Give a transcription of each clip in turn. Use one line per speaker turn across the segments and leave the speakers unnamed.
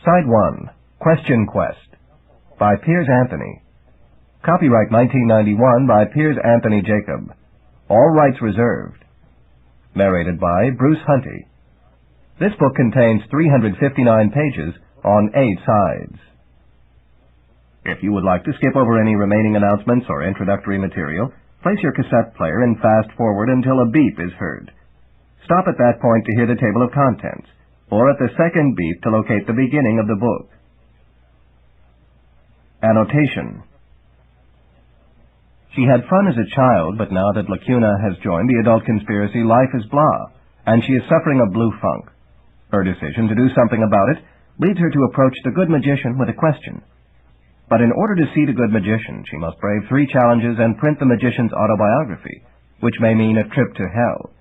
Side 1, Question Quest, by Piers Anthony. Copyright 1991 by Piers Anthony Jacob. All rights reserved. Narrated by Bruce Hunty. This book contains 359 pages on 8 sides. If you would like to skip over any remaining announcements or introductory material, place your cassette player and fast forward until a beep is heard. Stop at that point to hear the table of contents, or at the second beep to locate the beginning of the book. Annotation. She had fun as a child, but now that Lacuna has joined the adult conspiracy, life is blah, and she is suffering a blue funk. Her decision to do something about it leads her to approach the good magician with a question. But in order to see the good magician, she must brave 3 challenges and print the magician's autobiography, which may mean a trip to hell.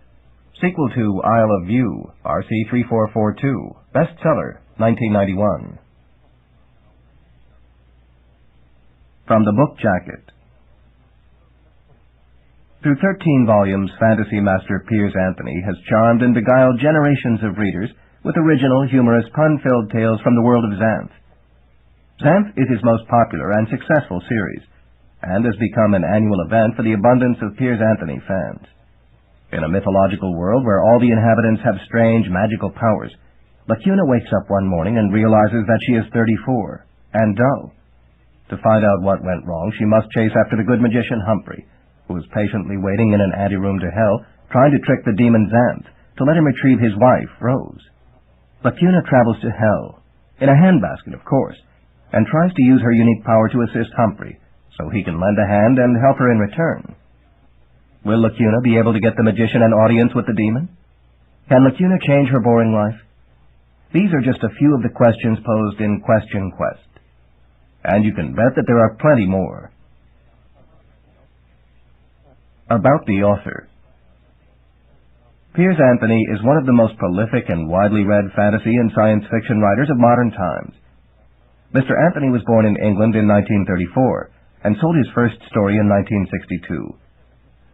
Sequel to Isle of View, RC 3442, bestseller, 1991. From the book jacket. Through 13 volumes, fantasy master Piers Anthony has charmed and beguiled generations of readers with original, humorous, pun-filled tales from the world of Xanth. Xanth is his most popular and successful series, and has become an annual event for the abundance of Piers Anthony fans. In a mythological world where all the inhabitants have strange, magical powers, Lacuna wakes up one morning and realizes that she is 34, and dull. To find out what went wrong, she must chase after the good magician Humphrey, who is patiently waiting in an anteroom to hell, trying to trick the demon Xanth to let him retrieve his wife, Rose. Lacuna travels to hell, in a handbasket, of course, and tries to use her unique power to assist Humphrey, so he can lend a hand and help her in return. Will Lacuna be able to get the magician an audience with the demon? Can Lacuna change her boring life? These are just a few of the questions posed in Question Quest, and you can bet that there are plenty more. About the author. Piers Anthony is one of the most prolific and widely read fantasy and science fiction writers of modern times. Mr. Anthony was born in England in 1934 and sold his first story in 1962.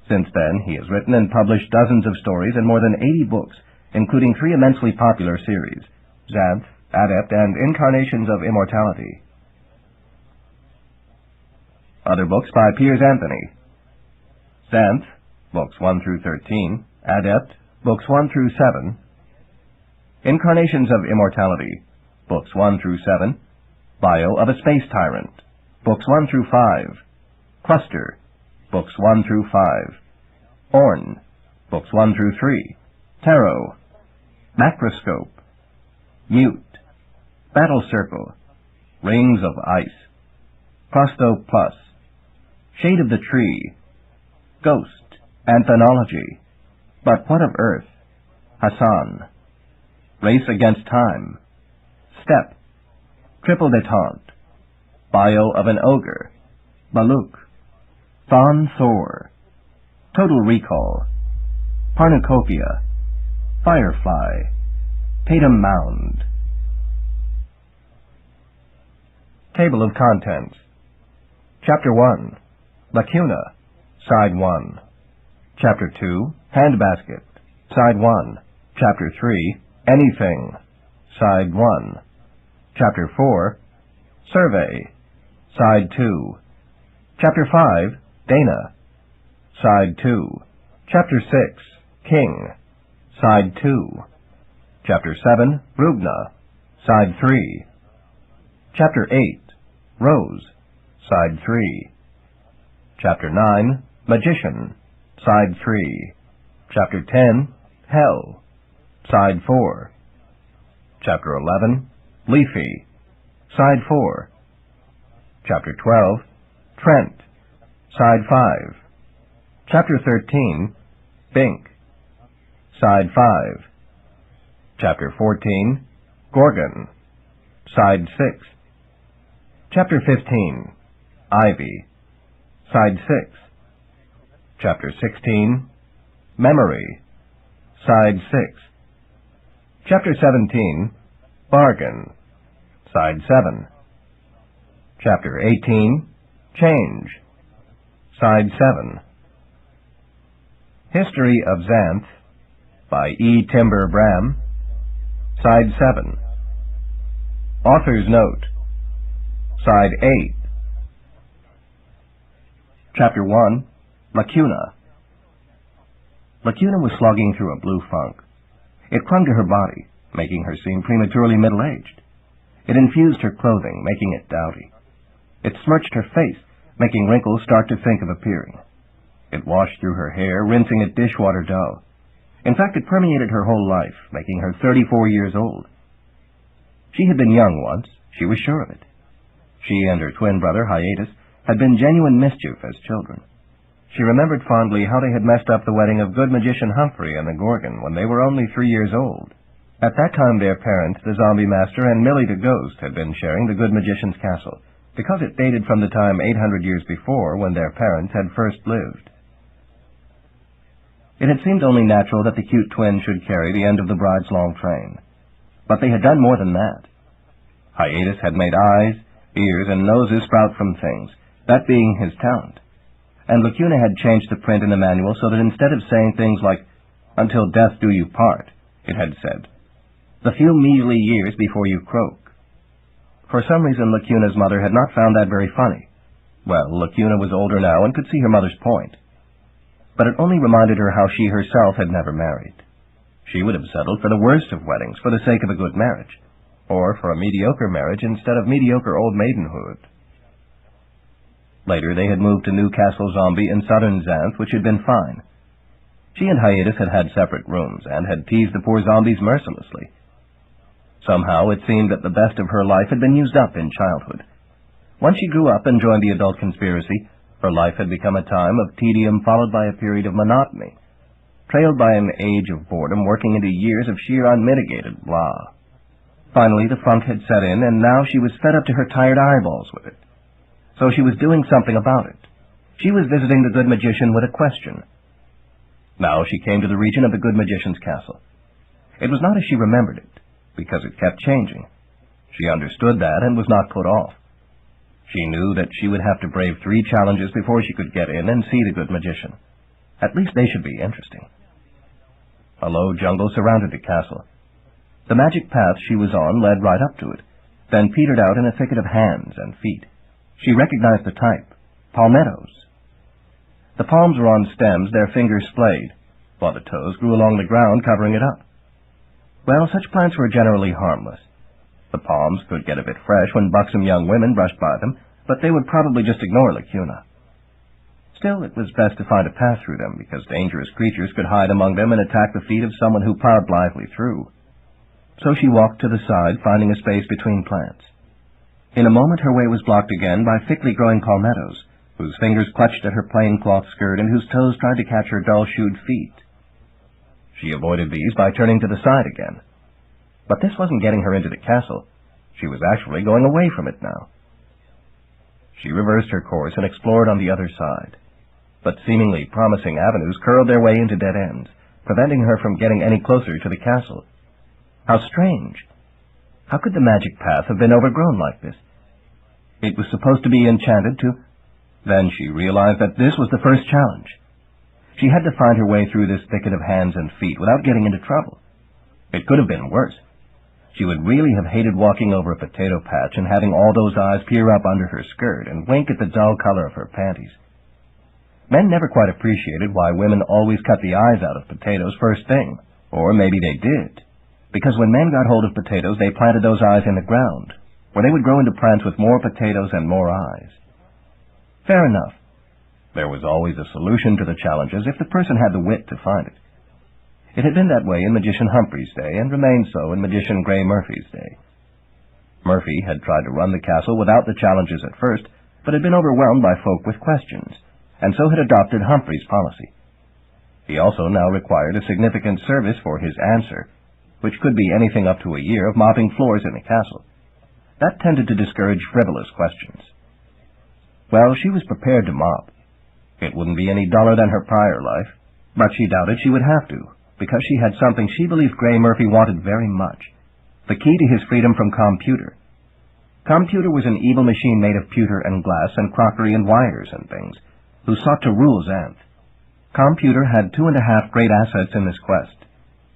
Since then, he has written and published dozens of stories and more than 80 books, including 3 immensely popular series, Xanth, Adept, and Incarnations of Immortality. Other books by Piers Anthony. Xanth, Books 1 through 13, Adept, Books 1 through 7, Incarnations of Immortality, Books 1 through 7, Bio of a Space Tyrant, Books 1 through 5, Cluster, Books 1 through 5, Orn, Books 1 through 3, Tarot, Macroscope, Mute, Battle Circle, Rings of Ice, Prosto Plus, Shade of the Tree, Ghost, Anthology, But What of Earth, Hassan, Race Against Time, Step, Triple Detente, Bio of an Ogre, Baluk, Thon Thor, Total Recall, Parnucopia, Firefly, Tatum Mound. Table of Contents. Chapter 1, Lacuna, Side 1. Chapter 2, Handbasket, Side 1. Chapter 3, Anything, Side 1. Chapter 4, Survey, Side 2. Chapter 5, Dana, Side 2. Chapter 6, King, Side 2. Chapter 7, Rugna, Side 3. Chapter 8, Rose, Side 3. Chapter 9, Magician, Side 3. Chapter 10, Hell, Side 4. Chapter 11, Leafy, Side 4. Chapter 12, Trent, Side 5. Chapter 13, Bink, Side 5. Chapter 14, Gorgon, Side 6. Chapter 15, Ivy, Side 6. Chapter 16, Memory, Side 6. Chapter 17, Bargain, Side 7. Chapter 18, Change, Side 7. History of Xanth, by E. Timber Bram, Side 7. Author's Note. Side 8. Chapter 1. Lacuna. Lacuna was slogging through a blue funk. It clung to her body, making her seem prematurely middle-aged. It infused her clothing, making it dowdy. It smirched her face, making wrinkles start to think of appearing. It washed through her hair, rinsing it dishwater dough. In fact, it permeated her whole life, making her 34 years old. She had been young once, she was sure of it. She and her twin brother, Hiatus, had been genuine mischief as children. She remembered fondly how they had messed up the wedding of good magician Humphrey and the Gorgon when they were only 3 years old. At that time their parents, the zombie master and Millie the ghost, had been sharing the good magician's castle, because it dated from the time 800 years before when their parents had first lived. It had seemed only natural that the cute twins should carry the end of the bride's long train. But they had done more than that. Hiatus had made eyes, ears, and noses sprout from things, that being his talent. And Lacuna had changed the print in the manual so that instead of saying things like, "Until death do you part," it had said, "The few measly years before you croak." For some reason, Lacuna's mother had not found that very funny. Well, Lacuna was older now and could see her mother's point. But it only reminded her how she herself had never married. She would have settled for the worst of weddings for the sake of a good marriage, or for a mediocre marriage instead of mediocre old maidenhood. Later, they had moved to New Castle Zombie in southern Xanth, which had been fine. She and Hiatus had had separate rooms, and had teased the poor zombies mercilessly. Somehow, it seemed that the best of her life had been used up in childhood. Once she grew up and joined the adult conspiracy, her life had become a time of tedium followed by a period of monotony, trailed by an age of boredom working into years of sheer unmitigated blah. Finally, the funk had set in, and now she was fed up to her tired eyeballs with it. So she was doing something about it. She was visiting the good magician with a question. Now she came to the region of the good magician's castle. It was not as she remembered it, because it kept changing. She understood that and was not put off. She knew that she would have to brave 3 challenges before she could get in and see the good magician. At least they should be interesting. A low jungle surrounded the castle. The magic path she was on led right up to it, then petered out in a thicket of hands and feet. She recognized the type, palmettos. The palms were on stems, their fingers splayed, while the toes grew along the ground, covering it up. Well, such plants were generally harmless. The palms could get a bit fresh when buxom young women brushed by them, but they would probably just ignore Lacuna. Still, it was best to find a path through them, because dangerous creatures could hide among them and attack the feet of someone who plowed blithely through. So she walked to the side, finding a space between plants. In a moment her way was blocked again by thickly growing palmettos, whose fingers clutched at her plain cloth skirt and whose toes tried to catch her dull-shoed feet. She avoided these by turning to the side again. But this wasn't getting her into the castle. She was actually going away from it now. She reversed her course and explored on the other side. But seemingly promising avenues curled their way into dead ends, preventing her from getting any closer to the castle. How strange! How could the magic path have been overgrown like this? It was supposed to be enchanted to... Then she realized that this was the first challenge. She had to find her way through this thicket of hands and feet without getting into trouble. It could have been worse. She would really have hated walking over a potato patch and having all those eyes peer up under her skirt and wink at the dull color of her panties. Men never quite appreciated why women always cut the eyes out of potatoes first thing, or maybe they did, because when men got hold of potatoes they planted those eyes in the ground, where they would grow into plants with more potatoes and more eyes. Fair enough. There was always a solution to the challenges if the person had the wit to find it. It had been that way in Magician Humphrey's day, and remained so in Magician Grey Murphy's day. Murphy had tried to run the castle without the challenges at first, but had been overwhelmed by folk with questions, and so had adopted Humphrey's policy. He also now required a significant service for his answer, which could be anything up to a year of mopping floors in the castle. That tended to discourage frivolous questions. Well, she was prepared to mop. It wouldn't be any duller than her prior life, but she doubted she would have to, because she had something she believed Grey Murphy wanted very much, the key to his freedom from Computer. Computer was an evil machine made of pewter and glass and crockery and wires and things, who sought to rule Xanth. Computer had 2.5 great assets in this quest.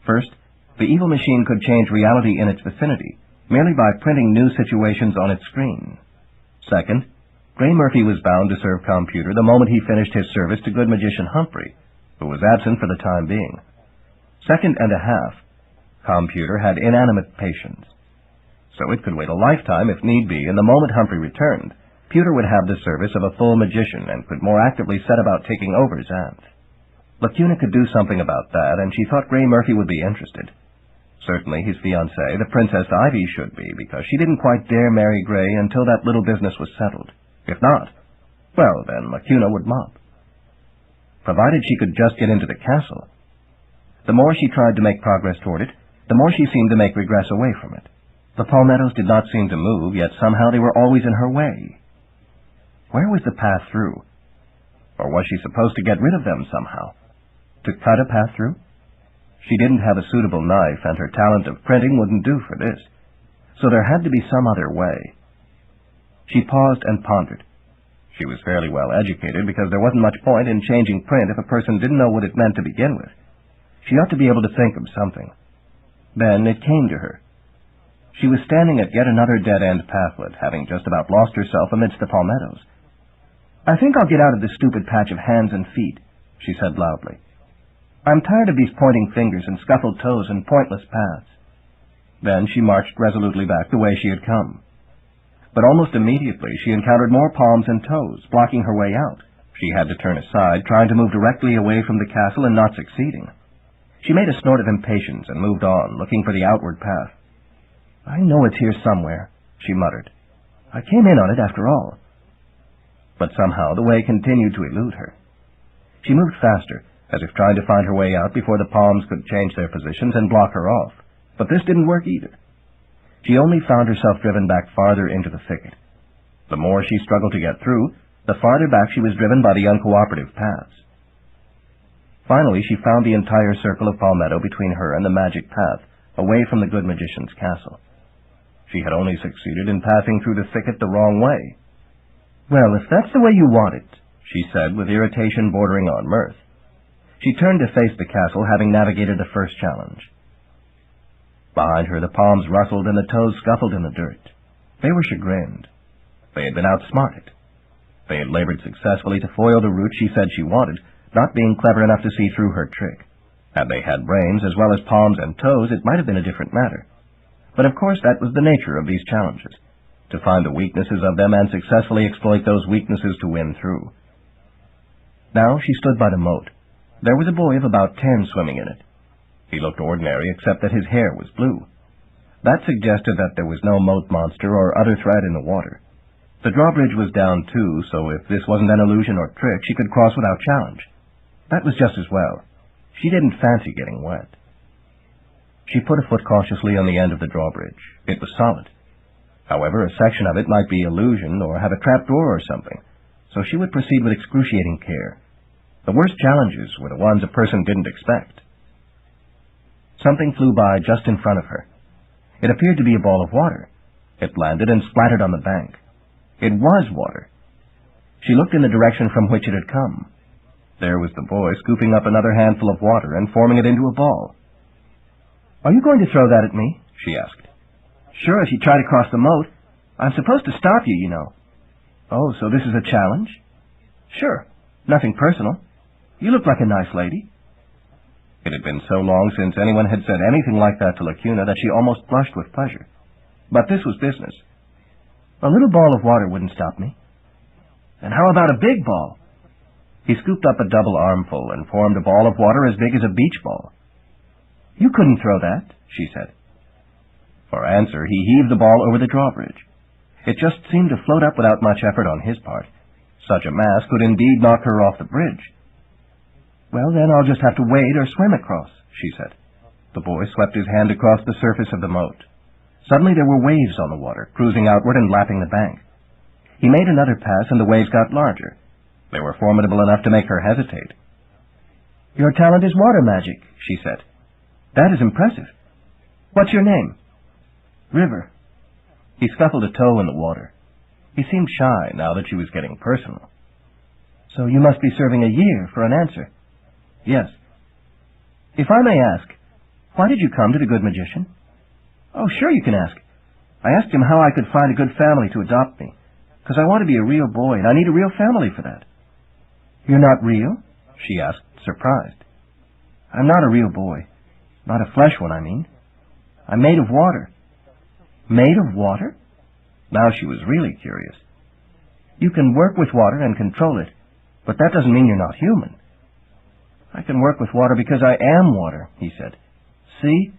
First, the evil machine could change reality in its vicinity, merely by printing new situations on its screen. Second, Grey Murphy was bound to serve Computer the moment he finished his service to good magician Humphrey, who was absent for the time being. Second and a half, Computer had inanimate patience, so it could wait a lifetime if need be, and the moment Humphrey returned, Pewter would have the service of a full magician and could more actively set about taking over Xanth. Lacuna could do something about that, and she thought Grey Murphy would be interested. Certainly his fiancée, the Princess Ivy, should be, because she didn't quite dare marry Grey until that little business was settled. If not, well, then Lacuna would mop. Provided she could just get into the castle. The more she tried to make progress toward it, the more she seemed to make regress away from it. The palmettos did not seem to move, yet somehow they were always in her way. Where was the path through? Or was she supposed to get rid of them somehow? To cut a path through? She didn't have a suitable knife, and her talent of printing wouldn't do for this. So there had to be some other way. She paused and pondered. She was fairly well educated, because there wasn't much point in changing print if a person didn't know what it meant to begin with. She ought to be able to think of something. Then it came to her. She was standing at yet another dead-end pathlet, having just about lost herself amidst the palmettos. "I think I'll get out of this stupid patch of hands and feet," she said loudly. "I'm tired of these pointing fingers and scuffled toes and pointless paths." Then she marched resolutely back the way she had come. But almost immediately she encountered more palms and toes, blocking her way out. She had to turn aside, trying to move directly away from the castle and not succeeding. She made a snort of impatience and moved on, looking for the outward path. "I know it's here somewhere," she muttered. "I came in on it after all." But somehow the way continued to elude her. She moved faster, as if trying to find her way out before the palms could change their positions and block her off. But this didn't work either. She only found herself driven back farther into the thicket. The more she struggled to get through, the farther back she was driven by the uncooperative paths. Finally, she found the entire circle of palmetto between her and the magic path, away from the good magician's castle. She had only succeeded in passing through the thicket the wrong way. "Well, if that's the way you want it," she said, with irritation bordering on mirth. She turned to face the castle, having navigated the first challenge. Behind her, the palms rustled and the toes scuffled in the dirt. They were chagrined. They had been outsmarted. They had labored successfully to foil the route she said she wanted, not being clever enough to see through her trick. Had they had brains as well as palms and toes, it might have been a different matter. But of course that was the nature of these challenges, to find the weaknesses of them and successfully exploit those weaknesses to win through. Now she stood by the moat. There was a boy of about 10 swimming in it. He looked ordinary, except that his hair was blue. That suggested that there was no moat monster or other threat in the water. The drawbridge was down too, so if this wasn't an illusion or trick, she could cross without challenge. That was just as well. She didn't fancy getting wet. She put a foot cautiously on the end of the drawbridge. It was solid. However, a section of it might be illusion or have a trapdoor or something, so she would proceed with excruciating care. The worst challenges were the ones a person didn't expect. Something flew by just in front of her. It appeared to be a ball of water. It landed and splattered on the bank. It was water. She looked in the direction from which it had come. There was the boy scooping up another handful of water and forming it into a ball. "Are you going to throw that at me?" she asked. "Sure, if you try to cross the moat. I'm supposed to stop you, you know." "Oh, so this is a challenge?" "Sure. Nothing personal. You look like a nice lady." It had been so long since anyone had said anything like that to Lacuna that she almost blushed with pleasure. But this was business. "A little ball of water wouldn't stop me." "And how about a big ball?" He scooped up a double armful and formed a ball of water as big as a beach ball. "You couldn't throw that," she said. For answer, he heaved the ball over the drawbridge. It just seemed to float up without much effort on his part. Such a mass could indeed knock her off the bridge. "Well, then I'll just have to wade or swim across," she said. The boy swept his hand across the surface of the moat. Suddenly there were waves on the water, cruising outward and lapping the bank. He made another pass, and the waves got larger. They were formidable enough to make her hesitate. "Your talent is water magic," she said. "That is impressive. What's your name?" "River." He scuffled a toe in the water. He seemed shy now that she was getting personal. "So you must be serving a year for an answer." "Yes." "If I may ask, why did you come to the good magician?" "Oh, sure you can ask. I asked him how I could find a good family to adopt me, because I want to be a real boy, and I need a real family for that. You're not real? She asked, surprised. I'm not a real boy. Not a flesh one, I mean. I'm made of water. Made of water? Now she was really curious. You can work with water and control it, but that doesn't mean you're not human. I can work with water because I am water, he said. See?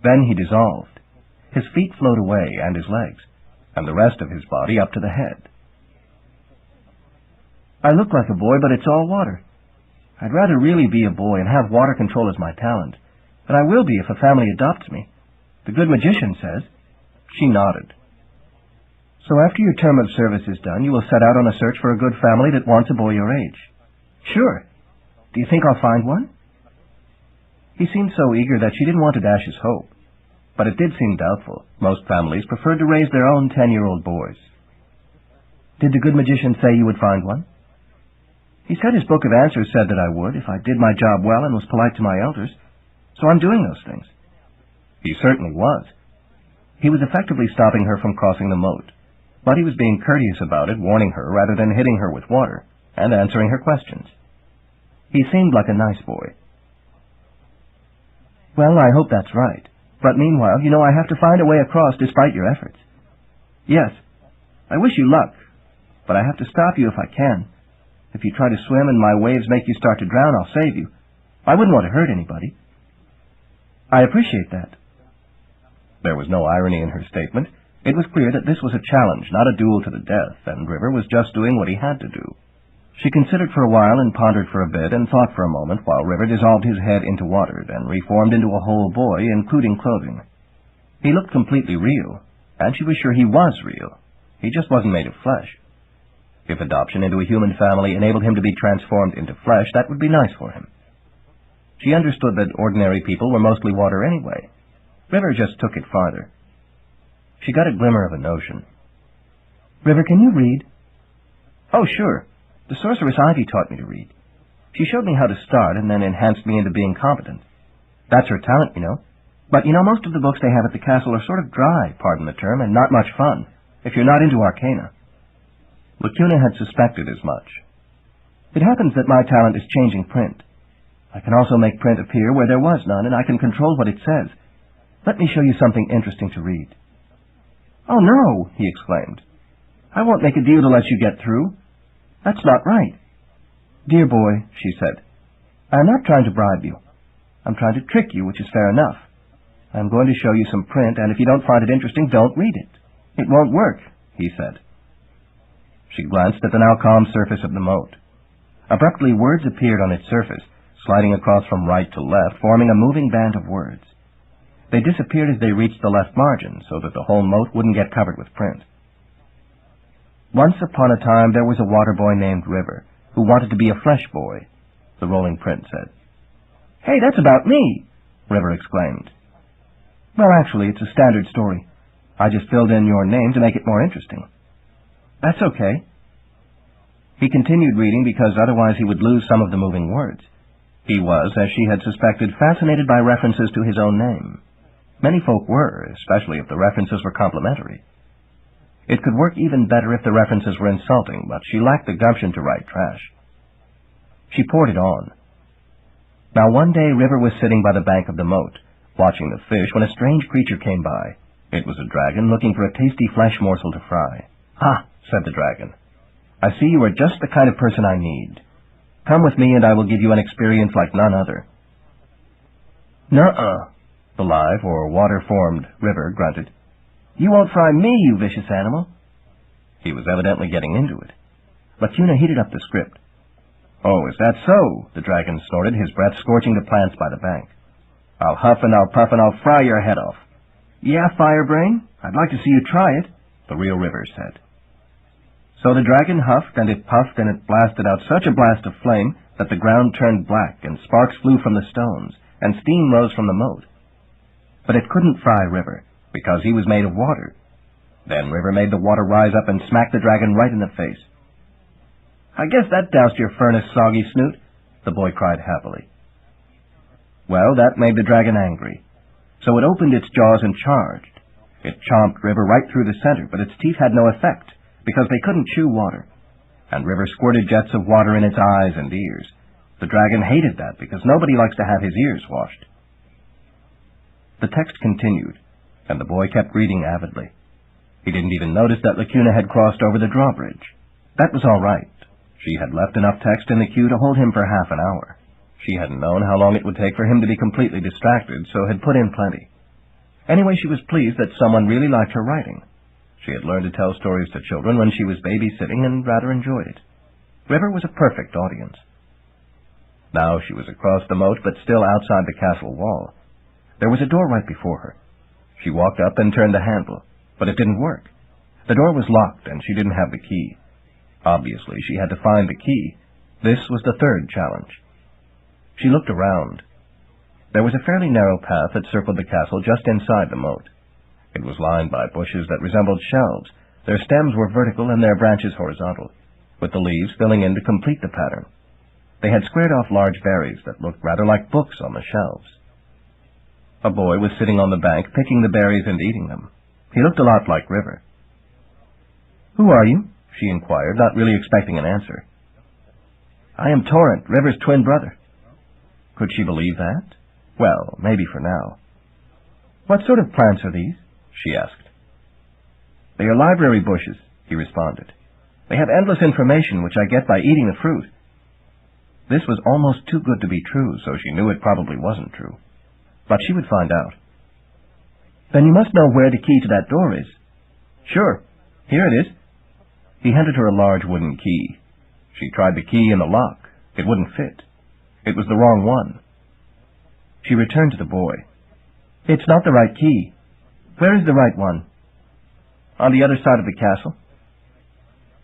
Then he dissolved. His feet flowed away, and his legs, and the rest of his body up to the head. I look like a boy, but it's all water. I'd rather really be a boy and have water control as my talent, and I will be if a family adopts me. The good magician says. She nodded. So after your term of service is done, you will set out on a search for a good family that wants a boy your age. Sure. Do you think I'll find one? He seemed so eager that she didn't want to dash his hope. But it did seem doubtful. Most families preferred to raise their own 10-year-old boys. Did the good magician say you would find one? He said his book of answers said that I would, if I did my job well and was polite to my elders. So I'm doing those things. He certainly was. He was effectively stopping her from crossing the moat, but he was being courteous about it, warning her rather than hitting her with water, and answering her questions. He seemed like a nice boy. Well, I hope that's right. But meanwhile, you know I have to find a way across despite your efforts. Yes, I wish you luck, but I have to stop you if I can. If you try to swim and my waves make you start to drown, I'll save you. I wouldn't want to hurt anybody. I appreciate that. There was no irony in her statement. It was clear that this was a challenge, not a duel to the death, and River was just doing what he had to do. She considered for a while and pondered for a bit and thought for a moment while River dissolved his head into water, then reformed into a whole boy, including clothing. He looked completely real, and she was sure he was real. He just wasn't made of flesh. If adoption into a human family enabled him to be transformed into flesh, that would be nice for him. She understood that ordinary people were mostly water anyway. River just took it farther. She got a glimmer of a notion. River, can you read? Oh, sure. The sorceress Ivy taught me to read. She showed me how to start and then enhanced me into being competent. That's her talent, you know. But, you know, most of the books they have at the castle are sort of dry, pardon the term, and not much fun, if you're not into arcana. Lacuna had suspected as much. It happens that my talent is changing print. I can also make print appear where there was none, and I can control what it says. Let me show you something interesting to read. Oh, no, he exclaimed. I won't make a deal to let you get through. That's not right. Dear boy, she said, I'm not trying to bribe you. I'm trying to trick you, which is fair enough. I'm going to show you some print, and if you don't find it interesting, don't read it. It won't work, he said. She glanced at the now calm surface of the moat. Abruptly, words appeared on its surface, sliding across from right to left, forming a moving band of words. They disappeared as they reached the left margin, so that the whole moat wouldn't get covered with print. Once upon a time there was a water boy named River, who wanted to be a flesh boy, the rolling print said. Hey, that's about me, River exclaimed. Well, actually, it's a standard story. I just filled in your name to make it more interesting. That's okay. He continued reading because otherwise he would lose some of the moving words. He was, as she had suspected, fascinated by references to his own name. Many folk were, especially if the references were complimentary. It could work even better if the references were insulting, but she lacked the gumption to write trash. She poured it on. Now one day River was sitting by the bank of the moat, watching the fish, when a strange creature came by. It was a dragon looking for a tasty flesh morsel to fry. Ha, said the dragon. I see you are just the kind of person I need. Come with me and I will give you an experience like none other. Nuh-uh, the live or water-formed River grunted. You won't fry me, you vicious animal. He was evidently getting into it. Lacuna heated up the script. Oh, is that so? The dragon snorted, his breath scorching the plants by the bank. I'll huff and I'll puff and I'll fry your head off. Yeah, Firebrain, I'd like to see you try it, the real River said. So the dragon huffed and it puffed and it blasted out such a blast of flame that the ground turned black and sparks flew from the stones and steam rose from the moat. But it couldn't fry River, because he was made of water. Then River made the water rise up and smacked the dragon right in the face. I guess that doused your furnace, soggy snoot, the boy cried happily. Well, that made the dragon angry. So it opened its jaws and charged. It chomped River right through the center, but its teeth had no effect, because they couldn't chew water. And River squirted jets of water in its eyes and ears. The dragon hated that, because nobody likes to have his ears washed. The text continued, and the boy kept reading avidly. He didn't even notice that Lacuna had crossed over the drawbridge. That was all right. She had left enough text in the queue to hold him for half an hour. She hadn't known how long it would take for him to be completely distracted, so had put in plenty. Anyway, she was pleased that someone really liked her writing. She had learned to tell stories to children when she was babysitting and rather enjoyed it. River was a perfect audience. Now she was across the moat, but still outside the castle wall. There was a door right before her. She walked up and turned the handle, but it didn't work. The door was locked, and she didn't have the key. Obviously, she had to find the key. This was the third challenge. She looked around. There was a fairly narrow path that circled the castle just inside the moat. It was lined by bushes that resembled shelves. Their stems were vertical and their branches horizontal, with the leaves filling in to complete the pattern. They had squared off large berries that looked rather like books on the shelves. A boy was sitting on the bank, picking the berries and eating them. He looked a lot like River. "Who are you?" she inquired, not really expecting an answer. "I am Torrent, River's twin brother." Could she believe that? Well, maybe for now. "What sort of plants are these?" she asked. "They are library bushes," he responded. "They have endless information, which I get by eating the fruit." This was almost too good to be true, so she knew it probably wasn't true. But she would find out. "Then you must know where the key to that door is." "Sure. Here it is." He handed her a large wooden key. She tried the key in the lock. It wouldn't fit. It was the wrong one. She returned to the boy. "It's not the right key. Where is the right one?" "On the other side of the castle."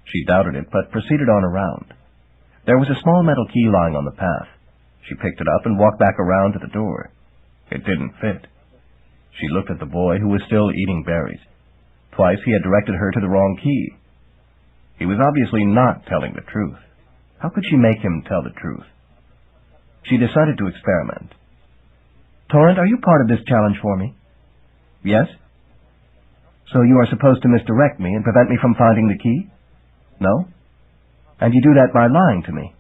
She doubted it, but proceeded on around. There was a small metal key lying on the path. She picked it up and walked back around to the door. It didn't fit. She looked at the boy, who was still eating berries. Twice he had directed her to the wrong key. He was obviously not telling the truth. How could she make him tell the truth? She decided to experiment. "Torrent, are you part of this challenge for me?" "Yes." "So you are supposed to misdirect me and prevent me from finding the key?" "No." "And you do that by lying to me?"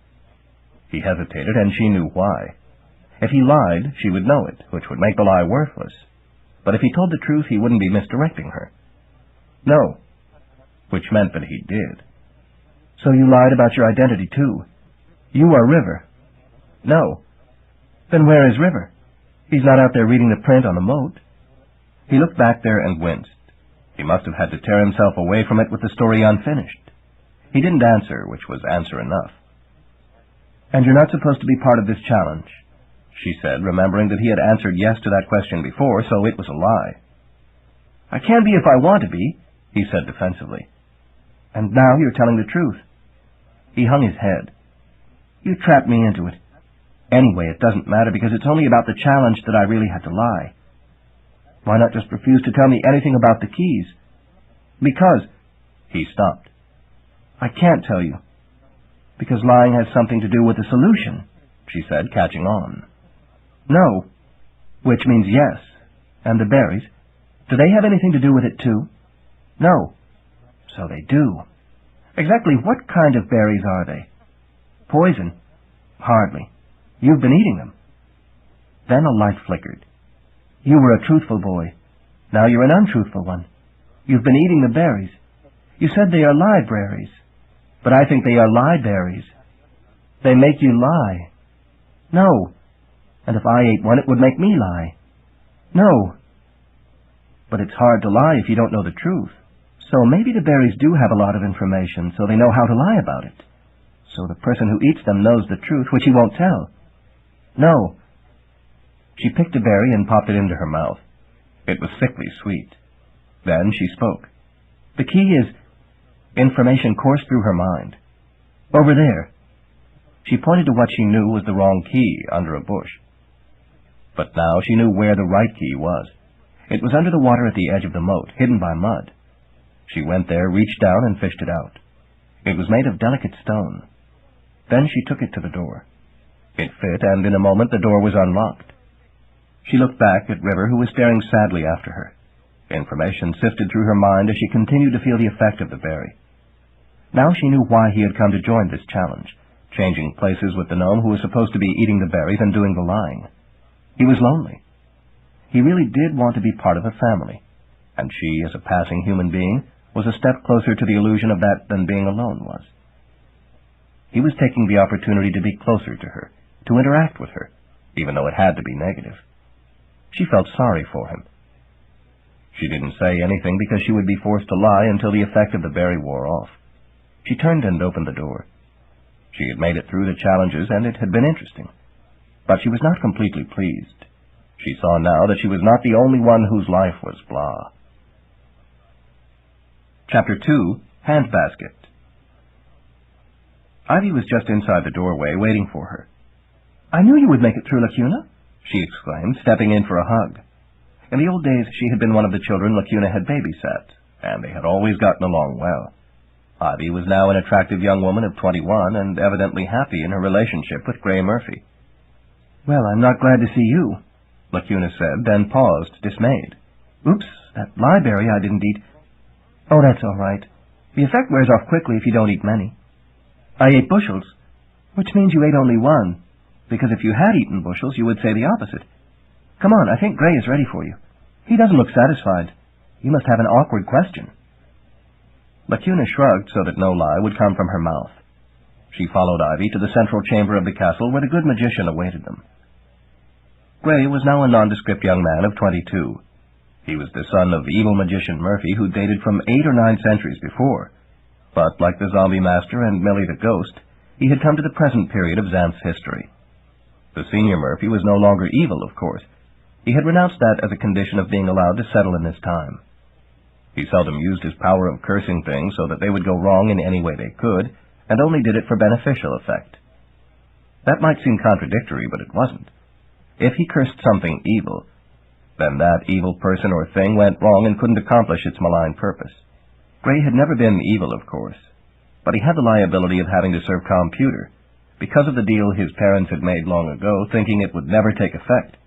He hesitated, and she knew why. If he lied, she would know it, which would make the lie worthless. But if he told the truth, he wouldn't be misdirecting her. "No," which meant that he did. "So you lied about your identity, too? You are River?" "No." "Then where is River? He's not out there reading the print on the moat." He looked back there and winced. He must have had to tear himself away from it with the story unfinished. He didn't answer, which was answer enough. "And you're not supposed to be part of this challenge," she said, remembering that he had answered yes to that question before, so it was a lie. "I can be if I want to be," he said defensively. "And now you're telling the truth." He hung his head. "You trapped me into it. Anyway, it doesn't matter, because it's only about the challenge that I really had to lie. Why not just refuse to tell me anything about the keys?" "Because—" He stopped. "I can't tell you." "Because lying has something to do with the solution," she said, catching on. "No." "Which means yes. And the berries? Do they have anything to do with it, too?" "No." "So they do. Exactly what kind of berries are they?" "Poison." "Hardly. You've been eating them." Then a light flickered. "You were a truthful boy. Now you're an untruthful one. You've been eating the berries. You said they are libraries. But I think they are lie-berries. They make you lie." "No." "And if I ate one, it would make me lie." "No." "But it's hard to lie if you don't know the truth. So maybe the berries do have a lot of information, so they know how to lie about it. So the person who eats them knows the truth, which he won't tell." "No." She picked a berry and popped it into her mouth. It was sickly sweet. Then she spoke. "The key is—" Information coursed through her mind. "Over there." She pointed to what she knew was the wrong key under a bush. But now she knew where the right key was. It was under the water at the edge of the moat, hidden by mud. She went there, reached down, and fished it out. It was made of delicate stone. Then she took it to the door. It fit, and in a moment the door was unlocked. She looked back at River, who was staring sadly after her. Information sifted through her mind as she continued to feel the effect of the berry. Now she knew why he had come to join this challenge, changing places with the gnome who was supposed to be eating the berries and doing the lying. He was lonely. He really did want to be part of a family, and she, as a passing human being, was a step closer to the illusion of that than being alone was. He was taking the opportunity to be closer to her, to interact with her, even though it had to be negative. She felt sorry for him. She didn't say anything because she would be forced to lie until the effect of the berry wore off. She turned and opened the door. She had made it through the challenges, and it had been interesting. But she was not completely pleased. She saw now that she was not the only one whose life was blah. Chapter 2, Handbasket. Ivy was just inside the doorway, waiting for her. "I knew you would make it through, Lacuna," she exclaimed, stepping in for a hug. In the old days, she had been one of the children Lacuna had babysat, and they had always gotten along well. Ivy was now an attractive young woman of 21 and evidently happy in her relationship with Gray Murphy. "Well, I'm not glad to see you," Lacuna said, then paused, dismayed. "Oops, that lieberry I didn't eat." "Oh, that's all right. The effect wears off quickly if you don't eat many." "I ate bushels," "which means you ate only one, because if you had eaten bushels, you would say the opposite. Come on, I think Gray is ready for you. He doesn't look satisfied. You must have an awkward question." Lacuna shrugged so that no lie would come from her mouth. She followed Ivy to the central chamber of the castle where the good magician awaited them. Gray was now a nondescript young man of 22. He was the son of evil magician Murphy, who dated from 8 or 9 centuries before. But like the zombie master and Millie the ghost, he had come to the present period of Xanth's history. The senior Murphy was no longer evil, of course. He had renounced that as a condition of being allowed to settle in his time. He seldom used his power of cursing things so that they would go wrong in any way they could, and only did it for beneficial effect. That might seem contradictory, but it wasn't. If he cursed something evil, then that evil person or thing went wrong and couldn't accomplish its malign purpose. Gray had never been evil, of course, but he had the liability of having to serve computer, because of the deal his parents had made long ago, thinking it would never take effect.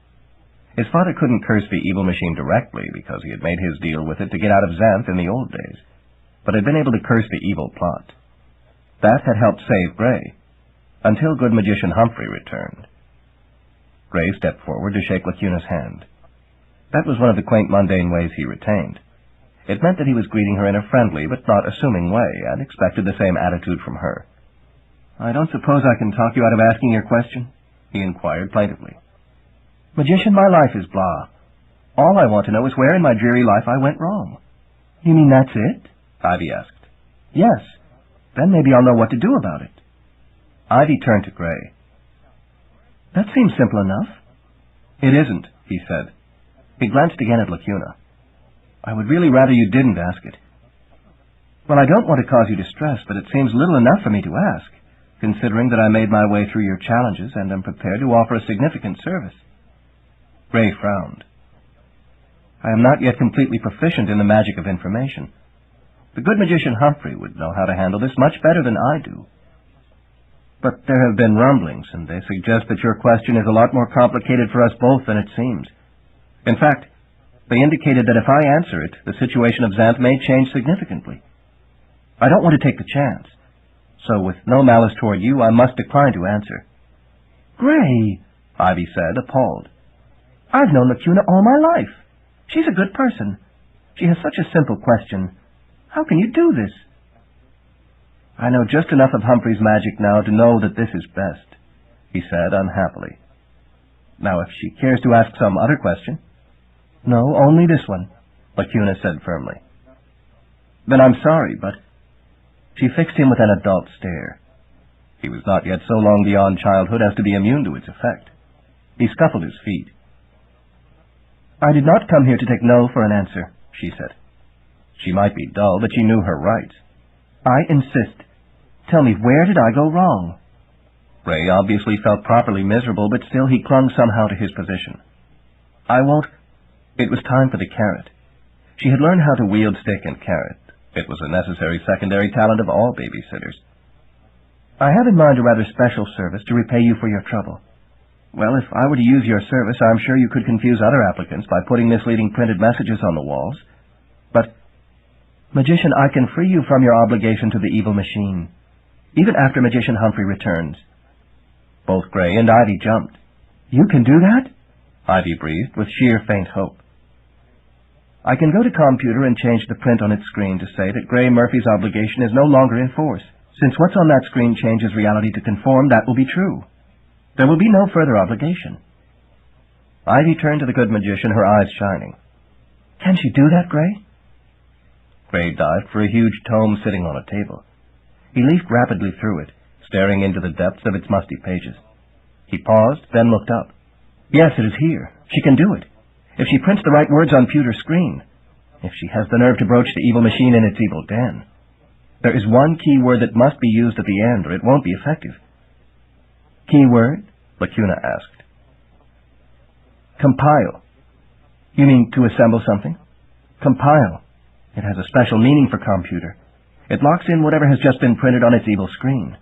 His father couldn't curse the evil machine directly because he had made his deal with it to get out of Xanth in the old days, but had been able to curse the evil plot. That had helped save Gray, until good magician Humphrey returned. Gray stepped forward to shake Lacuna's hand. That was one of the quaint mundane ways he retained. It meant that he was greeting her in a friendly but not assuming way, and expected the same attitude from her. "I don't suppose I can talk you out of asking your question?" he inquired plaintively. "Magician, my life is blah. All I want to know is where in my dreary life I went wrong." "You mean that's it?" Ivy asked. "Yes. Then maybe I'll know what to do about it." Ivy turned to Gray. "That seems simple enough." "It isn't," he said. He glanced again at Lacuna. "I would really rather you didn't ask it." "Well, I don't want to cause you distress, but it seems little enough for me to ask, considering that I made my way through your challenges and am prepared to offer a significant service." Gray frowned. "I am not yet completely proficient in the magic of information. The good magician Humphrey would know how to handle this much better than I do. But there have been rumblings, and they suggest that your question is a lot more complicated for us both than it seems. In fact, they indicated that if I answer it, the situation of Xanth may change significantly. I don't want to take the chance, so with no malice toward you, I must decline to answer." "Gray," Ivy said, appalled. "I've known Lacuna all my life. She's a good person. She has such a simple question. How can you do this?" "I know just enough of Humphrey's magic now to know that this is best," he said unhappily. "Now, if she cares to ask some other question—" "No, only this one," Lacuna said firmly. "Then I'm sorry, but—" She fixed him with an adult stare. He was not yet so long beyond childhood as to be immune to its effect. He scuffled his feet. "I did not come here to take no for an answer," she said. She might be dull, but she knew her rights. "I insist. Tell me, where did I go wrong?" Gray obviously felt properly miserable, but still he clung somehow to his position. "I won't—" It was time for the carrot. She had learned how to wield stick and carrot. It was a necessary secondary talent of all babysitters. "I have in mind a rather special service to repay you for your trouble. Well, if I were to use your service, I'm sure you could confuse other applicants by putting misleading printed messages on the walls, Magician, I can free you from your obligation to the evil machine, even after Magician Humphrey returns. Both Gray and Ivy jumped. You can do that? Ivy breathed with sheer faint hope. I can go to computer and change the print on its screen to say that Gray Murphy's obligation is no longer in force. Since what's on that screen changes reality to conform, that will be true. There will be no further obligation. Ivy turned to the good magician, her eyes shining. Can she do that, Gray? Gray dived for a huge tome sitting on a table. He leafed rapidly through it, staring into the depths of its musty pages. He paused, then looked up. Yes, it is here. She can do it. If she prints the right words on pewter screen. If she has the nerve to broach the evil machine in its evil den. There is one key word that must be used at the end, or it won't be effective. Key word? Lacuna asked. Compile. You mean to assemble something? Compile. It has a special meaning for computer. It locks in whatever has just been printed on its evil screen.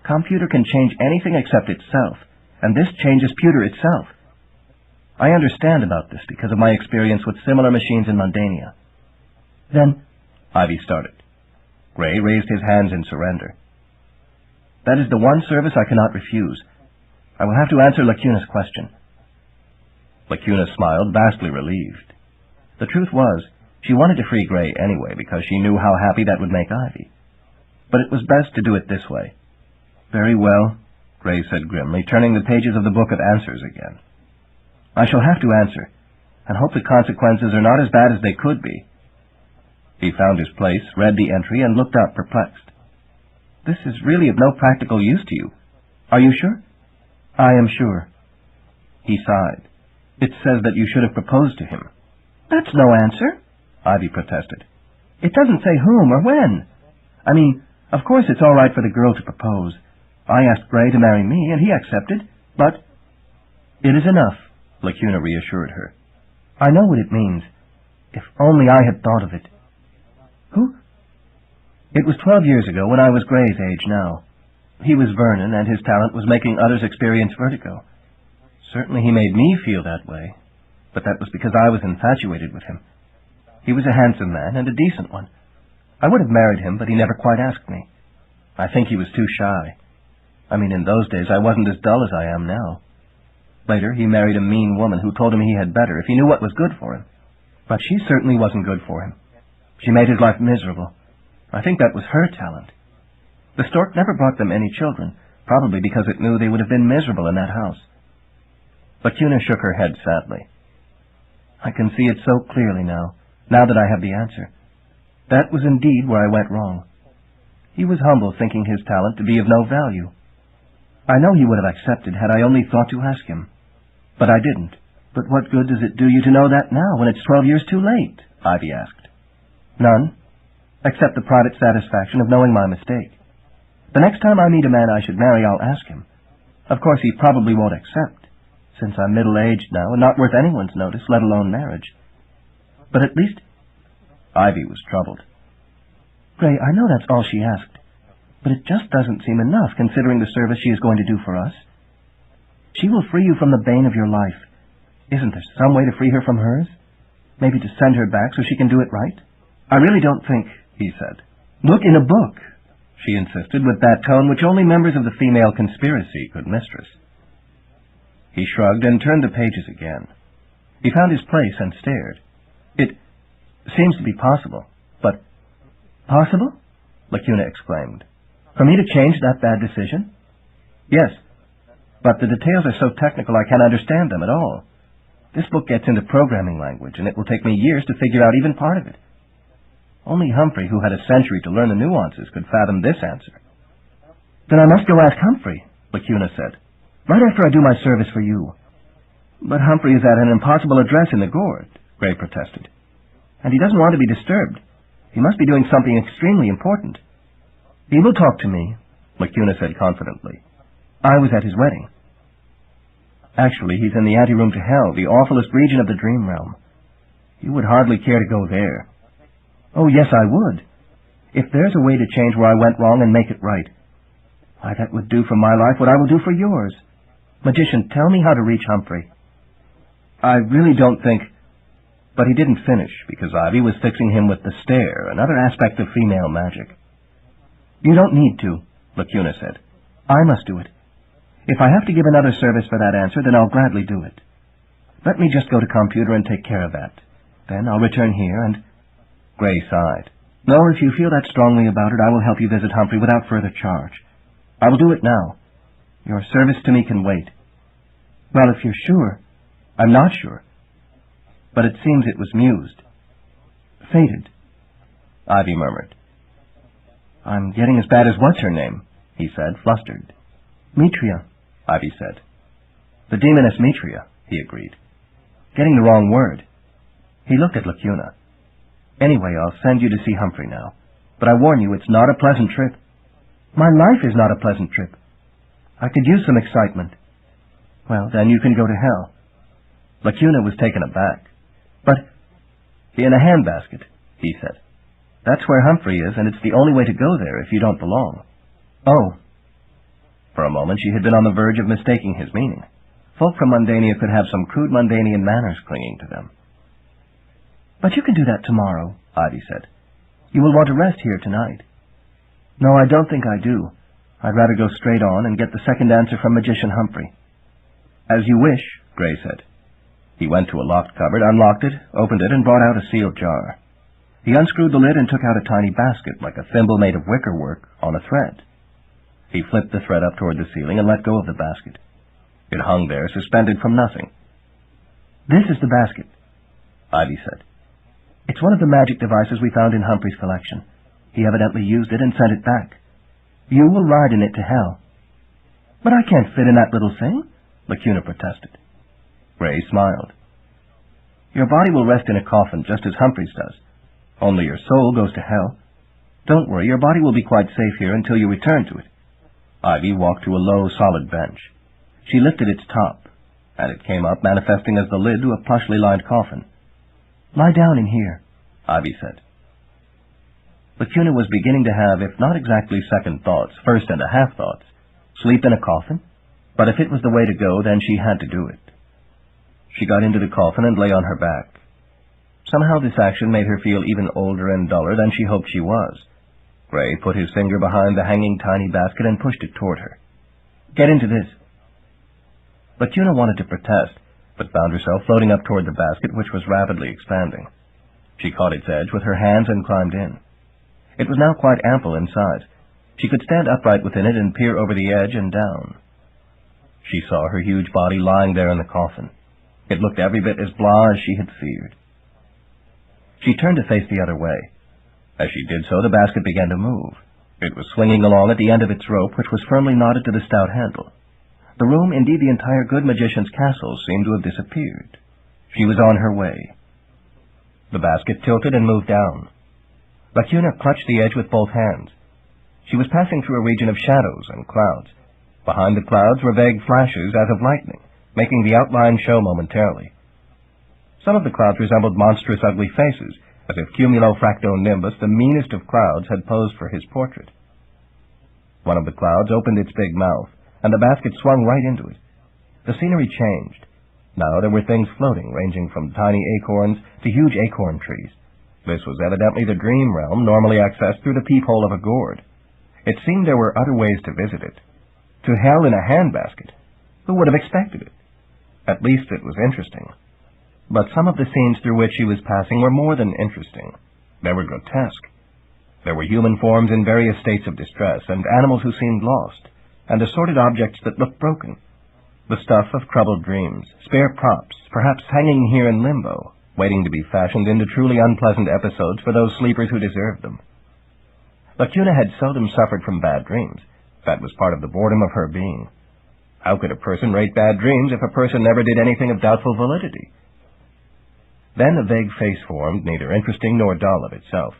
Computer can change anything except itself, and this changes pewter itself. I understand about this because of my experience with similar machines in Mundania. Then, Ivy started. Gray raised his hands in surrender. That is the one service I cannot refuse. I will have to answer Lacuna's question. Lacuna smiled, vastly relieved. The truth was, she wanted to free Gray anyway because she knew how happy that would make Ivy. But it was best to do it this way. Very well, Gray said grimly, turning the pages of the book of answers again. I shall have to answer, and hope the consequences are not as bad as they could be. He found his place, read the entry, and looked up perplexed. This is really of no practical use to you. Are you sure? I am sure. He sighed. It says that you should have proposed to him. That's no answer, Ivy protested. It doesn't say whom or when. I mean, of course it's all right for the girl to propose. I asked Gray to marry me, and he accepted, but... It is enough, Lacuna reassured her. I know what it means. If only I had thought of it. Who? It was 12 years ago when I was Gray's age now. He was Vernon, and his talent was making others experience vertigo. Certainly he made me feel that way, but that was because I was infatuated with him. He was a handsome man, and a decent one. I would have married him, but he never quite asked me. I think he was too shy. I mean, in those days I wasn't as dull as I am now. Later, he married a mean woman who told him he had better if he knew what was good for him. But she certainly wasn't good for him. She made his life miserable. I think that was her talent. The stork never brought them any children, probably because it knew they would have been miserable in that house. Lacuna shook her head sadly. I can see it so clearly now that I have the answer. That was indeed where I went wrong. He was humble, thinking his talent to be of no value. I know he would have accepted had I only thought to ask him. But I didn't. But what good does it do you to know that now, when it's 12 years too late? Ivy asked. None, except the private satisfaction of knowing my mistake. The next time I meet a man I should marry, I'll ask him. Of course, he probably won't accept, since I'm middle-aged now and not worth anyone's notice, let alone marriage. But at least... Ivy was troubled. Gray, I know that's all she asked, but it just doesn't seem enough, considering the service she is going to do for us. She will free you from the bane of your life. Isn't there some way to free her from hers? Maybe to send her back so she can do it right? I really don't think, he said. Look in a book, she insisted with that tone which only members of the female conspiracy could mistress. He shrugged and turned the pages again. He found his place and stared. It seems to be possible, but... Possible? Lacuna exclaimed. For me to change that bad decision? Yes, but the details are so technical I can't understand them at all. This book gets into programming language, and it will take me years to figure out even part of it. Only Humphrey, who had a century to learn the nuances, could fathom this answer. Then I must go ask Humphrey, Lacuna said, right after I do my service for you. But Humphrey is at an impossible address in the gourd, Gray protested. And he doesn't want to be disturbed. He must be doing something extremely important. He will talk to me, Lacuna said confidently. I was at his wedding. Actually, he's in the anteroom to hell, the awfulest region of the dream realm. You would hardly care to go there. Oh, yes, I would. If there's a way to change where I went wrong and make it right, why, that would do for my life what I will do for yours. Magician, tell me how to reach Humphrey. I really don't think... But he didn't finish, because Ivy was fixing him with the stare, another aspect of female magic. "You don't need to," Lacuna said. "I must do it. If I have to give another service for that answer, then I'll gladly do it. Let me just go to computer and take care of that. Then I'll return here and—" Gray sighed. "No, if you feel that strongly about it, I will help you visit Humphrey without further charge. I will do it now. Your service to me can wait." "Well, if you're sure—" "I'm not sure. But it seems it was mused." "Fated," Ivy murmured. "I'm getting as bad as what's-her-name," he said, flustered. "Mitria," Ivy said. "The demoness Mitria," he agreed. "Getting the wrong word." He looked at Lacuna. "Anyway, I'll send you to see Humphrey now. But I warn you, it's not a pleasant trip." "My life is not a pleasant trip. I could use some excitement." "Well, then you can go to hell." Lacuna was taken aback. "But—" "In a handbasket," he said. "That's where Humphrey is, and it's the only way to go there if you don't belong." "Oh." For a moment she had been on the verge of mistaking his meaning. Folk from Mundania could have some crude Mundanian manners clinging to them. "But you can do that tomorrow," Ivy said. "You will want to rest here tonight." "No, I don't think I do. I'd rather go straight on and get the second answer from Magician Humphrey." "As you wish," Gray said. He went to a locked cupboard, unlocked it, opened it, and brought out a sealed jar. He unscrewed the lid and took out a tiny basket, like a thimble made of wickerwork, on a thread. He flipped the thread up toward the ceiling and let go of the basket. It hung there, suspended from nothing. "This is the basket," Ivy said. "It's one of the magic devices we found in Humphrey's collection. He evidently used it and sent it back. You will ride in it to hell." "But I can't fit in that little thing," Lacuna protested. Gray smiled. "Your body will rest in a coffin, just as Humphrey's does. Only your soul goes to hell. Don't worry, your body will be quite safe here until you return to it." Ivy walked to a low, solid bench. She lifted its top, and it came up, manifesting as the lid to a plushly lined coffin. "Lie down in here," Ivy said. Lacuna was beginning to have, if not exactly second thoughts, first and a half thoughts. Sleep in a coffin? But if it was the way to go, then she had to do it. She got into the coffin and lay on her back. Somehow this action made her feel even older and duller than she hoped she was. Gray put his finger behind the hanging tiny basket and pushed it toward her. "Get into this." Lacuna wanted to protest, but found herself floating up toward the basket, which was rapidly expanding. She caught its edge with her hands and climbed in. It was now quite ample in size. She could stand upright within it and peer over the edge and down. She saw her huge body lying there in the coffin. It looked every bit as blah as she had feared. She turned to face the other way. As she did so, the basket began to move. It was swinging along at the end of its rope, which was firmly knotted to the stout handle. The room, indeed the entire good magician's castle, seemed to have disappeared. She was on her way. The basket tilted and moved down. Lacuna clutched the edge with both hands. She was passing through a region of shadows and clouds. Behind the clouds were vague flashes as of lightning, making the outline show momentarily. Some of the clouds resembled monstrous, ugly faces, as if Cumulofractonimbus, the meanest of clouds, had posed for his portrait. One of the clouds opened its big mouth, and the basket swung right into it. The scenery changed. Now there were things floating, ranging from tiny acorns to huge acorn trees. This was evidently the dream realm, normally accessed through the peephole of a gourd. It seemed there were other ways to visit it. To hell in a handbasket. Who would have expected it? At least it was interesting. But some of the scenes through which she was passing were more than interesting. They were grotesque. There were human forms in various states of distress, and animals who seemed lost, and assorted objects that looked broken. The stuff of troubled dreams, spare props, perhaps hanging here in limbo, waiting to be fashioned into truly unpleasant episodes for those sleepers who deserved them. Lacuna had seldom suffered from bad dreams. That was part of the boredom of her being. How could a person rate bad dreams if a person never did anything of doubtful validity? Then a vague face formed, neither interesting nor dull of itself.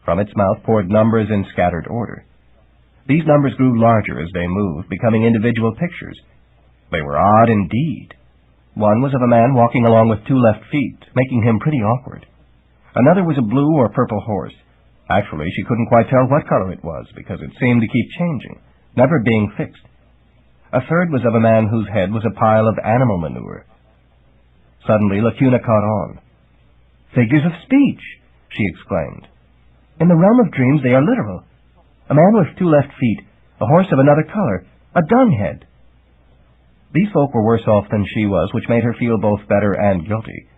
From its mouth poured numbers in scattered order. These numbers grew larger as they moved, becoming individual pictures. They were odd indeed. One was of a man walking along with 2 left feet, making him pretty awkward. Another was a blue or purple horse. Actually, she couldn't quite tell what color it was, because it seemed to keep changing, never being fixed. A third was of a man whose head was a pile of animal manure. Suddenly, Lacuna caught on. Figures of speech, she exclaimed. In the realm of dreams they are literal. A man with 2 left feet, a horse of another color, a dung head. These folk were worse off than she was, which made her feel both better and guilty.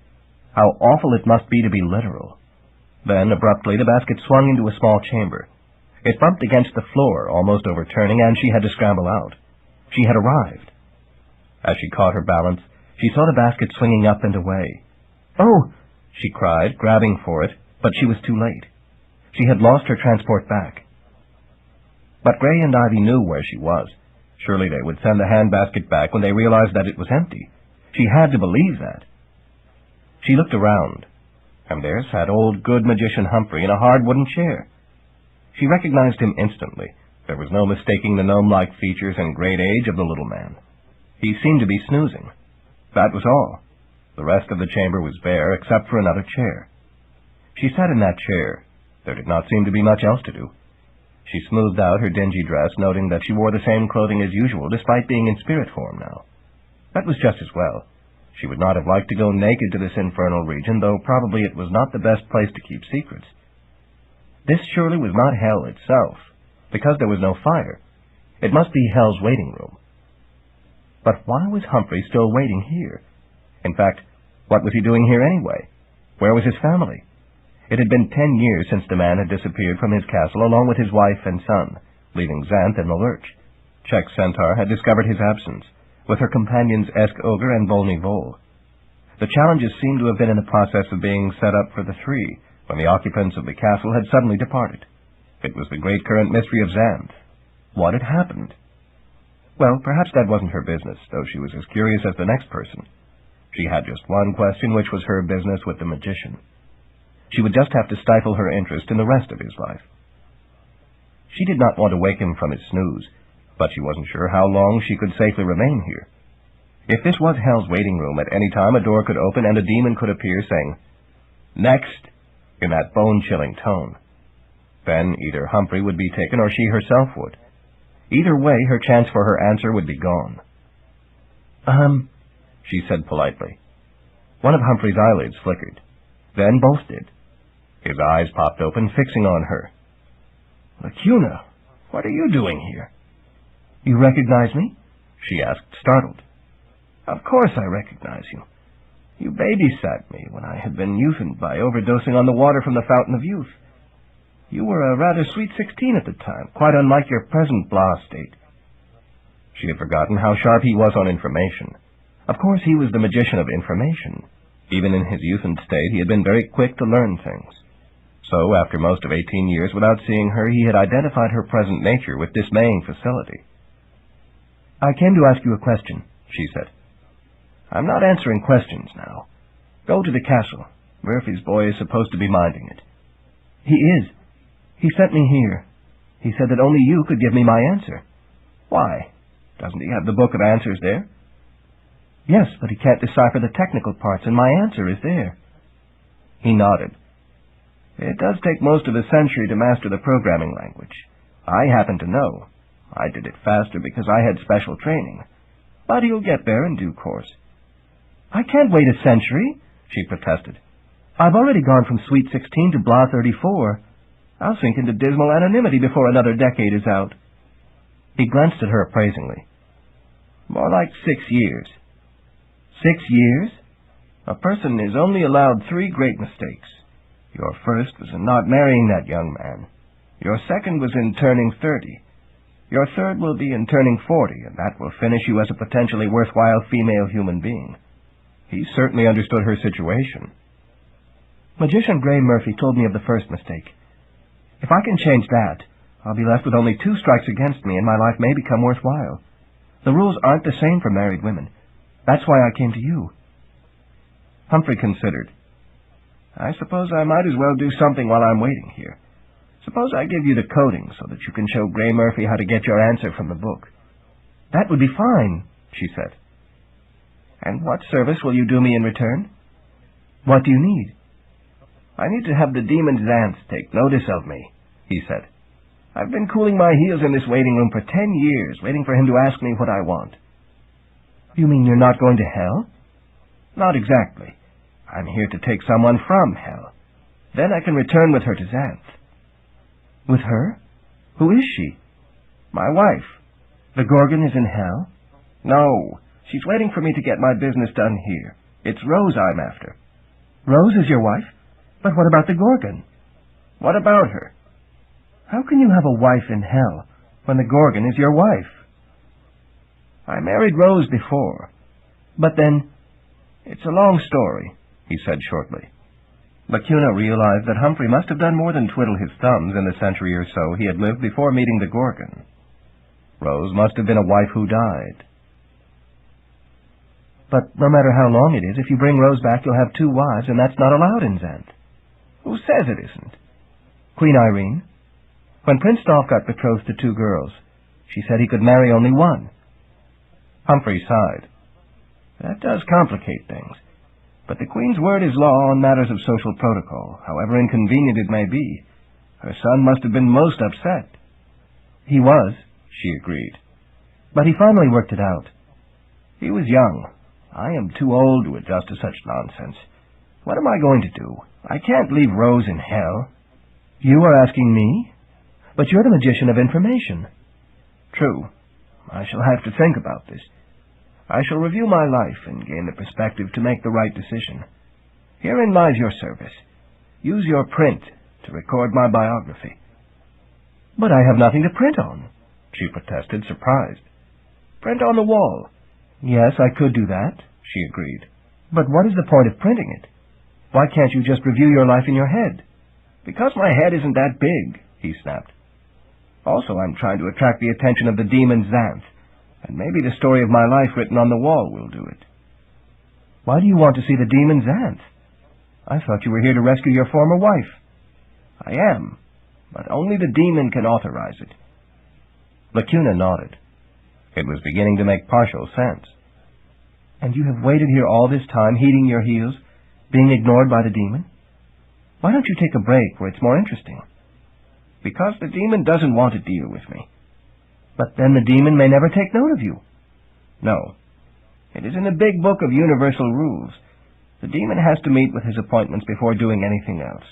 How awful it must be to be literal. Then, abruptly, the basket swung into a small chamber. It bumped against the floor, almost overturning, and she had to scramble out. She had arrived. As she caught her balance, she saw the basket swinging up and away. "Oh!" she cried, grabbing for it, but she was too late. She had lost her transport back. But Gray and Ivy knew where she was. Surely they would send the handbasket back when they realized that it was empty. She had to believe that. She looked around, and there sat old good magician Humphrey in a hard wooden chair. She recognized him instantly. There was no mistaking the gnome-like features and great age of the little man. He seemed to be snoozing. That was all. The rest of the chamber was bare, except for another chair. She sat in that chair. There did not seem to be much else to do. She smoothed out her dingy dress, noting that she wore the same clothing as usual, despite being in spirit form now. That was just as well. She would not have liked to go naked to this infernal region, though probably it was not the best place to keep secrets. This surely was not hell itself, because there was no fire. It must be hell's waiting room. But why was Humphrey still waiting here? In fact, what was he doing here anyway? Where was his family? It had been 10 years since the man had disappeared from his castle along with his wife and son, leaving Xanth in the lurch. Czech Centaur had discovered his absence, with her companions Esk Ogre and Volney Vol. The challenges seemed to have been in the process of being set up for the 3, when the occupants of the castle had suddenly departed. It was the great current mystery of Xanth. What had happened? Well, perhaps that wasn't her business, though she was as curious as the next person. She had just one question, which was her business with the magician. She would just have to stifle her interest in the rest of his life. She did not want to wake him from his snooze, but she wasn't sure how long she could safely remain here. If this was hell's waiting room, at any time a door could open and a demon could appear, saying, "Next," in that bone-chilling tone. Then either Humphrey would be taken or she herself would. Either way, her chance for her answer would be gone. She said politely. One of Humphrey's eyelids flickered. Then both did. His eyes popped open, fixing on her. "Lacuna, what are you doing here?" "You recognize me?" she asked, startled. "Of course I recognize you. You babysat me when I had been youthened by overdosing on the water from the Fountain of Youth. You were a rather sweet 16 at the time, quite unlike your present blah state." She had forgotten how sharp he was on information. Of course, he was the magician of information. Even in his youthened state, he had been very quick to learn things. So, after most of 18 years without seeing her, he had identified her present nature with dismaying facility. "I came to ask you a question," she said. "I'm not answering questions now. Go to the castle. Murphy's boy is supposed to be minding it." "He is. He sent me here. He said that only you could give me my answer." "Why? Doesn't he have the book of answers there?" "Yes, but he can't decipher the technical parts, and my answer is there." He nodded. "It does take most of a century to master the programming language. I happen to know. I did it faster because I had special training. But he'll get there in due course." "I can't wait a century," she protested. "I've already gone from Sweet 16 to Blah 34. I'll sink into dismal anonymity before another decade is out." He glanced at her appraisingly. "More like 6 years." 6 years? A person is only allowed 3 great mistakes. Your first was in not marrying that young man. Your second was in turning 30. Your third will be in turning 40, and that will finish you as a potentially worthwhile female human being." He certainly understood her situation. "Magician Gray Murphy told me of the first mistake. If I can change that, I'll be left with only 2 strikes against me, and my life may become worthwhile. The rules aren't the same for married women. That's why I came to you." Humphrey considered. "I suppose I might as well do something while I'm waiting here. Suppose I give you the coding so that you can show Gray Murphy how to get your answer from the book." "That would be fine," she said. "And what service will you do me in return?" "What do you need?" "I need to have the demon Xanth take notice of me," he said. "I've been cooling my heels in this waiting room for 10 years, waiting for him to ask me what I want." "You mean you're not going to hell?" "Not exactly. I'm here to take someone from hell. Then I can return with her to Xanth. With her? Who is she? My wife. The Gorgon is in hell? No. She's waiting for me to get my business done here. It's Rose I'm after. Rose is your wife? But what about the Gorgon? What about her? How can you have a wife in hell when the Gorgon is your wife? I married Rose before. But then, it's a long story, he said shortly. Lacuna realized that Humphrey must have done more than twiddle his thumbs in the century or so he had lived before meeting the Gorgon. Rose must have been a wife who died. But no matter how long it is, if you bring Rose back, you'll have 2 wives, and that's not allowed in Xanth. Who says it isn't? Queen Irene. When Prince Dolph got betrothed to 2 girls, she said he could marry only 1. Humphrey sighed. That does complicate things. But the Queen's word is law on matters of social protocol, however inconvenient it may be. Her son must have been most upset. He was, she agreed. But he finally worked it out. He was young. I am too old to adjust to such nonsense. What am I going to do? I can't leave Rose in hell. You are asking me? But you're the magician of information. True. I shall have to think about this. I shall review my life and gain the perspective to make the right decision. Herein lies your service. Use your print to record my biography. But I have nothing to print on, she protested, surprised. Print on the wall. Yes, I could do that, she agreed. But what is the point of printing it? Why can't you just review your life in your head? Because my head isn't that big, he snapped. Also, I'm trying to attract the attention of the demon Xanth, and maybe the story of my life written on the wall will do it. Why do you want to see the demon Xanth? I thought you were here to rescue your former wife. I am, but only the demon can authorize it. Lacuna nodded. It was beginning to make partial sense. And you have waited here all this time, heating your heels, being ignored by the demon? Why don't you take a break where it's more interesting? Because the demon doesn't want to deal with me. But then the demon may never take note of you. No. It is in the big book of universal rules. The demon has to meet with his appointments before doing anything else.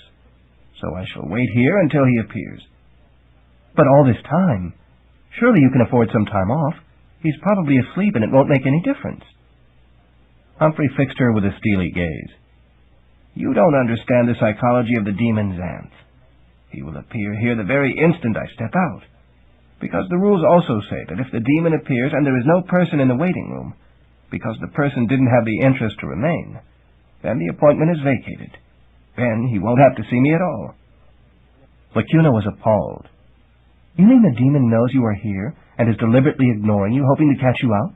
So I shall wait here until he appears. But all this time, surely you can afford some time off. He's probably asleep and it won't make any difference. Humphrey fixed her with a steely gaze. You don't understand the psychology of the demon Xanth. He will appear here the very instant I step out. Because the rules also say that if the demon appears and there is no person in the waiting room, because the person didn't have the interest to remain, then the appointment is vacated. Then he won't have to see me at all. Lacuna was appalled. You mean the demon knows you are here and is deliberately ignoring you, hoping to catch you out?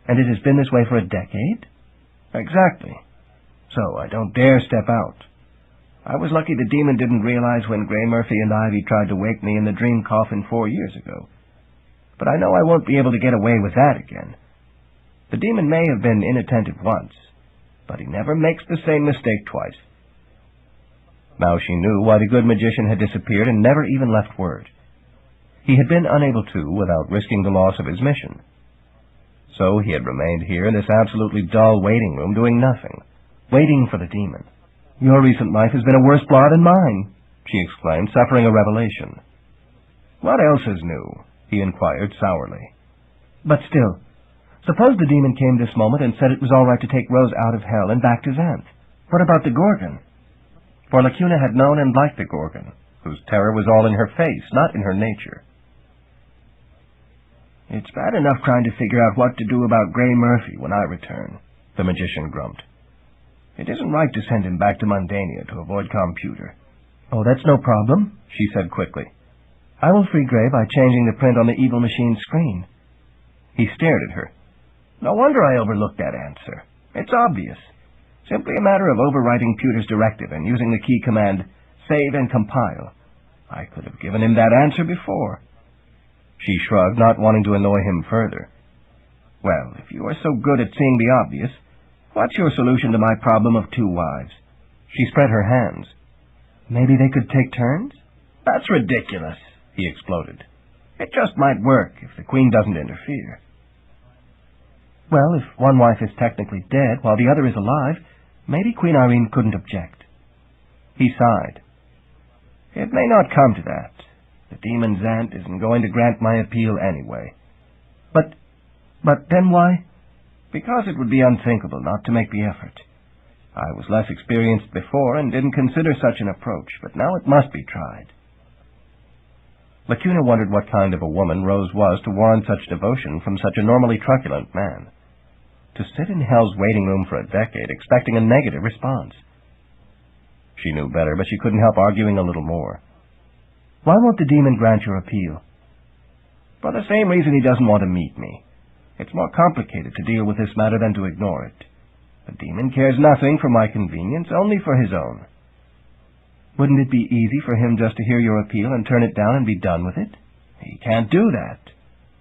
And it has been this way for a decade? Exactly. So I don't dare step out. I was lucky the demon didn't realize when Gray Murphy and Ivy tried to wake me in the dream coffin 4 years ago. But I know I won't be able to get away with that again. The demon may have been inattentive once, but he never makes the same mistake twice. Now she knew why the good magician had disappeared and never even left word. He had been unable to without risking the loss of his mission. So he had remained here in this absolutely dull waiting room doing nothing, waiting for the demon. Your recent life has been a worse blot than mine, she exclaimed, suffering a revelation. What else is new? He inquired sourly. But still, suppose the demon came this moment and said it was all right to take Rose out of hell and back to Xanth. What about the Gorgon? For Lacuna had known and liked the Gorgon, whose terror was all in her face, not in her nature. It's bad enough trying to figure out what to do about Gray Murphy when I return, the magician grumped. It isn't right to send him back to Mundania to avoid computer. Oh, that's no problem, she said quickly. I will free Gray by changing the print on the evil machine's screen. He stared at her. No wonder I overlooked that answer. It's obvious. Simply a matter of overwriting Pewter's directive and using the key command, save and compile. I could have given him that answer before. She shrugged, not wanting to annoy him further. Well, if you are so good at seeing the obvious, what's your solution to my problem of 2 wives? She spread her hands. Maybe they could take turns? That's ridiculous, he exploded. It just might work if the Queen doesn't interfere. Well, if one wife is technically dead while the other is alive, Maybe Queen Irene couldn't object. He sighed. It may not come to that. The demon Xanth isn't going to grant my appeal anyway. But then why? Because it would be unthinkable not to make the effort. I was less experienced before and didn't consider such an approach, but now it must be tried. Lacuna wondered what kind of a woman Rose was to warrant such devotion from such a normally truculent man. To sit in hell's waiting room for a decade expecting a negative response. She knew better, but she couldn't help arguing a little more. Why won't the demon grant your appeal? For the same reason he doesn't want to meet me. It's more complicated to deal with this matter than to ignore it. The demon cares nothing for my convenience, only for his own. Wouldn't it be easy for him just to hear your appeal and turn it down and be done with it? He can't do that.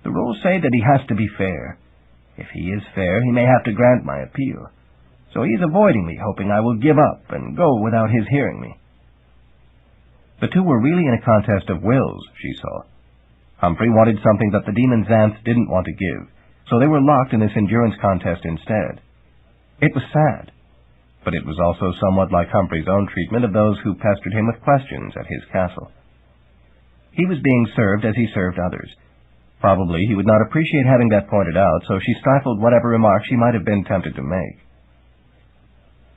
The rules say that he has to be fair. If he is fair, he may have to grant my appeal. So he's avoiding me, hoping I will give up and go without his hearing me. The two were really in a contest of wills, she saw. Humphrey wanted something that the demon Xanth didn't want to give, so they were locked in this endurance contest instead. It was sad, but it was also somewhat like Humphrey's own treatment of those who pestered him with questions at his castle. He was being served as he served others. Probably he would not appreciate having that pointed out, so she stifled whatever remark she might have been tempted to make.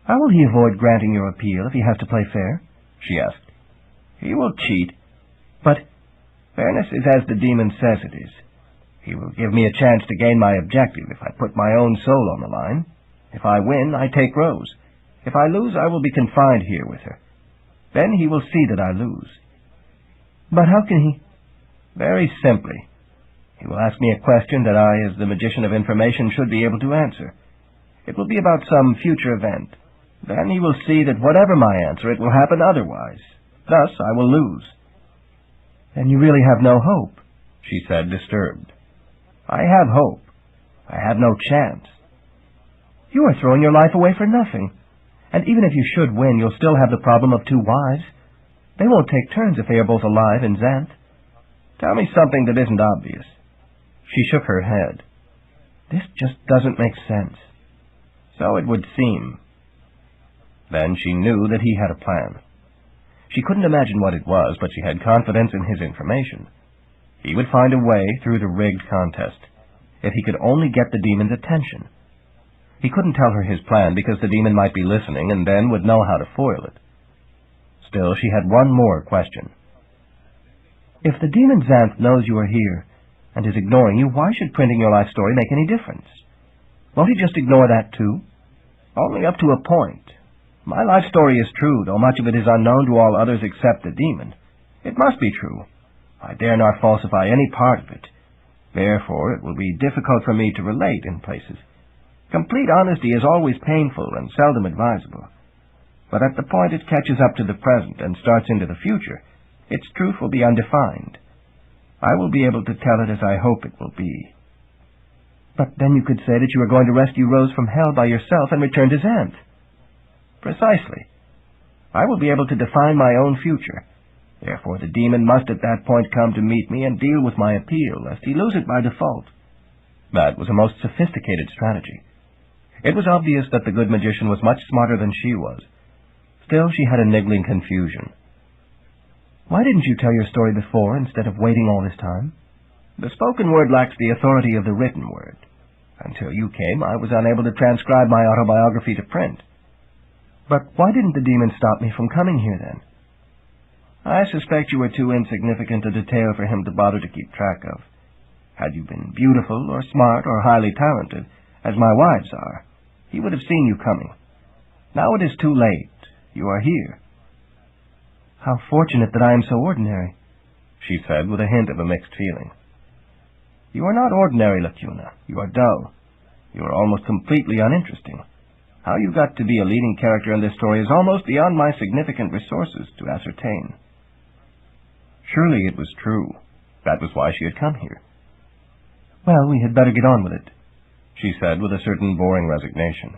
How will he avoid granting your appeal if he has to play fair? She asked. He will cheat, but fairness is as the demon says it is. He will give me a chance to gain my objective if I put my own soul on the line. If I win, I take Rose. If I lose, I will be confined here with her. Then he will see that I lose. But how can he? Very simply. He will ask me a question that I, as the magician of information, should be able to answer. It will be about some future event. Then he will see that whatever my answer, it will happen otherwise. Thus, I will lose. Then you really have no hope, she said, disturbed. I have hope. I have no chance. You are throwing your life away for nothing. And even if you should win, you'll still have the problem of two wives. They won't take turns if they are both alive in Xanth. Tell me something that isn't obvious. She shook her head. This just doesn't make sense. So it would seem. Then she knew that he had a plan. She couldn't imagine what it was, but she had confidence in his information. He would find a way through the rigged contest, if he could only get the demon's attention. He couldn't tell her his plan because the demon might be listening and then would know how to foil it. Still, she had one more question. If the demon Xanth knows you are here and is ignoring you, why should printing your life story make any difference? Won't he just ignore that too? Only up to a point. My life story is true, though much of it is unknown to all others except the demon. It must be true. I dare not falsify any part of it. Therefore, it will be difficult for me to relate in places. Complete honesty is always painful and seldom advisable. But at the point it catches up to the present and starts into the future, its truth will be undefined. I will be able to tell it as I hope it will be. But then you could say that you are going to rescue Rose from hell by yourself and return to Xanth. Precisely. I will be able to define my own future. Therefore the demon must at that point come to meet me and deal with my appeal, lest he lose it by default. That was a most sophisticated strategy. It was obvious that the good magician was much smarter than she was. Still, she had a niggling confusion. Why didn't you tell your story before instead of waiting all this time? The spoken word lacks the authority of the written word. Until you came, I was unable to transcribe my autobiography to print. But why didn't the demon stop me from coming here then? I suspect you were too insignificant a detail for him to bother to keep track of. Had you been beautiful or smart or highly talented, as my wives are, he would have seen you coming. Now it is too late. You are here. How fortunate that I am so ordinary, she said with a hint of a mixed feeling. You are not ordinary, Lacuna. You are dull. You are almost completely uninteresting. How you got to be a leading character in this story is almost beyond my significant resources to ascertain. Surely it was true. That was why she had come here. Well, we had better get on with it, she said with a certain boring resignation.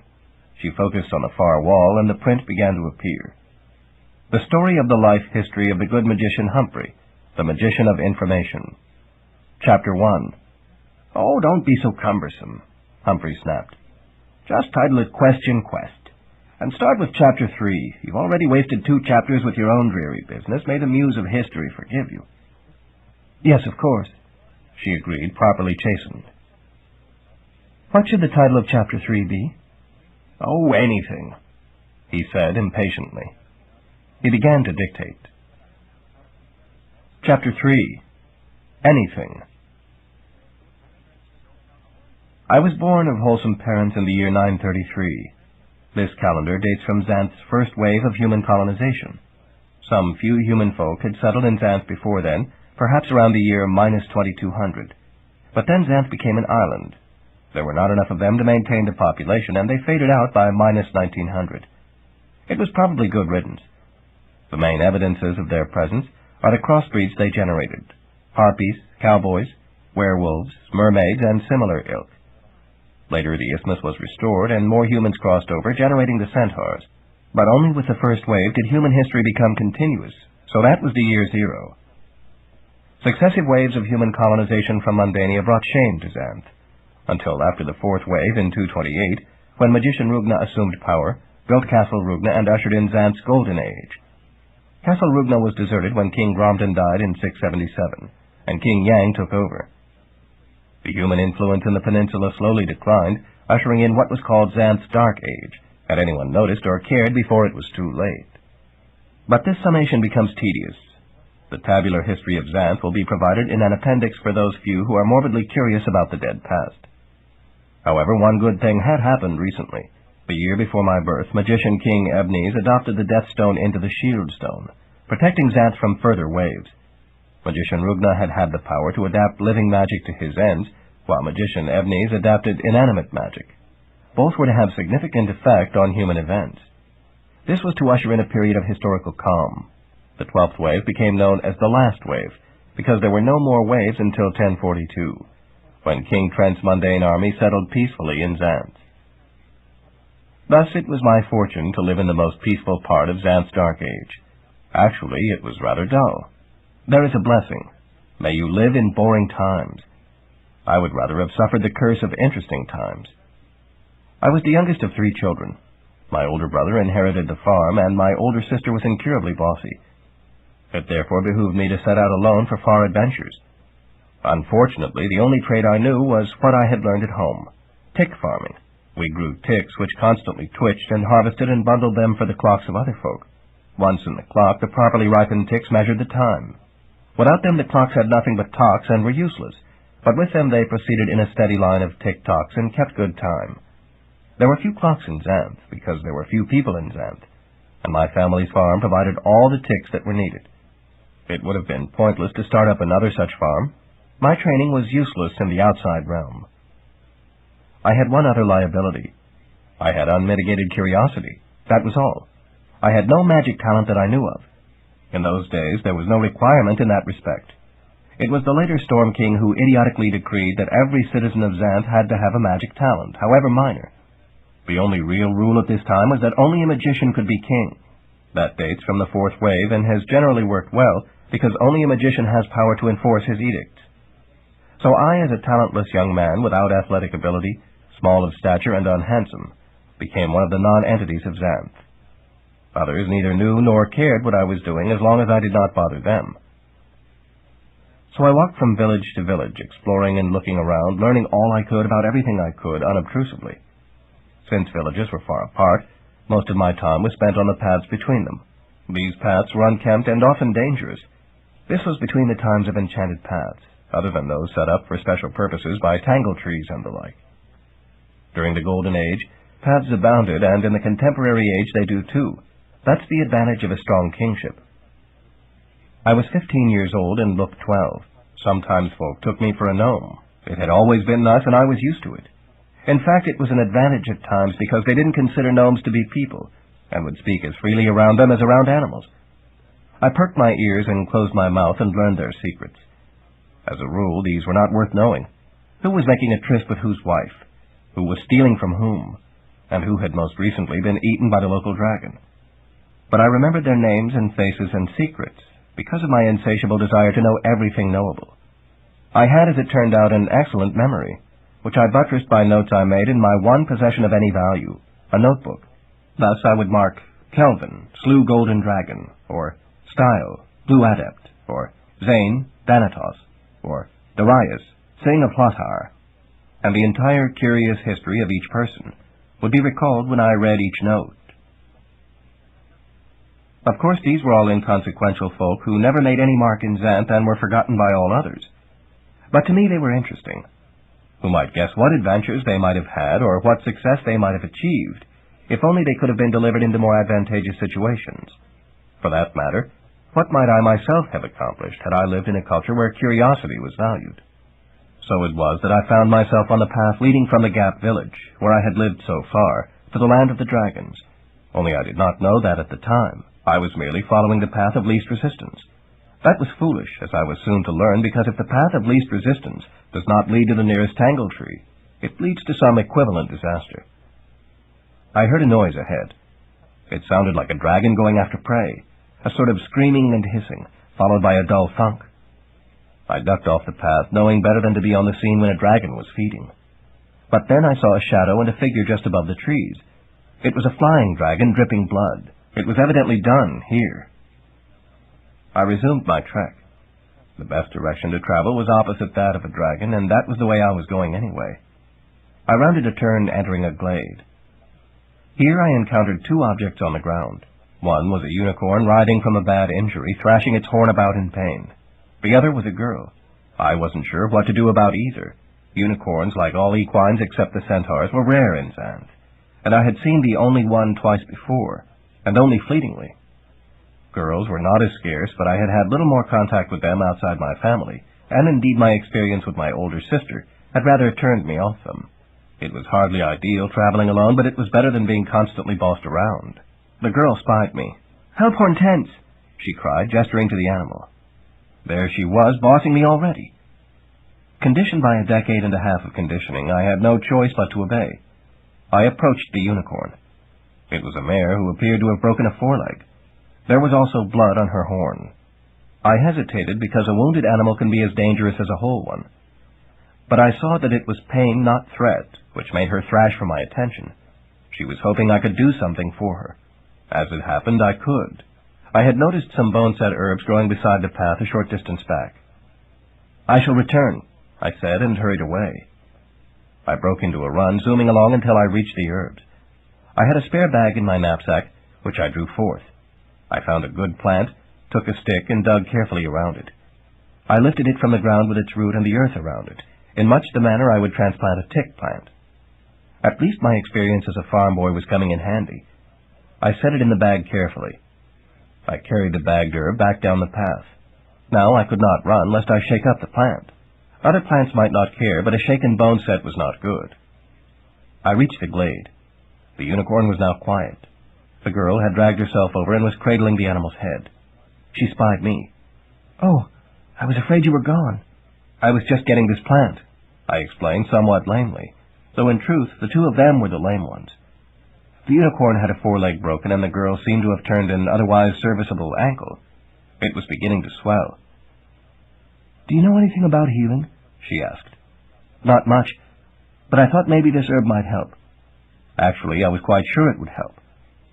She focused on the far wall, and the print began to appear. The story of the life history of the good magician Humphrey, the magician of information. Chapter 1. Oh, don't be so cumbersome, Humphrey snapped. Just title it Question Quest. And start with Chapter 3. You've already wasted 2 chapters with your own dreary business. May the muse of history forgive you. Yes, of course, she agreed, properly chastened. What should the title of Chapter 3 be? Oh, anything, he said impatiently. He began to dictate. Chapter 3. Anything. I was born of wholesome parents in the year 933. This calendar dates from Xanth's first wave of human colonization. Some few human folk had settled in Xanth before then, perhaps around the year minus 2200. But then Xanth became an island. There were not enough of them to maintain the population, and they faded out by minus 1900. It was probably good riddance. The main evidences of their presence are the crossbreeds they generated: harpies, cowboys, werewolves, mermaids, and similar ilk. Later the isthmus was restored, and more humans crossed over, generating the centaurs. But only with the first wave did human history become continuous, so that was the year 0. Successive waves of human colonization from Mundania brought shame to Xanth, until after the 4th wave in 228, when magician Rugna assumed power, built Castle Rugna, and ushered in Xanth's golden age. Castle Rugna was deserted when King Gromden died in 677, and King Yang took over. The human influence in the peninsula slowly declined, ushering in what was called Xanth's Dark Age, had anyone noticed or cared before it was too late. But this summation becomes tedious. The tabular history of Xanth will be provided in an appendix for those few who are morbidly curious about the dead past. However, one good thing had happened recently. The year before my birth, magician King Ebnes adopted the Death Stone into the Shield Stone, protecting Xanth from further waves. Magician Rugna had had the power to adapt living magic to his ends, while magician Ebnes adapted inanimate magic. Both were to have significant effect on human events. This was to usher in a period of historical calm. The 12th wave became known as the last wave, because there were no more waves until 1042, when King Trent's mundane army settled peacefully in Xanth. Thus it was my fortune to live in the most peaceful part of Xanth's Dark Age. Actually, it was rather dull. There is a blessing. May you live in boring times. I would rather have suffered the curse of interesting times. I was the youngest of 3 children. My older brother inherited the farm, and my older sister was incurably bossy. It therefore behooved me to set out alone for far adventures. Unfortunately, the only trade I knew was what I had learned at home: tick farming. We grew ticks which constantly twitched, and harvested and bundled them for the clocks of other folk. Once in the clock, the properly ripened ticks measured the time. Without them, the clocks had nothing but tocks and were useless, but with them they proceeded in a steady line of tick-tocks and kept good time. There were few clocks in Xanth, because there were few people in Xanth, and my family's farm provided all the ticks that were needed. It would have been pointless to start up another such farm. My training was useless in the outside realm. I had one other liability. I had unmitigated curiosity. That was all. I had no magic talent that I knew of. In those days, there was no requirement in that respect. It was the later Storm King who idiotically decreed that every citizen of Xanth had to have a magic talent, however minor. The only real rule at this time was that only a magician could be king. That dates from the 4th wave and has generally worked well, because only a magician has power to enforce his edicts. So I, as a talentless young man without athletic ability, small of stature and unhandsome, became one of the non-entities of Xanth. Others neither knew nor cared what I was doing as long as I did not bother them. So I walked from village to village, exploring and looking around, learning all I could about everything I could unobtrusively. Since villages were far apart, most of my time was spent on the paths between them. These paths were unkempt and often dangerous. This was between the times of enchanted paths, other than those set up for special purposes by tangle trees and the like. During the Golden Age, paths abounded, and in the contemporary age they do too. That's the advantage of a strong kingship. I was 15 years old and looked 12. Sometimes folk took me for a gnome. It had always been thus, and I was used to it. In fact, it was an advantage at times because they didn't consider gnomes to be people, and would speak as freely around them as around animals. I perked my ears and closed my mouth and learned their secrets. As a rule, these were not worth knowing. Who was making a tryst with whose wife? Who was stealing from whom? And who had most recently been eaten by the local dragon? But I remembered their names and faces and secrets, because of my insatiable desire to know everything knowable. I had, as it turned out, an excellent memory, which I buttressed by notes I made in my one possession of any value, a notebook. Thus I would mark Kelvin, slew golden dragon, or Style, blue adept, or Zane, Thanatos, or Darius, sing of Hlothar, and the entire curious history of each person would be recalled when I read each note. Of course, these were all inconsequential folk who never made any mark in Xanth and were forgotten by all others. But to me they were interesting. Who might guess what adventures they might have had or what success they might have achieved, if only they could have been delivered into more advantageous situations. For that matter, what might I myself have accomplished had I lived in a culture where curiosity was valued? So it was that I found myself on the path leading from the Gap village, where I had lived so far, to the land of the dragons. Only I did not know that at the time. I was merely following the path of least resistance. That was foolish, as I was soon to learn, because if the path of least resistance does not lead to the nearest tangle tree, it leads to some equivalent disaster. I heard a noise ahead. It sounded like a dragon going after prey, a sort of screaming and hissing, followed by a dull thunk. I ducked off the path, knowing better than to be on the scene when a dragon was feeding. But then I saw a shadow and a figure just above the trees. It was a flying dragon dripping blood. It was evidently done here. I resumed my trek. The best direction to travel was opposite that of a dragon, and that was the way I was going anyway. I rounded a turn, entering a glade. Here I encountered two objects on the ground. One was a unicorn riding from a bad injury, thrashing its horn about in pain. The other was a girl. I wasn't sure what to do about either. Unicorns, like all equines except the centaurs, were rare in Xanth, and I had seen the only one twice before, and only fleetingly. Girls were not as scarce, but I had had little more contact with them outside my family, and indeed my experience with my older sister had rather turned me off them. It was hardly ideal traveling alone, but it was better than being constantly bossed around. The girl spied me. "Help, Hortense!" she cried, gesturing to the animal. There she was, bossing me already. Conditioned by a decade and a half of conditioning, I had no choice but to obey. I approached the unicorn. It was a mare who appeared to have broken a foreleg. There was also blood on her horn. I hesitated because a wounded animal can be as dangerous as a whole one. But I saw that it was pain, not threat, which made her thrash for my attention. She was hoping I could do something for her. As it happened, I could. I had noticed some bone-set herbs growing beside the path a short distance back. "I shall return," I said, and hurried away. I broke into a run, zooming along until I reached the herbs. I had a spare bag in my knapsack, which I drew forth. I found a good plant, took a stick, and dug carefully around it. I lifted it from the ground with its root and the earth around it, in much the manner I would transplant a tick plant. At least my experience as a farm boy was coming in handy. I set it in the bag carefully. I carried the bagged herb back down the path. Now I could not run, lest I shake up the plant. Other plants might not care, but a shaken bone set was not good. I reached the glade. The unicorn was now quiet. The girl had dragged herself over and was cradling the animal's head. She spied me. "Oh, I was afraid you were gone." "I was just getting this plant," I explained somewhat lamely, though in truth the two of them were the lame ones. The unicorn had a foreleg broken, and the girl seemed to have turned an otherwise serviceable ankle. It was beginning to swell. "Do you know anything about healing?" she asked. "Not much, but I thought maybe this herb might help." Actually, I was quite sure it would help.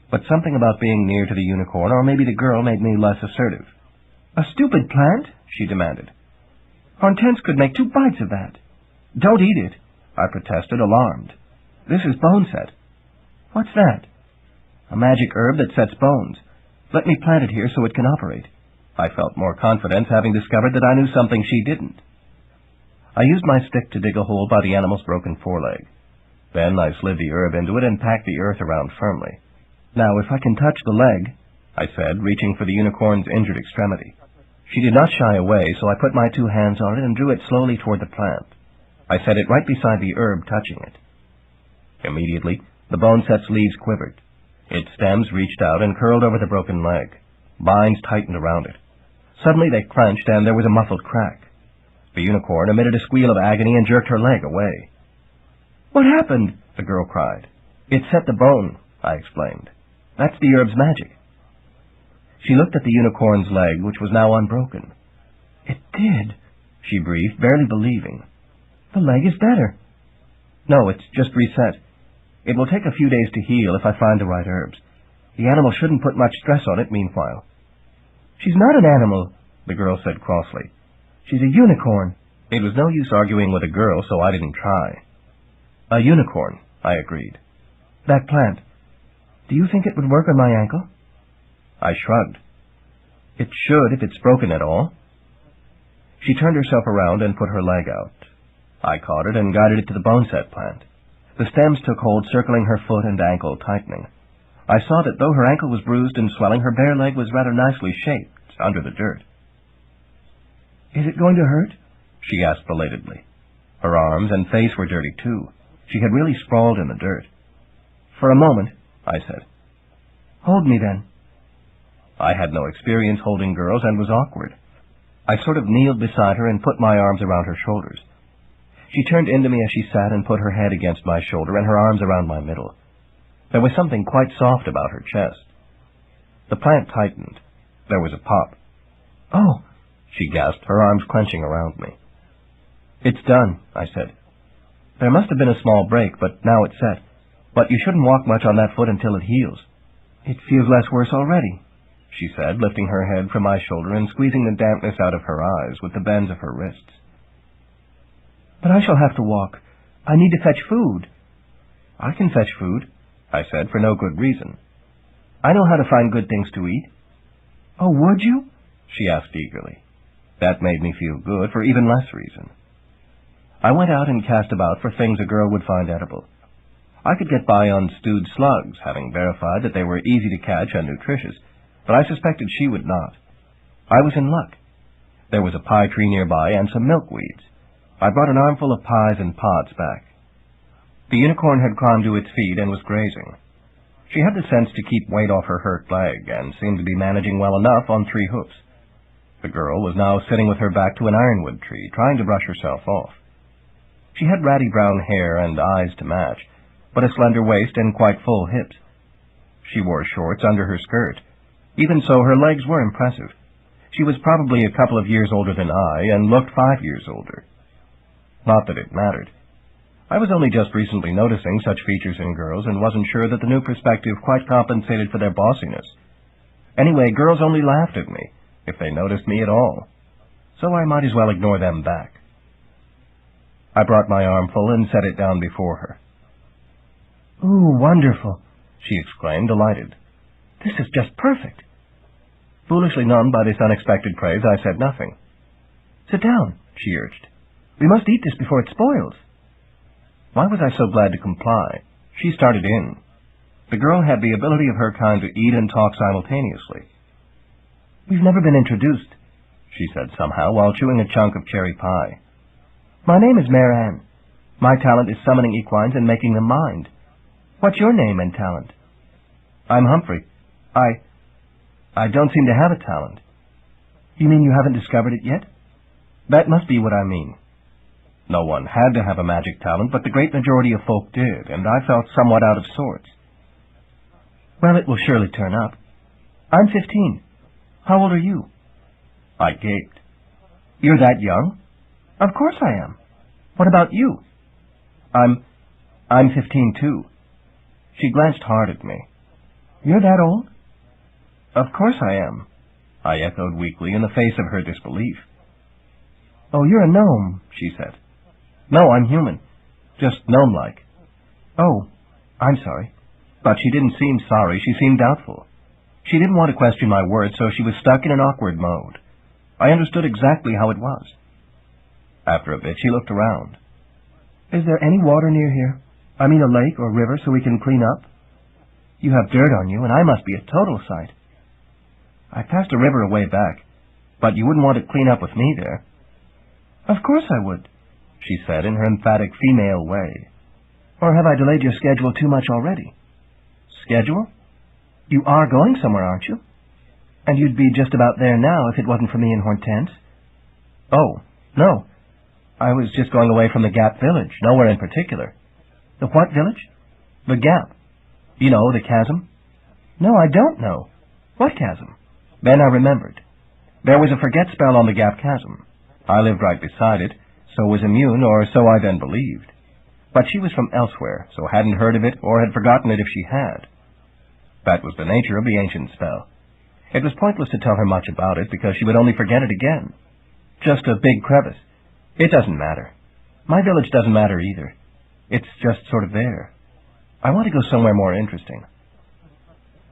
But something about being near to the unicorn, or maybe the girl, made me less assertive. "A stupid plant?" she demanded. "Hortense could make 2 bites of that." "Don't eat it," I protested, alarmed. "This is boneset." "What's that?" "A magic herb that sets bones. Let me plant it here so it can operate." I felt more confidence, having discovered that I knew something she didn't. I used my stick to dig a hole by the animal's broken foreleg. Then I slid the herb into it and packed the earth around firmly. "Now, if I can touch the leg," I said, reaching for the unicorn's injured extremity. She did not shy away, so I put my 2 hands on it and drew it slowly toward the plant. I set it right beside the herb, touching it. Immediately, the boneset's leaves quivered. Its stems reached out and curled over the broken leg. Vines tightened around it. Suddenly they clenched, and there was a muffled crack. The unicorn emitted a squeal of agony and jerked her leg away. "What happened?" the girl cried. "It set the bone," I explained. "That's the herb's magic." She looked at the unicorn's leg, which was now unbroken. "It did," she breathed, barely believing. "The leg is better." "No, it's just reset. It will take a few days to heal if I find the right herbs. The animal shouldn't put much stress on it meanwhile." "She's not an animal," the girl said crossly. "She's a unicorn." It was no use arguing with a girl, so I didn't try. "A unicorn," I agreed. "That plant. Do you think it would work on my ankle?" I shrugged. "It should if it's broken at all." She turned herself around and put her leg out. I caught it and guided it to the boneset plant. The stems took hold, circling her foot and ankle, tightening. I saw that though her ankle was bruised and swelling, her bare leg was rather nicely shaped under the dirt. "Is it going to hurt?" she asked belatedly. Her arms and face were dirty, too. She had really sprawled in the dirt. "For a moment," I said. "Hold me, then." I had no experience holding girls and was awkward. I sort of kneeled beside her and put my arms around her shoulders. She turned into me as she sat and put her head against my shoulder and her arms around my middle. There was something quite soft about her chest. The plant tightened. There was a pop. "Oh," she gasped, her arms clenching around me. "It's done," I said. "There must have been a small break, but now it's set. But you shouldn't walk much on that foot until it heals." "It feels less worse already," she said, lifting her head from my shoulder and squeezing the dampness out of her eyes with the bends of her wrists. "But I shall have to walk. I need to fetch food." "I can fetch food," I said, for no good reason. "I know how to find good things to eat." "Oh, would you?" she asked eagerly. That made me feel good for even less reason. I went out and cast about for things a girl would find edible. I could get by on stewed slugs, having verified that they were easy to catch and nutritious, but I suspected she would not. I was in luck. There was a pie tree nearby and some milkweeds. I brought an armful of pies and pods back. The unicorn had climbed to its feet and was grazing. She had the sense to keep weight off her hurt leg and seemed to be managing well enough on 3 hoofs. The girl was now sitting with her back to an ironwood tree, trying to brush herself off. She had ratty brown hair and eyes to match, but a slender waist and quite full hips. She wore shorts under her skirt. Even so, her legs were impressive. She was probably a couple of years older than I, and looked 5 years older. Not that it mattered. I was only just recently noticing such features in girls and wasn't sure that the new perspective quite compensated for their bossiness. Anyway, girls only laughed at me, if they noticed me at all, so I might as well ignore them back. I brought my armful and set it down before her. "Ooh, wonderful," she exclaimed, delighted. "This is just perfect." Foolishly numbed by this unexpected praise, I said nothing. "Sit down," she urged. "We must eat this before it spoils." Why was I so glad to comply? She started in. The girl had the ability of her kind to eat and talk simultaneously. "We've never been introduced," she said somehow, while chewing a chunk of cherry pie. "My name is Mare Ann. My talent is summoning equines and making them mind. What's your name and talent?" "I'm Humphrey. I don't seem to have a talent." "You mean you haven't discovered it yet?" "That must be what I mean." No one had to have a magic talent, but the great majority of folk did, and I felt somewhat out of sorts. "Well, it will surely turn up. I'm 15. How old are you?" I gaped. "You're that young?" "Of course I am. What about you?" I'm 15 too." She glanced hard at me. "You're that old?" "Of course I am," I echoed weakly in the face of her disbelief. "Oh, you're a gnome," she said. "No, I'm human. Just gnome-like." "Oh, I'm sorry." But she didn't seem sorry. She seemed doubtful. She didn't want to question my words, so she was stuck in an awkward mode. I understood exactly how it was. After a bit, she looked around. "Is there any water near here? I mean a lake or river so we can clean up? You have dirt on you, and I must be a total sight." "I passed a river a way back, but you wouldn't want to clean up with me there." "Of course I would," she said in her emphatic female way. "Or have I delayed your schedule too much already?" "Schedule? You are going somewhere, aren't you? And you'd be just about there now if it wasn't for me and Hortense." "Oh, no. I was just going away from the Gap village, nowhere in particular." "The what village?" "The Gap. You know, the chasm." "No, I don't know. What chasm?" Then I remembered. There was a forget spell on the Gap chasm. I lived right beside it, so was immune, or so I then believed. But she was from elsewhere, so hadn't heard of it or had forgotten it if she had. That was the nature of the ancient spell. It was pointless to tell her much about it because she would only forget it again. Just a big crevice. It doesn't matter. My village doesn't matter either. It's just sort of there. I want to go somewhere more interesting.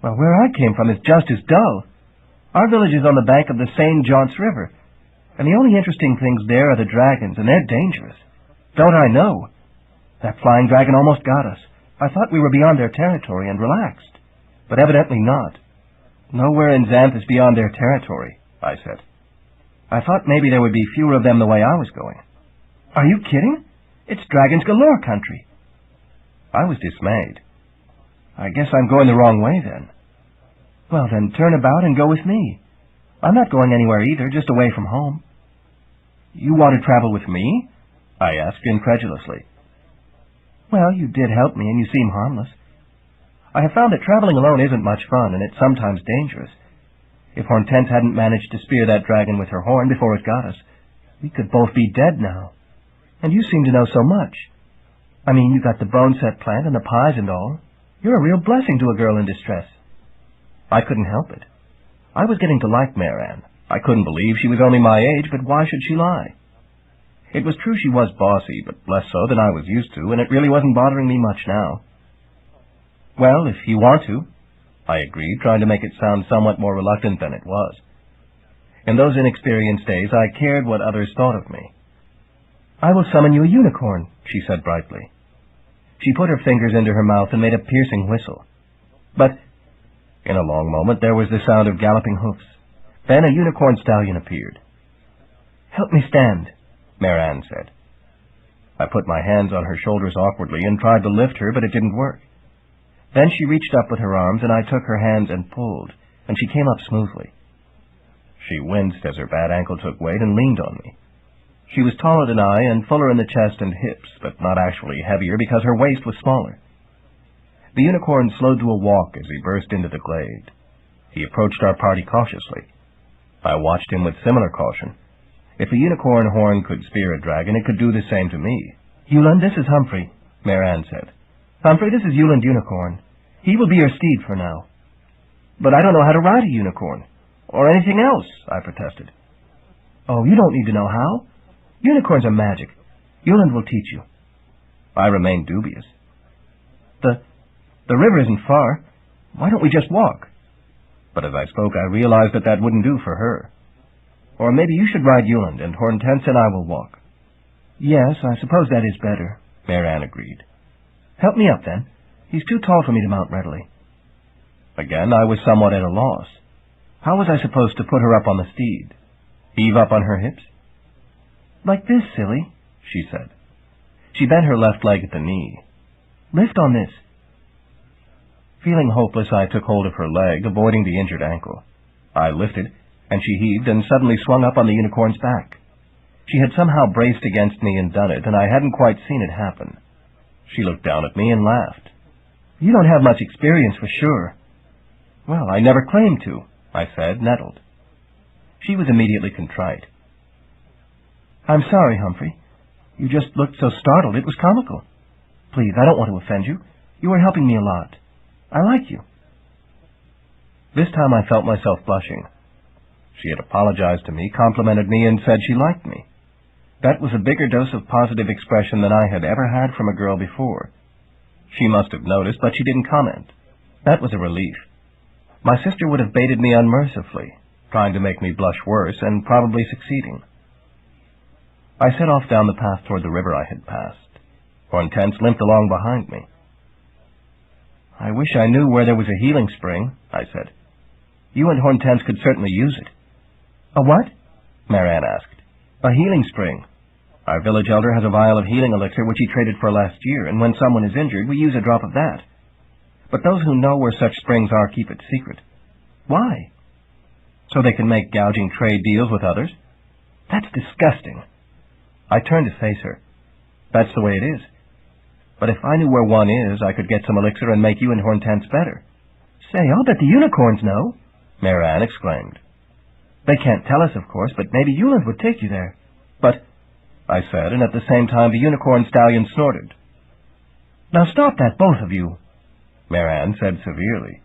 Well, where I came from is just as dull. Our village is on the bank of the St. John's River, and the only interesting things there are the dragons, and they're dangerous. Don't I know? That flying dragon almost got us. I thought we were beyond their territory and relaxed, but evidently not. Nowhere in Xanth is beyond their territory, I said. I thought maybe there would be fewer of them the way I was going. Are you kidding? It's dragons galore country. I was dismayed. I guess I'm going the wrong way then. Well, then turn about and go with me. I'm not going anywhere either, just away from home. You want to travel with me? I asked incredulously. Well, you did help me, and you seem harmless. I have found that traveling alone isn't much fun, and it's sometimes dangerous. If Hortense hadn't managed to spear that dragon with her horn before it got us, we could both be dead now. And you seem to know so much. I mean, you got the bone set plant and the pies and all. You're a real blessing to a girl in distress. I couldn't help it. I was getting to like Maran. I couldn't believe she was only my age, but why should she lie? It was true she was bossy, but less so than I was used to, and it really wasn't bothering me much now. Well, if you want to, I agreed, trying to make it sound somewhat more reluctant than it was. In those inexperienced days, I cared what others thought of me. I will summon you a unicorn, she said brightly. She put her fingers into her mouth and made a piercing whistle. But in a long moment there was the sound of galloping hoofs. Then a unicorn stallion appeared. Help me stand, Maran said. I put my hands on her shoulders awkwardly and tried to lift her, but it didn't work. Then she reached up with her arms, and I took her hands and pulled, and she came up smoothly. She winced as her bad ankle took weight and leaned on me. She was taller than I and fuller in the chest and hips, but not actually heavier because her waist was smaller. The unicorn slowed to a walk as he burst into the glade. He approached our party cautiously. I watched him with similar caution. If a unicorn horn could spear a dragon, it could do the same to me. Yuland, this is Humphrey, Maran said. Humphrey, this is Yuland Unicorn. He will be your steed for now. But I don't know how to ride a unicorn. Or anything else, I protested. Oh, you don't need to know how. Unicorns are magic. Yuland will teach you. I remained dubious. The river isn't far. Why don't we just walk? But as I spoke, I realized that that wouldn't do for her. Or maybe you should ride Yuland, and Hortense and I will walk. Yes, I suppose that is better, Maran agreed. Help me up, then. He's too tall for me to mount readily. Again, I was somewhat at a loss. How was I supposed to put her up on the steed? Heave up on her hips? Like this, silly, she said. She bent her left leg at the knee. Lift on this. Feeling hopeless, I took hold of her leg, avoiding the injured ankle. I lifted, and she heaved and suddenly swung up on the unicorn's back. She had somehow braced against me and done it, and I hadn't quite seen it happen. She looked down at me and laughed. You don't have much experience for sure. Well, I never claimed to, I said, nettled. She was immediately contrite. I'm sorry, Humphrey. You just looked so startled it was comical. Please, I don't want to offend you. You are helping me a lot. I like you. This time I felt myself blushing. She had apologized to me, complimented me, and said she liked me. That was a bigger dose of positive expression than I had ever had from a girl before. She must have noticed, but she didn't comment. That was a relief. My sister would have baited me unmercifully, trying to make me blush worse, and probably succeeding. I set off down the path toward the river I had passed. Hortense limped along behind me. I wish I knew where there was a healing spring, I said. You and Hortense could certainly use it. A what? Maran asked. A healing spring. Our village elder has a vial of healing elixir which he traded for last year, and when someone is injured, we use a drop of that. But those who know where such springs are keep it secret. Why? So they can make gouging trade deals with others? That's disgusting. I turned to face her. That's the way it is. But if I knew where one is, I could get some elixir and make you and Hortense better. Say, I'll bet the unicorns know, Maran exclaimed. They can't tell us, of course, but maybe Yuland would take you there. But, I said, and at the same time the unicorn stallion snorted. "Now stop that, both of you," Marianne said severely.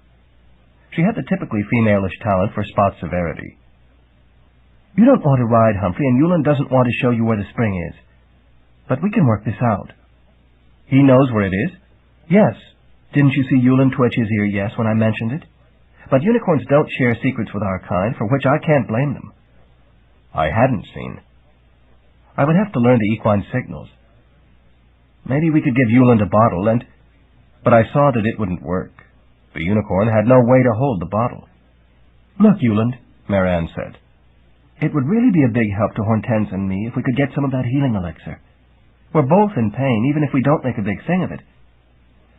She had the typically female-ish talent for spot severity. "You don't want to ride, Humphrey, and Yulin doesn't want to show you where the spring is. But we can work this out." "He knows where it is?" "Yes. Didn't you see Yulin twitch his ear yes when I mentioned it? But unicorns don't share secrets with our kind, for which I can't blame them." I hadn't seen. I would have to learn the equine signals. Maybe we could give Yulin a bottle, but I saw that it wouldn't work. The unicorn had no way to hold the bottle. "Look, Yulin," Marianne said. "It would really be a big help to Hortense and me if we could get some of that healing elixir. We're both in pain, even if we don't make a big thing of it.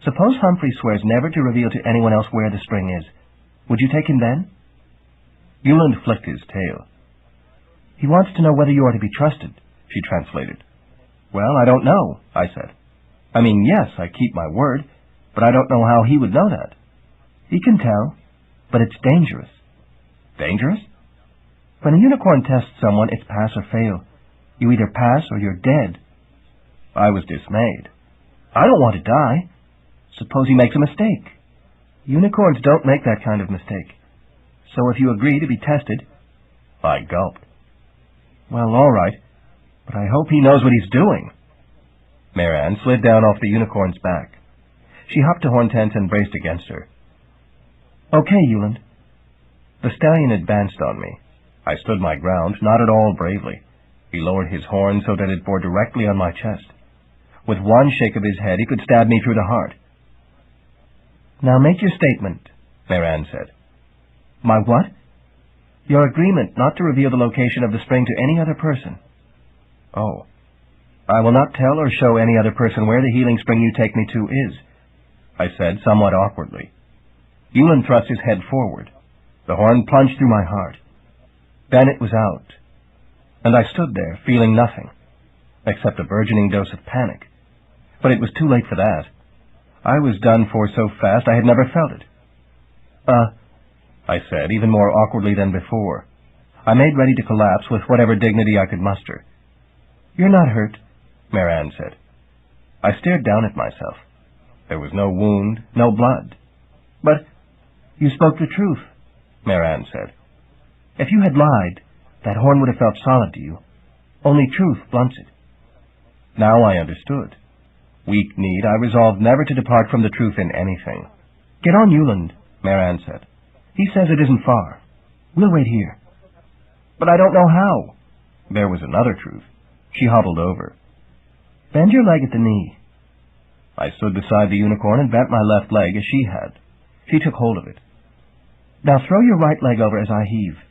Suppose Humphrey swears never to reveal to anyone else where the spring is. Would you take him then?" Yulin flicked his tail. "He wants to know whether you are to be trusted," she translated. "Well, I don't know," I said. "I mean, yes, I keep my word, but I don't know how he would know that." "He can tell, but it's dangerous." "Dangerous?" "When a unicorn tests someone, it's pass or fail. You either pass or you're dead." I was dismayed. "I don't want to die. Suppose he makes a mistake." "Unicorns don't make that kind of mistake. So if you agree to be tested—" I gulped. "Well, all right, but I hope he knows what he's doing." Marianne slid down off the unicorn's back. She hopped to Hortense and braced against her. "Okay, Yulin." The stallion advanced on me. I stood my ground, not at all bravely. He lowered his horn so that it bore directly on my chest. With one shake of his head, he could stab me through the heart. "Now make your statement," Marianne said. "My what?" "Your agreement not to reveal the location of the spring to any other person." "Oh. I will not tell or show any other person where the healing spring you take me to is," I said somewhat awkwardly. Yulin thrust his head forward. The horn plunged through my heart. Then it was out, and I stood there, feeling nothing, except a burgeoning dose of panic. But it was too late for that. I was done for so fast I had never felt it. I said, even more awkwardly than before. I made ready to collapse with whatever dignity I could muster. "You're not hurt," Marianne said. I stared down at myself. There was no wound, no blood. "But you spoke the truth," Marianne said. "If you had lied, that horn would have felt solid to you. Only truth blunts it." Now I understood. Weak-kneed, I resolved never to depart from the truth in anything. "Get on Yulin," Marianne said. "He says it isn't far. We'll wait here." "But I don't know how." There was another truth. She hobbled over. "Bend your leg at the knee." I stood beside the unicorn and bent my left leg as she had. She took hold of it. "Now throw your right leg over as I heave."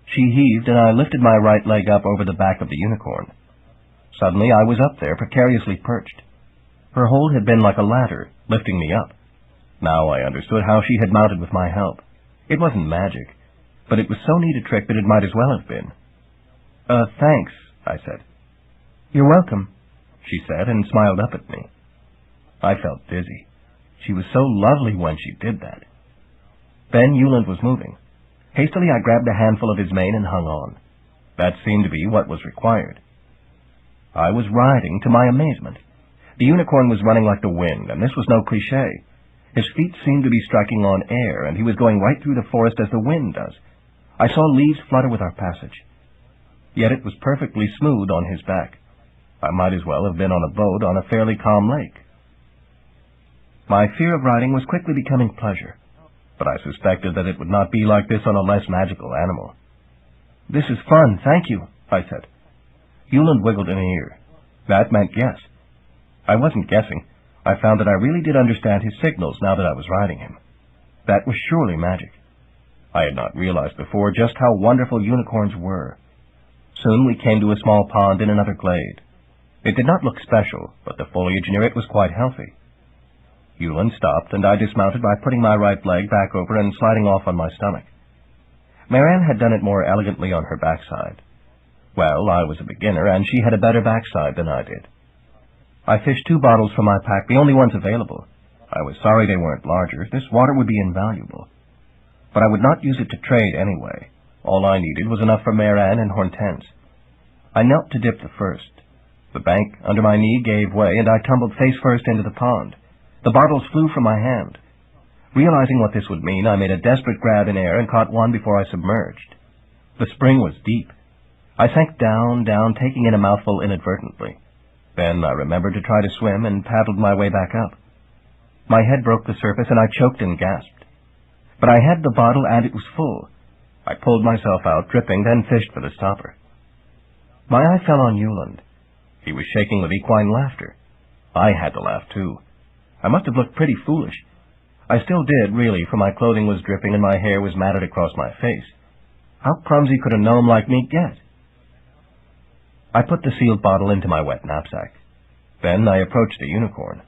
She heaved, and I lifted my right leg up over the back of the unicorn. Suddenly I was up there, precariously perched. Her hold had been like a ladder, lifting me up. Now I understood how she had mounted with my help. It wasn't magic, but it was so neat a trick that it might as well have been. Thanks," I said. "You're welcome," she said, and smiled up at me. I felt dizzy. She was so lovely when she did that. Then Yulin was moving. Hastily I grabbed a handful of his mane and hung on. That seemed to be what was required. I was riding, to my amazement. The unicorn was running like the wind, and this was no cliché. His feet seemed to be striking on air, and he was going right through the forest as the wind does. I saw leaves flutter with our passage. Yet it was perfectly smooth on his back. I might as well have been on a boat on a fairly calm lake. My fear of riding was quickly becoming pleasure, but I suspected that it would not be like this on a less magical animal. "This is fun, thank you," I said. Yulin wiggled an ear. That meant yes. I wasn't guessing. I found that I really did understand his signals now that I was riding him. That was surely magic. I had not realized before just how wonderful unicorns were. Soon we came to a small pond in another glade. It did not look special, but the foliage near it was quite healthy. Yulin stopped, and I dismounted by putting my right leg back over and sliding off on my stomach. Marianne had done it more elegantly on her backside. Well, I was a beginner, and she had a better backside than I did. I fished 2 bottles from my pack, the only ones available. I was sorry they weren't larger. This water would be invaluable. But I would not use it to trade anyway. All I needed was enough for Marianne and Hortense. I knelt to dip the first. The bank under my knee gave way, and I tumbled face first into the pond. The bottles flew from my hand. Realizing what this would mean, I made a desperate grab in air and caught one before I submerged. The spring was deep. I sank down, taking in a mouthful inadvertently. Then I remembered to try to swim and paddled my way back up. My head broke the surface, and I choked and gasped. But I had the bottle, and it was full. I pulled myself out, dripping, then fished for the stopper. My eye fell on Euland. He was shaking with equine laughter. I had to laugh, too. I must have looked pretty foolish. I still did, really, for my clothing was dripping and my hair was matted across my face. How clumsy could a gnome like me get? I put the sealed bottle into my wet knapsack. Then I approached the unicorn.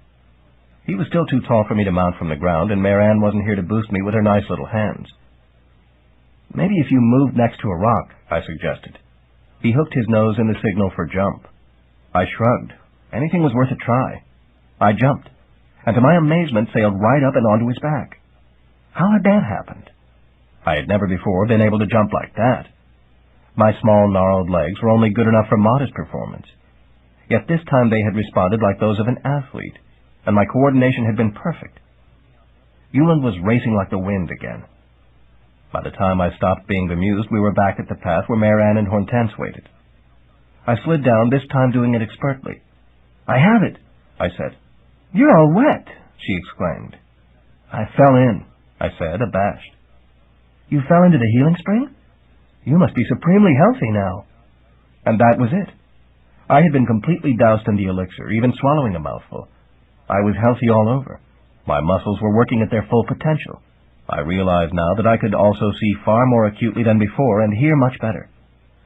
He was still too tall for me to mount from the ground, and Mare Ann wasn't here to boost me with her nice little hands. Maybe if you moved next to a rock, I suggested. He hooked his nose in the signal for jump. I shrugged. Anything was worth a try. I jumped, and to my amazement sailed right up and onto his back. How had that happened? I had never before been able to jump like that. My small, gnarled legs were only good enough for modest performance. Yet this time they had responded like those of an athlete, and my coordination had been perfect. Euland was racing like the wind again. By the time I stopped being bemused, we were back at the path where Mare Ann and Hortense waited. I slid down, this time doing it expertly. "I have it," I said. "You're all wet," she exclaimed. "I fell in," I said, abashed. "You fell into the healing spring? You must be supremely healthy now." And that was it. I had been completely doused in the elixir, even swallowing a mouthful. I was healthy all over. My muscles were working at their full potential. I realized now that I could also see far more acutely than before and hear much better.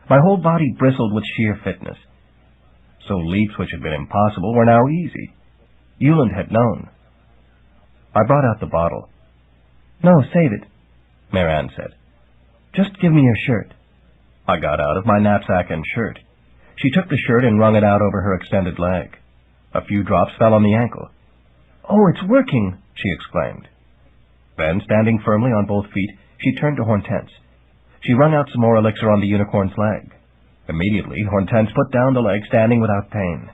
My whole body bristled with sheer fitness. So leaps which had been impossible were now easy. Euland had known. I brought out the bottle. "No, save it," Mare Ann said. "Just give me your shirt." I got out of my knapsack and shirt. She took the shirt and wrung it out over her extended leg. A few drops fell on the ankle. "Oh, it's working!" she exclaimed. Then, standing firmly on both feet, she turned to Hortense. She wrung out some more elixir on the unicorn's leg. Immediately, Hortense put down the leg, standing without pain.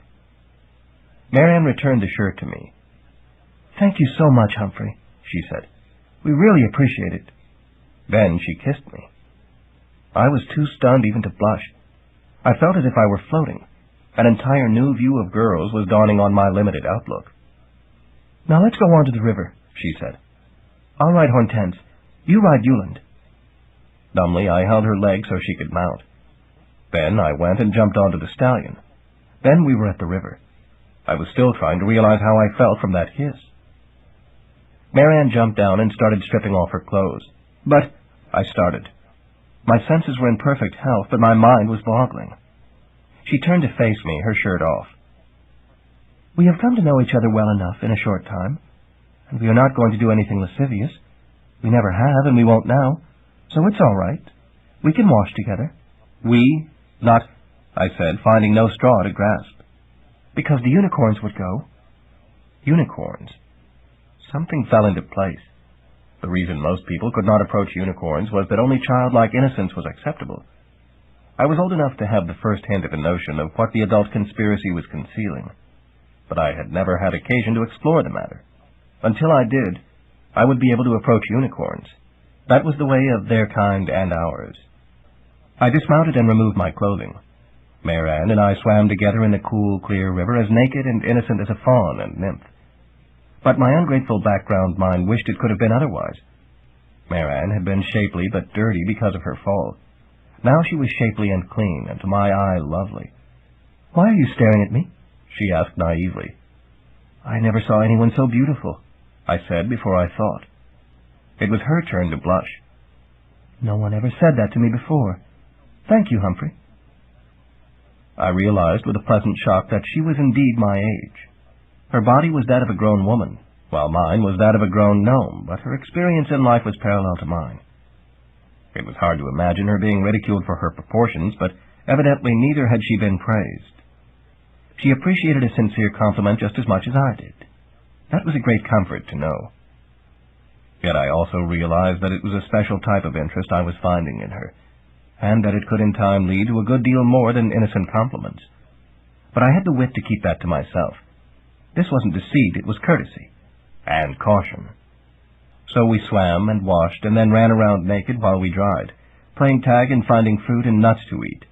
Mare Ann returned the shirt to me. "Thank you so much, Humphrey," she said. "We really appreciate it." Then she kissed me. I was too stunned even to blush. I felt as if I were floating. An entire new view of girls was dawning on my limited outlook. "Now let's go on to the river," she said. "I'll ride Hortense. You ride Euland." Dumbly, I held her leg so she could mount. Then I went and jumped onto the stallion. Then we were at the river. I was still trying to realize how I felt from that kiss. Mare Ann jumped down and started stripping off her clothes. "But," I started. My senses were in perfect health, but my mind was boggling. She turned to face me, her shirt off. "We have come to know each other well enough in a short time, and we are not going to do anything lascivious. We never have, and we won't now, so it's all right. We can wash together." "We? Not—" I said, finding no straw to grasp. "Because the unicorns would go." Unicorns. Something fell into place. The reason most people could not approach unicorns was that only childlike innocence was acceptable. I was old enough to have the first hint of a notion of what the adult conspiracy was concealing, but I had never had occasion to explore the matter. Until I did, I would be able to approach unicorns. That was the way of their kind and ours. I dismounted and removed my clothing. Mare Ann and I swam together in the cool, clear river, as naked and innocent as a fawn and nymph. But my ungrateful background mind wished it could have been otherwise. Mare Ann had been shapely but dirty because of her fall. Now she was shapely and clean, and to my eye lovely. "Why are you staring at me?" she asked naively. "I never saw anyone so beautiful," I said before I thought. It was her turn to blush. "No one ever said that to me before. Thank you, Humphrey." I realized with a pleasant shock that she was indeed my age. Her body was that of a grown woman, while mine was that of a grown gnome, but her experience in life was parallel to mine. It was hard to imagine her being ridiculed for her proportions, but evidently neither had she been praised. She appreciated a sincere compliment just as much as I did. That was a great comfort to know. Yet I also realized that it was a special type of interest I was finding in her, and that it could in time lead to a good deal more than innocent compliments. but I had the wit to keep that to myself. This wasn't deceit, it was courtesy. And caution. So we swam and washed and then ran around naked while we dried, playing tag and finding fruit and nuts to eat.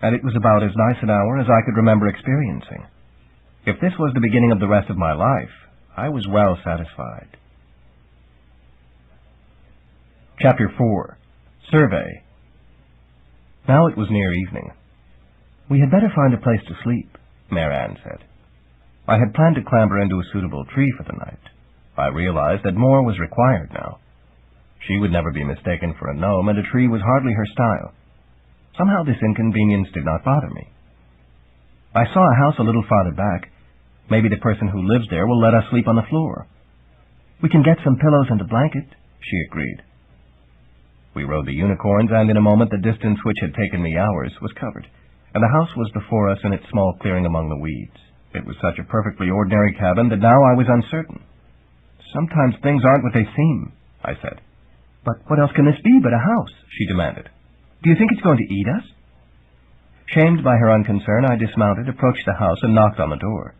And it was about as nice an hour as I could remember experiencing. If this was the beginning of the rest of my life, I was well satisfied. Chapter 4. Survey. Now it was near evening. "We had better find a place to sleep," Mare Ann said. I had planned to clamber into a suitable tree for the night. I realized that more was required now. She would never be mistaken for a gnome, and a tree was hardly her style. Somehow this inconvenience did not bother me. "I saw a house a little farther back. Maybe the person who lives there will let us sleep on the floor." "We can get some pillows and a blanket," she agreed. We rode the unicorns, and in a moment the distance which had taken me hours was covered, and the house was before us in its small clearing among the weeds. It was such a perfectly ordinary cabin that now I was uncertain. "Sometimes things aren't what they seem," I said. "But what else can this be but a house?" she demanded. "Do you think it's going to eat us?" Shamed by her unconcern, I dismounted, approached the house, and knocked on the door.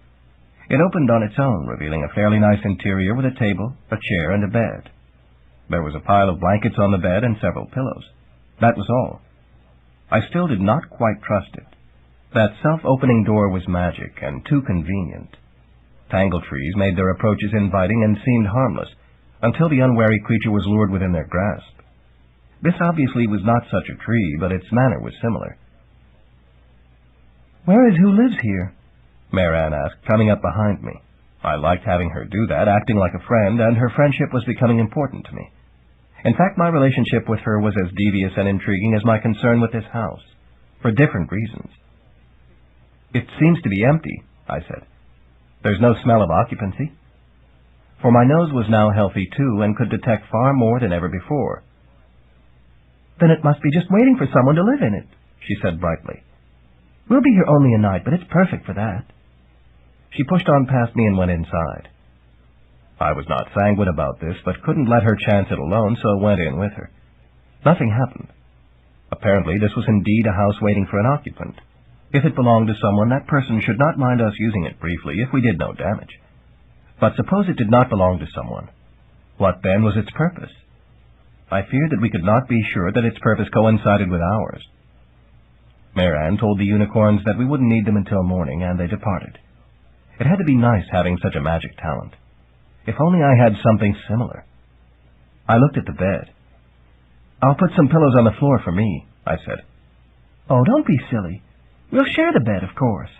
It opened on its own, revealing a fairly nice interior with a table, a chair, and a bed. There was a pile of blankets on the bed and several pillows. That was all. I still did not quite trust it. That self-opening door was magic and too convenient. Tangle trees made their approaches inviting and seemed harmless, until the unwary creature was lured within their grasp. This obviously was not such a tree, but its manner was similar. "Where is who lives here?" Mare Ann asked, coming up behind me. I liked having her do that, acting like a friend, and her friendship was becoming important to me. In fact, my relationship with her was as devious and intriguing as my concern with this house, for different reasons. "It seems to be empty," I said. "There's no smell of occupancy." For my nose was now healthy too, and could detect far more than ever before. "Then it must be just waiting for someone to live in it," she said brightly. "We'll be here only a night, but it's perfect for that." She pushed on past me and went inside. I was not sanguine about this, but couldn't let her chance it alone, so went in with her. Nothing happened. Apparently this was indeed a house waiting for an occupant. If it belonged to someone, that person should not mind us using it briefly if we did no damage. But suppose it did not belong to someone. What then was its purpose? I feared that we could not be sure that its purpose coincided with ours. Mare Ann told the unicorns that we wouldn't need them until morning, and they departed. It had to be nice having such a magic talent. If only I had something similar. I looked at the bed. "I'll put some pillows on the floor for me," I said. "Oh, don't be silly. We'll share the bed, of course."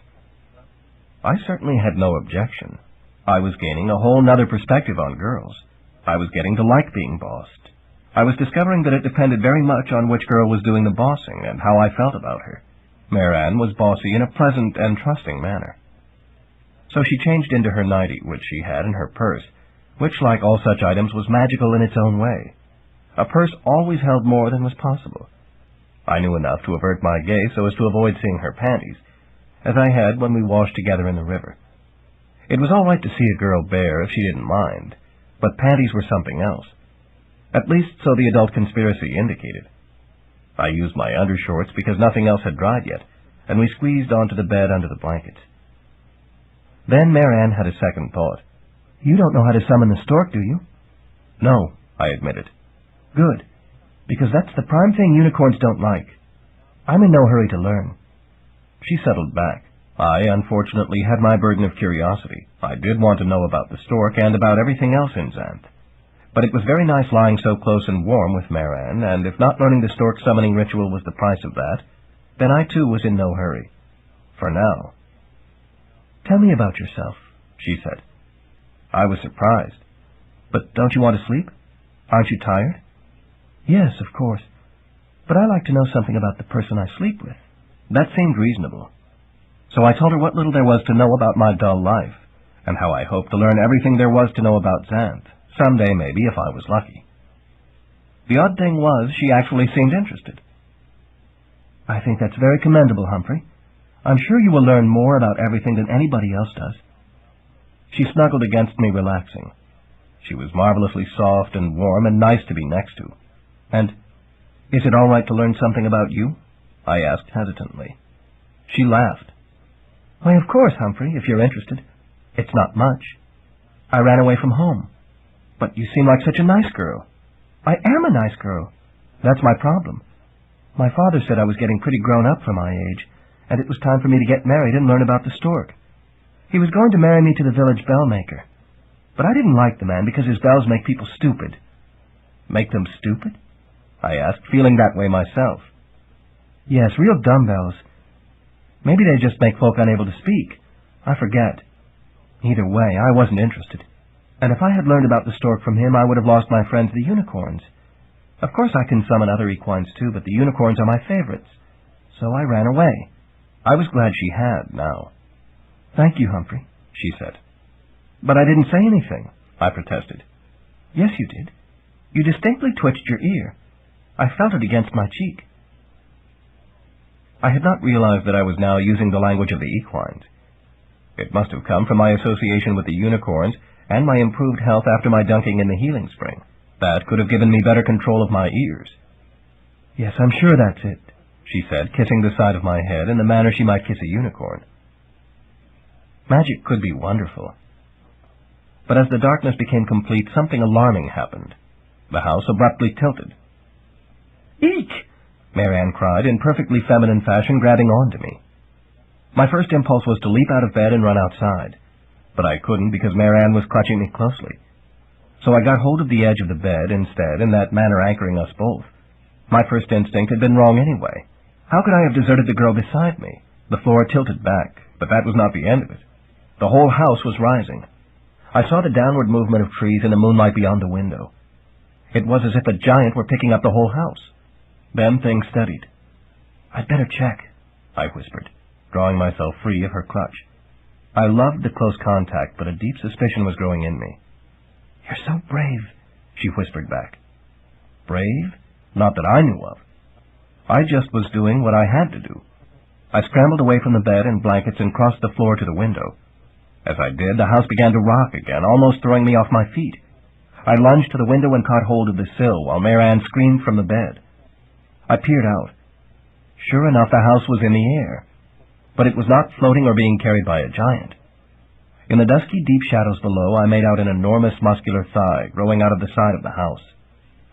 I certainly had no objection. I was gaining a whole nother perspective on girls. I was getting to like being bossed. I was discovering that it depended very much on which girl was doing the bossing and how I felt about her. Mare Ann was bossy in a pleasant and trusting manner. So she changed into her nightie, which she had in her purse, which, like all such items, was magical in its own way. A purse always held more than was possible. I knew enough to avert my gaze so as to avoid seeing her panties, as I had when we washed together in the river. It was all right to see a girl bare if she didn't mind, but panties were something else. At least so the adult conspiracy indicated. I used my undershorts because nothing else had dried yet, and we squeezed onto the bed under the blankets. Then Mare Ann had a second thought. "You don't know how to summon the stork, do you?" "No," I admitted. "Good, because that's the prime thing unicorns don't like. I'm in no hurry to learn." She settled back. I, unfortunately, had my burden of curiosity. I did want to know about the stork and about everything else in Xanth. But it was very nice lying so close and warm with Mare Ann, and if not learning the stork summoning ritual was the price of that, then I too was in no hurry. For now. "Tell me about yourself," she said. I was surprised. "But don't you want to sleep? Aren't you tired?" "Yes, of course. But I like to know something about the person I sleep with." That seemed reasonable. So I told her what little there was to know about my dull life, and how I hoped to learn everything there was to know about Xanth, someday maybe if I was lucky. The odd thing was, she actually seemed interested. "I think that's very commendable, Humphrey. I'm sure you will learn more about everything than anybody else does." She snuggled against me, relaxing. She was marvelously soft and warm and nice to be next to. "And is it all right to learn something about you?" I asked hesitantly. She laughed. Why, of course, Humphrey, if you're interested. It's not much. I ran away from home. But you seem like such a nice girl. I am a nice girl. That's my problem. My father said I was getting pretty grown up for my age, and it was time for me to get married and learn about the stork. He was going to marry me to the village bell maker. But I didn't like the man because his bells make people stupid. Make them stupid? I asked, feeling that way myself. Yes, real dumb bells. Maybe they just make folk unable to speak. I forget. Either way, I wasn't interested. And if I had learned about the stork from him, I would have lost my friends the unicorns. Of course I can summon other equines too, but the unicorns are my favorites. So I ran away. I was glad she had, now. Thank you, Humphrey, she said. But I didn't say anything, I protested. Yes, you did. You distinctly twitched your ear. I felt it against my cheek. I had not realized that I was now using the language of the equines. It must have come from my association with the unicorns and my improved health after my dunking in the healing spring. That could have given me better control of my ears. Yes, I'm sure that's it, she said, kissing the side of my head in the manner she might kiss a unicorn. Magic could be wonderful. But as the darkness became complete, something alarming happened. The house abruptly tilted. Eek! Marianne cried in perfectly feminine fashion, grabbing onto me. My first impulse was to leap out of bed and run outside, but I couldn't because Marianne was clutching me closely. So I got hold of the edge of the bed instead, in that manner anchoring us both. My first instinct had been wrong anyway. How could I have deserted the girl beside me? The floor tilted back, but that was not the end of it. The whole house was rising. I saw the downward movement of trees in the moonlight beyond the window. It was as if a giant were picking up the whole house. Then things steadied. I'd better check, I whispered, drawing myself free of her clutch. I loved the close contact, but a deep suspicion was growing in me. You're so brave, she whispered back. Brave? Not that I knew of. I just was doing what I had to do. I scrambled away from the bed and blankets and crossed the floor to the window. As I did, the house began to rock again, almost throwing me off my feet. I lunged to the window and caught hold of the sill while Marianne screamed from the bed. I peered out. Sure enough, the house was in the air, but it was not floating or being carried by a giant. In the dusky, deep shadows below, I made out an enormous muscular thigh growing out of the side of the house.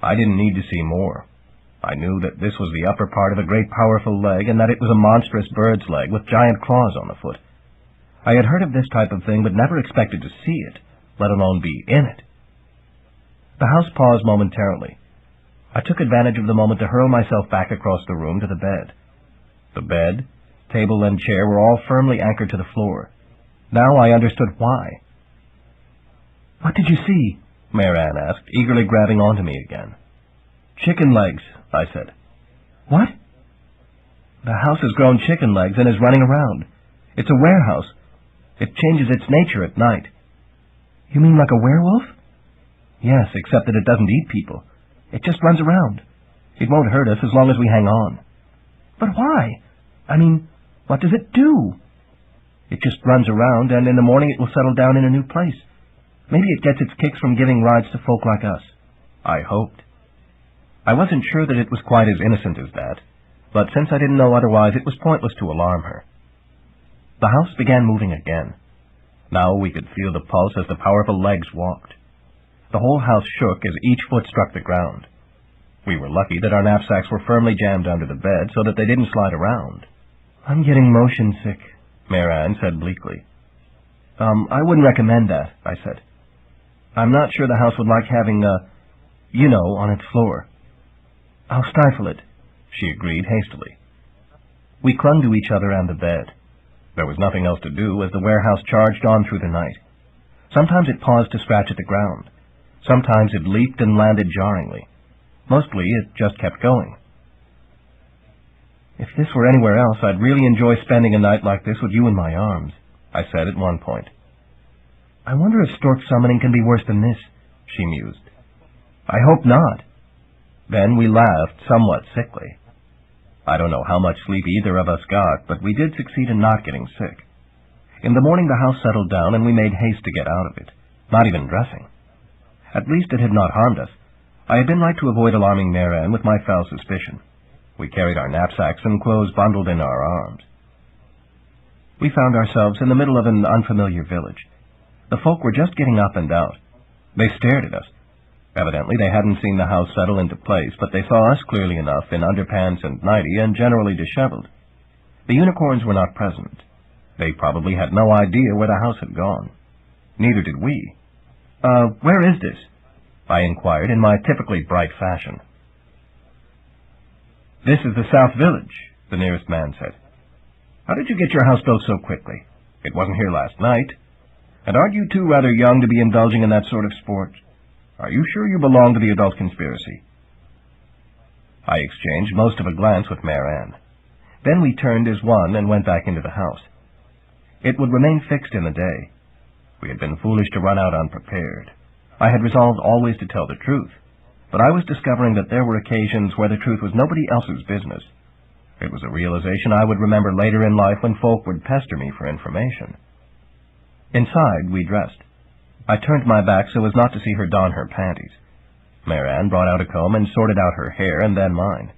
I didn't need to see more. I knew that this was the upper part of a great powerful leg and that it was a monstrous bird's leg with giant claws on the foot. I had heard of this type of thing but never expected to see it, let alone be in it. The house paused momentarily. I took advantage of the moment to hurl myself back across the room to the bed. The bed, table, and chair were all firmly anchored to the floor. Now I understood why. What did you see? Marianne asked, eagerly grabbing onto me again. Chicken legs, I said. What? The house has grown chicken legs and is running around. It's a warehouse. It changes its nature at night. You mean like a werewolf? Yes, except that it doesn't eat people. It just runs around. It won't hurt us as long as we hang on. But why? I mean, what does it do? It just runs around, and in the morning it will settle down in a new place. Maybe it gets its kicks from giving rides to folk like us. I hoped. I wasn't sure that it was quite as innocent as that, but since I didn't know otherwise, it was pointless to alarm her. The house began moving again. Now we could feel the pulse as the powerful legs walked. The whole house shook as each foot struck the ground. We were lucky that our knapsacks were firmly jammed under the bed so that they didn't slide around. I'm getting motion sick, Marianne said bleakly. I wouldn't recommend that, I said. I'm not sure the house would like having on its floor. I'll stifle it, she agreed hastily. We clung to each other and the bed. There was nothing else to do as the warehouse charged on through the night. Sometimes it paused to scratch at the ground. Sometimes it leaped and landed jarringly. Mostly it just kept going. If this were anywhere else, I'd really enjoy spending a night like this with you in my arms, I said at one point. I wonder if stork summoning can be worse than this, she mused. I hope not. Then we laughed, somewhat sickly. I don't know how much sleep either of us got, but we did succeed in not getting sick. In the morning the house settled down and we made haste to get out of it, not even dressing. At least it had not harmed us. I had been right to avoid alarming Marianne with my foul suspicion. We carried our knapsacks and clothes bundled in our arms. We We found ourselves in the middle of an unfamiliar village. The folk were just getting up and out. They stared at us. Evidently they hadn't seen the house settle into place, but they saw us clearly enough in underpants and nightie and generally disheveled. The unicorns were not present. They probably had no idea where the house had gone. Neither did we. Where is this?" I inquired in my typically bright fashion. "This is the South Village," the nearest man said. "How did you get your house built so quickly? It wasn't here last night. And aren't you two rather young to be indulging in that sort of sport? Are you sure you belong to the adult conspiracy?" I exchanged most of a glance with Mare Ann. Then we turned as one and went back into the house. It would remain fixed in the day. We had been foolish to run out unprepared. I had resolved always to tell the truth, but I was discovering that there were occasions where the truth was nobody else's business. It was a realization I would remember later in life when folk would pester me for information. Inside, we dressed. I turned my back so as not to see her don her panties. Mare Ann brought out a comb and sorted out her hair and then mine.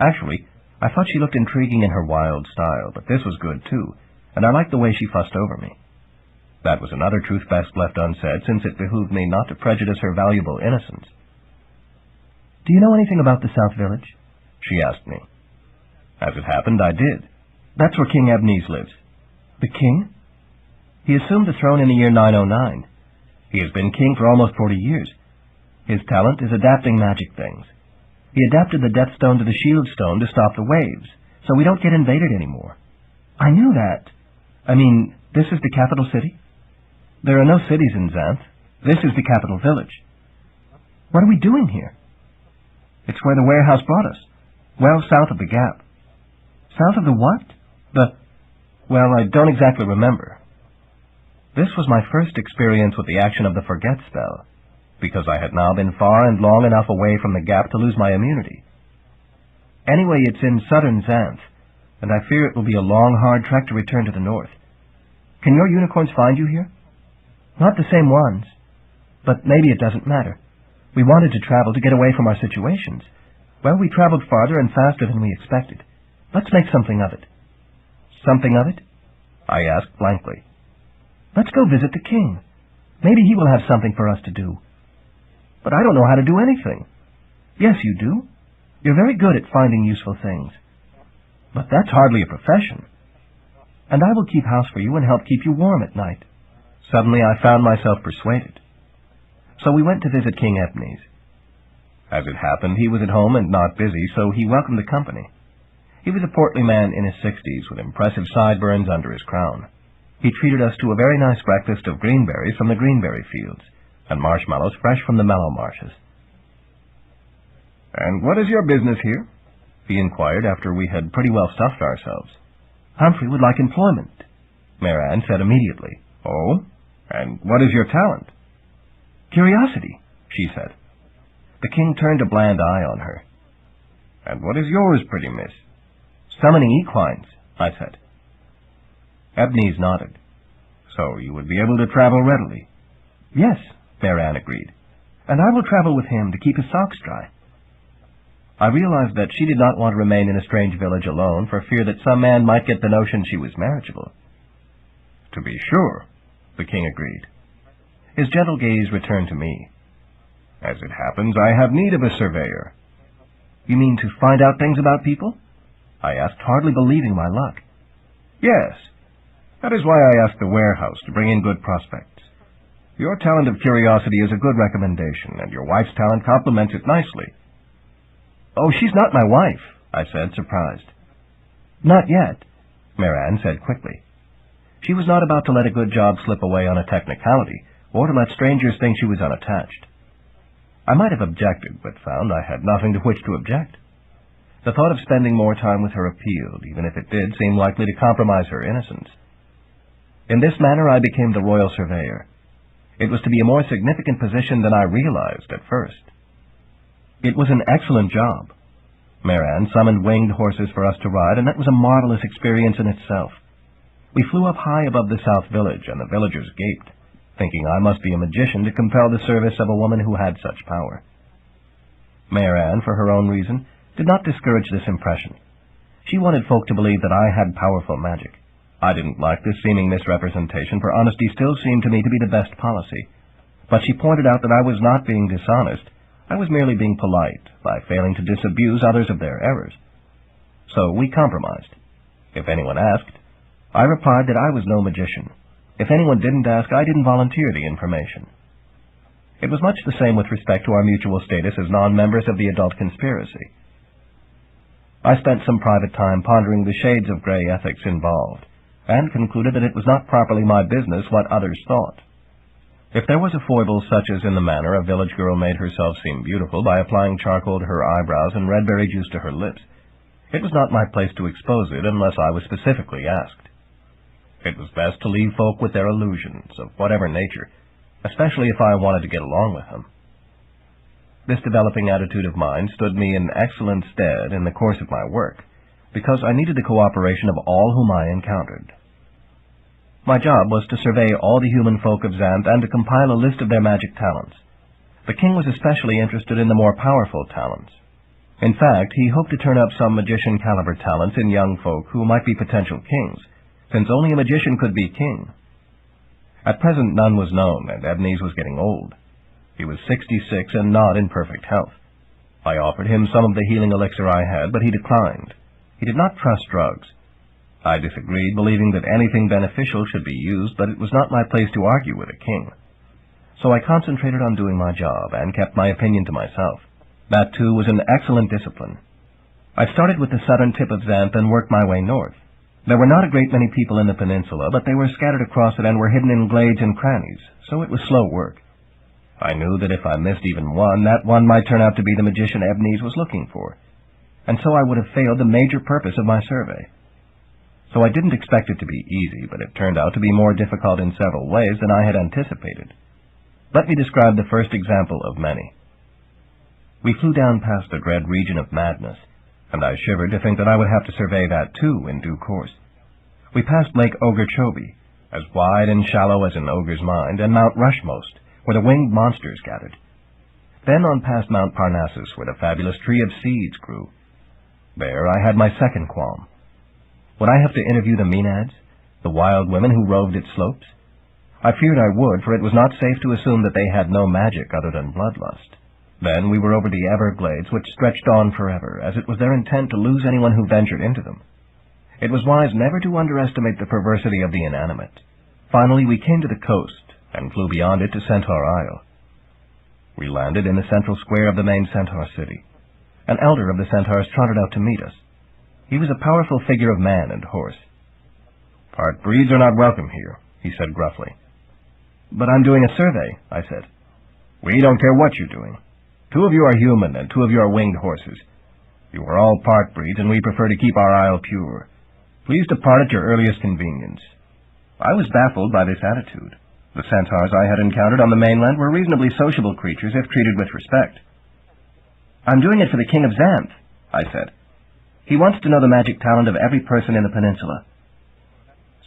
Actually, I thought she looked intriguing in her wild style, but this was good too, and I liked the way she fussed over me. That was another truth best left unsaid, since it behooved me not to prejudice her valuable innocence. "Do you know anything about the South Village?" she asked me. As it happened, I did. "That's where King Ebnes lives." "The king?" "He assumed the throne in the year 909. He has been king for almost 40 years. His talent is adapting magic things. He adapted the Death Stone to the Shield Stone to stop the waves, so we don't get invaded anymore." "I knew that. I mean, this is the capital city?" "There are no cities in Xanth. This is the capital village." "What are we doing here?" "It's where the warehouse brought us. Well, south of the gap." "South of the what?" Well, I don't exactly remember." This was my first experience with the action of the forget spell, because I had now been far and long enough away from the gap to lose my immunity. "Anyway, it's in southern Xanth, and I fear it will be a long, hard trek to return to the north. Can your unicorns find you here?" "Not the same ones, but maybe it doesn't matter. We wanted to travel to get away from our situations. Well, we traveled farther and faster than we expected. Let's make something of it." "Something of it?" I asked blankly. "Let's go visit the king. Maybe he will have something for us to do." "But I don't know how to do anything." "Yes, you do. You're very good at finding useful things." "But that's hardly a profession." "And I will keep house for you and help keep you warm at night." Suddenly I found myself persuaded. So we went to visit King Ebnes. As it happened, he was at home and not busy, so he welcomed the company. He was a portly man in his 60s with impressive sideburns under his crown. He treated us to a very nice breakfast of greenberries from the greenberry fields, and marshmallows fresh from the mellow marshes. "And what is your business here?" he inquired after we had pretty well stuffed ourselves. "Humphrey would like employment," Mare Ann said immediately. "Oh? And what is your talent?" "Curiosity," she said. The king turned a bland eye on her. "And what is yours, pretty miss?" "Summoning equines," I said. Ebnes nodded. "So you would be able to travel readily?" "Yes," Mare Ann agreed. "And I will travel with him to keep his socks dry." I realized that she did not want to remain in a strange village alone for fear that some man might get the notion she was marriageable. "To be sure," the king agreed. His gentle gaze returned to me. "As it happens, I have need of a surveyor." "You mean to find out things about people?" I asked, hardly believing my luck. "Yes. That is why I asked the warehouse to bring in good prospects. Your talent of curiosity is a good recommendation, and your wife's talent complements it nicely." "Oh, she's not my wife," I said, surprised. "Not yet," Mare Ann said quickly. She was not about to let a good job slip away on a technicality, or to let strangers think she was unattached. I might have objected, but found I had nothing to which to object. The thought of spending more time with her appealed, even if it did seem likely to compromise her innocence. In this manner I became the royal surveyor. It was to be a more significant position than I realized at first. It was an excellent job. Mare Ann summoned winged horses for us to ride, and that was a marvelous experience in itself. We flew up high above the South Village, and the villagers gaped, thinking I must be a magician to compel the service of a woman who had such power. Mare Ann, for her own reason, did not discourage this impression. She wanted folk to believe that I had powerful magic. I didn't like this seeming misrepresentation, for honesty still seemed to me to be the best policy. But she pointed out that I was not being dishonest. I was merely being polite by failing to disabuse others of their errors. So we compromised. If anyone asked, I replied that I was no magician. If anyone didn't ask, I didn't volunteer the information. It was much the same with respect to our mutual status as non-members of the adult conspiracy. I spent some private time pondering the shades of gray ethics involved, and concluded that it was not properly my business what others thought. If there was a foible such as in the manner a village girl made herself seem beautiful by applying charcoal to her eyebrows and red berry juice to her lips, it was not my place to expose it unless I was specifically asked. It was best to leave folk with their illusions, of whatever nature, especially if I wanted to get along with them. This developing attitude of mine stood me in excellent stead in the course of my work, because I needed the cooperation of all whom I encountered. My job was to survey all the human folk of Xanth and to compile a list of their magic talents. The king was especially interested in the more powerful talents. In fact, he hoped to turn up some magician-caliber talents in young folk who might be potential kings, since only a magician could be king. At present none was known, and Ebenezer was getting old. He was 66 and not in perfect health. I offered him some of the healing elixir I had, but he declined. He did not trust drugs. I disagreed, believing that anything beneficial should be used, but it was not my place to argue with a king. So I concentrated on doing my job and kept my opinion to myself. That, too, was an excellent discipline. I started with the southern tip of Xanth and worked my way north. There were not a great many people in the peninsula, but they were scattered across it and were hidden in glades and crannies, so it was slow work. I knew that if I missed even one, that one might turn out to be the magician Ebenezer was looking for, and so I would have failed the major purpose of my survey. So I didn't expect it to be easy, but it turned out to be more difficult in several ways than I had anticipated. Let me describe the first example of many. We flew down past the dread region of madness, and I shivered to think that I would have to survey that too in due course. We passed Lake Okeechobee, as wide and shallow as an ogre's mind, and Mount Rushmost, where the winged monsters gathered. Then on past Mount Parnassus, where the fabulous tree of seeds grew. There I had my second qualm. Would I have to interview the Maenads, the wild women who roved its slopes? I feared I would, for it was not safe to assume that they had no magic other than bloodlust. Then we were over the Everglades, which stretched on forever, as it was their intent to lose anyone who ventured into them. It was wise never to underestimate the perversity of the inanimate. Finally, we came to the coast, and flew beyond it to Centaur Isle. We landed in the central square of the main Centaur city. An elder of the Centaurs trotted out to meet us. He was a powerful figure of man and horse. "Part breeds are not welcome here," he said gruffly. "But I'm doing a survey," I said. "We don't care what you're doing. 2 of you are human, and 2 of you are winged horses. You are all part breeds, and we prefer to keep our isle pure. Please depart at your earliest convenience." I was baffled by this attitude. The centaurs I had encountered on the mainland were reasonably sociable creatures if treated with respect. "I'm doing it for the king of Xanth," I said. "He wants to know the magic talent of every person in the peninsula."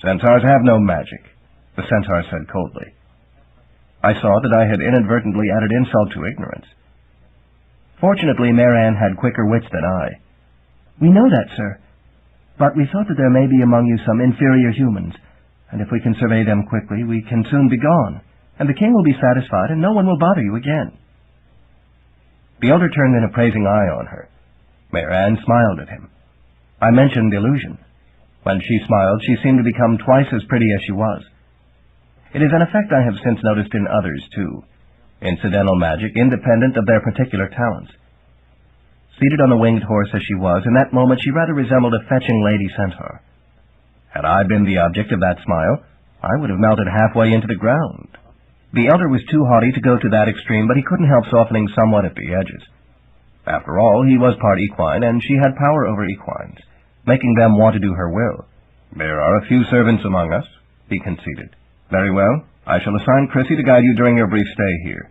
"Centaurs have no magic," the centaur said coldly. I saw that I had inadvertently added insult to ignorance. Fortunately, Marianne had quicker wits than I. "We know that, sir, but we thought that there may be among you some inferior humans, and if we can survey them quickly, we can soon be gone, and the king will be satisfied, and no one will bother you again." The elder turned an appraising eye on her. Marianne smiled at him. I mentioned illusion. When she smiled, she seemed to become twice as pretty as she was. It is an effect I have since noticed in others, too. Incidental magic, independent of their particular talents. Seated on the winged horse as she was, in that moment she rather resembled a fetching lady centaur. Had I been the object of that smile, I would have melted halfway into the ground. The elder was too haughty to go to that extreme, but he couldn't help softening somewhat at the edges. After all, he was part equine, and she had power over equines, making them want to do her will. "There are a few servants among us," he conceded. "Very well. I shall assign Chrissy to guide you during your brief stay here."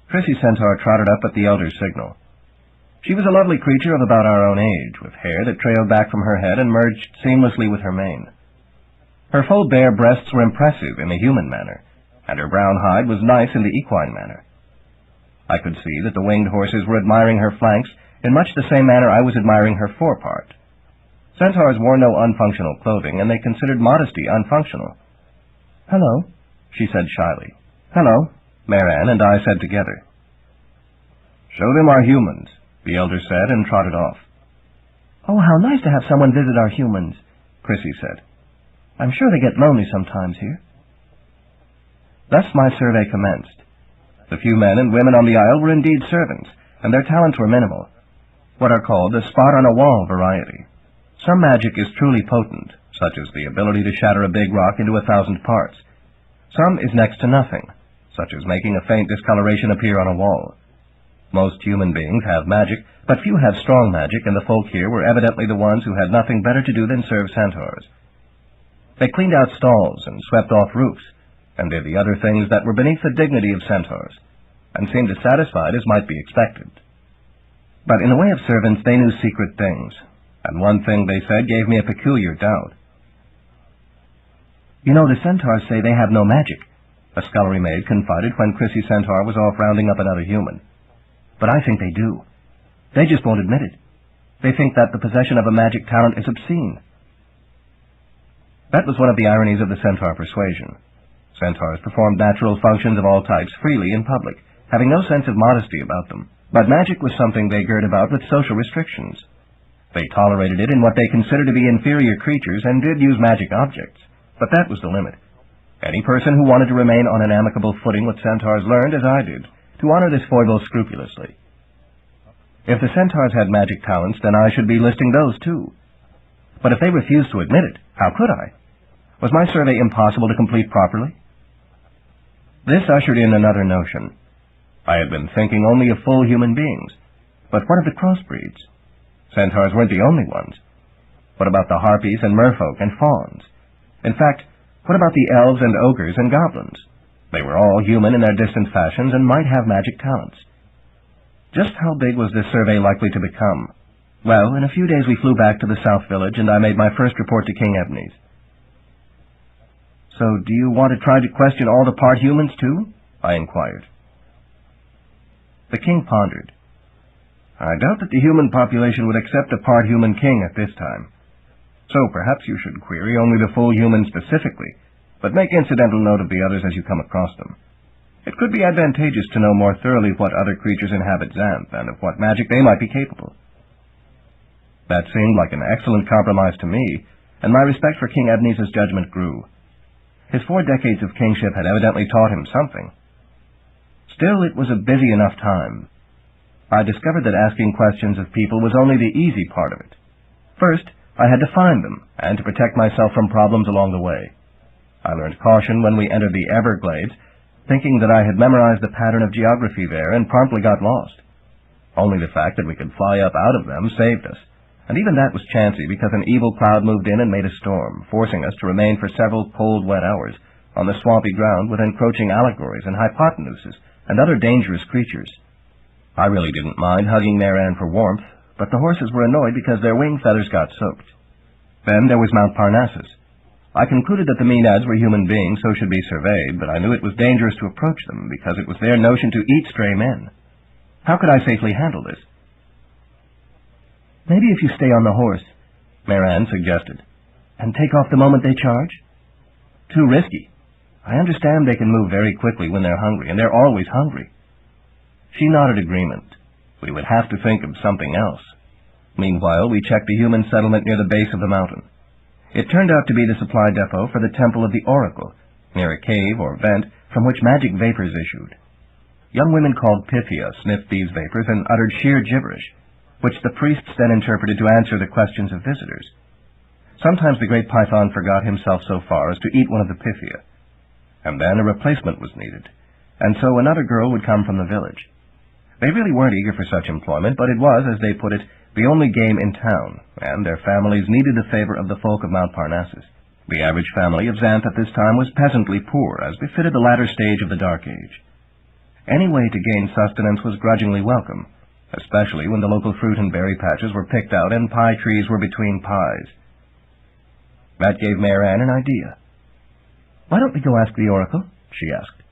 Chrissy Centaur trotted up at the elder's signal. She was a lovely creature of about our own age, with hair that trailed back from her head and merged seamlessly with her mane. Her full bare breasts were impressive in the human manner, and her brown hide was nice in the equine manner. I could see that the winged horses were admiring her flanks in much the same manner I was admiring her forepart. Centaurs wore no unfunctional clothing, and they considered modesty unfunctional. "Hello," she said shyly. "Hello," Marianne and I said together. "Show them our humans," the elder said, and trotted off. "Oh, how nice to have someone visit our humans," Chrissy said. "I'm sure they get lonely sometimes here." Thus my survey commenced. The few men and women on the isle were indeed servants, and their talents were minimal, what are called the spot-on-a-wall variety. Some magic is truly potent, such as the ability to shatter a big rock into 1,000 parts. Some is next to nothing, such as making a faint discoloration appear on a wall. Most human beings have magic, but few have strong magic, and the folk here were evidently the ones who had nothing better to do than serve centaurs. They cleaned out stalls and swept off roofs, and did the other things that were beneath the dignity of centaurs, and seemed as satisfied as might be expected. But in the way of servants, they knew secret things, and one thing they said gave me a peculiar doubt. "You know, the centaurs say they have no magic," a scullery maid confided when Chrissy Centaur was off rounding up another human. "But I think they do. They just won't admit it. They think that the possession of a magic talent is obscene." That was one of the ironies of the centaur persuasion. Centaurs performed natural functions of all types freely in public, having no sense of modesty about them. But magic was something they girt about with social restrictions. They tolerated it in what they considered to be inferior creatures and did use magic objects, but that was the limit. Any person who wanted to remain on an amicable footing with centaurs learned, as I did, to honor this foible scrupulously. If the centaurs had magic talents, then I should be listing those too. But if they refused to admit it, how could I? Was my survey impossible to complete properly? This ushered in another notion. I had been thinking only of full human beings. But what of the crossbreeds? Centaurs weren't the only ones. What about the harpies and merfolk and fauns? In fact, what about the elves and ogres and goblins? They were all human in their distant fashions and might have magic talents. Just how big was this survey likely to become? Well, in a few days we flew back to the South Village, and I made my first report to King Ebnes. "So do you want to try to question all the part-humans, too?" I inquired. The king pondered. "I doubt that the human population would accept a part-human king at this time. So perhaps you should query only the full humans specifically, but make incidental note of the others as you come across them. It could be advantageous to know more thoroughly what other creatures inhabit Xanth, and of what magic they might be capable." That seemed like an excellent compromise to me, and my respect for King Ebnes's judgment grew. His 4 decades of kingship had evidently taught him something. Still, it was a busy enough time. I discovered that asking questions of people was only the easy part of it. First, I had to find them, and to protect myself from problems along the way. I learned caution when we entered the Everglades, thinking that I had memorized the pattern of geography there, and promptly got lost. Only the fact that we could fly up out of them saved us, and even that was chancy because an evil cloud moved in and made a storm, forcing us to remain for several cold, wet hours on the swampy ground with encroaching allegories and hypotenuses and other dangerous creatures. I really didn't mind hugging Marianne for warmth, but the horses were annoyed because their wing feathers got soaked. Then there was Mount Parnassus. I concluded that the Maenads were human beings, so should be surveyed, but I knew it was dangerous to approach them because it was their notion to eat stray men. How could I safely handle this? "Maybe if you stay on the horse," Marianne suggested, "and take off the moment they charge." "Too risky. I understand they can move very quickly when they're hungry, and they're always hungry." She nodded agreement. We would have to think of something else. Meanwhile, we checked the human settlement near the base of the mountain. It turned out to be the supply depot for the Temple of the Oracle, near a cave or vent from which magic vapors issued. Young women called Pythia sniffed these vapors and uttered sheer gibberish, which the priests then interpreted to answer the questions of visitors. Sometimes the great python forgot himself so far as to eat one of the Pythia, and then a replacement was needed, and so another girl would come from the village. They really weren't eager for such employment, but it was, as they put it, the only game in town, and their families needed the favor of the folk of Mount Parnassus. The average family of Xanth at this time was peasantly poor, as befitted the latter stage of the Dark Age. Any way to gain sustenance was grudgingly welcome, especially when the local fruit and berry patches were picked out and pie trees were between pies. That gave Marianne an idea. "Why don't we go ask the oracle?" she asked.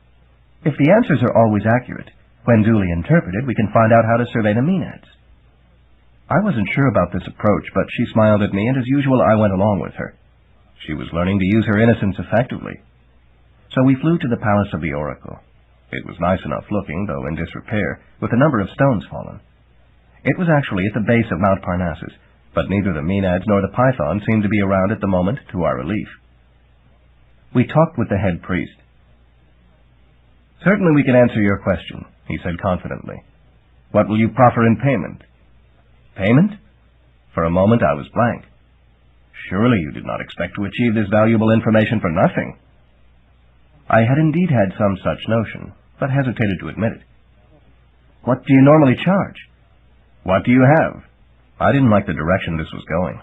"If the answers are always accurate, when duly interpreted, we can find out how to survey the Maenads." I wasn't sure about this approach, but she smiled at me, and as usual I went along with her. She was learning to use her innocence effectively. So we flew to the palace of the oracle. It was nice enough looking, though in disrepair, with a number of stones fallen. It was actually at the base of Mount Parnassus, but neither the Maenads nor the Python seemed to be around at the moment, to our relief. We talked with the head priest. "Certainly we can answer your question," he said confidently. "What will you proffer in payment?" "Payment?" For a moment I was blank. Surely you did not expect to achieve this valuable information for nothing. I had indeed had some such notion, but hesitated to admit it. "What do you normally charge?" "What do you have?" I didn't like the direction this was going.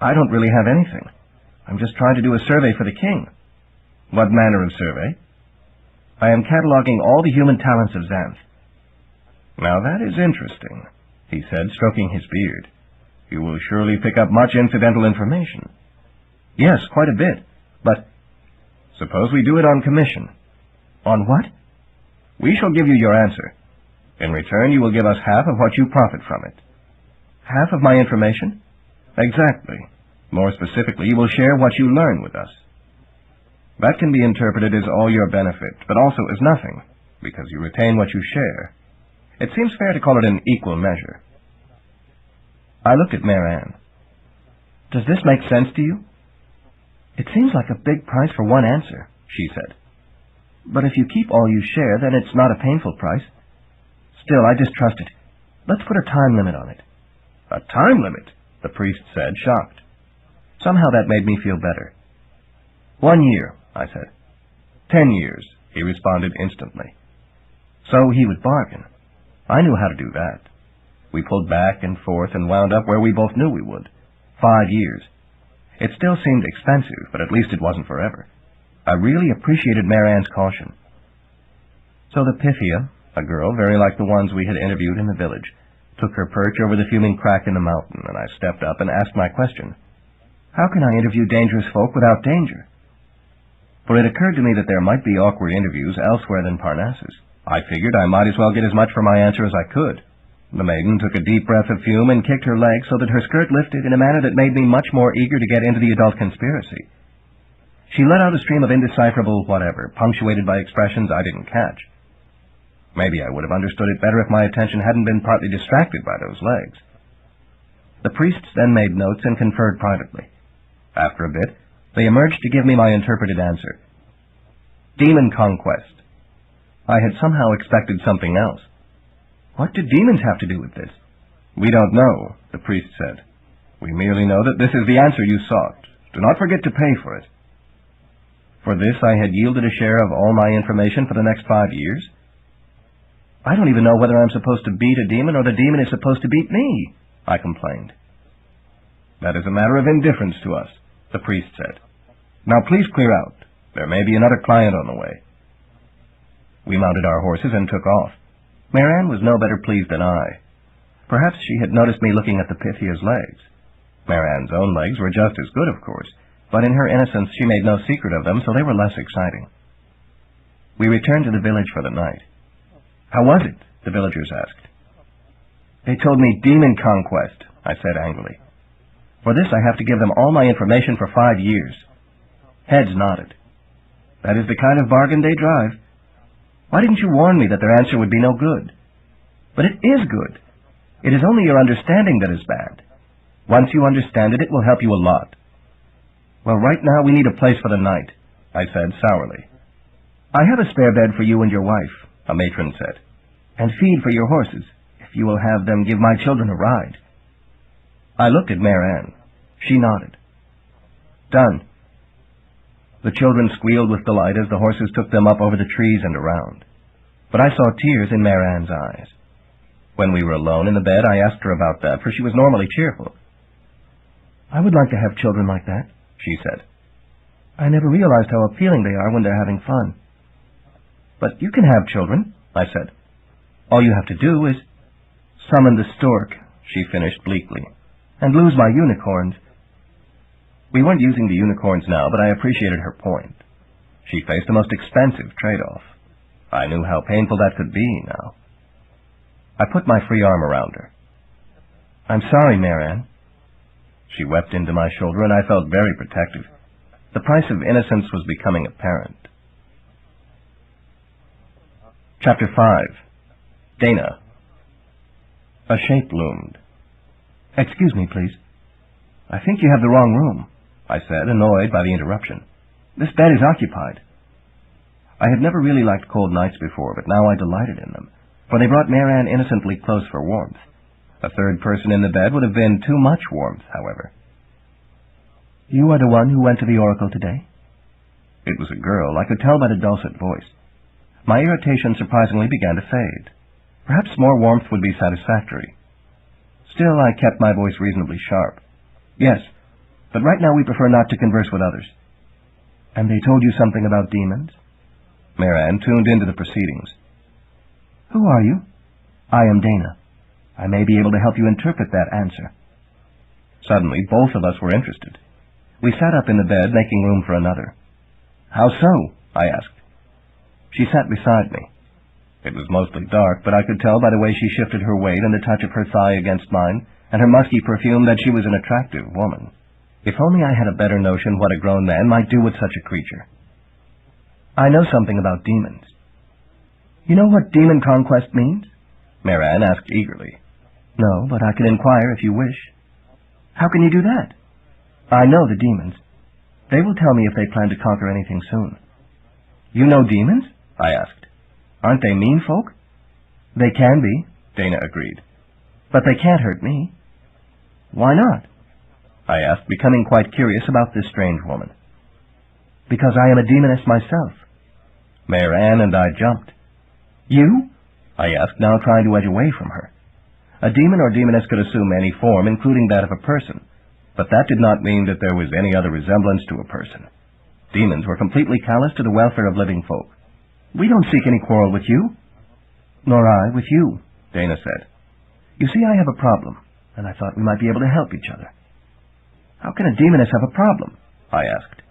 "I don't really have anything. I'm just trying to do a survey for the king." "What manner of survey?" "I am cataloging all the human talents of Xanth." "Now that is interesting," he said, stroking his beard. "You will surely pick up much incidental information." "Yes, quite a bit, but—" "Suppose we do it on commission." "On what?" "We shall give you your answer. In return, you will give us half of what you profit from it." "Half of my information?" "Exactly. More specifically, you will share what you learn with us. That can be interpreted as all your benefit, but also as nothing, because you retain what you share. It seems fair to call it an equal measure." I looked at Marianne. "Does this make sense to you?" "It seems like a big price for one answer," she said. "But if you keep all you share, then it's not a painful price. Still, I distrust it. Let's put a time limit on it." "A time limit?" the priest said, shocked. Somehow that made me feel better. 1 year, I said. 10 years, he responded instantly. So he would bargain. I knew how to do that. We pulled back and forth and wound up where we both knew we would. 5 years. It still seemed expensive, but at least it wasn't forever. I really appreciated Marianne's caution. So the Pythia, a girl very like the ones we had interviewed in the village, took her perch over the fuming crack in the mountain, and I stepped up and asked my question. How can I interview dangerous folk without danger? For it occurred to me that there might be awkward interviews elsewhere than Parnassus. I figured I might as well get as much for my answer as I could. The maiden took a deep breath of fume and kicked her leg so that her skirt lifted in a manner that made me much more eager to get into the adult conspiracy. She let out a stream of indecipherable whatever, punctuated by expressions I didn't catch. Maybe I would have understood it better if my attention hadn't been partly distracted by those legs. The priests then made notes and conferred privately. After a bit, they emerged to give me my interpreted answer. Demon conquest. I had somehow expected something else. What do demons have to do with this? We don't know, the priest said. We merely know that this is the answer you sought. Do not forget to pay for it. For this I had yielded a share of all my information for the next 5 years. I don't even know whether I'm supposed to beat a demon or the demon is supposed to beat me, I complained. That is a matter of indifference to us, the priest said. Now please clear out. There may be another client on the way. We mounted our horses and took off. Marianne was no better pleased than I. Perhaps she had noticed me looking at the Pythia's legs. Marianne's own legs were just as good, of course, but in her innocence she made no secret of them, so they were less exciting. We returned to the village for the night. How was it? The villagers asked. They told me demon conquest, I said angrily. For this I have to give them all my information for 5 years. Heads nodded. That is the kind of bargain they drive. Why didn't you warn me that their answer would be no good? But it is good. It is only your understanding that is bad. Once you understand it, it will help you a lot. Well, right now we need a place for the night, I said sourly. I have a spare bed for you and your wife, a matron said, and feed for your horses, if you will have them give my children a ride. I looked at Marianne. She nodded. Done. The children squealed with delight as the horses took them up over the trees and around. But I saw tears in Marianne's eyes. When we were alone in the bed, I asked her about that, for she was normally cheerful. I would like to have children like that, she said. I never realized how appealing they are when they're having fun. But you can have children, I said. All you have to do is summon the stork, she finished bleakly, and lose my unicorns. We weren't using the unicorns now, but I appreciated her point. She faced the most expensive trade-off. I knew how painful that could be now. I put my free arm around her. I'm sorry, Marianne. She wept into my shoulder, and I felt very protective. The price of innocence was becoming apparent. Chapter 5. Dana. A shape loomed. Excuse me, please. I think you have the wrong room, I said, annoyed by the interruption. This bed is occupied. I had never really liked cold nights before, but now I delighted in them, for they brought Marianne innocently close for warmth. A third person in the bed would have been too much warmth, however. You are the one who went to the oracle today? It was a girl. I could tell by the dulcet voice. My irritation surprisingly began to fade. Perhaps more warmth would be satisfactory. Still, I kept my voice reasonably sharp. Yes, but right now we prefer not to converse with others. And they told you something about demons? Marianne tuned into the proceedings. Who are you? I am Dana. I may be able to help you interpret that answer. Suddenly, both of us were interested. We sat up in the bed, making room for another. How so? I asked. She sat beside me. It was mostly dark, but I could tell by the way she shifted her weight and the touch of her thigh against mine, and her musky perfume, that she was an attractive woman. If only I had a better notion what a grown man might do with such a creature. I know something about demons. You know what demon conquest means? Marianne asked eagerly. No, but I can inquire if you wish. How can you do that? I know the demons. They will tell me if they plan to conquer anything soon. You know demons? I asked. Aren't they mean folk? They can be, Dana agreed. But they can't hurt me. Why not? I asked, becoming quite curious about this strange woman. Because I am a demoness myself. Marianne and I jumped. You? I asked, now trying to edge away from her. A demon or demoness could assume any form, including that of a person, but that did not mean that there was any other resemblance to a person. Demons were completely callous to the welfare of living folk. We don't seek any quarrel with you. Nor I with you, Dana said. You see, I have a problem, and I thought we might be able to help each other. How can a demoness have a problem? I asked,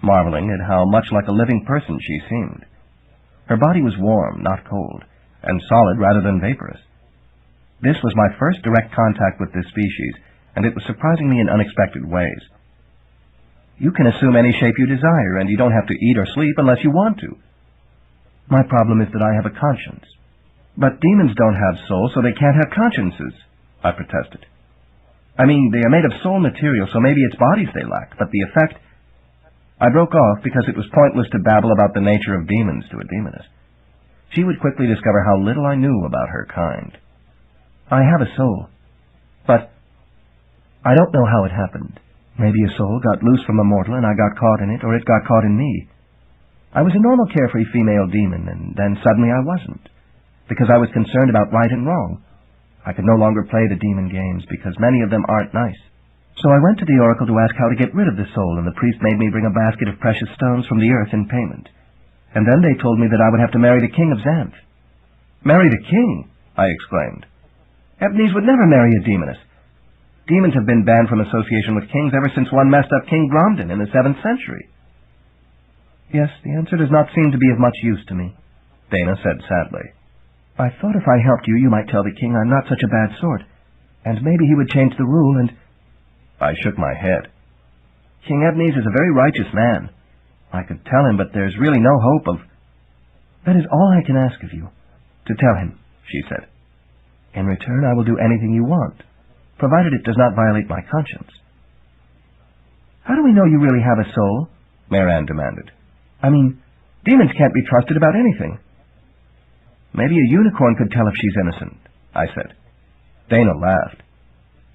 marveling at how much like a living person she seemed. Her body was warm, not cold, and solid rather than vaporous. This was my first direct contact with this species, and it was surprising me in unexpected ways. You can assume any shape you desire, and you don't have to eat or sleep unless you want to. My problem is that I have a conscience. But demons don't have souls, so they can't have consciences, I protested. I mean, they are made of soul material, so maybe it's bodies they lack, but the effect... I broke off because it was pointless to babble about the nature of demons to a demoness. She would quickly discover how little I knew about her kind. I have a soul, but I don't know how it happened. Maybe a soul got loose from a mortal and I got caught in it, or it got caught in me. I was a normal carefree female demon, and then suddenly I wasn't, because I was concerned about right and wrong. I could no longer play the demon games, because many of them aren't nice. So I went to the oracle to ask how to get rid of the soul, and the priest made me bring a basket of precious stones from the earth in payment. And then they told me that I would have to marry the king of Xanth. Marry the king? I exclaimed. Ebnes would never marry a demoness. Demons have been banned from association with kings ever since one messed up King Bromden in the 7th century. Yes, the answer does not seem to be of much use to me, Dana said sadly. I thought if I helped you, you might tell the king I'm not such a bad sort, and maybe he would change the rule and... I shook my head. King Ebnes is a very righteous man. I could tell him, but there's really no hope of... That is all I can ask of you. To tell him, she said. In return, I will do anything you want, provided it does not violate my conscience. How do we know you really have a soul? Marianne demanded. I mean, demons can't be trusted about anything. Maybe a unicorn could tell if she's innocent, I said. Dana laughed.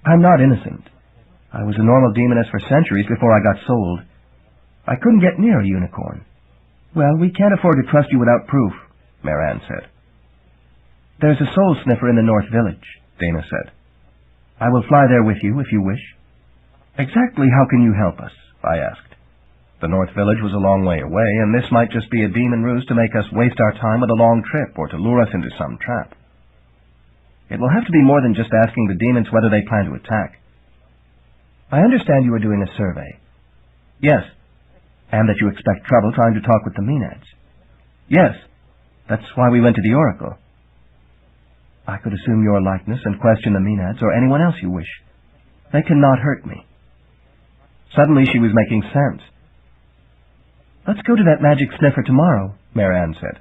I'm not innocent. I was a normal demoness for centuries before I got sold. I couldn't get near a unicorn. Well, we can't afford to trust you without proof, Marianne said. There's a soul sniffer in the North Village, Dana said. I will fly there with you if you wish. Exactly how can you help us? I asked. The North Village was a long way away, and this might just be a demon ruse to make us waste our time with a long trip or to lure us into some trap. It will have to be more than just asking the demons whether they plan to attack. I understand you are doing a survey. Yes. And that you expect trouble trying to talk with the Maenads. Yes. That's why we went to the oracle. I could assume your likeness and question the Maenads or anyone else you wish. They cannot hurt me. Suddenly she was making sense. Let's go to that magic sniffer tomorrow, Marianne said.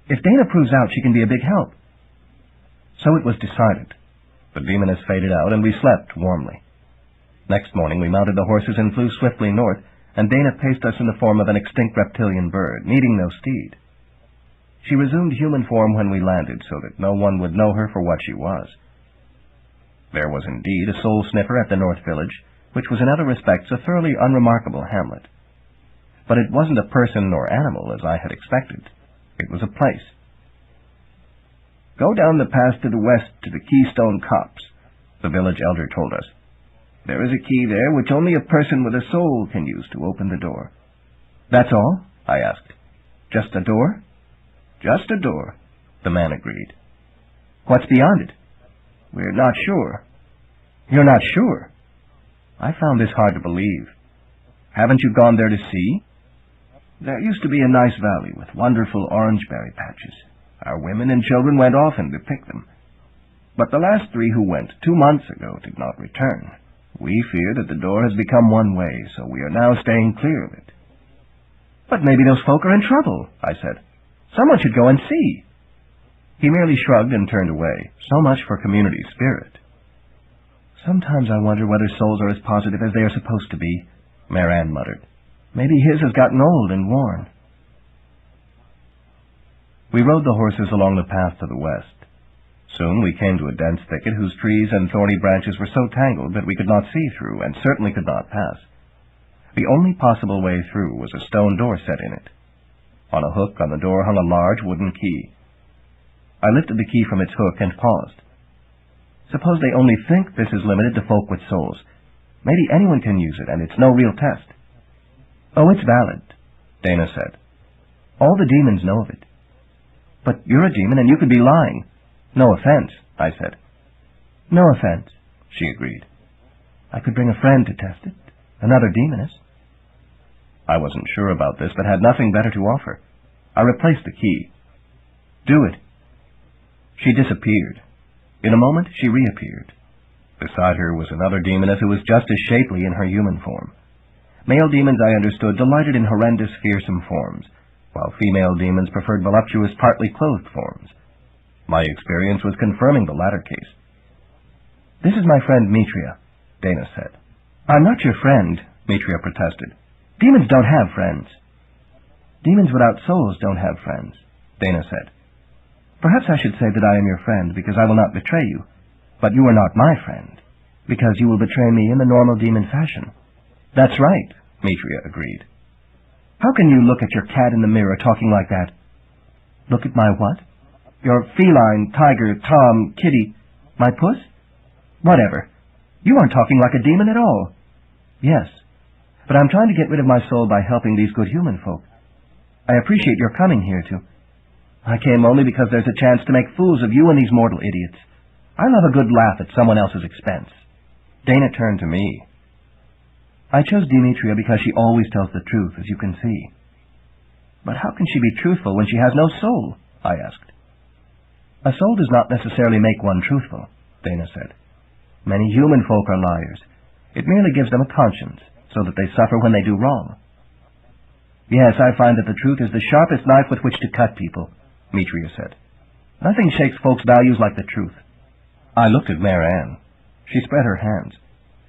If Dana proves out, she can be a big help. So it was decided. The demoness faded out, and we slept warmly. Next morning we mounted the horses and flew swiftly north, and Dana paced us in the form of an extinct reptilian bird, needing no steed. She resumed human form when we landed, so that no one would know her for what she was. There was indeed a soul sniffer at the North Village, which was in other respects a thoroughly unremarkable hamlet. But it wasn't a person or animal, as I had expected. It was a place. Go down the path to the west to the Keystone Copse, the village elder told us. There is a key there which only a person with a soul can use to open the door. That's all? I asked. Just a door? Just a door, the man agreed. What's beyond it? We're not sure. You're not sure? I found this hard to believe. Haven't you gone there to see? There used to be a nice valley with wonderful orangeberry patches. Our women and children went often to pick them. But the last 3 who went 2 months ago did not return. We fear that the door has become one way, so we are now staying clear of it. But maybe those folk are in trouble, I said. Someone should go and see. He merely shrugged and turned away. So much for community spirit. Sometimes I wonder whether souls are as positive as they are supposed to be, Marianne muttered. Maybe his has gotten old and worn. We rode the horses along the path to the west. Soon we came to a dense thicket whose trees and thorny branches were so tangled that we could not see through and certainly could not pass. The only possible way through was a stone door set in it. On a hook on the door hung a large wooden key. I lifted the key from its hook and paused. Suppose they only think this is limited to folk with souls. Maybe anyone can use it, and it's no real test. Oh, it's valid, Dana said. All the demons know of it. But you're a demon, and you could be lying. No offense, I said. No offense, she agreed. I could bring a friend to test it, another demoness. I wasn't sure about this, but had nothing better to offer. I replaced the key. Do it. She disappeared. In a moment, she reappeared. Beside her was another demoness who was just as shapely in her human form. Male demons, I understood, delighted in horrendous, fearsome forms, while female demons preferred voluptuous, partly clothed forms. My experience was confirming the latter case. This is my friend Mitria, Dana said. I'm not your friend, Mitria protested. Demons don't have friends. Demons without souls don't have friends, Dana said. Perhaps I should say that I am your friend, because I will not betray you. But you are not my friend, because you will betray me in the normal demon fashion. That's right, Mitria agreed. How can you look at your cat in the mirror talking like that? Look at my what? Your feline, tiger, tom, kitty. My puss? Whatever. You aren't talking like a demon at all. Yes, but I'm trying to get rid of my soul by helping these good human folk. I appreciate your coming here, too. I came only because there's a chance to make fools of you and these mortal idiots. I love a good laugh at someone else's expense. Dana turned to me. I chose Demetria because she always tells the truth, as you can see. But how can she be truthful when she has no soul? I asked. A soul does not necessarily make one truthful, Dana said. Many human folk are liars. It merely gives them a conscience, so that they suffer when they do wrong. Yes, I find that the truth is the sharpest knife with which to cut people, Mitria said. Nothing shakes folks' values like the truth. I looked at Marianne. She spread her hands.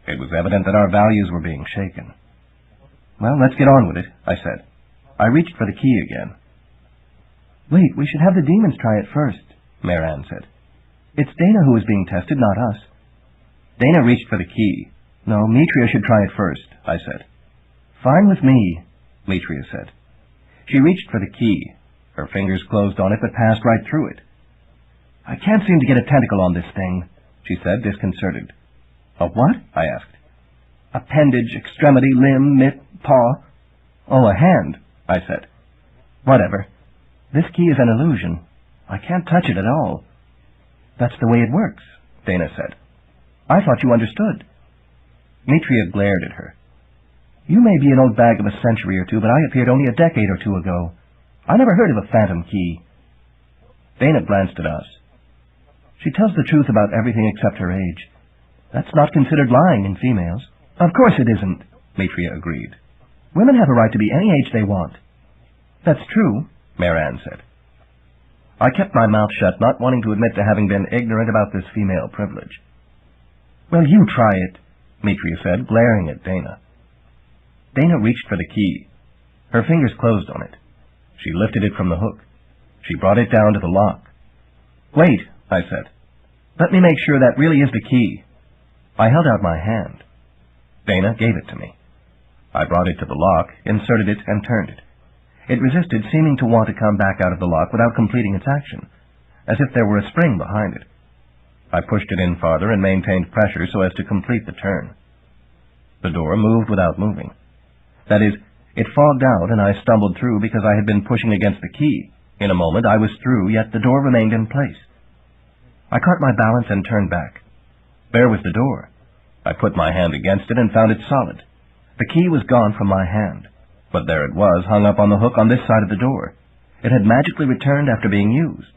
It was evident that our values were being shaken. Well, let's get on with it, I said. I reached for the key again. Wait, we should have the demons try it first, Marianne said. It's Dana who is being tested, not us. Dana reached for the key. No, Mitria should try it first, I said. Fine with me, Mitria said. She reached for the key. Her fingers closed on it but passed right through it. I can't seem to get a tentacle on this thing, she said, disconcerted. A what? I asked. Appendage, extremity, limb, mitt, paw. Oh, a hand, I said. Whatever. This key is an illusion. I can't touch it at all. That's the way it works, Dana said. I thought you understood. Mitria glared at her. You may be an old bag of a century or two, but I appeared only a decade or two ago. I never heard of a phantom key. Dana glanced at us. She tells the truth about everything except her age. That's not considered lying in females. Of course it isn't, Mitria agreed. Women have a right to be any age they want. That's true, Marianne said. I kept my mouth shut, not wanting to admit to having been ignorant about this female privilege. Well, you try it, Mitria said, glaring at Dana. Dana reached for the key. Her fingers closed on it. She lifted it from the hook. She brought it down to the lock. Wait, I said. Let me make sure that really is the key. I held out my hand. Dana gave it to me. I brought it to the lock, inserted it, and turned it. It resisted, seeming to want to come back out of the lock without completing its action, as if there were a spring behind it. I pushed it in farther and maintained pressure so as to complete the turn. The door moved without moving. That is, it fogged out and I stumbled through because I had been pushing against the key. In a moment I was through, yet the door remained in place. I caught my balance and turned back. There was the door. I put my hand against it and found it solid. The key was gone from my hand, but there it was, hung up on the hook on this side of the door. It had magically returned after being used.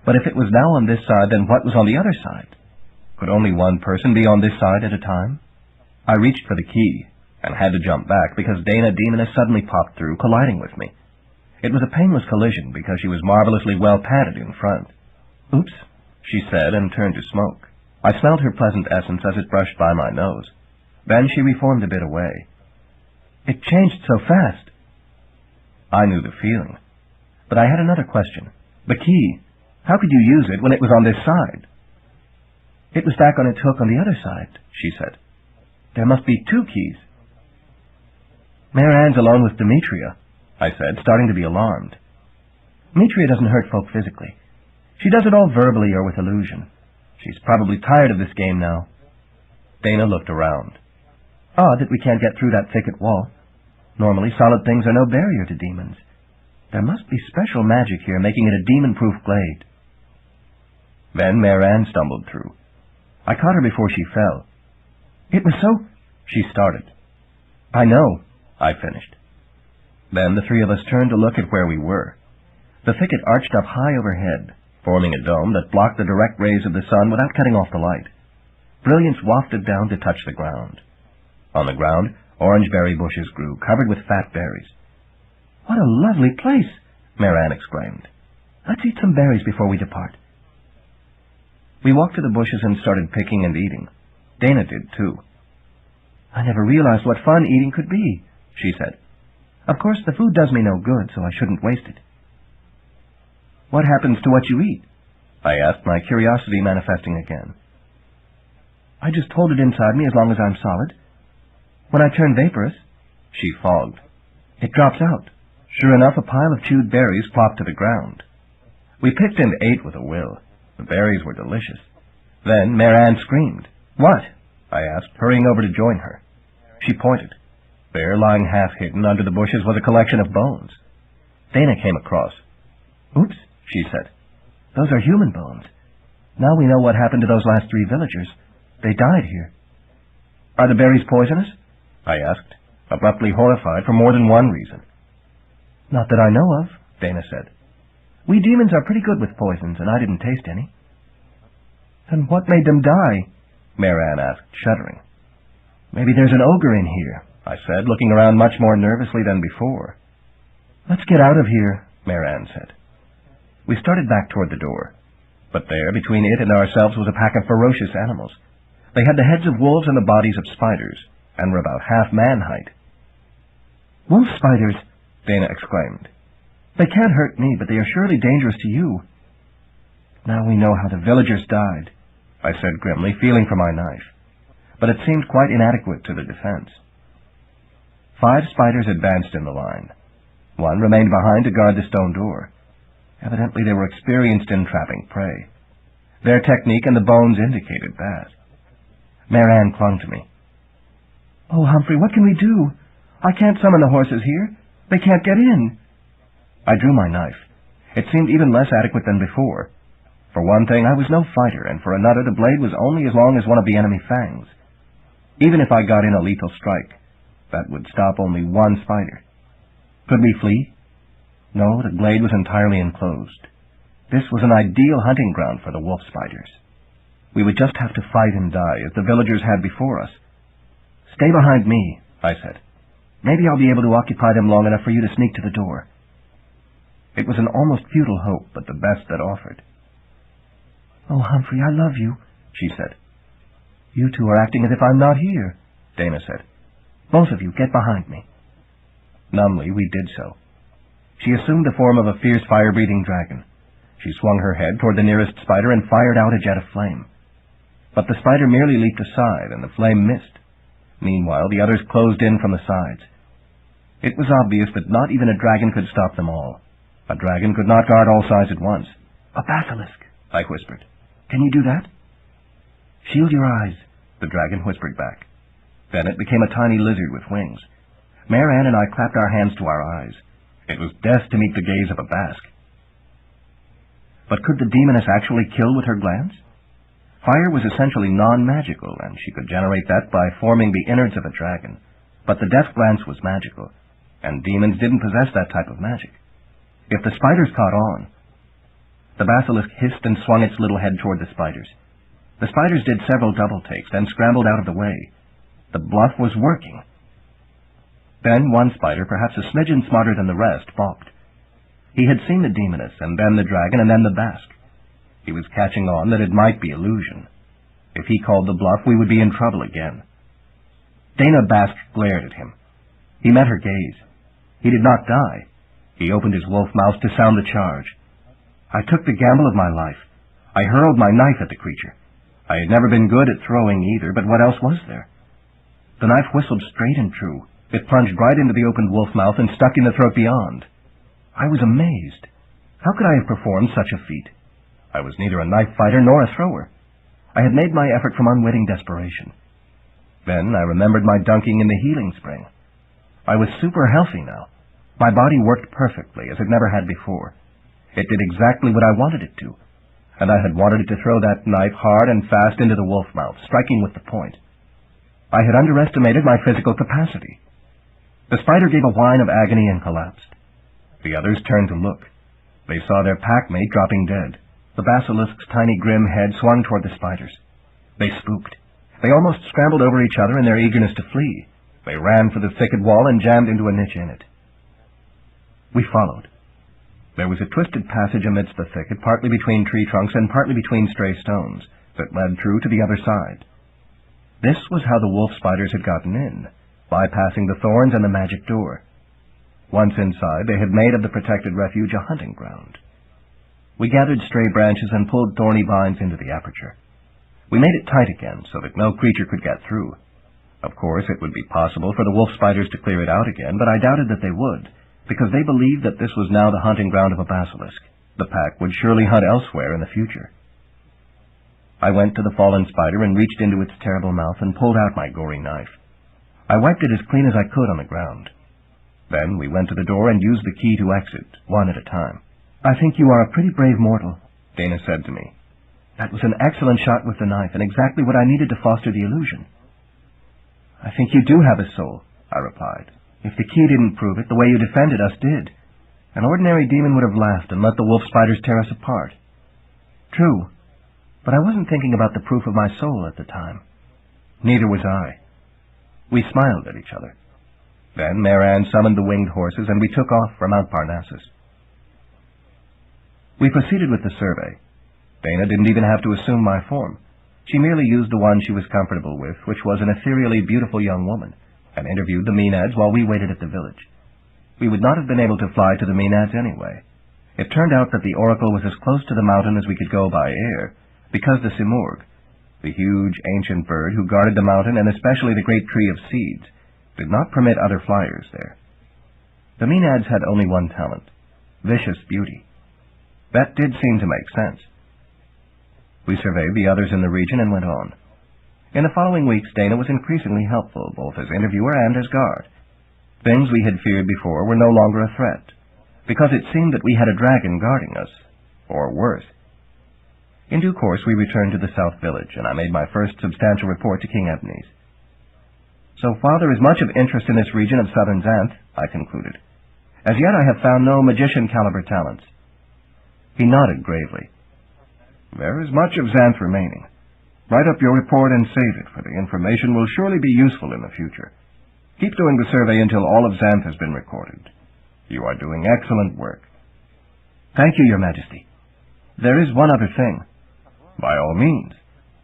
But if it was now on this side, then what was on the other side? Could only one person be on this side at a time? I reached for the key, and had to jump back because Dana Demoness suddenly popped through, colliding with me. It was a painless collision because she was marvelously well padded in front. Oops, she said, and turned to smoke. I smelled her pleasant essence as it brushed by my nose. Then she reformed a bit away. It changed so fast. I knew the feeling. But I had another question. The key. How could you use it when it was on this side? It was back on its hook on the other side, she said. There must be two keys. Marianne's alone with Demetria, I said, starting to be alarmed. Demetria doesn't hurt folk physically. She does it all verbally or with illusion. She's probably tired of this game now. Dana looked around. Odd that we can't get through that thicket wall. Normally solid things are no barrier to demons. There must be special magic here, making it a demon-proof glade. Then Marianne stumbled through. I caught her before she fell. It was so... She started. I know, I finished. Then the three of us turned to look at where we were. The thicket arched up high overhead, forming a dome that blocked the direct rays of the sun without cutting off the light. Brilliance wafted down to touch the ground. On the ground, orange berry bushes grew, covered with fat berries. What a lovely place, Marianne exclaimed. Let's eat some berries before we depart. We walked to the bushes and started picking and eating. Dana did, too. I never realized what fun eating could be, she said. Of course, the food does me no good, so I shouldn't waste it. What happens to what you eat? I asked, my curiosity manifesting again. I just hold it inside me as long as I'm solid. When I turn vaporous, she fogged. It drops out. Sure enough, a pile of chewed berries plopped to the ground. We picked and ate with a will. The berries were delicious. Then Marianne screamed. What? I asked, hurrying over to join her. She pointed. There, lying half-hidden under the bushes, was a collection of bones. Dana came across. Oops, she said. Those are human bones. Now we know what happened to those last 3 villagers. They died here. Are the berries poisonous? I asked, abruptly horrified for more than one reason. Not that I know of, Dana said. We demons are pretty good with poisons, and I didn't taste any. Then what made them die? Marianne asked, shuddering. Maybe there's an ogre in here, I said, looking around much more nervously than before. Let's get out of here, Marianne said. We started back toward the door. But there, between it and ourselves, was a pack of ferocious animals. They had the heads of wolves and the bodies of spiders, and were about half man height. Wolf spiders, Dana exclaimed. They can't hurt me, but they are surely dangerous to you. Now we know how the villagers died, I said grimly, feeling for my knife. But it seemed quite inadequate to the defense. 5 spiders advanced in the line. 1 remained behind to guard the stone door. Evidently they were experienced in trapping prey. Their technique and the bones indicated that. Marianne clung to me. Oh, Humphrey, what can we do? I can't summon the horses here. They can't get in. I drew my knife. It seemed even less adequate than before. For one thing, I was no fighter, and for another, the blade was only as long as one of the enemy fangs. Even if I got in a lethal strike, that would stop only 1 spider. Could we flee? No, the glade was entirely enclosed. This was an ideal hunting ground for the wolf spiders. We would just have to fight and die, as the villagers had before us. "Stay behind me," I said. "Maybe I'll be able to occupy them long enough for you to sneak to the door." It was an almost futile hope, but the best that offered. "Oh, Humphrey, I love you," she said. "You two are acting as if I'm not here," Dana said. "Both of you, get behind me." Numbly, we did so. She assumed the form of a fierce fire-breathing dragon. She swung her head toward the nearest spider and fired out a jet of flame. But the spider merely leaped aside, and the flame missed. Meanwhile, the others closed in from the sides. It was obvious that not even a dragon could stop them all. A dragon could not guard all sides at once. "A basilisk," I whispered. "Can you do that?" "Shield your eyes," the dragon whispered back. Then it became a tiny lizard with wings. Mare Ann and I clapped our hands to our eyes. It was death to meet the gaze of a basque. But could the demoness actually kill with her glance? Fire was essentially non-magical, and she could generate that by forming the innards of a dragon. But the death glance was magical, and demons didn't possess that type of magic. If the spiders caught on... The basilisk hissed and swung its little head toward the spiders. The spiders did several double takes, then scrambled out of the way. The bluff was working. Then one spider, perhaps a smidgen smarter than the rest, balked. He had seen the demoness, and then the dragon, and then the basque. He was catching on that it might be illusion. If he called the bluff, we would be in trouble again. Dana Basque glared at him. He met her gaze. He did not die. He opened his wolf mouth to sound the charge. I took the gamble of my life. I hurled my knife at the creature. I had never been good at throwing either, but what else was there? The knife whistled straight and true. It plunged right into the opened wolf mouth and stuck in the throat beyond. I was amazed. How could I have performed such a feat? I was neither a knife fighter nor a thrower. I had made my effort from unwitting desperation. Then I remembered my dunking in the healing spring. I was super healthy now. My body worked perfectly, as it never had before. It did exactly what I wanted it to, and I had wanted it to throw that knife hard and fast into the wolf mouth, striking with the point. I had underestimated my physical capacity. The spider gave a whine of agony and collapsed. The others turned to look. They saw their pack-mate dropping dead. The basilisk's tiny grim head swung toward the spiders. They spooked. They almost scrambled over each other in their eagerness to flee. They ran for the thicket wall and jammed into a niche in it. We followed. There was a twisted passage amidst the thicket, partly between tree trunks and partly between stray stones, that led through to the other side. This was how the wolf spiders had gotten in, bypassing the thorns and the magic door. Once inside, they had made of the protected refuge a hunting ground. We gathered stray branches and pulled thorny vines into the aperture. We made it tight again so that no creature could get through. Of course, it would be possible for the wolf spiders to clear it out again, but I doubted that they would, because they believed that this was now the hunting ground of a basilisk. The pack would surely hunt elsewhere in the future. I went to the fallen spider and reached into its terrible mouth and pulled out my gory knife. I wiped it as clean as I could on the ground. Then we went to the door and used the key to exit, one at a time. "I think you are a pretty brave mortal," Dana said to me. "That was an excellent shot with the knife, and exactly what I needed to foster the illusion." "I think you do have a soul," I replied. "If the key didn't prove it, the way you defended us did. An ordinary demon would have laughed and let the wolf spiders tear us apart." "True, but I wasn't thinking about the proof of my soul at the time." Neither was I. We smiled at each other. Then Mare Ann summoned the winged horses, and we took off for Mount Parnassus. We proceeded with the survey. Dana didn't even have to assume my form. She merely used the one she was comfortable with, which was an ethereally beautiful young woman, and interviewed the Maenads while we waited at the village. We would not have been able to fly to the Maenads anyway. It turned out that the oracle was as close to the mountain as we could go by air, because the Simurgh, the huge ancient bird who guarded the mountain and especially the great tree of seeds, did not permit other flyers there. The Maenads had only one talent: vicious beauty. That did seem to make sense. We surveyed the others in the region and went on. In the following weeks, Dana was increasingly helpful, both as interviewer and as guard. Things we had feared before were no longer a threat, because it seemed that we had a dragon guarding us, or worse. In due course, we returned to the South Village, and I made my first substantial report to King Ebnes. "So far there is much of interest in this region of southern Xanth," I concluded. "As yet I have found no magician-caliber talents." He nodded gravely. "There is much of Xanth remaining. Write up your report and save it, for the information will surely be useful in the future. Keep doing the survey until all of Xanth has been recorded. You are doing excellent work." "Thank you, Your Majesty. There is one other thing." "By all means.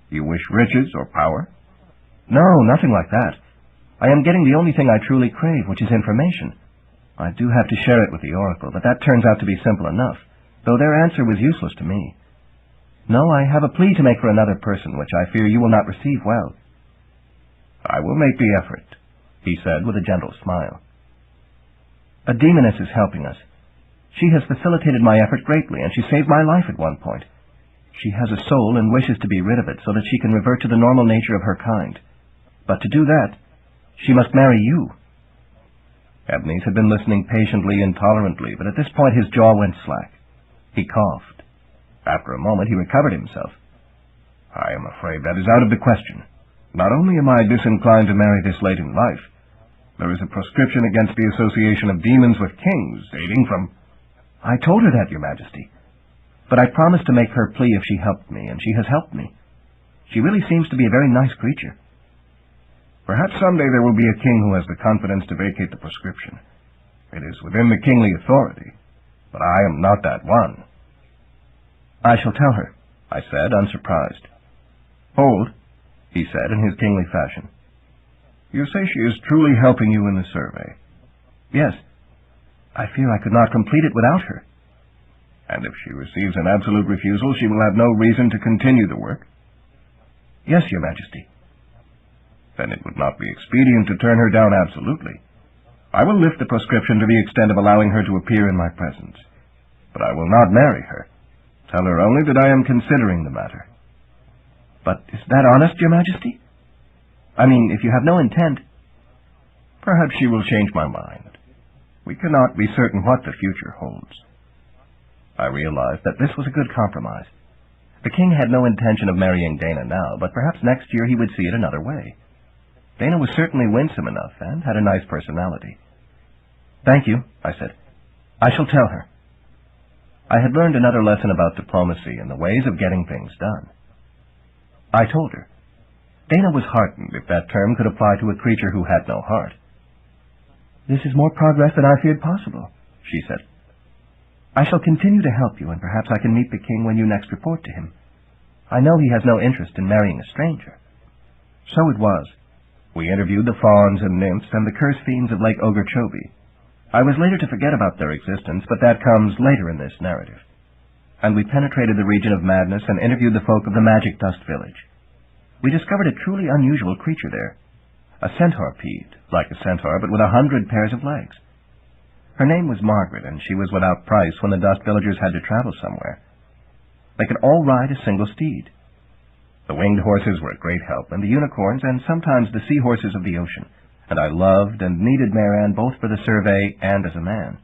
You wish riches or power?" "No, nothing like that. I am getting the only thing I truly crave, which is information. I do have to share it with the Oracle, but that turns out to be simple enough, though their answer was useless to me. No, I have a plea to make for another person, which I fear you will not receive well." "I will make the effort," he said with a gentle smile. "A demoness is helping us. She has facilitated my effort greatly, and she saved my life at one point. She has a soul and wishes to be rid of it so that she can revert to the normal nature of her kind. But to do that, she must marry you." Ebnes had been listening patiently and tolerantly, but at this point his jaw went slack. He coughed. After a moment he recovered himself. "I am afraid that is out of the question. Not only am I disinclined to marry this late in life, there is a proscription against the association of demons with kings, dating from—" "I told her that, Your Majesty. But I promised to make her plea if she helped me, and she has helped me. She really seems to be a very nice creature." "Perhaps someday there will be a king who has the confidence to vacate the proscription. It is within the kingly authority, but I am not that one." "I shall tell her," I said, unsurprised. "Hold," he said in his kingly fashion. "You say she is truly helping you in the survey?" "Yes. I fear I could not complete it without her." "And if she receives an absolute refusal, she will have no reason to continue the work?" "Yes, Your Majesty." "Then it would not be expedient to turn her down absolutely. I will lift the proscription to the extent of allowing her to appear in my presence. But I will not marry her. Tell her only that I am considering the matter." "But is that honest, Your Majesty? I mean, if you have no intent—" "Perhaps she will change my mind. We cannot be certain what the future holds." I realized that this was a good compromise. The king had no intention of marrying Dana now, but perhaps next year he would see it another way. Dana was certainly winsome enough and had a nice personality. "Thank you," I said. "I shall tell her." I had learned another lesson about diplomacy and the ways of getting things done. I told her. Dana was heartened, if that term could apply to a creature who had no heart. "This is more progress than I feared possible," she said. "I shall continue to help you, and perhaps I can meet the king when you next report to him. I know he has no interest in marrying a stranger." So it was. We interviewed the fauns and nymphs and the curse fiends of Lake Okeechobee. I was later to forget about their existence, but that comes later in this narrative. And we penetrated the region of madness and interviewed the folk of the Magic Dust Village. We discovered a truly unusual creature there, a centipede, like a centaur, but with 100 pairs of legs. Her name was Margaret, and she was without price when the dust villagers had to travel somewhere. They could all ride a single steed. The winged horses were a great help, and the unicorns, and sometimes the seahorses of the ocean, and I loved and needed Marianne both for the survey and as a man.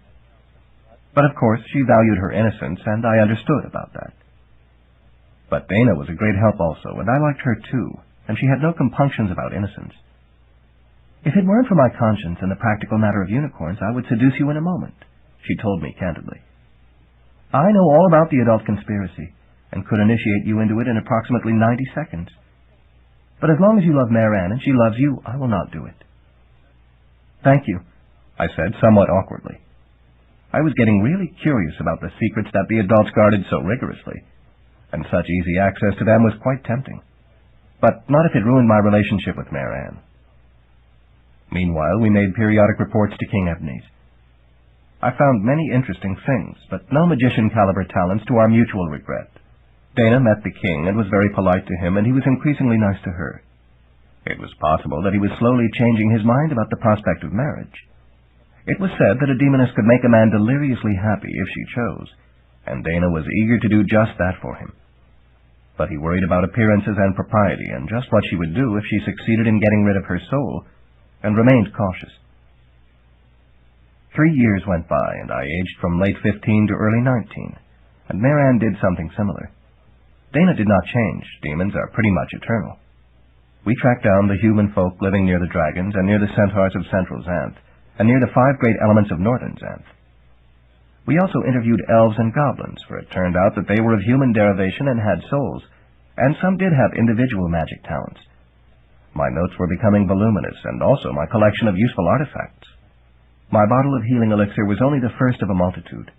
But of course she valued her innocence, and I understood about that. But Dana was a great help also, and I liked her too, and she had no compunctions about innocence. "If it weren't for my conscience and the practical matter of unicorns, I would seduce you in a moment," she told me candidly. "I know all about the adult conspiracy, and could initiate you into it in approximately 90 seconds. But as long as you love Marianne and she loves you, I will not do it." "Thank you," I said somewhat awkwardly. I was getting really curious about the secrets that the adults guarded so rigorously, and such easy access to them was quite tempting. But not if it ruined my relationship with Marianne. Meanwhile, we made periodic reports to King Ebnes. I found many interesting things, but no magician-caliber talents to our mutual regret. Dana met the king and was very polite to him, and he was increasingly nice to her. It was possible that he was slowly changing his mind about the prospect of marriage. It was said that a demoness could make a man deliriously happy if she chose, and Dana was eager to do just that for him. But he worried about appearances and propriety, and just what she would do if she succeeded in getting rid of her soul, and remained cautious. 3 years went by, and I aged from late 15 to early 19, and Marianne did something similar. Dana did not change. Demons are pretty much eternal. We tracked down the human folk living near the dragons and near the centaurs of central Xanth, and near the 5 great elements of northern Xanth. We also interviewed elves and goblins, for it turned out that they were of human derivation and had souls, and some did have individual magic talents. My notes were becoming voluminous, and also my collection of useful artifacts. My bottle of healing elixir was only the first of a multitude.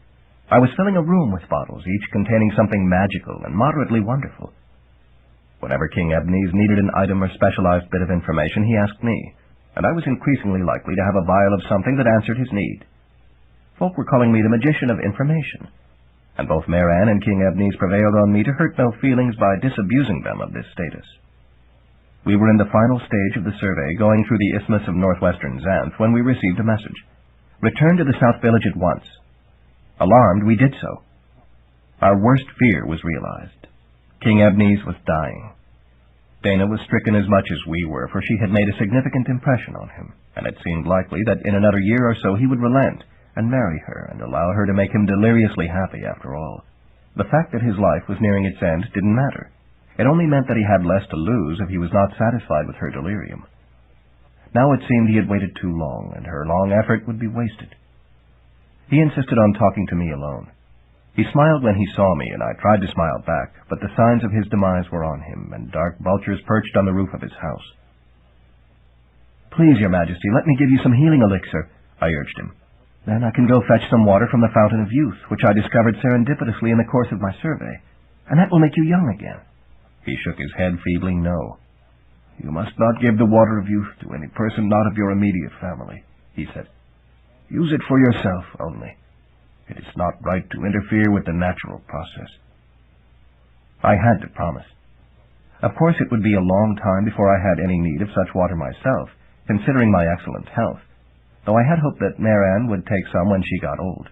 I was filling a room with bottles, each containing something magical and moderately wonderful. Whenever King Ebnes needed an item or specialized bit of information, he asked me, and I was increasingly likely to have a vial of something that answered his need. Folk were calling me the magician of information, and both Meran and King Ebnes prevailed on me to hurt no feelings by disabusing them of this status. We were in the final stage of the survey, going through the isthmus of northwestern Xanth, when we received a message. Return to the south village at once. Alarmed, we did so. Our worst fear was realized. King Ebnes was dying. Dana was stricken as much as we were, for she had made a significant impression on him, and it seemed likely that in another year or so he would relent and marry her and allow her to make him deliriously happy after all. The fact that his life was nearing its end didn't matter. It only meant that he had less to lose if he was not satisfied with her delirium. Now it seemed he had waited too long, and her long effort would be wasted. He insisted on talking to me alone. He smiled when he saw me, and I tried to smile back, but the signs of his demise were on him, and dark vultures perched on the roof of his house. "Please, Your Majesty, let me give you some healing elixir," I urged him. "Then I can go fetch some water from the Fountain of Youth, which I discovered serendipitously in the course of my survey, and that will make you young again." He shook his head feebly. "No. You must not give the water of youth to any person not of your immediate family," he said. "Use it for yourself only. It is not right to interfere with the natural process." I had to promise. Of course, it would be a long time before I had any need of such water myself, considering my excellent health, though I had hoped that Meran would take some when she got old.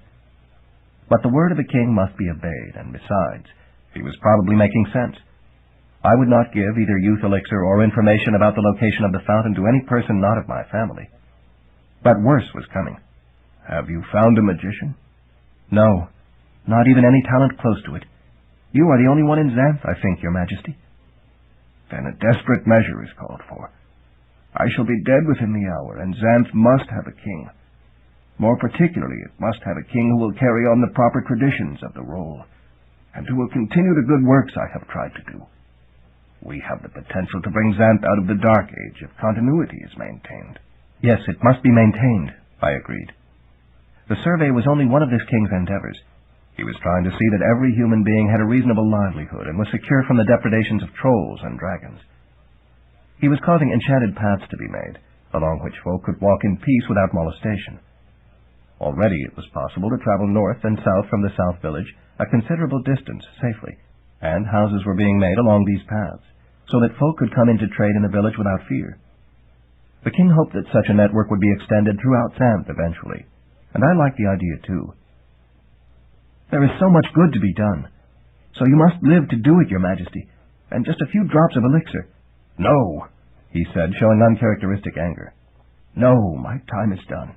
But the word of a king must be obeyed, and besides, he was probably making sense. I would not give either youth elixir or information about the location of the fountain to any person not of my family. But worse was coming. "Have you found a magician?" "No, not even any talent close to it. You are the only one in Xanth, I think, Your Majesty." "Then a desperate measure is called for. I shall be dead within the hour, and Xanth must have a king. More particularly, it must have a king who will carry on the proper traditions of the role, and who will continue the good works I have tried to do. We have the potential to bring Xanth out of the dark age if continuity is maintained." "Yes, it must be maintained," I agreed. The survey was only one of this king's endeavors. He was trying to see that every human being had a reasonable livelihood and was secure from the depredations of trolls and dragons. He was causing enchanted paths to be made, along which folk could walk in peace without molestation. Already it was possible to travel north and south from the south village a considerable distance safely, and houses were being made along these paths, so that folk could come in to trade in the village without fear. The king hoped that such a network would be extended throughout Xanth eventually, and I liked the idea too. "There is so much good to be done, so you must live to do it, Your Majesty, and just a few drops of elixir." "No," he said, showing uncharacteristic anger. "No, my time is done.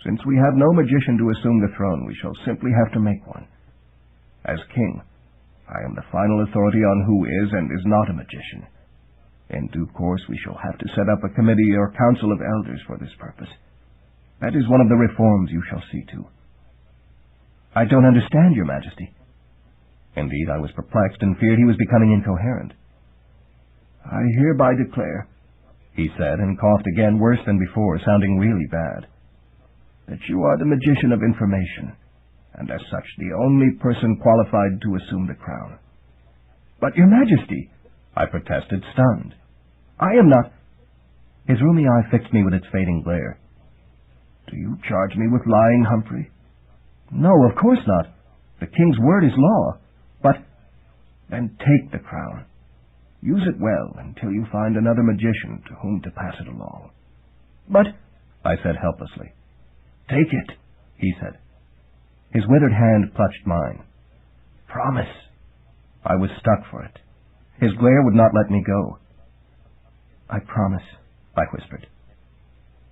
Since we have no magician to assume the throne, we shall simply have to make one. As king, I am the final authority on who is and is not a magician. In due course, we shall have to set up a committee or council of elders for this purpose. That is one of the reforms you shall see to." "I don't understand, Your Majesty." Indeed, I was perplexed and feared he was becoming incoherent. "I hereby declare," he said, and coughed again worse than before, sounding really bad, "that you are the magician of information, and as such the only person qualified to assume the crown." "But, Your Majesty," I protested, stunned. "I am not—" His rheumy eye fixed me with its fading glare. "Do you charge me with lying, Humphrey?" "No, of course not. The king's word is law. But—" "Then take the crown. Use it well until you find another magician to whom to pass it along." "But—" I said helplessly. "Take it," he said. His withered hand clutched mine. "Promise." I was stuck for it. His glare would not let me go. "I promise," I whispered.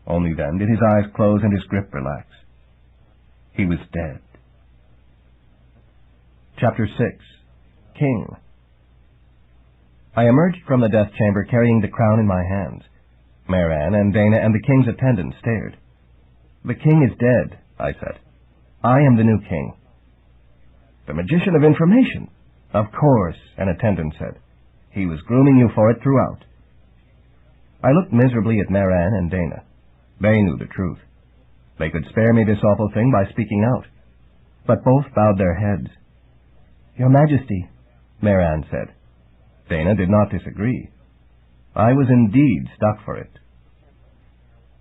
Only then did his eyes close and his grip relax. He was dead. Chapter 6. King. I emerged from the death chamber carrying the crown in my hands. Meran and Dana and the king's attendants stared. "The king is dead," I said. I am the new king." "The magician of information." "Of course," an attendant said. "He was grooming you for it throughout." I looked miserably at Maran and Dana. They knew the truth. They could spare me this awful thing by speaking out. But both bowed their heads. "Your Majesty," Maran said. Dana did not disagree. I was indeed stuck for it.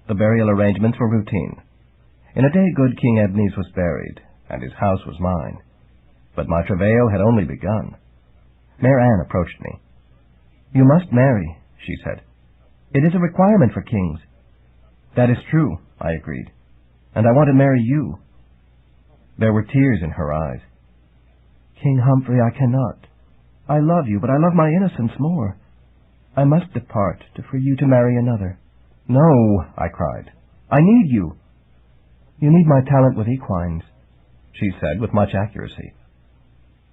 The burial arrangements were routine. In a day good King Ebnes was buried, and his house was mine. But my travail had only begun. Maran approached me. "You must marry," she said. "It is a requirement for kings." "That is true," I agreed. "And I want to marry you." There were tears in her eyes. "King Humphrey, I cannot. I love you, but I love my innocence more. I must depart for you to marry another." "No," I cried. "I need you." "You need my talent with equines," she said with much accuracy.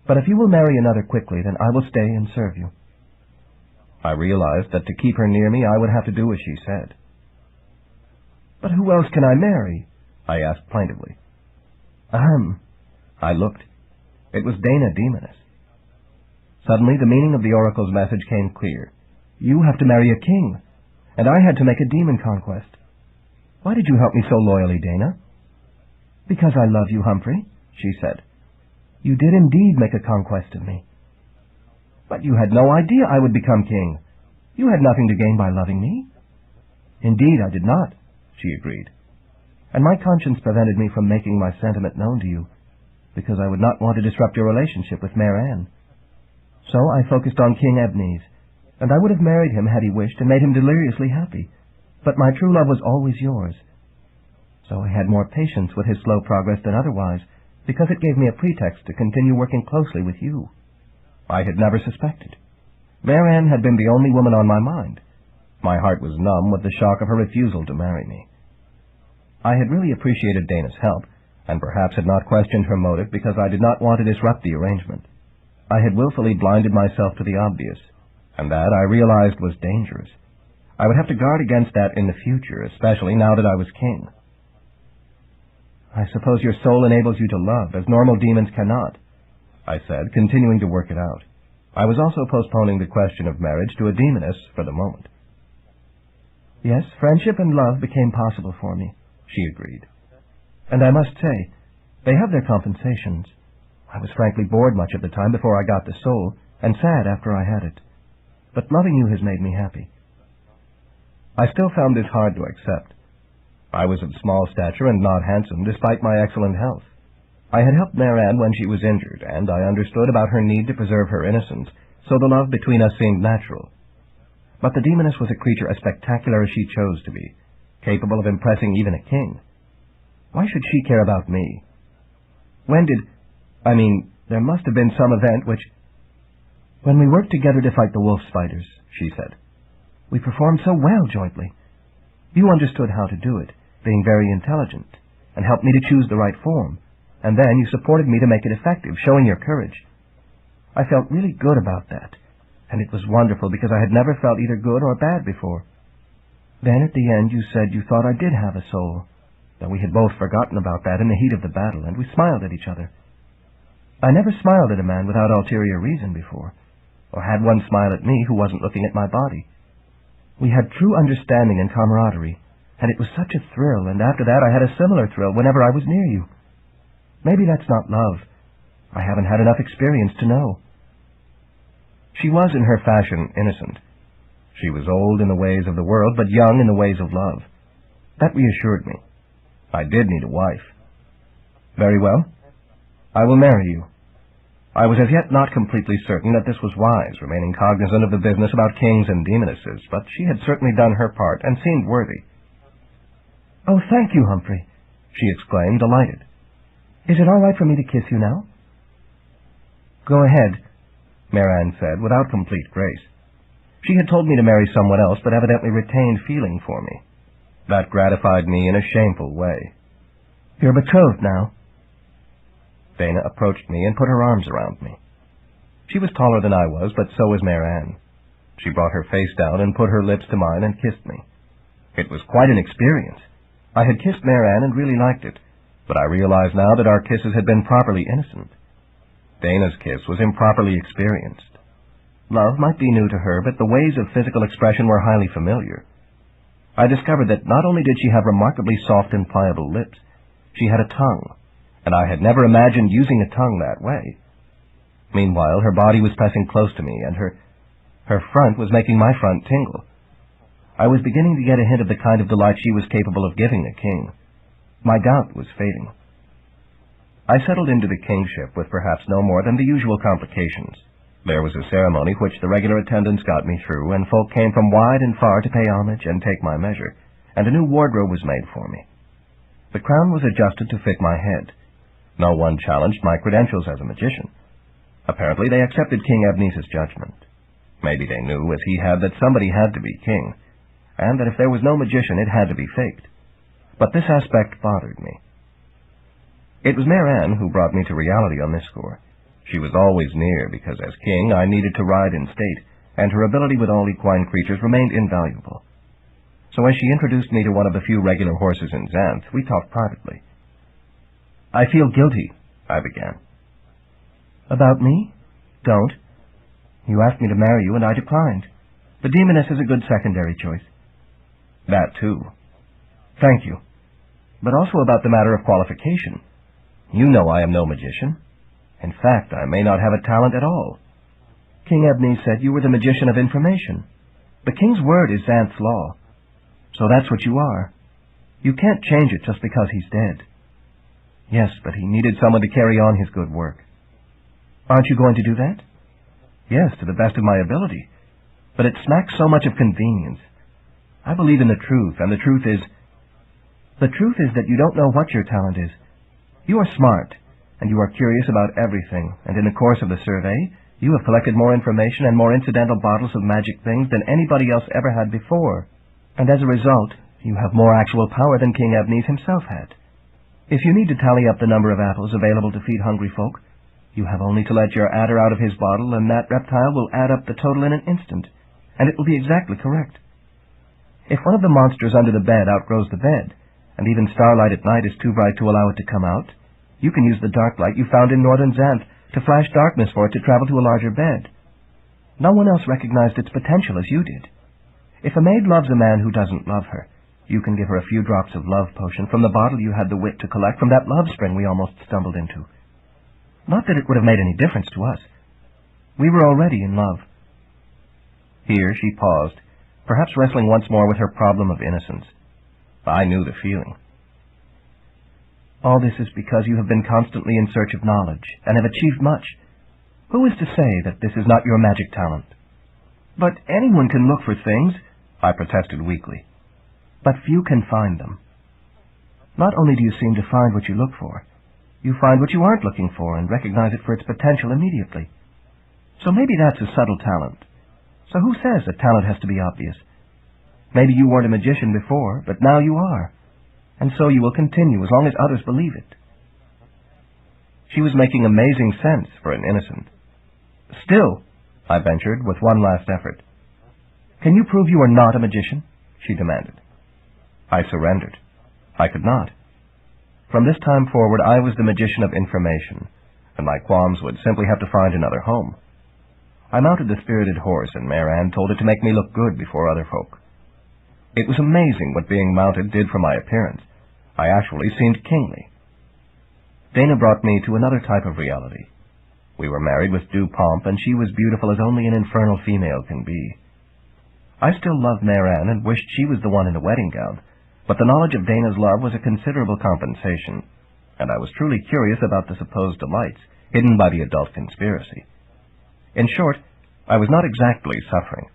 "But if you will marry another quickly, then I will stay and serve you." I realized that to keep her near me, I would have to do as she said. "But who else can I marry?" I asked plaintively. "Ahem." I looked. It was Dana Demoness. Suddenly the meaning of the oracle's message came clear. You have to marry a king, and I had to make a demon conquest. "Why did you help me so loyally, Dana?" "Because I love you, Humphrey," she said. "You did indeed make a conquest of me." "But you had no idea I would become king. You had nothing to gain by loving me." "Indeed, I did not," she agreed. "And my conscience prevented me from making my sentiment known to you, because I would not want to disrupt your relationship with Maran. So I focused on King Ebnes, and I would have married him had he wished and made him deliriously happy. But my true love was always yours. So I had more patience with his slow progress than otherwise, because it gave me a pretext to continue working closely with you." I had never suspected. Maran had been the only woman on my mind. My heart was numb with the shock of her refusal to marry me. I had really appreciated Dana's help, and perhaps had not questioned her motive because I did not want to disrupt the arrangement. I had willfully blinded myself to the obvious, and that, I realized, was dangerous. I would have to guard against that in the future, especially now that I was king. "I suppose your soul enables you to love, as normal demons cannot," I said, continuing to work it out. I was also postponing the question of marriage to a demoness for the moment. "Yes, friendship and love became possible for me," she agreed. "And I must say, they have their compensations. I was frankly bored much of the time before I got the soul, and sad after I had it. But loving you has made me happy." I still found this hard to accept. I was of small stature and not handsome, despite my excellent health. I had helped Maran when she was injured, and I understood about her need to preserve her innocence, so the love between us seemed natural. But the demoness was a creature as spectacular as she chose to be, capable of impressing even a king. Why should she care about me? There must have been some event which— "When we worked together to fight the wolf spiders," she said. "We performed so well jointly. You understood how to do it, being very intelligent, and helped me to choose the right form, and then you supported me to make it effective, showing your courage. I felt really good about that, and it was wonderful because I had never felt either good or bad before. Then at the end you said you thought I did have a soul, though we had both forgotten about that in the heat of the battle, and we smiled at each other. I never smiled at a man without ulterior reason before, or had one smile at me who wasn't looking at my body. We had true understanding and camaraderie, and it was such a thrill, and after that I had a similar thrill whenever I was near you. Maybe that's not love. I haven't had enough experience to know." She was, in her fashion, innocent. She was old in the ways of the world, but young in the ways of love. That reassured me. I did need a wife. "Very well. I will marry you." I was as yet not completely certain that this was wise, remaining cognizant of the business about kings and demonesses, but she had certainly done her part and seemed worthy. "Oh, thank you, Humphrey," she exclaimed, delighted. "Is it all right for me to kiss you now?" "Go ahead," Maran said, without complete grace. She had told me to marry someone else, but evidently retained feeling for me. That gratified me in a shameful way. "You're betrothed now." Dana approached me and put her arms around me. She was taller than I was, but so was Maran. She brought her face down and put her lips to mine and kissed me. It was quite an experience. I had kissed Maran and really liked it, but I realized now that our kisses had been properly innocent. Dana's kiss was improperly experienced. Love might be new to her, but the ways of physical expression were highly familiar. I discovered that not only did she have remarkably soft and pliable lips, she had a tongue, and I had never imagined using a tongue that way. Meanwhile, her body was pressing close to me, and her front was making my front tingle. I was beginning to get a hint of the kind of delight she was capable of giving a king. My doubt was fading. I settled into the kingship with perhaps no more than the usual complications. There was a ceremony which the regular attendants got me through, and folk came from wide and far to pay homage and take my measure, and a new wardrobe was made for me. The crown was adjusted to fit my head. No one challenged my credentials as a magician. Apparently they accepted King Ebnese's judgment. Maybe they knew, as he had, that somebody had to be king, and that if there was no magician it had to be faked. But this aspect bothered me. It was Mare Anne who brought me to reality on this score. She was always near, because as king I needed to ride in state, and her ability with all equine creatures remained invaluable. So as she introduced me to one of the few regular horses in Xanth, we talked privately. "I feel guilty," I began. "About me? Don't. You asked me to marry you, and I declined. The demoness is a good secondary choice." "That, too." "Thank you. But also about the matter of qualification. You know I am no magician. In fact, I may not have a talent at all. King Ebnese said you were the magician of information. The king's word is Xanth's law. So that's what you are. You can't change it just because he's dead." "Yes, but he needed someone to carry on his good work." "Aren't you going to do that?" "Yes, to the best of my ability. But it smacks so much of convenience. I believe in the truth, and the truth is that you don't know what your talent is. You are smart, and you are curious about everything, and in the course of the survey, you have collected more information and more incidental bottles of magic things than anybody else ever had before. And as a result, you have more actual power than King Ebnese himself had. If you need to tally up the number of apples available to feed hungry folk, you have only to let your adder out of his bottle, and that reptile will add up the total in an instant, and it will be exactly correct. If one of the monsters under the bed outgrows the bed, and even starlight at night is too bright to allow it to come out, you can use the dark light you found in northern Xanth to flash darkness for it to travel to a larger bed. No one else recognized its potential as you did. If a maid loves a man who doesn't love her, you can give her a few drops of love potion from the bottle you had the wit to collect from that love spring we almost stumbled into. Not that it would have made any difference to us. We were already in love." Here she paused, perhaps wrestling once more with her problem of innocence. I knew the feeling. "All this is because you have been constantly in search of knowledge, and have achieved much. Who is to say that this is not your magic talent?" "But anyone can look for things," I protested weakly. "But few can find them. Not only do you seem to find what you look for, you find what you aren't looking for and recognize it for its potential immediately. So maybe that's a subtle talent. So who says that talent has to be obvious? Maybe you weren't a magician before, but now you are. And so you will continue as long as others believe it." She was making amazing sense for an innocent. "Still," I ventured with one last effort. "Can you prove you are not a magician?" she demanded. I surrendered. I could not. From this time forward I was the magician of information, and my qualms would simply have to find another home. I mounted the spirited horse, and Mare Anne told it to make me look good before other folk. It was amazing what being mounted did for my appearance. I actually seemed kingly. Dana brought me to another type of reality. We were married with due pomp, and she was beautiful as only an infernal female can be. I still loved Mare Anne and wished she was the one in the wedding gown, but the knowledge of Dana's love was a considerable compensation, and I was truly curious about the supposed delights hidden by the adult conspiracy. In short, I was not exactly suffering.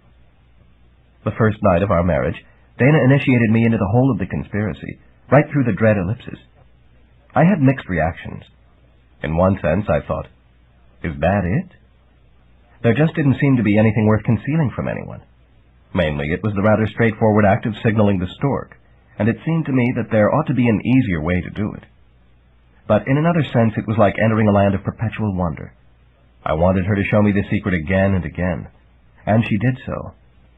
The first night of our marriage, Dana initiated me into the whole of the conspiracy, right through the dread ellipses. I had mixed reactions. In one sense, I thought, is that it? There just didn't seem to be anything worth concealing from anyone. Mainly, it was the rather straightforward act of signaling the stork, and it seemed to me that there ought to be an easier way to do it. But in another sense, it was like entering a land of perpetual wonder. I wanted her to show me the secret again and again, and she did so,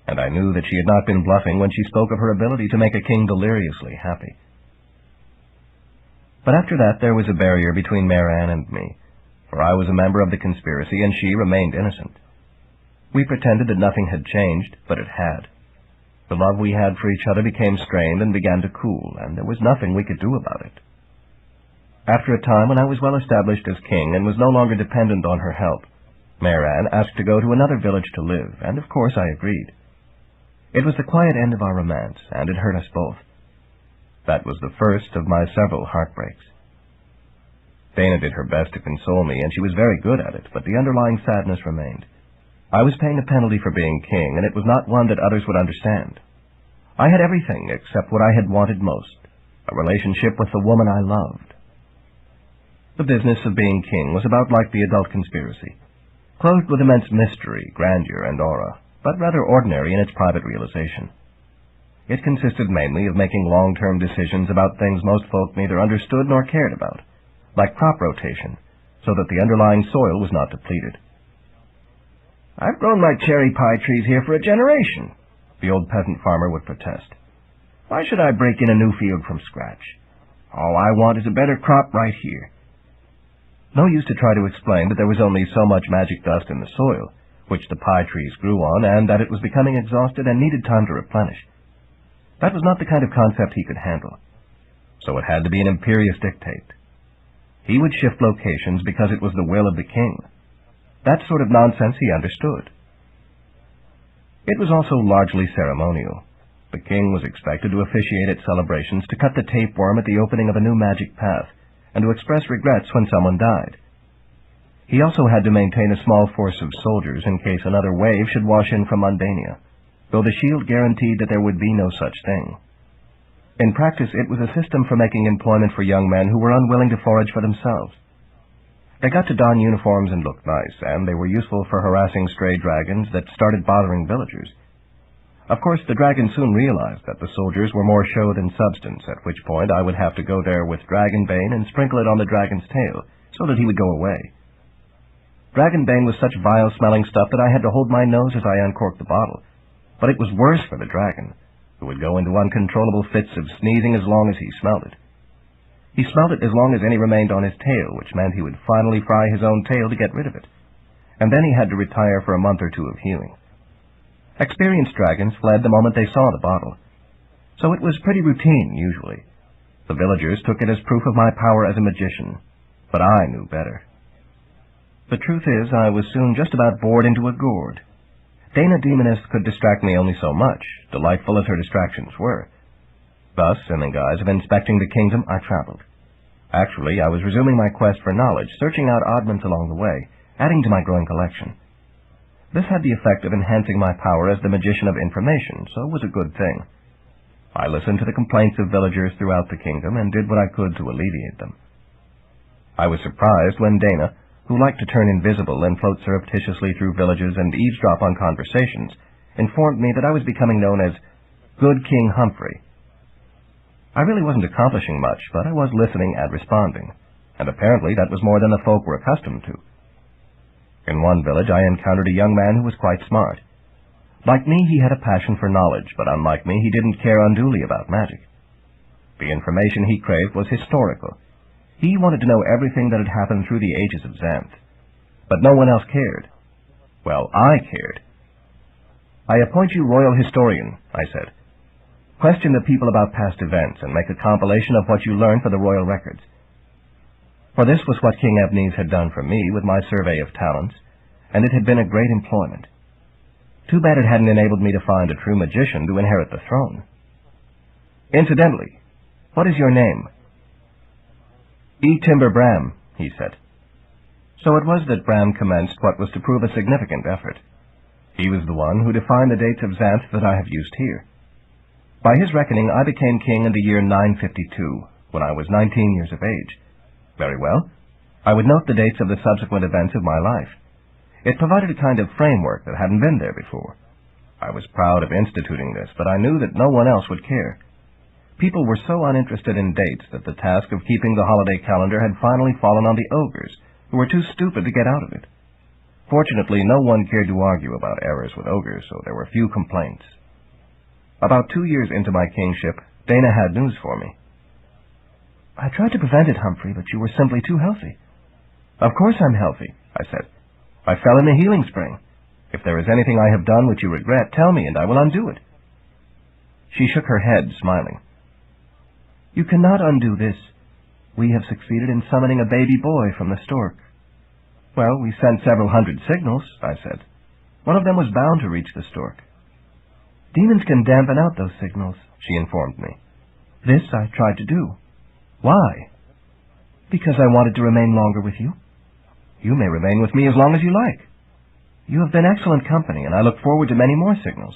and I knew that she had not been bluffing when she spoke of her ability to make a king deliriously happy. But after that there was a barrier between Marianne and me, for I was a member of the conspiracy and she remained innocent. We pretended that nothing had changed, but it had. The love we had for each other became strained and began to cool, and there was nothing we could do about it. After a time, when I was well established as king and was no longer dependent on her help, Marianne asked to go to another village to live, and of course I agreed. It was the quiet end of our romance, and it hurt us both. That was the first of my several heartbreaks. Dana did her best to console me, and she was very good at it, but the underlying sadness remained. I was paying a penalty for being king, and it was not one that others would understand. I had everything except what I had wanted most, a relationship with the woman I loved. The business of being king was about like the adult conspiracy, clothed with immense mystery, grandeur, and aura, but rather ordinary in its private realization. It consisted mainly of making long-term decisions about things most folk neither understood nor cared about, like crop rotation, so that the underlying soil was not depleted. "I've grown my cherry pie trees here for a generation," the old peasant farmer would protest. "Why should I break in a new field from scratch? All I want is a better crop right here." No use to try to explain that there was only so much magic dust in the soil, which the pie trees grew on, and that it was becoming exhausted and needed time to replenish. That was not the kind of concept he could handle, so it had to be an imperious dictate. He would shift locations because it was the will of the king. That sort of nonsense he understood. It was also largely ceremonial. The king was expected to officiate at celebrations, to cut the tapeworm at the opening of a new magic path, and to express regrets when someone died. He also had to maintain a small force of soldiers in case another wave should wash in from Mundania, though the shield guaranteed that there would be no such thing. In practice, it was a system for making employment for young men who were unwilling to forage for themselves. They got to don uniforms and look nice, and they were useful for harassing stray dragons that started bothering villagers. Of course, the dragon soon realized that the soldiers were more show than substance, at which point I would have to go there with dragonbane and sprinkle it on the dragon's tail, so that he would go away. Dragonbane was such vile-smelling stuff that I had to hold my nose as I uncorked the bottle, but it was worse for the dragon, who would go into uncontrollable fits of sneezing as long as he smelled it. He smelled it as long as any remained on his tail, which meant he would finally fry his own tail to get rid of it, and then he had to retire for a month or two of healing. Experienced dragons fled the moment they saw the bottle, so it was pretty routine, usually. The villagers took it as proof of my power as a magician, but I knew better. The truth is, I was soon just about bored into a gourd. Dana Demoness could distract me only so much, delightful as her distractions were. Thus, in the guise of inspecting the kingdom, I traveled. Actually, I was resuming my quest for knowledge, searching out oddments along the way, adding to my growing collection. This had the effect of enhancing my power as the magician of information, so it was a good thing. I listened to the complaints of villagers throughout the kingdom and did what I could to alleviate them. I was surprised when Dana, who liked to turn invisible and float surreptitiously through villages and eavesdrop on conversations, informed me that I was becoming known as Good King Humphrey. I really wasn't accomplishing much, but I was listening and responding, and apparently that was more than the folk were accustomed to. In one village I encountered a young man who was quite smart. Like me, he had a passion for knowledge, but unlike me, he didn't care unduly about magic. The information he craved was historical. He wanted to know everything that had happened through the ages of Xanth. But no one else cared. Well, I cared. "I appoint you royal historian," I said. "Question the people about past events and make a compilation of what you learned for the royal records." For this was what King Ebnes had done for me with my survey of talents, and it had been a great employment. Too bad it hadn't enabled me to find a true magician to inherit the throne. "Incidentally, what is your name?" "E. Timber Bram," he said. So it was that Bram commenced what was to prove a significant effort. He was the one who defined the dates of Xanth that I have used here. By his reckoning, I became king in the year 952, when I was 19 years of age. Very well. I would note the dates of the subsequent events of my life. It provided a kind of framework that hadn't been there before. I was proud of instituting this, but I knew that no one else would care. People were so uninterested in dates that the task of keeping the holiday calendar had finally fallen on the ogres, who were too stupid to get out of it. Fortunately, no one cared to argue about errors with ogres, so there were few complaints. About 2 years into my kingship, Dana had news for me. I tried to prevent it, Humphrey, but you were simply too healthy. Of course I'm healthy, I said. I fell in the healing spring. If there is anything I have done which you regret, tell me, and I will undo it. She shook her head, smiling. You cannot undo this. We have succeeded in summoning a baby boy from the stork. Well, we sent several hundred signals, I said. One of them was bound to reach the stork. Demons can dampen out those signals, she informed me. This I tried to do. Why? Because I wanted to remain longer with you. You may remain with me as long as you like. You have been excellent company, and I look forward to many more signals.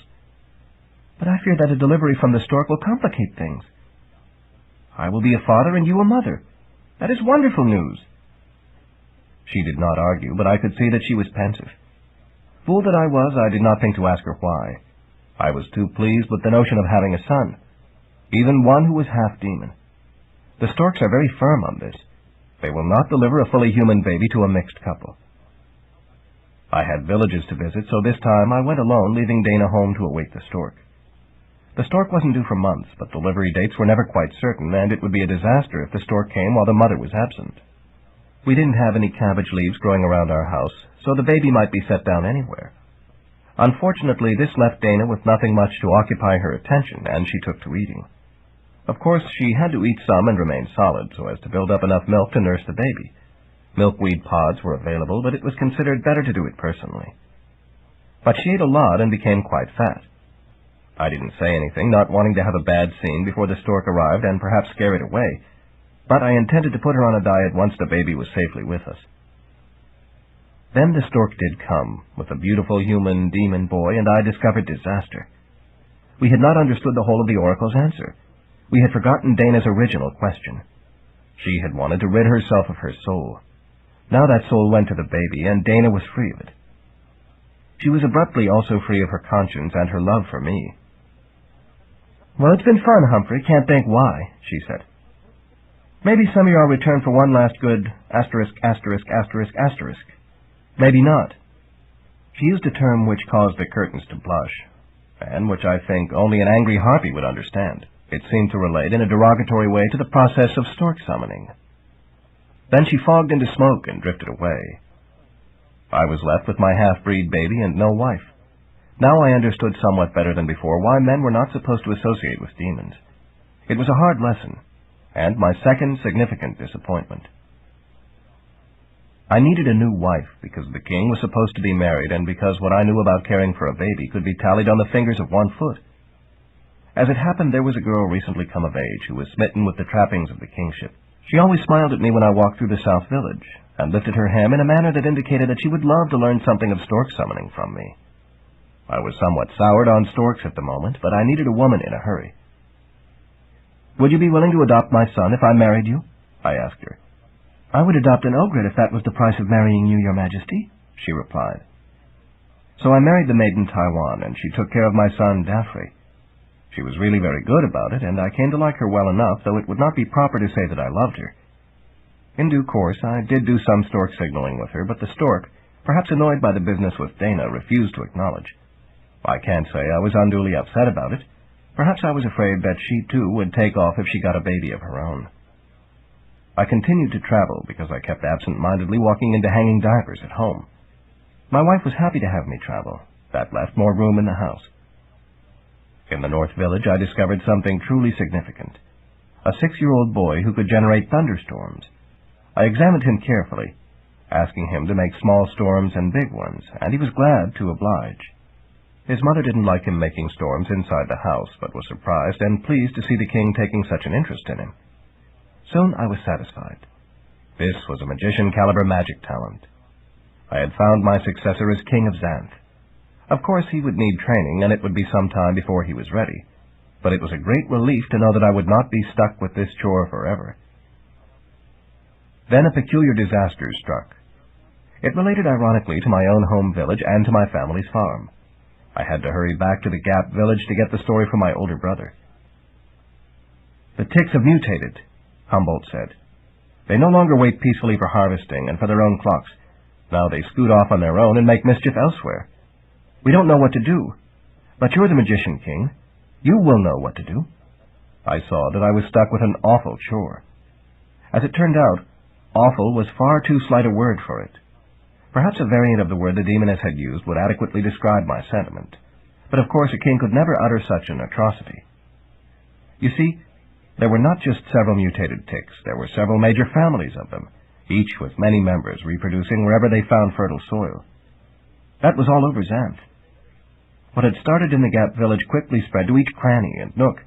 But I fear that a delivery from the stork will complicate things. I will be a father and you a mother. That is wonderful news. She did not argue, but I could see that she was pensive. Fool that I was, I did not think to ask her why. I was too pleased with the notion of having a son, even one who was half demon. The storks are very firm on this. They will not deliver a fully human baby to a mixed couple. I had villages to visit, so this time I went alone, leaving Dana home to await the stork. The stork wasn't due for months, but delivery dates were never quite certain, and it would be a disaster if the stork came while the mother was absent. We didn't have any cabbage leaves growing around our house, so the baby might be set down anywhere. Unfortunately, this left Dana with nothing much to occupy her attention, and she took to eating. Of course, she had to eat some and remain solid, so as to build up enough milk to nurse the baby. Milkweed pods were available, but it was considered better to do it personally. But she ate a lot and became quite fat. I didn't say anything, not wanting to have a bad scene before the stork arrived and perhaps scare it away, but I intended to put her on a diet once the baby was safely with us. Then the stork did come, with a beautiful human demon boy, and I discovered disaster. We had not understood the whole of the oracle's answer. We had forgotten Dana's original question. She had wanted to rid herself of her soul. Now that soul went to the baby, and Dana was free of it. She was abruptly also free of her conscience and her love for me. Well, it's been fun, Humphrey. Can't think why, she said. Maybe some of you are returned for one last good asterisk, asterisk, asterisk, asterisk. Maybe not. She used a term which caused the curtains to blush, and which I think only an angry harpy would understand. It seemed to relate in a derogatory way to the process of stork summoning. Then she fogged into smoke and drifted away. I was left with my half-breed baby and no wife. Now I understood somewhat better than before why men were not supposed to associate with demons. It was a hard lesson, and my second significant disappointment. I needed a new wife because the king was supposed to be married and because what I knew about caring for a baby could be tallied on the fingers of one foot. As it happened, there was a girl recently come of age who was smitten with the trappings of the kingship. She always smiled at me when I walked through the south village, and lifted her hem in a manner that indicated that she would love to learn something of stork summoning from me. I was somewhat soured on storks at the moment, but I needed a woman in a hurry. Would you be willing to adopt my son if I married you? I asked her. I would adopt an ogret if that was the price of marrying you, your majesty, she replied. So I married the maiden Taiwan, and she took care of my son, Daffrey. She was really very good about it, and I came to like her well enough, though it would not be proper to say that I loved her. In due course, I did do some stork signaling with her, but the stork, perhaps annoyed by the business with Dana, refused to acknowledge. I can't say I was unduly upset about it. Perhaps I was afraid that she, too, would take off if she got a baby of her own. I continued to travel because I kept absent-mindedly walking into hanging diapers at home. My wife was happy to have me travel. That left more room in the house. In the North Village, I discovered something truly significant. A 6-year-old boy who could generate thunderstorms. I examined him carefully, asking him to make small storms and big ones, and he was glad to oblige. His mother didn't like him making storms inside the house, but was surprised and pleased to see the king taking such an interest in him. Soon I was satisfied. This was a magician-caliber magic talent. I had found my successor as King of Xanth. Of course, he would need training, and it would be some time before he was ready, but it was a great relief to know that I would not be stuck with this chore forever. Then a peculiar disaster struck. It related ironically to my own home village and to my family's farm. I had to hurry back to the Gap village to get the story from my older brother. The ticks have mutated, Humboldt said. They no longer wait peacefully for harvesting and for their own clocks. Now they scoot off on their own and make mischief elsewhere. We don't know what to do. But you're the Magician King. You will know what to do. I saw that I was stuck with an awful chore. As it turned out, awful was far too slight a word for it. Perhaps a variant of the word the demoness had used would adequately describe my sentiment, but of course a king could never utter such an atrocity. You see, there were not just several mutated ticks, there were several major families of them, each with many members reproducing wherever they found fertile soil. That was all over Xanth. What had started in the Gap village quickly spread to each cranny and nook.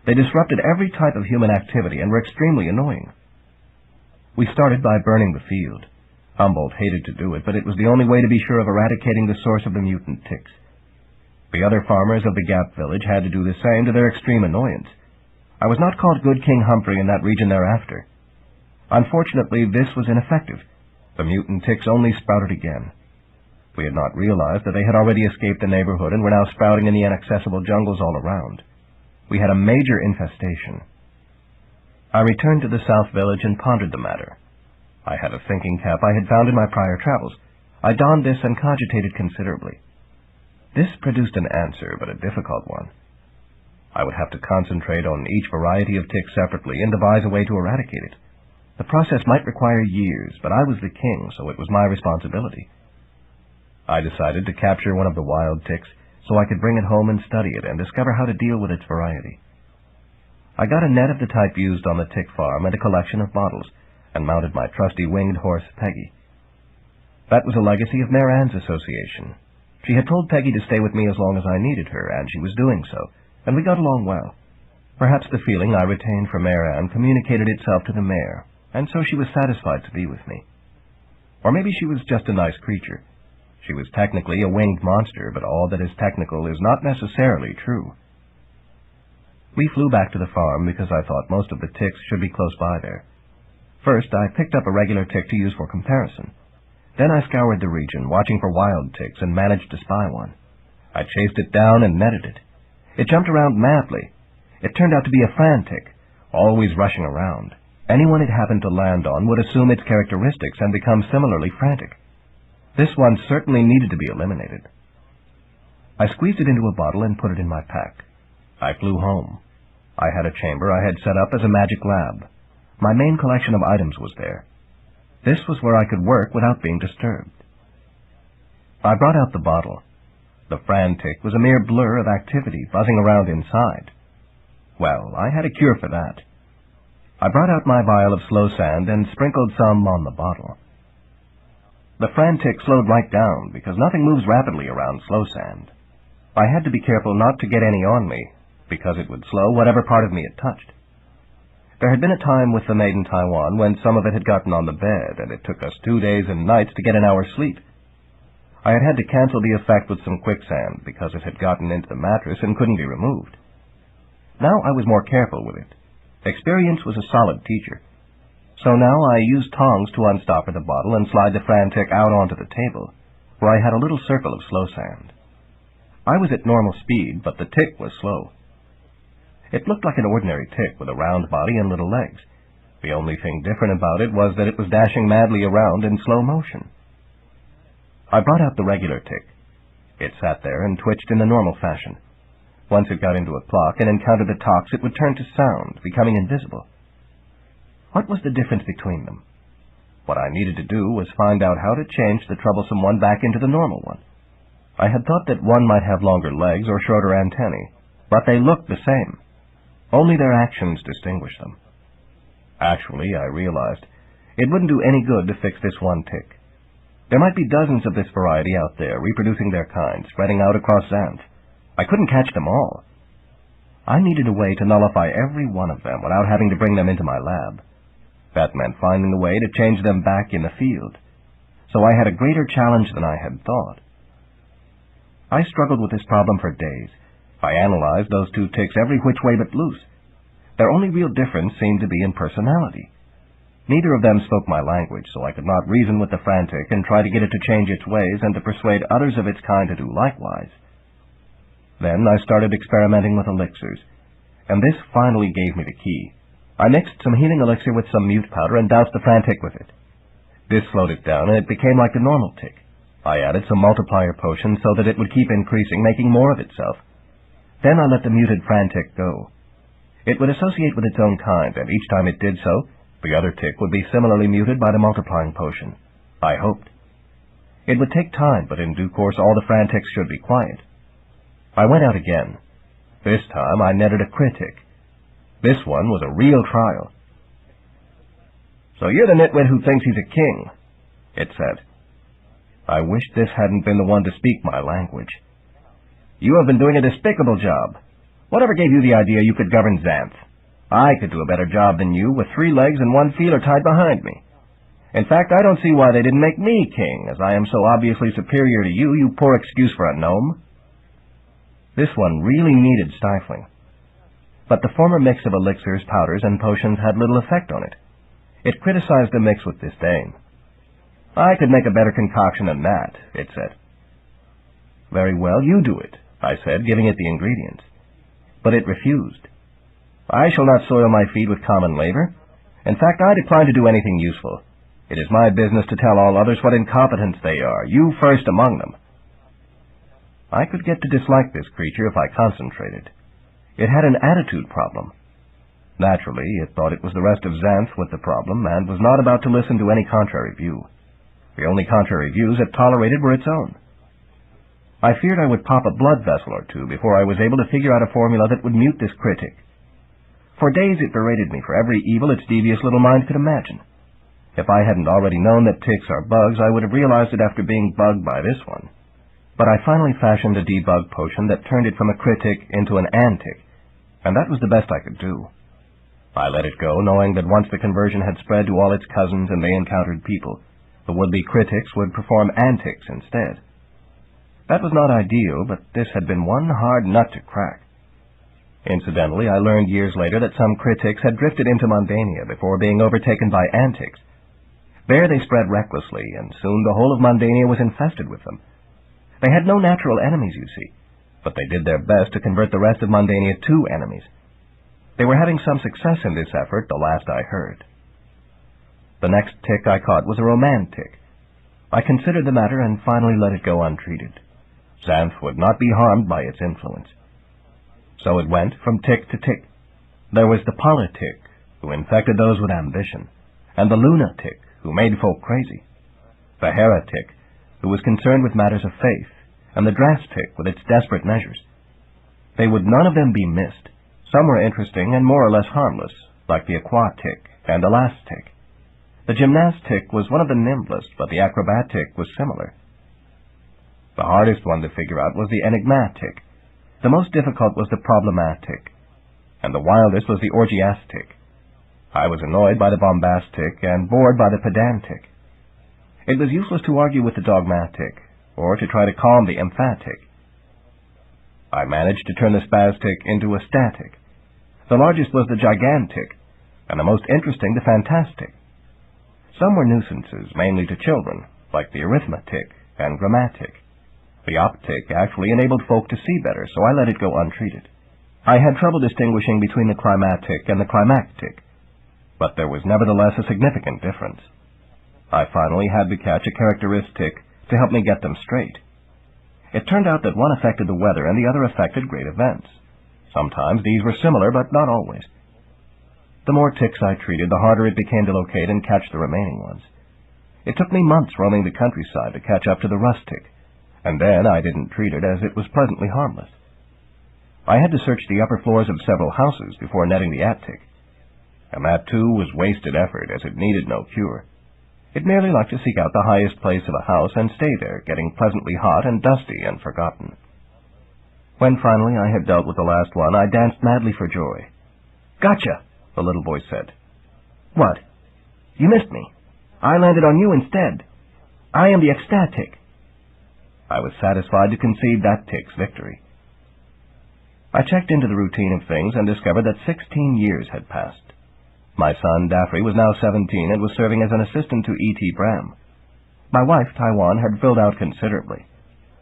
They disrupted every type of human activity and were extremely annoying. We started by burning the field. Humboldt hated to do it, but it was the only way to be sure of eradicating the source of the mutant ticks. The other farmers of the Gap village had to do the same to their extreme annoyance. I was not called Good King Humphrey in that region thereafter. Unfortunately, this was ineffective. The mutant ticks only sprouted again. We had not realized that they had already escaped the neighborhood and were now sprouting in the inaccessible jungles all around. We had a major infestation. I returned to the South Village and pondered the matter. I had a thinking cap I had found in my prior travels. I donned this and cogitated considerably. This produced an answer, but a difficult one. I would have to concentrate on each variety of tick separately and devise a way to eradicate it. The process might require years, but I was the king, so it was my responsibility. I decided to capture one of the wild ticks so I could bring it home and study it and discover how to deal with its variety. I got a net of the type used on the tick farm and a collection of bottles, and mounted my trusty winged horse, Peggy. That was a legacy of Mare Ann's association. She had told Peggy to stay with me as long as I needed her, and she was doing so, and we got along well. Perhaps the feeling I retained for Mare Ann communicated itself to the mare, and so she was satisfied to be with me. Or maybe she was just a nice creature. She was technically a winged monster, but all that is technical is not necessarily true. We flew back to the farm because I thought most of the ticks should be close by there. First, I picked up a regular tick to use for comparison. Then I scoured the region, watching for wild ticks, and managed to spy one. I chased it down and netted it. It jumped around madly. It turned out to be a fan tick, always rushing around. Anyone it happened to land on would assume its characteristics and become similarly frantic. This one certainly needed to be eliminated. I squeezed it into a bottle and put it in my pack. I flew home. I had a chamber I had set up as a magic lab. My main collection of items was there. This was where I could work without being disturbed. I brought out the bottle. The frantic was a mere blur of activity buzzing around inside. Well, I had a cure for that. I brought out my vial of slow sand and sprinkled some on the bottle. The frantic slowed right down because nothing moves rapidly around slow sand. I had to be careful not to get any on me because it would slow whatever part of me it touched. There had been a time with the maid in Taiwan when some of it had gotten on the bed, and it took us 2 days and nights to get an hour's sleep. I had had to cancel the effect with some quicksand because it had gotten into the mattress and couldn't be removed. Now I was more careful with it. Experience was a solid teacher. So now I used tongs to unstopper the bottle and slide the frantic out onto the table, where I had a little circle of slow sand. I was at normal speed, but the tick was slow. It looked like an ordinary tick with a round body and little legs. The only thing different about it was that it was dashing madly around in slow motion. I brought out the regular tick. It sat there and twitched in the normal fashion. Once it got into a clock and encountered the talks, it would turn to sound, becoming invisible. What was the difference between them? What I needed to do was find out how to change the troublesome one back into the normal one. I had thought that one might have longer legs or shorter antennae, but they looked the same. Only their actions distinguished them. Actually, I realized, it wouldn't do any good to fix this one tick. There might be dozens of this variety out there, reproducing their kind, spreading out across Xanth. I couldn't catch them all. I needed a way to nullify every one of them without having to bring them into my lab. That meant finding a way to change them back in the field. So I had a greater challenge than I had thought. I struggled with this problem for days. I analyzed those two ticks every which way but loose. Their only real difference seemed to be in personality. Neither of them spoke my language, so I could not reason with the frantic and try to get it to change its ways and to persuade others of its kind to do likewise. Then I started experimenting with elixirs, and this finally gave me the key. I mixed some healing elixir with some mute powder and doused the frantic with it. This slowed it down, and it became like the normal tick. I added some multiplier potions so that it would keep increasing, making more of itself. Then I let the muted frantic go. It would associate with its own kind, and each time it did so, The other tick would be similarly muted by the multiplying potion. I hoped. It would take time, but in due course all the frantics should be quiet. I went out again. This time I netted a critic. This one was a real trial. "So you're the nitwit who thinks he's a king," it said. I wished this hadn't been the one to speak my language. "You have been doing a despicable job. Whatever gave you the idea you could govern Xanth? I could do a better job than you, with 3 legs and 1 feeler tied behind me. In fact, I don't see why they didn't make me king, as I am so obviously superior to you, you poor excuse for a gnome." This one really needed stifling. But the former mix of elixirs, powders, and potions had little effect on it. It criticized the mix with disdain. "I could make a better concoction than that," it said. "Very well, you do it," I said, giving it the ingredients. But it refused. "I shall not soil my feet with common labor. In fact, I decline to do anything useful. It is my business to tell all others what incompetents they are, you first among them." I could get to dislike this creature if I concentrated. It had an attitude problem. Naturally, it thought it was the rest of Xanth with the problem, and was not about to listen to any contrary view. The only contrary views it tolerated were its own. I feared I would pop a blood vessel or two before I was able to figure out a formula that would mute this critic. For days it berated me for every evil its devious little mind could imagine. If I hadn't already known that ticks are bugs, I would have realized it after being bugged by this one. But I finally fashioned a debug potion that turned it from a critic into an antic, and that was the best I could do. I let it go, knowing that once the conversion had spread to all its cousins and they encountered people, the would-be critics would perform antics instead. That was not ideal, but this had been one hard nut to crack. Incidentally, I learned years later that some critics had drifted into Mundania before being overtaken by antics. There they spread recklessly, and soon the whole of Mundania was infested with them. They had no natural enemies, you see, but they did their best to convert the rest of Mundania to enemies. They were having some success in this effort, the last I heard. The next tick I caught was a romantic. I considered the matter and finally let it go untreated. Xanth would not be harmed by its influence. So it went from tick to tick. There was the politic, who infected those with ambition, and the lunatic, who made folk crazy, the heretic, who was concerned with matters of faith, and the drastic with its desperate measures. They would none of them be missed. Some were interesting and more or less harmless, like the aquatic and elastic. The gymnastic was one of the nimblest, but the acrobatic was similar. The hardest one to figure out was the enigmatic. The most difficult was the problematic, and the wildest was the orgiastic. I was annoyed by the bombastic and bored by the pedantic. It was useless to argue with the dogmatic, or to try to calm the emphatic. I managed to turn the spastic into a static. The largest was the gigantic, and the most interesting the fantastic. Some were nuisances, mainly to children, like the arithmetic and grammatic. The optic actually enabled folk to see better, so I let it go untreated. I had trouble distinguishing between the climatic and the climactic, but there was nevertheless a significant difference. I finally had to catch a characteristic to help me get them straight. It turned out that one affected the weather and the other affected great events. Sometimes these were similar, but not always. The more ticks I treated, the harder it became to locate and catch the remaining ones. It took me months roaming the countryside to catch up to the rustic, and then I didn't treat it as it was pleasantly harmless. I had to search the upper floors of several houses before netting the attic, and that too was wasted effort, as it needed no cure. It merely liked to seek out the highest place of a house and stay there, getting pleasantly hot and dusty and forgotten. When finally I had dealt with the last one, I danced madly for joy. "Gotcha!" the little voice said. "What? You missed me. I landed on you instead. I am the ecstatic." I was satisfied to concede that tick's victory. I checked into the routine of things and discovered that 16 years had passed. My son, Daffrey, was now 17 and was serving as an assistant to E.T. Bram. My wife, Taiwan, had filled out considerably.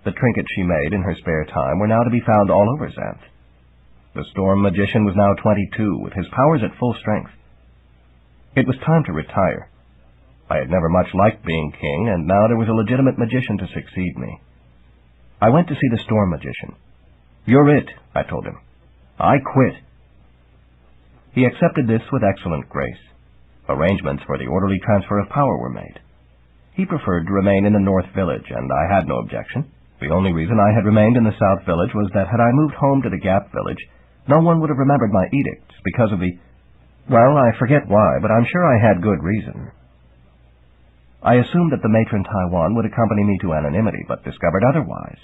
The trinkets she made in her spare time were now to be found all over Xanth. The storm magician was now 22, with his powers at full strength. It was time to retire. I had never much liked being king, and now there was a legitimate magician to succeed me. I went to see the storm magician. "You're it," I told him. "I quit." He accepted this with excellent grace. Arrangements for the orderly transfer of power were made. He preferred to remain in the North Village, and I had no objection. The only reason I had remained in the South Village was that had I moved home to the Gap Village, no one would have remembered my edicts because of the... Well, I forget why, but I'm sure I had good reason. I assumed that the matron Taiwan would accompany me to anonymity, but discovered otherwise.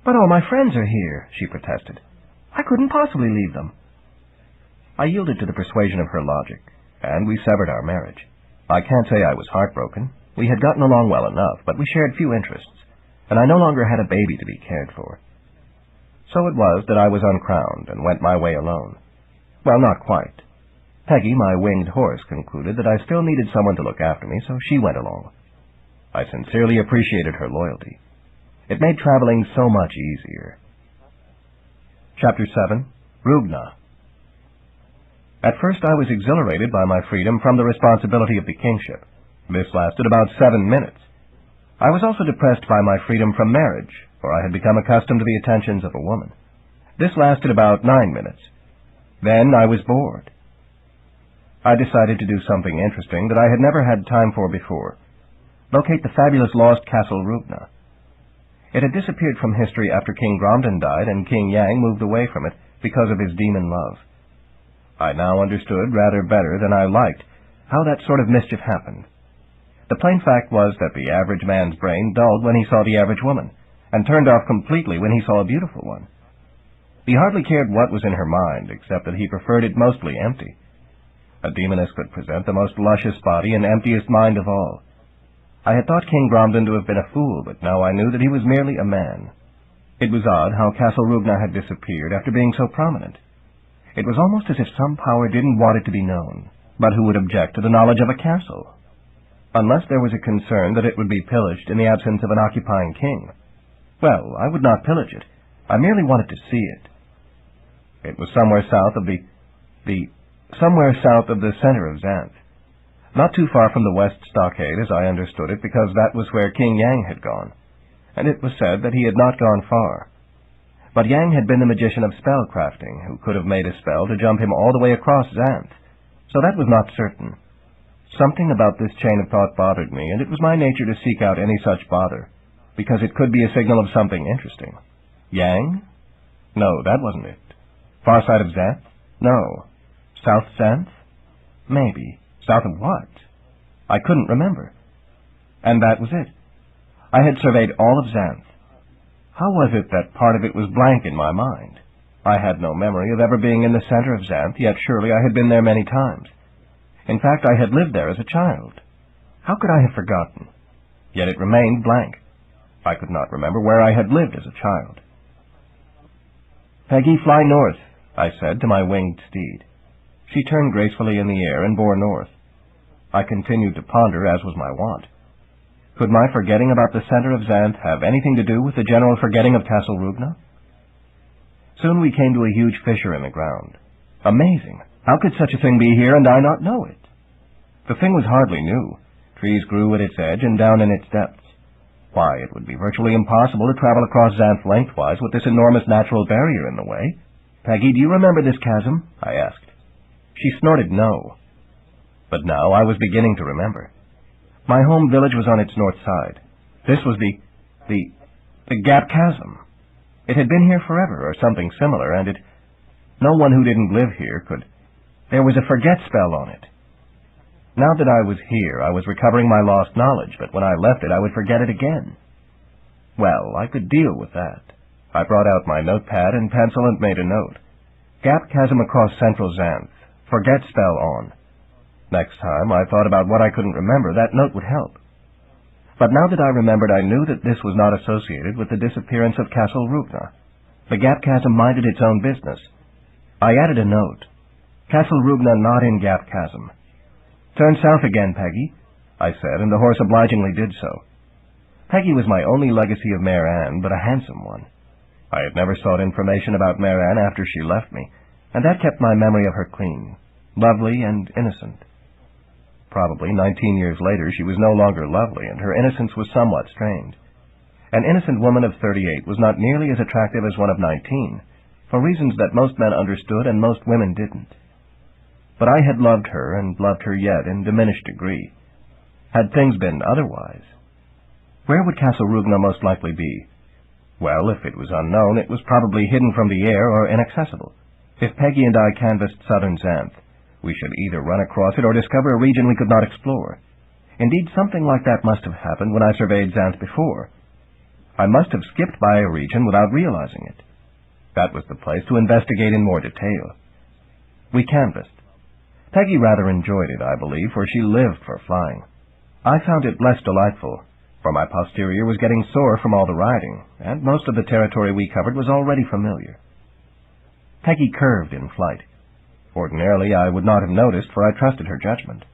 "But all my friends are here," she protested. "I couldn't possibly leave them." I yielded to the persuasion of her logic, and we severed our marriage. I can't say I was heartbroken. We had gotten along well enough, but we shared few interests, and I no longer had a baby to be cared for. So it was that I was uncrowned and went my way alone. Well, not quite. Peggy, my winged horse, concluded that I still needed someone to look after me, so she went along. I sincerely appreciated her loyalty. It made traveling so much easier. Chapter 7. Rugna. At first I was exhilarated by my freedom from the responsibility of the kingship. This lasted about 7 minutes. I was also depressed by my freedom from marriage, for I had become accustomed to the attentions of a woman. This lasted about 9 minutes. Then I was bored. I decided to do something interesting that I had never had time for before. Locate the fabulous lost castle Rugna. It had disappeared from history after King Gromden died and King Yang moved away from it because of his demon love. I now understood rather better than I liked how that sort of mischief happened. The plain fact was that the average man's brain dulled when he saw the average woman, and turned off completely when he saw a beautiful one. He hardly cared what was in her mind, except that he preferred it mostly empty. A demoness could present the most luscious body and emptiest mind of all. I had thought King Gromden to have been a fool, but now I knew that he was merely a man. It was odd how Castle Rugna had disappeared after being so prominent. It was almost as if some power didn't want it to be known, but who would object to the knowledge of a castle? Unless there was a concern that it would be pillaged in the absence of an occupying king. Well, I would not pillage it. I merely wanted to see it. It was somewhere south of somewhere south of the center of Xanth. Not too far from the west stockade, as I understood it, because that was where King Yang had gone, and it was said that he had not gone far. But Yang had been the magician of spellcrafting, who could have made a spell to jump him all the way across Xanth, so that was not certain. Something about this chain of thought bothered me, and it was my nature to seek out any such bother, because it could be a signal of something interesting. Yang? No, that wasn't it. Far side of Xanth? No. South Xanth? Maybe. South of what? I couldn't remember. And that was it. I had surveyed all of Xanth. How was it that part of it was blank in my mind? I had no memory of ever being in the center of Xanth, yet surely I had been there many times. In fact, I had lived there as a child. How could I have forgotten? Yet it remained blank. I could not remember where I had lived as a child. "Peggy, fly north," I said to my winged steed. She turned gracefully in the air and bore north. I continued to ponder, as was my wont. Could my forgetting about the center of Xanth have anything to do with the general forgetting of Castle Rugna? Soon we came to a huge fissure in the ground. Amazing! How could such a thing be here and I not know it? The thing was hardly new. Trees grew at its edge and down in its depths. Why, it would be virtually impossible to travel across Xanth lengthwise with this enormous natural barrier in the way. "Peggy, do you remember this chasm?" I asked. She snorted no. But now I was beginning to remember. My home village was on its north side. This was the Gap Chasm. It had been here forever, or something similar, and no one who didn't live here could... There was a forget spell on it. Now that I was here, I was recovering my lost knowledge, but when I left it, I would forget it again. Well, I could deal with that. I brought out my notepad and pencil and made a note. Gap Chasm across central Xanth. Forget spell on. Next time I thought about what I couldn't remember, that note would help. But now that I remembered, I knew that this was not associated with the disappearance of Castle Rugna. The Gap Chasm minded its own business. I added a note. Castle Rugna not in Gap Chasm. "Turn south again, Peggy," I said, and the horse obligingly did so. Peggy was my only legacy of Mare Ann, but a handsome one. I had never sought information about Mare Ann after she left me, and that kept my memory of her clean, lovely and innocent. Probably 19 years later she was no longer lovely, and her innocence was somewhat strained. An innocent woman of 38 was not nearly as attractive as one of 19, for reasons that most men understood and most women didn't. but I had loved her and loved her yet in diminished degree. Had things been otherwise? Where would Castle Rugna most likely be? Well, if it was unknown, it was probably hidden from the air or inaccessible. If Peggy and I canvassed southern Xanth, we should either run across it or discover a region we could not explore. Indeed, something like that must have happened when I surveyed Xanth before. I must have skipped by a region without realizing it. That was the place to investigate in more detail. We canvassed. Peggy rather enjoyed it, I believe, for she lived for flying. I found it less delightful, for my posterior was getting sore from all the riding, and most of the territory we covered was already familiar. Peggy curved in flight. Ordinarily, I would not have noticed, for I trusted her judgment.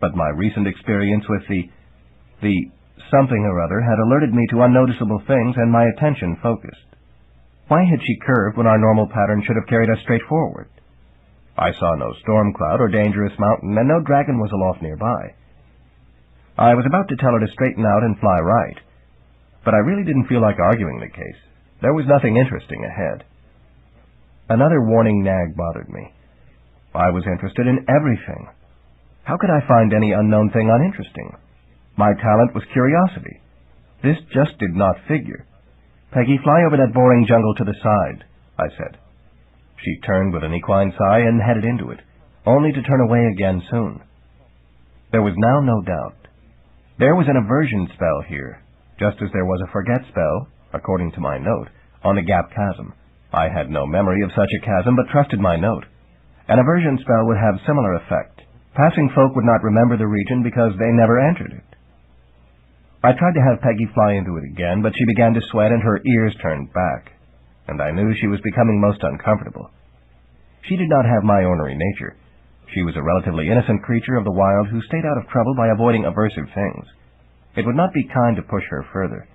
But my recent experience with the something or other had alerted me to unnoticeable things, and my attention focused. Why had she curved when our normal pattern should have carried us straight forward? I saw no storm cloud or dangerous mountain, and no dragon was aloft nearby. I was about to tell her to straighten out and fly right, but I really didn't feel like arguing the case. There was nothing interesting ahead. Another warning nag bothered me. I was interested in everything. How could I find any unknown thing uninteresting? My talent was curiosity. This just did not figure. "Peggy, fly over that boring jungle to the side," I said. She turned with an equine sigh and headed into it, only to turn away again soon. There was now no doubt. There was an aversion spell here, just as there was a forget spell, according to my note, on the Gap Chasm. I had no memory of such a chasm, but trusted my note. An aversion spell would have similar effect. Passing folk would not remember the region because they never entered it. I tried to have Peggy fly into it again, but she began to sweat and her ears turned back, and I knew she was becoming most uncomfortable. She did not have my ornery nature. She was a relatively innocent creature of the wild who stayed out of trouble by avoiding aversive things. It would not be kind to push her further.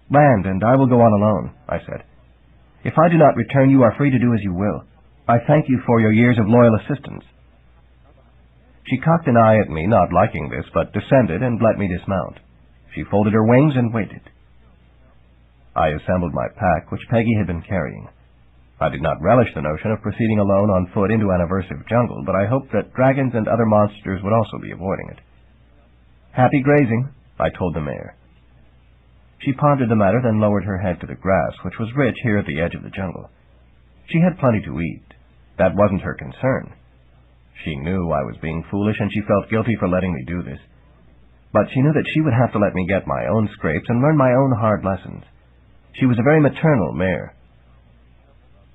"Land, and I will go on alone," I said. "If I do not return, you are free to do as you will. I thank you for your years of loyal assistance." She cocked an eye at me, not liking this, but descended and let me dismount. She folded her wings and waited. I assembled my pack, which Peggy had been carrying. I did not relish the notion of proceeding alone on foot into an aversive jungle, but I hoped that dragons and other monsters would also be avoiding it. "Happy grazing," I told the mare. She pondered the matter, then lowered her head to the grass, which was rich here at the edge of the jungle. She had plenty to eat. That wasn't her concern. She knew I was being foolish, and she felt guilty for letting me do this. But she knew that she would have to let me get my own scrapes and learn my own hard lessons. She was a very maternal mare.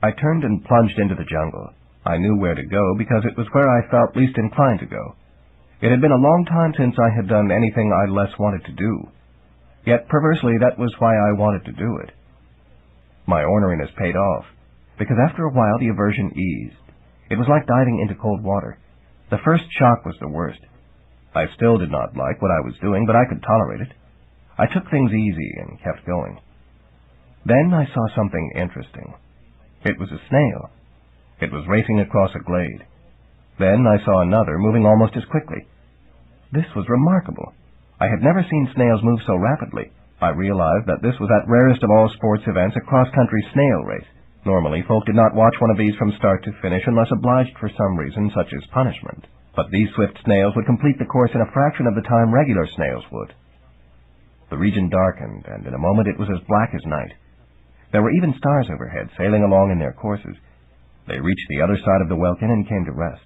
I turned and plunged into the jungle. I knew where to go because it was where I felt least inclined to go. It had been a long time since I had done anything I less wanted to do. Yet, perversely, that was why I wanted to do it. My orneriness paid off, because after a while the aversion eased. It was like diving into cold water. The first shock was the worst. I still did not like what I was doing, but I could tolerate it. I took things easy and kept going. Then I saw something interesting. It was a snail. It was racing across a glade. Then I saw another, moving almost as quickly. This was remarkable. I had never seen snails move so rapidly. I realized that this was that rarest of all sports events, a cross-country snail race. Normally, folk did not watch one of these from start to finish unless obliged for some reason, such as punishment. But these swift snails would complete the course in a fraction of the time regular snails would. The region darkened, and in a moment it was as black as night. There were even stars overhead, sailing along in their courses. They reached the other side of the welkin and came to rest.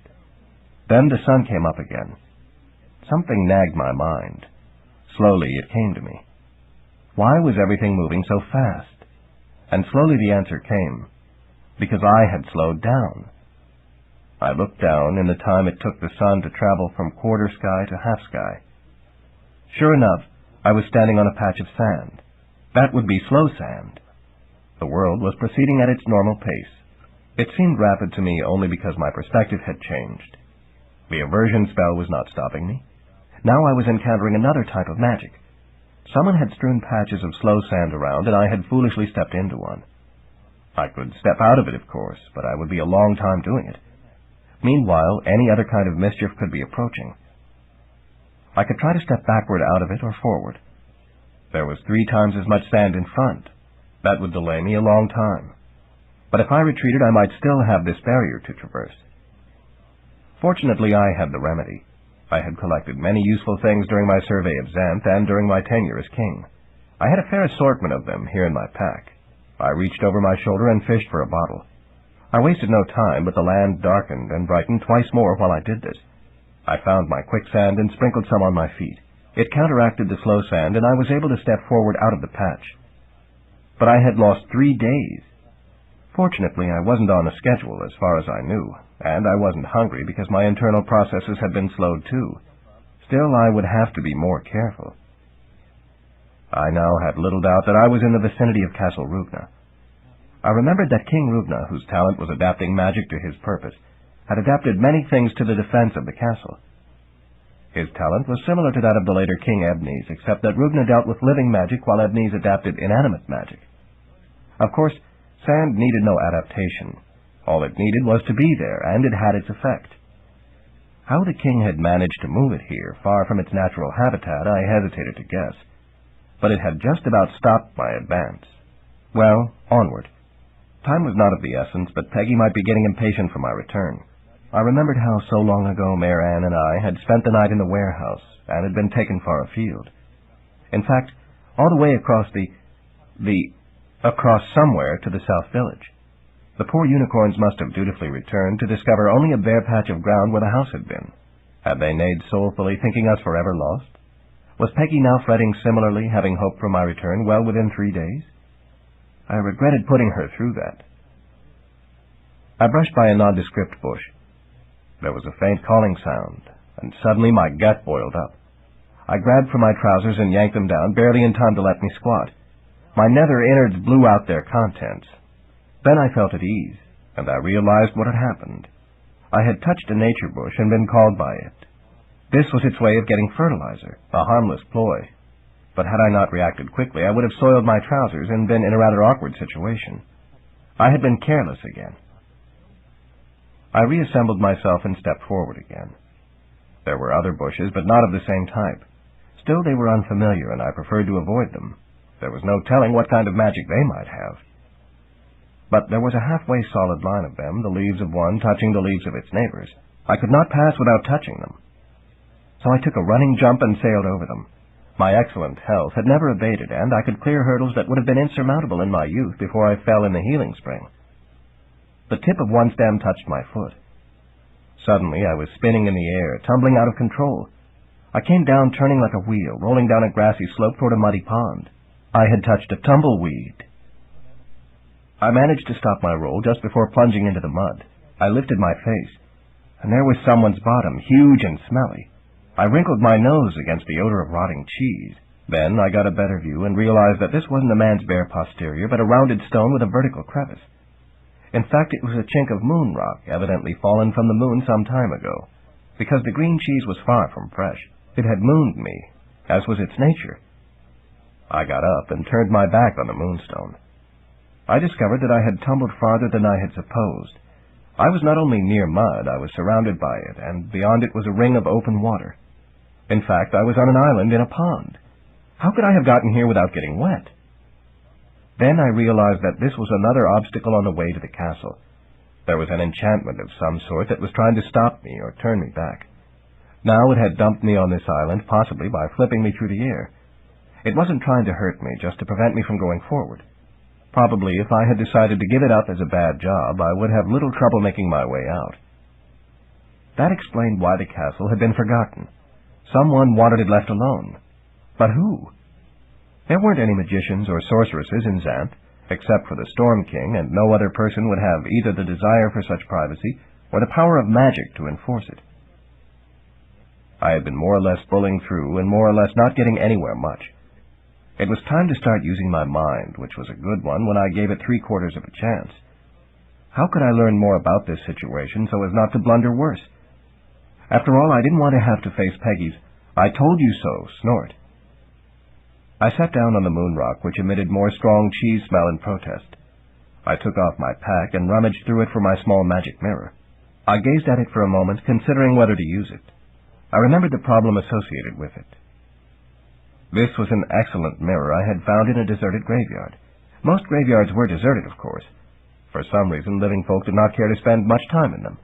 Then the sun came up again. Something nagged my mind. Slowly it came to me. Why was everything moving so fast? And slowly the answer came. Because I had slowed down. I looked down in the time it took the sun to travel from quarter sky to half sky. Sure enough, I was standing on a patch of sand. That would be slow sand. The world was proceeding at its normal pace. It seemed rapid to me only because my perspective had changed. The aversion spell was not stopping me. Now I was encountering another type of magic. Someone had strewn patches of slow sand around, and I had foolishly stepped into one. I could step out of it, of course, but I would be a long time doing it. Meanwhile, any other kind of mischief could be approaching. I could try to step backward out of it or forward. There was 3 times as much sand in front. That would delay me a long time. But if I retreated, I might still have this barrier to traverse. Fortunately, I had the remedy. I had collected many useful things during my survey of Xanth and during my tenure as king. I had a fair assortment of them here in my pack. I reached over my shoulder and fished for a bottle. I wasted no time, but the land darkened and brightened twice more while I did this. I found my quicksand and sprinkled some on my feet. It counteracted the slow sand, and I was able to step forward out of the patch. But I had lost 3 days. Fortunately, I wasn't on a schedule as far as I knew, and I wasn't hungry because my internal processes had been slowed too. Still, I would have to be more careful. I now had little doubt that I was in the vicinity of Castle Rugna. I remembered that King Rugna, whose talent was adapting magic to his purpose, had adapted many things to the defense of the castle. His talent was similar to that of the later King Ebnes, except that Rugna dealt with living magic while Ebnes adapted inanimate magic. Of course, sand needed no adaptation. All it needed was to be there, and it had its effect. How the king had managed to move it here, far from its natural habitat, I hesitated to guess. But it had just about stopped my advance. Well, onward. Time was not of the essence, but Peggy might be getting impatient for my return. I remembered how so long ago Mare Ann and I had spent the night in the warehouse, and had been taken far afield. In fact, all the way across across somewhere to the South Village. The poor unicorns must have dutifully returned to discover only a bare patch of ground where the house had been. Had they neighed soulfully, thinking us forever lost? Was Peggy now fretting similarly, having hoped for my return well within 3 days? I regretted putting her through that. I brushed by a nondescript bush. There was a faint calling sound, and suddenly my gut boiled up. I grabbed for my trousers and yanked them down, barely in time to let me squat. My nether innards blew out their contents. Then I felt at ease, and I realized what had happened. I had touched a nature bush and been called by it. This was its way of getting fertilizer, a harmless ploy. But had I not reacted quickly, I would have soiled my trousers and been in a rather awkward situation. I had been careless again. I reassembled myself and stepped forward again. There were other bushes, but not of the same type. Still, they were unfamiliar, and I preferred to avoid them. There was no telling what kind of magic they might have. But there was a halfway solid line of them, the leaves of one touching the leaves of its neighbors. I could not pass without touching them. So I took a running jump and sailed over them. My excellent health had never abated, and I could clear hurdles that would have been insurmountable in my youth before I fell in the healing spring. The tip of one stem touched my foot. Suddenly I was spinning in the air, tumbling out of control. I came down turning like a wheel, rolling down a grassy slope toward a muddy pond. I had touched a tumbleweed. I managed to stop my roll just before plunging into the mud. I lifted my face, and there was someone's bottom, huge and smelly. I wrinkled my nose against the odor of rotting cheese. Then I got a better view and realized that this wasn't a man's bare posterior, but a rounded stone with a vertical crevice. In fact, it was a chink of moon rock, evidently fallen from the moon some time ago. Because the green cheese was far from fresh, it had mooned me, as was its nature. I got up and turned my back on the moonstone. I discovered that I had tumbled farther than I had supposed. I was not only near mud, I was surrounded by it, and beyond it was a ring of open water. In fact, I was on an island in a pond. How could I have gotten here without getting wet? Then I realized that this was another obstacle on the way to the castle. There was an enchantment of some sort that was trying to stop me or turn me back. Now it had dumped me on this island, possibly by flipping me through the air. It wasn't trying to hurt me, just to prevent me from going forward. Probably if I had decided to give it up as a bad job, I would have little trouble making my way out. That explained why the castle had been forgotten. Someone wanted it left alone. But who? There weren't any magicians or sorceresses in Xanth, except for the Storm King, and no other person would have either the desire for such privacy or the power of magic to enforce it. I had been more or less bulling through and more or less not getting anywhere much. It was time to start using my mind, which was a good one when I gave it 3/4 of a chance. How could I learn more about this situation so as not to blunder worse? After all, I didn't want to have to face Peggy's "I told you so" snort. I sat down on the moon rock, which emitted more strong cheese smell in protest. I took off my pack and rummaged through it for my small magic mirror. I gazed at it for a moment, considering whether to use it. I remembered the problem associated with it. This was an excellent mirror I had found in a deserted graveyard. Most graveyards were deserted, of course. For some reason, living folk did not care to spend much time in them.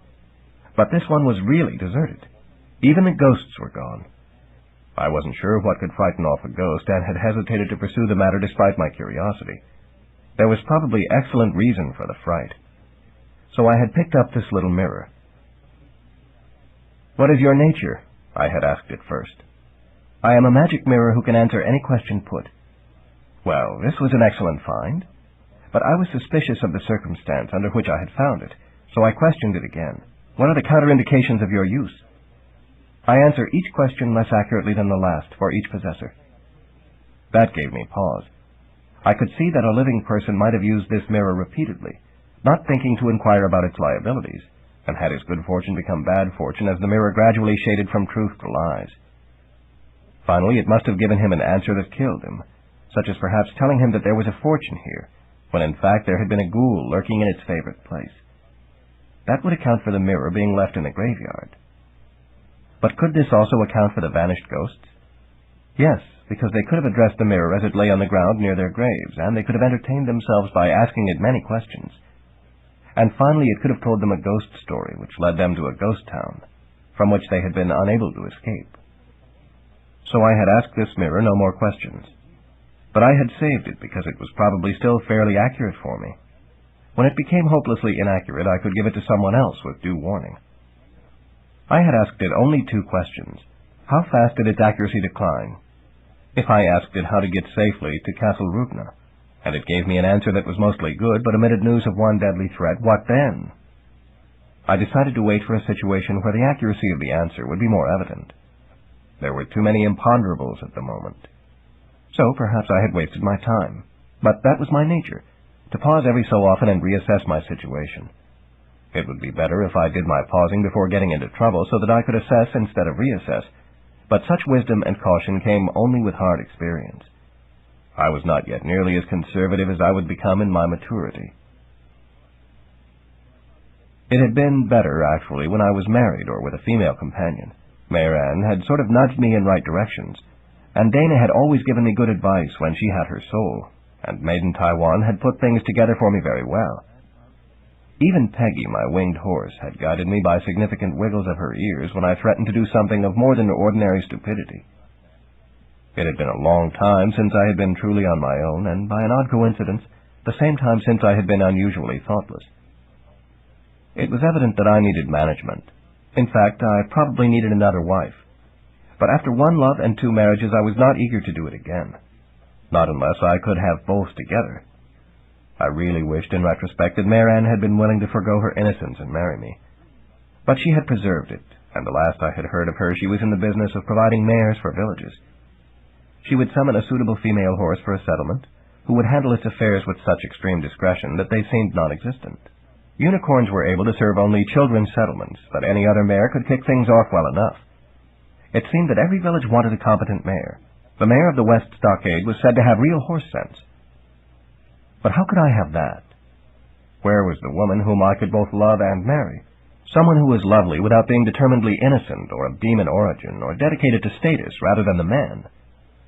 But this one was really deserted. Even the ghosts were gone. I wasn't sure what could frighten off a ghost, and had hesitated to pursue the matter despite my curiosity. There was probably excellent reason for the fright. So I had picked up this little mirror. "What is your nature?" I had asked it first. "I am a magic mirror who can answer any question put." Well, this was an excellent find, but I was suspicious of the circumstance under which I had found it, so I questioned it again. "What are the counterindications of your use?" I answer each question less accurately than the last for each possessor. That gave me pause. I could see that a living person might have used this mirror repeatedly, not thinking to inquire about its liabilities, and had his good fortune become bad fortune as the mirror gradually shaded from truth to lies. Finally, it must have given him an answer that killed him, such as perhaps telling him that there was a fortune here, when in fact there had been a ghoul lurking in its favorite place. That would account for the mirror being left in the graveyard. But could this also account for the vanished ghosts? Yes, because they could have addressed the mirror as it lay on the ground near their graves, and they could have entertained themselves by asking it many questions. And finally it could have told them a ghost story which led them to a ghost town, from which they had been unable to escape. So I had asked this mirror no more questions. But I had saved it because it was probably still fairly accurate for me. When it became hopelessly inaccurate, I could give it to someone else with due warning. I had asked it only 2 questions. How fast did its accuracy decline? If I asked it how to get safely to Castle Rugna, and it gave me an answer that was mostly good but omitted news of one deadly threat, what then? I decided to wait for a situation where the accuracy of the answer would be more evident. There were too many imponderables at the moment. So perhaps I had wasted my time. But that was my nature, to pause every so often and reassess my situation. It would be better if I did my pausing before getting into trouble so that I could assess instead of reassess, but such wisdom and caution came only with hard experience. I was not yet nearly as conservative as I would become in my maturity. It had been better, actually, when I was married or with a female companion. Mayor Anne had sort of nudged me in right directions, and Dana had always given me good advice when she had her soul, and Maiden Taiwan had put things together for me very well. Even Peggy, my winged horse, had guided me by significant wiggles of her ears when I threatened to do something of more than ordinary stupidity. It had been a long time since I had been truly on my own, and by an odd coincidence, the same time since I had been unusually thoughtless. It was evident that I needed management. In fact, I probably needed another wife. But after 1 love and 2 marriages, I was not eager to do it again. Not unless I could have both together. I really wished in retrospect that Mayor Anne had been willing to forgo her innocence and marry me. But she had preserved it, and the last I had heard of her, she was in the business of providing mayors for villages. She would summon a suitable female horse for a settlement, who would handle its affairs with such extreme discretion that they seemed non-existent. Unicorns were able to serve only children's settlements, but any other mayor could kick things off well enough. It seemed that every village wanted a competent mayor. The mayor of the West Stockade was said to have real horse sense. But how could I have that? Where was the woman whom I could both love and marry? Someone who was lovely without being determinedly innocent or of demon origin or dedicated to status rather than the man.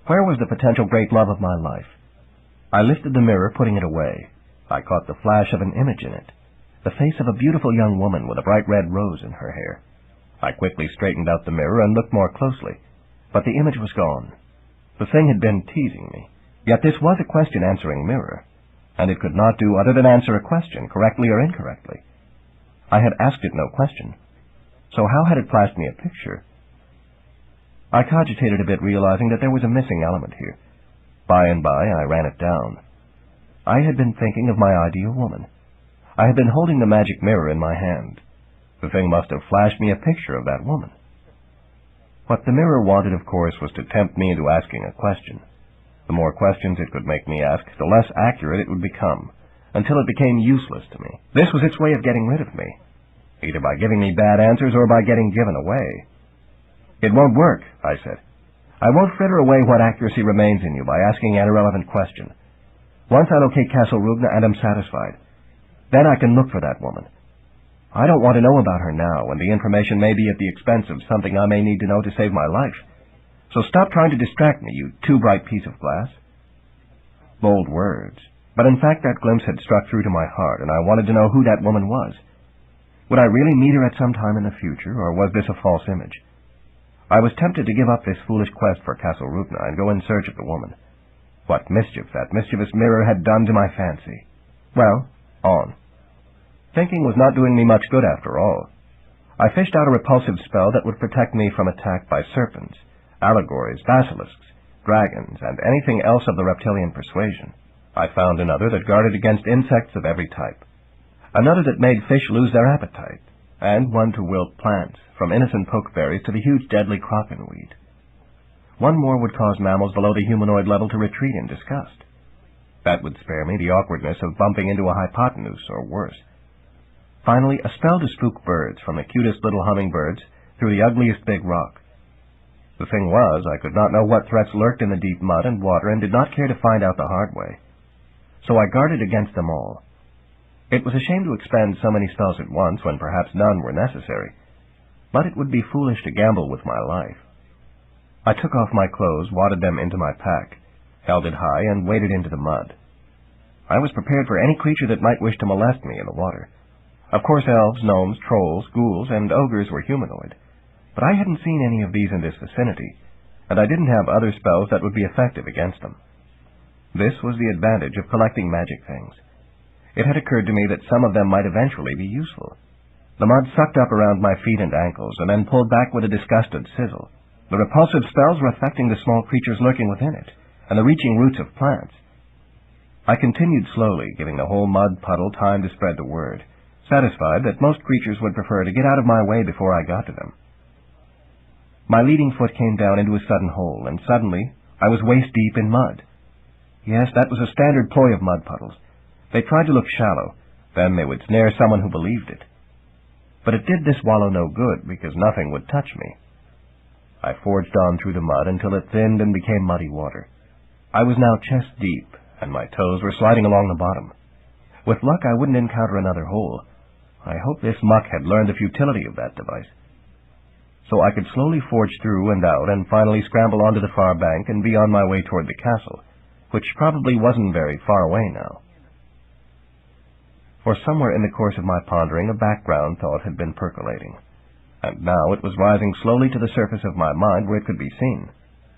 Where was the potential great love of my life? I lifted the mirror, putting it away. I caught the flash of an image in it, the face of a beautiful young woman with a bright red rose in her hair. I quickly straightened out the mirror and looked more closely, but the image was gone. The thing had been teasing me, yet this was a question-answering mirror, and it could not do other than answer a question, correctly or incorrectly. I had asked it no question, so how had it flashed me a picture? I cogitated a bit, realizing that there was a missing element here. By and by, I ran it down. I had been thinking of my ideal woman. I had been holding the magic mirror in my hand. The thing must have flashed me a picture of that woman. What the mirror wanted, of course, was to tempt me into asking a question. The more questions it could make me ask, the less accurate it would become, until it became useless to me. This was its way of getting rid of me, either by giving me bad answers or by getting given away. "It won't work," I said. "I won't fritter away what accuracy remains in you by asking an irrelevant question. Once I locate Castle Rugna and am satisfied, then I can look for that woman. I don't want to know about her now, when the information may be at the expense of something I may need to know to save my life. So stop trying to distract me, you too-bright piece of glass." Bold words, but in fact that glimpse had struck through to my heart, and I wanted to know who that woman was. Would I really meet her at some time in the future, or was this a false image? I was tempted to give up this foolish quest for Castle Rupna and go in search of the woman. What mischief that mischievous mirror had done to my fancy. Well, on. Thinking was not doing me much good after all. I fished out a repulsive spell that would protect me from attack by serpents, allegories, basilisks, dragons, and anything else of the reptilian persuasion. I found another that guarded against insects of every type, another that made fish lose their appetite, and one to wilt plants, from innocent pokeberries to the huge deadly crockenweed. One more would cause mammals below the humanoid level to retreat in disgust. That would spare me the awkwardness of bumping into a hypotenuse or worse. Finally, a spell to spook birds, from the cutest little hummingbirds through the ugliest big rock. The thing was, I could not know what threats lurked in the deep mud and water and did not care to find out the hard way. So I guarded against them all. It was a shame to expend so many spells at once when perhaps none were necessary, but it would be foolish to gamble with my life. I took off my clothes, wadded them into my pack, held it high, and waded into the mud. I was prepared for any creature that might wish to molest me in the water. Of course, elves, gnomes, trolls, ghouls, and ogres were humanoid, but I hadn't seen any of these in this vicinity, and I didn't have other spells that would be effective against them. This was the advantage of collecting magic things. It had occurred to me that some of them might eventually be useful. The mud sucked up around my feet and ankles, and then pulled back with a disgusted sizzle. The repulsive spells were affecting the small creatures lurking within it, and the reaching roots of plants. I continued slowly, giving the whole mud puddle time to spread the word, satisfied that most creatures would prefer to get out of my way before I got to them. My leading foot came down into a sudden hole, and suddenly I was waist-deep in mud. Yes, that was a standard ploy of mud puddles. They tried to look shallow, then they would snare someone who believed it. But it did this wallow no good, because nothing would touch me. I forged on through the mud until it thinned and became muddy water. I was now chest-deep, and my toes were sliding along the bottom. With luck, I wouldn't encounter another hole. I hoped this muck had learned the futility of that device. So I could slowly forge through and out, and finally scramble onto the far bank and be on my way toward the castle, which probably wasn't very far away now. For somewhere in the course of my pondering, a background thought had been percolating, and now it was rising slowly to the surface of my mind where it could be seen.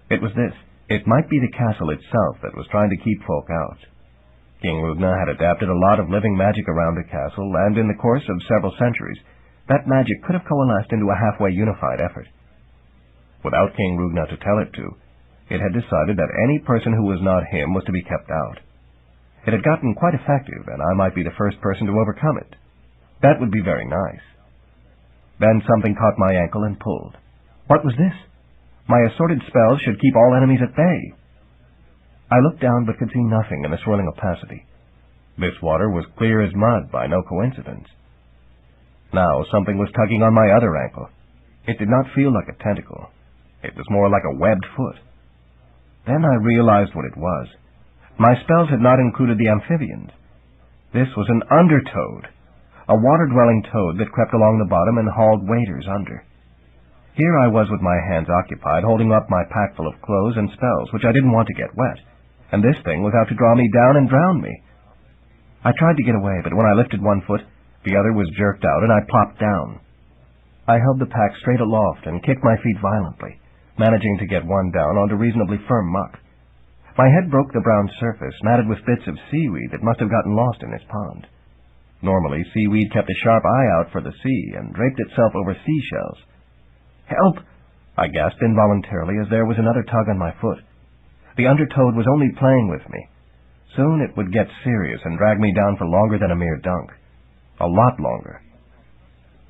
It was this. It might be the castle itself that was trying to keep folk out. King Rugna had adapted a lot of living magic around the castle, and in the course of several centuries, that magic could have coalesced into a halfway unified effort. Without King Rugna to tell it to, it had decided that any person who was not him was to be kept out. It had gotten quite effective, and I might be the first person to overcome it. That would be very nice. Then something caught my ankle and pulled. What was this? My assorted spells should keep all enemies at bay. I looked down but could see nothing in the swirling opacity. This water was clear as mud by no coincidence. Now something was tugging on my other ankle. It did not feel like a tentacle. It was more like a webbed foot. Then I realized what it was. My spells had not included the amphibians. This was an undertoad, a water-dwelling toad that crept along the bottom and hauled waders under. Here I was with my hands occupied, holding up my pack full of clothes and spells, which I didn't want to get wet, and this thing was out to draw me down and drown me. I tried to get away, but when I lifted one foot, the other was jerked out, and I plopped down. I held the pack straight aloft and kicked my feet violently, managing to get one down onto reasonably firm muck. My head broke the brown surface, matted with bits of seaweed that must have gotten lost in this pond. Normally, seaweed kept a sharp eye out for the sea and draped itself over seashells. "Help!" I gasped involuntarily as there was another tug on my foot. The undertoad was only playing with me. Soon it would get serious and drag me down for longer than a mere dunk. A lot longer.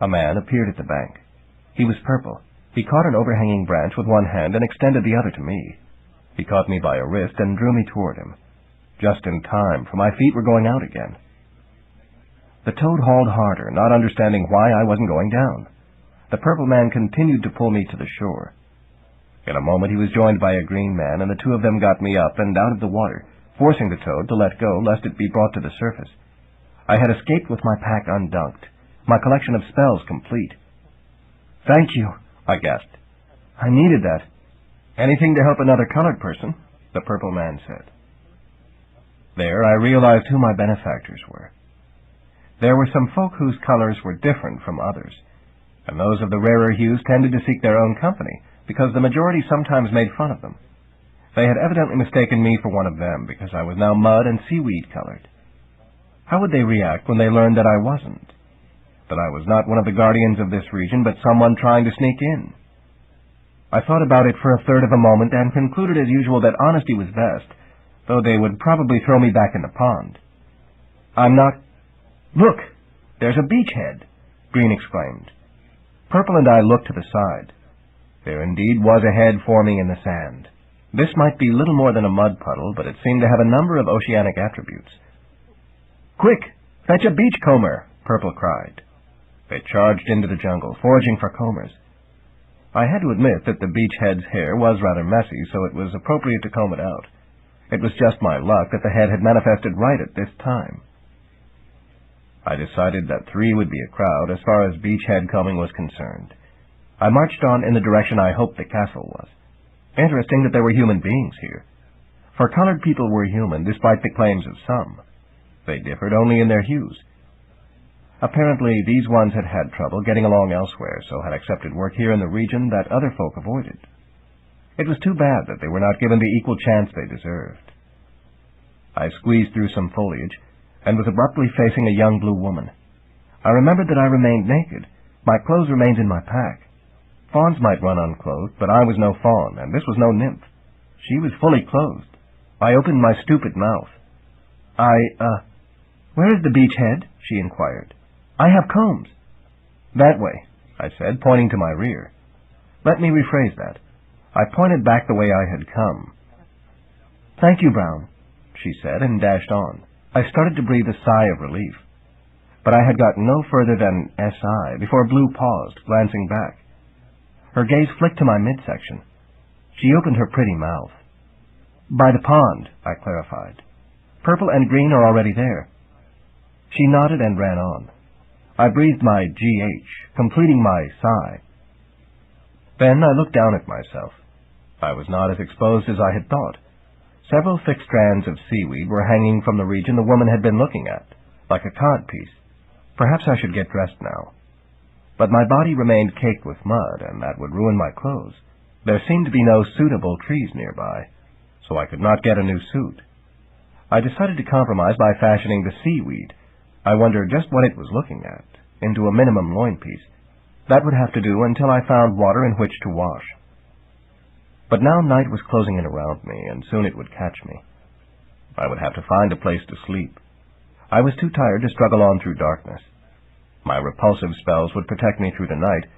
A man appeared at the bank. He was purple. He caught an overhanging branch with one hand and extended the other to me. He caught me by a wrist and drew me toward him. Just in time, for my feet were going out again. The toad hauled harder, not understanding why I wasn't going down. The purple man continued to pull me to the shore. In a moment he was joined by a green man, and the two of them got me up and out of the water, forcing the toad to let go lest it be brought to the surface. I had escaped with my pack undunked, my collection of spells complete. "Thank you," I gasped. "I needed that." "Anything to help another colored person," the purple man said. There I realized who my benefactors were. There were some folk whose colors were different from others, and those of the rarer hues tended to seek their own company, because the majority sometimes made fun of them. They had evidently mistaken me for one of them, because I was now mud and seaweed-colored. How would they react when they learned that I wasn't? That I was not one of the guardians of this region, but someone trying to sneak in? I thought about it for a third of a moment and concluded as usual that honesty was best, though they would probably throw me back in the pond. I'm not... Look! There's a beachhead! Green exclaimed. Purple and I looked to the side. There indeed was a head forming in the sand. This might be little more than a mud puddle, but it seemed to have a number of oceanic attributes. Quick! Fetch a beachcomber! Purple cried. They charged into the jungle, foraging for combers. I had to admit that the beachhead's hair was rather messy, so it was appropriate to comb it out. It was just my luck that the head had manifested right at this time. I decided that 3 would be a crowd as far as beachhead combing was concerned. I marched on in the direction I hoped the castle was. Interesting that there were human beings here. For colored people were human, despite the claims of some. They differed only in their hues. Apparently, these ones had had trouble getting along elsewhere, so had accepted work here in the region that other folk avoided. It was too bad that they were not given the equal chance they deserved. I squeezed through some foliage, and was abruptly facing a young blue woman. I remembered that I remained naked. My clothes remained in my pack. Fawns might run unclothed, but I was no fawn, and this was no nymph. She was fully clothed. I opened my stupid mouth. Where is the beachhead? She inquired. I have combs. That way, I said, pointing to my rear. Let me rephrase that. I pointed back the way I had come. Thank you, Brown, she said, and dashed on. I started to breathe a sigh of relief. But I had gotten no further than S.I. before Blue paused, glancing back. Her gaze flicked to my midsection. She opened her pretty mouth. By the pond, I clarified. Purple and green are already there. She nodded and ran on. I breathed my G.H., completing my sigh. Then I looked down at myself. I was not as exposed as I had thought. Several thick strands of seaweed were hanging from the region the woman had been looking at, like a codpiece. Perhaps I should get dressed now. But my body remained caked with mud, and that would ruin my clothes. There seemed to be no suitable trees nearby, so I could not get a new suit. I decided to compromise by fashioning the seaweed, I wondered just what it was looking at, into a minimum loin piece. That would have to do until I found water in which to wash. But now night was closing in around me, and soon it would catch me. I would have to find a place to sleep. I was too tired to struggle on through darkness. My repulsive spells would protect me through the night,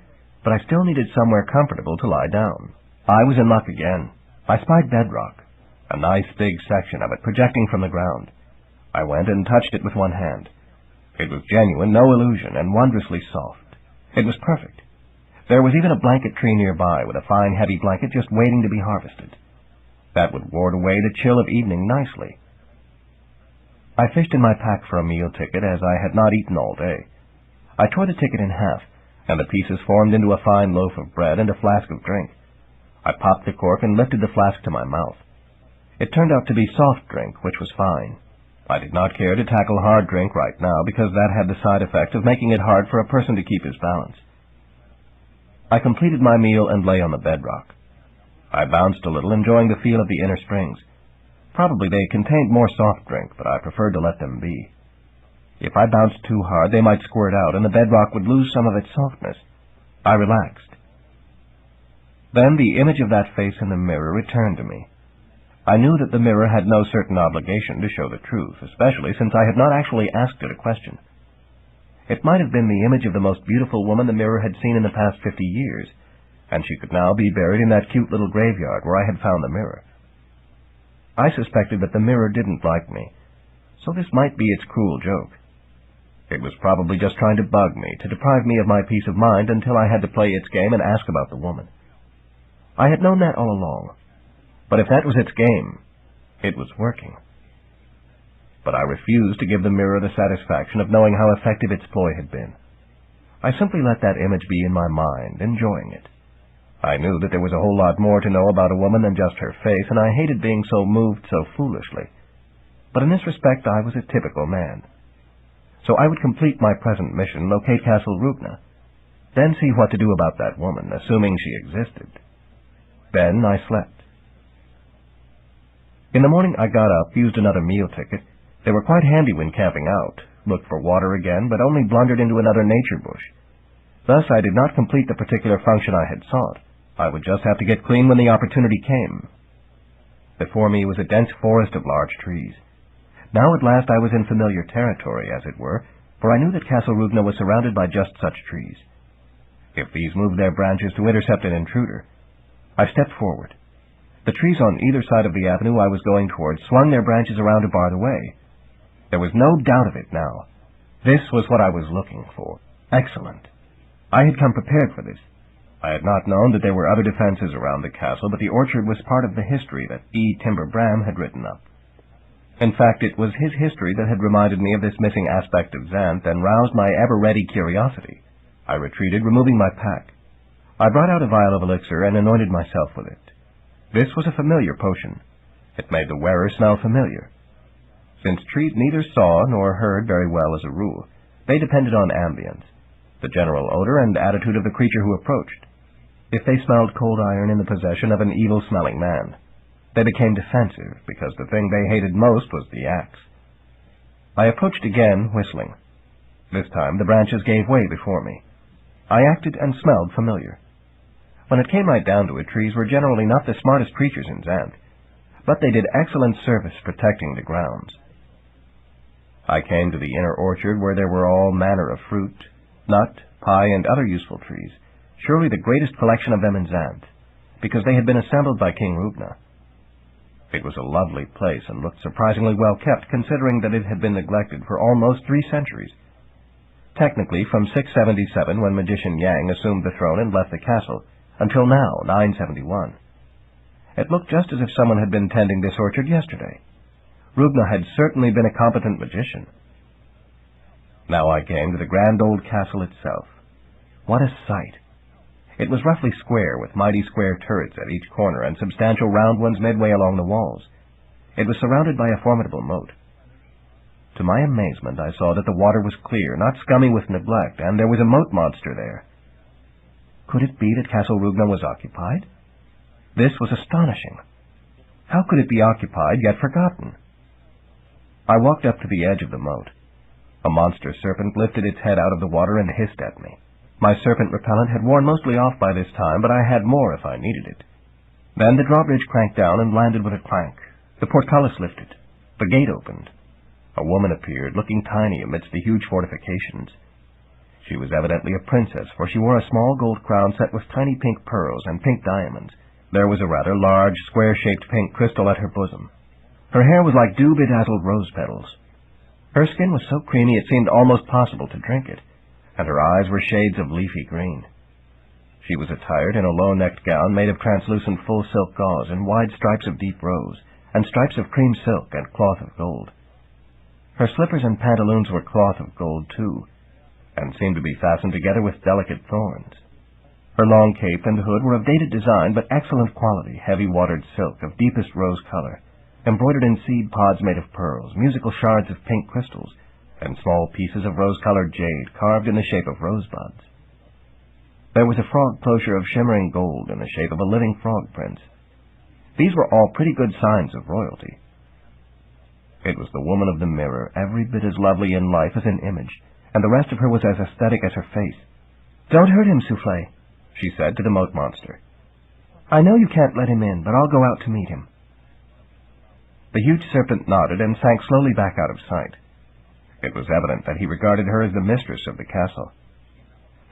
but I still needed somewhere comfortable to lie down. I was in luck again. I spied bedrock, a nice big section of it projecting from the ground. I went and touched it with one hand. It was genuine, no illusion, and wondrously soft. It was perfect. There was even a blanket tree nearby, with a fine, heavy blanket just waiting to be harvested. That would ward away the chill of evening nicely. I fished in my pack for a meal ticket, as I had not eaten all day. I tore the ticket in half, and the pieces formed into a fine loaf of bread and a flask of drink. I popped the cork and lifted the flask to my mouth. It turned out to be soft drink, which was fine. I did not care to tackle hard drink right now, because that had the side effect of making it hard for a person to keep his balance. I completed my meal and lay on the bedrock. I bounced a little, enjoying the feel of the inner springs. Probably they contained more soft drink, but I preferred to let them be. If I bounced too hard, they might squirt out, and the bedrock would lose some of its softness. I relaxed. Then the image of that face in the mirror returned to me. I knew that the mirror had no certain obligation to show the truth, especially since I had not actually asked it a question. It might have been the image of the most beautiful woman the mirror had seen in the past 50 years, and she could now be buried in that cute little graveyard where I had found the mirror. I suspected that the mirror didn't like me, so this might be its cruel joke. It was probably just trying to bug me, to deprive me of my peace of mind until I had to play its game and ask about the woman. I had known that all along. But if that was its game, it was working. But I refused to give the mirror the satisfaction of knowing how effective its ploy had been. I simply let that image be in my mind, enjoying it. I knew that there was a whole lot more to know about a woman than just her face, and I hated being so moved so foolishly. But in this respect, I was a typical man. so I would complete my present mission, locate Castle Rugna, then see what to do about that woman, assuming she existed. Then I slept. In the morning I got up, used another meal ticket. They were quite handy when camping out. Looked for water again, but only blundered into another nature bush. Thus I did not complete the particular function I had sought. I would just have to get clean when the opportunity came. Before me was a dense forest of large trees. Now at last I was in familiar territory, as it were, for I knew that Castle Rugna was surrounded by just such trees. If these moved their branches to intercept an intruder, I stepped forward. The trees on either side of the avenue I was going toward swung their branches around to bar the way. There was no doubt of it now. This was what I was looking for. Excellent. I had come prepared for this. I had not known that there were other defenses around the castle, but the orchard was part of the history that E. Timber Bram had written up. In fact, it was his history that had reminded me of this missing aspect of Xanth and roused my ever-ready curiosity. I retreated, removing my pack. I brought out a vial of elixir and anointed myself with it. This was a familiar potion. It made the wearer smell familiar. Since trees neither saw nor heard very well as a rule, they depended on ambience, the general odor and attitude of the creature who approached. If they smelled cold iron in the possession of an evil-smelling man, they became defensive, because the thing they hated most was the axe. I approached again, whistling. This time the branches gave way before me. I acted and smelled familiar. When it came right down to it, trees were generally not the smartest creatures in Xanth, but they did excellent service protecting the grounds. I came to the inner orchard where there were all manner of fruit, nut, pie, and other useful trees, surely the greatest collection of them in Xanth, because they had been assembled by King Rugna. It was a lovely place and looked surprisingly well kept, considering that it had been neglected for almost 3 centuries. Technically, from 677, when Magician Yang assumed the throne and left the castle, until now, 971. It looked just as if someone had been tending this orchard yesterday. Rugna had certainly been a competent magician. Now I came to the grand old castle itself. What a sight! It was roughly square, with mighty square turrets at each corner and substantial round ones midway along the walls. It was surrounded by a formidable moat. To my amazement, I saw that the water was clear, not scummy with neglect, and there was a moat monster there. Could it be that Castle Rugna was occupied? This was astonishing. How could it be occupied, yet forgotten? I walked up to the edge of the moat. A monster serpent lifted its head out of the water and hissed at me. My serpent repellent had worn mostly off by this time, but I had more if I needed it. Then the drawbridge cranked down and landed with a clank. The portcullis lifted. The gate opened. A woman appeared, looking tiny amidst the huge fortifications. She was evidently a princess, for she wore a small gold crown set with tiny pink pearls and pink diamonds. There was a rather large, square-shaped pink crystal at her bosom. Her hair was like dew-bedazzled rose petals. Her skin was so creamy it seemed almost possible to drink it, and her eyes were shades of leafy green. She was attired in a low-necked gown made of translucent full silk gauze and wide stripes of deep rose, and stripes of cream silk and cloth of gold. Her slippers and pantaloons were cloth of gold, too, and seemed to be fastened together with delicate thorns. Her long cape and hood were of dated design, but excellent quality, heavy-watered silk of deepest rose color, embroidered in seed pods made of pearls, musical shards of pink crystals, and small pieces of rose-colored jade carved in the shape of rosebuds. There was a frog closure of shimmering gold in the shape of a living frog prince. These were all pretty good signs of royalty. It was the woman of the mirror, every bit as lovely in life as in image, and the rest of her was as aesthetic as her face. "Don't hurt him, Soufflé," she said to the moat monster. "I know you can't let him in, but I'll go out to meet him." The huge serpent nodded and sank slowly back out of sight. It was evident that he regarded her as the mistress of the castle.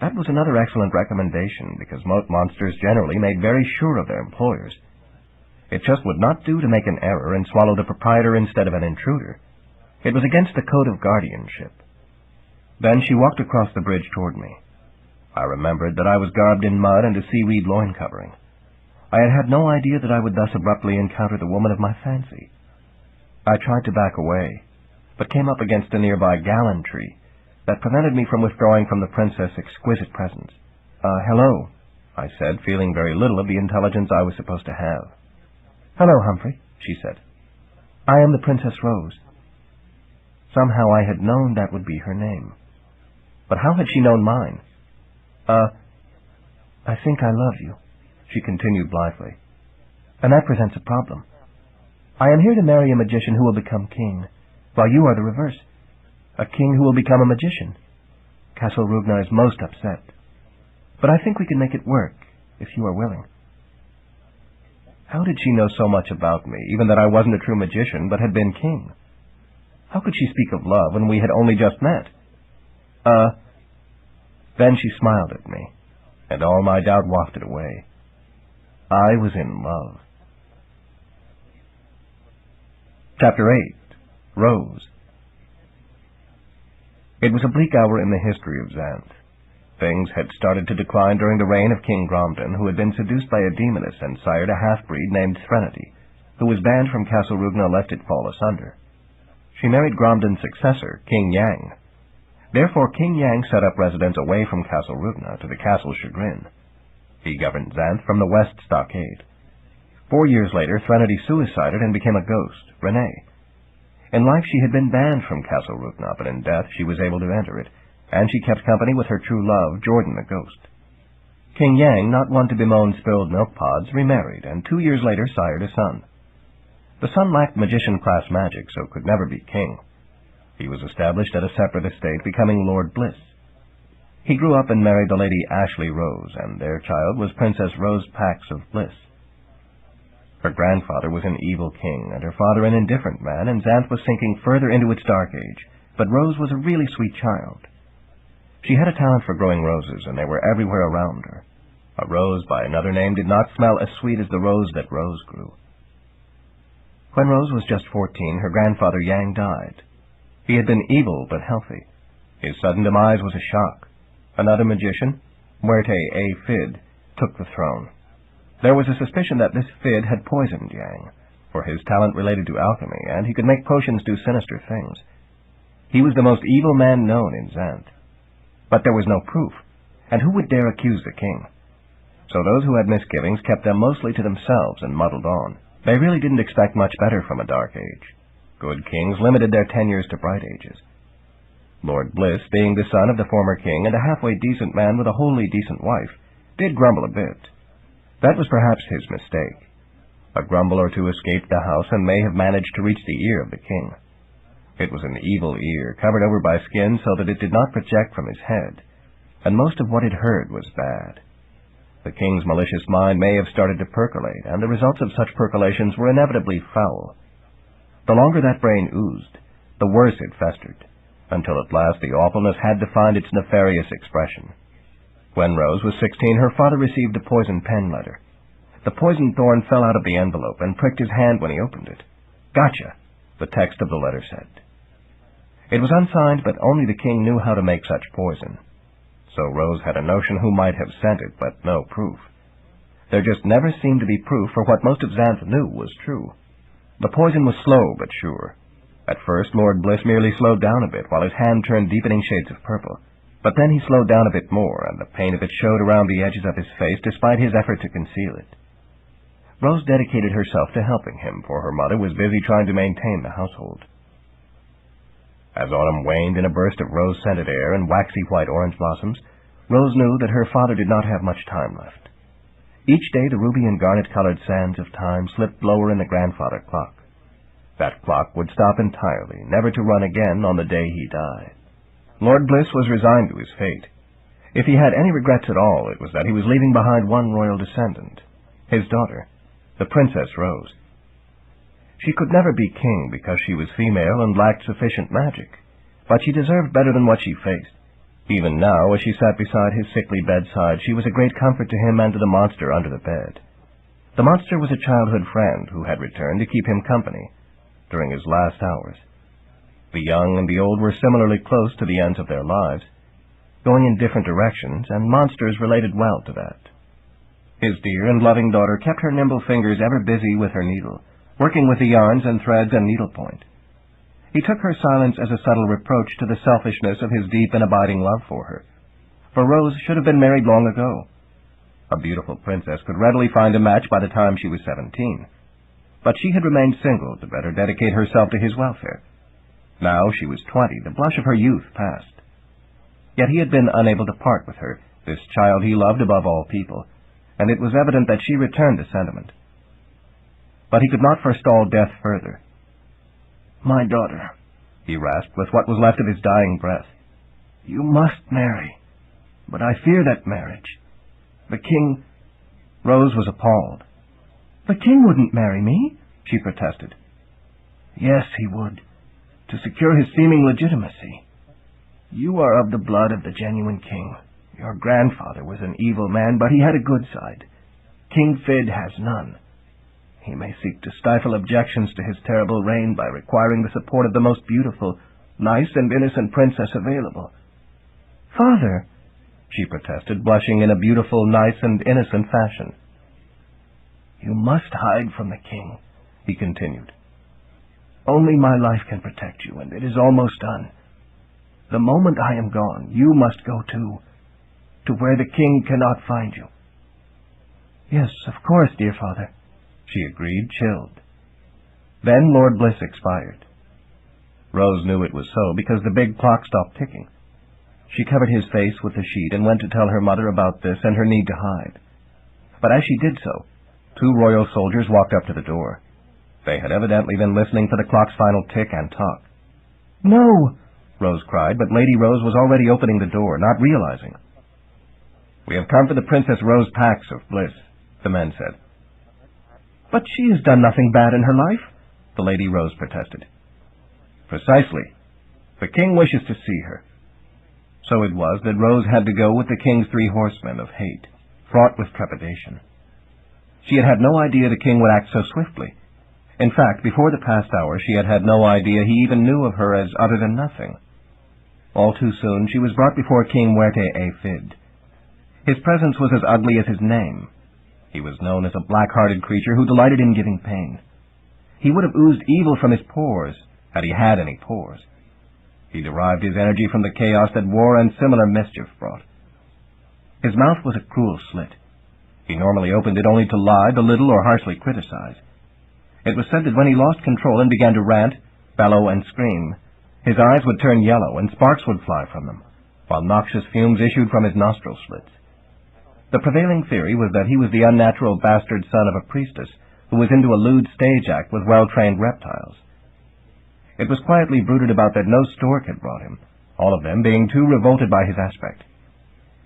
That was another excellent recommendation, because moat monsters generally made very sure of their employers. It just would not do to make an error and swallow the proprietor instead of an intruder. It was against the code of guardianship. Then she walked across the bridge toward me. I remembered that I was garbed in mud and a seaweed loin covering. I had had no idea that I would thus abruptly encounter the woman of my fancy. I tried to back away, but came up against a nearby gallantry that prevented me from withdrawing from the princess' exquisite presence. Hello," I said, feeling very little of the intelligence I was supposed to have. "Hello, Humphrey," she said. "I am the Princess Rose." Somehow I had known that would be her name. But how had she known mine? I think I love you, she continued blithely. And that presents a problem. I am here to marry a magician who will become king, while you are the reverse. A king who will become a magician. Castle Rugna is most upset. But I think we can make it work, if you are willing. How did she know so much about me, even that I wasn't a true magician, but had been king? How could she speak of love when we had only just met? Then she smiled at me, and all my doubt wafted away. I was in love. Chapter 8. Rose. It was a bleak hour in the history of Xanth. Things had started to decline during the reign of King Gromden, who had been seduced by a demoness and sired a half-breed named Threnody, who was banned from Castle Rugna lest it fall asunder. She married Gromden's successor, King Yang. Therefore King Yang set up residence away from Castle Rugna, to the castle's chagrin. He governed Xanth from the west stockade. 4 years later, Threnody suicided and became a ghost, Renee. In life she had been banned from Castle Rugna, but in death she was able to enter it, and she kept company with her true love, Jordan the ghost. King Yang, not one to bemoan spilled milk pods, remarried, and 2 years later sired a son. The son lacked magician-class magic, so could never be king. He was established at a separate estate, becoming Lord Bliss. He grew up and married the Lady Ashley Rose, and their child was Princess Rose Pax of Bliss. Her grandfather was an evil king, and her father an indifferent man, and Xanth was sinking further into its dark age, but Rose was a really sweet child. She had a talent for growing roses, and they were everywhere around her. A rose by another name did not smell as sweet as the rose that Rose grew. When Rose was just 14, her grandfather Yang died. He had been evil but healthy. His sudden demise was a shock. Another magician, Muerte A. Fid, took the throne. There was a suspicion that this Fid had poisoned Yang, for his talent related to alchemy, and he could make potions do sinister things. He was the most evil man known in Xanth. But there was no proof, and who would dare accuse the king? So those who had misgivings kept them mostly to themselves and muddled on. They really didn't expect much better from a dark age. Good kings limited their tenures to bright ages. Lord Bliss, being the son of the former king and a halfway decent man with a wholly decent wife, did grumble a bit. That was perhaps his mistake. A grumble or two escaped the house and may have managed to reach the ear of the king. It was an evil ear, covered over by skin so that it did not project from his head, and most of what it heard was bad. The king's malicious mind may have started to percolate, and the results of such percolations were inevitably foul. The longer that brain oozed, the worse it festered, until at last the awfulness had to find its nefarious expression. When Rose was 16, her father received a poisoned pen letter. The poisoned thorn fell out of the envelope and pricked his hand when he opened it. "Gotcha," the text of the letter said. It was unsigned, but only the king knew how to make such poison. So Rose had a notion who might have sent it, but no proof. There just never seemed to be proof for what most of Xanth knew was true. The poison was slow but sure. At first, Lord Bliss merely slowed down a bit, while his hand turned deepening shades of purple. But then he slowed down a bit more, and the pain of it showed around the edges of his face, despite his effort to conceal it. Rose dedicated herself to helping him, for her mother was busy trying to maintain the household. As autumn waned in a burst of rose-scented air and waxy white orange blossoms, Rose knew that her father did not have much time left. Each day the ruby and garnet-colored sands of time slipped lower in the grandfather clock. That clock would stop entirely, never to run again on the day he died. Lord Bliss was resigned to his fate. If he had any regrets at all, it was that he was leaving behind one royal descendant, his daughter, the Princess Rose. She could never be king because she was female and lacked sufficient magic, but she deserved better than what she faced. Even now, as she sat beside his sickly bedside, she was a great comfort to him and to the monster under the bed. The monster was a childhood friend who had returned to keep him company during his last hours. The young and the old were similarly close to the ends of their lives, going in different directions, and monsters related well to that. His dear and loving daughter kept her nimble fingers ever busy with her needle, working with the yarns and threads and needlepoint. He took her silence as a subtle reproach to the selfishness of his deep and abiding love for her. For Rose should have been married long ago. A beautiful princess could readily find a match by the time she was 17. But she had remained single to better dedicate herself to his welfare. Now she was 20, the blush of her youth past. Yet he had been unable to part with her, this child he loved above all people, and it was evident that she returned to sentiment. But he could not forestall death further. "My daughter," he rasped with what was left of his dying breath, "you must marry. But I fear that marriage. The king—" Rose was appalled. "The king wouldn't marry me," she protested. "Yes, he would, to secure his seeming legitimacy. You are of the blood of the genuine king. Your grandfather was an evil man, but he had a good side. King Fid has none. He may seek to stifle objections to his terrible reign by requiring the support of the most beautiful, nice and innocent princess available." "Father," she protested, blushing in a beautiful, nice and innocent fashion. "You must hide from the king," he continued. "Only my life can protect you, and it is almost done. The moment I am gone, you must go too, to where the king cannot find you." "Yes, of course, dear father," she agreed, chilled. Then Lord Bliss expired. Rose knew it was so because the big clock stopped ticking. She covered his face with the sheet and went to tell her mother about this and her need to hide. But as she did so, 2 royal soldiers walked up to the door. They had evidently been listening for the clock's final tick and talk. "No!" Rose cried, but Lady Rose was already opening the door, not realizing. "We have come for the Princess Rose Pax of Bliss," the men said. "But she has done nothing bad in her life," the Lady Rose protested. "Precisely. The king wishes to see her." So it was that Rose had to go with the king's 3 horsemen of hate, fraught with trepidation. She had had no idea the king would act so swiftly. In fact, before the past hour, she had had no idea he even knew of her as other than nothing. All too soon, she was brought before King Muerte A. Fid. His presence was as ugly as his name. He was known as a black-hearted creature who delighted in giving pain. He would have oozed evil from his pores, had he had any pores. He derived his energy from the chaos that war and similar mischief brought. His mouth was a cruel slit. He normally opened it only to lie, belittle, or harshly criticize. It was said that when he lost control and began to rant, bellow, and scream, his eyes would turn yellow and sparks would fly from them, while noxious fumes issued from his nostril slits. The prevailing theory was that he was the unnatural bastard son of a priestess who was into a lewd stage act with well-trained reptiles. It was quietly brooded about that no stork had brought him, all of them being too revolted by his aspect.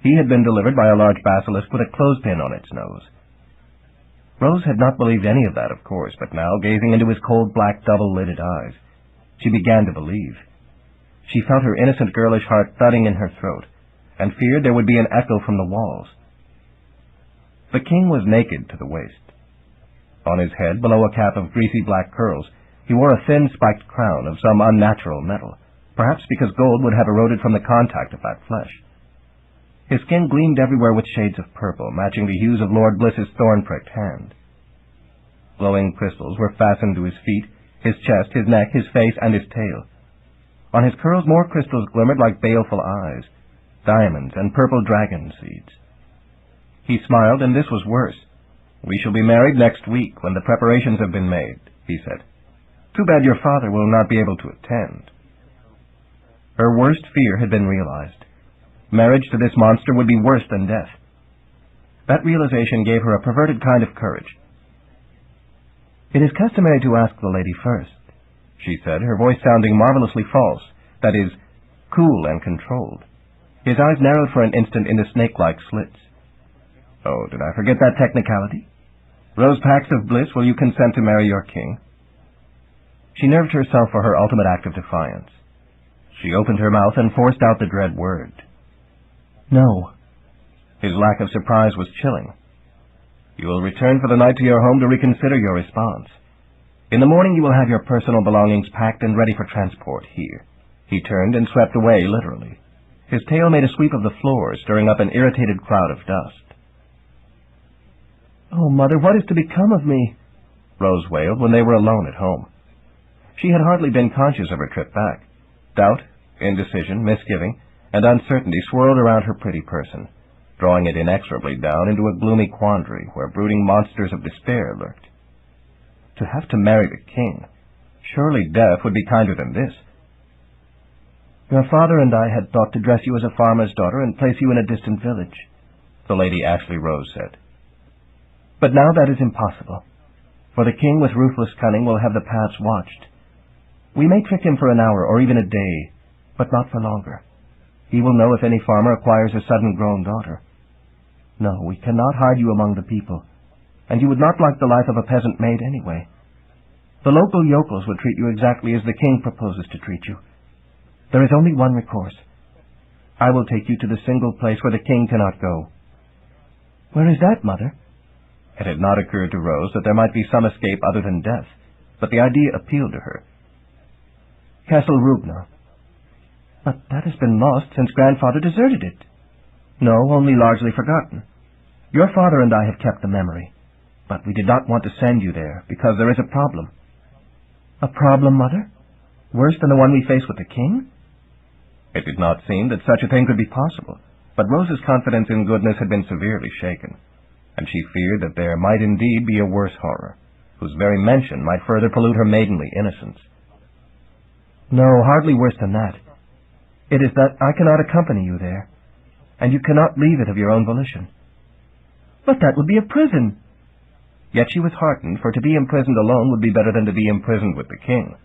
He had been delivered by a large basilisk with a clothespin on its nose. Rose had not believed any of that, of course, but now, gazing into his cold, black, double-lidded eyes, she began to believe. She felt her innocent girlish heart thudding in her throat, and feared there would be an echo from the walls. The king was naked to the waist. On his head, below a cap of greasy black curls, he wore a thin, spiked crown of some unnatural metal, perhaps because gold would have eroded from the contact of that flesh. His skin gleamed everywhere with shades of purple, matching the hues of Lord Bliss's thorn-pricked hand. Glowing crystals were fastened to his feet, his chest, his neck, his face, and his tail. On his curls more crystals glimmered like baleful eyes, diamonds and purple dragon seeds. He smiled, and this was worse. "We shall be married next week, when the preparations have been made," he said. "Too bad your father will not be able to attend." Her worst fear had been realized. Marriage to this monster would be worse than death. That realization gave her a perverted kind of courage. "It is customary to ask the lady first," she said, her voice sounding marvelously false, that is, cool and controlled. His eyes narrowed for an instant into snake-like slits. "Oh, did I forget that technicality? Rose Pax of Bliss, will you consent to marry your king?" She nerved herself for her ultimate act of defiance. She opened her mouth and forced out the dread word. "No." His lack of surprise was chilling. "You will return for the night to your home to reconsider your response. In the morning you will have your personal belongings packed and ready for transport here." He turned and swept away, literally. His tail made a sweep of the floor, stirring up an irritated cloud of dust. "Oh, Mother, what is to become of me?" Rose wailed when they were alone at home. She had hardly been conscious of her trip back. Doubt, indecision, misgiving, and uncertainty swirled around her pretty person, drawing it inexorably down into a gloomy quandary where brooding monsters of despair lurked. To have to marry the king. Surely death would be kinder than this. Your father and I had thought to dress you as a farmer's daughter and place you in a distant village," the Lady Ashley Rose said. "But now that is impossible, for the king with ruthless cunning will have the paths watched. We may trick him for an hour or even a day, but not for longer. He will know if any farmer acquires a sudden-grown daughter. No, we cannot hide you among the people, and you would not like the life of a peasant maid anyway. The local yokels would treat you exactly as the king proposes to treat you. There is only one recourse. I will take you to the single place where the king cannot go." "Where is that, Mother?" It had not occurred to Rose that there might be some escape other than death, but the idea appealed to her. "Castle Rubna." "But that has been lost since Grandfather deserted it." "No, only largely forgotten. Your father and I have kept the memory, but we did not want to send you there because there is a problem." "A problem, Mother? Worse than the one we face with the king?" It did not seem that such a thing could be possible, but Rose's confidence in goodness had been severely shaken, and she feared that there might indeed be a worse horror, whose very mention might further pollute her maidenly innocence. "No, hardly worse than that. It is that I cannot accompany you there, and you cannot leave it of your own volition." "But that would be a prison." Yet she was heartened, for to be imprisoned alone would be better than to be imprisoned with the king.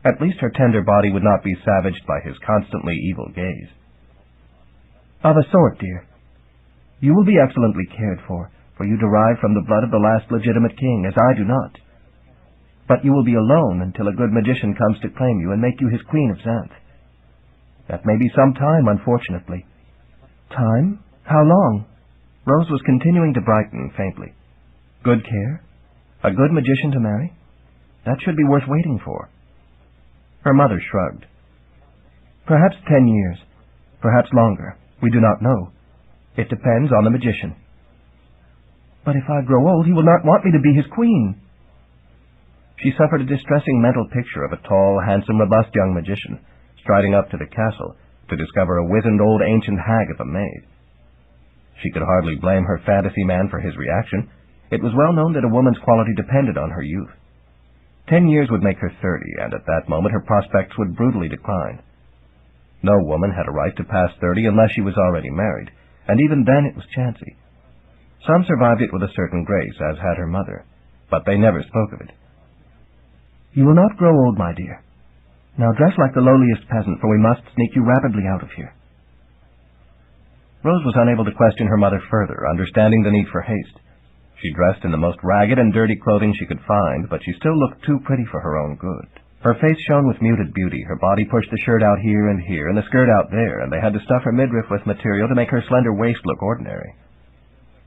At least her tender body would not be savaged by his constantly evil gaze. "Of a sort, dear. You will be excellently cared for you derive from the blood of the last legitimate king, as I do not. But you will be alone until a good magician comes to claim you and make you his queen of Xanth. That may be some time, unfortunately." "Time? How long?" Rose was continuing to brighten faintly. "Good care? A good magician to marry? That should be worth waiting for." Her mother shrugged. "Perhaps 10 years. Perhaps longer. We do not know. It depends on the magician." "But if I grow old, he will not want me to be his queen." She suffered a distressing mental picture of a tall, handsome, robust young magician striding up to the castle to discover a wizened old ancient hag of a maid. She could hardly blame her fantasy man for his reaction. It was well known that a woman's quality depended on her youth. 10 years would make her 30, and at that moment her prospects would brutally decline. No woman had a right to pass 30 unless she was already married, and even then it was chancy. Some survived it with a certain grace, as had her mother, but they never spoke of it. "You will not grow old, my dear. Now dress like the lowliest peasant, for we must sneak you rapidly out of here." Rose was unable to question her mother further, understanding the need for haste. She dressed in the most ragged and dirty clothing she could find, but she still looked too pretty for her own good. Her face shone with muted beauty, her body pushed the shirt out here, and the skirt out there, and they had to stuff her midriff with material to make her slender waist look ordinary.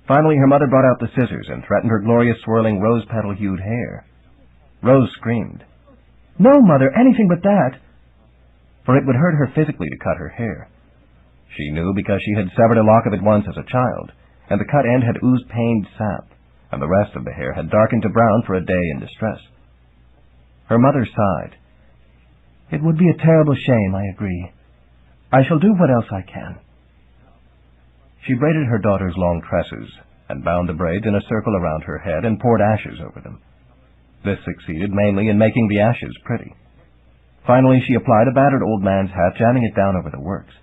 Finally her mother brought out the scissors and threatened her glorious swirling rose-petal-hued hair. Rose screamed. "No, Mother, anything but that!" For it would hurt her physically to cut her hair. She knew because she had severed a lock of it once as a child, and the cut end had oozed pained sap, and the rest of the hair had darkened to brown for a day in distress. Her mother sighed. "It would be a terrible shame, I agree. I shall do what else I can." She braided her daughter's long tresses, and bound the braids in a circle around her head, and poured ashes over them. This succeeded mainly in making the ashes pretty. Finally she applied a battered old man's hat, jamming it down over the works.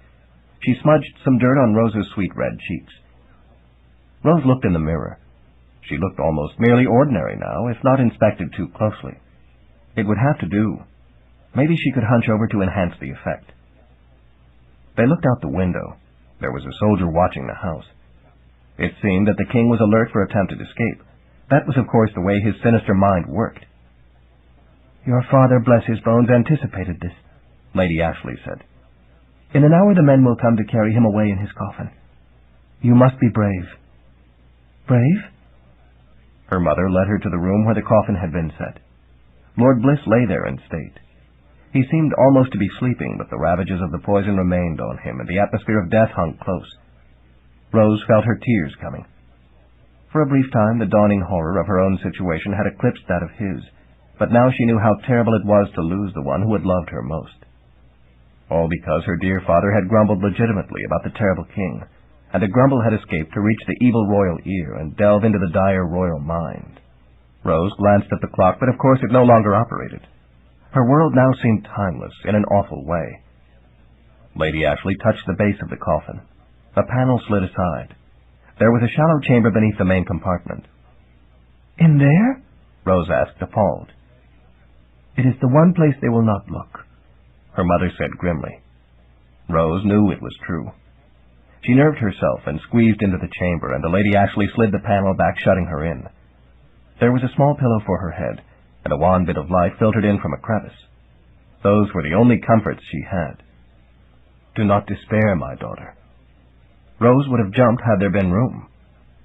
She smudged some dirt on Rose's sweet red cheeks. Rose looked in the mirror. She looked almost merely ordinary now, if not inspected too closely. It would have to do. Maybe she could hunch over to enhance the effect. They looked out the window. There was a soldier watching the house. It seemed that the king was alert for attempted escape. That was, of course, the way his sinister mind worked. "Your father, bless his bones, anticipated this," Lady Ashley said. "In an hour the men will come to carry him away in his coffin. You must be brave." "Brave?" Her mother led her to the room where the coffin had been set. Lord Bliss lay there in state. He seemed almost to be sleeping, but the ravages of the poison remained on him, and the atmosphere of death hung close. Rose felt her tears coming. For a brief time the dawning horror of her own situation had eclipsed that of his, but now she knew how terrible it was to lose the one who had loved her most. All because her dear father had grumbled legitimately about the terrible king, and a grumble had escaped to reach the evil royal ear and delve into the dire royal mind. Rose glanced at the clock, but of course it no longer operated. Her world now seemed timeless in an awful way. Lady Ashley touched the base of the coffin. The panel slid aside. There was a shallow chamber beneath the main compartment.
"In there?"
Rose asked, appalled.
"It is the one place they will not look,"
her mother said grimly. Rose knew it was true. She nerved herself and squeezed into the chamber, and the Lady Ashley slid the panel back, shutting her in. There was a small pillow for her head, and a wan bit of light filtered in from a crevice. Those were the only comforts she had. "Do not despair, my daughter." Rose would have jumped had there been room.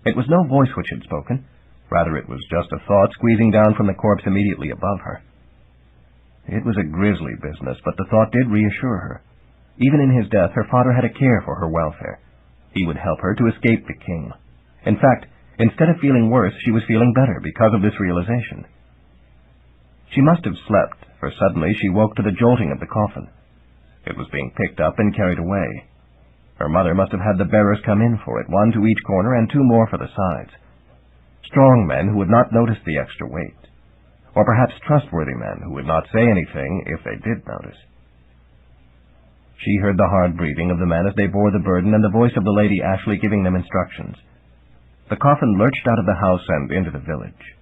It was no voice which had spoken. Rather, it was just a thought squeezing down from the corpse immediately above her. It was a grisly business, but the thought did reassure her. Even in his death, her father had a care for her welfare. He would help her to escape the king. In fact, instead of feeling worse, she was feeling better because of this realization. She must have slept, for suddenly she woke to the jolting of the coffin. It was being picked up and carried away. Her mother must have had the bearers come in for it, one to each corner and two more for the sides. Strong men who would not notice the extra weight. Or perhaps trustworthy men who would not say anything if they did notice. She heard the hard breathing of the men as they bore the burden and the voice of the Lady Ashley giving them instructions. The coffin lurched out of the house and into the village.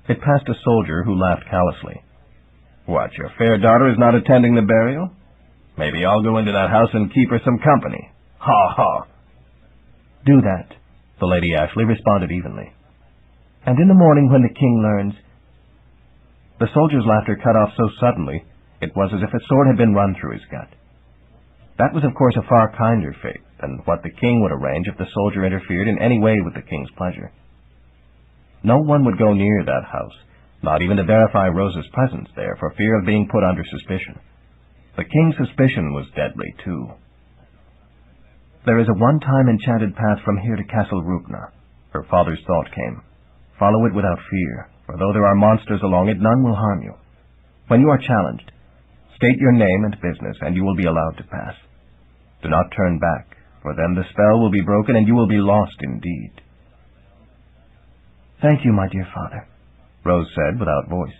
It passed a soldier who laughed callously. "What, your fair daughter is not attending the burial? Maybe I'll go into that house and keep her some company. Ha ha!"
"Do that,"
the Lady Ashley responded evenly.
"And in the morning when the king learns—"
The soldier's laughter cut off so suddenly it was as if a sword had been run through his gut. That was, of course, a far kinder fate than what the king would arrange if the soldier interfered in any way with the king's pleasure. No one would go near that house, not even to verify Rose's presence there, for fear of being put under suspicion. The king's suspicion was deadly, too. "There is a one-time enchanted path from here to Castle Rupna," her father's thought came. "Follow it without fear, for though there are monsters along it, none will harm you. When you are challenged, state your name and business, and you will be allowed to pass. Do not turn back, for then the spell will be broken and you will be lost indeed."
"Thank you, my dear father,"
Rose said without voice.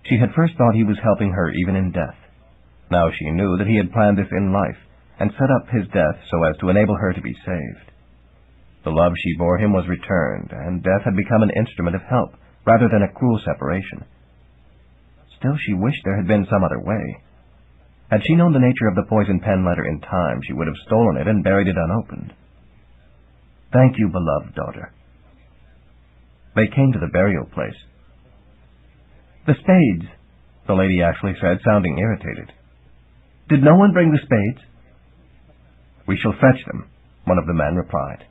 She had first thought he was helping her even in death. Now she knew that he had planned this in life, and set up his death so as to enable her to be saved. The love she bore him was returned, and death had become an instrument of help, rather than a cruel separation. Still, she wished there had been some other way. Had she known the nature of the poison pen letter in time, she would have stolen it and buried it unopened. "Thank you, beloved daughter." They came to the burial place.
"The spades,"
the Lady Ashley said, sounding irritated.
"Did no one bring the spades?"
"We shall fetch them," one of the men replied.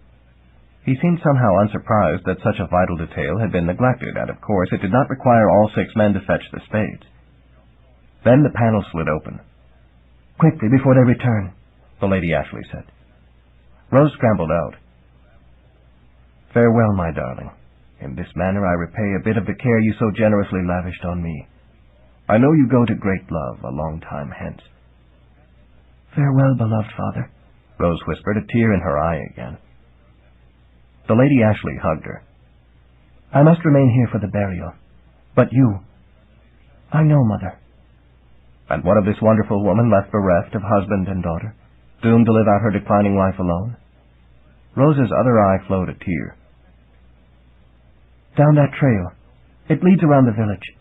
He seemed somehow unsurprised that such a vital detail had been neglected, and of course it did not require all 6 men to fetch the spades. Then the panel slid open.
"Quickly, before they return,"
the Lady Ashley said. Rose scrambled out. "Farewell, my darling. In this manner I repay a bit of the care you so generously lavished on me. I know you go to great love a long time hence."
"Farewell, beloved father,"
Rose whispered, a tear in her eye again. The Lady Ashley hugged her.
"I must remain here for the burial. But you—" "I know, mother."
And what of this wonderful woman left bereft of husband and daughter, doomed to live out her declining life alone? Rose's other eye flowed a tear.
"Down that trail. It leads around the village.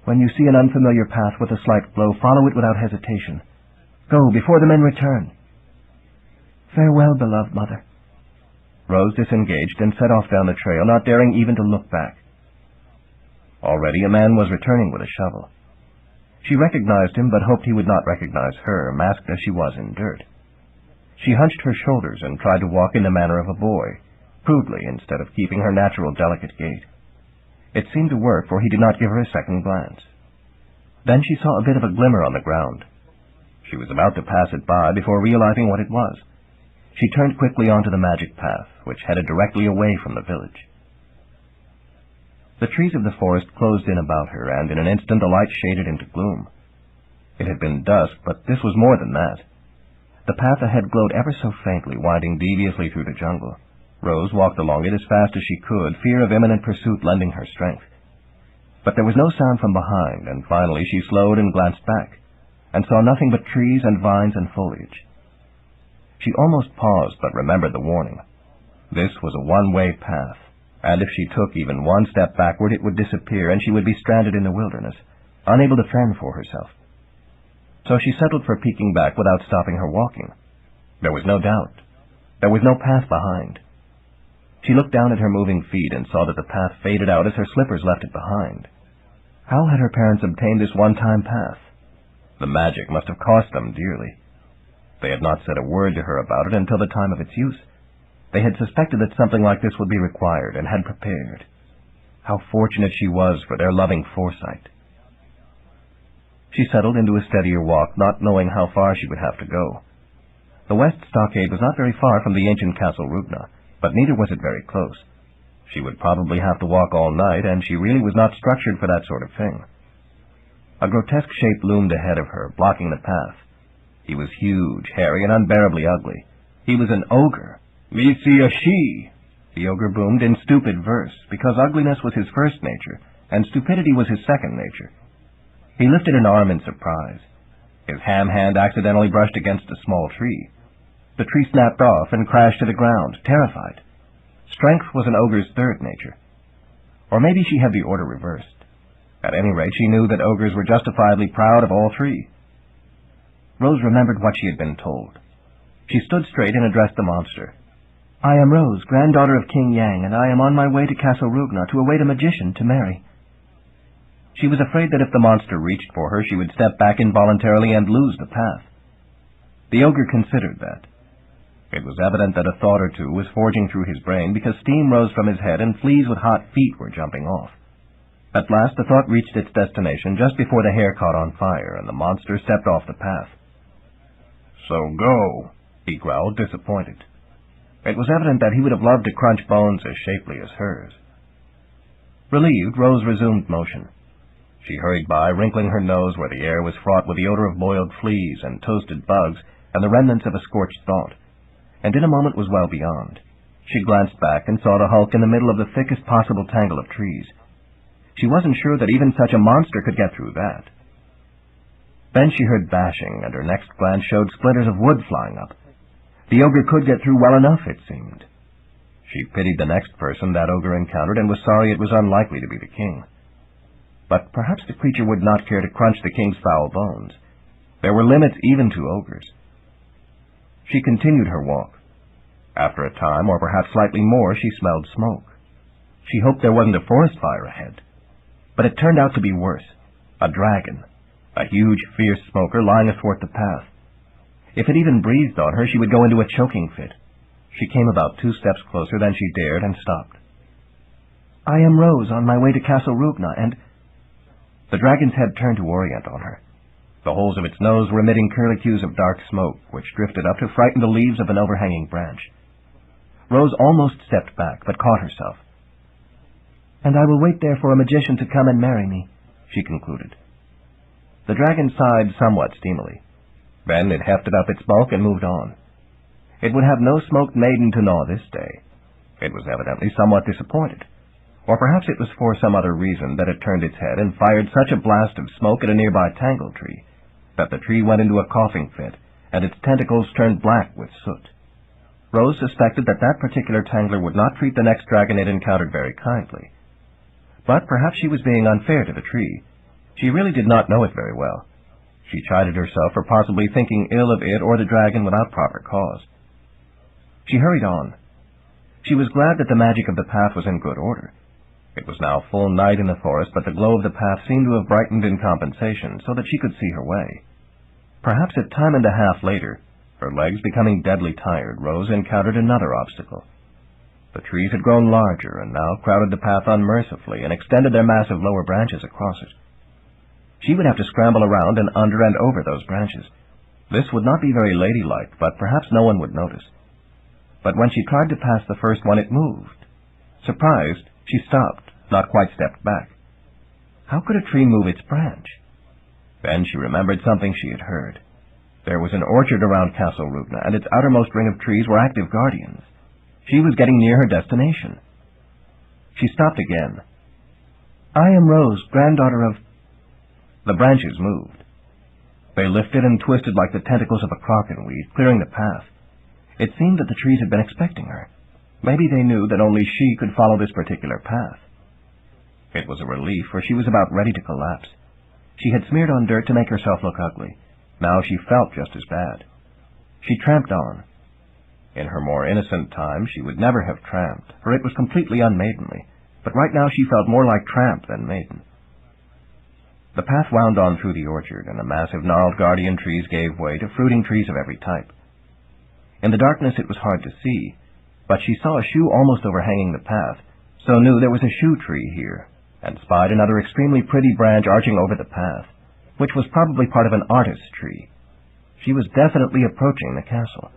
When you see an unfamiliar path with a slight glow, follow it without hesitation. Go, before the men return." "Farewell, beloved mother."
Rose disengaged and set off down the trail, not daring even to look back. Already a man was returning with a shovel. She recognized him, but hoped he would not recognize her, masked as she was in dirt. She hunched her shoulders and tried to walk in the manner of a boy, crudely instead of keeping her natural delicate gait. It seemed to work, for he did not give her a second glance. Then she saw a bit of a glimmer on the ground. She was about to pass it by before realizing what it was. She turned quickly onto the magic path, which headed directly away from the village. The trees of the forest closed in about her, and in an instant the light shaded into gloom. It had been dusk, but this was more than that. The path ahead glowed ever so faintly, winding deviously through the jungle. Rose walked along it as fast as she could, fear of imminent pursuit lending her strength. But there was no sound from behind, and finally she slowed and glanced back.
and saw nothing but trees and vines and foliage. She almost paused, but remembered the warning. This was a one-way path, and if she took even one step backward, it would disappear, and she would be stranded in the wilderness, unable to fend for herself. So she settled for peeking back without stopping her walking. There was no doubt. There was no path behind. She looked down at her moving feet and saw that the path faded out as her slippers left it behind. How had her parents obtained this one-time path? The magic must have cost them dearly. They had not said a word to her about it until the time of its use. They had suspected that something like this would be required and had prepared. How fortunate she was for their loving foresight. She settled into a steadier walk, not knowing how far she would have to go. The west stockade was not very far from the ancient Castle Rugna, but neither was it very close. She would probably have to walk all night, and she really was not structured for that sort of thing. A grotesque shape loomed ahead of her, blocking the path. He was huge, hairy, and unbearably ugly. He was an ogre. "Me see a she," the ogre boomed in stupid verse, because ugliness was his first nature, and stupidity was his second nature. He lifted an arm in surprise. His ham hand accidentally brushed against a small tree. The tree snapped off and crashed to the ground, terrified. Strength was an ogre's third nature. Or maybe she had the order reversed. At any rate, she knew that ogres were justifiably proud of all three. Rose remembered what she had been told. She stood straight and addressed the monster. "I am Rose, granddaughter of King Yang, and I am on my way to Castle Rugna to await a magician to marry." She was afraid that if the monster reached for her, she would step back involuntarily and lose the path. The ogre considered that. It was evident that a thought or two was forging through his brain, because steam rose from his head and fleas with hot feet were jumping off. At last the thought reached its destination just before the hair caught on fire, and the monster stepped off the path. "So go," he growled, disappointed. It was evident that he would have loved to crunch bones as shapely as hers. Relieved, Rose resumed motion. She hurried by, wrinkling her nose where the air was fraught with the odor of boiled fleas and toasted bugs and the remnants of a scorched thought, and in a moment was well beyond. She glanced back and saw the hulk in the middle of the thickest possible tangle of trees. She wasn't sure that even such a monster could get through that. Then she heard bashing, and her next glance showed splinters of wood flying up. The ogre could get through well enough, it seemed. She pitied the next person that ogre encountered and was sorry it was unlikely to be the king. But perhaps the creature would not care to crunch the king's foul bones. There were limits even to ogres. She continued her walk. After a time, or perhaps slightly more, she smelled smoke. She hoped there wasn't a forest fire ahead. But it turned out to be worse. A dragon. A huge, fierce smoker lying athwart the path. If it even breathed on her, she would go into a choking fit. She came about 2 steps closer than she dared and stopped. "I am Rose, on my way to Castle Rugna, and—" The dragon's head turned to orient on her. The holes of its nose were emitting curlicues of dark smoke, which drifted up to frighten the leaves of an overhanging branch. Rose almost stepped back, but caught herself. "And I will wait there for a magician to come and marry me," she concluded. The dragon sighed somewhat steamily. Then it hefted up its bulk and moved on. It would have no smoked maiden to gnaw this day. It was evidently somewhat disappointed. Or perhaps it was for some other reason that it turned its head and fired such a blast of smoke at a nearby tangle tree that the tree went into a coughing fit, and its tentacles turned black with soot. Rose suspected that that particular tangler would not treat the next dragon it encountered very kindly. But perhaps she was being unfair to the tree. She really did not know it very well. She chided herself for possibly thinking ill of it or the dragon without proper cause. She hurried on. She was glad that the magic of the path was in good order. It was now full night in the forest, but the glow of the path seemed to have brightened in compensation, so that she could see her way. Perhaps a time and a half later, her legs becoming deadly tired, Rose encountered another obstacle. The trees had grown larger and now crowded the path unmercifully and extended their massive lower branches across it. She would have to scramble around and under and over those branches. This would not be very ladylike, but perhaps no one would notice. But when she tried to pass the first one, it moved. Surprised, she stopped, not quite stepped back. How could a tree move its branch? Then she remembered something she had heard. There was an orchard around Castle Rugna, and its outermost ring of trees were active guardians. She was getting near her destination. She stopped again. "I am Rose, granddaughter of—" The branches moved. They lifted and twisted like the tentacles of a crockenweed, clearing the path. It seemed that the trees had been expecting her. Maybe they knew that only she could follow this particular path. It was a relief, for she was about ready to collapse. She had smeared on dirt to make herself look ugly. Now she felt just as bad. She tramped on. In her more innocent time, she would never have tramped, for it was completely unmaidenly, but right now she felt more like tramp than maiden. The path wound on through the orchard, and the massive gnarled guardian trees gave way to fruiting trees of every type. In the darkness it was hard to see, but she saw a shoe almost overhanging the path, so knew there was a shoe tree here, and spied another extremely pretty branch arching over the path, which was probably part of an artist's tree. She was definitely approaching the castle.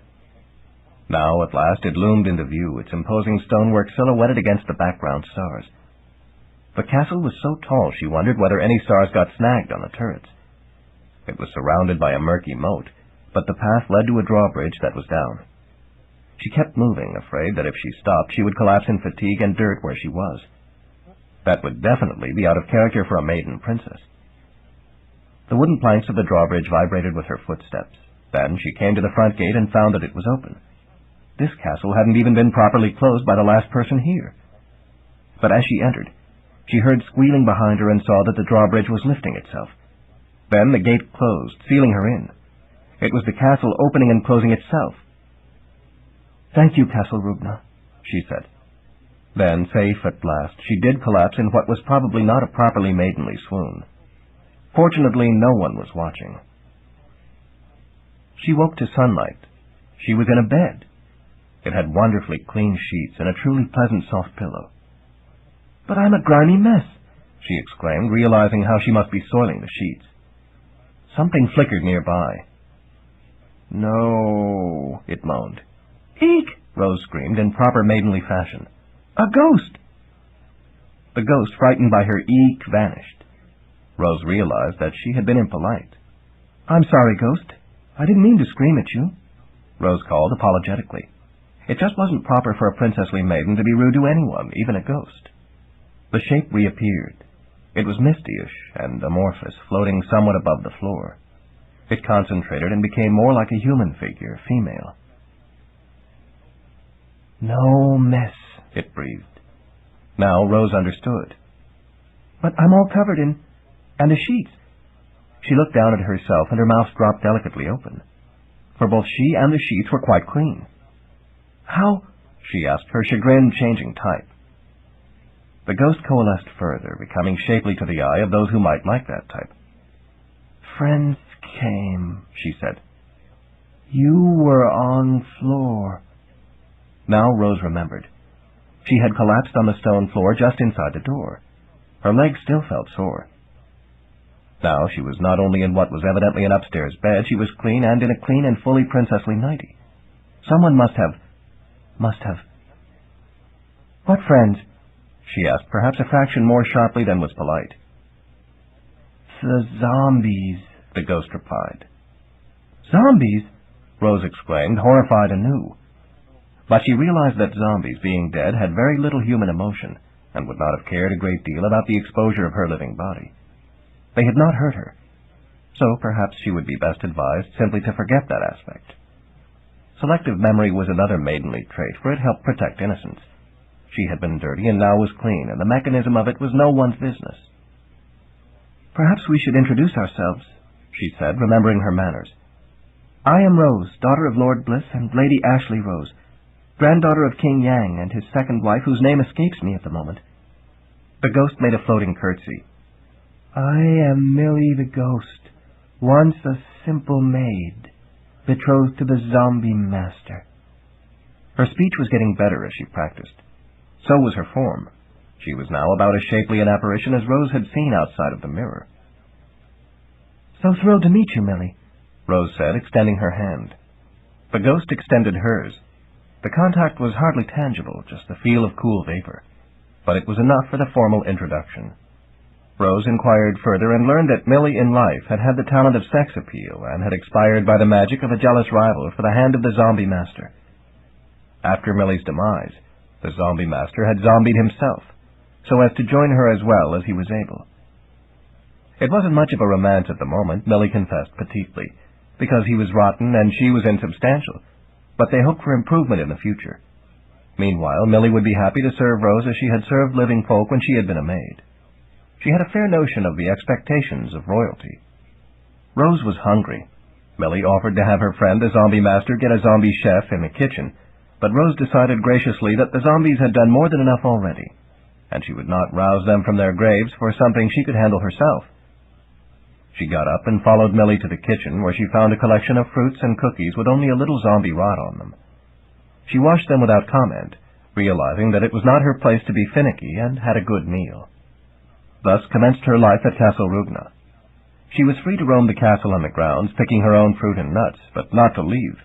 Now, at last, it loomed into view, its imposing stonework silhouetted against the background stars. The castle was so tall she wondered whether any stars got snagged on the turrets. It was surrounded by a murky moat, but the path led to a drawbridge that was down. She kept moving, afraid that if she stopped she would collapse in fatigue and dirt where she was. That would definitely be out of character for a maiden princess. The wooden planks of the drawbridge vibrated with her footsteps. Then she came to the front gate and found that it was open. This castle hadn't even been properly closed by the last person here. But as she entered, she heard squealing behind her and saw that the drawbridge was lifting itself. Then the gate closed, sealing her in. It was the castle opening and closing itself. "Thank you, Castle Rubna," she said. Then, safe at last, she did collapse in what was probably not a properly maidenly swoon. Fortunately, no one was watching. She woke to sunlight. She was in a bed. It had wonderfully clean sheets and a truly pleasant soft pillow. "But I'm a grimy mess," she exclaimed, realizing how she must be soiling the sheets. Something flickered nearby. "No," it moaned. "Eek!" Rose screamed in proper maidenly fashion. "A ghost!" The ghost, frightened by her eek, vanished. Rose realized that she had been impolite. "I'm sorry, ghost. I didn't mean to scream at you," Rose called apologetically. It just wasn't proper for a princessly maiden to be rude to anyone, even a ghost. The shape reappeared. It was mistyish and amorphous, floating somewhat above the floor. It concentrated and became more like a human figure, female. "No mess," it breathed. Now Rose understood. "But I'm all covered in... and the sheets." She looked down at herself, and her mouth dropped delicately open. For both she and the sheets were quite clean. "How?" she asked, her chagrin changing type. The ghost coalesced further, becoming shapely to the eye of those who might like that type. "Friends came," she said. "You were on floor." Now Rose remembered. She had collapsed on the stone floor just inside the door. Her legs still felt sore. Now she was not only in what was evidently an upstairs bed, she was clean and in a clean and fully princessly nightie. Someone must have... "What friends?" she asked, perhaps a fraction more sharply than was polite. "The zombies," the ghost replied. "Zombies?" Rose exclaimed, horrified anew. But she realized that zombies, being dead, had very little human emotion, and would not have cared a great deal about the exposure of her living body. They had not hurt her, so perhaps she would be best advised simply to forget that aspect. Selective memory was another maidenly trait, for it helped protect innocence. She had been dirty and now was clean, and the mechanism of it was no one's business. "Perhaps we should introduce ourselves," she said, remembering her manners. "I am Rose, daughter of Lord Bliss and Lady Ashley Rose, granddaughter of King Yang and his second wife, whose name escapes me at the moment." The ghost made a floating curtsy. "I am Millie the Ghost, once a simple maid, betrothed to the zombie master." Her speech was getting better as she practiced. So was her form. She was now about as shapely an apparition as Rose had seen outside of the mirror. "So thrilled to meet you, Millie," Rose said, extending her hand. The ghost extended hers. The contact was hardly tangible, just the feel of cool vapor, but it was enough for the formal introduction. Rose inquired further and learned that Millie in life had had the talent of sex appeal and had expired by the magic of a jealous rival for the hand of the zombie master. After Millie's demise, the zombie master had zombied himself, so as to join her as well as he was able. It wasn't much of a romance at the moment, Millie confessed petitely, because he was rotten and she was insubstantial, but they hoped for improvement in the future. Meanwhile, Millie would be happy to serve Rose as she had served living folk when she had been a maid. She had a fair notion of the expectations of royalty. Rose was hungry. Millie offered to have her friend, the zombie master, get a zombie chef in the kitchen, but Rose decided graciously that the zombies had done more than enough already, and she would not rouse them from their graves for something she could handle herself. She got up and followed Millie to the kitchen, where she found a collection of fruits and cookies with only a little zombie rot on them. She washed them without comment, realizing that it was not her place to be finicky, and had a good meal. Thus commenced her life at Castle Rugna. She was free to roam the castle and the grounds, picking her own fruit and nuts, but not to leave.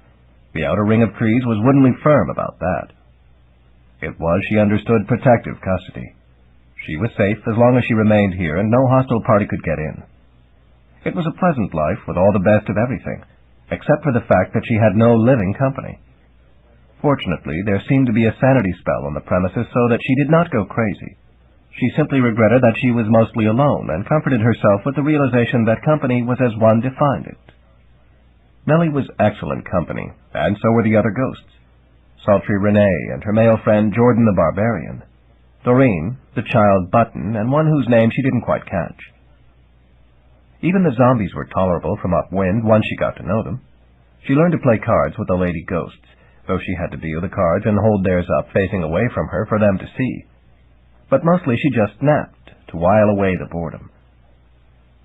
The outer ring of trees was woodenly firm about that. It was, she understood, protective custody. She was safe as long as she remained here, and no hostile party could get in. It was a pleasant life with all the best of everything, except for the fact that she had no living company. Fortunately, there seemed to be a sanity spell on the premises so that she did not go crazy. She simply regretted that she was mostly alone and comforted herself with the realization that company was as one defined it. Millie was excellent company, and so were the other ghosts. Sultry Renee and her male friend Jordan the Barbarian, Doreen, the child Button, and one whose name she didn't quite catch. Even the zombies were tolerable from upwind once she got to know them. She learned to play cards with the lady ghosts, though she had to deal the cards and hold theirs up facing away from her for them to see. But mostly she just napped to while away the boredom.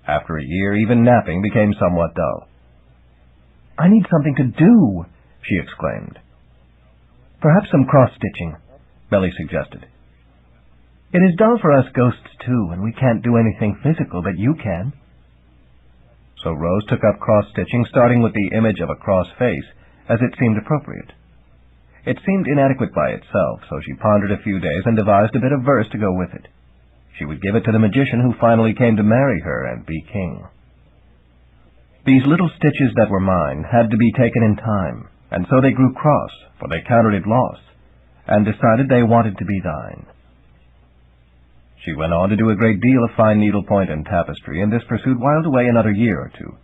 After a year, even napping became somewhat dull. "I need something to do," she exclaimed. "Perhaps some cross-stitching," Millie suggested. "It is dull for us ghosts, too, and we can't do anything physical, but you can." So Rose took up cross-stitching, starting with the image of a cross face, as it seemed appropriate. It seemed inadequate by itself, so she pondered a few days and devised a bit of verse to go with it. She would give it to the magician who finally came to marry her and be king. "These little stitches that were mine had to be taken in time, and so they grew cross, for they counted it loss, and decided they wanted to be thine." She went on to do a great deal of fine needlepoint and tapestry, and this pursuit whiled away another year or two.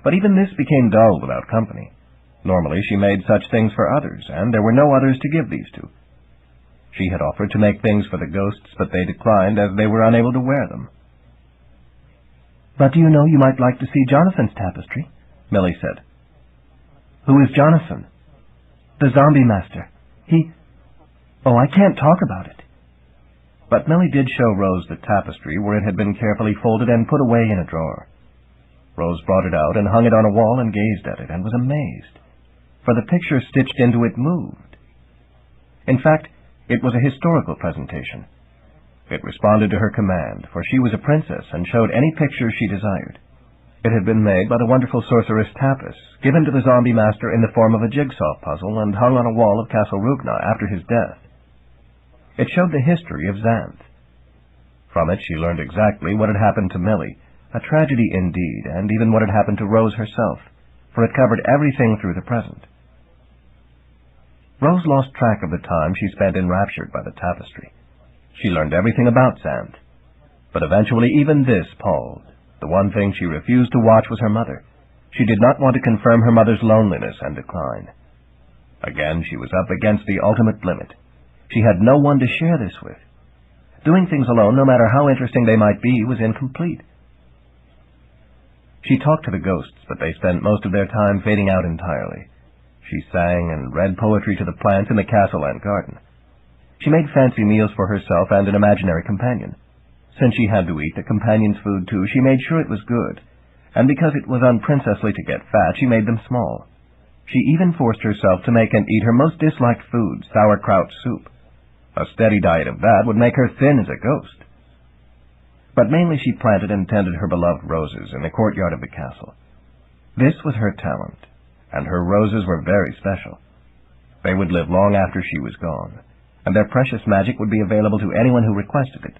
But even this became dull without company. Normally she made such things for others, and there were no others to give these to. She had offered to make things for the ghosts, but they declined as they were unable to wear them. "But do you know you might like to see Jonathan's tapestry?" Millie said. "Who is Jonathan?" "The zombie master. Oh, I can't talk about it." But Millie did show Rose the tapestry, where it had been carefully folded and put away in a drawer. Rose brought it out and hung it on a wall and gazed at it, and was amazed, for the picture stitched into it moved. In fact, it was a historical presentation. It responded to her command, for she was a princess and showed any picture she desired. It had been made by the wonderful sorceress Tapis, given to the zombie master in the form of a jigsaw puzzle, and hung on a wall of Castle Rugna after his death. It showed the history of Xanth. From it she learned exactly what had happened to Millie, a tragedy indeed, and even what had happened to Rose herself, for it covered everything through the present. Rose lost track of the time she spent enraptured by the tapestry. She learned everything about Xanth, but eventually even this palled. The one thing she refused to watch was her mother. She did not want to confirm her mother's loneliness and decline. Again she was up against the ultimate limit. She had no one to share this with. Doing things alone, no matter how interesting they might be, was incomplete. She talked to the ghosts, but they spent most of their time fading out entirely. She sang and read poetry to the plants in the castle and garden. She made fancy meals for herself and an imaginary companion. Since she had to eat the companion's food too, she made sure it was good, and because it was unprincessly to get fat, she made them small. She even forced herself to make and eat her most disliked food, sauerkraut soup. A steady diet of that would make her thin as a ghost. But mainly she planted and tended her beloved roses in the courtyard of the castle. This was her talent, and her roses were very special. They would live long after she was gone, and their precious magic would be available to anyone who requested it.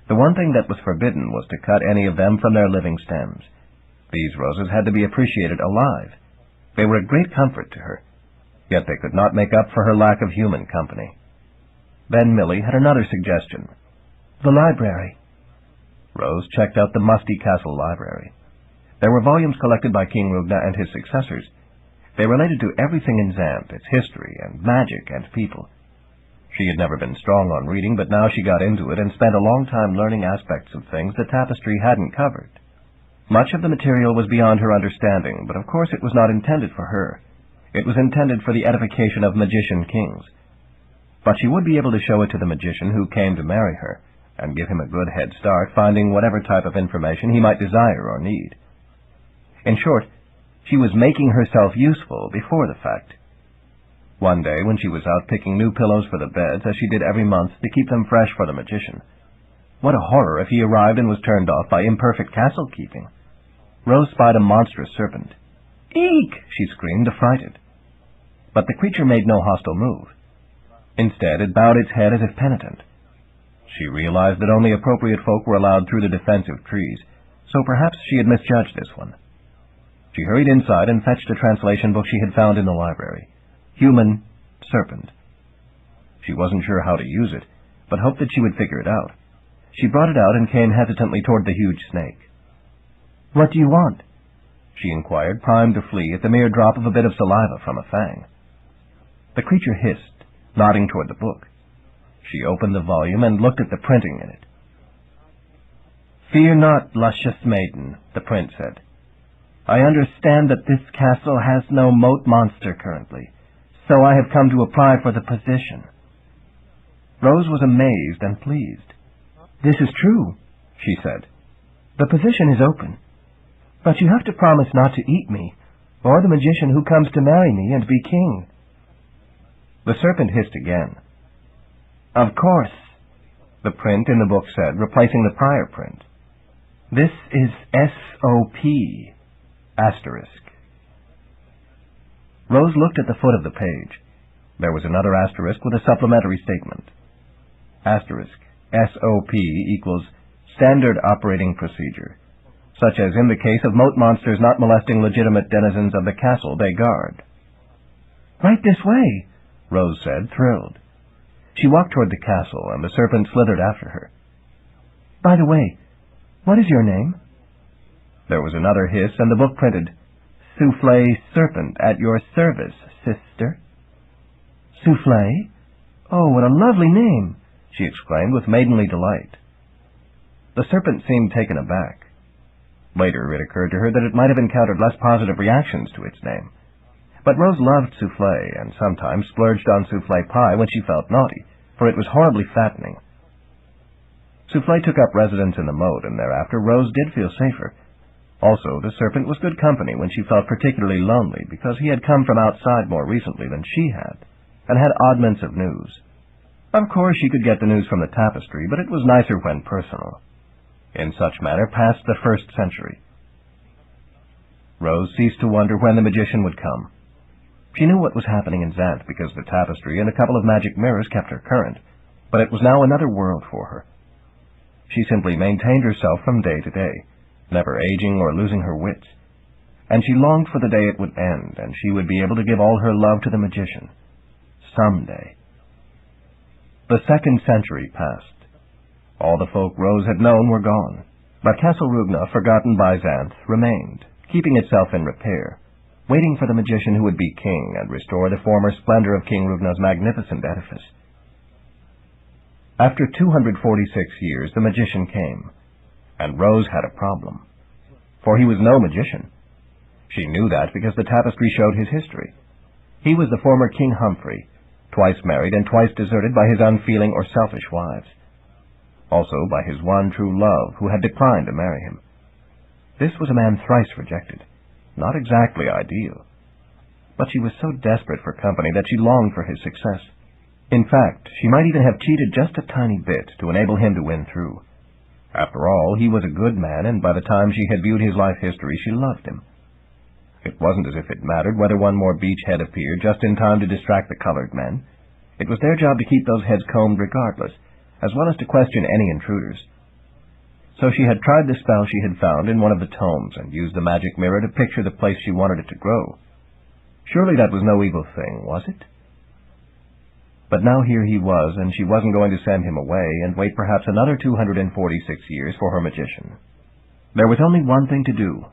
The one thing that was forbidden was to cut any of them from their living stems. These roses had to be appreciated alive. They were a great comfort to her, yet they could not make up for her lack of human company. Then Millie had another suggestion. "The library." Rose checked out the musty castle library. There were volumes collected by King Rugna and his successors. They related to everything in Xanth, its history and magic and people. She had never been strong on reading, but now she got into it and spent a long time learning aspects of things the tapestry hadn't covered. Much of the material was beyond her understanding, but of course it was not intended for her. It was intended for the edification of magician kings. But she would be able to show it to the magician who came to marry her, and give him a good head start finding whatever type of information he might desire or need. In short, she was making herself useful before the fact. One day, when she was out picking new pillows for the beds, as she did every month to keep them fresh for the magician, what a horror if he arrived and was turned off by imperfect castle-keeping. Rose spied a monstrous serpent. "Eek!" she screamed, affrighted. But the creature made no hostile move. Instead, it bowed its head as if penitent. She realized that only appropriate folk were allowed through the defensive trees, so perhaps she had misjudged this one. She hurried inside and fetched a translation book she had found in the library. Human Serpent. She wasn't sure how to use it, but hoped that she would figure it out. She brought it out and came hesitantly toward the huge snake. "What do you want?" she inquired, primed to flee at the mere drop of a bit of saliva from a fang. The creature hissed, nodding toward the book. She opened the volume and looked at the printing in it. "Fear not, luscious maiden," the print said. "I understand that this castle has no moat monster currently, so I have come to apply for the position." Rose was amazed and pleased. "This is true," she said. "The position is open. But you have to promise not to eat me, or the magician who comes to marry me and be king." The serpent hissed again. "Of course," the print in the book said, replacing the prior print. "This is S.O.P. Asterisk." Rose looked at the foot of the page. There was another asterisk with a supplementary statement. Asterisk. S.O.P. equals Standard Operating Procedure, such as in the case of moat monsters not molesting legitimate denizens of the castle they guard. "Right this way," Rose said, thrilled. She walked toward the castle, and the serpent slithered after her. "By the way, what is your name?" There was another hiss, and the book printed, "Soufflé Serpent at your service, sister." "Soufflé? Oh, what a lovely name!" she exclaimed with maidenly delight. The serpent seemed taken aback. Later, it occurred to her that it might have encountered less positive reactions to its name. But Rose loved soufflé, and sometimes splurged on soufflé pie when she felt naughty, for it was horribly fattening. Soufflé took up residence in the moat, and thereafter Rose did feel safer. Also, the serpent was good company when she felt particularly lonely, because he had come from outside more recently than she had, and had oddments of news. Of course, she could get the news from the tapestry, but it was nicer when personal. In such manner passed the 1st century. Rose ceased to wonder when the magician would come. She knew what was happening in Xanth because the tapestry and a couple of magic mirrors kept her current, but it was now another world for her. She simply maintained herself from day to day, never aging or losing her wits, and she longed for the day it would end, and she would be able to give all her love to the magician. Someday. The 2nd century passed. All the folk Rose had known were gone, but Castle Rugna, forgotten by Xanth, remained, keeping itself in repair, waiting for the magician who would be king and restore the former splendor of King Rugna's magnificent edifice. After 246 years, the magician came, and Rose had a problem, for he was no magician. She knew that because the tapestry showed his history. He was the former King Humphrey, twice married and twice deserted by his unfeeling or selfish wives. Also by his one true love, who had declined to marry him. This was a man thrice rejected. Not exactly ideal. But she was so desperate for company that she longed for his success. In fact, she might even have cheated just a tiny bit to enable him to win through. After all, he was a good man, and by the time she had viewed his life history, she loved him. It wasn't as if it mattered whether one more beachhead appeared just in time to distract the colored men. It was their job to keep those heads combed regardless, as well as to question any intruders. So she had tried the spell she had found in one of the tomes and used the magic mirror to picture the place she wanted it to grow. Surely that was no evil thing, was it? But now here he was, and she wasn't going to send him away and wait perhaps another 246 years for her magician. There was only one thing to do.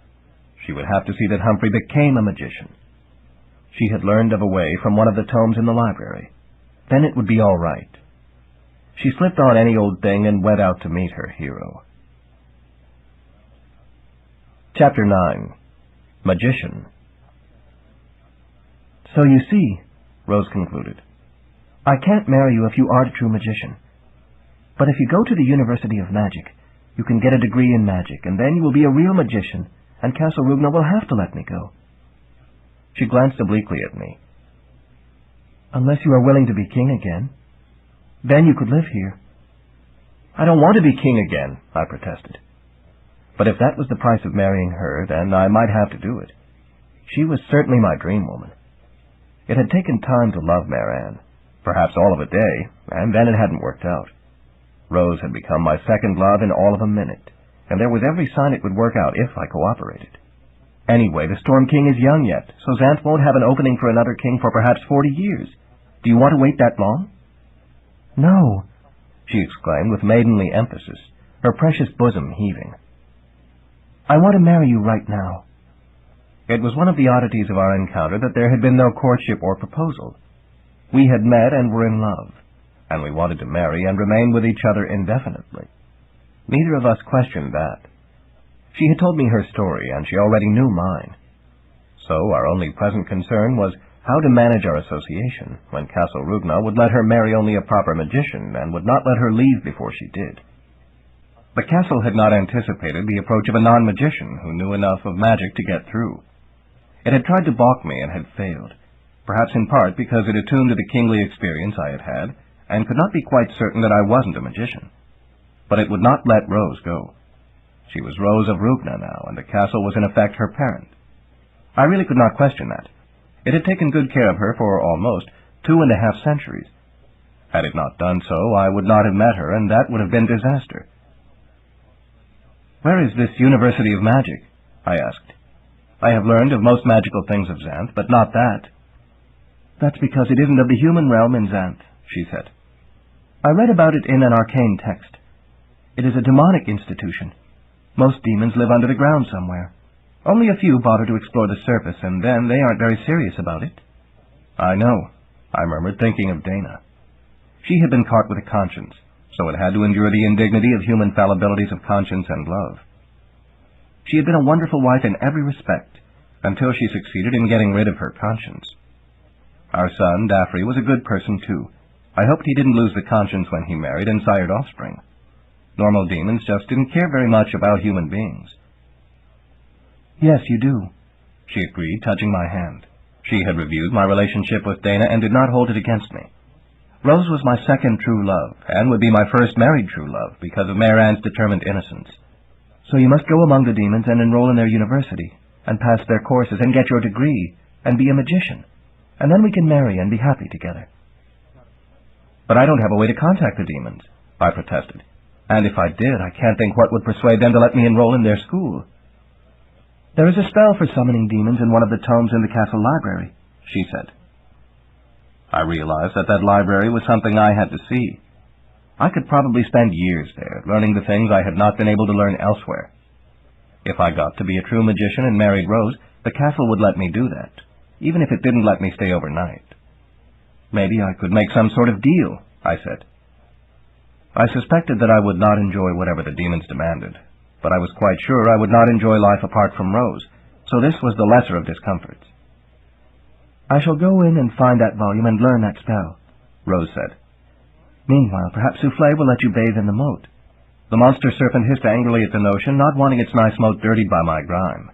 She would have to see that Humphrey became a magician. She had learned of a way from one of the tomes in the library. Then it would be all right. She slipped on any old thing and went out to meet her hero. Chapter 9. Magician.
So you see, Rose concluded, I can't marry you if you aren't a true magician. But if you go to the University of Magic, you can get a degree in magic, and then you will be a real magician, and Castle Rugna will have to let me go.
She glanced obliquely at me.
Unless you are willing to be king again. Then you could live here.
I don't want to be king again, I protested. But if that was the price of marrying her, then I might have to do it. She was certainly my dream woman. It had taken time to love Marianne, perhaps all of a day, and then it hadn't worked out. Rose had become my second love in all of a minute, and there was every sign it would work out if I cooperated. Anyway, the Storm King is young yet, so Xanth won't have an opening for another king for perhaps 40 years. Do you want to wait that long?
No,
she exclaimed with maidenly emphasis, her precious bosom heaving.
I want to marry you right now.
It was one of the oddities of our encounter that there had been no courtship or proposal. We had met and were in love, and we wanted to marry and remain with each other indefinitely. Neither of us questioned that. She had told me her story, and she already knew mine. So our only present concern was how to manage our association when Castle Rugna would let her marry only a proper magician and would not let her leave before she did. The castle had not anticipated the approach of a non-magician who knew enough of magic to get through. It had tried to balk me and had failed, perhaps in part because it attuned to the kingly experience I had had, and could not be quite certain that I wasn't a magician. But it would not let Rose go. She was Rose of Rugna now, and the castle was in effect her parent. I really could not question that. It had taken good care of her for almost 2.5 centuries. Had it not done so, I would not have met her, and that would have been disaster. Where is this University of Magic? I asked. I have learned of most magical things of Xanth, but not that.
That's because it isn't of the human realm in Xanth, she said. I read about it in an arcane text. It is a demonic institution. Most demons live under the ground somewhere. Only a few bother to explore the surface, and then they aren't very serious about it. I know, I murmured, thinking of Dana. She had been caught with a conscience, so it had to endure the indignity of human fallibilities of conscience and love. She had been a wonderful wife in every respect, until she succeeded in getting rid of her conscience. Our son, Daffrey, was a good person, too. I hoped he didn't lose the conscience when he married and sired offspring. Normal demons just didn't care very much about human beings. Yes, you do,
she agreed, touching my hand. She had reviewed my relationship with Dana and did not hold it against me. Rose was my second true love, and would be my first married true love, because of Marianne's determined innocence.
So you must go among the demons and enroll in their university, and pass their courses, and get your degree, and be a magician, and then we can marry and be happy together.
But I don't have a way to contact the demons, I protested. And if I did, I can't think what would persuade them to let me enroll in their school.
There is a spell for summoning demons in one of the tomes in the castle library, she said.
I realized that library was something I had to see. I could probably spend years there, learning the things I had not been able to learn elsewhere. If I got to be a true magician and married Rose, the castle would let me do that, even if it didn't let me stay overnight. Maybe I could make some sort of deal, I said. I suspected that I would not enjoy whatever the demons demanded, but I was quite sure I would not enjoy life apart from Rose, so this was the lesser of discomforts.
I shall go in and find that volume and learn that spell, Rose said. Meanwhile, perhaps Soufflé will let you bathe in the moat.
The monster serpent hissed angrily at the notion, not wanting its nice moat dirtied by my grime.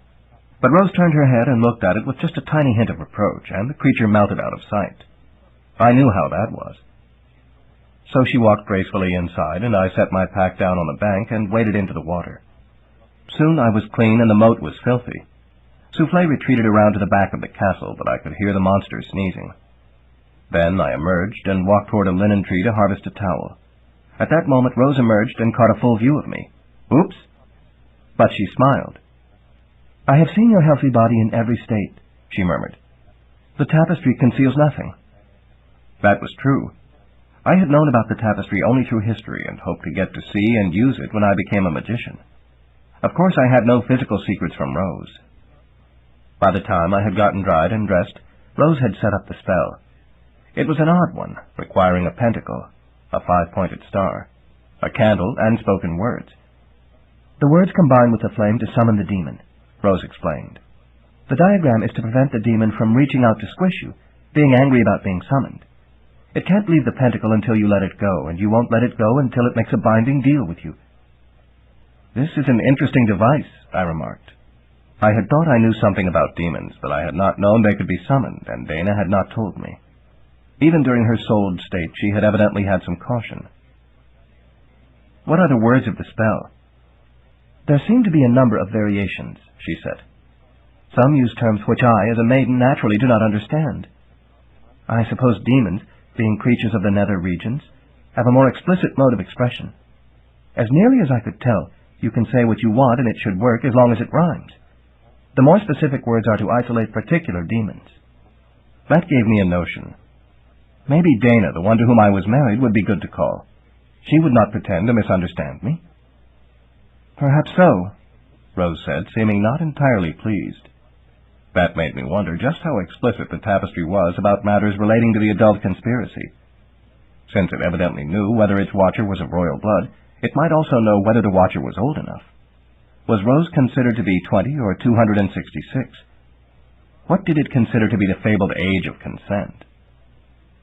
But Rose turned her head and looked at it with just a tiny hint of reproach, and the creature melted out of sight. I knew how that was. So she walked gracefully inside, and I set my pack down on the bank and waded into the water. Soon I was clean, and the moat was filthy. Soufflé retreated around to the back of the castle, but I could hear the monster sneezing. Then I emerged and walked toward a linen tree to harvest a towel. At that moment Rose emerged and caught a full view of me. Oops! But she smiled.
I have seen your healthy body in every state, she murmured. The tapestry conceals nothing.
That was true. I had known about the tapestry only through history and hoped to get to see and use it when I became a magician. Of course, I had no physical secrets from Rose. By the time I had gotten dried and dressed, Rose had set up the spell. It was an odd one, requiring a pentacle, a 5-pointed star, a candle, and spoken words.
The words combine with the flame to summon the demon, Rose explained. The diagram is to prevent the demon from reaching out to squish you, being angry about being summoned. It can't leave the pentacle until you let it go, and you won't let it go until it makes a binding deal with you.
This is an interesting device, I remarked. I had thought I knew something about demons, but I had not known they could be summoned, and Dana had not told me. Even during her souled state, she had evidently had some caution. What are the words of the spell?
There seem to be a number of variations, she said. Some use terms which I, as a maiden, naturally do not understand. I suppose demons, being creatures of the nether regions, have a more explicit mode of expression. As nearly as I could tell, you can say what you want and it should work as long as it rhymes. The more specific words are to isolate particular demons.
That gave me a notion. Maybe Dana, the one to whom I was married, would be good to call. She would not pretend to misunderstand me.
Perhaps so,
Rose said, seeming not entirely pleased. That made me wonder just how explicit the tapestry was about matters relating to the adult conspiracy. Since it evidently knew whether its watcher was of royal blood, it might also know whether the watcher was old enough. Was Rose considered to be 20 or 266? What did it consider to be the fabled age of consent?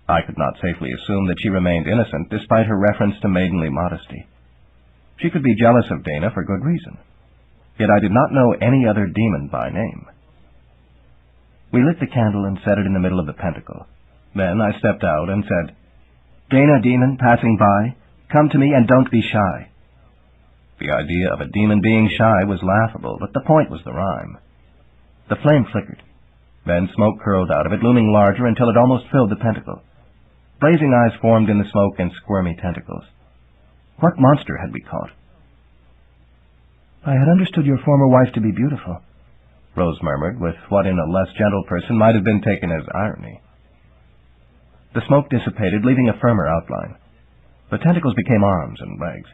I could not safely assume that she remained innocent despite her reference to maidenly modesty. She could be jealous of Dana for good reason. Yet I did not know any other demon by name. We lit the candle and set it in the middle of the pentacle. Then I stepped out and said, "Dana, demon, passing by, come to me and don't be shy." The idea of a demon being shy was laughable, but the point was the rhyme. The flame flickered. Then smoke curled out of it, looming larger until it almost filled the pentacle. Blazing eyes formed in the smoke and squirmy tentacles. What monster had we caught?
"I had understood your former wife to be beautiful,"
Rose murmured, with what in a less gentle person might have been taken as irony. The smoke dissipated, leaving a firmer outline. The tentacles became arms and legs.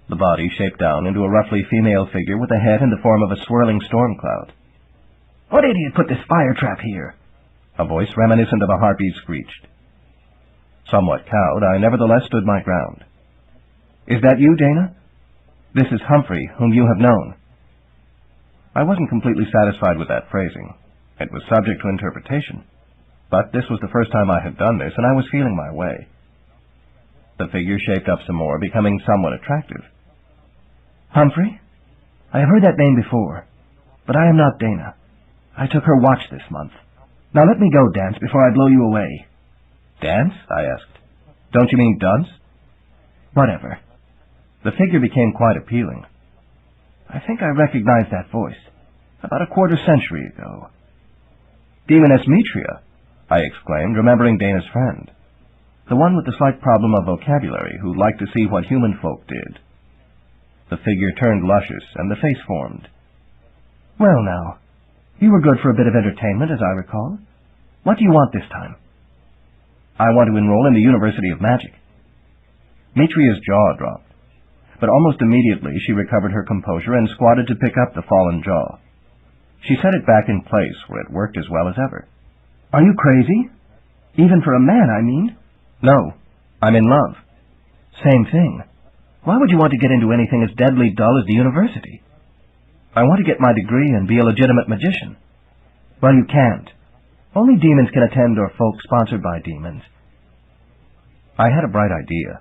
The body shaped down into a roughly female figure with a head in the form of a swirling storm cloud.
"What idiot put this fire trap here?"
A voice reminiscent of a harpy screeched. Somewhat cowed, I nevertheless stood my ground. "Is that you, Dana? This is Humphrey, whom you have known." I wasn't completely satisfied with that phrasing. It was subject to interpretation. But this was the first time I had done this, and I was feeling my way. The figure shaped up some more, becoming somewhat attractive.
"Humphrey? I have heard that name before, but I am not Dana. I took her watch this month. Now let me go, Dance, before I blow you away."
"Dance?" I asked. "Don't you mean dunce?"
"Whatever."
The figure became quite appealing.
"I think I recognize that voice. About a quarter century ago."
"Demoness Mitria," I exclaimed, remembering Dana's friend. The one with the slight problem of vocabulary, who liked to see what human folk did. The figure turned luscious, and the face formed.
"Well now, you were good for a bit of entertainment, as I recall. What do you want this time?"
"I want to enroll in the University of Magic." Mitria's jaw dropped, but almost immediately she recovered her composure and squatted to pick up the fallen jaw. She set it back in place, where it worked as well as ever.
"Are you crazy? Even for a man, I mean."
"No, I'm in love."
"Same thing. Why would you want to get into anything as deadly dull as the university?"
"I want to get my degree and be a legitimate magician."
"Well, you can't. Only demons can attend, or folk sponsored by demons."
I had a bright idea.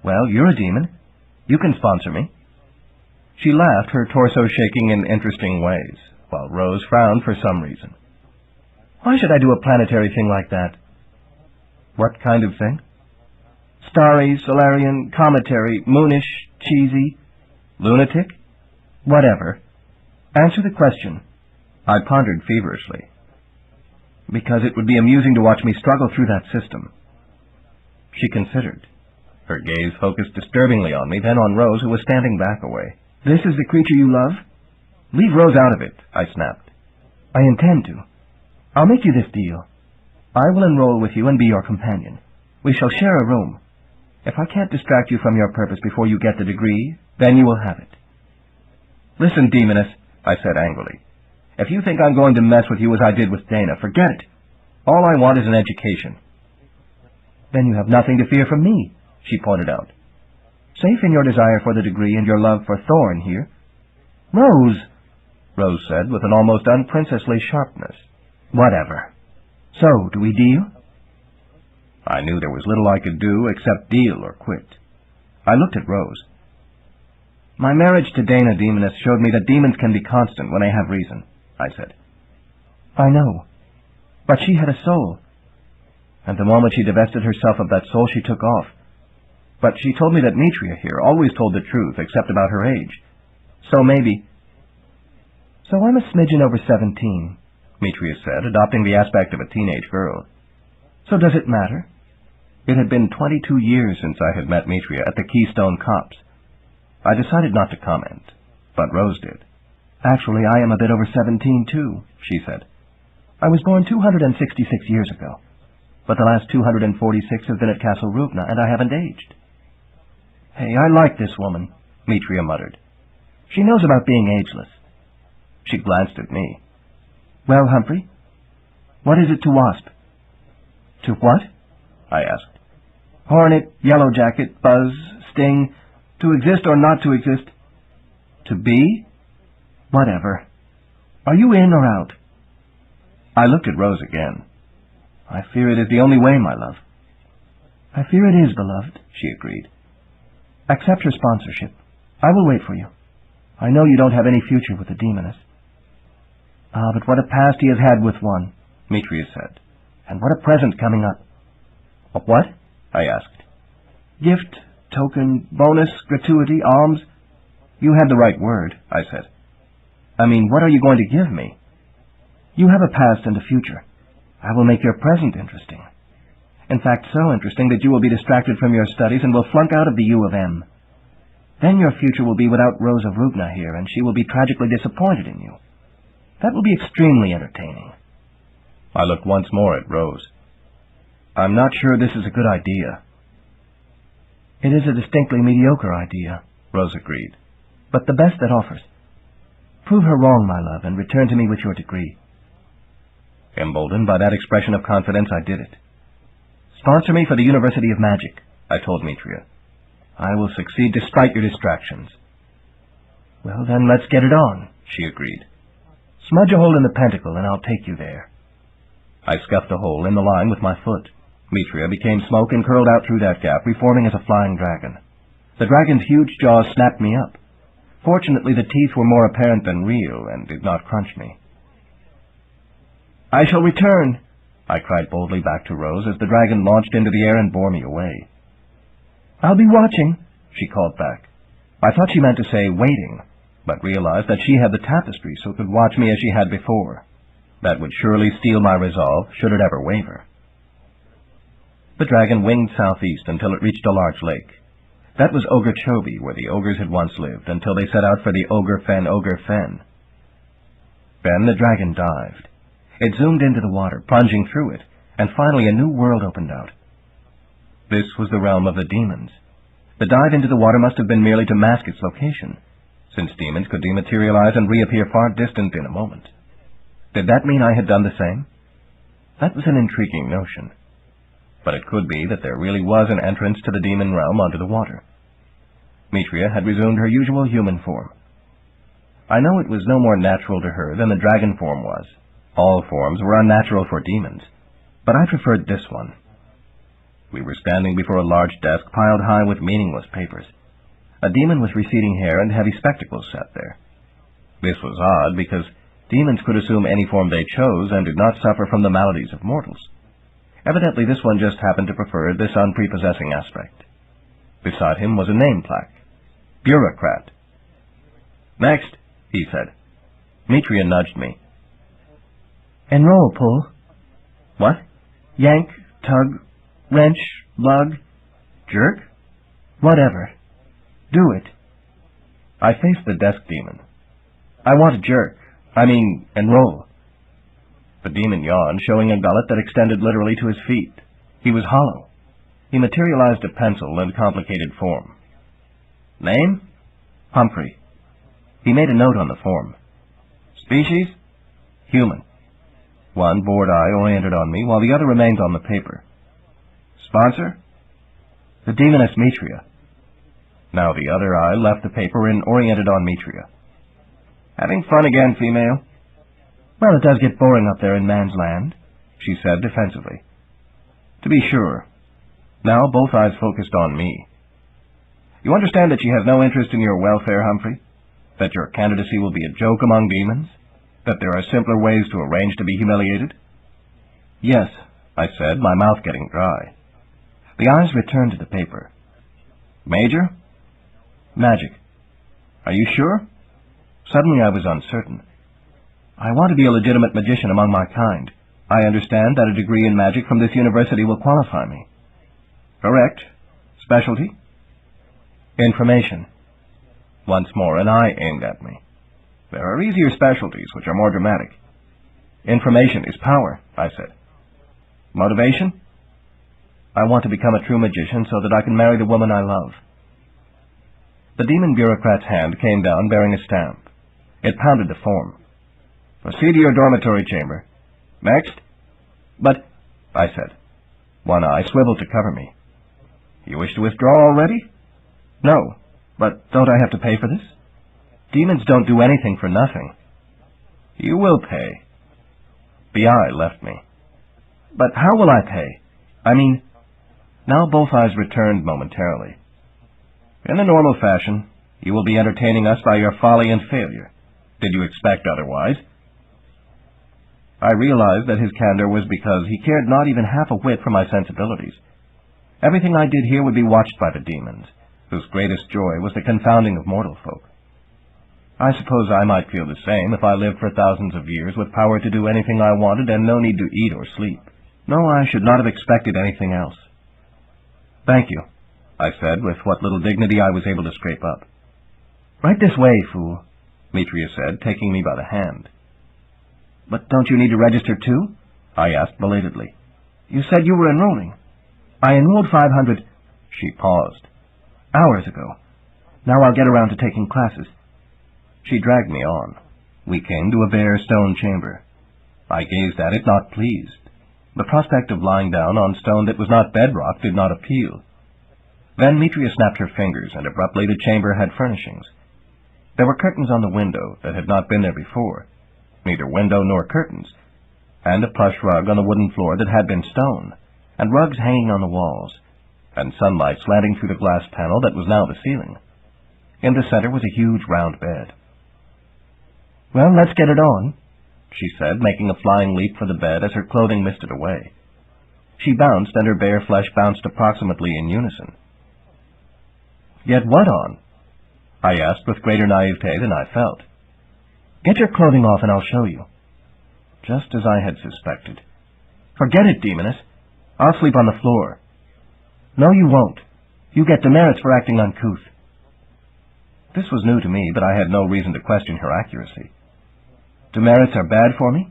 "Well, you're a demon. You can sponsor me." She laughed, her torso shaking in interesting ways, while Rose frowned for some reason.
"Why should I do a planetary thing like that?"
"What kind of thing?"
"Starry, Solarian, cometary, moonish, cheesy."
"Lunatic?"
"Whatever. Answer the question."
I pondered feverishly.
"Because it would be amusing to watch me struggle through that system."
She considered. Her gaze focused disturbingly on me, then on Rose, who was standing back away.
"This is the creature you love?"
"Leave Rose out of it," I snapped.
"I intend to. I'll make you this deal. I will enroll with you and be your companion. We shall share a room. If I can't distract you from your purpose before you get the degree, then you will have it. Listen, demoness, I said angrily. If you think I'm going to mess with you as I did with Dana, forget it. All I want is an education. Then you have nothing to fear from me, she pointed out. Safe in your desire for the degree and your love for Thorn here. Rose said with an almost unprincessly sharpness. Whatever. So, do we deal? I knew there was little I could do except deal or quit. I looked at Rose. My marriage to Dana, demoness, showed me that demons can be constant when they have reason, I said. I know. But she had a soul. And the moment she divested herself of that soul, she took off. But she told me that Mitria here always told the truth, except about her age. So maybe... So I'm a smidgen over 17, Mitria said, adopting the aspect of a teenage girl. So does it matter? It had been 22 years since I had met Mitria at the Keystone Copse. I decided not to comment, but Rose did. Actually, I am a bit over 17, too, she said. I was born 266 years ago, but the last 246 have been at Castle Rubna, and I haven't aged. Hey, I like this woman, Mitria muttered. She knows about being ageless. She glanced at me. Well, Humphrey, what is it to Wasp? To what? I asked. Hornet, Yellowjacket, Buzz, Sting, to exist or not to exist? To be? Whatever. Are you in or out? I looked at Rose again. I fear it is the only way, my love. I fear it is, beloved, she agreed. Accept her sponsorship. I will wait for you. I know you don't have any future with the demoness. Ah, but what a past he has had with one, Mitria said. And what a present coming up. A what? I asked. Gift, token, bonus, gratuity, alms. You had the right word, I said. I mean, what are you going to give me? You have a past and a future. I will make your present interesting. In fact, so interesting that you will be distracted from your studies and will flunk out of the U of M. Then your future will be without Rose of Rubna here, and she will be tragically disappointed in you. That will be extremely entertaining. I looked once more at Rose. I'm not sure this is a good idea. It is a distinctly mediocre idea, Rose agreed, but the best that offers. Prove her wrong, my love, and return to me with your degree. Emboldened by that expression of confidence, I did it. Sponsor me for the University of Magic, I told Mitria. I will succeed despite your distractions. Well, then let's get it on, she agreed. Smudge a hole in the pentacle, and I'll take you there. I scuffed a hole in the line with my foot. Mitria became smoke and curled out through that gap, reforming as a flying dragon. The dragon's huge jaws snapped me up. Fortunately, the teeth were more apparent than real and did not crunch me. I shall return, I cried boldly back to Rose as the dragon launched into the air and bore me away. I'll be watching, she called back. I thought she meant to say waiting, but realized that she had the tapestry so could watch me as she had before. That would surely steel my resolve, should it ever waver. The dragon winged southeast until it reached a large lake. That was Okeechobee, where the ogres had once lived, until they set out for the Ogre Fen. Then the dragon dived. It zoomed into the water, plunging through it, and finally a new world opened out. This was the realm of the demons. The dive into the water must have been merely to mask its location, since demons could dematerialize and reappear far distant in a moment. Did that mean I had done the same? That was an intriguing notion. But it could be that there really was an entrance to the demon realm under the water. Mitria had resumed her usual human form. I know it was no more natural to her than the dragon form was. All forms were unnatural for demons, but I preferred this one. We were standing before a large desk piled high with meaningless papers. A demon with receding hair and heavy spectacles sat there. This was odd because demons could assume any form they chose and did not suffer from the maladies of mortals. Evidently this one just happened to prefer this unprepossessing aspect. Beside him was a name plaque. Bureaucrat. Next, he said. Mitria nudged me. Enroll, pull. What? Yank, tug, wrench, lug, jerk? Whatever. Do it. I faced the desk demon. I want to jerk. Enroll. The demon yawned, showing a gullet that extended literally to his feet. He was hollow.
He materialized a pencil in complicated form. Name? Humphrey. He made a note on the form. Species? Human. One bored eye oriented on me, while the other remained on the paper. Sponsor? The demoness Mitria. Now the other eye left the paper and oriented on Mitria. Having fun again, female? Well, it does get boring up there in man's land, she said defensively. To be sure. Now both eyes focused on me. You understand that she has no interest in your welfare, Humphrey? That your candidacy will be a joke among demons? That there are simpler ways to arrange to be humiliated? Yes, I said, my mouth getting dry. The eyes returned to the paper. Major? Magic. Are you sure? Suddenly I was uncertain. I want to be a legitimate magician among my kind. I understand that a degree in magic from this university will qualify me. Correct. Specialty? Information. Once more an eye aimed at me. There are easier specialties which are more dramatic. Information is power, I said. Motivation? I want to become a true magician so that I can marry the woman I love. The demon bureaucrat's hand came down bearing a stamp. It pounded the form. Proceed to your dormitory chamber. Next? But, I said. One eye swiveled to cover me. You wish to withdraw already? No, but don't I have to pay for this? Demons don't do anything for nothing. You will pay. The eye left me. But how will I pay? I mean... Now both eyes returned momentarily. In the normal fashion, you will be entertaining us by your folly and failure. Did you expect otherwise? I realized that his candor was because he cared not even half a whit for my sensibilities. Everything I did here would be watched by the demons, whose greatest joy was the confounding of mortal folk. I suppose I might feel the same if I lived for thousands of years with power to do anything I wanted and no need to eat or sleep. No, I should not have expected anything else. Thank you, I said, with what little dignity I was able to scrape up. Right this way, fool, Mitria said, taking me by the hand. But don't you need to register too? I asked belatedly. You said you were enrolling. I enrolled 500... She paused. Hours ago. Now I'll get around to taking classes. She dragged me on. We came to a bare stone chamber. I gazed at it, not pleased. The prospect of lying down on stone that was not bedrock did not appeal. Then Mitria snapped her fingers, and abruptly the chamber had furnishings. There were curtains on the window that had not been there before, neither window nor curtains, and a plush rug on the wooden floor that had been stone, and rugs hanging on the walls, and sunlight slanting through the glass panel that was now the ceiling. In the center was a huge round bed. Well, let's get it on, she said, making a flying leap for the bed as her clothing misted away. She bounced, and her bare flesh bounced approximately in unison. Get what on? I asked with greater naivete than I felt. Get your clothing off and I'll show you. Just as I had suspected. Forget it, demoness. I'll sleep on the floor. No, you won't. You get demerits for acting uncouth. This was new to me, but I had no reason to question her accuracy. Demerits are bad for me?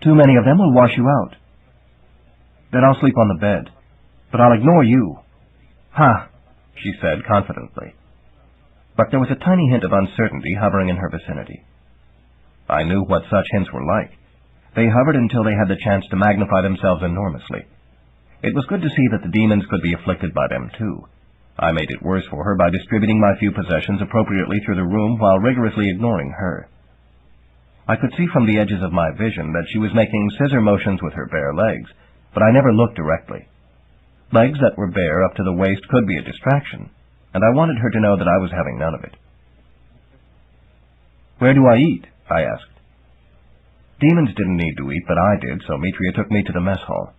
Too many of them will wash you out. Then I'll sleep on the bed. But I'll ignore you. Ha, she said confidently. But there was a tiny hint of uncertainty hovering in her vicinity. I knew what such hints were like. They hovered until they had the chance to magnify themselves enormously. It was good to see that the demons could be afflicted by them, too. I made it worse for her by distributing my few possessions appropriately through the room while rigorously ignoring her. I could see from the edges of my vision that she was making scissor motions with her bare legs, but I never looked directly. Legs that were bare up to the waist could be a distraction, and I wanted her to know that I was having none of it. Where do I eat? I asked. Demons didn't need to eat, but I did, so Mitria took me to the mess hall.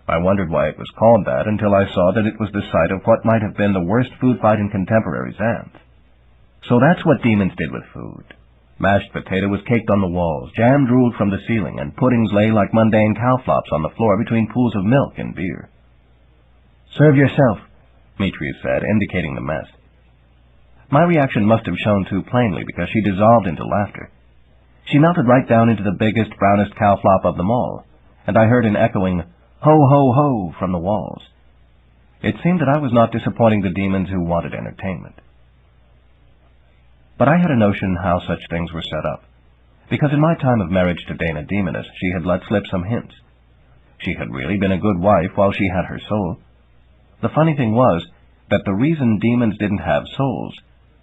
I wondered why it was called that until I saw that it was the site of what might have been the worst food fight in contemporary Xanth. So that's what demons did with food. Mashed potato was caked on the walls, jam drooled from the ceiling, and puddings lay like mundane cow flops on the floor between pools of milk and beer. Serve yourself, Mitria said, indicating the mess. My reaction must have shown too plainly because she dissolved into laughter. She melted right down into the biggest, brownest cow flop of them all, and I heard an echoing, ho, ho, ho, from the walls. It seemed that I was not disappointing the demons who wanted entertainment. But I had a notion how such things were set up, because in my time of marriage to Dana Demoness, she had let slip some hints. She had really been a good wife while she had her soul. The funny thing was that the reason demons didn't have souls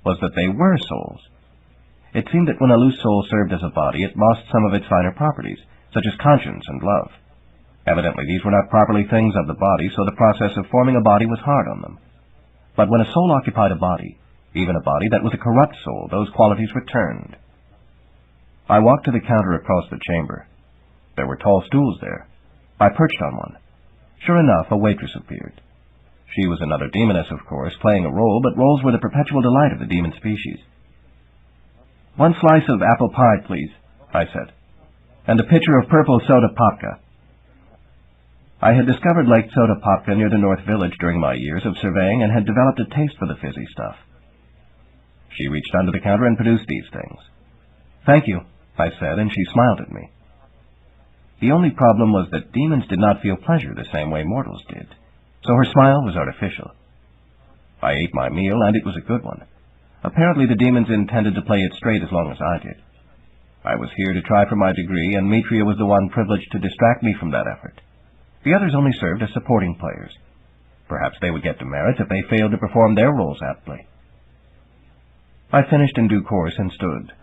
was that they were souls. It seemed that when a loose soul served as a body, it lost some of its finer properties, such as conscience and love. Evidently, these were not properly things of the body, so the process of forming a body was hard on them. But when a soul occupied a body, even a body that was a corrupt soul, those qualities returned. I walked to the counter across the chamber. There were tall stools there. I perched on one. Sure enough, a waitress appeared. She was another demoness, of course, playing a role, but roles were the perpetual delight of the demon species. "One slice of apple pie, please," I said, "and a pitcher of purple soda popka." I had discovered Lake Soda Popka near the North Village during my years of surveying and had developed a taste for the fizzy stuff. She reached under the counter and produced these things. "Thank you," I said, and she smiled at me. The only problem was that demons did not feel pleasure the same way mortals did, so her smile was artificial. I ate my meal, and it was a good one. Apparently the demons intended to play it straight as long as I did. I was here to try for my degree, and Mitria was the one privileged to distract me from that effort. The others only served as supporting players. Perhaps they would get demerits if they failed to perform their roles aptly. I finished in due course and stood.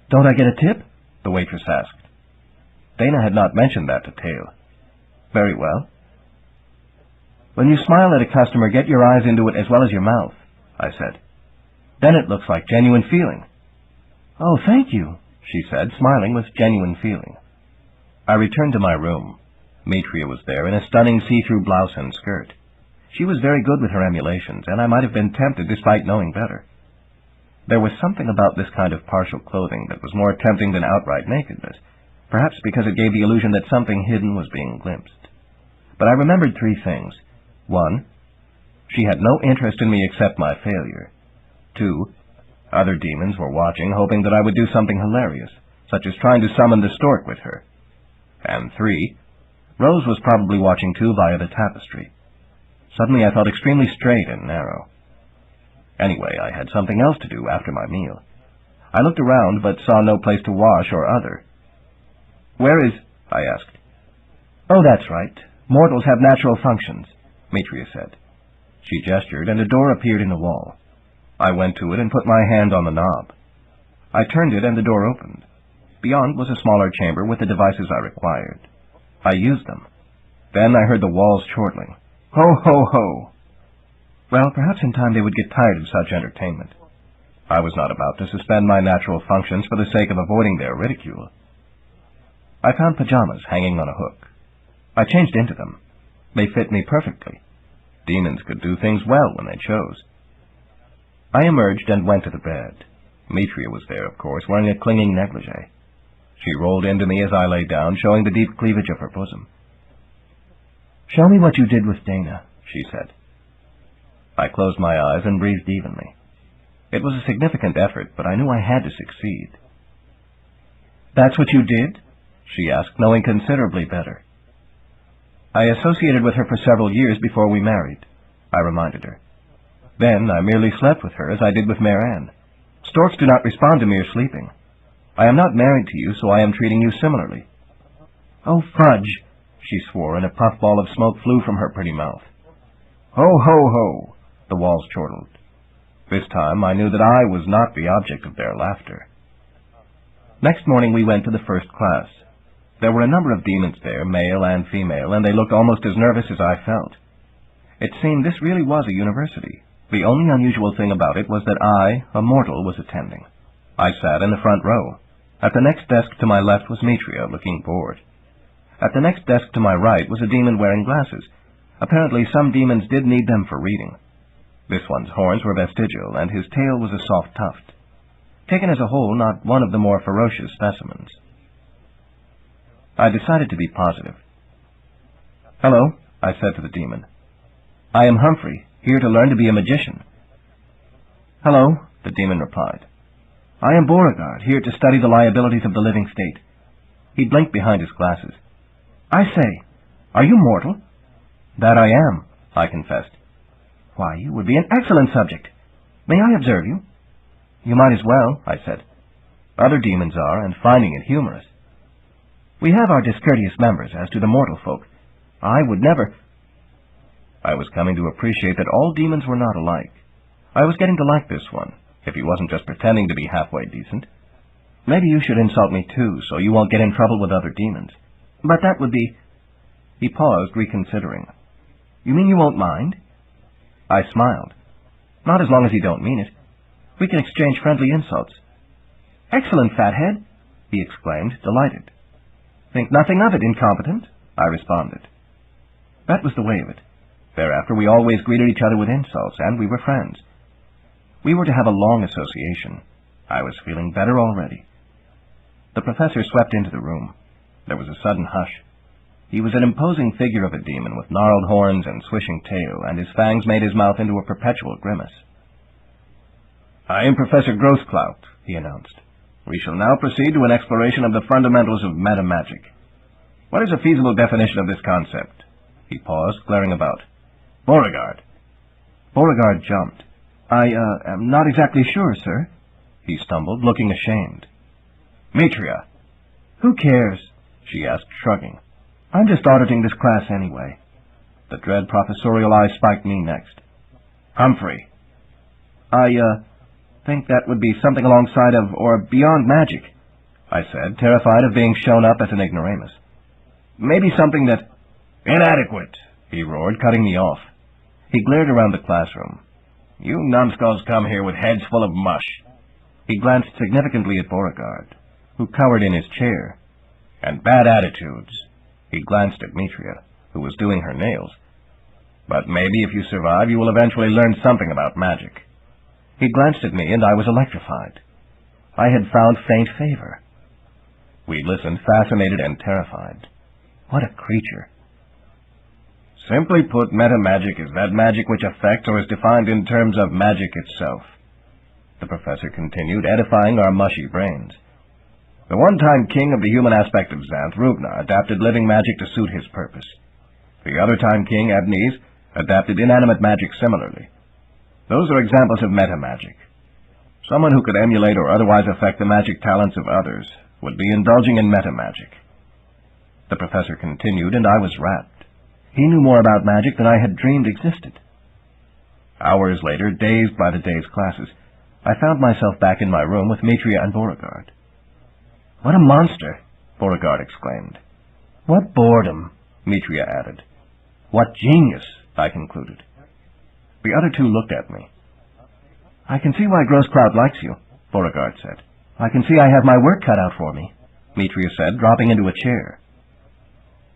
"Don't I get a tip?" the waitress asked. Dana had not mentioned that to Tail. "Very well." "When you smile at a customer, get your eyes into it as well as your mouth," I said. "Then it looks like genuine feeling." "Oh, thank you," she said, smiling with genuine feeling. I returned to my room. Mitria was there in a stunning see-through blouse and skirt. She was very good with her emulations, and I might have been tempted despite knowing better. There was something about this kind of partial clothing that was more tempting than outright nakedness, perhaps because it gave the illusion that something hidden was being glimpsed. But I remembered 3 things. 1. She had no interest in me except my failure. 2. Other demons were watching, hoping that I would do something hilarious, such as trying to summon the stork with her. And 3. Rose was probably watching too via the tapestry. Suddenly I felt extremely straight and narrow. Anyway, I had something else to do after my meal. I looked around, but saw no place to wash or other. "Where is—" I asked. "Oh, that's right. Mortals have natural functions," Mitria said. She gestured, and a door appeared in the wall. I went to it and put my hand on the knob. I turned it, and the door opened. Beyond was a smaller chamber with the devices I required. I used them. Then I heard the walls chortling. Ho, ho, ho! Well, perhaps in time they would get tired of such entertainment. I was not about to suspend my natural functions for the sake of avoiding their ridicule. I found pajamas hanging on a hook. I changed into them. They fit me perfectly. Demons could do things well when they chose. I emerged and went to the bed. Mitria was there, of course, wearing a clinging negligee. She rolled into me as I lay down, showing the deep cleavage of her bosom. "Show me what you did with Dana," she said. I closed my eyes and breathed evenly. It was a significant effort, but I knew I had to succeed. "That's what you did?" she asked, knowing considerably better. "I associated with her for several years before we married," I reminded her. "Then I merely slept with her as I did with Mare Ann. Storks do not respond to mere sleeping. I am not married to you, so I am treating you similarly." "Oh, fudge!" she swore, and a puffball of smoke flew from her pretty mouth. "Ho, ho, ho!" the walls chortled. This time I knew that I was not the object of their laughter. Next morning we went to the first class. There were a number of demons there, male and female, and they looked almost as nervous as I felt. It seemed this really was a university. The only unusual thing about it was that I, a mortal, was attending. I sat in the front row. At the next desk to my left was Mitria, looking bored. At the next desk to my right was a demon wearing glasses. Apparently some demons did need them for reading. This one's horns were vestigial, and his tail was a soft tuft. Taken as a whole, not one of the more ferocious specimens. I decided to be positive. "Hello," I said to the demon. "I am Humphrey, here to learn to be a magician." "Hello," the demon replied. "I am Beauregard, here to study the liabilities of the living state." He blinked behind his glasses. "I say, are you mortal?" "That I am,"
I confessed. Why, you would be an excellent subject. May I observe you? You might as well, I said. Other demons are, and finding it humorous. We have our discourteous members as to the mortal folk. I would never... I was coming to appreciate that all demons were not alike. I was getting to like this one, if he wasn't just pretending to be halfway decent. Maybe you should insult me too, so you won't get in trouble with other demons. But that would be... He paused, reconsidering. You mean you won't mind? I smiled. Not as long as you don't mean it. We can exchange friendly insults. Excellent, fathead, he exclaimed, delighted. Think nothing of it, incompetent, I responded. That was the way of it. Thereafter we always greeted each other with insults, and we were friends. We were to have a long association. I was feeling better already. The professor swept into the room. There was a sudden hush. He was an imposing figure of a demon with gnarled horns and swishing tail, and his fangs made his mouth into a perpetual grimace. I am Professor Grossclout, he announced. We shall now proceed to an exploration of the fundamentals of metamagic. What is a feasible definition of this concept? He paused, glaring about. Beauregard. Beauregard jumped. I am not exactly sure, sir, he stumbled, looking ashamed. Mitria. Who cares? She asked, shrugging. I'm just auditing this class anyway. The dread professorial eye spiked me next. Humphrey. I think that would be something alongside of, or beyond magic, I said, terrified of being shown up as an ignoramus. Maybe something that... Inadequate, he roared, cutting me off. He glared around the classroom. You numbskulls come here with heads full of mush. He glanced significantly at Beauregard, who cowered in his chair. And bad attitudes. He glanced at Mitria, who was doing her nails. But maybe if you survive, you will eventually learn something about magic. He glanced at me, and I was electrified. I had found faint favor. We listened, fascinated and terrified. What a creature. Simply put, metamagic is that magic which affects or is defined in terms of magic itself. The professor continued, edifying our mushy brains. The one-time king of the human aspect of Xanth, Rugna, adapted living magic to suit his purpose. The other-time king, Abnes, adapted inanimate magic similarly. Those are examples of metamagic. Someone who could emulate or otherwise affect the magic talents of others would be indulging in metamagic. The professor continued, and I was rapt. He knew more about magic than I had dreamed existed. Hours later, dazed by the day's classes, I found myself back in my room with Mitria and Beauregard. What a monster, Beauregard exclaimed. What boredom, Mitria added. What genius, I concluded. The other two looked at me. I can see why Grossclout likes you, Beauregard said. I can see I have my work cut out for me, Mitria said, dropping into a chair.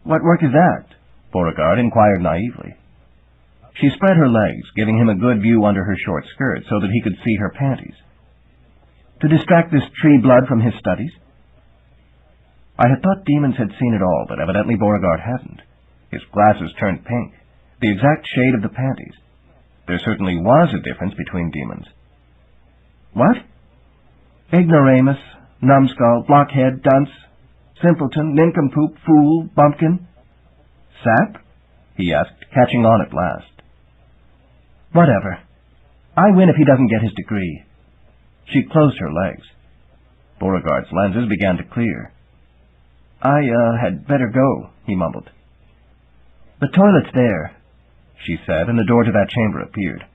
What work is that? Beauregard inquired naively. She spread her legs, giving him a good view under her short skirt so that he could see her panties. To distract this tree blood from his studies? I had thought demons had seen it all, but evidently Beauregard hadn't. His glasses turned pink, the exact shade of the panties. There certainly was a difference between demons. What? Ignoramus, numbskull, blockhead, dunce, simpleton, nincompoop, fool, bumpkin. Sap? He asked, catching on at last. Whatever. I win if he doesn't get his degree. She closed her legs. Beauregard's lenses began to clear. I had better go, he mumbled. The toilet's there, she said, and the door to that chamber appeared.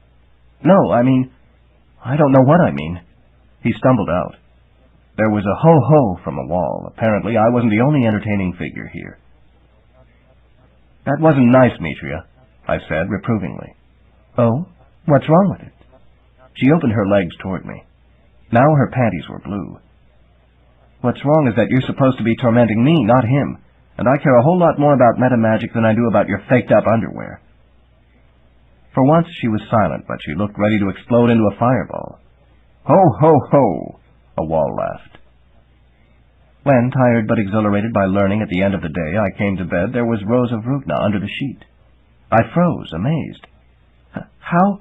No, I don't know what I mean. He stumbled out. There was a ho-ho from a wall. Apparently I wasn't the only entertaining figure here. That wasn't nice, Mitria, I said reprovingly. Oh? What's wrong with it? She opened her legs toward me. Now her panties were blue. What's wrong is that you're supposed to be tormenting me, not him, and I care a whole lot more about metamagic than I do about your faked-up underwear. For once she was silent, but she looked ready to explode into a fireball. Ho, ho, ho! A wall laughed. When, tired but exhilarated by learning at the end of the day, I came to bed, there was Rose of Rugna under the sheet. I froze, amazed. How?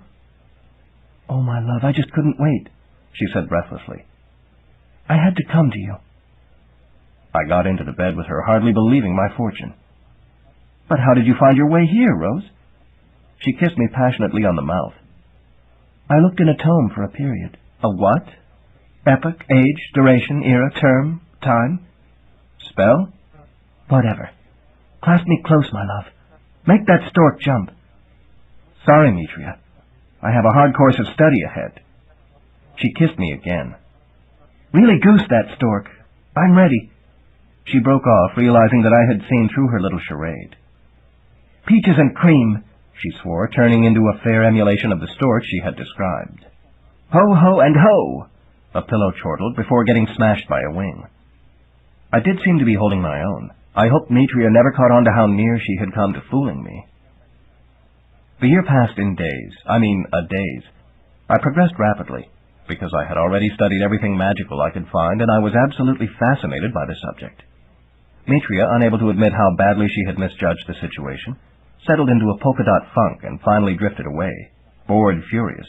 Oh, my love, I just couldn't wait, she said breathlessly. I had to come to you. I got into the bed with her, hardly believing my fortune. But how did you find your way here, Rose?
She kissed me passionately on the mouth. I looked in a tome for a period. A what? Epoch, age, duration, era, term, time. Spell? Whatever. Clasp me close, my love. Make that stork jump. Sorry, Mitria. I have a hard course of study ahead. She kissed me again. Really goose that stork. I'm ready. She broke off, realizing that I had seen through her little charade. Peaches and cream, she swore, turning into a fair emulation of the stork she had described. Ho, ho, and ho! A pillow chortled before getting smashed by a wing. I did seem to be holding my own. I hoped Mitria never caught on to how near she had come to fooling me. The year passed in days. I progressed rapidly, because I had already studied everything magical I could find, and I was absolutely fascinated by the subject. Mitria, unable to admit how badly she had misjudged the situation, settled into a polka-dot funk and finally drifted away, bored furious.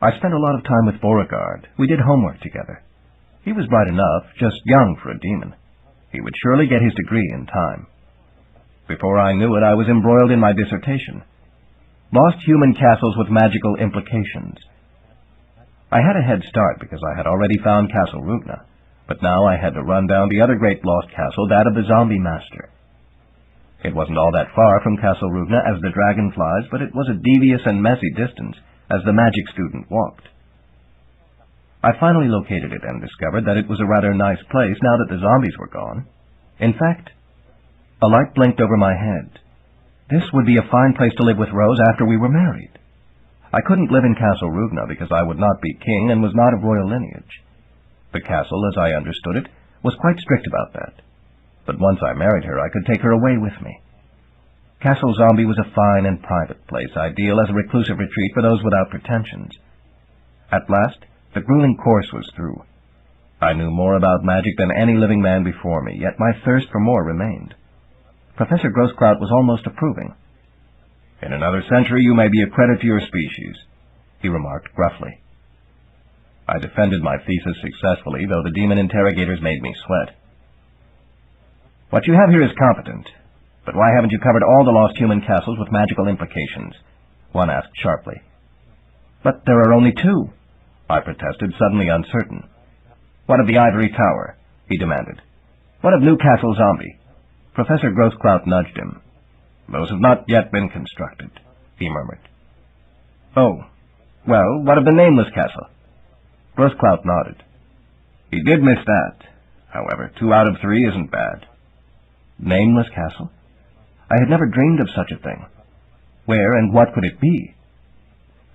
I spent a lot of time with Beauregard. We did homework together. He was bright enough, just young for a demon. He would surely get his degree in time. Before I knew it, I was embroiled in my dissertation. Lost Human Castles with Magical Implications. I had a head start because I had already found Castle Rugna, but now I had to run down the other great lost castle, that of the Zombie Master. It wasn't all that far from Castle Rugna as the dragon flies, but it was a devious and messy distance as the magic student walked. I finally located it and discovered that it was a rather nice place now that the zombies were gone. In fact, a light blinked over my head. This would be a fine place to live with Rose after we were married. I couldn't live in Castle Rugna because I would not be king and was not of royal lineage. The castle, as I understood it, was quite strict about that. But once I married her, I could take her away with me. Castle Zombie was a fine and private place, ideal as a reclusive retreat for those without pretensions. At last, the grueling course was through. I knew more about magic than any living man before me, yet my thirst for more remained. Professor Grossclout was almost approving. In another century you may be a credit to your species, he remarked gruffly. I defended my thesis successfully, though the demon interrogators made me sweat. What you have here is competent, but why haven't you covered all the lost human castles with magical implications? One asked sharply. But there are only two, I protested, suddenly uncertain. What of the Ivory Tower? He demanded. What of Newcastle Zombie? Professor Grossclout nudged him. Those have not yet been constructed, he murmured. Oh, well, what of the Nameless Castle? Grossclout nodded. He did miss that. However, 2 out of 3 isn't bad. Nameless Castle? I had never dreamed of such a thing. Where and what could it be?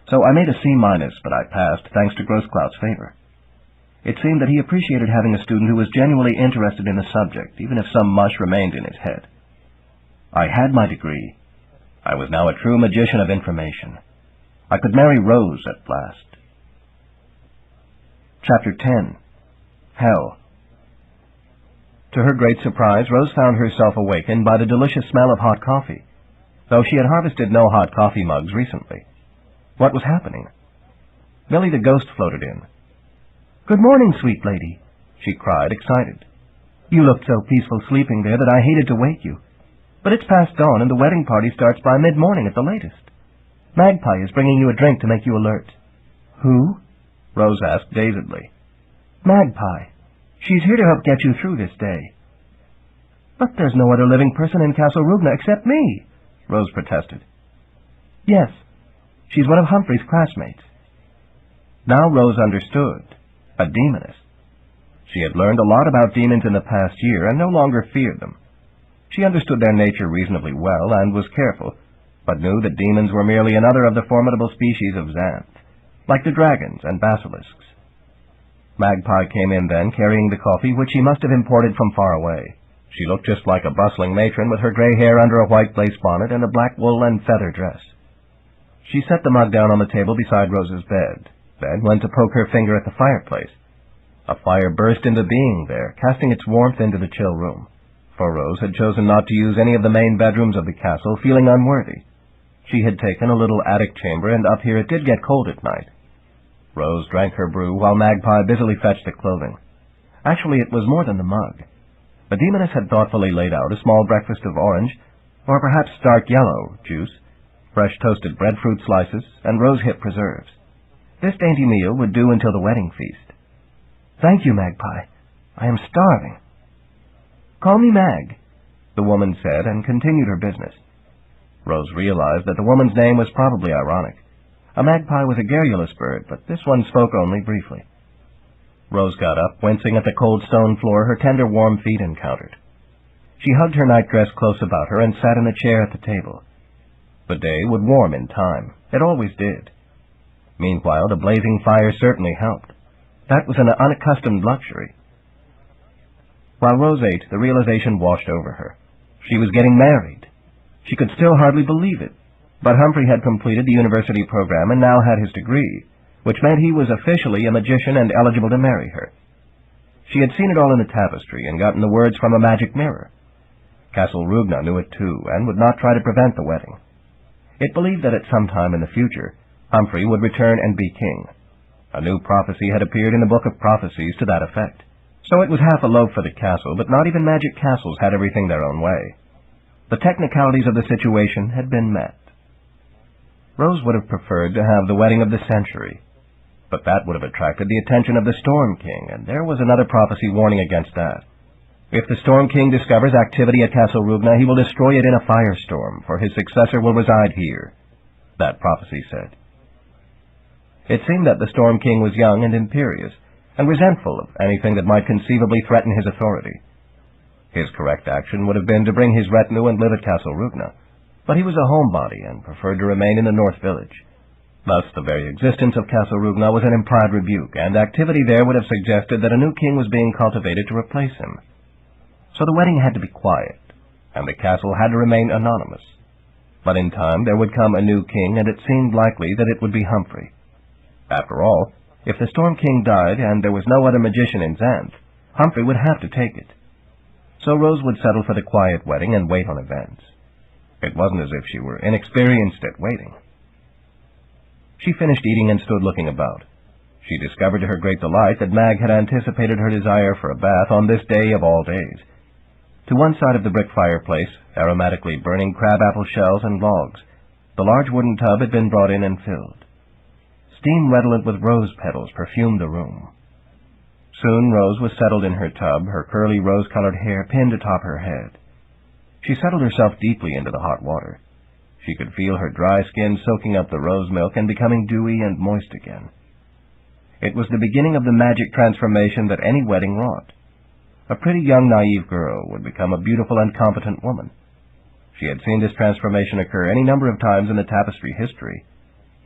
So I made a C-, but I passed, thanks to Grossclout's favor. It seemed that he appreciated having a student who was genuinely interested in the subject, even if some mush remained in his head. I had my degree. I was now a true magician of information. I could marry Rose at last. Chapter 10. Hell. To her great surprise, Rose found herself awakened by the delicious smell of hot coffee, though she had harvested no hot coffee mugs recently. What was happening? Millie the ghost floated in. "Good morning, sweet lady," she cried, excited. "You looked so peaceful sleeping there that I hated to wake you. But it's past dawn, and the wedding party starts by mid-morning at the latest. Magpie is bringing you a drink to make you alert." "Who?" Rose asked dazedly. "Magpie. She's here to help get you through this day." "But there's no other living person in Castle Rugna except me," Rose protested. "Yes. She's one of Humphrey's classmates." Now Rose understood. A demoness. She had learned a lot about demons in the past year and no longer feared them. She understood their nature reasonably well and was careful, but knew that demons were merely another of the formidable species of Xanth, like the dragons and basilisks. Magpie came in then, carrying the coffee, which she must have imported from far away. She looked just like a bustling matron with her gray hair under a white lace bonnet and a black wool and feather dress. She set the mug down on the table beside Rose's bed, then went to poke her finger at the fireplace. A fire burst into being there, casting its warmth into the chill room, for Rose had chosen not to use any of the main bedrooms of the castle, feeling unworthy. She had taken a little attic chamber, and up here it did get cold at night. Rose drank her brew while Magpie busily fetched the clothing. Actually, it was more than the mug. The demoness had thoughtfully laid out a small breakfast of orange, or perhaps dark yellow, juice, fresh toasted breadfruit slices, and rosehip preserves. This dainty meal would do until the wedding feast.
"Thank you, Magpie. I am starving." "Call me Mag," the woman said, and continued her business.
Rose realized that the woman's name was probably ironic. A magpie was a garrulous bird, but this one spoke only briefly. Rose got up, wincing at the cold stone floor her tender warm feet encountered. She hugged her nightdress close about her and sat in a chair at the table. The day would warm in time. It always did. Meanwhile, the blazing fire certainly helped. That was an unaccustomed luxury. While Rose ate, the realization washed over her. She was getting married. She could still hardly believe it, but Humphrey had completed the university program and now had his degree, which meant he was officially a magician and eligible to marry her. She had seen it all in the tapestry and gotten the words from a magic mirror. Castle Rugna knew it too, and would not try to prevent the wedding. It believed that at some time in the future, Humphrey would return and be king. A new prophecy had appeared in the Book of Prophecies to that effect. So it was half a loaf for the castle, but not even magic castles had everything their own way. The technicalities of the situation had been met. Rose would have preferred to have the wedding of the century, but that would have attracted the attention of the Storm King, and there was another prophecy warning against that. If the Storm King discovers activity at Castle Rugna, he will destroy it in a firestorm, for his successor will reside here, that prophecy said. It seemed that the Storm King was young and imperious, and resentful of anything that might conceivably threaten his authority. His correct action would have been to bring his retinue and live at Castle Rugna, but he was a homebody and preferred to remain in the North Village. Thus, the very existence of Castle Rugna was an implied rebuke, and activity there would have suggested that a new king was being cultivated to replace him. So the wedding had to be quiet, and the castle had to remain anonymous. But in time there would come a new king, and it seemed likely that it would be Humphrey. After all, if the Storm King died and there was no other magician in Xanth, Humphrey would have to take it. So Rose would settle for the quiet wedding and wait on events. It wasn't as if she were inexperienced at waiting. She finished eating and stood looking about. She discovered to her great delight that Mag had anticipated her desire for a bath on this day of all days. To one side of the brick fireplace, aromatically burning crab-apple shells and logs, the large wooden tub had been brought in and filled. Steam redolent with rose petals perfumed the room. Soon Rose was settled in her tub, her curly rose-colored hair pinned atop her head. She settled herself deeply into the hot water. She could feel her dry skin soaking up the rose milk and becoming dewy and moist again. It was the beginning of the magic transformation that any wedding wrought. A pretty young naive girl would become a beautiful and competent woman. She had seen this transformation occur any number of times in the tapestry history.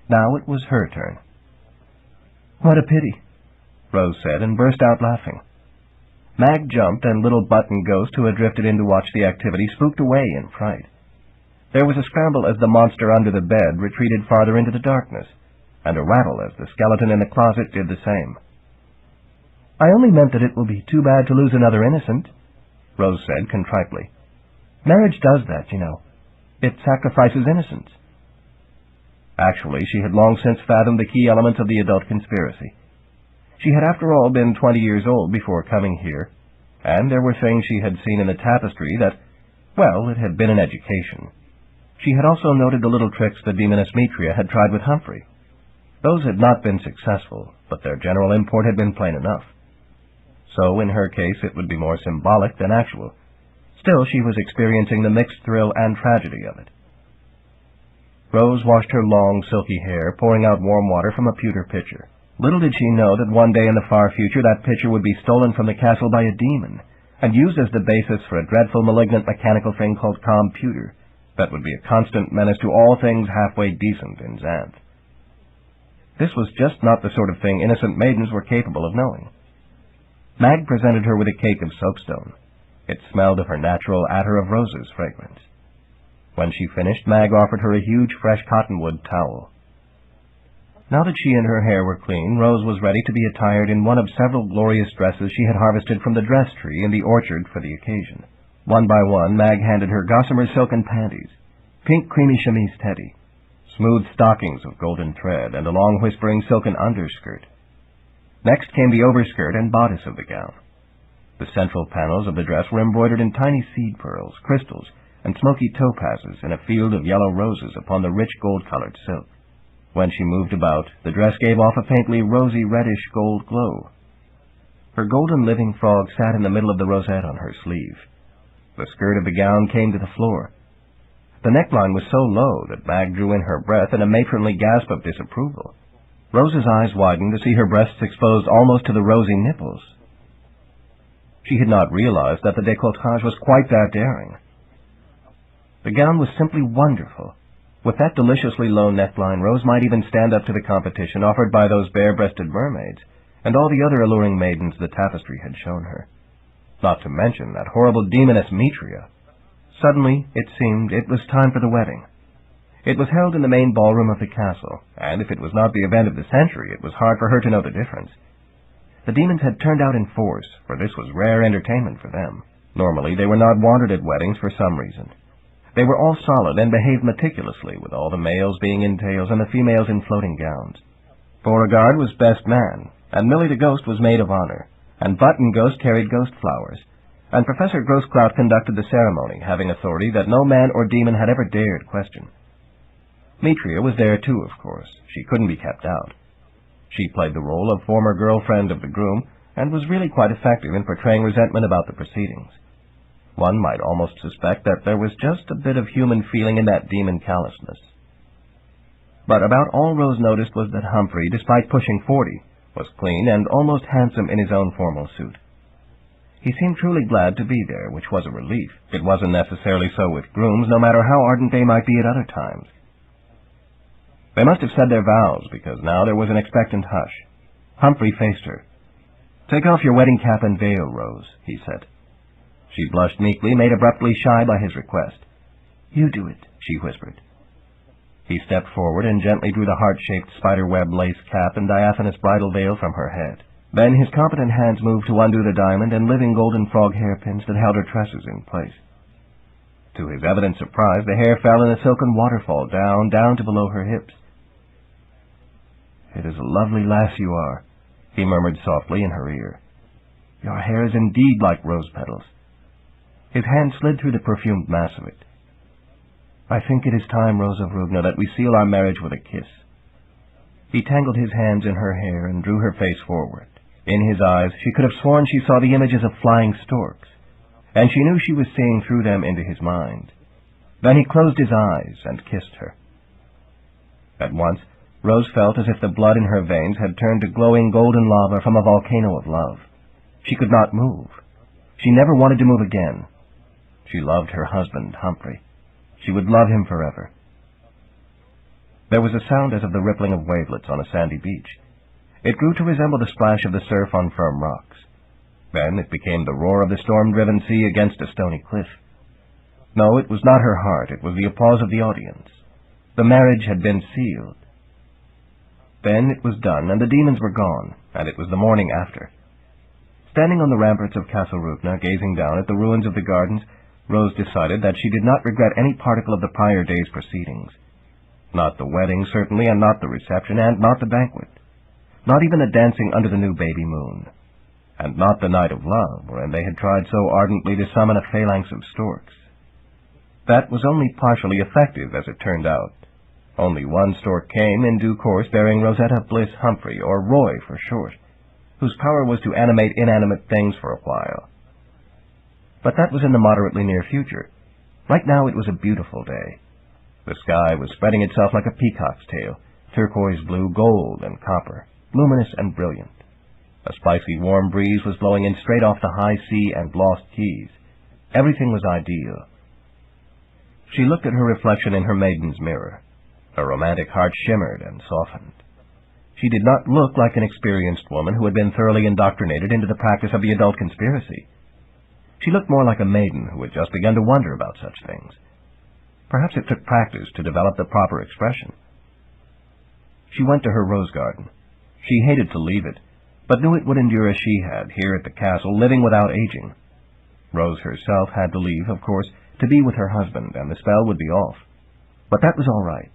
Now it was her turn. "What a pity," Rose said, and burst out laughing. Mag jumped, and little Button Ghost, who had drifted in to watch the activity, spooked away in fright. There was a scramble as the monster under the bed retreated farther into the darkness, and a rattle as the skeleton in the closet did the same. "I only meant that it will be too bad to lose another innocent," Rose said contritely. "Marriage does that, you know. It sacrifices innocence." Actually, she had long since fathomed the key elements of the adult conspiracy. She had, after all, been 20 years old before coming here, and there were things she had seen in the tapestry that, well, it had been an education. She had also noted the little tricks that Demoness Metria had tried with Humphrey. Those had not been successful, but their general import had been plain enough. So, in her case, it would be more symbolic than actual. Still, she was experiencing the mixed thrill and tragedy of it. Rose washed her long, silky hair, pouring out warm water from a pewter pitcher. Little did she know that one day in the far future that pitcher would be stolen from the castle by a demon, and used as the basis for a dreadful, malignant, mechanical thing called computer, that would be a constant menace to all things halfway decent in Xanth. This was just not the sort of thing innocent maidens were capable of knowing. Mag presented her with a cake of soapstone. It smelled of her natural attar of roses fragrance. When she finished, Mag offered her a huge, fresh cottonwood towel. Now that she and her hair were clean, Rose was ready to be attired in one of several glorious dresses she had harvested from the dress tree in the orchard for the occasion. One by one, Mag handed her gossamer silken panties, pink creamy chemise teddy, smooth stockings of golden thread, and a long whispering silken underskirt. Next came the overskirt and bodice of the gown. The central panels of the dress were embroidered in tiny seed pearls, crystals, and smoky topazes in a field of yellow roses upon the rich gold-colored silk. When she moved about, the dress gave off a faintly rosy reddish gold glow. Her golden living frog sat in the middle of the rosette on her sleeve. The skirt of the gown came to the floor. The neckline was so low that Mag drew in her breath in a matronly gasp of disapproval. Rose's eyes widened to see her breasts exposed almost to the rosy nipples. She had not realized that the décolletage was quite that daring. The gown was simply wonderful. With that deliciously low neckline, Rose might even stand up to the competition offered by those bare-breasted mermaids, and all the other alluring maidens the tapestry had shown her. Not to mention that horrible demoness Mitria. Suddenly, it seemed, it was time for the wedding. It was held in the main ballroom of the castle, and if it was not the event of the century, it was hard for her to know the difference. The demons had turned out in force, for this was rare entertainment for them. Normally, they were not wanted at weddings for some reason. They were all solid and behaved meticulously, with all the males being in tails and the females in floating gowns. Beauregard was best man, and Millie the Ghost was maid of honor, and Button Ghost carried ghost flowers, and Professor Grossclout conducted the ceremony, having authority that no man or demon had ever dared question. Mitria was there too, of course. She couldn't be kept out. She played the role of former girlfriend of the groom, and was really quite effective in portraying resentment about the proceedings. One might almost suspect that there was just a bit of human feeling in that demon callousness. But about all Rose noticed was that Humphrey, despite pushing 40, was clean and almost handsome in his own formal suit. He seemed truly glad to be there, which was a relief. It wasn't necessarily so with grooms, no matter how ardent they might be at other times. They must have said their vows, because now there was an expectant hush. Humphrey faced her. "Take off your wedding cap and veil, Rose," he said. She blushed meekly, made abruptly shy by his request. "You do it," she whispered. He stepped forward and gently drew the heart-shaped spider-web lace cap and diaphanous bridal veil from her head. Then his competent hands moved to undo the diamond and living golden frog hairpins that held her tresses in place. To his evident surprise, the hair fell in a silken waterfall down to below her hips. "It is a lovely lass you are," he murmured softly in her ear. "Your hair is indeed like rose petals." His hand slid through the perfumed mass of it. "I think it is time, Rose of Rugna, that we seal our marriage with a kiss." He tangled his hands in her hair and drew her face forward. In his eyes, she could have sworn she saw the images of flying storks, and she knew she was seeing through them into his mind. Then he closed his eyes and kissed her. At once, Rose felt as if the blood in her veins had turned to glowing golden lava from a volcano of love. She could not move. She never wanted to move again. She loved her husband, Humphrey. She would love him forever. There was a sound as of the rippling of wavelets on a sandy beach. It grew to resemble the splash of the surf on firm rocks. Then it became the roar of the storm-driven sea against a stony cliff. No, it was not her heart, it was the applause of the audience. The marriage had been sealed. Then it was done, and the demons were gone, and it was the morning after. Standing on the ramparts of Castle Rugna, gazing down at the ruins of the gardens, Rose decided that she did not regret any particle of the prior day's proceedings. Not the wedding, certainly, and not the reception, and not the banquet. Not even the dancing under the new baby moon. And not the night of love, when they had tried so ardently to summon a phalanx of storks. That was only partially effective, as it turned out. Only one stork came, in due course, bearing Rosetta Bliss Humphrey, or Roy for short, whose power was to animate inanimate things for a while. But that was in the moderately near future. Right now it was a beautiful day. The sky was spreading itself like a peacock's tail, turquoise blue, gold, and copper, luminous and brilliant. A spicy warm breeze was blowing in straight off the high sea and lost keys. Everything was ideal. She looked at her reflection in her maiden's mirror. Her romantic heart shimmered and softened. She did not look like an experienced woman who had been thoroughly indoctrinated into the practice of the adult conspiracy. She looked more like a maiden who had just begun to wonder about such things. Perhaps it took practice to develop the proper expression. She went to her rose garden. She hated to leave it, but knew it would endure as she had, here at the castle, living without aging. Rose herself had to leave, of course, to be with her husband, and the spell would be off. But that was all right.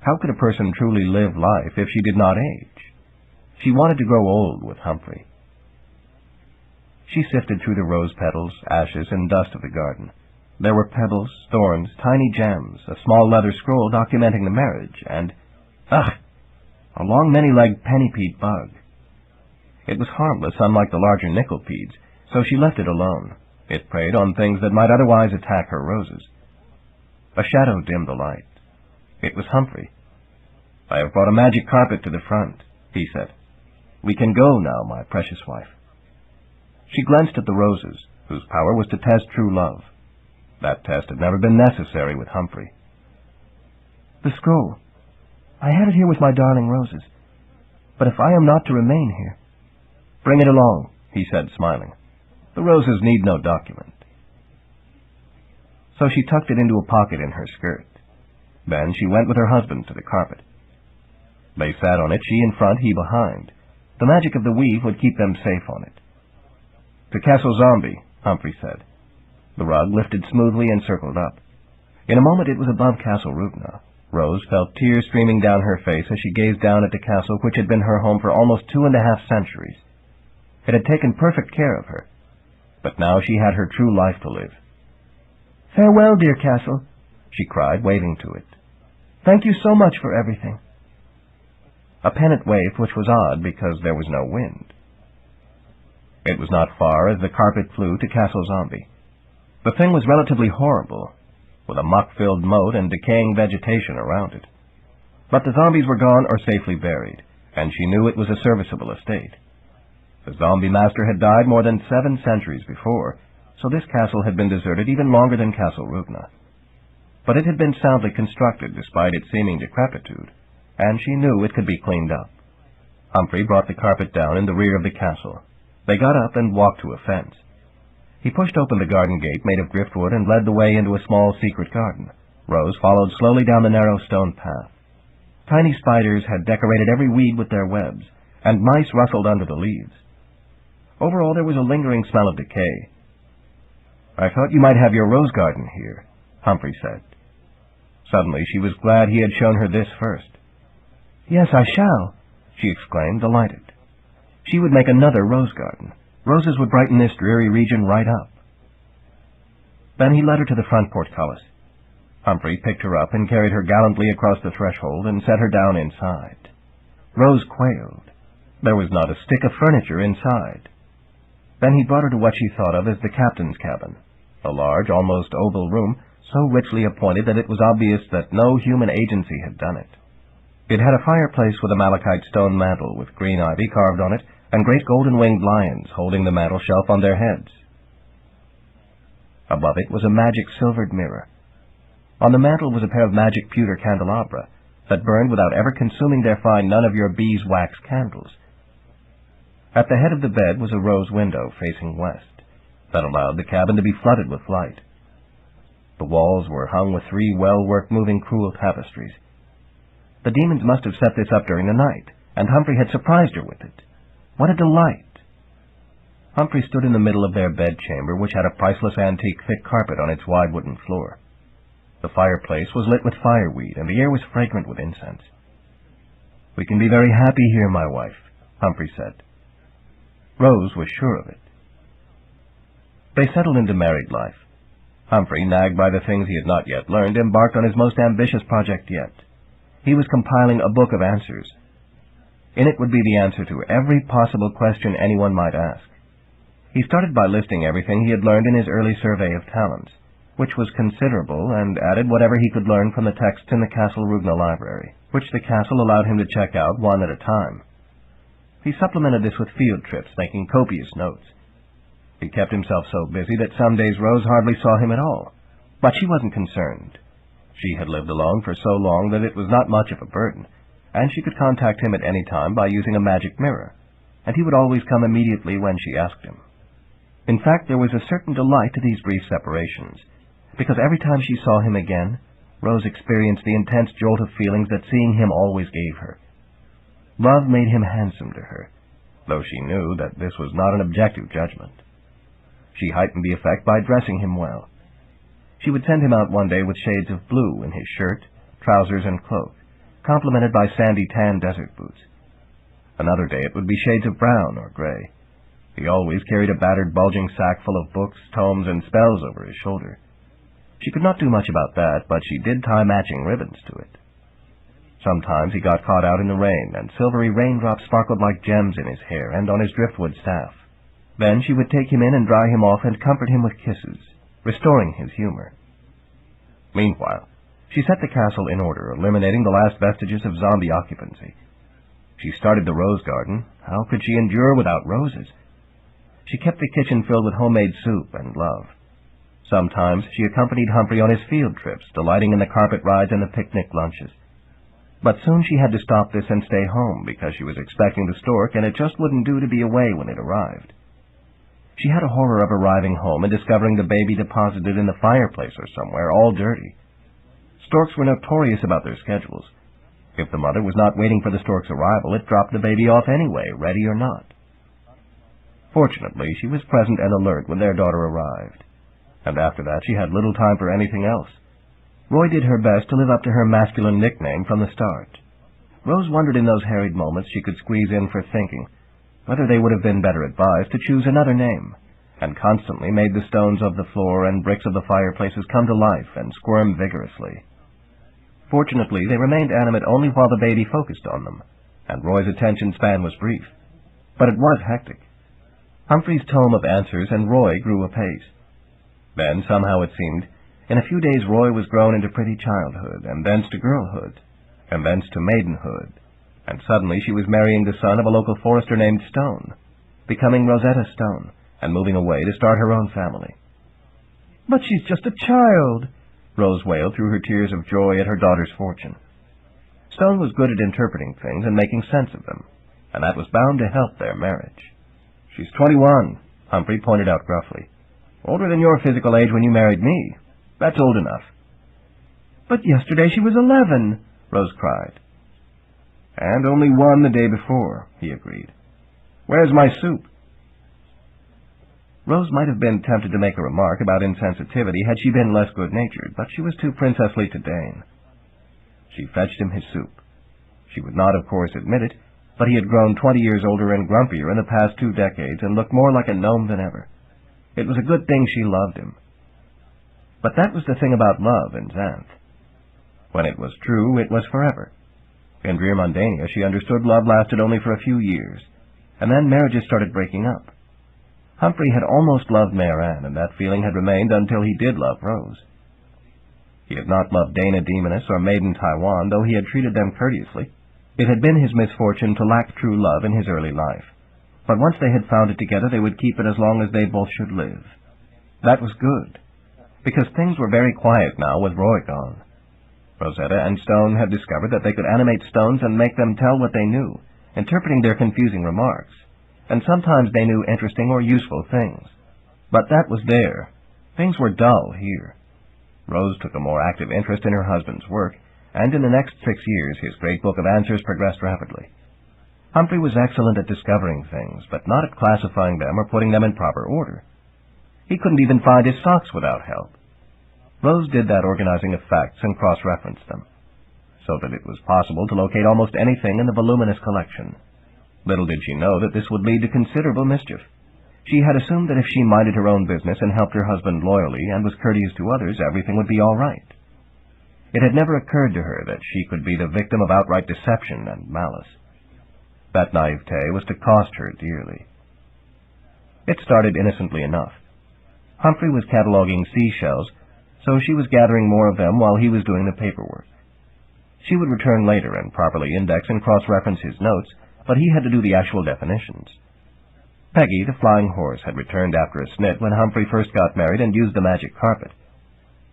How could a person truly live life if she did not age? She wanted to grow old with Humphrey. She sifted through the rose petals, ashes, and dust of the garden. There were pebbles, thorns, tiny gems, a small leather scroll documenting the marriage, and, a long many-legged pennypede bug. It was harmless, unlike the larger nickelpedes, so she left it alone. It preyed on things that might otherwise attack her roses. A shadow dimmed the light. It was Humphrey. "I have brought a magic carpet to the front," he said. "We can go now, my precious wife." She glanced at the roses, whose power was to test true love. That test had never been necessary with Humphrey.
"The scroll. I had it here with my darling roses. But if I am not to remain here—"
"Bring it along," he said, smiling. "The roses need no document." So she tucked it into a pocket in her skirt. Then she went with her husband to the carpet. They sat on it, she in front, he behind. The magic of the weave would keep them safe on it. "To Castle Zombie," Humphrey said. The rug lifted smoothly and circled up. In a moment it was above Castle Rugna. Rose felt tears streaming down her face as she gazed down at the castle which had been her home for almost 2.5 centuries. It had taken perfect care of her, but now she had her true life to live.
"Farewell, dear castle,"
she cried, waving to it.
"Thank you so much for everything."
A pennant waved, which was odd because there was no wind. It was not far as the carpet flew to Castle Zombie. The thing was relatively horrible, with a muck-filled moat and decaying vegetation around it. But the zombies were gone or safely buried, and she knew it was a serviceable estate. The zombie master had died more than 7 centuries before, so this castle had been deserted even longer than Castle Rugna. But it had been soundly constructed despite its seeming decrepitude, and she knew it could be cleaned up. Humphrey brought the carpet down in the rear of the castle. They got up and walked to a fence. He pushed open the garden gate made of driftwood and led the way into a small secret garden. Rose followed slowly down the narrow stone path. Tiny spiders had decorated every weed with their webs, and mice rustled under the leaves. Overall, there was a lingering smell of decay. "I thought you might have your rose garden here," Humphrey said. Suddenly she was glad he had shown her this first.
"Yes, I shall,"
she exclaimed, delighted. She would make another rose garden. Roses would brighten this dreary region right up. Then he led her to the front portcullis. Humphrey picked her up and carried her gallantly across the threshold and set her down inside. Rose quailed. There was not a stick of furniture inside. Then he brought her to what she thought of as the captain's cabin, a large, almost oval room, so richly appointed that it was obvious that no human agency had done it. It had a fireplace with a malachite stone mantel with green ivy carved on it, and great golden-winged lions holding the mantel shelf on their heads. Above it was a magic silvered mirror. On the mantel was a pair of magic pewter candelabra that burned without ever consuming their fine none-of-your-beeswax candles. At the head of the bed was a rose window facing west that allowed the cabin to be flooded with light. The walls were hung with 3 well-worked moving crewel tapestries. The demons must have set this up during the night, and Humphrey had surprised her with it. What a delight! Humphrey stood in the middle of their bedchamber, which had a priceless antique thick carpet on its wide wooden floor. The fireplace was lit with fireweed, and the air was fragrant with incense. "We can be very happy here, my wife," Humphrey said. Rose was sure of it. They settled into married life. Humphrey, nagged by the things he had not yet learned, embarked on his most ambitious project yet. He was compiling a book of answers. In it would be the answer to every possible question anyone might ask. He started by listing everything he had learned in his early survey of talents, which was considerable, and added whatever he could learn from the texts in the Castle Rugna library, which the castle allowed him to check out one at a time. He supplemented this with field trips, making copious notes. He kept himself so busy that some days Rose hardly saw him at all, but she wasn't concerned. She had lived alone for so long that it was not much of a burden, and she could contact him at any time by using a magic mirror, and he would always come immediately when she asked him. In fact, there was a certain delight to these brief separations, because every time she saw him again, Rose experienced the intense jolt of feelings that seeing him always gave her. Love made him handsome to her, though she knew that this was not an objective judgment. She heightened the effect by dressing him well. She would send him out one day with shades of blue in his shirt, trousers, and cloak, complemented by sandy tan desert boots. Another day it would be shades of brown or gray. He always carried a battered, bulging sack full of books, tomes, and spells over his shoulder. She could not do much about that, but she did tie matching ribbons to it. Sometimes he got caught out in the rain, and silvery raindrops sparkled like gems in his hair and on his driftwood staff. Then she would take him in and dry him off and comfort him with kisses, restoring his humor. Meanwhile, she set the castle in order, eliminating the last vestiges of zombie occupancy. She started the rose garden. How could she endure without roses? She kept the kitchen filled with homemade soup and love. Sometimes she accompanied Humphrey on his field trips, delighting in the carpet rides and the picnic lunches. But soon she had to stop this and stay home because she was expecting the stork, and it just wouldn't do to be away when it arrived. She had a horror of arriving home and discovering the baby deposited in the fireplace or somewhere, all dirty. Storks were notorious about their schedules. If the mother was not waiting for the stork's arrival, it dropped the baby off anyway, ready or not. Fortunately, she was present and alert when their daughter arrived, and after that she had little time for anything else. Roy did her best to live up to her masculine nickname from the start. Rose wondered in those harried moments she could squeeze in for thinking whether they would have been better advised to choose another name, and constantly made the stones of the floor and bricks of the fireplaces come to life and squirm vigorously. Fortunately, they remained animate only while the baby focused on them, and Roy's attention span was brief. But it was hectic. Humphrey's tome of answers and Roy grew apace. Then, somehow it seemed, in a few days Roy was grown into pretty childhood, and thence to girlhood, and thence to maidenhood, and suddenly she was marrying the son of a local forester named Stone, becoming Rosetta Stone, and moving away to start her own family. "But she's just a child," Rose wailed through her tears of joy at her daughter's fortune. Stone was good at interpreting things and making sense of them, and that was bound to help their marriage. "She's 21, Humphrey pointed out gruffly. "Older than your physical age when you married me. That's old enough." "But yesterday she was 11, Rose cried. "And only 1 the day before," he agreed. "Where's my soup?" Rose might have been tempted to make a remark about insensitivity had she been less good-natured, but she was too princessly to deign. She fetched him his soup. She would not, of course, admit it, but he had grown 20 years older and grumpier in the past 2 decades and looked more like a gnome than ever. It was a good thing she loved him. But that was the thing about love in Xanth. When it was true, it was forever. In Drear Mundania, she understood love lasted only for a few years, and then marriages started breaking up. Humphrey had almost loved Mayor-Anne, and that feeling had remained until he did love Rose. He had not loved Dana Demoness or Maiden Taiwan, though he had treated them courteously. It had been his misfortune to lack true love in his early life, but once they had found it together, they would keep it as long as they both should live. That was good, because things were very quiet now with Roy gone. Rosetta and Stone had discovered that they could animate stones and make them tell what they knew, interpreting their confusing remarks, and sometimes they knew interesting or useful things. But that was there. Things were dull here. Rose took a more active interest in her husband's work, and in the next 6 years his great book of answers progressed rapidly. Humphrey was excellent at discovering things, but not at classifying them or putting them in proper order. He couldn't even find his socks without help. Rose did that organizing of facts and cross-referenced them, so that it was possible to locate almost anything in the voluminous collection. Little did she know that this would lead to considerable mischief. She had assumed that if she minded her own business and helped her husband loyally and was courteous to others, everything would be all right. It had never occurred to her that she could be the victim of outright deception and malice. That naivete was to cost her dearly. It started innocently enough. Humphrey was cataloging seashells, so she was gathering more of them while he was doing the paperwork. She would return later and properly index and cross-reference his notes, but he had to do the actual definitions. Peggy, the flying horse, had returned after a snit when Humphrey first got married and used the magic carpet.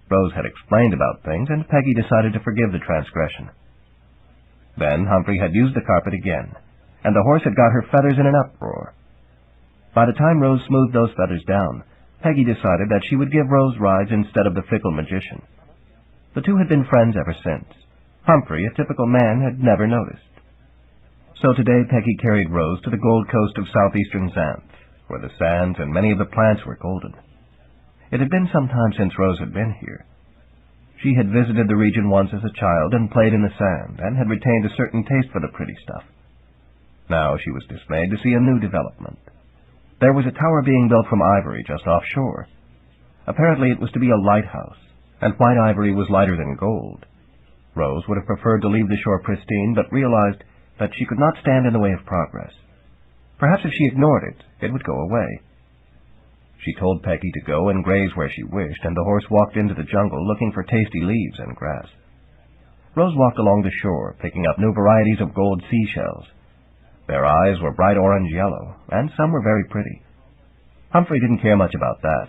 Rose had explained about things, and Peggy decided to forgive the transgression. Then Humphrey had used the carpet again, and the horse had got her feathers in an uproar. By the time Rose smoothed those feathers down, Peggy decided that she would give Rose rides instead of the fickle magician. The two had been friends ever since. Humphrey, a typical man, had never noticed. So today Peggy carried Rose to the Gold Coast of southeastern Xanth, where the sands and many of the plants were golden. It had been some time since Rose had been here. She had visited the region once as a child and played in the sand, and had retained a certain taste for the pretty stuff. Now she was dismayed to see a new development. There was a tower being built from ivory just offshore. Apparently it was to be a lighthouse, and white ivory was lighter than gold. Rose would have preferred to leave the shore pristine, but realized that she could not stand in the way of progress. Perhaps if she ignored it, it would go away. She told Peggy to go and graze where she wished, and the horse walked into the jungle looking for tasty leaves and grass. Rose walked along the shore, picking up new varieties of gold seashells. Their eyes were bright orange-yellow, and some were very pretty. Humphrey didn't care much about that.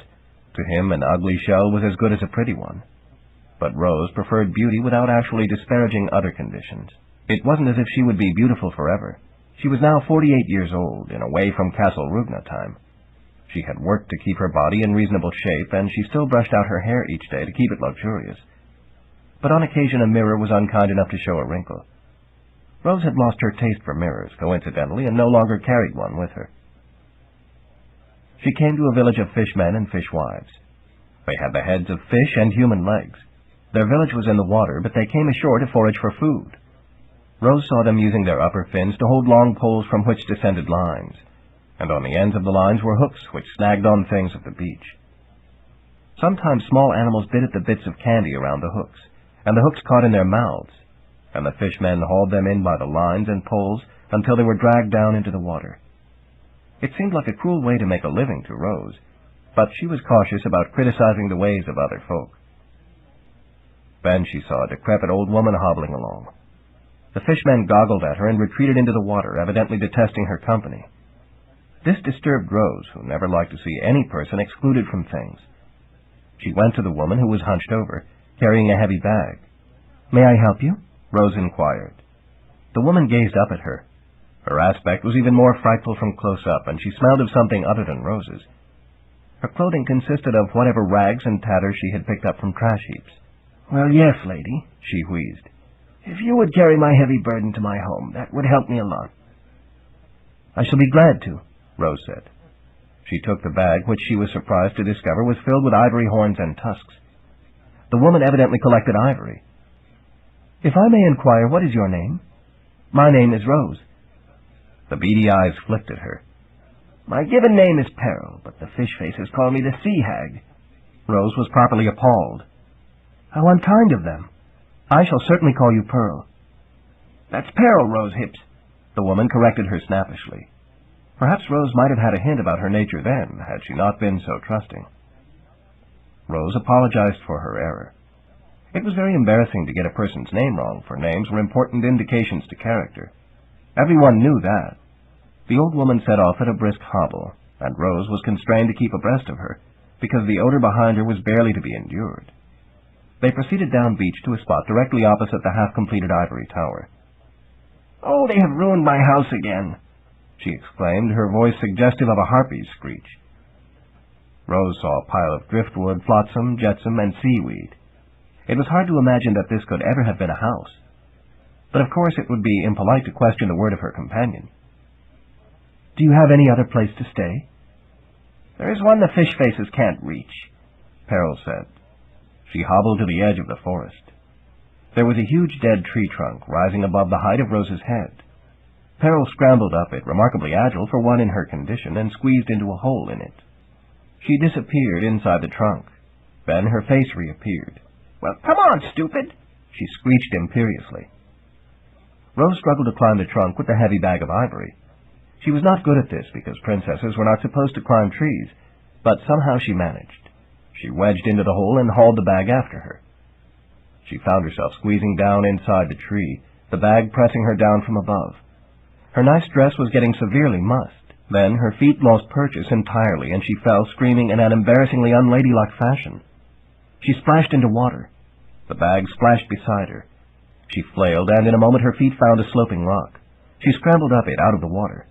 To him, an ugly shell was as good as a pretty one. But Rose preferred beauty without actually disparaging other conditions. It wasn't as if she would be beautiful forever. She was now 48 years old, and away from Castle Rugna time. She had worked to keep her body in reasonable shape, and she still brushed out her hair each day to keep it luxurious. But on occasion a mirror was unkind enough to show a wrinkle. Rose had lost her taste for mirrors, coincidentally, and no longer carried one with her. She came to a village of fishmen and fishwives. They had the heads of fish and human legs. Their village was in the water, but they came ashore to forage for food. Rose saw them using their upper fins to hold long poles from which descended lines, and on the ends of the lines were hooks which snagged on things at the beach. Sometimes small animals bit at the bits of candy around the hooks, and the hooks caught in their mouths, and the fishmen hauled them in by the lines and poles until they were dragged down into the water. It seemed like a cruel way to make a living to Rose, but she was cautious about criticizing the ways of other folk. Then she saw a decrepit old woman hobbling along. The fishmen goggled at her and retreated into the water, evidently detesting her company. This disturbed Rose, who never liked to see any person excluded from things. She went to the woman, who was hunched over, carrying a heavy bag. "May I help you?" Rose inquired. The woman gazed up at her. Her aspect was even more frightful from close up, and she smelled of something other than roses. Her clothing consisted of whatever rags and tatters she had picked up from trash heaps. "Well, yes, lady," she wheezed. "If you would carry my heavy burden to my home, that would help me a lot." "I shall be glad to," Rose said. She took the bag, which she was surprised to discover was filled with ivory horns and tusks. The woman evidently collected ivory. "If I may inquire, what is your name?" "My name is Rose." The beady eyes flicked at her. "My given name is Peril, but the fish faces call me the Sea Hag." Rose was properly appalled. "How unkind of them. I shall certainly call you Pearl." "That's Peril, Rose Hips." The woman corrected her snappishly. Perhaps Rose might have had a hint about her nature then, had she not been so trusting. Rose apologized for her error. It was very embarrassing to get a person's name wrong, for names were important indications to character. Everyone knew that. The old woman set off at a brisk hobble, and Rose was constrained to keep abreast of her, because the odor behind her was barely to be endured. They proceeded down beach to a spot directly opposite the half-completed ivory tower. "Oh, they have ruined my house again," she exclaimed, her voice suggestive of a harpy's screech. Rose saw a pile of driftwood, flotsam, jetsam, and seaweed. It was hard to imagine that this could ever have been a house. But of course it would be impolite to question the word of her companion. "Do you have any other place to stay?" "There is one the fish faces can't reach," Peril said. She hobbled to the edge of the forest. There was a huge dead tree trunk rising above the height of Rose's head. Peril scrambled up it, remarkably agile for one in her condition, and squeezed into a hole in it. She disappeared inside the trunk. Then her face reappeared. "Well, come on, stupid!" she screeched imperiously. Rose struggled to climb the trunk with the heavy bag of ivory. She was not good at this, because princesses were not supposed to climb trees, but somehow she managed. She wedged into the hole and hauled the bag after her. She found herself squeezing down inside the tree, the bag pressing her down from above. Her nice dress was getting severely mussed. Then her feet lost purchase entirely, and she fell screaming in an embarrassingly unladylike fashion. She splashed into water. The bag splashed beside her. She flailed, and in a moment her feet found a sloping rock. She scrambled up it out of the water.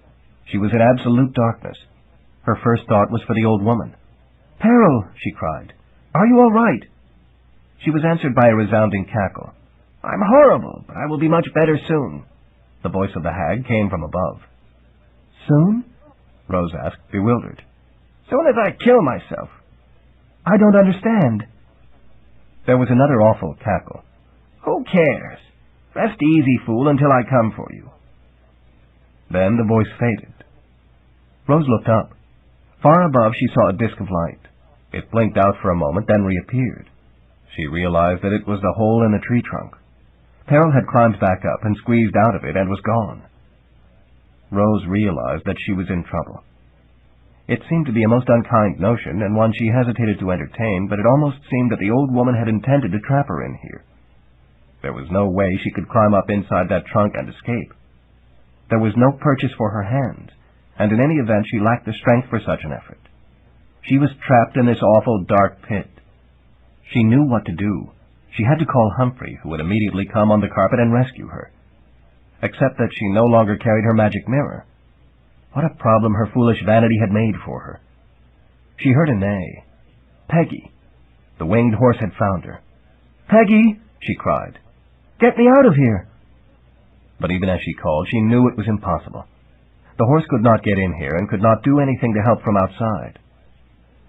She was in absolute darkness. Her first thought was for the old woman. "Peril!" she cried. "Are you all right?" She was answered by a resounding cackle. "I'm horrible, but I will be much better soon." The voice of the hag came from above. "Soon?" Rose asked, bewildered. "Soon as I kill myself." "I don't understand." There was another awful cackle. "Who cares? Rest easy, fool, until I come for you." Then the voice faded. Rose looked up. Far above she saw a disk of light. It blinked out for a moment, then reappeared. She realized that it was the hole in the tree trunk. Peril had climbed back up and squeezed out of it and was gone. Rose realized that she was in trouble. It seemed to be a most unkind notion, and one she hesitated to entertain, but it almost seemed that the old woman had intended to trap her in here. There was no way she could climb up inside that trunk and escape. There was no purchase for her hands, and in any event she lacked the strength for such an effort. She was trapped in this awful dark pit. She knew what to do. She had to call Humphrey, who would immediately come on the carpet and rescue her. Except that she no longer carried her magic mirror. What a problem her foolish vanity had made for her. She heard a neigh. Peggy. The winged horse had found her. "Peggy!" she cried. "Get me out of here!" But even as she called, she knew it was impossible. The horse could not get in here and could not do anything to help from outside.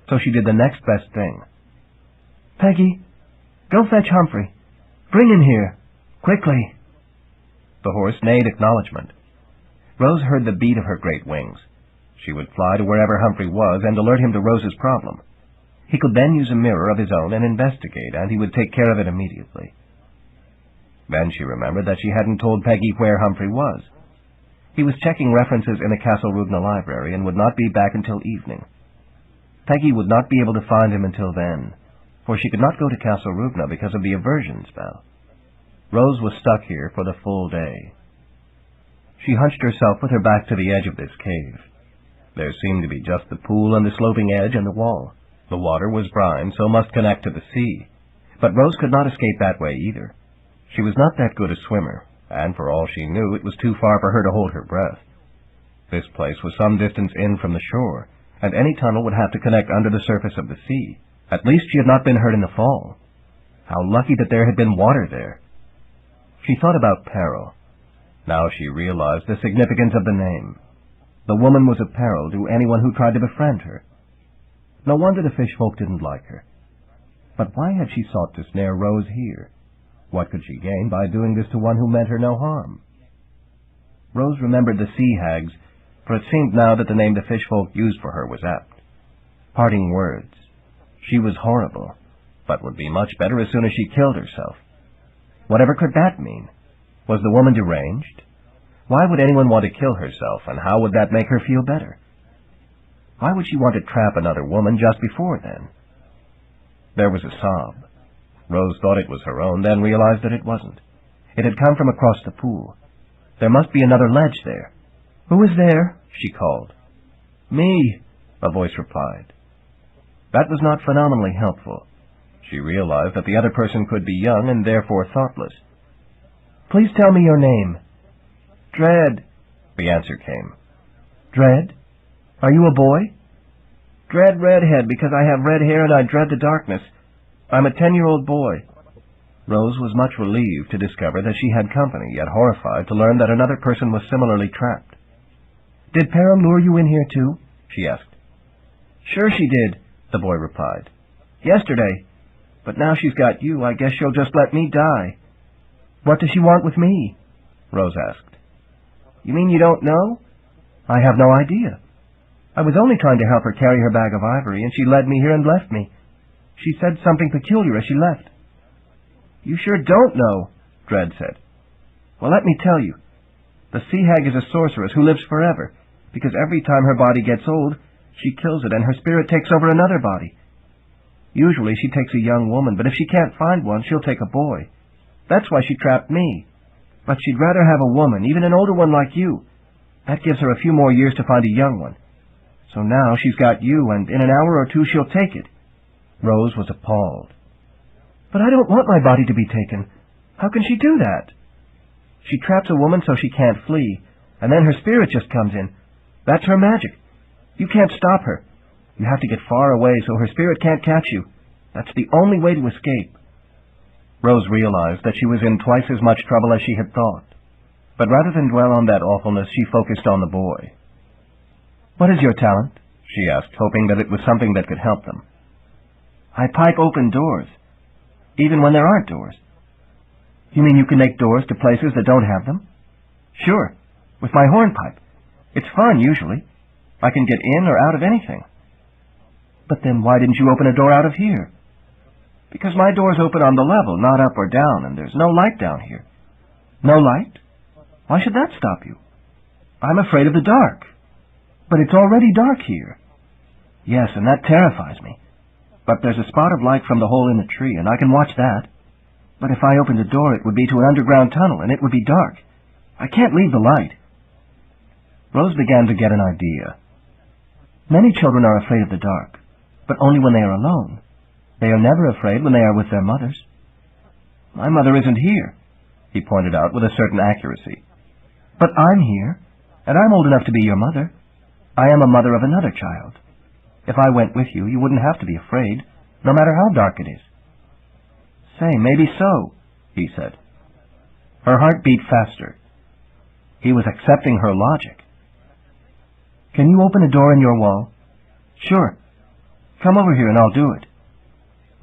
So she did the next best thing. "Peggy, go fetch Humphrey. Bring him here. Quickly." The horse neighed acknowledgment. Rose heard the beat of her great wings. She would fly to wherever Humphrey was and alert him to Rose's problem. He could then use a mirror of his own and investigate, and he would take care of it immediately. Then she remembered that she hadn't told Peggy where Humphrey was. He was checking references in the Castle Rugna library and would not be back until evening. Peggy would not be able to find him until then, for she could not go to Castle Rugna because of the aversion spell. Rose was stuck here for the full day. She hunched herself with her back to the edge of this cave. There seemed to be just the pool and the sloping edge and the wall. The water was brine, so must connect to the sea. But Rose could not escape that way either. She was not that good a swimmer, and for all she knew, it was too far for her to hold her breath. This place was some distance in from the shore, and any tunnel would have to connect under the surface of the sea. At least she had not been hurt in the fall. How lucky that there had been water there. She thought about peril. Now she realized the significance of the name. The woman was a peril to anyone who tried to befriend her. No wonder the fish folk didn't like her. But why had she sought to snare Rose here? What could she gain by doing this to one who meant her no harm? Rose remembered the sea hags, for it seemed now that the name the fish folk used for her was apt. Parting words. She was horrible, but would be much better as soon as she killed herself. Whatever could that mean? Was the woman deranged? Why would anyone want to kill herself, and how would that make her feel better? Why would she want to trap another woman just before then? There was a sob. Rose thought it was her own, then realized that it wasn't. It had come from across the pool. There must be another ledge there. "Who is there?" she called. "Me," a voice replied. That was not phenomenally helpful. She realized that the other person could be young and therefore thoughtless. "Please tell me your name." "Dread," the answer came. "Dread? Are you a boy?" "Dread Redhead, because I have red hair and I dread the darkness. I'm a 10-year-old boy." Rose was much relieved to discover that she had company, yet horrified to learn that another person was similarly trapped. "Did Peril lure you in here too?" she asked. "Sure she did," the boy replied. "Yesterday. But now she's got you, I guess she'll just let me die." "What does she want with me?" Rose asked. "You mean you don't know?" "I have no idea. I was only trying to help her carry her bag of ivory, and she led me here and left me. She said something peculiar as she left." "You sure don't know," Dread said. "Well, let me tell you. The sea hag is a sorceress who lives forever, because every time her body gets old, she kills it and her spirit takes over another body. Usually she takes a young woman, but if she can't find one, she'll take a boy. That's why she trapped me. But she'd rather have a woman, even an older one like you. That gives her a few more years to find a young one. So now she's got you, and in an hour or two she'll take it." Rose was appalled. "But I don't want my body to be taken. How can she do that?" "She traps a woman so she can't flee, and then her spirit just comes in. That's her magic. You can't stop her. You have to get far away so her spirit can't catch you. That's the only way to escape." Rose realized that she was in twice as much trouble as she had thought. But rather than dwell on that awfulness, she focused on the boy. "What is your talent?" she asked, hoping that it was something that could help them. "I pipe open doors, even when there aren't doors." "You mean you can make doors to places that don't have them?" "Sure, with my hornpipe. It's fun, usually. I can get in or out of anything." "But then why didn't you open a door out of here?"
Because my door's open on the level, not up or down, and there's no light down here. No light? Why should that stop you? I'm afraid of the dark. But it's already dark here. Yes, and that terrifies me. But there's a spot of light from the hole in the tree, and I can watch that. But if I opened the door, it would be to an underground tunnel, and it would be dark. I can't leave the light. Rose began to get an idea. Many children are afraid of the dark, but only when they are alone. They are never afraid when they are with their mothers. My mother isn't here, he pointed out with a certain accuracy. But I'm here, and I'm old enough to be your mother. I am a mother of another child. If I went with you, you wouldn't have to be afraid, no matter how dark it is. Say, maybe so, he said. Her heart beat faster. He was accepting her logic. Can you open a door in your wall? Sure. Come over here and I'll do it.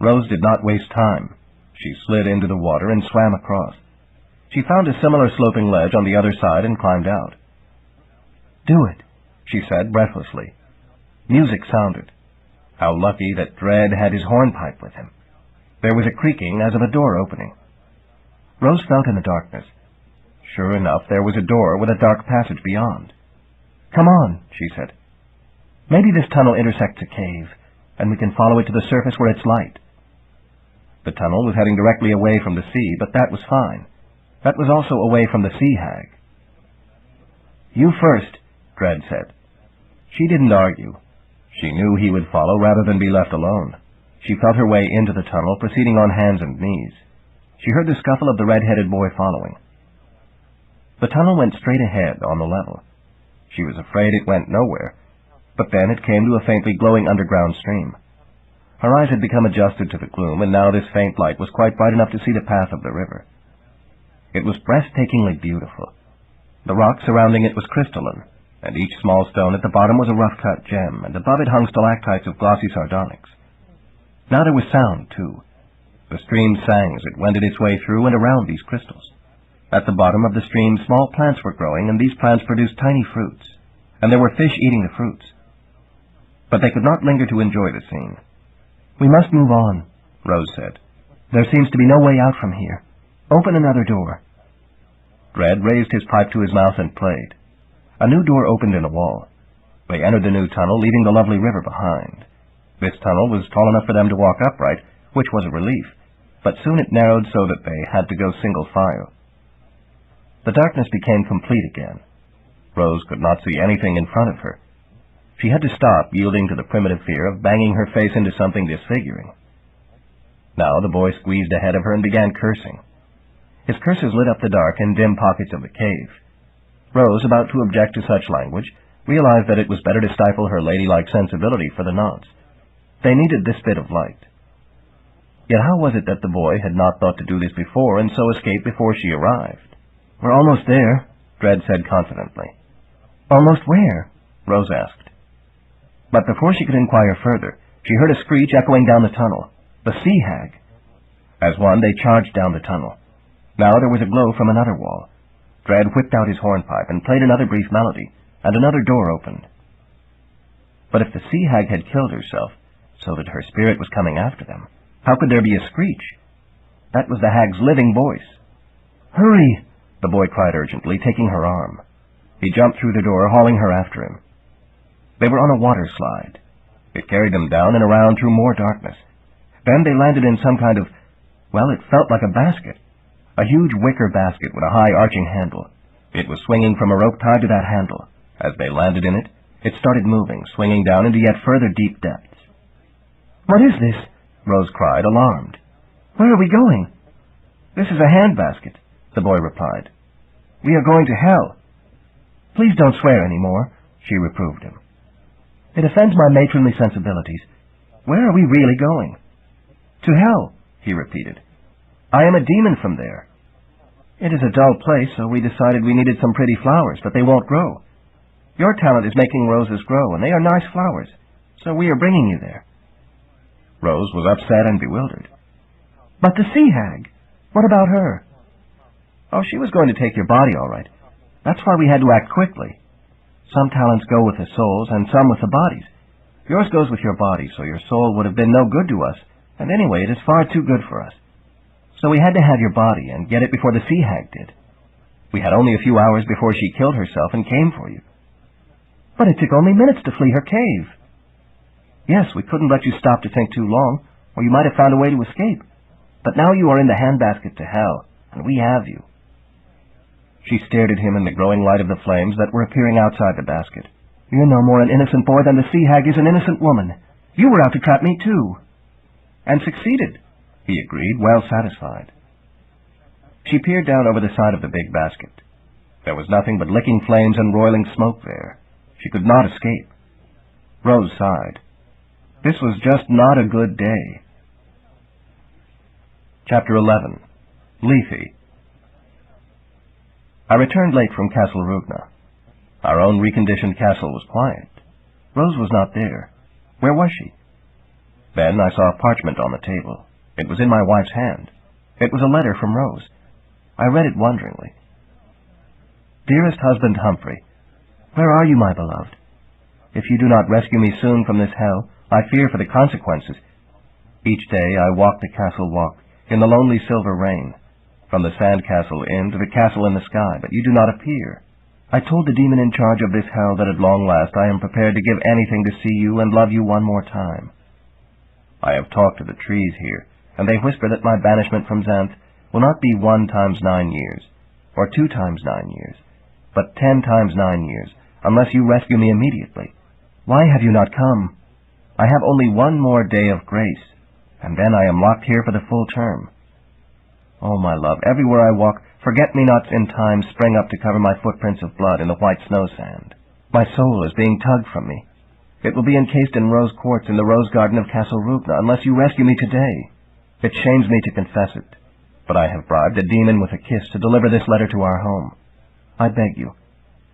Rose did not waste time. She slid into the water and swam across. She found a similar sloping ledge on the other side and climbed out. Do it, she said breathlessly. Music sounded. How lucky that Dred had his hornpipe with him. There was a creaking as of a door opening. Rose felt in the darkness. Sure enough, there was a door with a dark passage beyond. Come on, she said. Maybe this tunnel intersects a cave, and we can follow it to the surface where it's light. The tunnel was heading directly away from the sea, but that was fine. That was also away from the sea hag. You first, Dred said. She didn't argue. She knew he would follow rather than be left alone. She felt her way into the tunnel, proceeding on hands and knees. She heard the scuffle of the red-headed boy following. The tunnel went straight ahead on the level. She was afraid it went nowhere, but then it came to a faintly glowing underground stream. Her eyes had become adjusted to the gloom, and now this faint light was quite bright enough to see the path of the river. It was breathtakingly beautiful. The rock surrounding it was crystalline, and each small stone at the bottom was a rough-cut gem, and above it hung stalactites of glossy sardonyx. Now there was sound, too. The stream sang as it wended its way through and around these crystals. At the bottom of the stream, small plants were growing, and these plants produced tiny fruits, and there were fish eating the fruits. But they could not linger to enjoy the scene. We must move on, Rose said. There seems to be no way out from here. Open another door. Dred raised his pipe to his mouth and played. A new door opened in the wall. They entered the new tunnel, leaving the lovely river behind. This tunnel was tall enough for them to walk upright, which was a relief, but soon it narrowed so that they had to go single file. The darkness became complete again. Rose could not see anything in front of her. She had to stop, yielding to the primitive fear of banging her face into something disfiguring. Now the boy squeezed ahead of her and began cursing. His curses lit up the dark and dim pockets of the cave. Rose, about to object to such language, realized that it was better to stifle her ladylike sensibility for the nonce. They needed this bit of light. Yet how was it that the boy had not thought to do this before and so escaped before she arrived? We're almost there, Dred said confidently. Almost where? Rose asked. But before she could inquire further, she heard a screech echoing down the tunnel. The sea hag. As one, they charged down the tunnel. Now there was a glow from another wall. Dred whipped out his hornpipe and played another brief melody, and another door opened. But if the sea hag had killed herself, so that her spirit was coming after them, how could there be a screech? That was the hag's living voice. Hurry! The boy cried urgently, taking her arm. He jumped through the door, hauling her after him. They were on a water slide. It carried them down and around through more darkness. Then they landed in some kind of, well, it felt like a basket. A huge wicker basket with a high arching handle. It was swinging from a rope tied to that handle. As they landed in it, it started moving, swinging down into yet further deep depths. What is this? Rose cried, alarmed. Where are we going? This is a handbasket, the boy replied. We are going to hell. Please don't swear any more, she reproved him. It offends my matronly sensibilities. Where are we really going? To hell, he repeated. I am a demon from there. It is a dull place, so we decided we needed some pretty flowers, but they won't grow. Your talent is making roses grow, and they are nice flowers, so we are bringing you there. Rose was upset and bewildered. But the sea hag, what about her? Oh, she was going to take your body, all right. That's why we had to act quickly. Some talents go with the souls, and some with the bodies. Yours goes with your body, so your soul would have been no good to us, And anyway, it is far too good for us. So we had to have your body and get it before the sea hag did. We had only a few hours before she killed herself and came for you. But it took only minutes to flee her cave. Yes, we couldn't let you stop to think too long, or you might have found a way to escape. But now you are in the handbasket to hell, and we have you. She stared at him in the growing light of the flames that were appearing outside the basket. You're no more an innocent boy than the sea hag is an innocent woman. You were out to trap me too. And succeeded, he agreed, well satisfied. She peered down over the side of the big basket. There was nothing but licking flames and roiling smoke there. She could not escape. Rose sighed. This was just not a good day. Chapter 11. Lethe. I returned late from Castle Rugna. Our own reconditioned castle was quiet. Rose was not there. Where was she? Then I saw a parchment on the table. It was in my wife's hand. It was a letter from Rose. I read it wonderingly. Dearest husband Humphrey, where are you, my beloved? If you do not rescue me soon from this hell, I fear for the consequences. Each day I walk the castle walk, in the lonely silver rain, from the sand castle inn to the castle in the sky, but you do not appear. I told the demon in charge of this hell that at long last I am prepared to give anything to see you and love you one more time. I have talked to the trees here, and they whisper that my banishment from Xanth will not be 1 times 9 years, or 2 times 9 years, but 10 times 9 years, unless you rescue me immediately. Why have you not come? I have only 1 more day of grace, and then I am locked here for the full term. Oh, my love, everywhere I walk, forget-me-nots in time spring up to cover my footprints of blood in the white snow sand. My soul is being tugged from me. It will be encased in rose quartz in the rose garden of Castle Rugna unless you rescue me today. It shames me to confess it, but I have bribed a demon with a kiss to deliver this letter to our home. I beg you,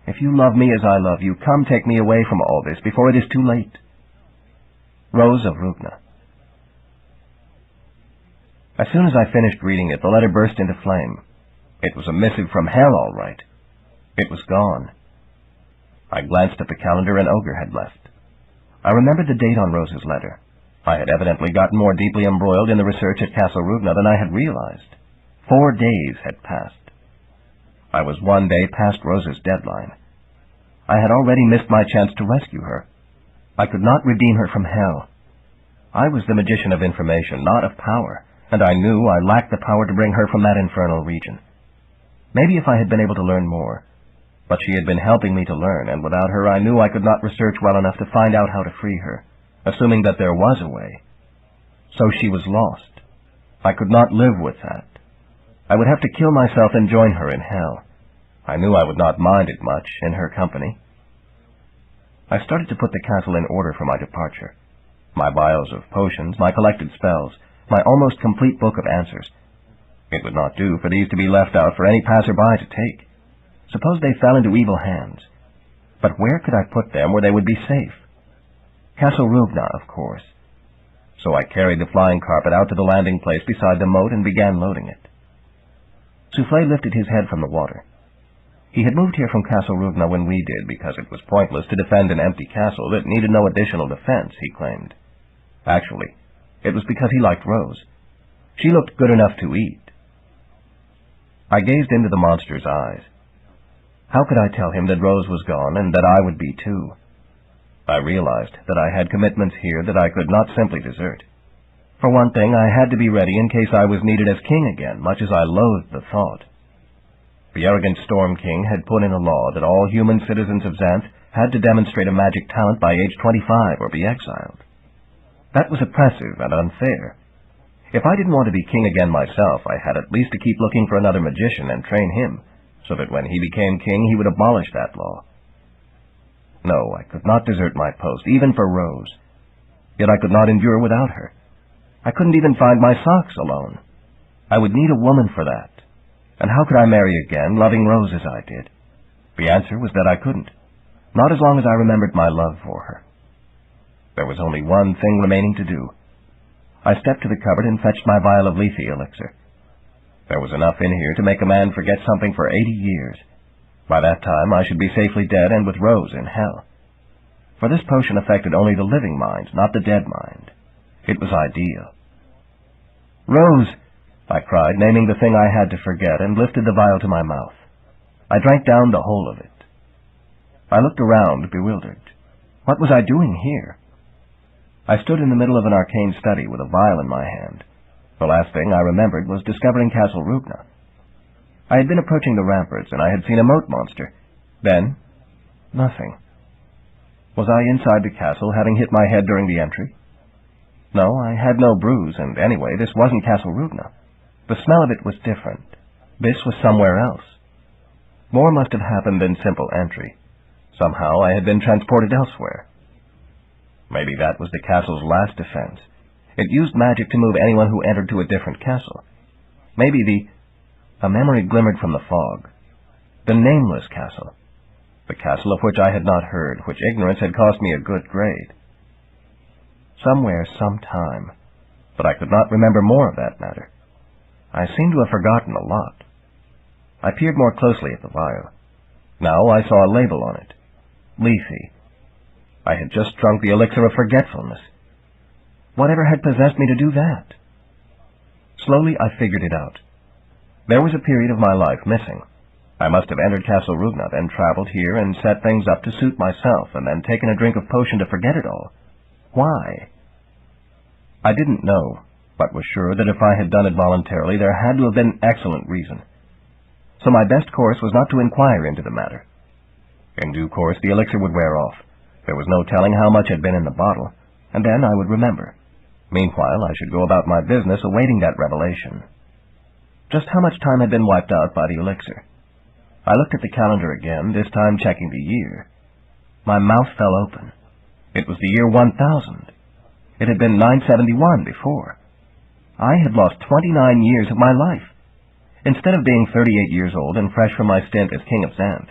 if you love me as I love you, come take me away from all this before it is too late. Rose of Rugna. As soon as I finished reading it, the letter burst into flame. It was a missive from hell, all right. It was gone. I glanced at the calendar an ogre had left. I remembered the date on Rose's letter. I had evidently gotten more deeply embroiled in the research at Castle Rugna than I had realized. 4 days had passed. I was 1 day past Rose's deadline. I had already missed my chance to rescue her. I could not redeem her from hell. I was the magician of information, not of power, and I knew I lacked the power to bring her from that infernal region. Maybe if I had been able to learn more, but she had been helping me to learn, and without her I knew I could not research well enough to find out how to free her, assuming that there was a way. So she was lost. I could not live with that. I would have to kill myself and join her in hell. I knew I would not mind it much in her company. I started to put the castle in order for my departure. My vials of potions, my collected spells, my almost complete book of answers. It would not do for these to be left out for any passer-by to take. Suppose they fell into evil hands. But where could I put them where they would be safe? Castle Rugna, of course. So I carried the flying carpet out to the landing place beside the moat and began loading it. Soufflé lifted his head from the water. He had moved here from Castle Rugna when we did because it was pointless to defend an empty castle that needed no additional defense, he claimed. Actually, it was because he liked Rose. She looked good enough to eat. I gazed into the monster's eyes. How could I tell him that Rose was gone and that I would be too? I realized that I had commitments here that I could not simply desert. For one thing, I had to be ready in case I was needed as king again, much as I loathed the thought. The arrogant Storm King had put in a law that all human citizens of Xanth had to demonstrate a magic talent by age 25 or be exiled. That was oppressive and unfair. If I didn't want to be king again myself, I had at least to keep looking for another magician and train him, so that when he became king he would abolish that law. No, I could not desert my post, even for Rose. Yet I could not endure without her. I couldn't even find my socks alone. I would need a woman for that. And how could I marry again, loving Rose as I did? The answer was that I couldn't, not as long as I remembered my love for her. There was only one thing remaining to do. I stepped to the cupboard and fetched my vial of Lethe elixir. There was enough in here to make a man forget something for 80 years. By that time I should be safely dead and with Rose in hell. For this potion affected only the living mind, not the dead mind. It was ideal. "Rose!" I cried, naming the thing I had to forget, and lifted the vial to my mouth. I drank down the whole of it. I looked around, bewildered. What was I doing here? I stood in the middle of an arcane study with a vial in my hand. The last thing I remembered was discovering Castle Rugna. I had been approaching the ramparts, and I had seen a moat monster. Then, nothing. Was I inside the castle, having hit my head during the entry? No, I had no bruise, and anyway, this wasn't Castle Rugna. The smell of it was different. This was somewhere else. More must have happened than simple entry. Somehow I had been transported elsewhere. Maybe that was the castle's last defense. It used magic to move anyone who entered to a different castle. Maybe a memory glimmered from the fog. The nameless castle. The castle of which I had not heard, which ignorance had cost me a good grade. Somewhere, sometime. But I could not remember more of that matter. I seemed to have forgotten a lot. I peered more closely at the vial. Now I saw a label on it. Lethe. I had just drunk the elixir of forgetfulness. Whatever had possessed me to do that? Slowly I figured it out. There was a period of my life missing. I must have entered Castle Rugna, then traveled here and set things up to suit myself, and then taken a drink of potion to forget it all. Why? I didn't know, but was sure that if I had done it voluntarily, there had to have been excellent reason. So my best course was not to inquire into the matter. In due course, the elixir would wear off. There was no telling how much had been in the bottle, and then I would remember. Meanwhile, I should go about my business awaiting that revelation. Just how much time had been wiped out by the elixir? I looked at the calendar again, this time checking the year. My mouth fell open. It was the year 1000. It had been 971 before. I had lost 29 years of my life. Instead of being 38 years old and fresh from my stint as King of Xanth,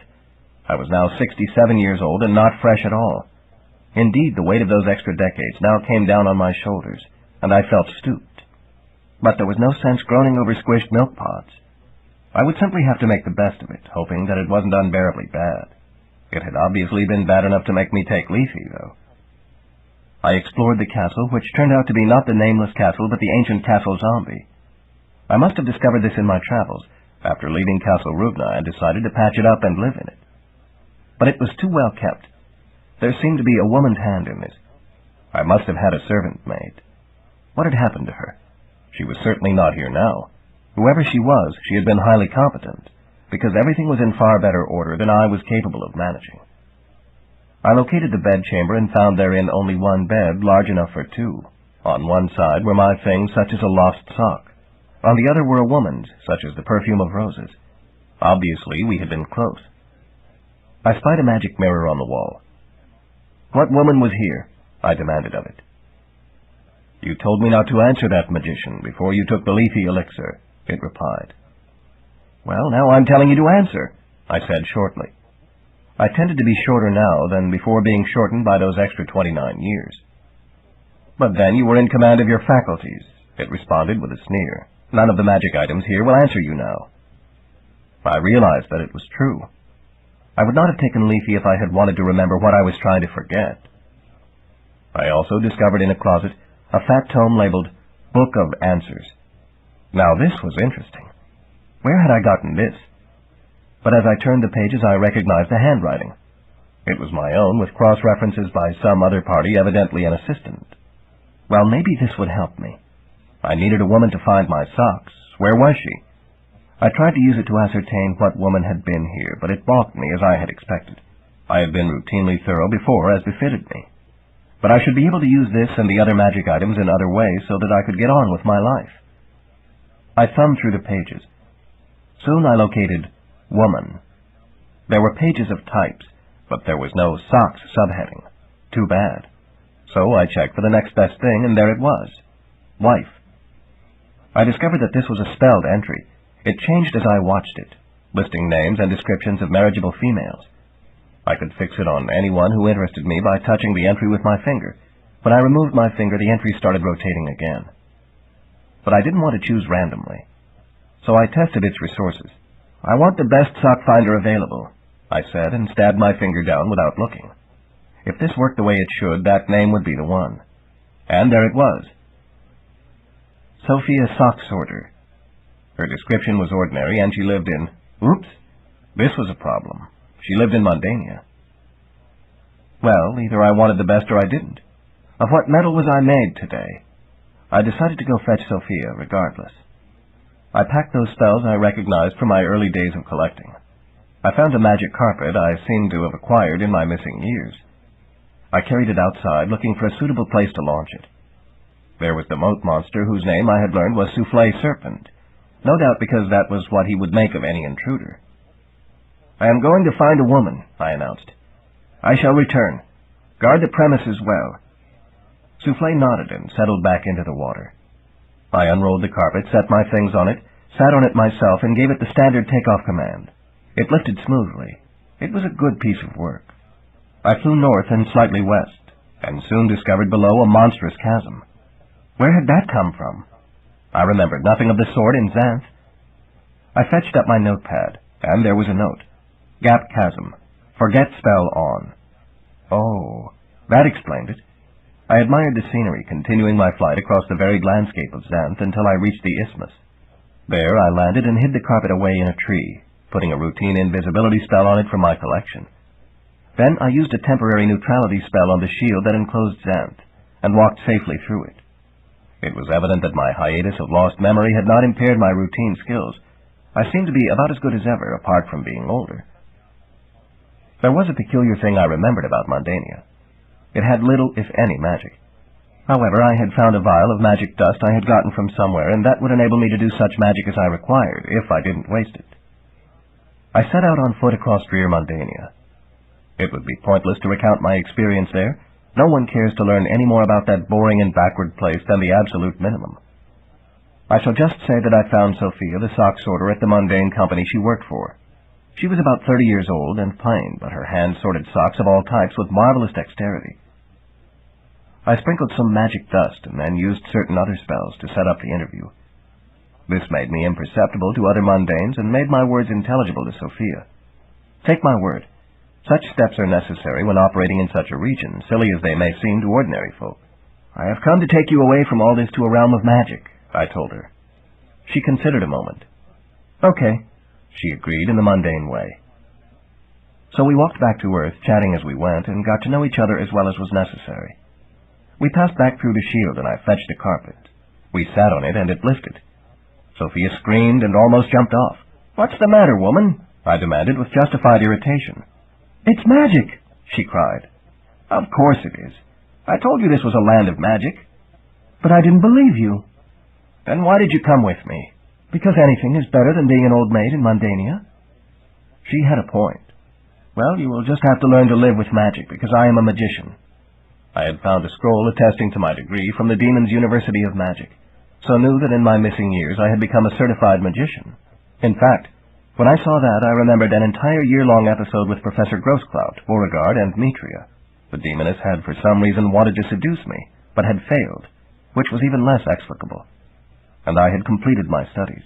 I was now 67 years old and not fresh at all. Indeed, the weight of those extra decades now came down on my shoulders, and I felt stooped. But there was no sense groaning over squished milk pods. I would simply have to make the best of it, hoping that it wasn't unbearably bad. It had obviously been bad enough to make me take Lethe, though. I explored the castle, which turned out to be not the nameless castle, but the ancient Castle Zombie. I must have discovered this in my travels, after leaving Castle Rugna, and decided to patch it up and live in it. But it was too well kept. There seemed to be a woman's hand in this. I must have had a servant maid. What had happened to her? She was certainly not here now. Whoever she was, she had been highly competent, because everything was in far better order than I was capable of managing. I located the bedchamber and found therein only one bed, large enough for two. On one side were my things, such as a lost sock. On the other were a woman's, such as the perfume of roses. Obviously, we had been close. I spied a magic mirror on the wall. "What woman was here?" I demanded of it. "You told me not to answer that, magician, before you took the Lethe elixir," it replied. "Well, now I'm telling you to answer," I said shortly. I tended to be shorter now than before being shortened by those extra 29 years. "But then you were in command of your faculties," it responded with a sneer. "None of the magic items here will answer you now." I realized that it was true. I would not have taken Lethe if I had wanted to remember what I was trying to forget. I also discovered in a closet a fat tome labeled Book of Answers. Now this was interesting. Where had I gotten this? But as I turned the pages, I recognized the handwriting. It was my own, with cross-references by some other party, evidently an assistant. Well, maybe this would help me. I needed a woman to find my socks. Where was she? I tried to use it to ascertain what woman had been here, but it balked me as I had expected. I had been routinely thorough before, as befitted me. But I should be able to use this and the other magic items in other ways so that I could get on with my life. I thumbed through the pages. Soon I located woman. There were pages of types, but there was no socks subheading. Too bad. So I checked for the next best thing, and there it was. Wife. I discovered that this was a spelled entry. It changed as I watched it, listing names and descriptions of marriageable females. I could fix it on anyone who interested me by touching the entry with my finger. When I removed my finger, the entry started rotating again. But I didn't want to choose randomly, so I tested its resources. "I want the best sock finder available," I said, and stabbed my finger down without looking. If this worked the way it should, that name would be the one. And there it was. Sophia Sock Sorter. Her description was ordinary, and she lived in... Oops! This was a problem. She lived in Mundania. Well, either I wanted the best or I didn't. Of what metal was I made today? I decided to go fetch Sophia, regardless. I packed those spells I recognized from my early days of collecting. I found a magic carpet I seemed to have acquired in my missing years. I carried it outside, looking for a suitable place to launch it. There was the moat monster whose name I had learned was Soufflé Serpent, no doubt because that was what he would make of any intruder. "I am going to find a woman," I announced. "I shall return. Guard the premises well." Soufflé nodded and settled back into the water. I unrolled the carpet, set my things on it, sat on it myself, and gave it the standard takeoff command. It lifted smoothly. It was a good piece of work. I flew north and slightly west, and soon discovered below a monstrous chasm. Where had that come from? I remembered nothing of the sort in Xanth. I fetched up my notepad, and there was a note. Gap chasm. Forget spell on. Oh, that explained it. I admired the scenery, continuing my flight across the varied landscape of Xanth until I reached the isthmus. There I landed and hid the carpet away in a tree, putting a routine invisibility spell on it from my collection. Then I used a temporary neutrality spell on the shield that enclosed Xanth, and walked safely through it. It was evident that my hiatus of lost memory had not impaired my routine skills. I seemed to be about as good as ever, apart from being older. There was a peculiar thing I remembered about Mundania. It had little, if any, magic. However, I had found a vial of magic dust I had gotten from somewhere, and that would enable me to do such magic as I required, if I didn't waste it. I set out on foot across drear Mundania. It would be pointless to recount my experience there. No one cares to learn any more about that boring and backward place than the absolute minimum. I shall just say that I found Sophia, the sock sorter, at the mundane company she worked for. She was about 30 years old and plain, but her hands sorted socks of all types with marvelous dexterity. I sprinkled some magic dust and then used certain other spells to set up the interview. This made me imperceptible to other mundanes and made my words intelligible to Sophia. Take my word, such steps are necessary when operating in such a region, silly as they may seem to ordinary folk. "I have come to take you away from all this to a realm of magic," I told her. She considered a moment. "Okay," she agreed in the mundane way. So we walked back to Earth, chatting as we went, and got to know each other as well as was necessary. We passed back through the shield, and I fetched a carpet. We sat on it, and it lifted. Sophia screamed and almost jumped off. "What's the matter, woman?" I demanded with justified irritation. "It's magic!" she cried. "Of course it is. I told you this was a land of magic." "But I didn't believe you." "Then why did you come with me?" "Because anything is better than being an old maid in Mundania." She had a point. "Well, you will just have to learn to live with magic, because I am a magician." I had found a scroll attesting to my degree from the Demon's University of Magic, so knew that in my missing years I had become a certified magician. In fact, when I saw that, I remembered an entire year-long episode with Professor Grossclout, Beauregard, and Mitria. The demoness had for some reason wanted to seduce me, but had failed, which was even less explicable. And I had completed my studies.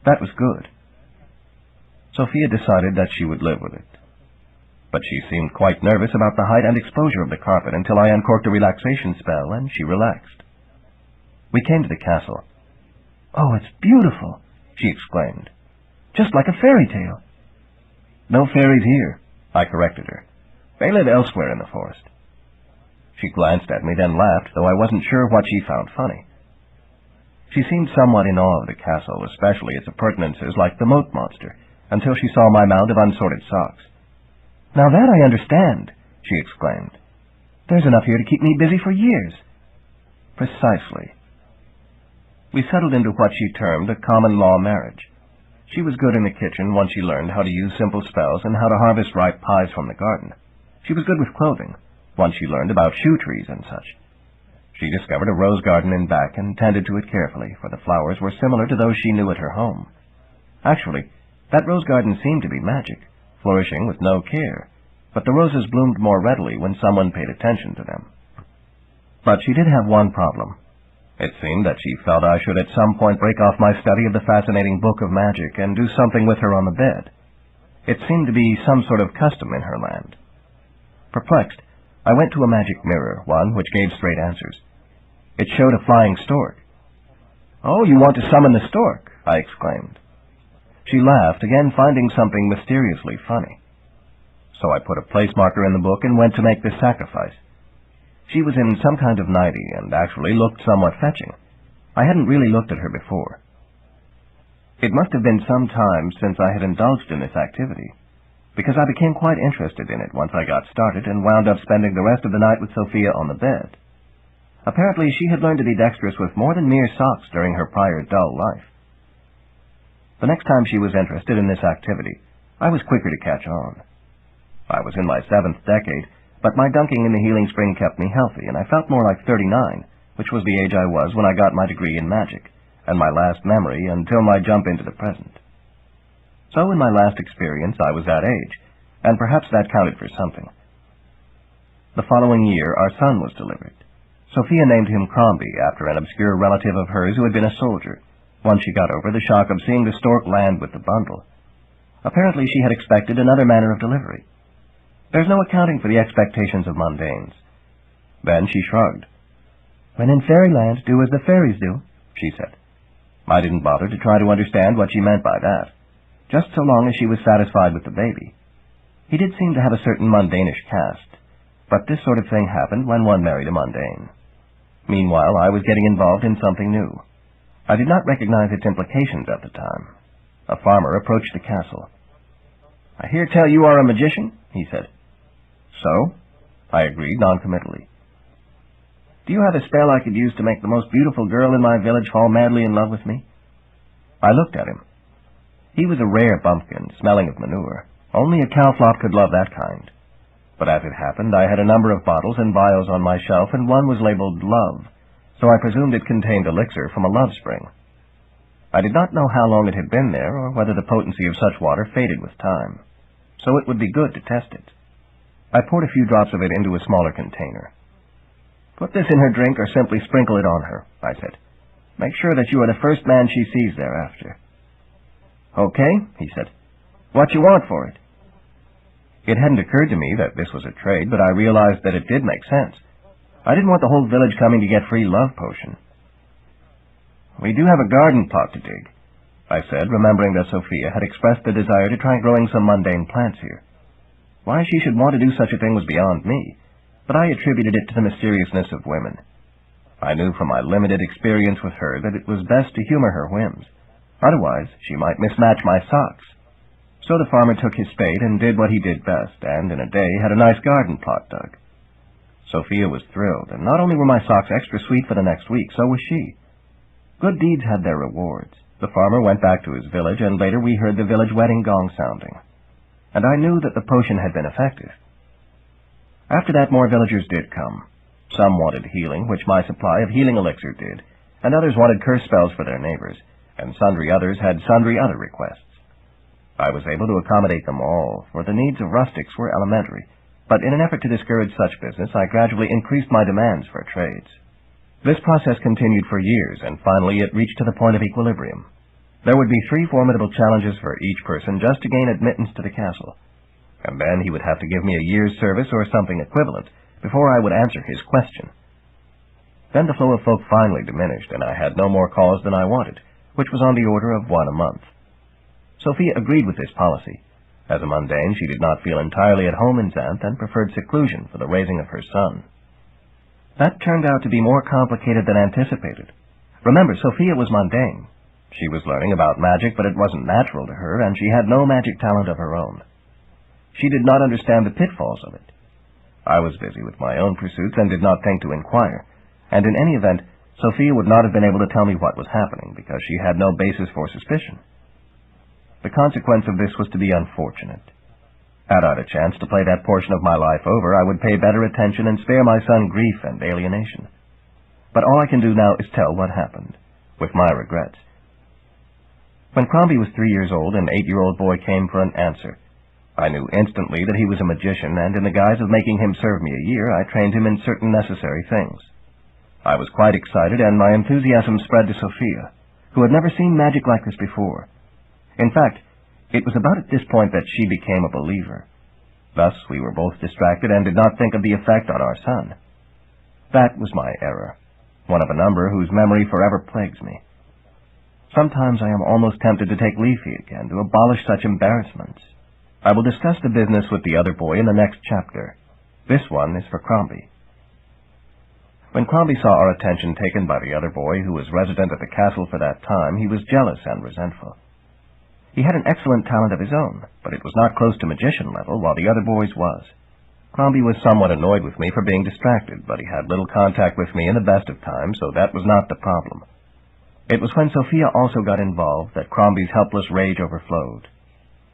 That was good. Sophia decided that she would live with it. But she seemed quite nervous about the height and exposure of the carpet until I uncorked a relaxation spell, and she relaxed. We came to the castle. "Oh, it's beautiful," she exclaimed. "Just like a fairy tale." "No fairies here," I corrected her. "They live elsewhere in the forest." She glanced at me, then laughed, though I wasn't sure what she found funny. She seemed somewhat in awe of the castle, especially its appurtenances like the moat monster, until she saw my mound of unsorted socks. "Now that I understand," she exclaimed. "There's enough here to keep me busy for years." Precisely. We settled into what she termed a common-law marriage. She was good in the kitchen once she learned how to use simple spells and how to harvest ripe pies from the garden. She was good with clothing, once she learned about shoe trees and such. She discovered a rose garden in back and tended to it carefully, for the flowers were similar to those she knew at her home. Actually, that rose garden seemed to be magic, flourishing with no care, but the roses bloomed more readily when someone paid attention to them. But she did have one problem. It seemed that she felt I should at some point break off my study of the fascinating book of magic and do something with her on the bed. It seemed to be some sort of custom in her land. Perplexed, I went to a magic mirror, one which gave straight answers. It showed a flying stork. "Oh, you want to summon the stork," I exclaimed. She laughed, again finding something mysteriously funny. So I put a place marker in the book and went to make this sacrifice. She was in some kind of nightie and actually looked somewhat fetching. I hadn't really looked at her before. It must have been some time since I had indulged in this activity, because I became quite interested in it once I got started and wound up spending the rest of the night with Sophia on the bed. Apparently she had learned to be dexterous with more than mere socks during her prior dull life. The next time she was interested in this activity, I was quicker to catch on. I was in my 7th decade, but my dunking in the healing spring kept me healthy, and I felt more like 39, which was the age I was when I got my degree in magic, and my last memory until my jump into the present. So in my last experience I was that age, and perhaps that counted for something. The following year our son was delivered. Sophia named him Crombie, after an obscure relative of hers who had been a soldier, once she got over the shock of seeing the stork land with the bundle. Apparently she had expected another manner of delivery. There's no accounting for the expectations of mundanes. Then she shrugged. "When in fairyland, do as the fairies do," she said. I didn't bother to try to understand what she meant by that, just so long as she was satisfied with the baby. He did seem to have a certain mundanish cast, but this sort of thing happened when one married a mundane. Meanwhile, I was getting involved in something new. I did not recognize its implications at the time. A farmer approached the castle. "I hear tell you are a magician," he said. "So?" I agreed noncommittally. "Do you have a spell I could use to make the most beautiful girl in my village fall madly in love with me?" I looked at him. He was a rare bumpkin, smelling of manure. Only a cowflop could love that kind. But as it happened, I had a number of bottles and vials on my shelf, and one was labeled Love, so I presumed it contained elixir from a love spring. I did not know how long it had been there, or whether the potency of such water faded with time, so it would be good to test it. I poured a few drops of it into a smaller container. "Put this in her drink or simply sprinkle it on her," I said. "Make sure that you are the first man she sees thereafter." "Okay," he said. "What you want for it?" It hadn't occurred to me that this was a trade, but I realized that it did make sense. I didn't want the whole village coming to get free love potion. "We do have a garden plot to dig," I said, remembering that Sophia had expressed the desire to try growing some mundane plants here. Why she should want to do such a thing was beyond me, but I attributed it to the mysteriousness of women. I knew from my limited experience with her that it was best to humor her whims. Otherwise, she might mismatch my socks. So the farmer took his spade and did what he did best, and in a day had a nice garden plot dug. Sophia was thrilled, and not only were my socks extra sweet for the next week, so was she. Good deeds had their rewards. The farmer went back to his village, and later we heard the village wedding gong sounding. And I knew that the potion had been effective. After that, more villagers did come. Some wanted healing, which my supply of healing elixir did, and others wanted curse spells for their neighbors, and sundry others had sundry other requests. I was able to accommodate them all, for the needs of rustics were elementary, but in an effort to discourage such business, I gradually increased my demands for trades. This process continued for years, and finally it reached to the point of equilibrium. There would be 3 formidable challenges for each person just to gain admittance to the castle, and then he would have to give me a year's service or something equivalent before I would answer his question. Then the flow of folk finally diminished, and I had no more calls than I wanted, which was on the order of 1 a month. Sophia agreed with this policy. As a mundane, she did not feel entirely at home in Xanth and preferred seclusion for the raising of her son. That turned out to be more complicated than anticipated. Remember, Sophia was mundane. She was learning about magic, but it wasn't natural to her, and she had no magic talent of her own. She did not understand the pitfalls of it. I was busy with my own pursuits and did not think to inquire, and in any event, Sophia would not have been able to tell me what was happening, because she had no basis for suspicion. The consequence of this was to be unfortunate. Had I the chance to play that portion of my life over, I would pay better attention and spare my son grief and alienation. But all I can do now is tell what happened, with my regrets. When Crombie was 3 years old, an 8-year-old boy came for an answer. I knew instantly that he was a magician, and in the guise of making him serve me a year, I trained him in certain necessary things. I was quite excited, and my enthusiasm spread to Sophia, who had never seen magic like this before. In fact, it was about at this point that she became a believer. Thus, we were both distracted and did not think of the effect on our son. That was my error, one of a number whose memory forever plagues me. Sometimes I am almost tempted to take Leafy again to abolish such embarrassments. I will discuss the business with the other boy in the next chapter. This one is for Crombie. When Crombie saw our attention taken by the other boy, who was resident at the castle for that time, he was jealous and resentful. He had an excellent talent of his own, but it was not close to magician level, while the other boy's was. Crombie was somewhat annoyed with me for being distracted, but he had little contact with me in the best of times, so that was not the problem. It was when Sophia also got involved that Crombie's helpless rage overflowed.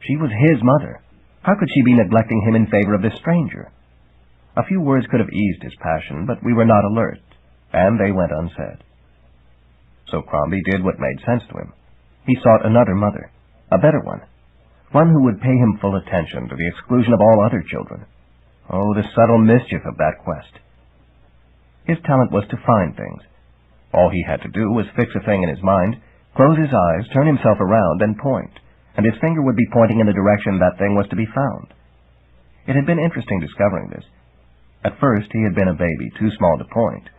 She was his mother. How could she be neglecting him in favor of this stranger? A few words could have eased his passion, but we were not alert, and they went unsaid. So Crombie did what made sense to him. He sought another mother, a better one who would pay him full attention to the exclusion of all other children. Oh, the subtle mischief of that quest. His talent was to find things. All he had to do was fix a thing in his mind, close his eyes, turn himself around, and point, and his finger would be pointing in the direction that thing was to be found. It had been interesting discovering this. At first, he had been a baby, too small to point,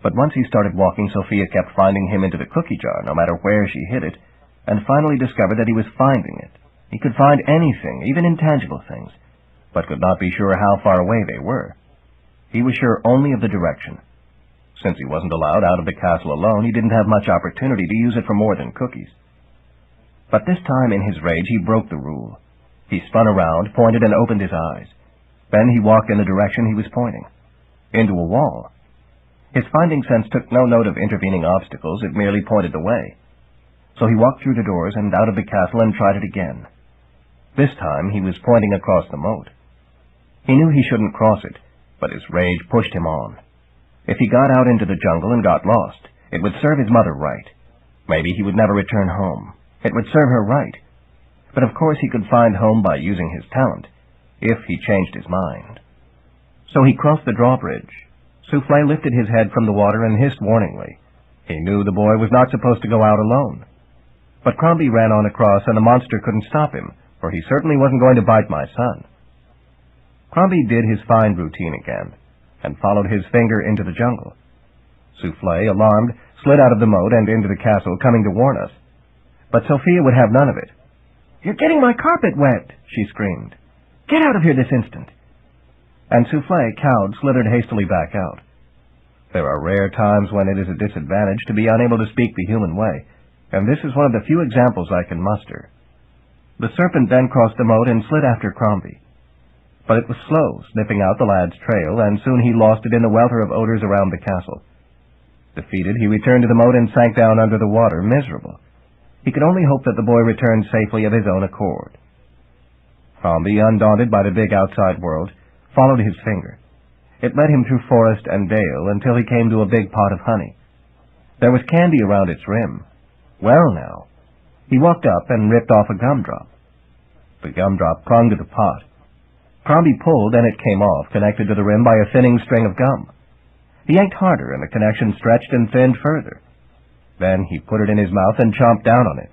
but once he started walking, Sophia kept finding him into the cookie jar, no matter where she hid it, and finally discovered that he was finding it. He could find anything, even intangible things, but could not be sure how far away they were. He was sure only of the direction. Since he wasn't allowed out of the castle alone, he didn't have much opportunity to use it for more than cookies. But this time, in his rage, he broke the rule. He spun around, pointed, and opened his eyes. Then he walked in the direction he was pointing, into a wall. His finding sense took no note of intervening obstacles, it merely pointed the way. So he walked through the doors and out of the castle and tried it again. This time he was pointing across the moat. He knew he shouldn't cross it, but his rage pushed him on. If he got out into the jungle and got lost, it would serve his mother right. Maybe he would never return home. It would serve her right. But of course he could find home by using his talent, if he changed his mind. So he crossed the drawbridge. Soufflé lifted his head from the water and hissed warningly. He knew the boy was not supposed to go out alone. But Crombie ran on across, and the monster couldn't stop him, for he certainly wasn't going to bite my son. Crombie did his find routine again, and followed his finger into the jungle. Soufflé, alarmed, slid out of the moat and into the castle, coming to warn us. But Sophia would have none of it. "You're getting my carpet wet," she screamed. "Get out of here this instant." And Soufflé, cowed, slithered hastily back out. There are rare times when it is a disadvantage to be unable to speak the human way, and this is one of the few examples I can muster. The serpent then crossed the moat and slid after Crombie. But it was slow, sniffing out the lad's trail, and soon he lost it in the welter of odors around the castle. Defeated, he returned to the moat and sank down under the water, miserable. He could only hope that the boy returned safely of his own accord. Crombie, undaunted by the big outside world, followed his finger. It led him through forest and dale until he came to a big pot of honey. There was candy around its rim. Well now, he walked up and ripped off a gumdrop. The gumdrop clung to the pot. Crombie pulled, and it came off, connected to the rim by a thinning string of gum. He yanked harder, and the connection stretched and thinned further. Then he put it in his mouth and chomped down on it.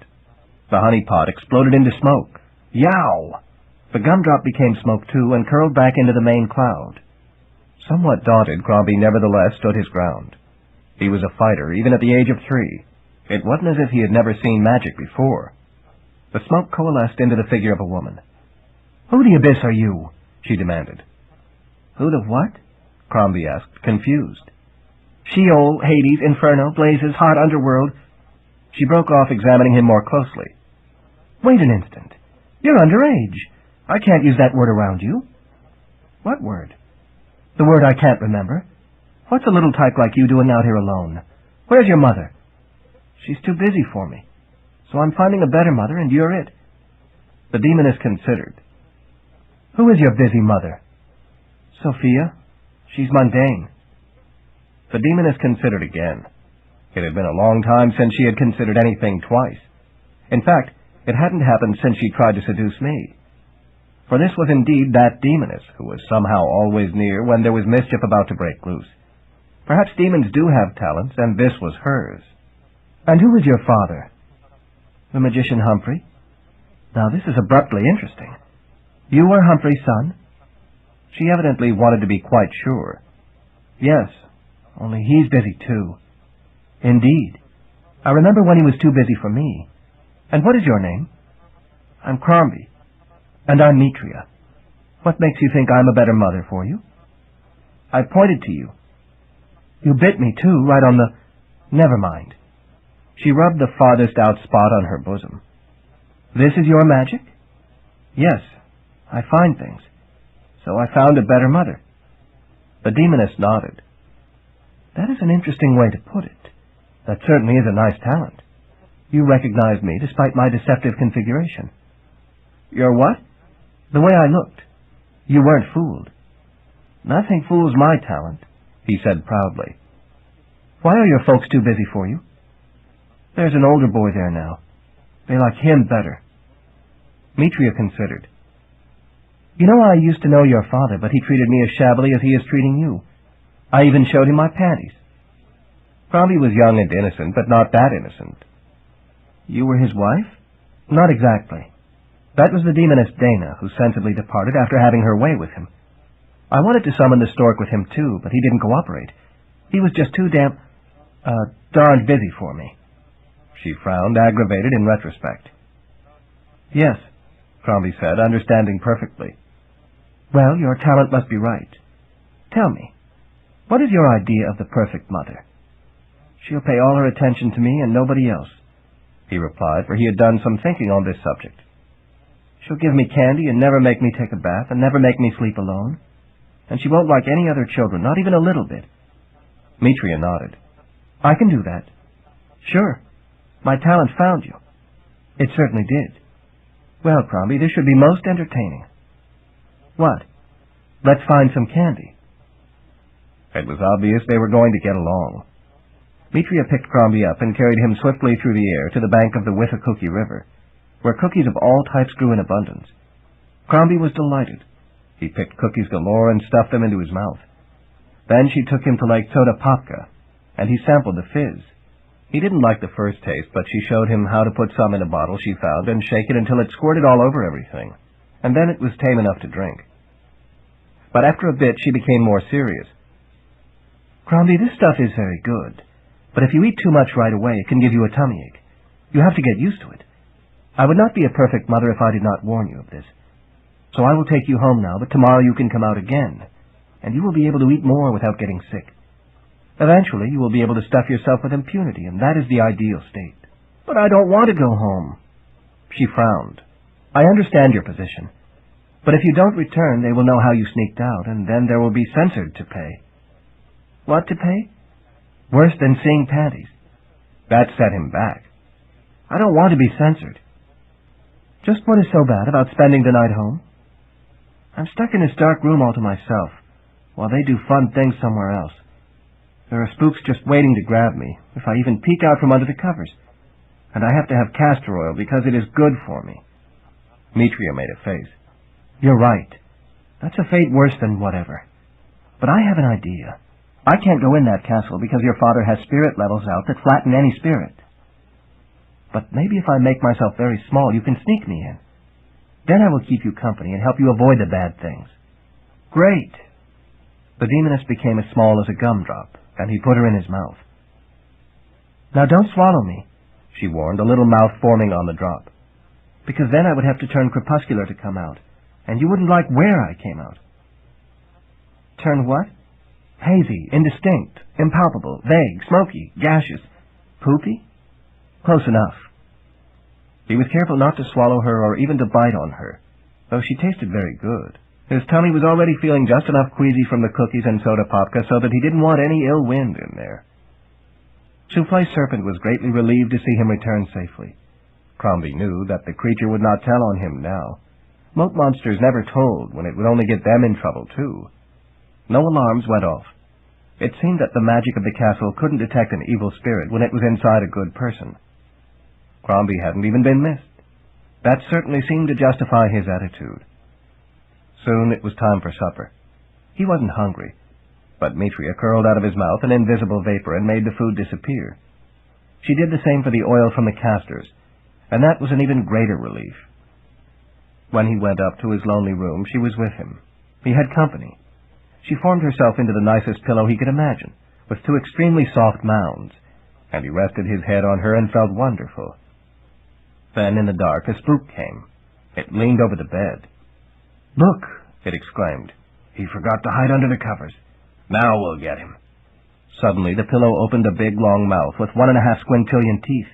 The honey pot exploded into smoke. Yow! The gumdrop became smoke too, and curled back into the main cloud. Somewhat daunted, Crombie nevertheless stood his ground. He was a fighter, even at the age of 3. It wasn't as if he had never seen magic before. The smoke coalesced into the figure of a woman. "Who the abyss are you?" she demanded. "Who the what?" Crombie asked, confused. "Sheol, Hades, Inferno, Blazes, Hot Underworld." She broke off, examining him more closely. "Wait an instant. You're underage. I can't use that word around you." "What word?" "The word I can't remember. What's a little tyke like you doing out here alone? Where's your mother?" "She's too busy for me. So I'm finding a better mother, and you're it." The demoness considered. "Who is your busy mother?" "Sophia. She's mundane." The demoness considered again. It had been a long time since she had considered anything twice. In fact, it hadn't happened since she tried to seduce me. For this was indeed that demoness who was somehow always near when there was mischief about to break loose. Perhaps demons do have talents, and this was hers. "And who is your father?" "The magician Humphrey." "Now this is abruptly interesting. You are Humphrey's son?" She evidently wanted to be quite sure. "Yes, only he's busy too." "Indeed. I remember when he was too busy for me. And what is your name? I'm Crombie. And I'm Mitria. What makes you think I'm a better mother for you? I pointed to you. You bit me, too, right on the... Never mind. She rubbed the farthest out spot on her bosom. This is your magic? Yes, I find things. So I found a better mother. The demoness nodded. That is an interesting way to put it. That certainly is a nice talent. You recognized me despite my deceptive configuration. Your what? The way I looked. You weren't fooled. Nothing fools my talent, he said proudly. Why are your folks too busy for you? There's an older boy there now. They like him better. Mitria considered. You know, I used to know your father, but he treated me as shabbily as he is treating you. I even showed him my panties. Crombie was young and innocent, but not that innocent. You were his wife? Not exactly. That was the demoness Dana, who sensibly departed after having her way with him. I wanted to summon the stork with him, too, but he didn't cooperate. He was just too darned busy for me. She frowned, aggravated in retrospect. Yes, Crombie said, understanding perfectly. Well, your talent must be right. Tell me, what is your idea of the perfect mother? She'll pay all her attention to me and nobody else, he replied, for he had done some thinking on this subject. She'll give me candy and never make me take a bath and never make me sleep alone. And she won't like any other children, not even a little bit. Mitria nodded. I can do that. Sure. My talent found you. It certainly did. Well, Crombie, this should be most entertaining. What? Let's find some candy. It was obvious they were going to get along. Mitria picked Crombie up and carried him swiftly through the air to the bank of the Withlacoochee River, where cookies of all types grew in abundance. Crombie was delighted. He picked cookies galore and stuffed them into his mouth. Then she took him to Lake Sotapopka, and he sampled the fizz. He didn't like the first taste, but she showed him how to put some in a bottle she found and shake it until it squirted all over everything, and then it was tame enough to drink. But after a bit she became more serious. Crombie, this stuff is very good, but if you eat too much right away, it can give you a tummy ache. You have to get used to it. I would not be a perfect mother if I did not warn you of this. So I will take you home now, but tomorrow you can come out again, and you will be able to eat more without getting sick. Eventually, you will be able to stuff yourself with impunity, and that is the ideal state. But I don't want to go home. She frowned. I understand your position. But if you don't return, they will know how you sneaked out, and then there will be censored to pay. What to pay? Worse than seeing panties. That set him back. I don't want to be censored. Just what is so bad about spending the night home? I'm stuck in this dark room all to myself, while they do fun things somewhere else. There are spooks just waiting to grab me, if I even peek out from under the covers. And I have to have castor oil because it is good for me. Mitria made a face. You're right. That's a fate worse than whatever. But I have an idea. I can't go in that castle because your father has spirit levels out that flatten any spirit. But maybe if I make myself very small, you can sneak me in. Then I will keep you company and help you avoid the bad things. Great! The demoness became as small as a gumdrop, and he put her in his mouth. Now don't swallow me, she warned, a little mouth forming on the drop, because then I would have to turn crepuscular to come out, and you wouldn't like where I came out. Turn what? Hazy, indistinct, impalpable, vague, smoky, gaseous, poopy? Close enough. He was careful not to swallow her or even to bite on her, though she tasted very good. His tummy was already feeling just enough queasy from the cookies and soda popka so that he didn't want any ill wind in there. Souffle Serpent was greatly relieved to see him return safely. Crombie knew that the creature would not tell on him now. Moat monsters never told when it would only get them in trouble, too. No alarms went off. It seemed that the magic of the castle couldn't detect an evil spirit when it was inside a good person. Crombie hadn't even been missed. That certainly seemed to justify his attitude. Soon it was time for supper. He wasn't hungry, but Mitria curled out of his mouth an invisible vapor and made the food disappear. She did the same for the oil from the castors, and that was an even greater relief. When he went up to his lonely room, she was with him. He had company. She formed herself into the nicest pillow he could imagine, with two extremely soft mounds,
and he rested his head on her and felt wonderful. Then, in the dark, a spook came. It leaned over the bed. "Look!" it exclaimed. "He forgot to hide under the covers. Now we'll get him." Suddenly, the pillow opened a big, long mouth with 1.5 squintillion teeth.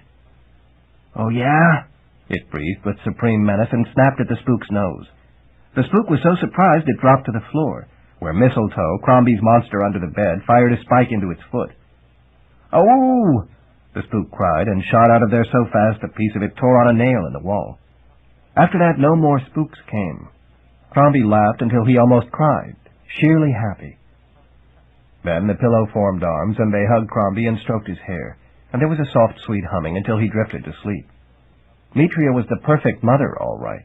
"Oh, yeah?" it breathed with supreme menace and snapped at the spook's nose. The spook was so surprised it dropped to the floor, where Mistletoe, Crombie's monster under the bed, fired a spike into its foot. "Oh!" the spook cried, and shot out of there so fast a piece of it tore on a nail in the wall. After that, no more spooks came. Crombie laughed until he almost cried, sheerly happy. Then the pillow formed arms, and they hugged Crombie and stroked his hair, and there was a soft, sweet humming until he drifted to sleep. Mitria was the perfect mother, all right.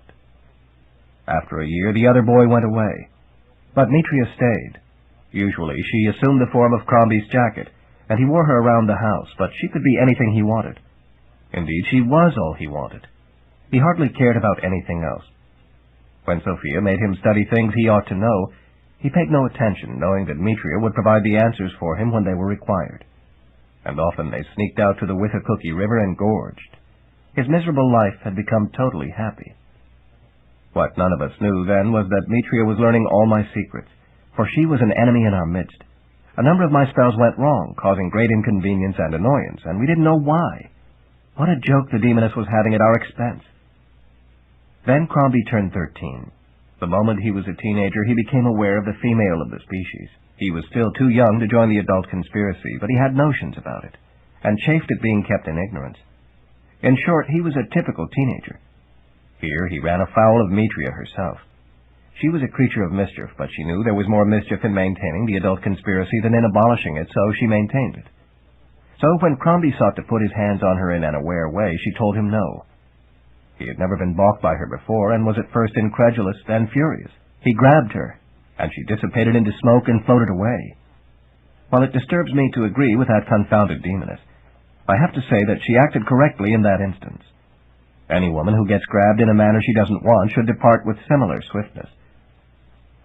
After a year, the other boy went away, but Mitria stayed. Usually, she assumed the form of Crombie's jacket, and he wore her around the house, but she could be anything he wanted. Indeed, she was all he wanted. He hardly cared about anything else. When Sophia made him study things he ought to know, he paid no attention, knowing that Mitria would provide the answers for him when they were required. And often they sneaked out to the Withlacoochee River and gorged. His miserable life had become totally happy. What none of us knew then was that Mitria was learning all my secrets, for she was an enemy in our midst. A number of my spells went wrong, causing great inconvenience and annoyance, and we didn't know why. What a joke the demoness was having at our expense. Then Crombie turned 13. The moment he was a teenager, he became aware of the female of the species. He was still too young to join the adult conspiracy, but he had notions about it, and chafed at being kept in ignorance. In short, he was a typical teenager. Here he ran afoul of Mitria herself. She was a creature of mischief, but she knew there was more mischief in maintaining the adult conspiracy than in abolishing it, so she maintained it. So when Crombie sought to put his hands on her in an aware way, she told him no. He had never been balked by her before, and was at first incredulous, then furious. He grabbed her, and she dissipated into smoke and floated away. While it disturbs me to agree with that confounded demoness, I have to say that she acted correctly in that instance. Any woman who gets grabbed in a manner she doesn't want should depart with similar swiftness.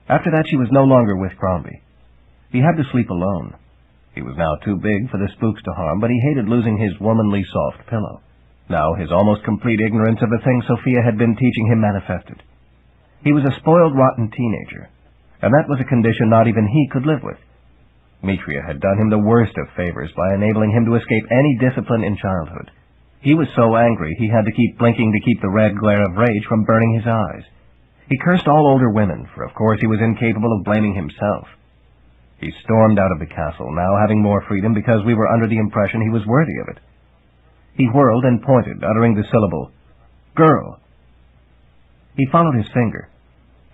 After that, she was no longer with Crombie. He had to sleep alone. He was now too big for the spooks to harm, but he hated losing his womanly soft pillow. Now his almost complete ignorance of the things Sophia had been teaching him manifested. He was a spoiled, rotten teenager, and that was a condition not even he could live with. Mitria had done him the worst of favors by enabling him to escape any discipline in childhood. He was so angry he had to keep blinking to keep the red glare of rage from burning his eyes. He cursed all older women, for of course he was incapable of blaming himself. He stormed out of the castle, now having more freedom because we were under the impression he was worthy of it. He whirled and pointed, uttering the syllable, "Girl." He followed his finger,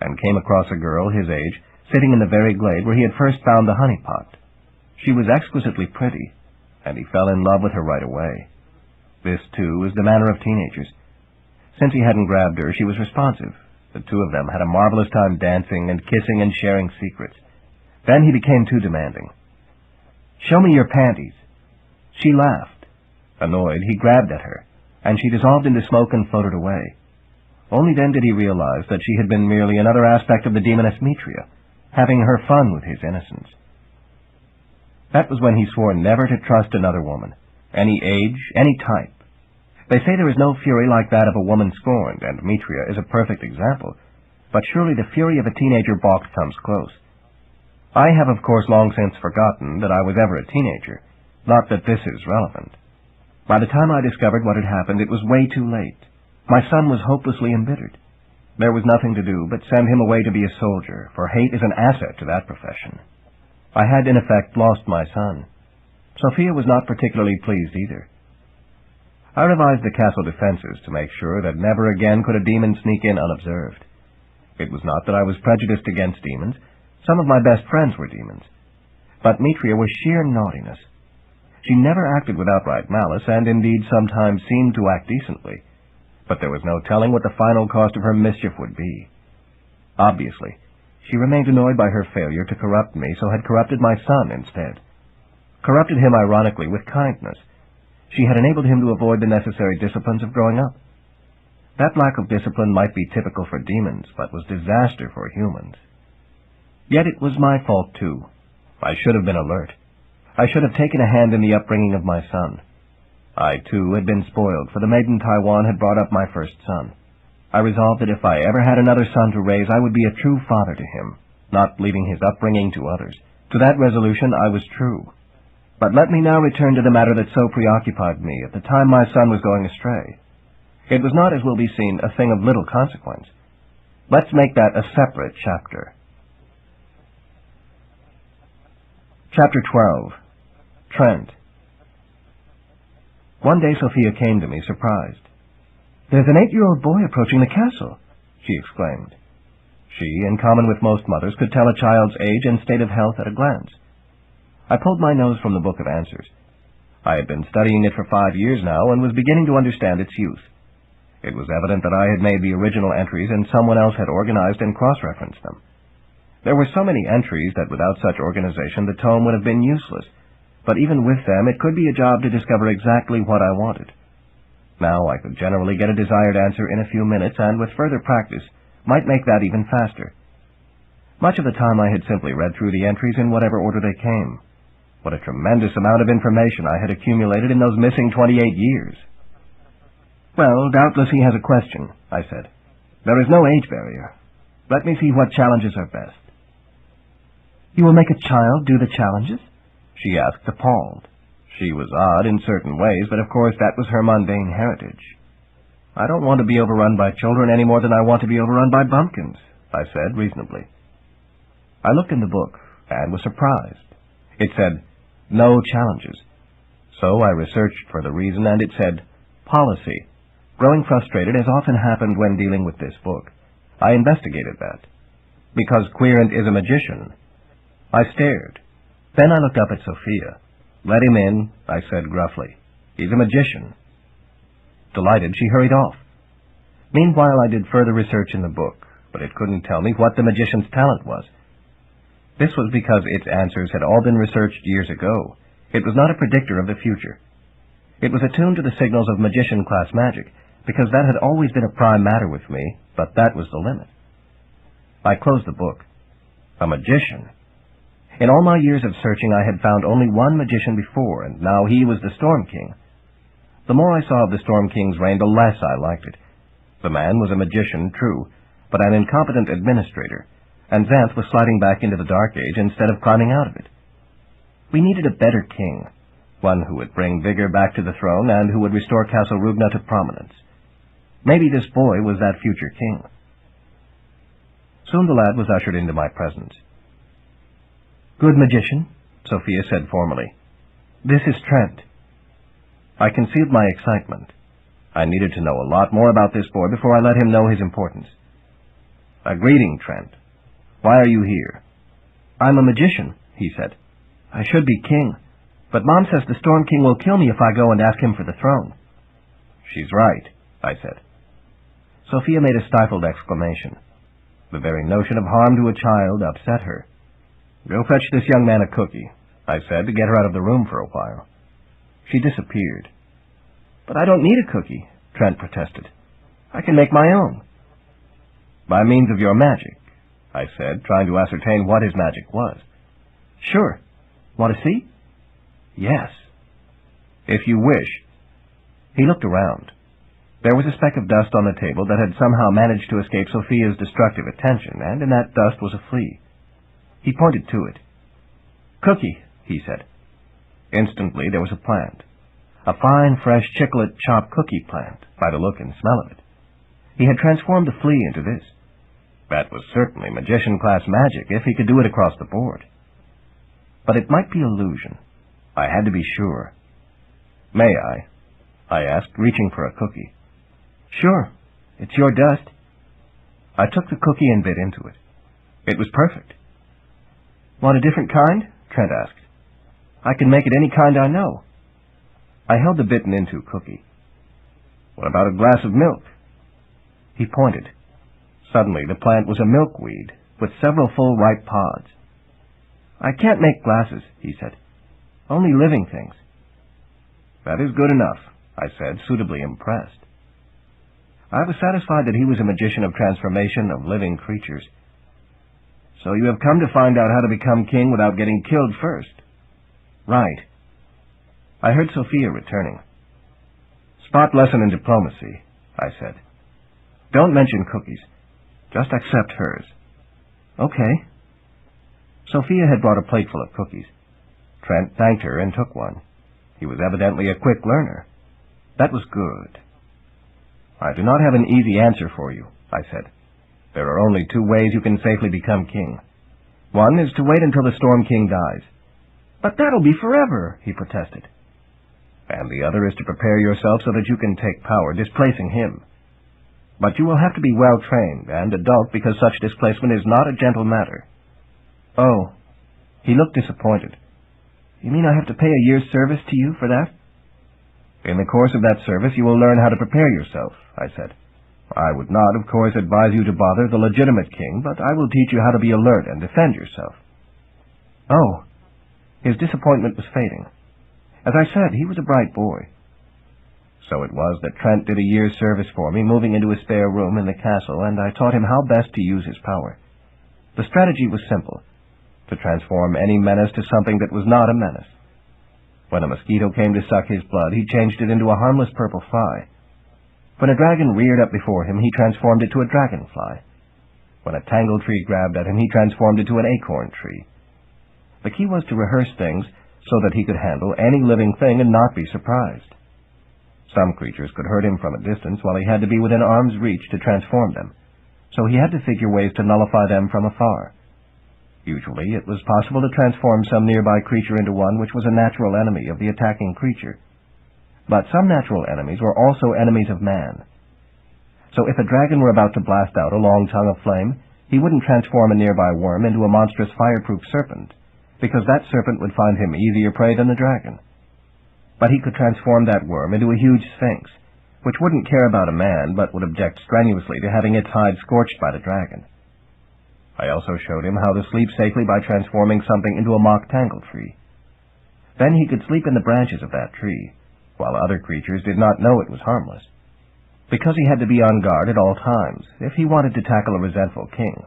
and came across a girl his age, sitting in the very glade where he had first found the honey pot. She was exquisitely pretty, and he fell in love with her right away. This, too, was the manner of teenagers. Since he hadn't grabbed her, she was responsive. The two of them had a marvelous time dancing and kissing and sharing secrets. Then he became too demanding. "Show me your panties." She laughed. Annoyed, he grabbed at her, and she dissolved into smoke and floated away. Only then did he realize that she had been merely another aspect of the demoness Mitria, having her fun with his innocence. That was when he swore never to trust another woman, any age, any type. They say there is no fury like that of a woman scorned, and Mitria is a perfect example, but surely the fury of a teenager balked comes close. I have, of course, long since forgotten that I was ever a teenager, not that this is relevant. By the time I discovered what had happened, it was way too late. My son was hopelessly embittered. There was nothing to do but send him away to be a soldier, for hate is an asset to that profession. I had, in effect, lost my son. Sophia was not particularly pleased either. I revised the castle defenses to make sure that never again could a demon sneak in unobserved. It was not that I was prejudiced against demons. Some of my best friends were demons. But Mitria was sheer naughtiness. She never acted with outright malice, and indeed sometimes seemed to act decently. But there was no telling what the final cost of her mischief would be. Obviously, she remained annoyed by her failure to corrupt me, so had corrupted my son instead. Corrupted him ironically with kindness. She had enabled him to avoid the necessary disciplines of growing up. That lack of discipline might be typical for demons, but was disaster for humans. Yet it was my fault, too. I should have been alert. I should have taken a hand in the upbringing of my son. I, too, had been spoiled, for the maiden Taiwan had brought up my first son. I resolved that if I ever had another son to raise, I would be a true father to him, not leaving his upbringing to others. To that resolution I was true. But let me now return to the matter that so preoccupied me at the time my son was going astray. It was not, as will be seen, a thing of little consequence. Let's make that a separate chapter. Chapter 12. Trent. One day Sophia came to me, surprised. "There's an 8-year-old boy approaching the castle," she exclaimed. She, in common with most mothers, could tell a child's age and state of health at a glance. I pulled my nose from the book of answers. I had been studying it for 5 years now, and was beginning to understand its use. It was evident that I had made the original entries, and someone else had organized and cross-referenced them. There were so many entries that without such organization the tome would have been useless, but even with them it could be a job to discover exactly what I wanted. Now I could generally get a desired answer in a few minutes, and with further practice might make that even faster. Much of the time I had simply read through the entries in whatever order they came. What a tremendous amount of information I had accumulated in those missing 28 years. "Well, doubtless he has a question," I said. "There is no age barrier. Let me see what challenges are best." "You will make a child do the challenges?" she asked, appalled. She was odd in certain ways, but of course that was her mundane heritage. "I don't want to be overrun by children any more than I want to be overrun by bumpkins," I said reasonably. I looked in the book and was surprised. It said, "No challenges." So I researched for the reason, and it said, "Policy." Growing frustrated, as often happened when dealing with this book, I investigated that. Because Querent is a magician. I stared. Then I looked up at Sophia. "Let him in," I said gruffly. "He's a magician." Delighted, she hurried off. Meanwhile, I did further research in the book, but it couldn't tell me what the magician's talent was. This was because its answers had all been researched years ago. It was not a predictor of the future. It was attuned to the signals of magician-class magic, because that had always been a prime matter with me, but that was the limit. I closed the book. A magician. In all my years of searching, I had found only one magician before, and now he was the Storm King. The more I saw of the Storm King's reign, the less I liked it. The man was a magician, true, but an incompetent administrator, and Xanth was sliding back into the Dark Age instead of climbing out of it. We needed a better king, one who would bring vigor back to the throne and who would restore Castle Rugna to prominence. Maybe this boy was that future king. Soon the lad was ushered into my presence. "Good magician," Sophia said formally. "This is Trent." I concealed my excitement. I needed to know a lot more about this boy before I let him know his importance. "A greeting, Trent. Why are you here?" "I'm a magician," he said. "I should be king, but Mom says the Storm King will kill me if I go and ask him for the throne." "She's right," I said. Sophia made a stifled exclamation. The very notion of harm to a child upset her. "Go fetch this young man a cookie," I said, to get her out of the room for a while. She disappeared. "But I don't need a cookie," Trent protested. "I can make my own." "By means of your magic," I said, trying to ascertain what his magic was. "Sure. Want to see?" "Yes." "If you wish." He looked around. There was a speck of dust on the table that had somehow managed to escape Sophia's destructive attention, and in that dust was a flea. He pointed to it. "Cookie," he said. Instantly there was a plant. A fine, fresh, chiclet chopped cookie plant, by the look and smell of it. He had transformed the flea into this. That was certainly magician-class magic, if he could do it across the board. But it might be illusion. I had to be sure. "May I asked, reaching for a cookie. "Sure. It's your dust." I took the cookie and bit into it. It was perfect. "Want a different kind?" Trent asked. "I can make it any kind I know." I held the bitten into cookie. "What about a glass of milk?" He pointed. Suddenly the plant was a milkweed, with several full ripe pods. "I can't make glasses," he said. "Only living things." "That is good enough," I said, suitably impressed. I was satisfied that he was a magician of transformation of living creatures. "So you have come to find out how to become king without getting killed first." "Right." I heard Sophia returning. spot lesson in diplomacy, I said. Don't mention cookies. Just accept hers.
Okay.
Sophia had brought a plateful of cookies. Trent thanked her and took one. He was evidently a quick learner. That was good. I do not have an easy answer for you, I said. There are only 2 ways you can safely become king. One is to wait until the Storm King dies.
But that'll be forever, he protested.
And the other is to prepare yourself so that you can take power, displacing him. But you will have to be well-trained and adult because such displacement is not a gentle matter.
Oh. He looked disappointed. You mean I have to pay a year's service to you for that?
In the course of that service, you will learn how to prepare yourself, I said. I would not, of course, advise you to bother the legitimate king, but I will teach you how to be alert and defend yourself.
Oh. His disappointment was fading. As I said, he was a bright boy.
So it was that Trent did a year's service for me, moving into a spare room in the castle, and I taught him how best to use his power. The strategy was simple, to transform any menace to something that was not a menace. When a mosquito came to suck his blood, he changed it into a harmless purple fly. When a dragon reared up before him, he transformed it to a dragonfly. When a tangle tree grabbed at him, he transformed it to an acorn tree. The key was to rehearse things so that he could handle any living thing and not be surprised. Some creatures could hurt him from a distance, while he had to be within arm's reach to transform them, so he had to figure ways to nullify them from afar. Usually it was possible to transform some nearby creature into one which was a natural enemy of the attacking creature. But some natural enemies were also enemies of man. So if a dragon were about to blast out a long tongue of flame, he wouldn't transform a nearby worm into a monstrous fireproof serpent, because that serpent would find him easier prey than the dragon. But he could transform that worm into a huge sphinx, which wouldn't care about a man, but would object strenuously to having its hide scorched by the dragon. I also showed him how to sleep safely by transforming something into a mock tangle tree. Then he could sleep in the branches of that tree, while other creatures did not know it was harmless, because he had to be on guard at all times if he wanted to tackle a resentful king.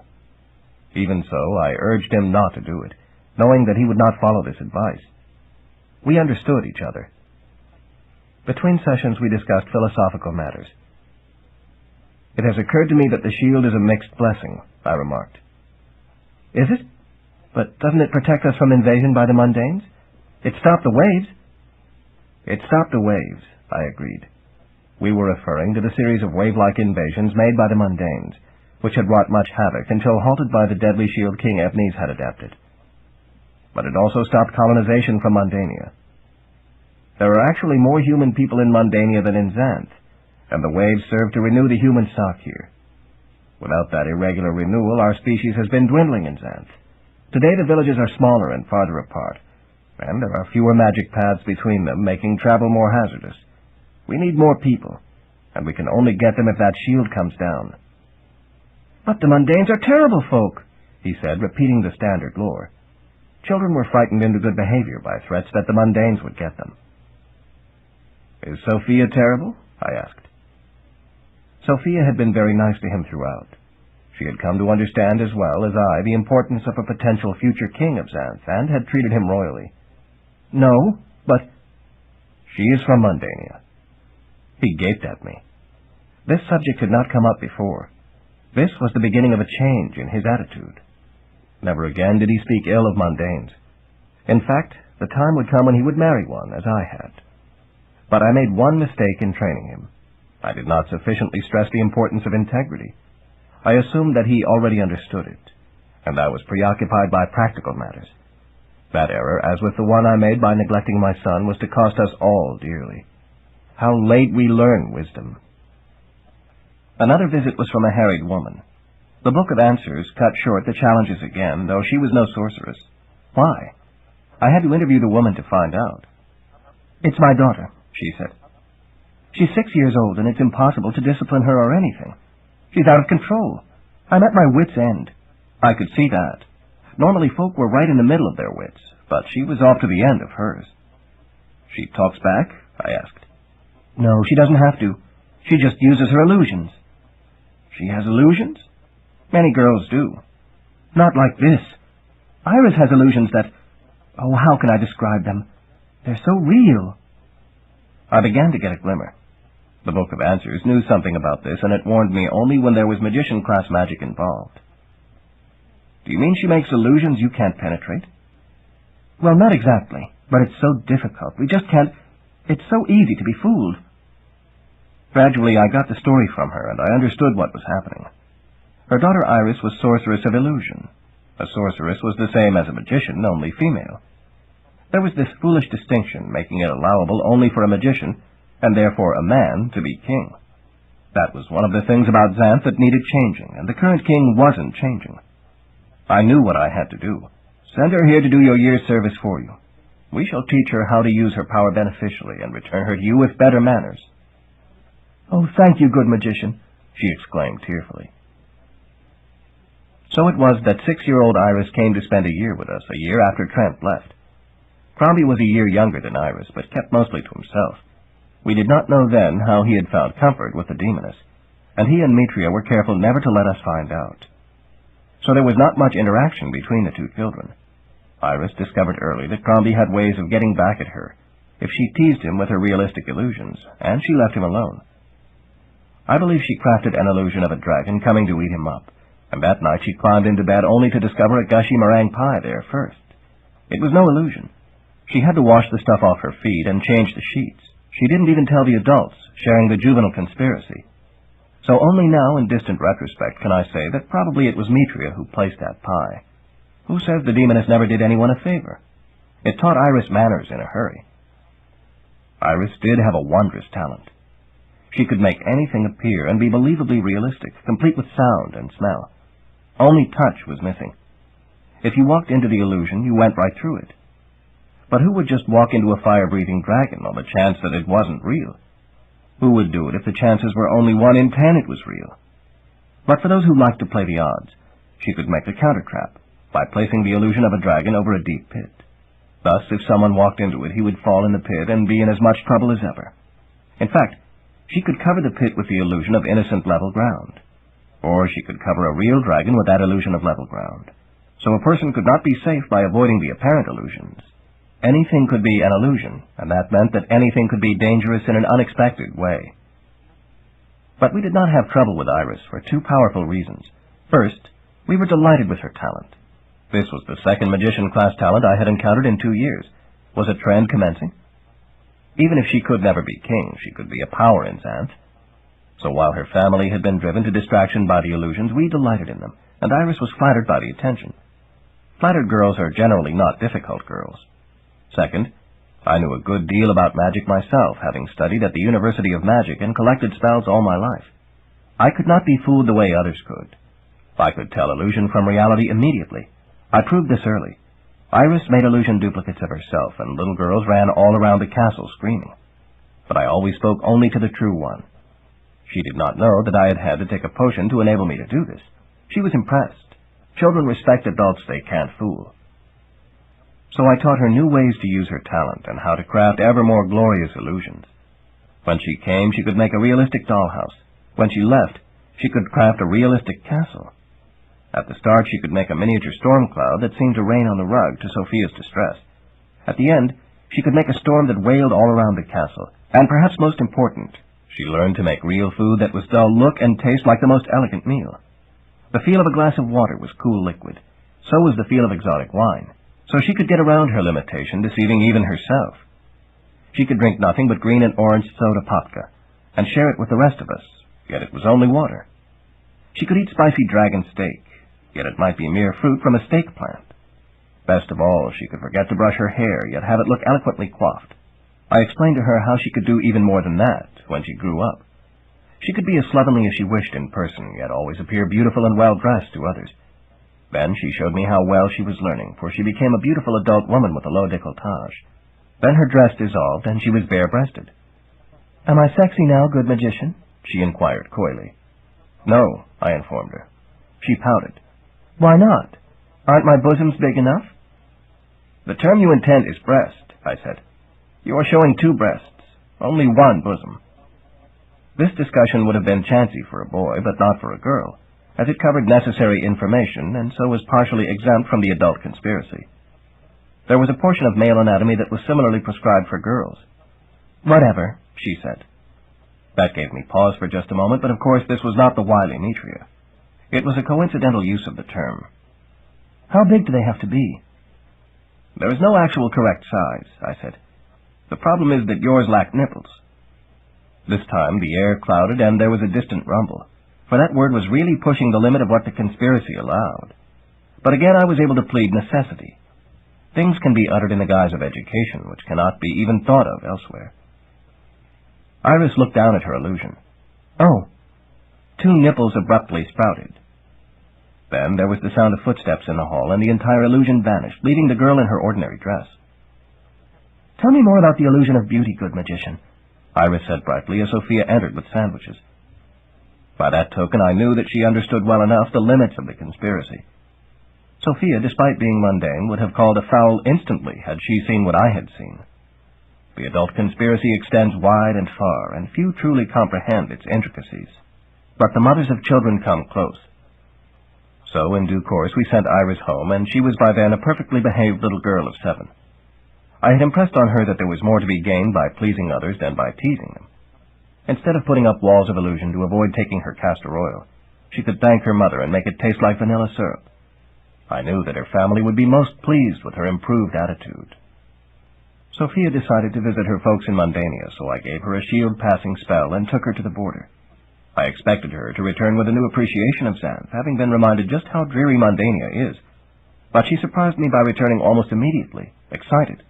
Even so, I urged him not to do it, knowing that he would not follow this advice. We understood each other. Between sessions we discussed philosophical matters. It has occurred to me that the shield is a mixed blessing, I remarked.
Is it? But doesn't it protect us from invasion by the mundanes? It stopped the waves.
It stopped the waves, I agreed. We were referring to the series of wave-like invasions made by the mundanes, which had wrought much havoc until halted by the deadly shield King Ebnes had adapted. But it also stopped colonization from Mundania. There are actually more human people in Mundania than in Xanth, and the waves serve to renew the human stock here. Without that irregular renewal, our species has been dwindling in Xanth. Today the villages are smaller and farther apart, and there are fewer magic paths between them, making travel more hazardous. We need more people, and we can only get them if that shield comes down.
But the mundanes are terrible folk,
he said, repeating the standard lore. Children were frightened into good behavior by threats that the mundanes would get them. Is Sophia terrible? I asked. Sophia had been very nice to him throughout. She had come to understand as well as I the importance of a potential future king of Xanth, and had treated him royally.
No, but...
She is from Mundania. He gaped at me. This subject had not come up before. This was the beginning of a change in his attitude. Never again did he speak ill of mundanes. In fact, the time would come when he would marry one, as I had. But I made one mistake in training him. I did not sufficiently stress the importance of integrity. I assumed that he already understood it, and I was preoccupied by practical matters. That error, as with the one I made by neglecting my son, was to cost us all dearly. How late we learn wisdom. Another visit was from a harried woman. The book of answers cut short the challenges again, though she was no sorceress. Why? I had to interview the woman to find out.
It's my daughter, she said.
She's 6 years old, and it's impossible to discipline her or anything.
She's out of control. I'm at my wit's end.
I could see that. Normally folk were right in the middle of their wits, but she was off to the end of hers. She talks back? I asked.
No, she doesn't have to. She just uses her illusions.
She has illusions? Many girls do.
Not like this. Iris has illusions that... Oh, how can I describe them? They're so real.
I began to get a glimmer. The Book of Answers knew something about this, and it warned me only when there was magician-class magic involved.
Do you mean she makes illusions you can't penetrate?
Well, not exactly, but it's so difficult. We just can't... It's so easy to be fooled. Gradually, I got the story from her, and I understood what was happening. Her daughter Iris was Sorceress of Illusion. A sorceress was the same as a magician, only female. There was this foolish distinction, making it allowable only for a magician, and therefore a man, to be king. That was one of the things about Xanth that needed changing, and the current king wasn't changing. I knew what I had to do. Send her here to do your year's service for you. We shall teach her how to use her power beneficially and return her to you with better manners.
Oh, thank you, good magician, she exclaimed tearfully.
So it was that 6-year-old Iris came to spend a year with us, a year after Trent left. Crombie was a year younger than Iris, but kept mostly to himself. We did not know then how he had found comfort with the demoness, and he and Mitria were careful never to let us find out. So there was not much interaction between the two children. Iris discovered early that Crombie had ways of getting back at her if she teased him with her realistic illusions, and she left him alone. I believe she crafted an illusion of a dragon coming to eat him up, and that night she climbed into bed only to discover a gushy meringue pie there first. It was no illusion. She had to wash the stuff off her feet and change the sheets. She didn't even tell the adults, sharing the juvenile conspiracy. So only now, in distant retrospect, can I say that probably it was Mitria who placed that pie. Who says the demoness never did anyone a favor? It taught Iris manners in a hurry. Iris did have a wondrous talent. She could make anything appear and be believably realistic, complete with sound and smell. Only touch was missing. If you walked into the illusion, you went right through it. But who would just walk into a fire-breathing dragon on the chance that it wasn't real? Who would do it if the chances were only 1 in 10 it was real? But for those who liked to play the odds, she could make a counter-trap by placing the illusion of a dragon over a deep pit. Thus, if someone walked into it, he would fall in the pit and be in as much trouble as ever. In fact, she could cover the pit with the illusion of innocent level ground. Or she could cover a real dragon with that illusion of level ground. So a person could not be safe by avoiding the apparent illusions. Anything could be an illusion, and that meant that anything could be dangerous in an unexpected way. But we did not have trouble with Iris for 2 powerful reasons. First, we were delighted with her talent. This was the second magician-class talent I had encountered in 2 years. Was a trend commencing? Even if she could never be king, she could be a power in Xanth. So while her family had been driven to distraction by the illusions, we delighted in them, and Iris was flattered by the attention. Flattered girls are generally not difficult girls. Second, I knew a good deal about magic myself, having studied at the University of Magic and collected spells all my life. I could not be fooled the way others could. I could tell illusion from reality immediately. I proved this early. Iris made illusion duplicates of herself, and little girls ran all around the castle screaming. But I always spoke only to the true one. She did not know that I had had to take a potion to enable me to do this. She was impressed. Children respect adults they can't fool. So I taught her new ways to use her talent and how to craft ever more glorious illusions. When she came, she could make a realistic dollhouse. When she left, she could craft a realistic castle. At the start, she could make a miniature storm cloud that seemed to rain on the rug to Sophia's distress. At the end, she could make a storm that wailed all around the castle. And perhaps most important, she learned to make real food that was dull look and taste like the most elegant meal. The feel of a glass of water was cool liquid. So was the feel of exotic wine. So she could get around her limitation, deceiving even herself. She could drink nothing but green and orange soda popka, and share it with the rest of us, yet it was only water. She could eat spicy dragon steak, yet it might be mere fruit from a steak plant. Best of all, she could forget to brush her hair, yet have it look eloquently coiffed. I explained to her how she could do even more than that when she grew up. She could be as slovenly as she wished in person, yet always appear beautiful and well-dressed to others. Then she showed me how well she was learning, for she became a beautiful adult woman with a low décolletage. Then her dress dissolved, and she was bare-breasted.
Am I sexy now, good magician?
She inquired coyly. No, I informed her. She pouted.
Why not? Aren't my bosoms big enough?
The term you intend is breast, I said. You are showing 2 breasts, only 1 bosom. This discussion would have been chancy for a boy, but not for a girl, as it covered necessary information and so was partially exempt from the adult conspiracy. There was a portion of male anatomy that was similarly prescribed for girls.
Whatever, she said.
That gave me pause for just a moment, but of course this was not the wily Mitria. It was a coincidental use of the term.
How big do they have to be?
There is no actual correct size, I said. The problem is that yours lack nipples. This time the air clouded and there was a distant rumble, for that word was really pushing the limit of what the conspiracy allowed. But again I was able to plead necessity. Things can be uttered in the guise of education, which cannot be even thought of elsewhere. Iris looked down at her illusion.
Oh.
2 nipples abruptly sprouted. Then there was the sound of footsteps in the hall, and the entire illusion vanished, leaving the girl in her ordinary dress.
Tell me more about the illusion of beauty, good magician,
Iris said brightly as Sophia entered with sandwiches. By that token I knew that she understood well enough the limits of the conspiracy. Sophia, despite being mundane, would have called a foul instantly had she seen what I had seen. The adult conspiracy extends wide and far, and few truly comprehend its intricacies. But the mothers of children come close. So, in due course, we sent Iris home, and she was by then a perfectly behaved little girl of 7. I had impressed on her that there was more to be gained by pleasing others than by teasing them. Instead of putting up walls of illusion to avoid taking her castor oil, she could thank her mother and make it taste like vanilla syrup. I knew that her family would be most pleased with her improved attitude. Sophia decided to visit her folks in Mundania, so I gave her a shield passing spell and took her to the border. I expected her to return with a new appreciation of Xanth, having been reminded just how dreary Mundania is. But she surprised me by returning almost immediately, excited.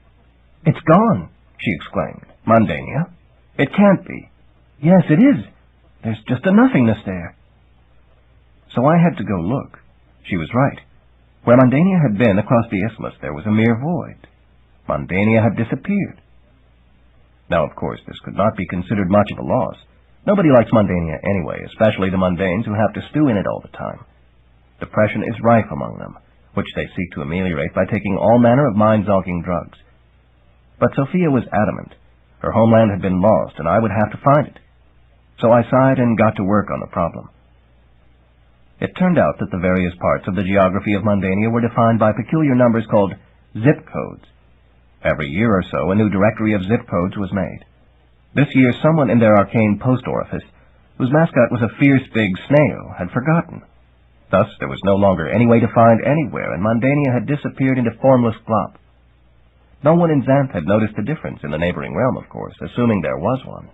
It's gone,
she exclaimed. Mundania? It can't be.
Yes, it is. There's just a nothingness there.
So I had to go look. She was right. Where Mundania had been across the isthmus, there was a mere void. Mundania had disappeared. Now, of course, this could not be considered much of a loss. Nobody likes Mundania anyway, especially the mundanes who have to stew in it all the time. Depression is rife among them, which they seek to ameliorate by taking all manner of mind-zogging drugs. But Sophia was adamant. Her homeland had been lost, and I would have to find it. So I sighed and got to work on the problem. It turned out that the various parts of the geography of Mundania were defined by peculiar numbers called zip codes. Every year or so, a new directory of zip codes was made. This year, someone in their arcane post orifice, whose mascot was a fierce big snail, had forgotten. Thus, there was no longer any way to find anywhere, and Mundania had disappeared into formless glop. No one in Xanth had noticed the difference in the neighboring realm, of course, assuming there was one.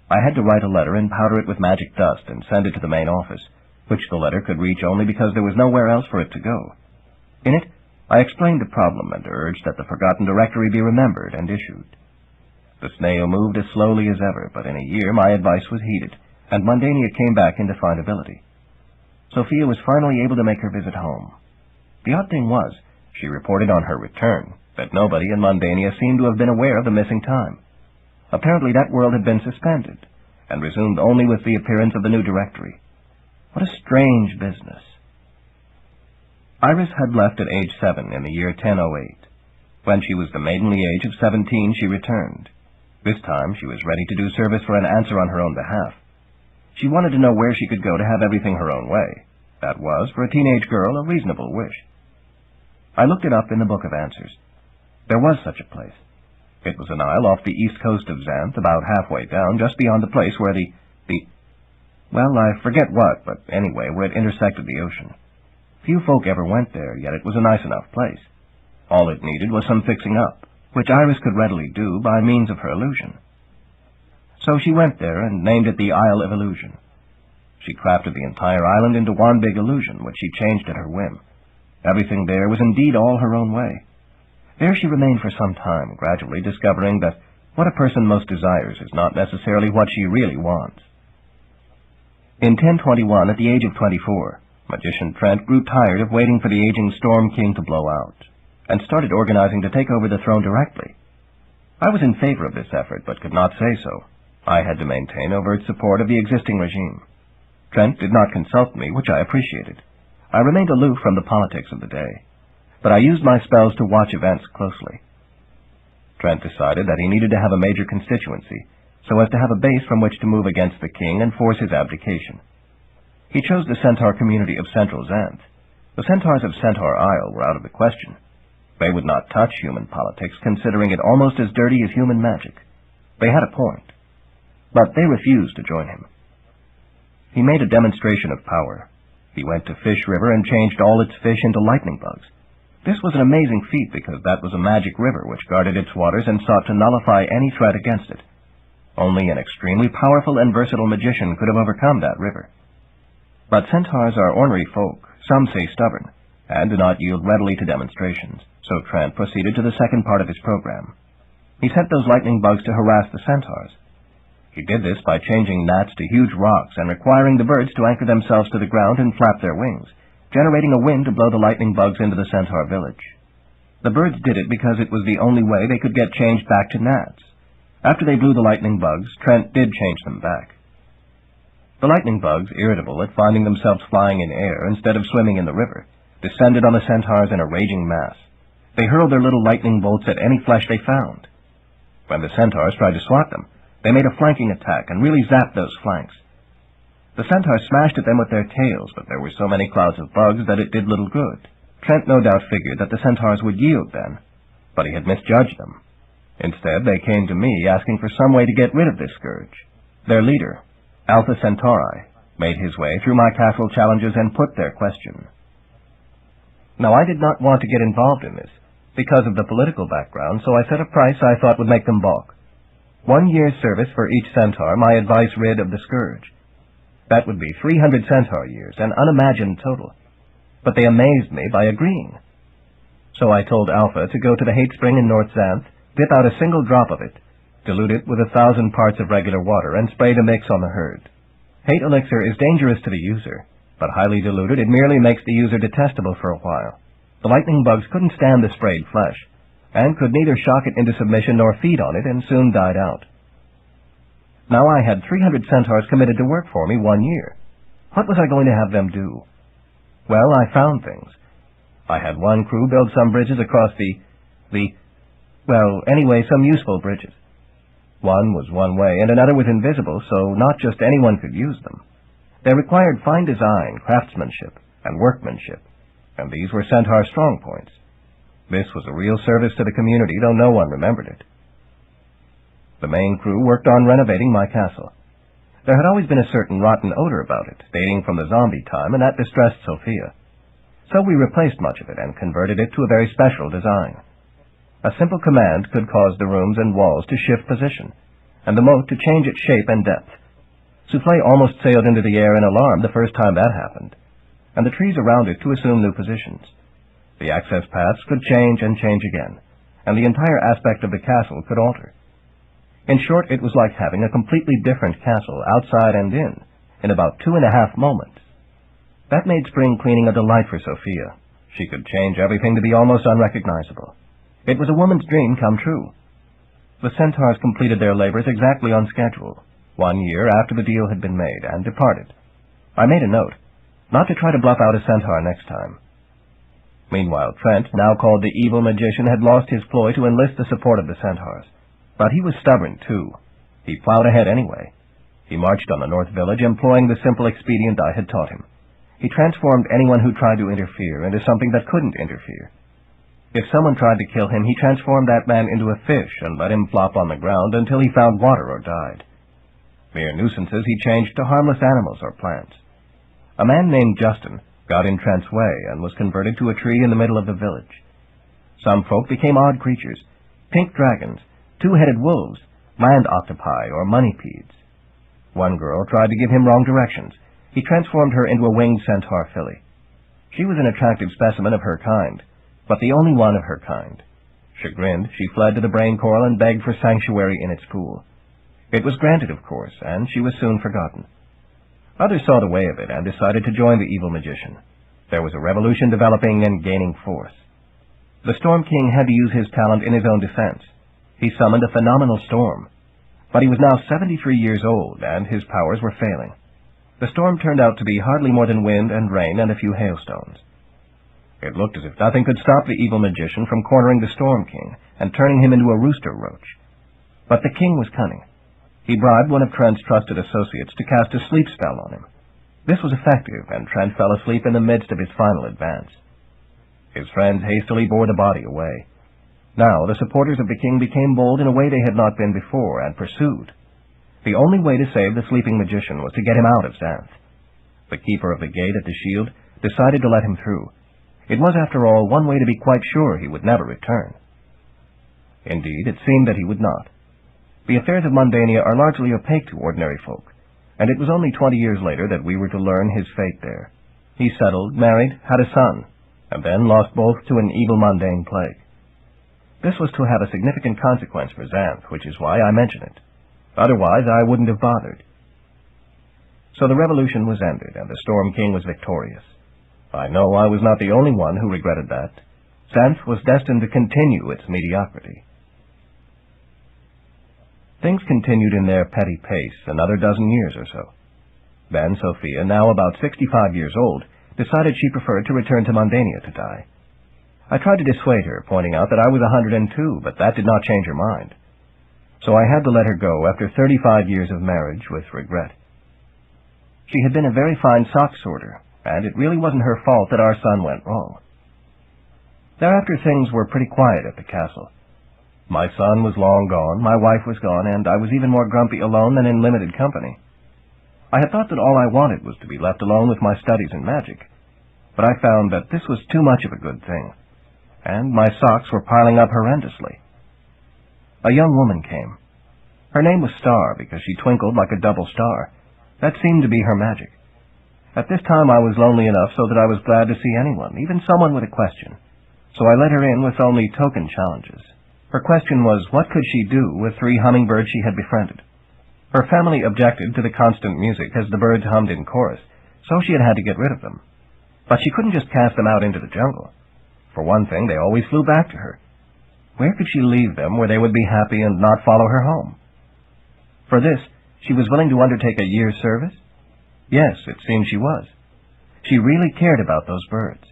I had to write a letter and powder it with magic dust and send it to the main office, which the letter could reach only because there was nowhere else for it to go. In it, I explained the problem and urged that the forgotten directory be remembered and issued. The snail moved as slowly as ever, but in a year my advice was heeded, and Mundania came back into findability. Sophia was finally able to make her visit home. The odd thing was, she reported on her return that nobody in Mundania seemed to have been aware of the missing time. Apparently that world had been suspended, and resumed only with the appearance of the new directory. What a strange business. Iris had left at age 7 in the year 1008. When she was the maidenly age of 17, she returned. This time she was ready to do service for an answer on her own behalf. She wanted to know where she could go to have everything her own way. That was, for a teenage girl, a reasonable wish. I looked it up in the Book of Answers. There was such a place. It was an isle off the east coast of Xanth, about halfway down, just beyond the place where well, I forget what, but anyway, where it intersected the ocean. Few folk ever went there, yet it was a nice enough place. All it needed was some fixing up, which Iris could readily do by means of her illusion. So she went there and named it the Isle of Illusion. She crafted the entire island into one big illusion, which she changed at her whim. Everything there was indeed all her own way. There she remained for some time, gradually discovering that what a person most desires is not necessarily what she really wants. In 1021, at the age of 24, Magician Trent grew tired of waiting for the aging Storm King to blow out, and started organizing to take over the throne directly. I was in favor of this effort, but could not say so. I had to maintain overt support of the existing regime. Trent did not consult me, which I appreciated. I remained aloof from the politics of the day, but I used my spells to watch events closely. Trent decided that he needed to have a major constituency, so as to have a base from which to move against the king and force his abdication. He chose the centaur community of central Xanth. The centaurs of Centaur Isle were out of the question. They would not touch human politics, considering it almost as dirty as human magic. They had a point. but they refused to join him. He made a demonstration of power. He went to Fish River and changed all its fish into lightning bugs. This was an amazing feat because that was a magic river which guarded its waters and sought to nullify any threat against it. Only an extremely powerful and versatile magician could have overcome that river. But centaurs are ornery folk, some say stubborn, and do not yield readily to demonstrations, so Trent proceeded to the second part of his program. He sent those lightning bugs to harass the centaurs. He did this by changing gnats to huge rocks and requiring the birds to anchor themselves to the ground and flap their wings, generating a wind to blow the lightning bugs into the centaur village. The birds did it because it was the only way they could get changed back to gnats. After they blew the lightning bugs, Trent did change them back. The lightning bugs, irritable at finding themselves flying in air instead of swimming in the river, descended on the centaurs in a raging mass. They hurled their little lightning bolts at any flesh they found. When the centaurs tried to swat them, they made a flanking attack and really zapped those flanks. The centaurs smashed at them with their tails, but there were so many clouds of bugs that it did little good. Trent no doubt figured that the centaurs would yield then, but he had misjudged them. Instead, they came to me asking for some way to get rid of this scourge. Their leader, Alpha Centauri, made his way through my castle challenges and put their question. Now, I did not want to get involved in this, because of the political background, so I set a price I thought would make them balk. 1 year's service for each centaur, my advice rid of the scourge. That would be 300 centaur years, an unimagined total. But they amazed me by agreeing. So I told Alpha to go to the hate spring in North Xanth, dip out a single drop of it, dilute it with 1,000 parts of regular water, and spray the mix on the herd. Hate elixir is dangerous to the user, but highly diluted, it merely makes the user detestable for a while. The lightning bugs couldn't stand the sprayed flesh, and could neither shock it into submission nor feed on it, and soon died out. Now I had 300 centaurs committed to work for me 1 year. What was I going to have them do? Well, I found things. I had one crew build some bridges across some useful bridges. One was one way, and another was invisible, so not just anyone could use them. They required fine design, craftsmanship, and workmanship, and these were centaur strong points. This was a real service to the community, though no one remembered it. The main crew worked on renovating my castle. There had always been a certain rotten odor about it, dating from the zombie time, and that distressed Sophia. So we replaced much of it and converted it to a very special design. A simple command could cause the rooms and walls to shift position, and the moat to change its shape and depth. Soufflé almost sailed into the air in alarm the first time that happened, and the trees around it to assume new positions. The access paths could change and change again, and the entire aspect of the castle could alter. In short, it was like having a completely different castle, outside and in about 2.5 moments. That made spring cleaning a delight for Sophia. She could change everything to be almost unrecognizable. It was a woman's dream come true. The centaurs completed their labors exactly on schedule, 1 year after the deal had been made, and departed. I made a note, not to try to bluff out a centaur next time. Meanwhile, Trent, now called the evil magician, had lost his ploy to enlist the support of the centaurs. But he was stubborn, too. He plowed ahead anyway. He marched on the north village, employing the simple expedient I had taught him. He transformed anyone who tried to interfere into something that couldn't interfere. If someone tried to kill him, he transformed that man into a fish and let him flop on the ground until he found water or died. Mere nuisances he changed to harmless animals or plants. A man named Justin got in Trent's way and was converted to a tree in the middle of the village. Some folk became odd creatures, pink dragons, two-headed wolves, land octopi, or moneypedes. One girl tried to give him wrong directions. He transformed her into a winged centaur filly. She was an attractive specimen of her kind, but the only one of her kind. Chagrined, she fled to the brain coral and begged for sanctuary in its pool. It was granted, of course, and she was soon forgotten. Others saw the way of it and decided to join the evil magician. There was a revolution developing and gaining force. The Storm King had to use his talent in his own defense. He summoned a phenomenal storm, but he was now 73 years old, and his powers were failing. The storm turned out to be hardly more than wind and rain and a few hailstones. It looked as if nothing could stop the evil magician from cornering the Storm King and turning him into a rooster roach. But the king was cunning. He bribed one of Trent's trusted associates to cast a sleep spell on him. This was effective, and Trent fell asleep in the midst of his final advance. His friends hastily bore the body away. Now the supporters of the king became bold in a way they had not been before, and pursued. The only way to save the sleeping magician was to get him out of Xanth. The keeper of the gate at the shield decided to let him through. It was, after all, one way to be quite sure he would never return. Indeed, it seemed that he would not. The affairs of Mundania are largely opaque to ordinary folk, and it was only 20 years later that we were to learn his fate there. He settled, married, had a son, and then lost both to an evil mundane plague. This was to have a significant consequence for Xanth, which is why I mention it. Otherwise, I wouldn't have bothered. So the revolution was ended, and the Storm King was victorious. I know I was not the only one who regretted that. Xanth was destined to continue its mediocrity. Things continued in their petty pace another dozen years or so. Then Sophia, now about 65 years old, decided she preferred to return to Mundania to die. I tried to dissuade her, pointing out that I was 102, but that did not change her mind. So I had to let her go after 35 years of marriage with regret. She had been a very fine sock sorter, and it really wasn't her fault that our son went wrong. Thereafter things were pretty quiet at the castle. My son was long gone, my wife was gone, and I was even more grumpy alone than in limited company. I had thought that all I wanted was to be left alone with my studies in magic, but I found that this was too much of a good thing, and my socks were piling up horrendously. A young woman came. Her name was Star because she twinkled like a double star. That seemed to be her magic. At this time I was lonely enough so that I was glad to see anyone, even someone with a question. So I let her in with only token challenges. Her question was, what could she do with 3 hummingbirds she had befriended? Her family objected to the constant music as the birds hummed in chorus, so she had to get rid of them. But she couldn't just cast them out into the jungle. For one thing, they always flew back to her. Where could she leave them where they would be happy and not follow her home? For this, she was willing to undertake a year's service? Yes, it seemed she was. She really cared about those birds.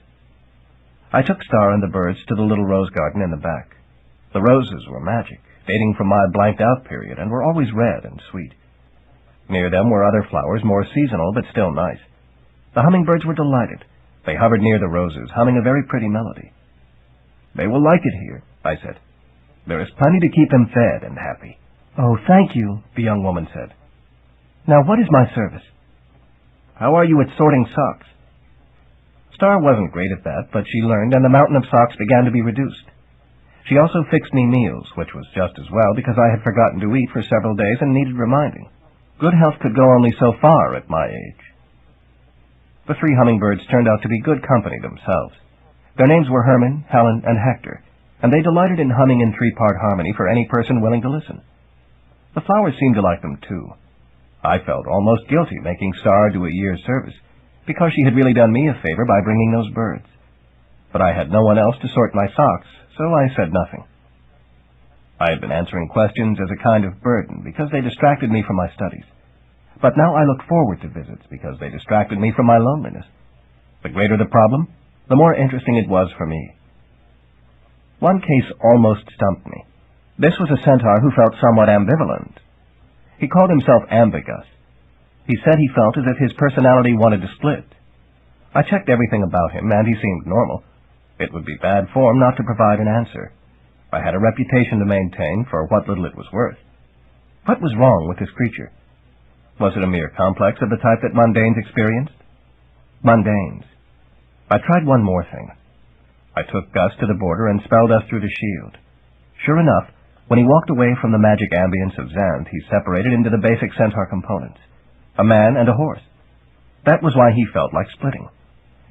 I took Star and the birds to the little rose garden in the back. The roses were magic, dating from my blanked-out period, and were always red and sweet. Near them were other flowers, more seasonal, but still nice. The hummingbirds were delighted. They hovered near the roses, humming a very pretty melody. "They will like it here," I said. "There is plenty to keep them fed and happy." "Oh, thank you," the young woman said. "Now, what is my service?" "How are you at sorting socks?" Star wasn't great at that, but she learned, and the mountain of socks began to be reduced. She also fixed me meals, which was just as well because I had forgotten to eat for several days and needed reminding. Good health could go only so far at my age. The 3 hummingbirds turned out to be good company themselves. Their names were Herman, Helen, and Hector, and they delighted in humming in 3-part harmony for any person willing to listen. The flowers seemed to like them too. I felt almost guilty making Star do a year's service, because she had really done me a favor by bringing those birds. But I had no one else to sort my socks, so I said nothing. I had been answering questions as a kind of burden because they distracted me from my studies. But now I looked forward to visits because they distracted me from my loneliness. The greater the problem, the more interesting it was for me. One case almost stumped me. This was a centaur who felt somewhat ambivalent. He called himself ambigus. He said he felt as if his personality wanted to split. I checked everything about him, and he seemed normal. It would be bad form not to provide an answer. I had a reputation to maintain for what little it was worth. What was wrong with this creature? Was it a mere complex of the type that mundanes experienced? Mundanes. I tried one more thing. I took Gus to the border and spelled us through the shield. Sure enough, when he walked away from the magic ambience of Xanth, he separated into the basic centaur components, a man and a horse. That was why he felt like splitting.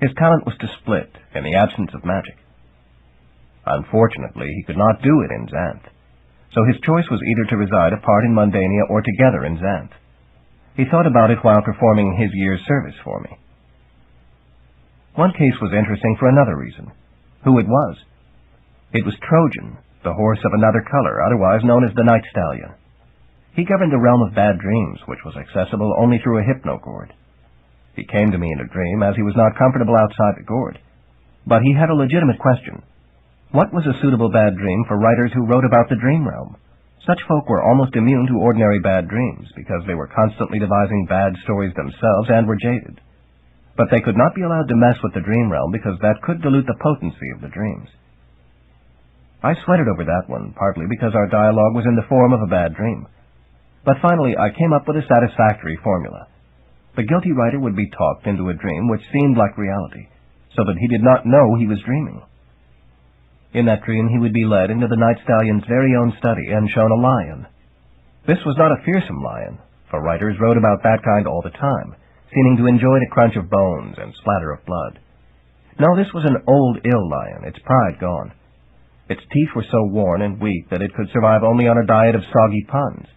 His talent was to split in the absence of magic. Unfortunately, he could not do it in Xanth, so his choice was either to reside apart in Mundania or together in Xanth. He thought about it while performing his year's service for me. One case was interesting for another reason. Who it was. It was Trojan, the horse of another color, otherwise known as the Night Stallion. He governed the realm of bad dreams, which was accessible only through a hypno-gourd. He came to me in a dream, as he was not comfortable outside the gourd. But he had a legitimate question. What was a suitable bad dream for writers who wrote about the dream realm? Such folk were almost immune to ordinary bad dreams, because they were constantly devising bad stories themselves and were jaded. But they could not be allowed to mess with the dream realm, because that could dilute the potency of the dreams. I sweated over that one, partly because our dialogue was in the form of a bad dream. But finally I came up with a satisfactory formula. The guilty writer would be talked into a dream which seemed like reality, so that he did not know he was dreaming. In that dream he would be led into the night stallion's very own study and shown a lion. This was not a fearsome lion, for writers wrote about that kind all the time, seeming to enjoy the crunch of bones and splatter of blood. No, this was an old, ill lion, its pride gone. Its teeth were so worn and weak that it could survive only on a diet of soggy puns.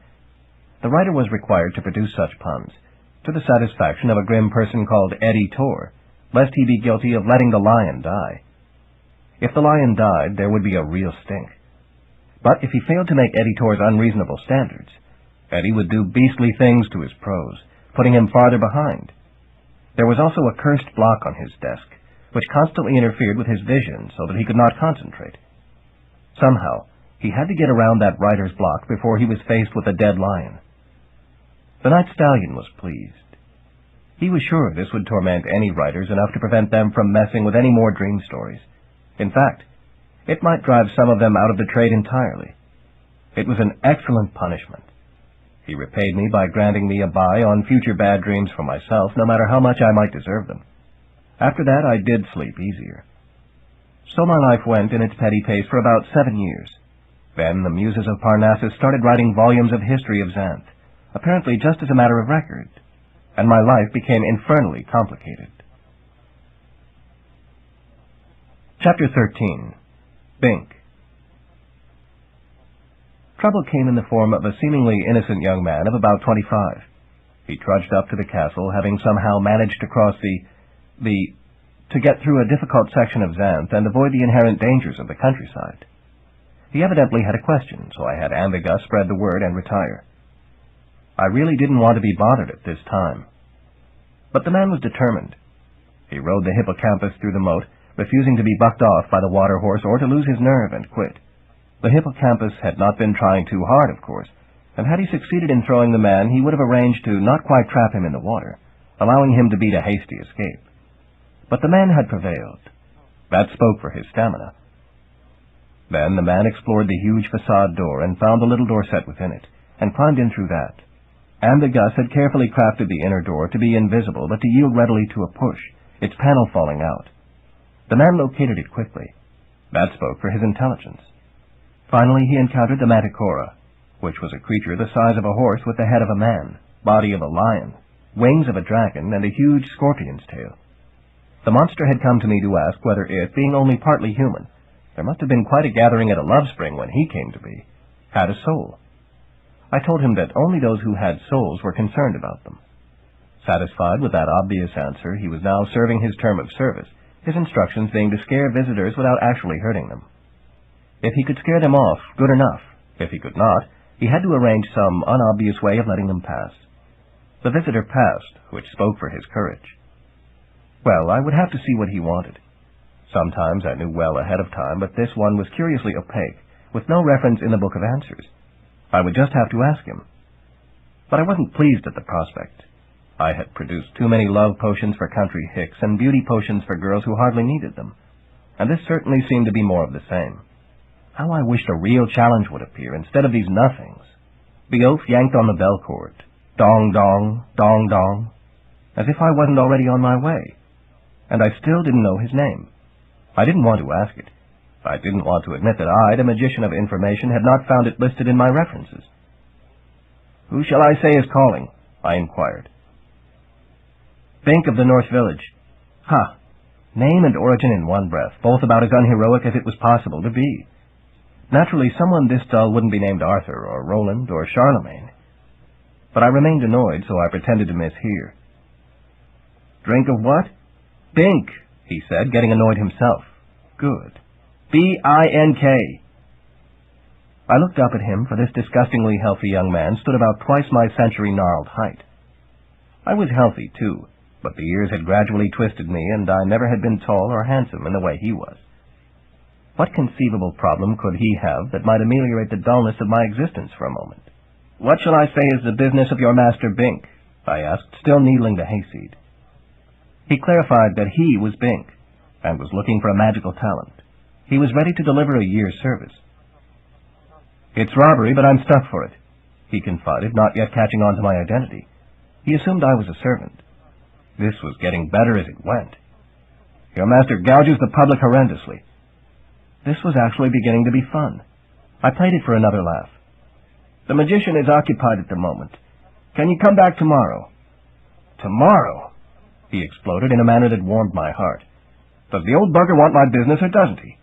The writer was required to produce such puns, to the satisfaction of a grim person called Eddie Tor, lest he be guilty of letting the lion die. If the lion died, there would be a real stink. But if he failed to make Eddie Tor's unreasonable standards, Eddie would do beastly things to his prose, putting him farther behind. There was also a cursed block on his desk, which constantly interfered with his vision so that he could not concentrate. Somehow, he had to get around that writer's block before he was faced with a dead lion. The night stallion was pleased. He was sure this would torment any writers enough to prevent them from messing with any more dream stories. In fact, it might drive some of them out of the trade entirely. It was an excellent punishment. He repaid me by granting me a buy on future bad dreams for myself, no matter how much I might deserve them. After that, I did sleep easier. So my life went in its petty pace for about 7 years. Then the muses of Parnassus started writing volumes of history of Xanth, apparently just as a matter of record, and my life became infernally complicated. Chapter 13. Bink. Trouble came in the form of a seemingly innocent young man of about 25. He trudged up to the castle, having somehow managed to cross to get through a difficult section of Xanth and avoid the inherent dangers of the countryside. He evidently had a question, so I had Ambigus spread the word and retire. I really didn't want to be bothered at this time. But the man was determined. He rode the hippocampus through the moat, refusing to be bucked off by the water horse or to lose his nerve and quit. The hippocampus had not been trying too hard, of course, and had he succeeded in throwing the man, he would have arranged to not quite trap him in the water, allowing him to beat a hasty escape. But the man had prevailed. That spoke for his stamina. Then the man explored the huge facade door and found the little door set within it, and climbed in through that. Ambigus had carefully crafted the inner door to be invisible, but to yield readily to a push, its panel falling out. The man located it quickly. That spoke for his intelligence. Finally he encountered the manticora, which was a creature the size of a horse with the head of a man, body of a lion, wings of a dragon, and a huge scorpion's tail. The monster had come to me to ask whether it, being only partly human, there must have been quite a gathering at a love spring when he came to be, had a soul. I told him that only those who had souls were concerned about them. Satisfied with that obvious answer, he was now serving his term of service, his instructions being to scare visitors without actually hurting them. If he could scare them off, good enough. If he could not, he had to arrange some unobvious way of letting them pass. The visitor passed, which spoke for his courage. Well, I would have to see what he wanted. Sometimes I knew well ahead of time, but this one was curiously opaque, with no reference in the book of answers. I would just have to ask him. But I wasn't pleased at the prospect. I had produced too many love potions for country hicks and beauty potions for girls who hardly needed them, and this certainly seemed to be more of the same. How I wished a real challenge would appear instead of these nothings. The oaf yanked on the bell cord. Dong, dong, dong, dong, as if I wasn't already on my way. And I still didn't know his name. I didn't want to ask it. I didn't want to admit that I, the magician of information, had not found it listed in my references. "Who shall I say is calling?" I inquired. "Bink of the North Village." Ha! Name and origin in one breath, both about as unheroic as it was possible to be. Naturally, someone this dull wouldn't be named Arthur, or Roland, or Charlemagne. But I remained annoyed, so I pretended to mishear. "Drink of what?" "Bink," he said, getting annoyed himself. "Good. B-I-N-K. I looked up at him, for this disgustingly healthy young man stood about twice my century-gnarled height. I was healthy, too, but the years had gradually twisted me, and I never had been tall or handsome in the way he was. What conceivable problem could he have that might ameliorate the dullness of my existence for a moment? "What shall I say is the business of your master Bink?" I asked, still needling the hayseed. He clarified that he was Bink, and was looking for a magical talent. He was ready to deliver a year's service. "It's robbery, but I'm stuck for it. he confided, not yet catching on to my identity. He assumed I was a servant. This was getting better as it went. Your master gouges the public horrendously. This was actually beginning to be fun. I played it for another laugh. The magician is occupied at the moment. Can you come back tomorrow? Tomorrow? He exploded in a manner that warmed my heart. Does the old bugger want my business or doesn't he?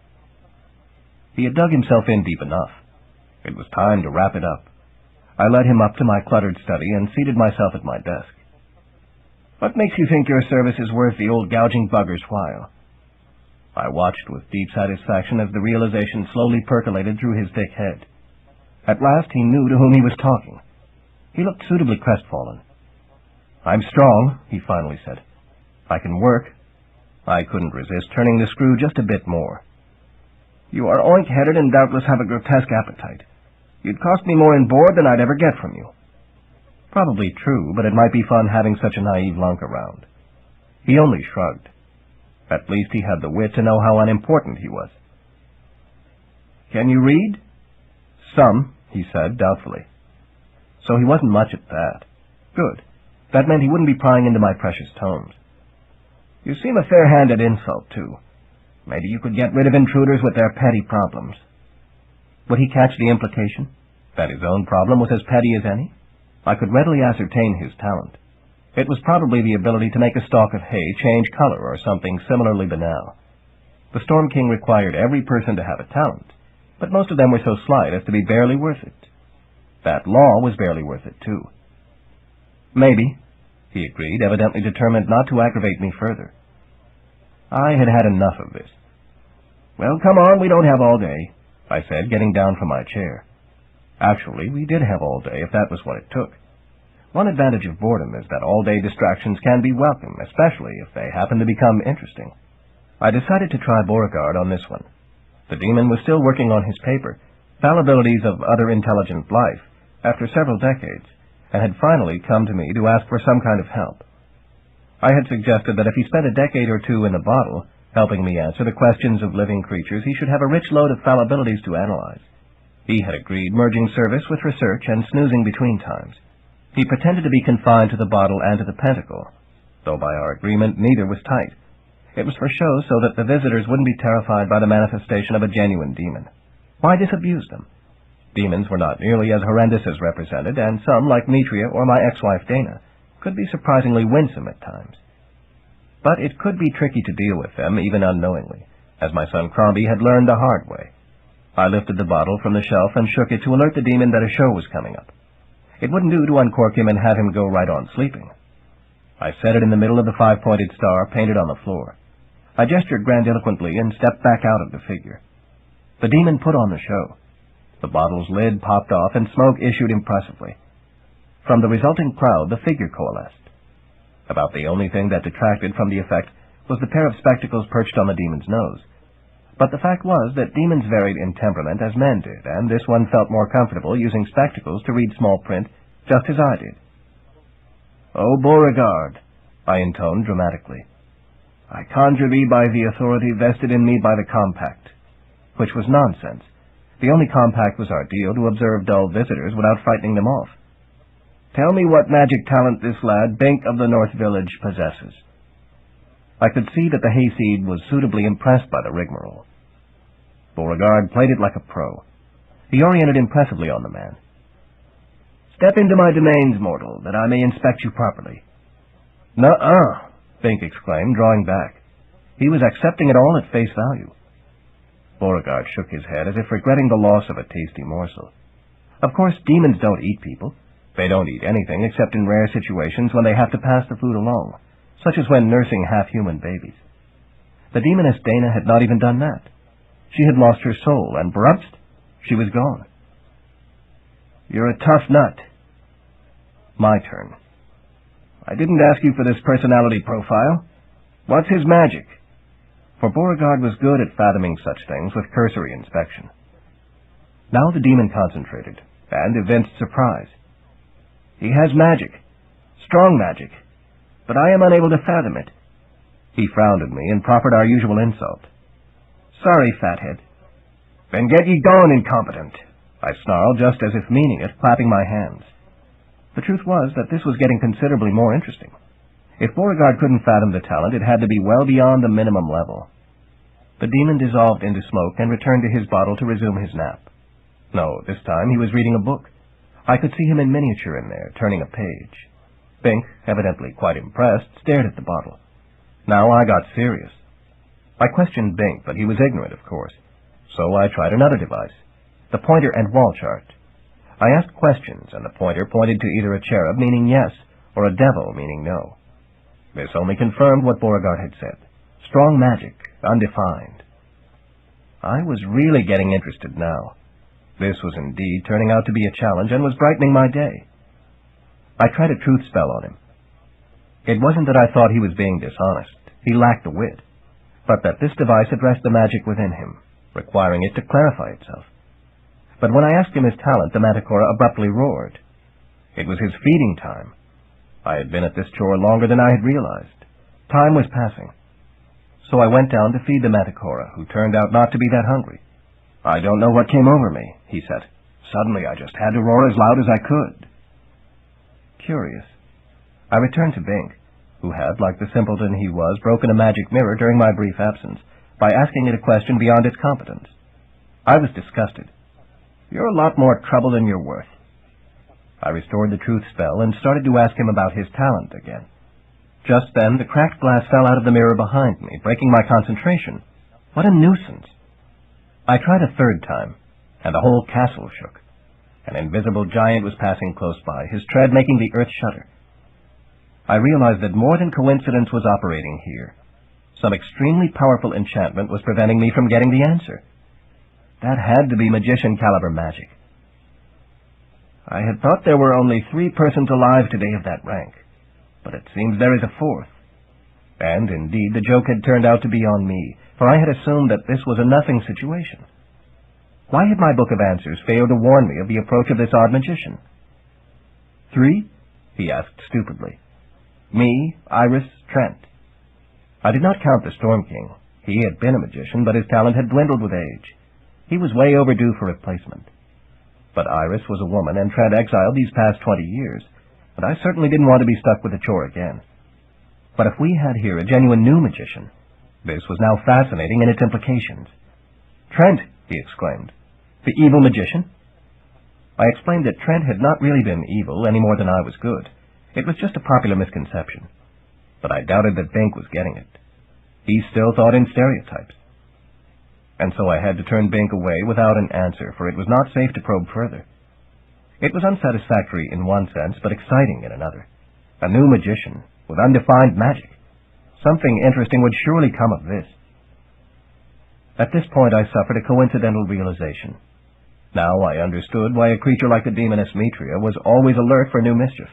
He had dug himself in deep enough. It was time to wrap it up. I led him up to my cluttered study and seated myself at my desk. What makes you think your service is worth the old gouging bugger's while? I watched with deep satisfaction as the realization slowly percolated through his thick head. At last he knew to whom he was talking. He looked suitably crestfallen. I'm strong, he finally said. I can work. I couldn't resist turning the screw just a bit more. You are oink-headed and doubtless have a grotesque appetite. You'd cost me more in board than I'd ever get from you. Probably true, but it might be fun having such a naive lunk around. He only shrugged. At least he had the wit to know how unimportant he was. Can you read? Some, he said, doubtfully. So he wasn't much at that. Good. That meant he wouldn't be prying into my precious tomes. You seem a fair hand at insult, too. Maybe you could get rid of intruders with their petty problems. Would he catch the implication? That his own problem was as petty as any? I could readily ascertain his talent. It was probably the ability to make a stalk of hay change color or something similarly banal. The Storm King required every person to have a talent, but most of them were so slight as to be barely worth it. That law was barely worth it, too. Maybe, he agreed, evidently determined not to aggravate me further. I had had enough of this. Well, come on, we don't have all day, I said, getting down from my chair. Actually, we did have all day, if that was what it took. One advantage of boredom is that all-day distractions can be welcome, especially if they happen to become interesting. I decided to try Beauregard on this one. The demon was still working on his paper, Fallibilities of Other Intelligent Life, after several decades, and had finally come to me to ask for some kind of help. I had suggested that if he spent a decade or two in the bottle, helping me answer the questions of living creatures, he should have a rich load of fallibilities to analyze. He had agreed, merging service with research and snoozing between times. He pretended to be confined to the bottle and to the pentacle, though by our agreement neither was tight. It was for show so that the visitors wouldn't be terrified by the manifestation of a genuine demon. Why disabuse them? Demons were not nearly as horrendous as represented, and some, like Mitria or my ex-wife Dana, could be surprisingly winsome at times. But it could be tricky to deal with them, even unknowingly, as my son Crombie had learned the hard way. I lifted the bottle from the shelf and shook it to alert the demon that a show was coming up. It wouldn't do to uncork him and have him go right on sleeping. I set it in the middle of the five-pointed star painted on the floor. I gestured grandiloquently and stepped back out of the figure. The demon put on the show. The bottle's lid popped off and smoke issued impressively. From the resulting cloud, the figure coalesced. About the only thing that detracted from the effect was the pair of spectacles perched on the demon's nose. But the fact was that demons varied in temperament as men did, and this one felt more comfortable using spectacles to read small print, just as I did. "O Beauregard," I intoned dramatically, "I conjure thee by the authority vested in me by the compact," which was nonsense. The only compact was our deal to observe dull visitors without frightening them off. "Tell me what magic talent this lad, Bink of the North Village, possesses." I could see that the hayseed was suitably impressed by the rigmarole. Beauregard played it like a pro. He oriented impressively on the man. "Step into my domains, mortal, that I may inspect you properly." "Nuh-uh," Bink exclaimed, drawing back. He was accepting it all at face value. Beauregard shook his head as if regretting the loss of a tasty morsel. Of course, demons don't eat people. They don't eat anything except in rare situations when they have to pass the food along, such as when nursing half-human babies. The demoness Dana had not even done that. She had lost her soul, and brupst, she was gone. "You're a tough nut." My turn. "I didn't ask you for this personality profile. What's his magic?" For Beauregard was good at fathoming such things with cursory inspection. Now the demon concentrated, and evinced surprise. "He has magic. Strong magic. But I am unable to fathom it." He frowned at me and proffered our usual insult. "Sorry, fathead." "Then get ye gone, incompetent." I snarled, just as if meaning it, clapping my hands. The truth was that this was getting considerably more interesting. If Beauregard couldn't fathom the talent, it had to be well beyond the minimum level. The demon dissolved into smoke and returned to his bottle to resume his nap. No, this time he was reading a book. I could see him in miniature in there, turning a page. Bink, evidently quite impressed, stared at the bottle. Now I got serious. I questioned Bink, but he was ignorant, of course. So I tried another device, the pointer and wall chart. I asked questions, and the pointer pointed to either a cherub, meaning yes, or a devil, meaning no. This only confirmed what Beauregard had said. Strong magic, undefined. I was really getting interested now. This was indeed turning out to be a challenge and was brightening my day. I tried a truth spell on him. It wasn't that I thought he was being dishonest. He lacked the wit. But that this device addressed the magic within him, requiring it to clarify itself. But when I asked him his talent, the manticora abruptly roared. It was his feeding time. I had been at this chore longer than I had realized. Time was passing. So I went down to feed the manticora, who turned out not to be that hungry. I don't know what came over me, he said. Suddenly I just had to roar as loud as I could. Curious. I returned to Bink, who had, like the simpleton he was, broken a magic mirror during my brief absence by asking it a question beyond its competence. I was disgusted. You're a lot more trouble than you're worth. I restored the truth spell and started to ask him about his talent again. Just then, the cracked glass fell out of the mirror behind me, breaking my concentration. What a nuisance! I tried a third time, and the whole castle shook. An invisible giant was passing close by, his tread making the earth shudder. I realized that more than coincidence was operating here. Some extremely powerful enchantment was preventing me from getting the answer. That had to be magician-caliber magic. I had thought there were only 3 persons alive today of that rank, but it seems there is a 4th. And, indeed, the joke had turned out to be on me, for I had assumed that this was a nothing situation. Why had my book of answers failed to warn me of the approach of this odd magician? 3? He asked stupidly. Me, Iris, Trent. I did not count the Storm King. He had been a magician, but his talent had dwindled with age. He was way overdue for replacement. But Iris was a woman, and Trent exiled these past 20 years, and I certainly didn't want to be stuck with the chore again. But if we had here a genuine new magician, this was now fascinating in its implications. Trent, he exclaimed. The evil magician? I explained that Trent had not really been evil any more than I was good. It was just a popular misconception. But I doubted that Bink was getting it. He still thought in stereotypes. And so I had to turn Bink away without an answer, for it was not safe to probe further. It was unsatisfactory in one sense, but exciting in another. A new magician, with undefined magic. Something interesting would surely come of this. At this point I suffered a coincidental realization. Now I understood why a creature like the demoness Mitria was always alert for new mischief.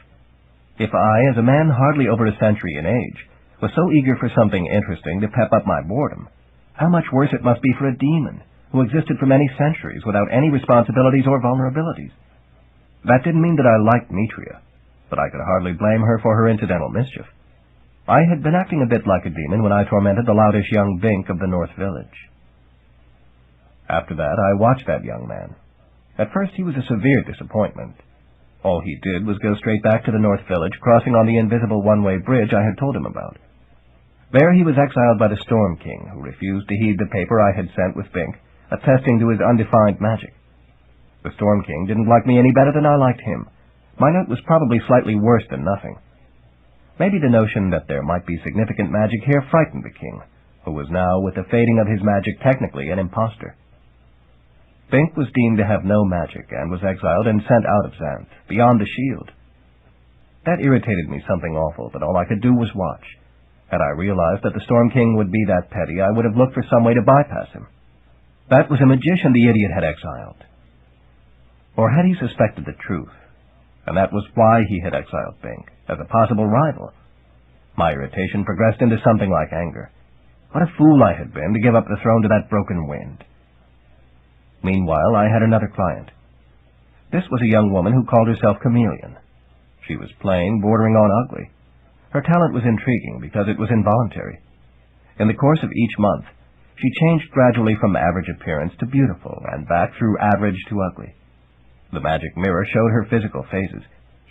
If I, as a man hardly over a century in age, was so eager for something interesting to pep up my boredom, how much worse it must be for a demon who existed for many centuries without any responsibilities or vulnerabilities. That didn't mean that I liked Mitria, but I could hardly blame her for her incidental mischief. I had been acting a bit like a demon when I tormented the loutish young Bink of the North Village. After that, I watched that young man. At first, he was a severe disappointment. All he did was go straight back to the North Village, crossing on the invisible one-way bridge I had told him about. There he was exiled by the Storm King, who refused to heed the paper I had sent with Bink, attesting to his undefined magic. The Storm King didn't like me any better than I liked him. My note was probably slightly worse than nothing. Maybe the notion that there might be significant magic here frightened the king, who was now, with the fading of his magic, technically an impostor. Bink was deemed to have no magic, and was exiled and sent out of Xanth, beyond the shield. That irritated me something awful, but all I could do was watch. Had I realized that the Storm King would be that petty, I would have looked for some way to bypass him. That was a magician the idiot had exiled. Or had he suspected the truth, and that was why he had exiled Bink, as a possible rival? My irritation progressed into something like anger. What a fool I had been to give up the throne to that broken wind. Meanwhile, I had another client. This was a young woman who called herself Chameleon. She was plain, bordering on ugly. Her talent was intriguing because it was involuntary. In the course of each month, she changed gradually from average appearance to beautiful, and back through average to ugly. The magic mirror showed her physical phases.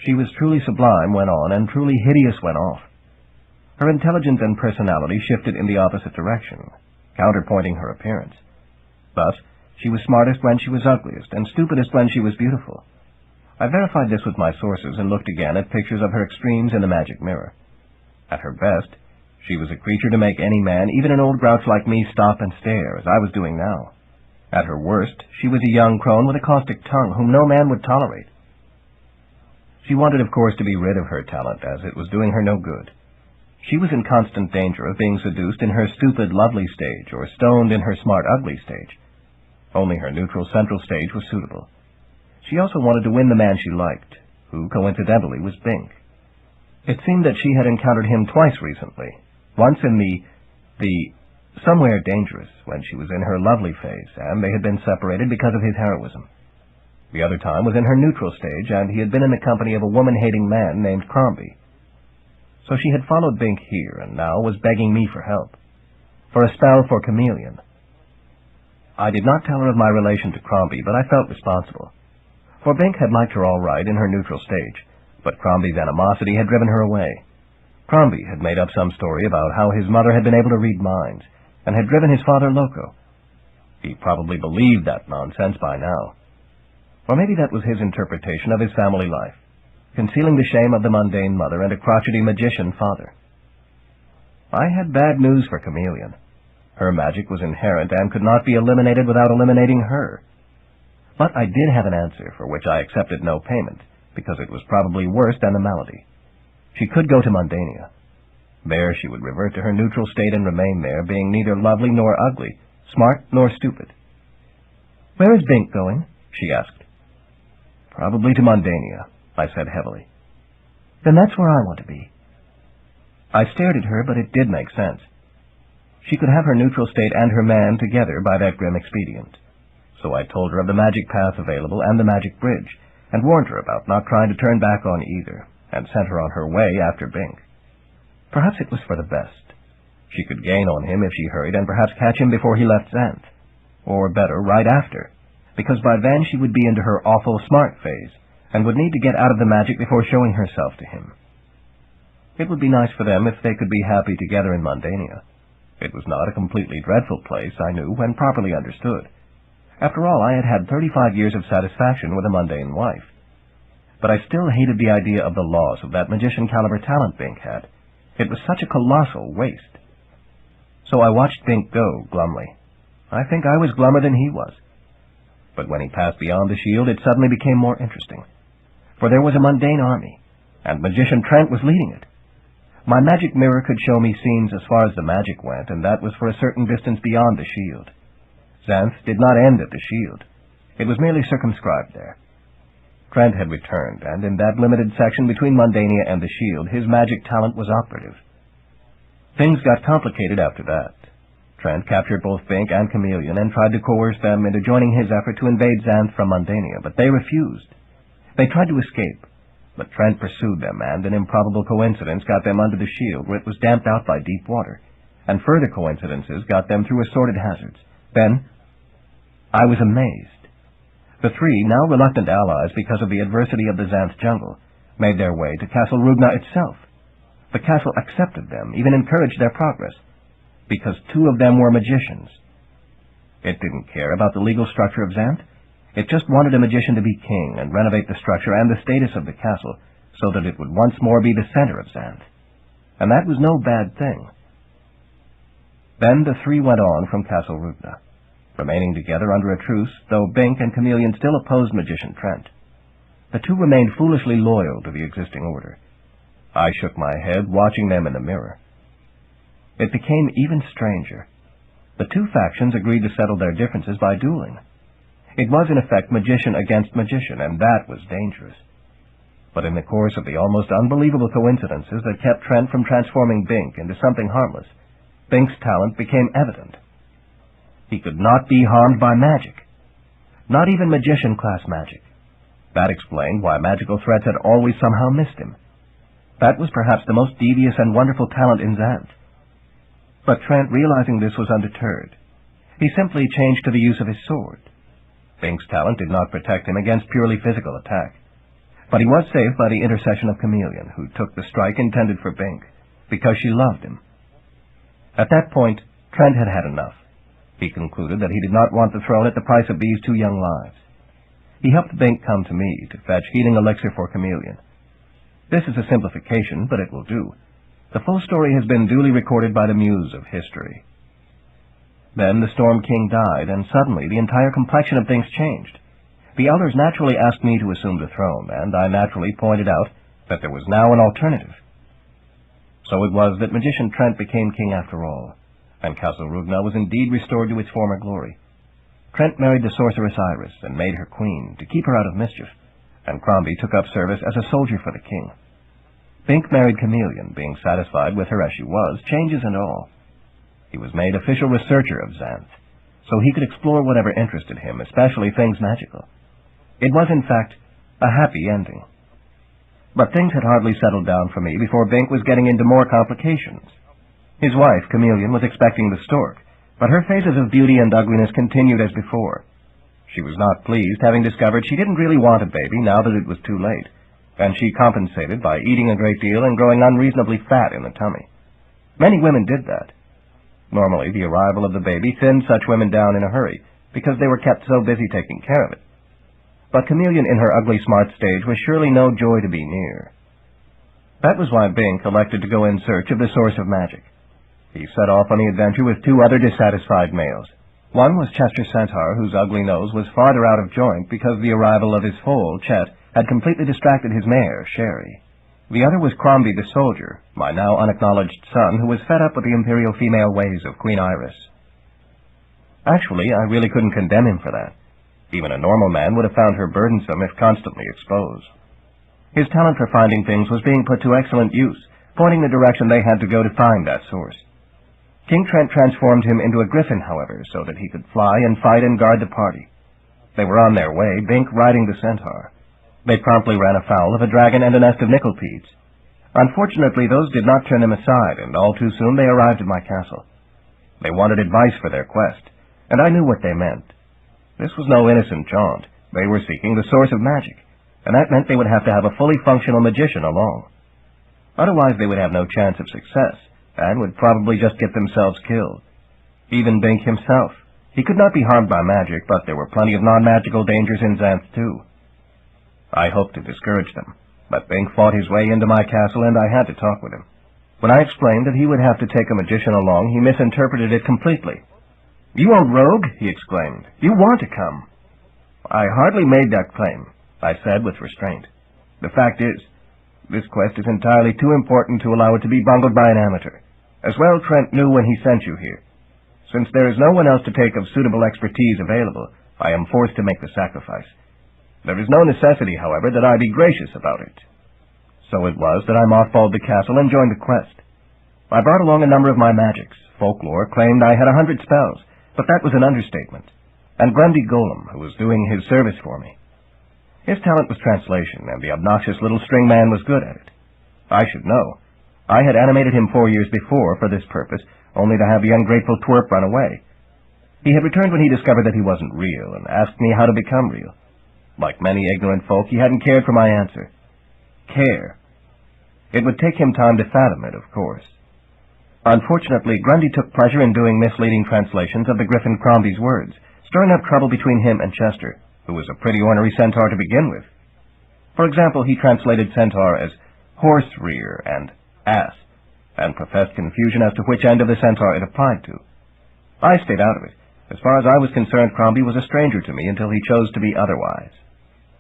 She was truly sublime when on, and truly hideous when off. Her intelligence and personality shifted in the opposite direction, counterpointing her appearance. Thus, she was smartest when she was ugliest, and stupidest when she was beautiful. I verified this with my sources and looked again at pictures of her extremes in the magic mirror. At her best, she was a creature to make any man, even an old grouch like me, stop and stare, as I was doing now. At her worst, she was a young crone with a caustic tongue whom no man would tolerate. She wanted, of course, to be rid of her talent, as it was doing her no good. She was in constant danger of being seduced in her stupid, lovely stage, or stoned in her smart, ugly stage. Only her neutral central stage was suitable. She also wanted to win the man she liked, who, coincidentally, was Bink. It seemed that she had encountered him twice recently, once in the somewhere dangerous, when she was in her lovely phase, and they had been separated because of his heroism. The other time was in her neutral stage, and he had been in the company of a woman-hating man named Crombie. So she had followed Bink here, and now was begging me for help. For a spell for Chameleon. I did not tell her of my relation to Crombie, but I felt responsible. For Bink had liked her all right in her neutral stage, but Crombie's animosity had driven her away. Crombie had made up some story about how his mother had been able to read minds, and had driven his father loco. He probably believed that nonsense by now. Or maybe that was his interpretation of his family life, concealing the shame of the mundane mother and a crotchety magician father. I had bad news for Chameleon. Her magic was inherent and could not be eliminated without eliminating her. But I did have an answer for which I accepted no payment, because it was probably worse than the malady. She could go to Mundania. There she would revert to her neutral state and remain there, being neither lovely nor ugly, smart nor stupid. "Where is Bink going?" she asked. "Probably to Mundania," I said heavily. "Then that's where I want to be." I stared at her, but it did make sense. She could have her neutral state and her man together by that grim expedient. So I told her of the magic path available and the magic bridge, and warned her about not trying to turn back on either, and sent her on her way after Bink. Perhaps it was for the best. She could gain on him if she hurried, and perhaps catch him before he left Xanth. Or better, right after, because by then she would be into her awful smart phase, and would need to get out of the magic before showing herself to him. It would be nice for them if they could be happy together in Mundania. It was not a completely dreadful place, I knew, when properly understood. After all, I had had 35 years of satisfaction with a mundane wife. But I still hated the idea of the loss of that magician-caliber talent Bink had. It was such a colossal waste. So I watched Bink go, glumly. I think I was glummer than he was. But when he passed beyond the shield, it suddenly became more interesting. For there was a mundane army, and Magician Trent was leading it. My magic mirror could show me scenes as far as the magic went, and that was for a certain distance beyond the shield. Xanth did not end at the shield. It was merely circumscribed there. Trent had returned, and in that limited section between Mundania and the shield, his magic talent was operative. Things got complicated after that. Trent captured both Bink and Chameleon and tried to coerce them into joining his effort to invade Xanth from Mundania, but they refused. They tried to escape, but Trent pursued them, and an improbable coincidence got them under the shield, where it was damped out by deep water, and further coincidences got them through assorted hazards. Then I was amazed. The three, now reluctant allies because of the adversity of the Xanth jungle, made their way to Castle Rugna itself. The castle accepted them, even encouraged their progress, because two of them were magicians. It didn't care about the legal structure of Xanth. It just wanted a magician to be king and renovate the structure and the status of the castle so that it would once more be the center of Xanth. And that was no bad thing. Then the three went on from Castle Rugna, remaining together under a truce, though Bink and Chameleon still opposed Magician Trent. The two remained foolishly loyal to the existing order. I shook my head, watching them in the mirror. It became even stranger. The two factions agreed to settle their differences by dueling. It was, in effect, magician against magician, and that was dangerous. But in the course of the almost unbelievable coincidences that kept Trent from transforming Bink into something harmless, Bink's talent became evident. He could not be harmed by magic. Not even magician-class magic. That explained why magical threats had always somehow missed him. That was perhaps the most devious and wonderful talent in Xanth. But Trent, realizing this, was undeterred. He simply changed to the use of his sword. Bink's talent did not protect him against purely physical attack. But he was saved by the intercession of Chameleon, who took the strike intended for Bink, because she loved him. At that point, Trent had had enough. He concluded that he did not want the throne at the price of these 2 young lives. He helped Bink come to me to fetch healing elixir for Chameleon. This is a simplification, but it will do. The full story has been duly recorded by the muse of history. Then the Storm King died, and suddenly the entire complexion of things changed. The elders naturally asked me to assume the throne, and I naturally pointed out that there was now an alternative. So it was that Magician Trent became king after all, and Castle Rugna was indeed restored to its former glory. Trent married the sorceress Iris and made her queen to keep her out of mischief, and Crombie took up service as a soldier for the king. Bink married Chameleon, being satisfied with her as she was, changes and all. He was made official researcher of Xanth, so he could explore whatever interested him, especially things magical. It was, in fact, a happy ending. But things had hardly settled down for me before Bink was getting into more complications. His wife, Chameleon, was expecting the stork, but her phases of beauty and ugliness continued as before. She was not pleased, having discovered she didn't really want a baby now that it was too late, and she compensated by eating a great deal and growing unreasonably fat in the tummy. Many women did that. Normally, the arrival of the baby thinned such women down in a hurry, because they were kept so busy taking care of it. But Chameleon in her ugly smart stage was surely no joy to be near. That was why Bink elected to go in search of the source of magic. He set off on the adventure with 2 other dissatisfied males. One was Chester Centaur, whose ugly nose was farther out of joint because the arrival of his foal, Chet, had completely distracted his mare, Sherry. The other was Crombie the soldier, my now unacknowledged son, who was fed up with the imperial female ways of Queen Iris. Actually, I really couldn't condemn him for that. Even a normal man would have found her burdensome if constantly exposed. His talent for finding things was being put to excellent use, pointing the direction they had to go to find that source. King Trent transformed him into a griffin, however, so that he could fly and fight and guard the party. They were on their way, Bink riding the centaur. They promptly ran afoul of a dragon and a nest of nickelpedes. Unfortunately, those did not turn them aside, and all too soon they arrived at my castle. They wanted advice for their quest, and I knew what they meant. This was no innocent jaunt. They were seeking the source of magic, and that meant they would have to have a fully functional magician along. Otherwise they would have no chance of success, and would probably just get themselves killed. Even Bink himself. He could not be harmed by magic, but there were plenty of non-magical dangers in Xanth, too. I hoped to discourage them, but Bink fought his way into my castle, and I had to talk with him. When I explained that he would have to take a magician along, he misinterpreted it completely. "You old rogue," he exclaimed. "You want to come." "I hardly made that claim," I said with restraint. "The fact is, this quest is entirely too important to allow it to be bungled by an amateur. As well Trent knew when he sent you here. Since there is no one else to take of suitable expertise available, I am forced to make the sacrifice. There is no necessity, however, that I be gracious about it." So it was that I mothballed the castle and joined the quest. I brought along a number of my magics. Folklore claimed I had 100 spells, but that was an understatement. And Grundy Golem, who was doing his service for me. His talent was translation, and the obnoxious little string man was good at it. I should know. I had animated him 4 years before for this purpose, only to have the ungrateful twerp run away. He had returned when he discovered that he wasn't real, and asked me how to become real. Like many ignorant folk, he hadn't cared for my answer. Care. It would take him time to fathom it, of course. Unfortunately, Grundy took pleasure in doing misleading translations of the Griffin Crombie's words, stirring up trouble between him and Chester, who was a pretty ornery centaur to begin with. For example, he translated centaur as horse rear and ass, and professed confusion as to which end of the centaur it applied to. I stayed out of it. As far as I was concerned, Crombie was a stranger to me until he chose to be otherwise.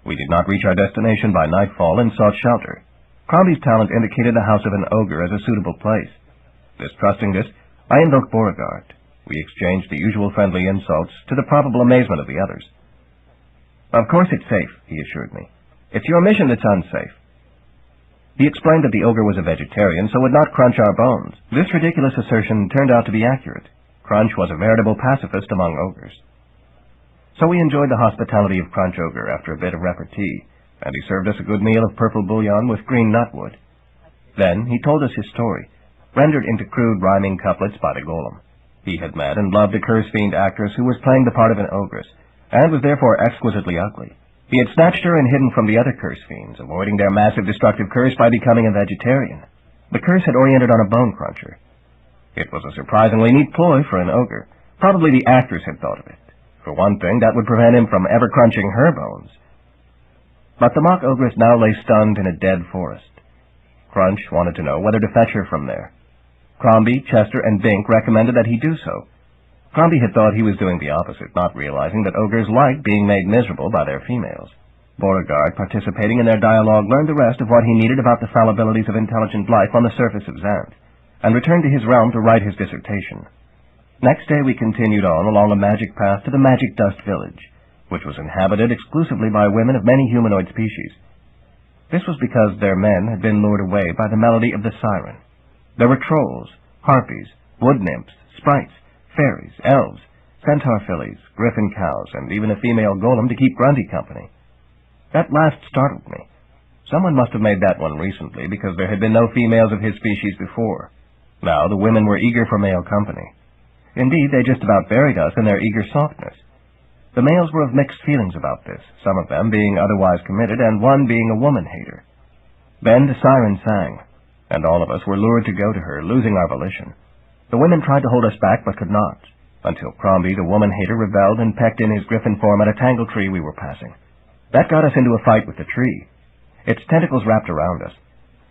We did not reach our destination by nightfall and sought shelter. Crombie's talent indicated the house of an ogre as a suitable place. Distrusting this, I invoked Beauregard. We exchanged the usual friendly insults, to the probable amazement of the others. "Of course it's safe," he assured me. "It's your mission that's unsafe." He explained that the ogre was a vegetarian, so would not crunch our bones. This ridiculous assertion turned out to be accurate. Crunch was a veritable pacifist among ogres. So we enjoyed the hospitality of Crunch Ogre after a bit of repartee, and he served us a good meal of purple bouillon with green nutwood. Then he told us his story, rendered into crude rhyming couplets by the golem. He had met and loved a curse-fiend actress who was playing the part of an ogress, and was therefore exquisitely ugly. He had snatched her and hidden from the other curse fiends, avoiding their massive destructive curse by becoming a vegetarian. The curse had oriented on a bone cruncher. It was a surprisingly neat ploy for an ogre. Probably the actors had thought of it. For one thing, that would prevent him from ever crunching her bones. But the mock ogress now lay stunned in a dead forest. Crunch wanted to know whether to fetch her from there. Crombie, Chester, and Bink recommended that he do so. Crombie had thought he was doing the opposite, not realizing that ogres liked being made miserable by their females. Beauregard, participating in their dialogue, learned the rest of what he needed about the fallibilities of intelligent life on the surface of Xanth, and returned to his realm to write his dissertation. Next day we continued on along a magic path to the Magic Dust Village, which was inhabited exclusively by women of many humanoid species. This was because their men had been lured away by the melody of the siren. There were trolls, harpies, wood nymphs, sprites, fairies, elves, centaur fillies, griffin cows, and even a female golem to keep Grundy company. That last startled me. Someone must have made that one recently, because there had been no females of his species before. Now the women were eager for male company. Indeed, they just about buried us in their eager softness. The males were of mixed feelings about this, some of them being otherwise committed, and one being a woman-hater. Then the siren sang, and all of us were lured to go to her, losing our volition. The women tried to hold us back, but could not, until Crombie, the woman-hater, rebelled and pecked in his griffin form at a tangle tree we were passing. That got us into a fight with the tree. Its tentacles wrapped around us.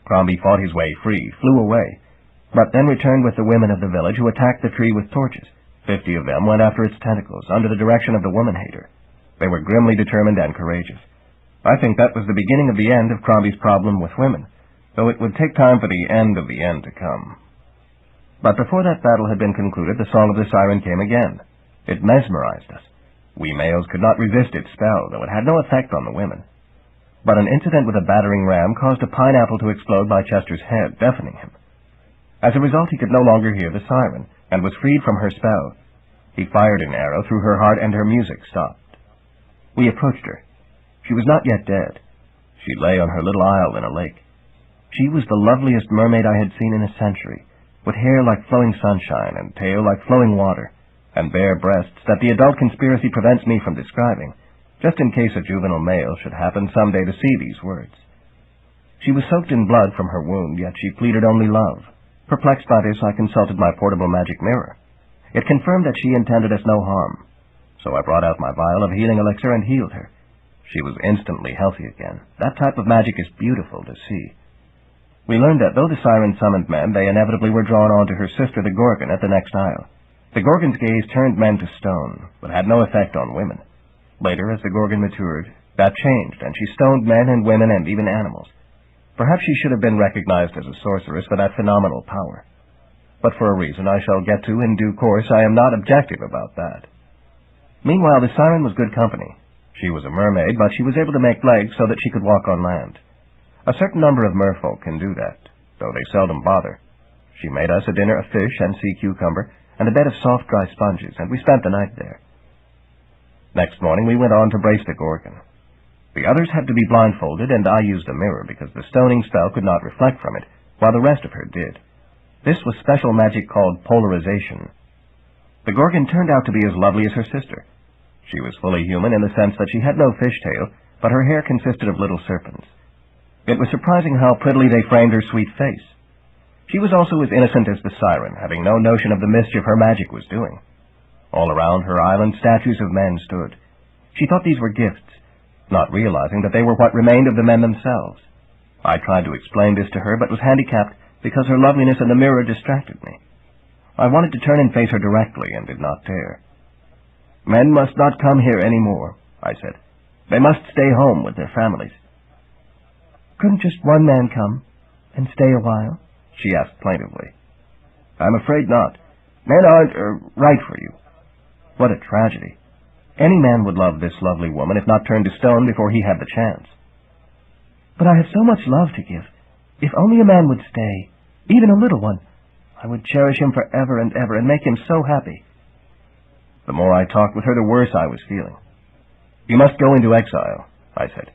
Crombie fought his way free, flew away, but then returned with the women of the village, who attacked the tree with torches. 50 of them went after its tentacles, under the direction of the woman-hater. They were grimly determined and courageous. I think that was the beginning of the end of Crombie's problem with women, though it would take time for the end of the end to come. But before that battle had been concluded, the song of the siren came again. It mesmerized us. We males could not resist its spell, though it had no effect on the women. But an incident with a battering ram caused a pineapple to explode by Chester's head, deafening him. As a result, he could no longer hear the siren, and was freed from her spell. He fired an arrow through her heart, and her music stopped. We approached her. She was not yet dead. She lay on her little isle in a lake. She was the loveliest mermaid I had seen in a century, with hair like flowing sunshine and tail like flowing water, and bare breasts that the adult conspiracy prevents me from describing, just in case a juvenile male should happen someday to see these words. She was soaked in blood from her wound, yet she pleaded only love. Perplexed by this, I consulted my portable magic mirror. It confirmed that she intended us no harm, so I brought out my vial of healing elixir and healed her. She was instantly healthy again. That type of magic is beautiful to see. We learned that though the siren summoned men, they inevitably were drawn on to her sister, the Gorgon, at the next isle. The Gorgon's gaze turned men to stone, but had no effect on women. Later, as the Gorgon matured, that changed, and she stoned men and women and even animals. Perhaps she should have been recognized as a sorceress for that phenomenal power. But for a reason I shall get to in due course, I am not objective about that. Meanwhile, the siren was good company. She was a mermaid, but she was able to make legs so that she could walk on land. A certain number of merfolk can do that, though they seldom bother. She made us a dinner of fish and sea cucumber, and a bed of soft, dry sponges, and we spent the night there. Next morning we went on to brace the Gorgon. The others had to be blindfolded, and I used a mirror because the stoning spell could not reflect from it, while the rest of her did. This was special magic called polarization. The Gorgon turned out to be as lovely as her sister. She was fully human in the sense that she had no fishtail, but her hair consisted of little serpents. It was surprising how prettily they framed her sweet face. She was also as innocent as the siren, having no notion of the mischief her magic was doing. All around her island, statues of men stood. She thought these were gifts, not realizing that they were what remained of the men themselves. I tried to explain this to her, but was handicapped because her loveliness in the mirror distracted me. I wanted to turn and face her directly, and did not dare. "Men must not come here any more," I said. "They must stay home with their families." "Couldn't just one man come and stay a while?" she asked plaintively. "I'm afraid not. Men aren't right for you." What a tragedy. Any man would love this lovely woman, if not turned to stone before he had the chance. "But I have so much love to give. If only a man would stay, even a little one, I would cherish him forever and ever and make him so happy." The more I talked with her, the worse I was feeling. "You must go into exile," I said.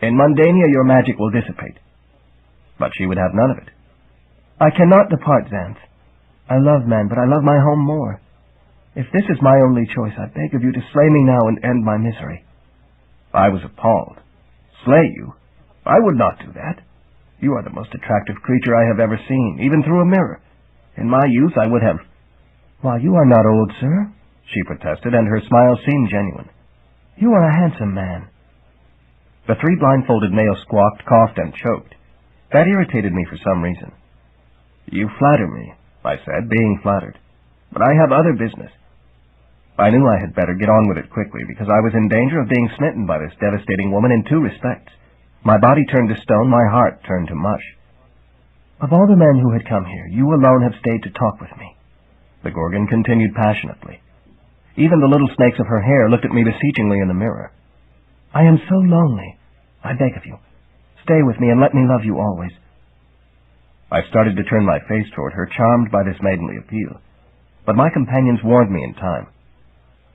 "In Mundania your magic will dissipate." But she would have none of it. "I cannot depart, Xanth. I love men, but I love my home more."
If this is my only choice, I beg of you to slay me now and end my misery." I was appalled. "Slay you? I would not do that. You are the most attractive creature I have ever seen, even through a mirror. In my youth I would have—" "Why, you are not old, sir," she protested, and her smile seemed genuine. "You are a handsome man." The three blindfolded males squawked, coughed, and choked. That irritated me for some reason. "You flatter me," I said, being flattered. "But I have other business." I knew I had better get on with it quickly, because I was in danger of being smitten by this devastating woman in two respects. My body turned to stone, my heart turned to mush. "Of all the men who had come here, you alone have stayed to talk with me," the Gorgon continued passionately. Even the little snakes of her hair looked at me beseechingly in the mirror. "I am so lonely. I beg of you, stay with me and let me love you always." I started to turn my face toward her, charmed by this maidenly appeal. But my companions warned me in time.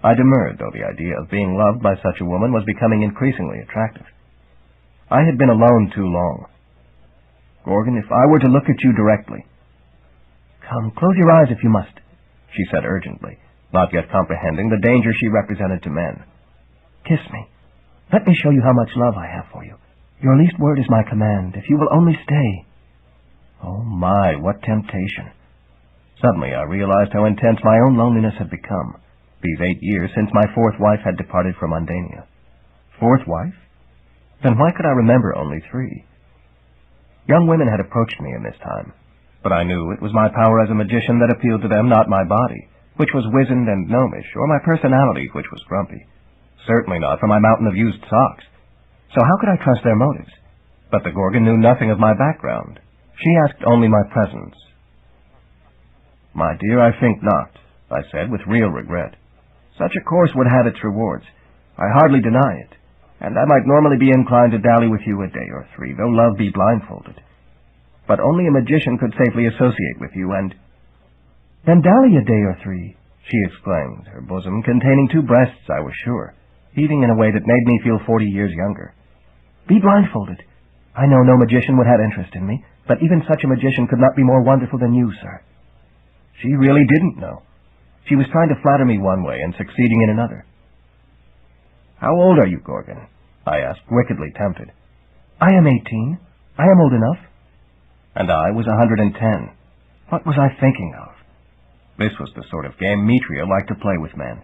I demurred, though the idea of being loved by such a woman was becoming increasingly attractive. I had been alone too long. "Gorgon, if I were to look at you directly—" "Come, close your eyes if you must," she said urgently, not yet comprehending the danger she represented to men. "Kiss me. Let me show you how much love I have for you. Your least word is my command, if you will only stay." Oh my, what temptation. Suddenly I realized how intense my own loneliness had become, these 8 years since my fourth wife had departed for Mundania. Fourth wife? Then why could I remember only 3? Young women had approached me in this time, but I knew it was my power as a magician that appealed to them, not my body, which was wizened and gnomish, or my personality, which was grumpy. Certainly not for my mountain of used socks. So how could I trust their motives? But the Gorgon knew nothing of my background. She asked only my presence. "My dear, I think not," I said with real regret. "Such a course would have its rewards. I hardly deny it, and I might normally be inclined to dally with you a day or 3, though love be blindfolded. But only a magician could safely associate with you, and—" "Then dally a day or 3, she exclaimed, her bosom containing 2 breasts, I was sure, heaving in a way that made me feel 40 years younger. "Be blindfolded. I know no magician would have interest in me, but even such a magician could not be more wonderful than you, sir." She really didn't know. She was trying to flatter me one way and succeeding in another. "How old are you, Gorgon?" I asked, wickedly tempted. "I am 18. I am old enough." And I was 110. What was I thinking of? This was the sort of game Mitria liked to play with men.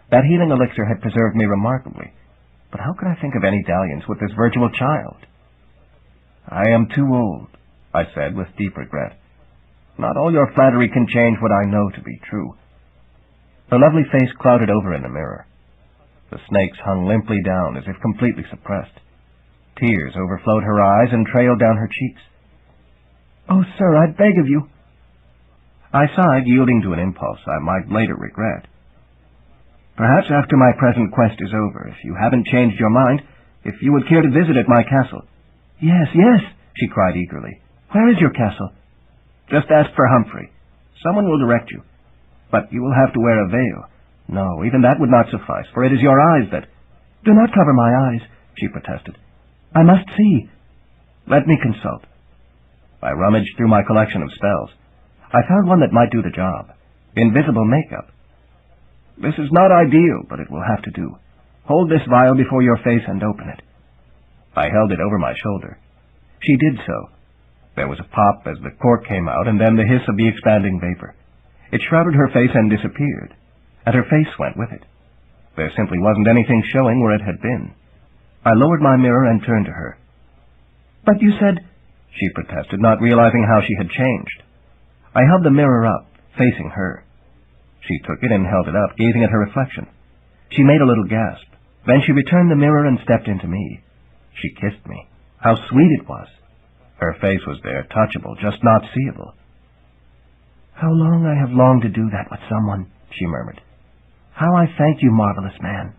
That healing elixir had preserved me remarkably, but how could I think of any dalliance with this virtual child? "I am too old," I said with deep regret. "Not all your flattery can change what I know to be true." Her lovely face clouded over in the mirror. The snakes hung limply down as if completely suppressed. Tears overflowed her eyes and trailed down her cheeks. "Oh, sir, I beg of you." I sighed, yielding to an impulse I might later regret. "Perhaps after my present quest is over, if you haven't changed your mind, if you would care to visit at my castle." "Yes, yes," she cried eagerly. "Where is your castle?" "Just ask for Humphrey. Someone will direct you. But you will have to wear a veil. No, even that would not suffice, for it is your eyes that—" "Do not cover my eyes," she protested. "I must see." "Let me consult." I rummaged through my collection of spells. I found one that might do the job. Invisible makeup. "This is not ideal, but it will have to do. Hold this vial before your face and open it." I held it over my shoulder. She did so. There was a pop as the cork came out, and then the hiss of the expanding vapor. It shrouded her face and disappeared, and her face went with it. There simply wasn't anything showing where it had been. I lowered my mirror and turned to her. "But you said—" she protested, not realizing how she had changed. I held the mirror up, facing her. She took it and held it up, gazing at her reflection. She made a little gasp. Then she returned the mirror and stepped into me. She kissed me. How sweet it was! Her face was there, touchable, just not seeable. "How long I have longed to do that with someone," she murmured. "How I thank you, marvelous man."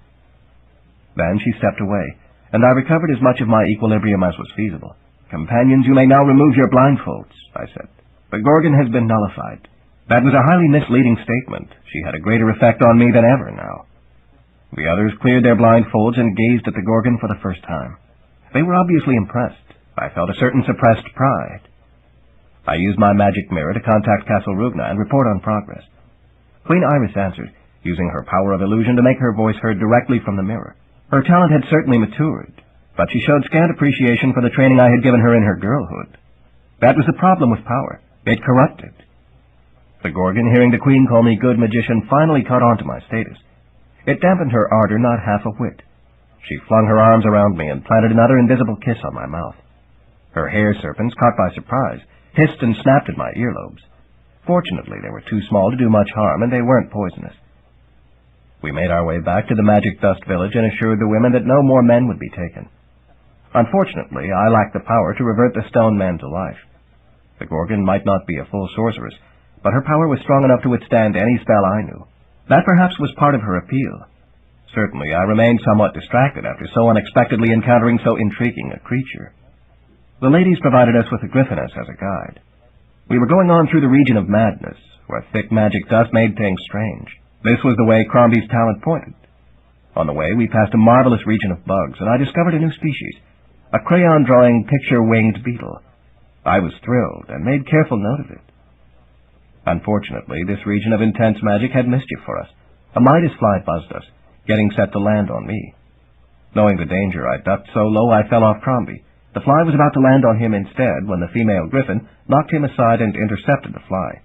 Then she stepped away, and I recovered as much of my equilibrium as was feasible. "Companions, you may now remove your blindfolds," I said. "The Gorgon has been nullified." That was a highly misleading statement. She had a greater effect on me than ever now. The others cleared their blindfolds and gazed at the Gorgon for the first time. They were obviously impressed. I felt a certain suppressed pride. I used my magic mirror to contact Castle Rugna and report on progress.
Queen Iris answered, using her power of illusion to make her voice heard directly from the mirror. Her talent had certainly matured, but she showed scant appreciation for the training I had given her in her girlhood. That was the problem with power. It corrupted. The Gorgon, hearing the Queen call me good magician, finally caught on to my status. It dampened her ardor not half a whit. She flung her arms around me and planted another invisible kiss on my mouth. Her hair serpents, caught by surprise, hissed and snapped at my earlobes. Fortunately, they were too small to do much harm, and they weren't poisonous. We made our way back to the magic dust village and assured the women that no more men would be taken. Unfortunately, I lacked the power to revert the stone men to life. The Gorgon might not be a full sorceress, but her power was strong enough to withstand any spell I knew. That perhaps was part of her appeal. Certainly, I remained somewhat distracted after so unexpectedly encountering so intriguing a creature. The ladies provided us with a Griffiness as a guide. We were going on through the region of madness, where thick magic dust made things strange. This was the way Crombie's talent pointed. On the way, we passed a marvelous region of bugs, and I discovered a new species, a crayon-drawing, picture-winged beetle. I was thrilled, and made careful note of it. Unfortunately, this region of intense magic had mischief for us. A Midas fly buzzed us, getting set to land on me. Knowing the danger, I ducked so low I fell off Crombie. The fly was about to land on him instead when the female griffin knocked him aside and intercepted the fly.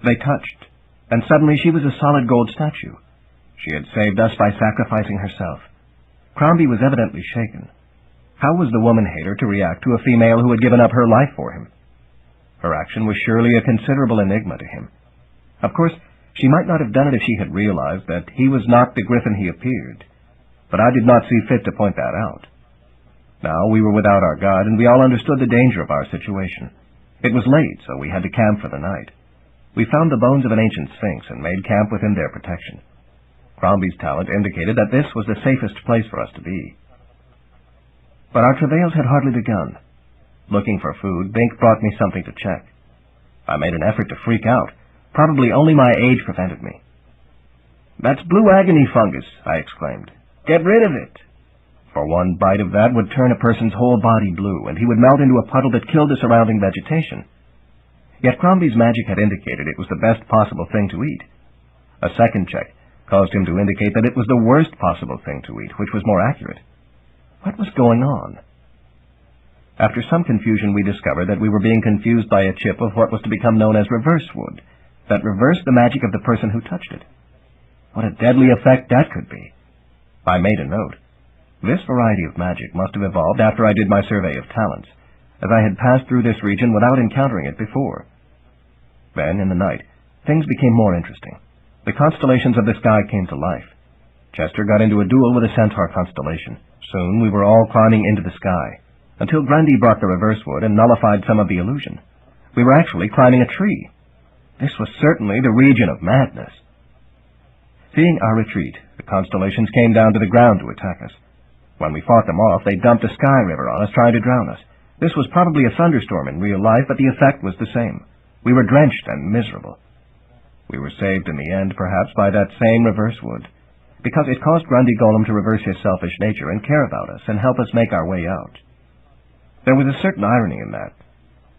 They touched, and suddenly she was a solid gold statue. She had saved us by sacrificing herself. Crombie was evidently shaken. How was the woman-hater to react to a female who had given up her life for him? Her action was surely a considerable enigma to him. Of course, she might not have done it if she had realized that he was not the griffin he appeared, but I did not see fit to point that out. Now we were without our guide, and we all understood the danger of our situation. It was late, so we had to camp for the night. We found the bones of an ancient sphinx and made camp within their protection. Crombie's talent indicated that this was the safest place for us to be. But our travails had hardly begun. Looking for food, Bink brought me something to check. I made an effort to freak out. Probably only my age prevented me. "That's blue agony fungus," I exclaimed. "Get rid of it." For one bite of that would turn a person's whole body blue, and he would melt into a puddle that killed the surrounding vegetation. Yet Crombie's magic had indicated it was the best possible thing to eat. A second check caused him to indicate that it was the worst possible thing to eat, which was more accurate. What was going on? After some confusion, we discovered that we were being confused by a chip of what was to become known as reverse wood, that reversed the magic of the person who touched it. What a deadly effect that could be! I made a note. This variety of magic must have evolved after I did my survey of talents, as I had passed through this region without encountering it before. Then, in the night, things became more interesting. The constellations of the sky came to life. Chester got into a duel with a centaur constellation. Soon we were all climbing into the sky, until Grundy brought the reverse wood and nullified some of the illusion. We were actually climbing a tree. This was certainly the region of madness. Seeing our retreat, the constellations came down to the ground to attack us. When we fought them off, they dumped a sky river on us, trying to drown us. This was probably a thunderstorm in real life, but the effect was the same. We were drenched and miserable. We were saved in the end, perhaps, by that same reverse wood, because it caused Grundy Golem to reverse his selfish nature and care about us and help us make our way out. There was a certain irony in that,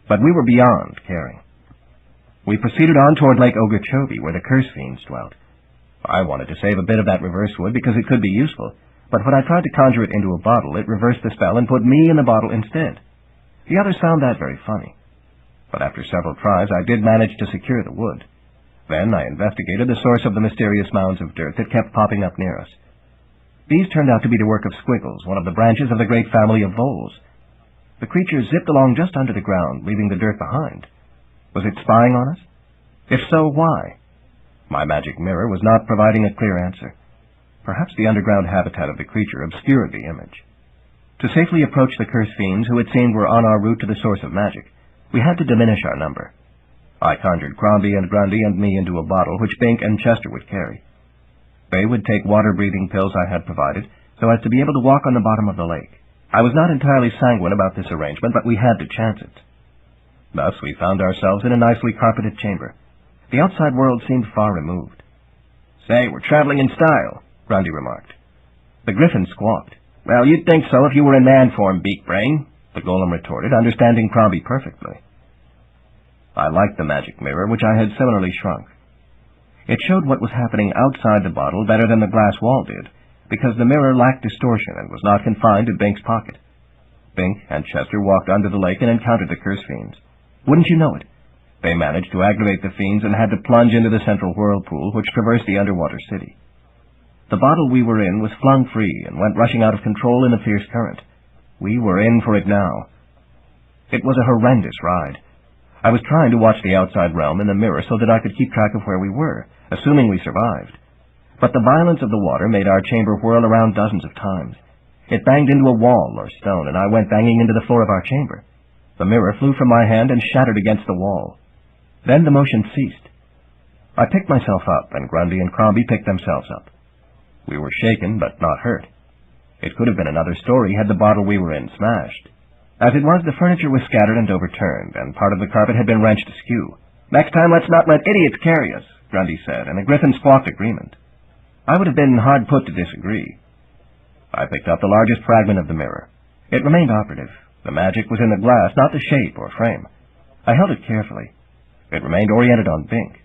but we were beyond caring. We proceeded on toward Lake Okeechobee, where the curse fiends dwelt. I wanted to save a bit of that reverse wood because it could be useful, but when I tried to conjure it into a bottle, it reversed the spell and put me in the bottle instead. The others found that very funny. But after several tries, I did manage to secure the wood. Then I investigated the source of the mysterious mounds of dirt that kept popping up near us. These turned out to be the work of Squiggles, one of the branches of the great family of voles. The creature zipped along just under the ground, leaving the dirt behind. Was it spying on us? If so, why? My magic mirror was not providing a clear answer. Perhaps the underground habitat of the creature obscured the image. To safely approach the curse fiends, who it seemed were on our route to the source of magic, we had to diminish our number. I conjured Crombie and Grundy and me into a bottle which Bink and Chester would carry. They would take water-breathing pills I had provided, so as to be able to walk on the bottom of the lake. I was not entirely sanguine about this arrangement, but we had to chance it. Thus we found ourselves in a nicely carpeted chamber. The outside world seemed far removed. "Say, we're traveling in style," Grundy remarked. The griffin squawked. "Well, you'd think so if you were in man form, beak brain," the golem retorted, understanding Crombie perfectly. I liked the magic mirror, which I had similarly shrunk. It showed what was happening outside the bottle better than the glass wall did, because the mirror lacked distortion and was not confined to Bink's pocket. Bink and Chester walked under the lake and encountered the curse fiends. Wouldn't you know it? They managed to aggravate the fiends and had to plunge into the central whirlpool which traversed the underwater city. The bottle we were in was flung free and went rushing out of control in a fierce current. We were in for it now. It was a horrendous ride. I was trying to watch the outside realm in the mirror so that I could keep track of where we were, assuming we survived. But the violence of the water made our chamber whirl around dozens of times. It banged into a wall or stone, and I went banging into the floor of our chamber. The mirror flew from my hand and shattered against the wall. Then the motion ceased. I picked myself up, and Grundy and Crombie picked themselves up. We were shaken, but not hurt. It could have been another story had the bottle we were in smashed. As it was, the furniture was scattered and overturned, and part of the carpet had been wrenched askew. "Next time, let's not let idiots carry us," Grundy said, and the griffin squawked agreement. I would have been hard put to disagree. I picked up the largest fragment of the mirror. It remained operative. The magic was in the glass, not the shape or frame. I held it carefully. It remained oriented on Bink.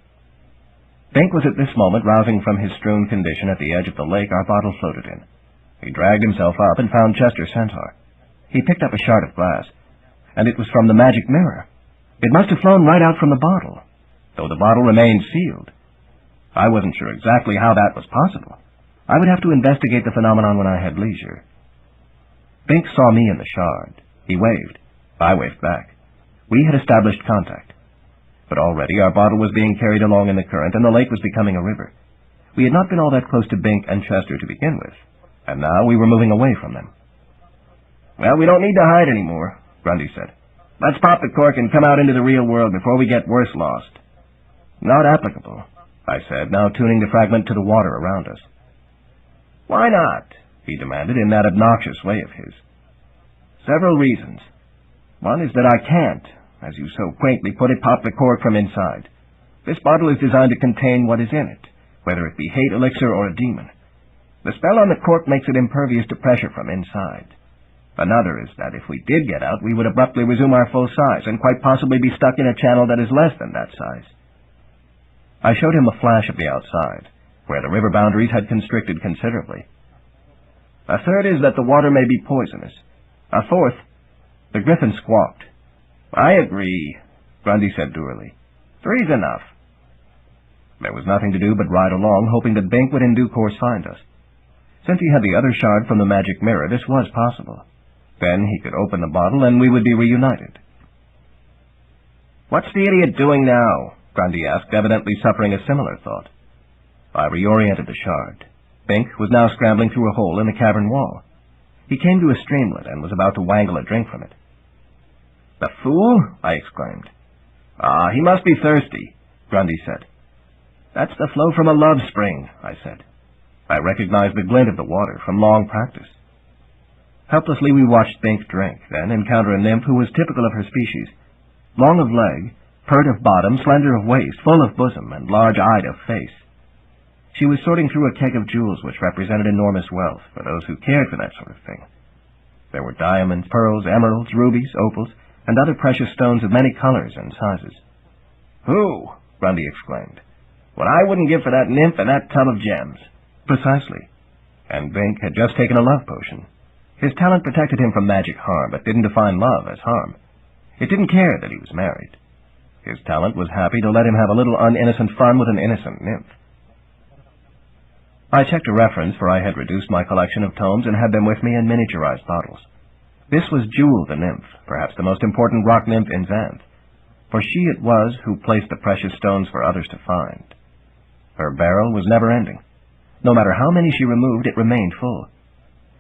Bink was at this moment rousing from his strewn condition at the edge of the lake our bottle floated in. He dragged himself up and found Chester's centaur. He picked up a shard of glass, and it was from the magic mirror. It must have flown right out from the bottle, though the bottle remained sealed. I wasn't sure exactly how that was possible. I would have to investigate the phenomenon when I had leisure. Bink saw me in the shard. He waved. I waved back. We had established contact. But already our bottle was being carried along in the current, and the lake was becoming a river. We had not been all that close to Bink and Chester to begin with, and now we were moving away from them. "Well, we don't need to hide anymore," Grundy said. "Let's pop the cork and come out into the real world before we get worse lost." "Not applicable," I said, now tuning the fragment to the water around us. "Why not?" he demanded in that obnoxious way of his. "Several reasons. One is that I can't, as you so quaintly put it, pop the cork from inside. This bottle is designed to contain what is in it, whether it be hate elixir or a demon. The spell on the cork makes it impervious to pressure from inside. Another is that if we did get out, we would abruptly resume our full size and quite possibly be stuck in a channel that is less than that size." I showed him a flash of the outside, where the river boundaries had constricted considerably. "A third is that the water may be poisonous. A fourth—" The griffin squawked. "I agree," Grundy said dourly. "Three's enough." There was nothing to do but ride along, hoping that Bink would in due course find us. Since he had the other shard from the magic mirror, this was possible. Then he could open the bottle, and we would be reunited. "What's the idiot doing now?" Grundy asked, evidently suffering a similar thought. I reoriented the shard. Bink was now scrambling through a hole in the cavern wall. He came to a streamlet and was about to wangle a drink from it. "The fool!" I exclaimed. "Ah, he must be thirsty," Grundy said. "That's the flow from a love spring," I said. I recognized the glint of the water from long practice. Helplessly we watched Bink drink, then encounter a nymph who was typical of her species. Long of leg, pert of bottom, slender of waist, full of bosom, and large-eyed of face. She was sorting through a keg of jewels which represented enormous wealth for those who cared for that sort of thing. There were diamonds, pearls, emeralds, rubies, opals, and other precious stones of many colors and sizes. "Who?" Grundy exclaimed. "What I wouldn't give for that nymph and that tub of gems." Precisely. And Bink had just taken a love potion. His talent protected him from magic harm, but didn't define love as harm. It didn't care that he was married. His talent was happy to let him have a little uninnocent fun with an innocent nymph. I checked a reference, for I had reduced my collection of tomes and had them with me in miniaturized bottles. This was Jewel the nymph, perhaps the most important rock nymph in Xanth, for she it was who placed the precious stones for others to find. Her barrel was never ending. No matter how many she removed, it remained full.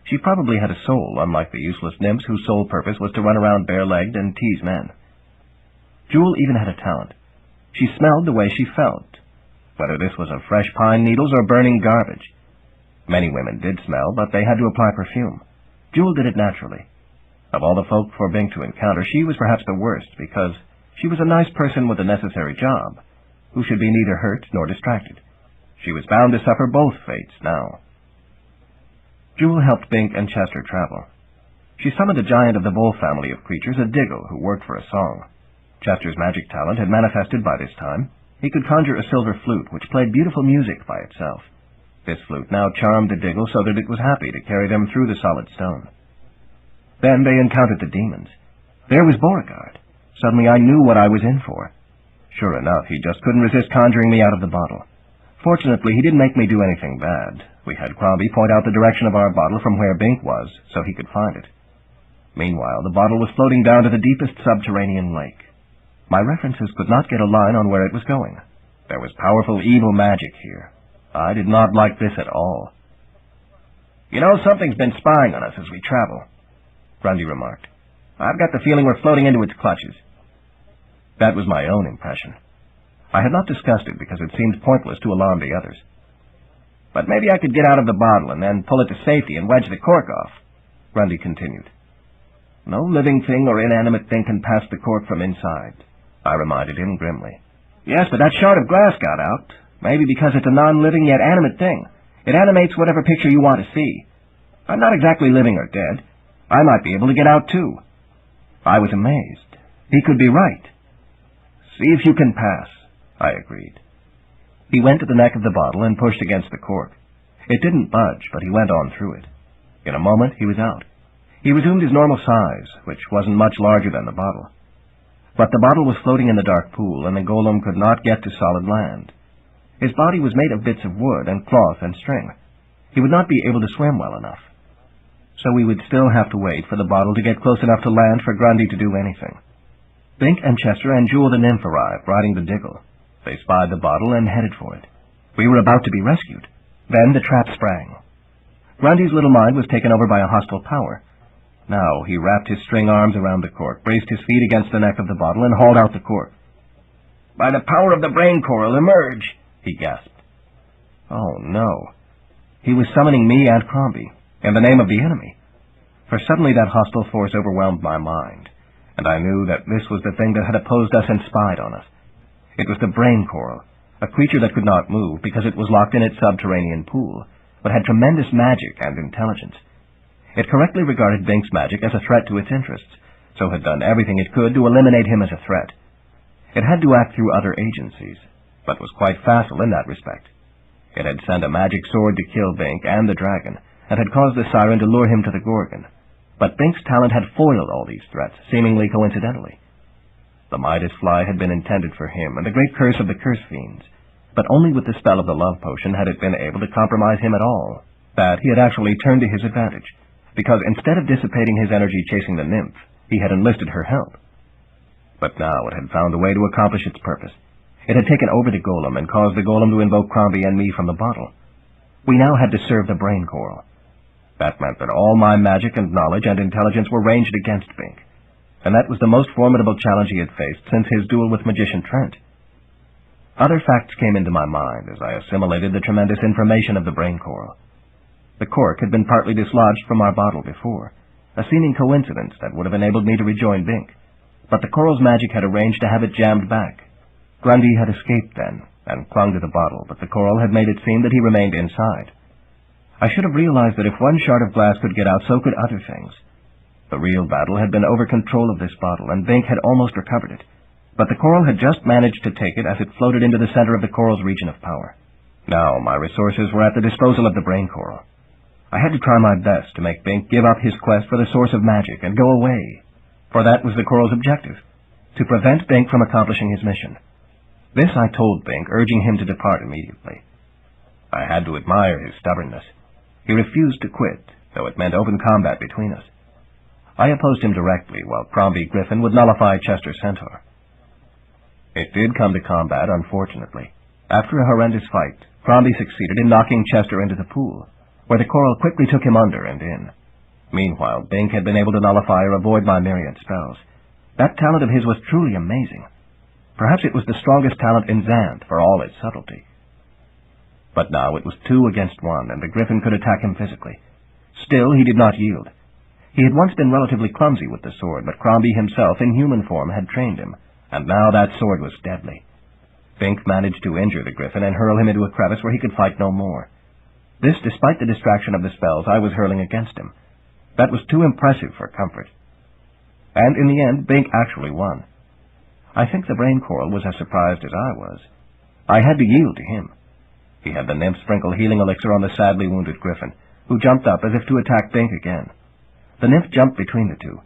She probably had a soul, unlike the useless nymphs whose sole purpose was to run around bare-legged and tease men. Jewel even had a talent. She smelled the way she felt, whether this was of fresh pine needles or burning garbage. Many women did smell, but they had to apply perfume. Jewel did it naturally. Of all the folk for Bink to encounter, she was perhaps the worst, because she was a nice person with a necessary job, who should be neither hurt nor distracted. She was bound to suffer both fates now. Jewel helped Bink and Chester travel. She summoned a giant of the bull family of creatures, a diggle, who worked for a song. Chester's magic talent had manifested by this time.
He could conjure a silver flute, which played beautiful music by itself. This flute now charmed the Diggle so that it was happy to carry them through the solid stone. Then they encountered the demons. There was Beauregard. Suddenly I knew what I was in for. Sure enough, he just couldn't resist conjuring me out of the bottle. Fortunately, he didn't make me do anything bad. We had Crombie point out the direction of our bottle from where Bink was, so he could find it. Meanwhile, the bottle was floating down to the deepest subterranean lake. My references could not get a line on where it was going. There was powerful evil magic here. I did not like this at all. "You know, something's been spying on us as we travel," Grundy remarked. "I've got the feeling we're floating into its clutches." That was my own impression. I had not discussed it because it seemed pointless to alarm the others. "But maybe I could get out of the bottle and then pull it to safety and wedge the cork off," Grundy continued. "No living thing or inanimate thing can pass the cork from inside," I reminded him grimly. "Yes, but that shard of glass got out. Maybe because it's a non-living yet animate thing. It animates whatever picture you want to see. I'm not exactly living or dead. I might be able to get out too." I was amazed. He could be right. "See if you can pass," I agreed. He went to the neck of the bottle and pushed against the cork. It didn't budge, but he went on through it. In a moment, he was out. He resumed his normal size, which wasn't much larger than the bottle. But the bottle was floating in the dark pool, and the golem could not get to solid land. His body was made of bits of wood and cloth and string. He would not be able to swim well enough. So we would still have to wait for the bottle to get close enough to land for Grundy to do anything. Bink and Chester and Jewel the nymph arrived, riding the Diggle. They spied the bottle and headed for it. We were about to be rescued. Then the trap sprang. Grundy's little mind was taken over by a hostile power. Now he wrapped his string arms around the cork, braced his feet against the neck of the bottle, and hauled out the cork. "By the power of the brain coral, emerge!" he gasped. Oh, no. He was summoning me and Crombie, in the name of the enemy. For suddenly that hostile force overwhelmed my mind, and I knew that this was the thing that had opposed us and spied on us. It was the brain coral, a creature that could not move because it was locked in its subterranean pool, but had tremendous magic and intelligence. It correctly regarded Bink's magic as a threat to its interests, so had done everything it could to eliminate him as a threat. It had to act through other agencies, but was quite facile in that respect. It had sent a magic sword to kill Bink and the dragon, and had caused the siren to lure him to the Gorgon. But Bink's talent had foiled all these threats, seemingly coincidentally. The Midas fly had been intended for him, and the great curse of the curse fiends, but only with the spell of the love potion had it been able to compromise him at all. That he had actually turned to his advantage, because instead of dissipating his energy chasing the nymph, he had enlisted her help. But now it had found a way to accomplish its purpose. It had taken over the golem and caused the golem to invoke Crombie and me from the bottle. We now had to serve the brain coral. That meant that all my magic and knowledge and intelligence were ranged against Bink, and that was the most formidable challenge he had faced since his duel with Magician Trent. Other facts came into my mind as I assimilated the tremendous information of the brain coral. The cork had been partly dislodged from our bottle before, a seeming coincidence that would have enabled me to rejoin Bink, but the coral's magic had arranged to have it jammed back. Grundy had escaped then, and clung to the bottle, but the coral had made it seem that he remained inside. I should have realized that if one shard of glass could get out, so could other things. The real battle had been over control of this bottle, and Bink had almost recovered it, but the coral had just managed to take it as it floated into the center of the coral's region of power. Now my resources were at the disposal of the brain coral. I had to try my best to make Bink give up his quest for the source of magic and go away, for that was the coral's objective, to prevent Bink from accomplishing his mission. This I told Bink, urging him to depart immediately. I had to admire his stubbornness. He refused to quit, though it meant open combat between us. I opposed him directly, while Crombie Griffin would nullify Chester Centaur. It did come to combat, unfortunately. After a horrendous fight, Crombie succeeded in knocking Chester into the pool, where the coral quickly took him under and in. Meanwhile, Bink had been able to nullify or avoid my myriad spells. That talent of his was truly amazing. Perhaps it was the strongest talent in Xanth, for all its subtlety. But now it was 2 against 1, and the Griffin could attack him physically. Still, he did not yield. He had once been relatively clumsy with the sword, but Crombie himself, in human form, had trained him, and now that sword was deadly. Bink managed to injure the Griffin and hurl him into a crevice where he could fight no more. This despite the distraction of the spells I was hurling against him. That was too impressive for comfort. And in the end, Bink actually won. I think the brain coral was as surprised as I was.
I had to yield to him. He had the nymph sprinkle healing elixir on the sadly wounded griffin, who jumped up as if to attack Bink again. The nymph jumped between the two.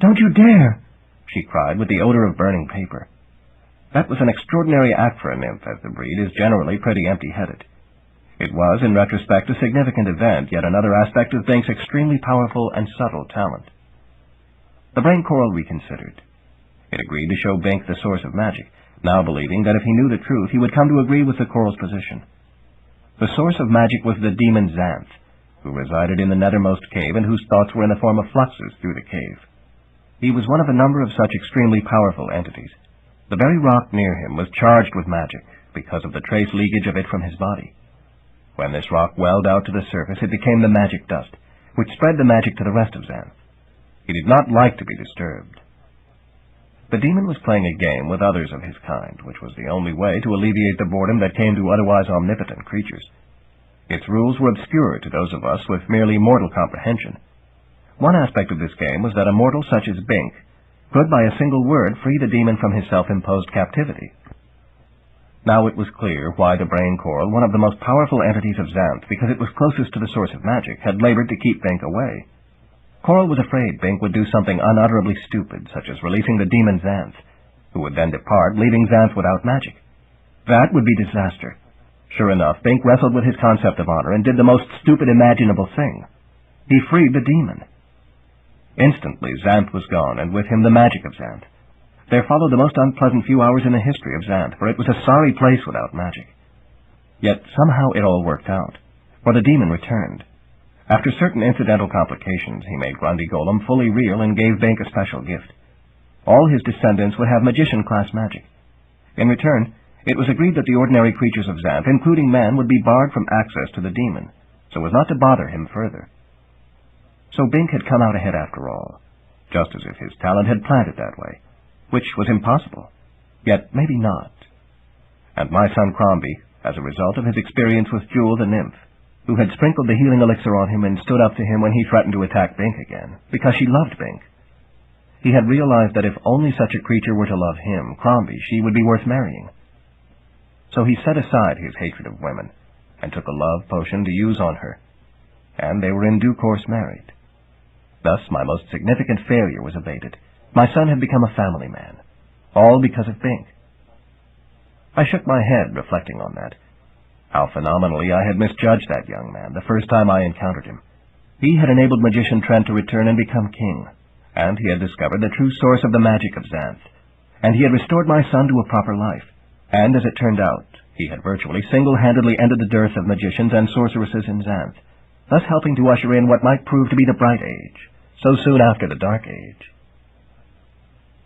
"Don't you dare!" she cried, with the odor of burning paper. That was an extraordinary act for a nymph, as the breed is generally pretty empty-headed. It was, in retrospect, a significant event, yet another aspect of Bink's extremely powerful and subtle talent. The brain coral reconsidered. It agreed to show Bink the source of magic, now believing that if he knew the truth, he would come to agree with the coral's position. The source of magic was the demon Xanth, who resided in the nethermost cave and whose thoughts were in the form of fluxes through the cave. He was one of a number of such extremely powerful entities. The very rock near him was charged with magic because of the trace leakage of it from his body. When this rock welled out to the surface, it became the magic dust, which spread the magic to the rest of Xanth. He did not like to be disturbed. The demon was playing a game with others of his kind, which was the only way to alleviate the boredom that came to otherwise omnipotent creatures. Its rules were obscure to those of us with merely mortal comprehension. One aspect of this game was that a mortal such as Bink could, by a single word, free the demon from his self-imposed captivity. Now it was clear why the brain coral, one of the most powerful entities of Xanth, because it was closest to the source of magic, had labored to keep Bink away. Coral was afraid Bink would do something unutterably stupid, such as releasing the demon Xanth, who would then depart, leaving Xanth without magic. That would be disaster. Sure enough, Bink wrestled with his concept of honor and did the most stupid imaginable thing. He freed the demon. Instantly, Xanth was gone, and with him the magic of Xanth. There followed the most unpleasant few hours in the history of Xanth, for it was a sorry place without magic. Yet somehow it all worked out, for the demon returned. After certain incidental complications, he made Grundy Golem fully real and gave Bink a special gift. All his descendants would have magician-class magic. In return, it was agreed that the ordinary creatures of Xanth, including man, would be barred from access to the demon, so as not to bother him further. So Bink had come out ahead after all, just as if his talent had planned it that way, which was impossible, yet maybe not. And my son Crombie, as a result of his experience with Jewel the nymph, who had sprinkled the healing elixir on him and stood up to him when he threatened to attack Bink again, because she loved Bink. He had realized that if only such a creature were to love him, Crombie, she would be worth marrying. So he set aside his hatred of women, and took a love potion to use on her, and they were in due course married. Thus my most significant failure was abated. My son had become a family man, all because of Bink. I shook my head, reflecting on that. How phenomenally I had misjudged that young man the first time I encountered him. He had enabled Magician Trent to return and become king, and he had discovered the true source of the magic of Xanth, and he had restored my son to a proper life, and as it turned out, he had virtually single-handedly ended the dearth of magicians and sorceresses in Xanth, thus helping to usher in what might prove to be the Bright Age, so soon after the Dark Age.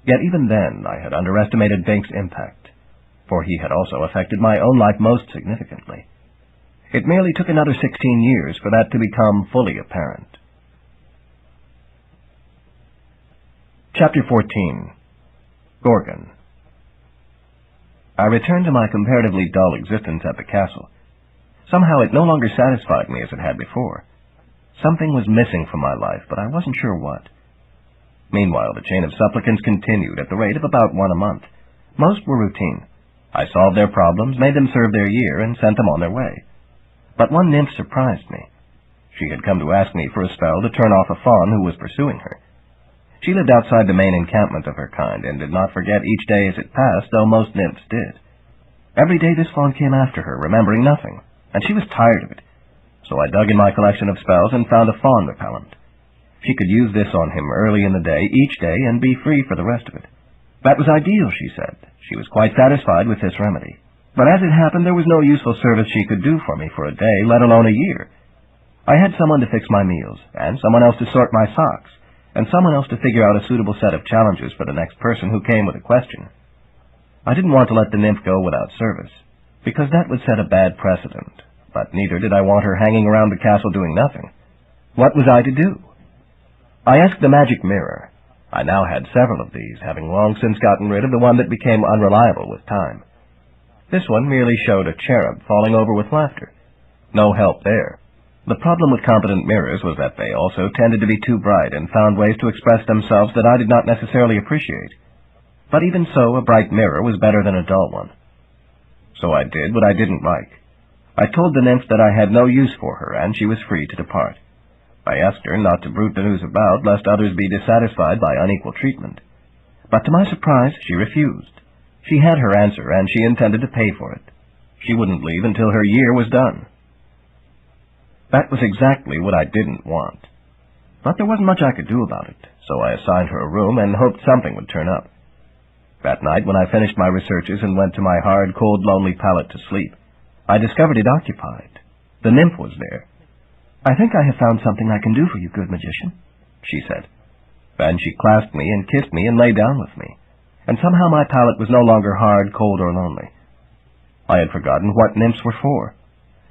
Yet even then I had underestimated Bink's impact, for he had also affected my own life most significantly. It merely took another 16 years for that to become fully apparent. Chapter 14. Gorgon. I returned to my comparatively dull existence at the castle. Somehow it no longer satisfied me as it had before. Something was missing from my life, but I wasn't sure what. Meanwhile, the chain of supplicants continued at the rate of about one a month. Most were routine. I solved their problems, made them serve their year, and sent them on their way. But one nymph surprised me. She had come to ask me for a spell to turn off a fawn who was pursuing her. She lived outside the main encampment of her kind, and did not forget each day as it passed, though most nymphs did. Every day this fawn came after her, remembering nothing, and she was tired of it. So I dug in my collection of spells and found a fawn repellent. She could use this on him early in the day, each day, and be free for the rest of it. That was ideal, she said. She was quite satisfied with this remedy. But as it happened, there was no useful service she could do for me for a day, let alone a year. I had someone to fix my meals, and someone else to sort my socks, and someone else to figure out a suitable set of challenges for the next person who came with a question. I didn't want to let the nymph go without service, because that would set a bad precedent, but neither did I want her hanging around the castle doing nothing. What was I to do? I asked the magic mirror. I now had several of these, having long since gotten rid of the one that became unreliable with time. This one merely showed a cherub falling over with laughter. No help there. The problem with competent mirrors was that they also tended to be too bright and found ways to express themselves that I did not necessarily appreciate. But even so, a bright mirror was better than a dull one. So I did what I didn't like. I told the nymph that I had no use for her, and she was free to depart. I asked her not to bruit the news about, lest others be dissatisfied by unequal treatment. But to my surprise, she refused. She had her answer, and she intended to pay for it. She wouldn't leave until her year was done. That was exactly what I didn't want. But there wasn't much I could do about it, so I assigned her a room and hoped something would turn up. That night, when I finished my researches and went to my hard, cold, lonely pallet to sleep, I discovered it occupied. The nymph was there. "I think I have found something I can do for you, good magician," she said. Then she clasped me and kissed me and lay down with me, and somehow my pallet was no longer hard, cold, or lonely. I had forgotten what nymphs were for,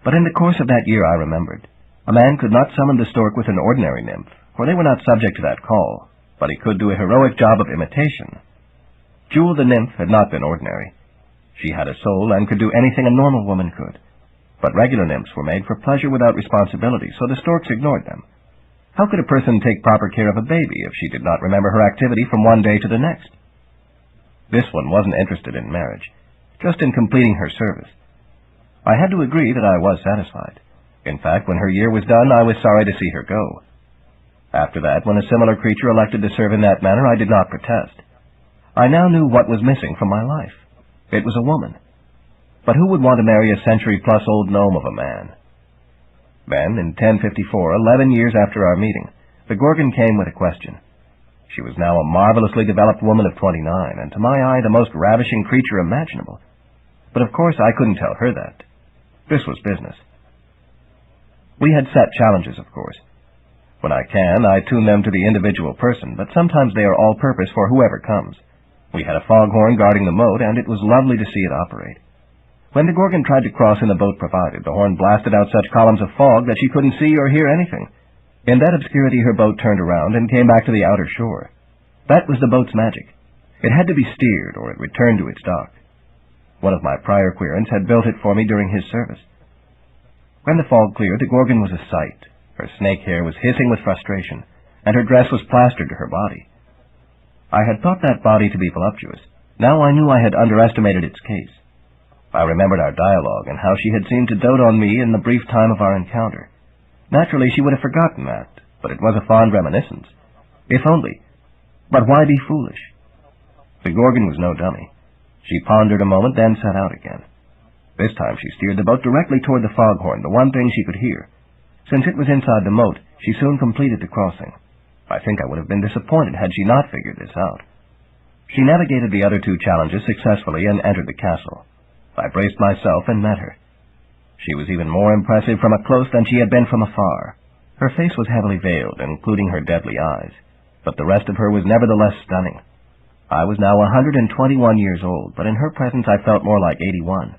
but in the course of that year I remembered. A man could not summon the stork with an ordinary nymph, for they were not subject to that call, but he could do a heroic job of imitation. Jewel the nymph had not been ordinary. She had a soul and could do anything a normal woman could. But regular nymphs were made for pleasure without responsibility, so the storks ignored them. How could a person take proper care of a baby if she did not remember her activity from one day to the next? This one wasn't interested in marriage, just in completing her service. I had to agree that I was satisfied. In fact, when her year was done, I was sorry to see her go. After that, when a similar creature elected to serve in that manner, I did not protest. I now knew what was missing from my life. It was a woman. But who would want to marry a century-plus-old gnome of a man? Then, in 1054, 11 years after our meeting, the Gorgon came with a question. She was now a marvelously developed woman of 29, and to my eye the most ravishing creature imaginable. But of course I couldn't tell her that. This was business. We had set challenges, of course. When I can, I tune them to the individual person, but sometimes they are all-purpose for whoever comes. We had a foghorn guarding the moat, and it was lovely to see it operate. When the Gorgon tried to cross in the boat provided, the horn blasted out such columns of fog that she couldn't see or hear anything. In that obscurity, her boat turned around and came back to the outer shore. That was the boat's magic. It had to be steered, or it returned to its dock. One of my prior querents had built it for me during his service. When the fog cleared, the Gorgon was a sight. Her snake hair was hissing with frustration, and her dress was plastered to her body. I had thought that body to be voluptuous. Now I knew I had underestimated its case. I remembered our dialogue and how she had seemed to dote on me in the brief time of our encounter. Naturally, she would have forgotten that, but it was a fond reminiscence. If only. But why be foolish? The Gorgon was no dummy. She pondered a moment, then set out again. This time she steered the boat directly toward the foghorn, the one thing she could hear. Since it was inside the moat, she soon completed the crossing. I think I would have been disappointed had she not figured this out. She navigated the other two challenges successfully and entered the castle. I braced myself and met her. She was even more impressive from up close than she had been from afar. Her face was heavily veiled, including her deadly eyes, but the rest of her was nevertheless stunning. I was now 121 years old, but in her presence I felt more like 81.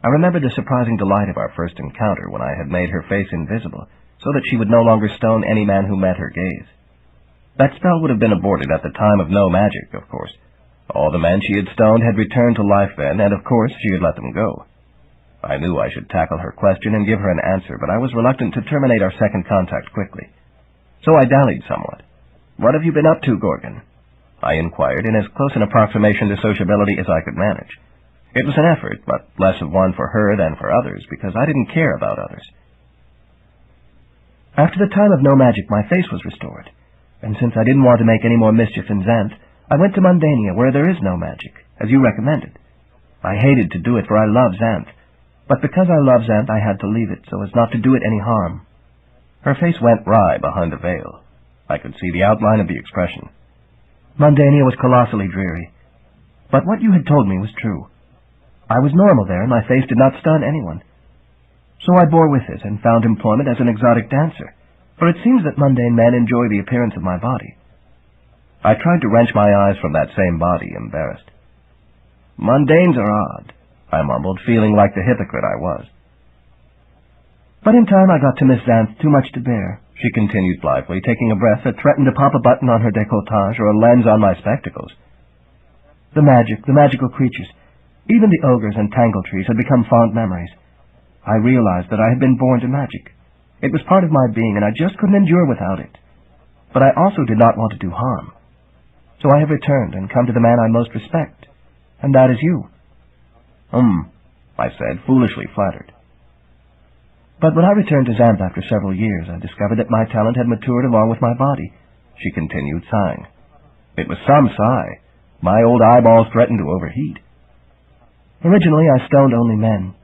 I remembered the surprising delight of our first encounter when I had made her face invisible, so that she would no longer stone any man who met her gaze. That spell would have been aborted at the time of no magic, of course. All the men she had stoned had returned to life then, and of course she had let them go. I knew I should tackle her question and give her an answer, but I was reluctant to terminate our second contact quickly. So I dallied somewhat. "What have you been up to, Gorgon?" I inquired in as close an approximation to sociability as I could manage. It was an effort, but less of one for her than for others, because I didn't care about others. After the time of no magic, my face was restored, and since I didn't want to make any more mischief in Xanth, I went to Mundania, where there is no magic, as you recommended. I hated to do it, for I love Xanth, but because I love Xanth, I had to leave it, so as not to do it any harm. Her face went wry behind a veil. I could see the outline of the expression. Mundania was colossally dreary, but what you had told me was true. I was normal there, and my face did not stun anyone. So I bore with it and found employment as an exotic dancer, for it seems that mundane men enjoy the appearance of my body. I tried to wrench my eyes from that same body, embarrassed. "Mundanes are odd," I mumbled, feeling like the hypocrite I was. "But in time I got to miss Xanth too much to bear," she continued blithely, taking a breath that threatened to pop a button on her décolletage or a lens on my spectacles. The magical creatures, even the ogres and tangle-trees had become fond memories. I realized that I had been born to magic. It was part of my being, and I just couldn't endure without it. But I also did not want to do harm. So I have returned and come to the man I most respect, and that is you. I said, foolishly flattered.
But when I returned to Xanth after several years, I discovered that my talent had matured along with my body, she continued, sighing. It was some sigh. My old eyeballs threatened to overheat. Originally, I stoned only men.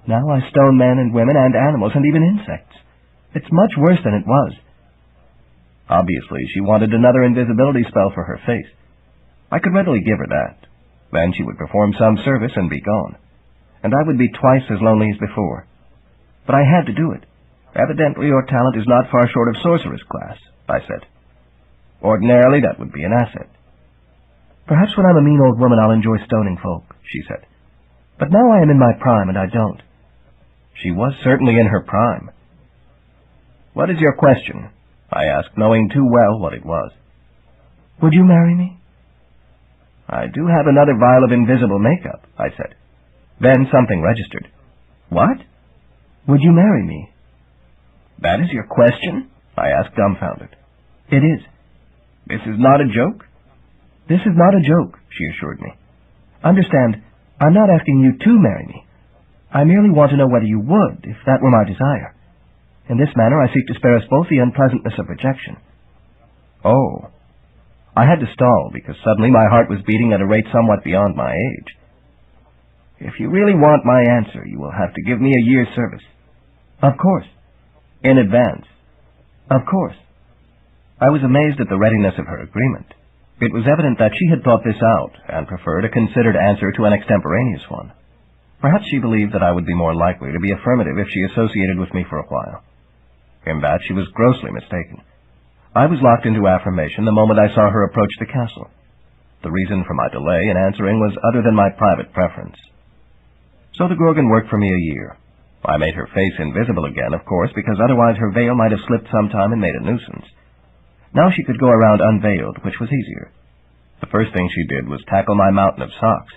Now I stone men and women and animals and even insects. It's much worse than it was. Obviously, she wanted another invisibility spell for her face. I could readily give her that. Then she would perform some service and be gone, and I would be twice as lonely as before. But I had to do it. Evidently your talent is not far short of sorceress class, I said. Ordinarily, that would be an asset. Perhaps when I'm a mean old woman I'll enjoy stoning folk, she said. But now I am in my prime, and I don't. She was certainly in her prime. What is your question? I asked, knowing too well what it was. Would you marry me? I do have another vial of invisible makeup, I said. Then something registered. What? Would you marry me? That is your question? I asked, dumbfounded. It is. This is not a joke? This is not a joke, she assured me. Understand, I'm not asking you to marry me. I merely want to know whether you would, if that were my desire. In this manner I seek to spare us both the unpleasantness of rejection. Oh. I had to stall, because suddenly my heart was beating at a rate somewhat beyond my age. If you really want my answer, you will have to give me a year's service. Of course. In advance. Of course. I was amazed at the readiness of her agreement. It was evident that she had thought this out, and preferred a considered answer to an extemporaneous one. Perhaps she believed that I would be more likely to be affirmative if she associated with me for a while. In that she was grossly mistaken. I was locked into affirmation the moment I saw her approach the castle. The reason for my delay in answering was other than my private preference. So the Gorgon worked for me a year. I made her face invisible again, of course, because otherwise her veil might have slipped sometime and made a nuisance. Now she could go around unveiled, which was easier. The first thing she did was tackle my mountain of socks.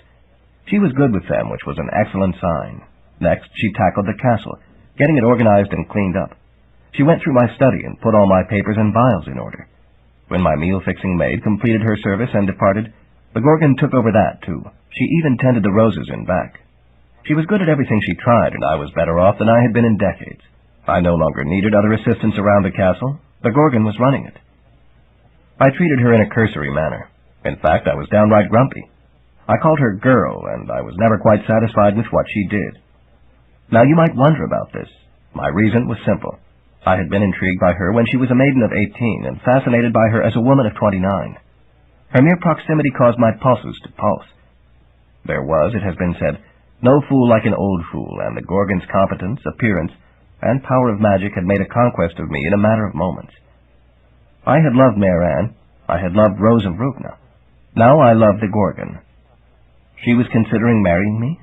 She was good with them, which was an excellent sign. Next, she tackled the castle, getting it organized and cleaned up. She went through my study and put all my papers and vials in order. When my meal-fixing maid completed her service and departed, the Gorgon took over that, too. She even tended the roses in back. She was good at everything she tried, and I was better off than I had been in decades. I no longer needed other assistance around the castle. The Gorgon was running it. I treated her in a cursory manner. In fact, I was downright grumpy. I called her girl, and I was never quite satisfied with what she did. Now you might wonder about this. My reason was simple. I had been intrigued by her when she was a maiden of 18, and fascinated by her as a woman of 29. Her mere proximity caused my pulses to pulse. There was, it has been said, no fool like an old fool, and the Gorgon's competence, appearance, and power of magic had made a conquest of me in a matter of moments. I had loved Mare Anne. I had loved Rose of Rupna. Now I loved the Gorgon. She was considering marrying me?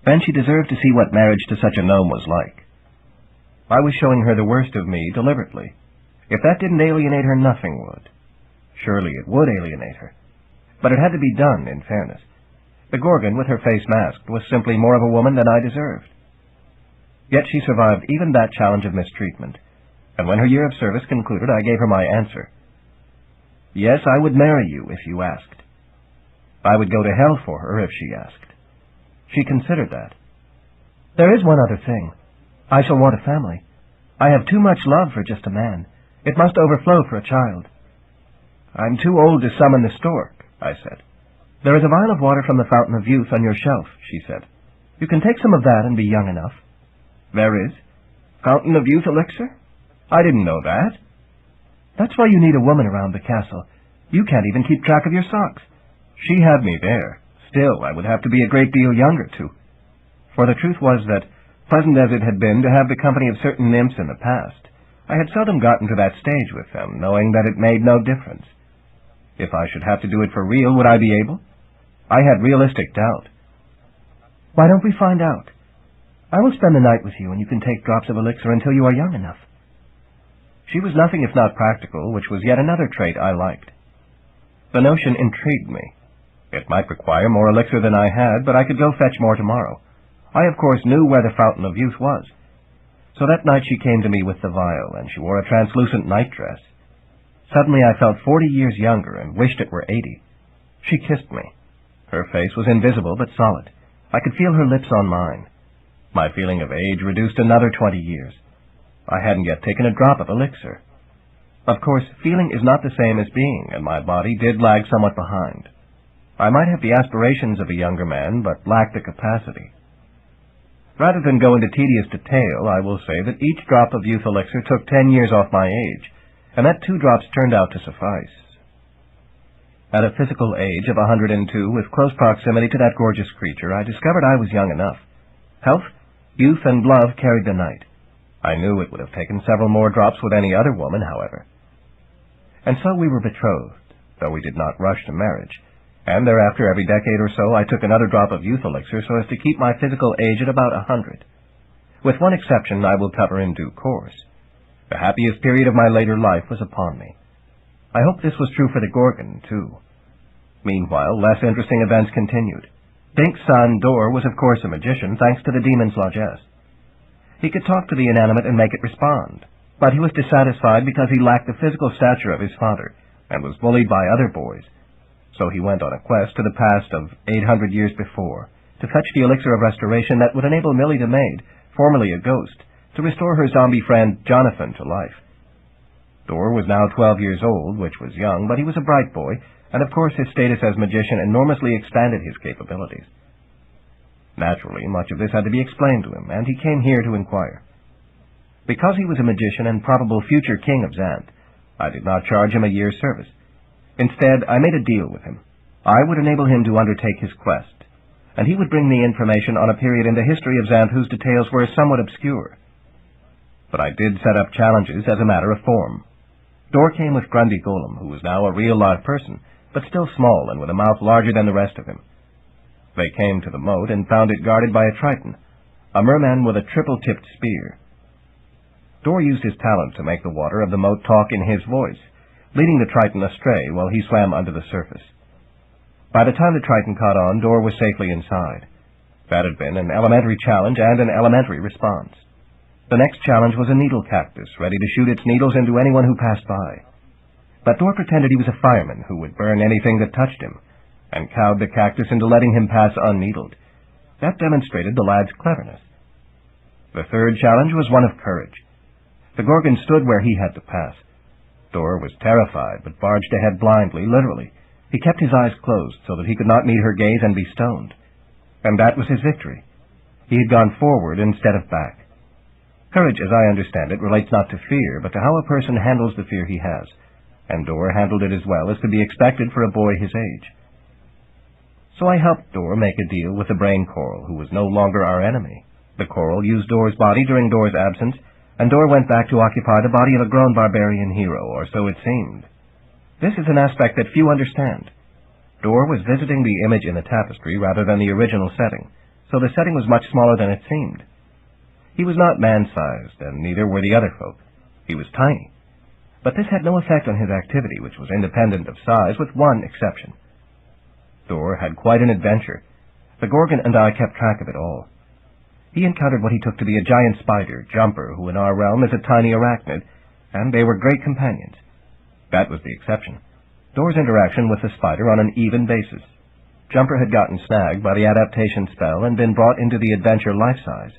Then she deserved to see what marriage to such a gnome was like. I was showing her the worst of me deliberately. If that didn't alienate her, nothing would. Surely it would alienate her. But it had to be done, in fairness. The Gorgon, with her face masked, was simply more of a woman than I deserved. Yet she survived even that challenge of mistreatment, and when her year of service concluded, I gave her my answer. Yes, I would marry you if you asked. I would go to hell for her if she asked. She considered that. There is one other thing. I shall want a family. I have too much love for just a man. It must overflow for a child. I'm too old to summon the stork, I said. There is a vial of water from the Fountain of Youth on your shelf, she said. You can take some of that and be young enough. There is? Fountain of Youth elixir? I didn't know that. That's why you need a woman around the castle. You can't even keep track of your socks. She had me there. Still, I would have to be a great deal younger, too. For the truth was that, pleasant as it had been to have the company of certain nymphs in the past, I had seldom gotten to that stage with them, knowing that it made no difference. If I should have to do it for real, would I be able? I had realistic doubt. Why don't we find out? I will spend the night with you, and you can take drops of elixir until you are young enough. She was nothing if not practical, which was yet another trait I liked. The notion intrigued me. It might require more elixir than I had, but I could go fetch more tomorrow. I, of course, knew where the Fountain of Youth was. So that night she came to me with the vial, and she wore a translucent nightdress. Suddenly I felt 40 years younger and wished it were 80. She kissed me. Her face was invisible but solid.
I could feel her lips on mine. My feeling of age reduced another 20 years. I hadn't yet taken a drop of elixir. Of course, feeling is not the same as being, and my body did lag somewhat behind. I might have the aspirations of a younger man, but lacked the capacity. Rather than go into tedious detail, I will say that each drop of youth elixir took 10 years off my age, and that 2 drops turned out to suffice. At a physical age of 102, with close proximity to that gorgeous creature, I discovered I was young enough. Health, youth, and love carried the night. I knew it would have taken several more drops with any other woman, however. And so we were betrothed, though we did not rush to marriage, and thereafter every decade or so I took another drop of youth elixir so as to keep my physical age at about 100. With one exception I will cover in due course. The happiest period of my later life was upon me. I hope this was true for the Gorgon, too. Meanwhile, less interesting events continued. Dink's son, Dor, was of course a magician, thanks to the demon's largesse. He could talk to the inanimate and make it respond, but he was dissatisfied because he lacked the physical stature of his father, and was bullied by other boys. So he went on a quest to the past of 800 years before, to fetch the elixir of restoration that would enable Millie the maid, formerly a ghost, to restore her zombie friend Jonathan to life. Dor was now 12 years old, which was young, but he was a bright boy, and of course his status as magician enormously expanded his capabilities. Naturally, much of this had to be explained to him, and he came here to inquire. Because he was a magician and probable future king of Xanth, I did not charge him a year's service. Instead, I made a deal with him. I would enable him to undertake his quest, and he would bring me information on a period in the history of Xanth whose details were somewhat obscure. But I did set up challenges as a matter of form. Dor came with Grundy Golem, who was now a real live person, but still small and with a mouth larger than the rest of him. They came to the moat and found it guarded by a Triton, a merman with a triple-tipped spear. Dor used his talent to make the water of the moat talk in his voice, leading the Triton astray while he swam under the surface. By the time the Triton caught on, Dor was safely inside. That had been an elementary challenge and an elementary response. The next challenge was a needle cactus, ready to shoot its needles into anyone who passed by. But Dor pretended he was a fireman who would burn anything that touched him, and cowed the cactus into letting him pass unneedled. That demonstrated the lad's cleverness. The third challenge was one of courage. The Gorgon stood where he had to pass. Dor was terrified, but barged ahead blindly, literally. He kept his eyes closed so that he could not meet her gaze and be stoned. And that was his victory. He had gone forward instead of back. Courage, as I understand it, relates not to fear, but to how a person handles the fear he has, and Dor handled it as well as could be expected for a boy his age. So I helped Dor make a deal with the brain coral, who was no longer our enemy. The coral used Dor's body during Dor's absence, and Dor went back to occupy the body of a grown barbarian hero, or so it seemed. This is an aspect that few understand. Dor was visiting the image in the tapestry rather than the original setting, so the setting was much smaller than it seemed. He was not man-sized, and neither were the other folk. He was tiny. But this had no effect on his activity, which was independent of size, with one exception. Dor had quite an adventure. The Gorgon and I kept track of it all. He encountered what he took to be a giant spider, Jumper, who in our realm is a tiny arachnid, and they were great companions. That was the exception. Dor's interaction with the spider on an even basis. Jumper had gotten snagged by the adaptation spell and been brought into the adventure life-size.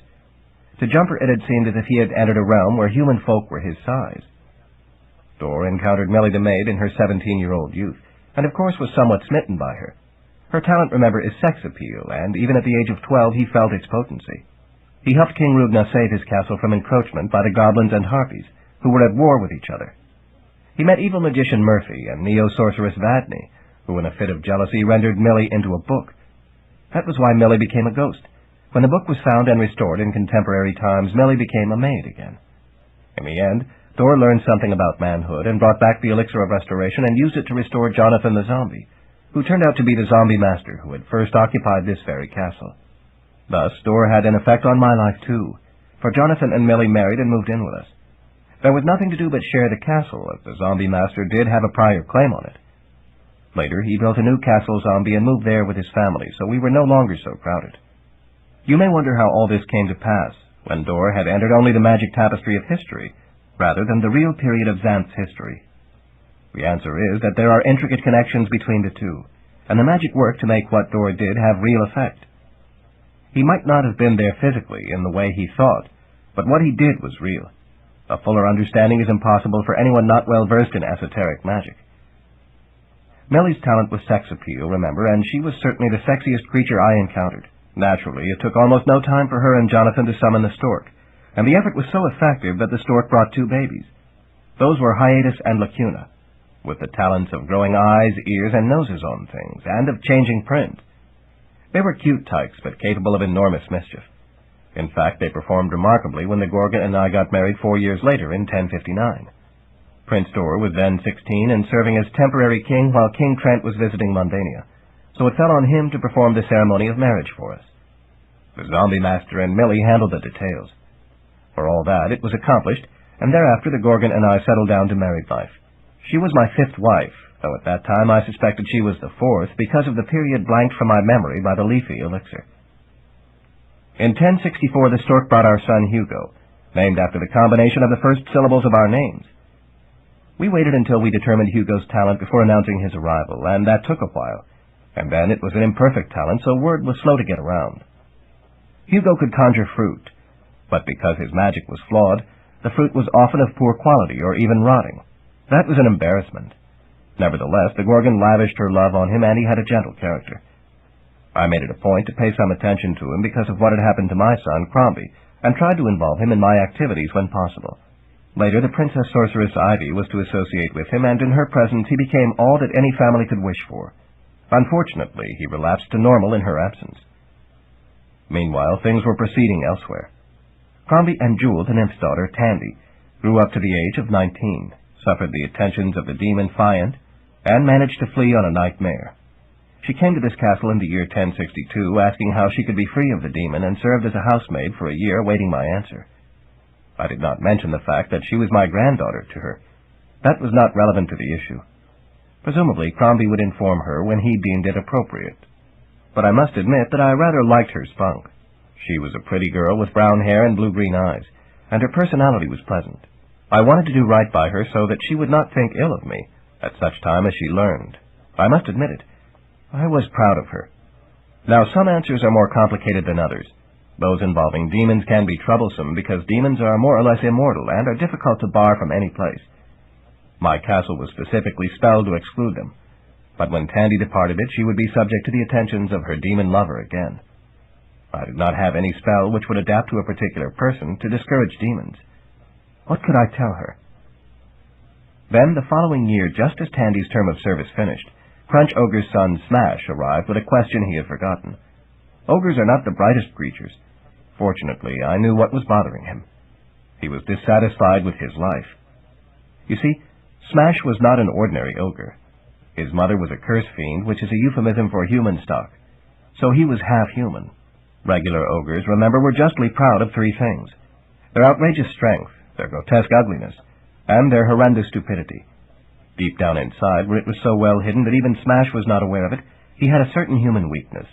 To Jumper it had seemed as if he had entered a realm where human folk were his size. Dor encountered Millie the maid in her 17-year-old youth, and of course was somewhat smitten by her. Her talent, remember, is sex appeal, and even at the age of 12 he felt its potency. He helped King Rugna save his castle from encroachment by the goblins and harpies, who were at war with each other. He met evil magician Murphy and neo-sorceress Vadney, who in a fit of jealousy rendered Millie into a book. That was why Millie became a ghost. When the book was found and restored in contemporary times, Millie became a maid again. In the end, Dor learned something about manhood and brought back the elixir of restoration and used it to restore Jonathan the zombie, who turned out to be the zombie master who had first occupied this very castle. Thus, Dor had an effect on my life, too, for Jonathan and Millie married and moved in with us. There was nothing to do but share the castle, as the zombie master did have a prior claim on it. Later, he built a new castle zombie and moved there with his family, so we were no longer so crowded. You may wonder how all this came to pass, when Dor had entered only the magic tapestry of history, rather than the real period of Xanth's history. The answer is that there are intricate connections between the two, and the magic worked to make what Dor did have real effect. He might not have been there physically in the way he thought, but what he did was real. A fuller understanding is impossible for anyone not well versed in esoteric magic. Millie's talent was sex appeal, remember, and she was certainly the sexiest creature I encountered. Naturally, it took almost no time for her and Jonathan to summon the stork, and the effort was so effective that the stork brought 2 babies. Those were Hiatus and Lacuna, with the talents of growing eyes, ears, and noses on things, and of changing print. They were cute tykes, but capable of enormous mischief. In fact, they performed remarkably when the Gorgon and I got married 4 years later in 1059. Prince Dor was then 16 and serving as temporary king while King Trent was visiting Mundania, so it fell on him to perform the ceremony of marriage for us. The zombie master and Millie handled the details. For all that, it was accomplished, and thereafter the Gorgon and I settled down to married life. She was my 5th wife, though at that time I suspected she was the 4th because of the period blanked from my memory by the Leafy elixir. In 1064 the stork brought our son Hugo, named after the combination of the first syllables of our names. We waited until we determined Hugo's talent before announcing his arrival, and that took a while, and then it was an imperfect talent, so word was slow to get around. Hugo could conjure fruit, but because his magic was flawed, the fruit was often of poor quality or even rotting. That was an embarrassment. Nevertheless, the Gorgon lavished her love on him, and he had a gentle character. I made it a point to pay some attention to him because of what had happened to my son, Crombie, and tried to involve him in my activities when possible. Later, the Princess Sorceress Ivy was to associate with him, and in her presence he became all that any family could wish for. Unfortunately, he relapsed to normal in her absence. Meanwhile, things were proceeding elsewhere. Crombie and Jewel, the nymph's daughter, Tandy, grew up to the age of 19, suffered the attentions of the demon Fiant, and managed to flee on a nightmare. She came to this castle in the year 1062, asking how she could be free of the demon, and served as a housemaid for a year, awaiting my answer. I did not mention the fact that she was my granddaughter to her. That was not relevant to the issue. Presumably, Crombie would inform her when he deemed it appropriate. But I must admit that I rather liked her spunk. She was a pretty girl with brown hair and blue-green eyes, and her personality was pleasant. I wanted to do right by her so that she would not think ill of me at such time as she learned. I must admit it. I was proud of her. Now, some answers are more complicated than others. Those involving demons can be troublesome because demons are more or less immortal and are difficult to bar from any place. My castle was specifically spelled to exclude them, but when Tandy departed it, she would be subject to the attentions of her demon lover again. I did not have any spell which would adapt to a particular person to discourage demons. What could I tell her? Then, the following year, just as Tandy's term of service finished, Crunch Ogre's son Smash arrived with a question he had forgotten. Ogres are not the brightest creatures. Fortunately, I knew what was bothering him. He was dissatisfied with his life. You see, Smash was not an ordinary ogre. His mother was a curse fiend, which is a euphemism for human stock. So he was half-human. Regular ogres, remember, were justly proud of 3 things: their outrageous strength, their grotesque ugliness, and their horrendous stupidity. Deep down inside, where it was so well hidden that even Smash was not aware of it, he had a certain human weakness,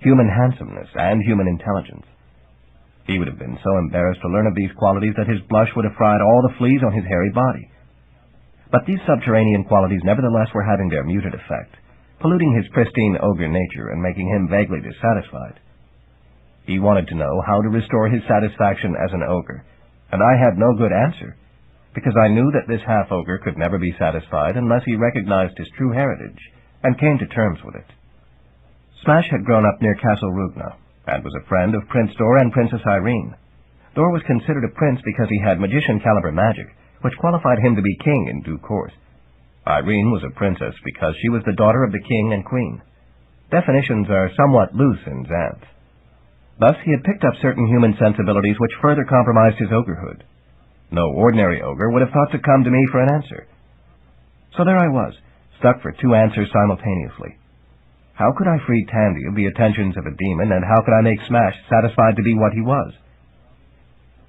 human handsomeness, and human intelligence. He would have been so embarrassed to learn of these qualities that his blush would have fried all the fleas on his hairy body. But these subterranean qualities nevertheless were having their muted effect, polluting his pristine ogre nature and making him vaguely dissatisfied. He wanted to know how to restore his satisfaction as an ogre, and I had no good answer, because I knew that this half-ogre could never be satisfied unless he recognized his true heritage and came to terms with it. Smash had grown up near Castle Rugna, and was a friend of Prince Dor and Princess Irene. Dor was considered a prince because he had magician-caliber magic, which qualified him to be king in due course. Irene was a princess because she was the daughter of the king and queen. Definitions are somewhat loose in Xanth. Thus, he had picked up certain human sensibilities which further compromised his ogrehood. No ordinary ogre would have thought to come to me for an answer. So there I was, stuck for 2 answers simultaneously. How could I free Tandy of the attentions of a demon, and how could I make Smash satisfied to be what he was?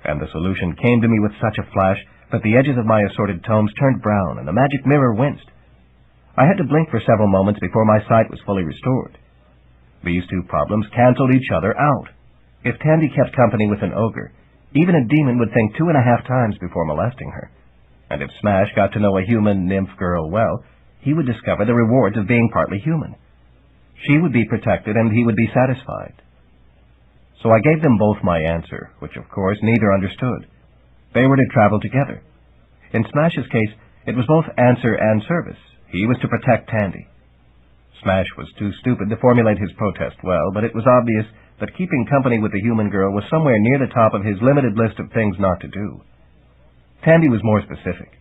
And the solution came to me with such a flash that the edges of my assorted tomes turned brown, and the magic mirror winced. I had to blink for several moments before my sight was fully restored. These 2 problems canceled each other out. If Tandy kept company with an ogre, even a demon would think 2.5 times before molesting her. And if Smash got to know a human nymph girl well, he would discover the rewards of being partly human. She would be protected, and he would be satisfied. So I gave them both my answer, which of course neither understood. They were to travel together. In Smash's case, it was both answer and service. He was to protect Tandy. Smash was too stupid to formulate his protest well, but it was obvious that keeping company with the human girl was somewhere near the top of his limited list of things not to do. Tandy was more specific.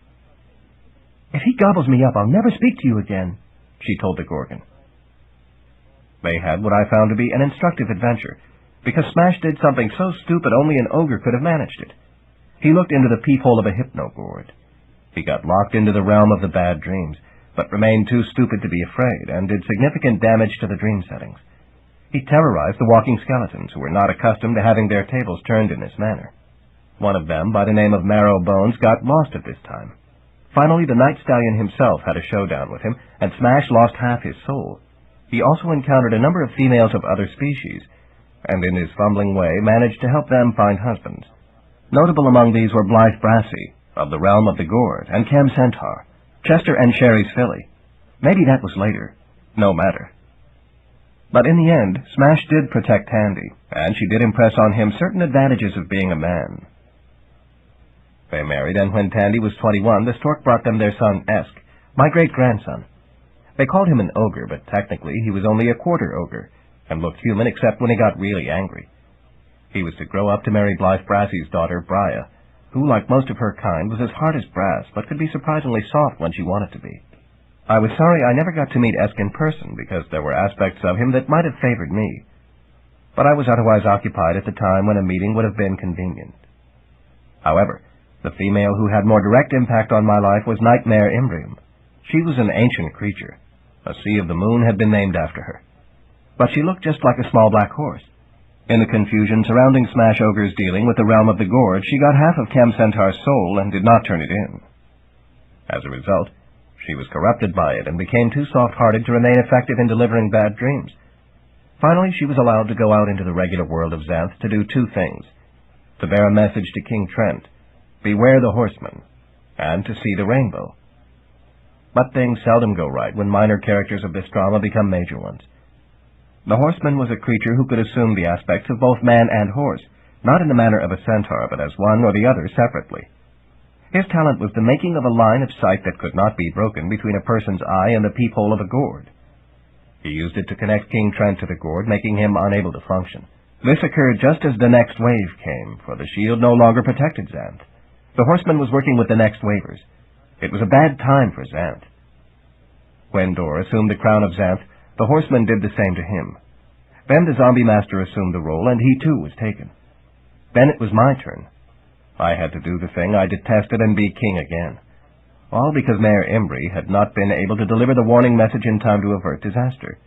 "If he gobbles me up, I'll never speak to you again," she told the Gorgon. They had what I found to be an instructive adventure, because Smash did something so stupid only an ogre could have managed it. He looked into the peephole of a hypno-gourd. He got locked into the realm of the bad dreams, but remained too stupid to be afraid, and did significant damage to the dream settings. He terrorized the walking skeletons, who were not accustomed to having their tables turned in this manner. One of them, by the name of Marrow Bones, got lost at this time. Finally, the Night Stallion himself had a showdown with him, and Smash lost half his soul. He also encountered a number of females of other species, and in his fumbling way managed to help them find husbands. Notable among these were Blythe Brassy, of the realm of the Gourd, and Cam Centaur, Chester and Sherry's filly. Maybe that was later. No matter. But in the end, Smash did protect Tandy, and she did impress on him certain advantages of being a man. They married, and when Tandy was 21, the stork brought them their son, Esk, my great-grandson. They called him an ogre, but technically he was only a quarter ogre, and looked human except when he got really angry. He was to grow up to marry Blythe Brassy's daughter, Bria, who, like most of her kind, was as hard as brass, but could be surprisingly soft when she wanted to be. I was sorry I never got to meet Esk in person, because there were aspects of him that might have favored me. But I was otherwise occupied at the time when a meeting would have been convenient. However, the female who had more direct impact on my life was Nightmare Imbrium. She was an ancient creature. A sea of the moon had been named after her. But she looked just like a small black horse. In the confusion surrounding Smash Ogre's dealing with the realm of the Gourd, she got half of Cam Centaur's soul and did not turn it in. As a result, she was corrupted by it and became too soft-hearted to remain effective in delivering bad dreams. Finally, she was allowed to go out into the regular world of Xanth to do two things: to bear a message to King Trent, beware the horseman, and to see the rainbow. But things seldom go right when minor characters of this drama become major ones. The horseman was a creature who could assume the aspects of both man and horse, not in the manner of a centaur, but as one or the other separately. His talent was the making of a line of sight that could not be broken between a person's eye and the peephole of a gourd. He used it to connect King Trent to the gourd, making him unable to function. This occurred just as the next wave came, for the shield no longer protected Xanth. The horseman was working with the next wavers. It was a bad time for Xanth. When Dor assumed the crown of Xanth, the horseman did the same to him. Then the zombie master assumed the role, and he too was taken. Then it was my turn. I had to do the thing I detested and be king again. All because Mayor Embry had not been able to deliver the warning message in time to avert disaster.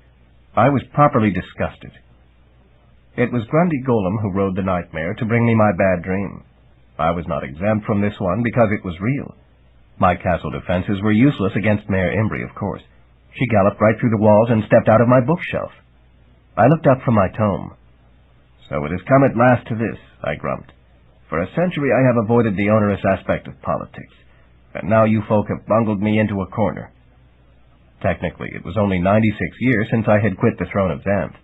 I was properly disgusted. It was Grundy Golem who rode the nightmare to bring me my bad dream. I was not exempt from this one because it was real. My castle defenses were useless against Mayor Embry, of course. She galloped right through the walls and stepped out of my bookshelf. I looked up from my tome. "So it has come at last to this," I grumped. "For a century I have avoided the onerous aspect of politics, and now you folk have bungled me into a corner." Technically, it was only 96 years since I had quit the throne of Xanth,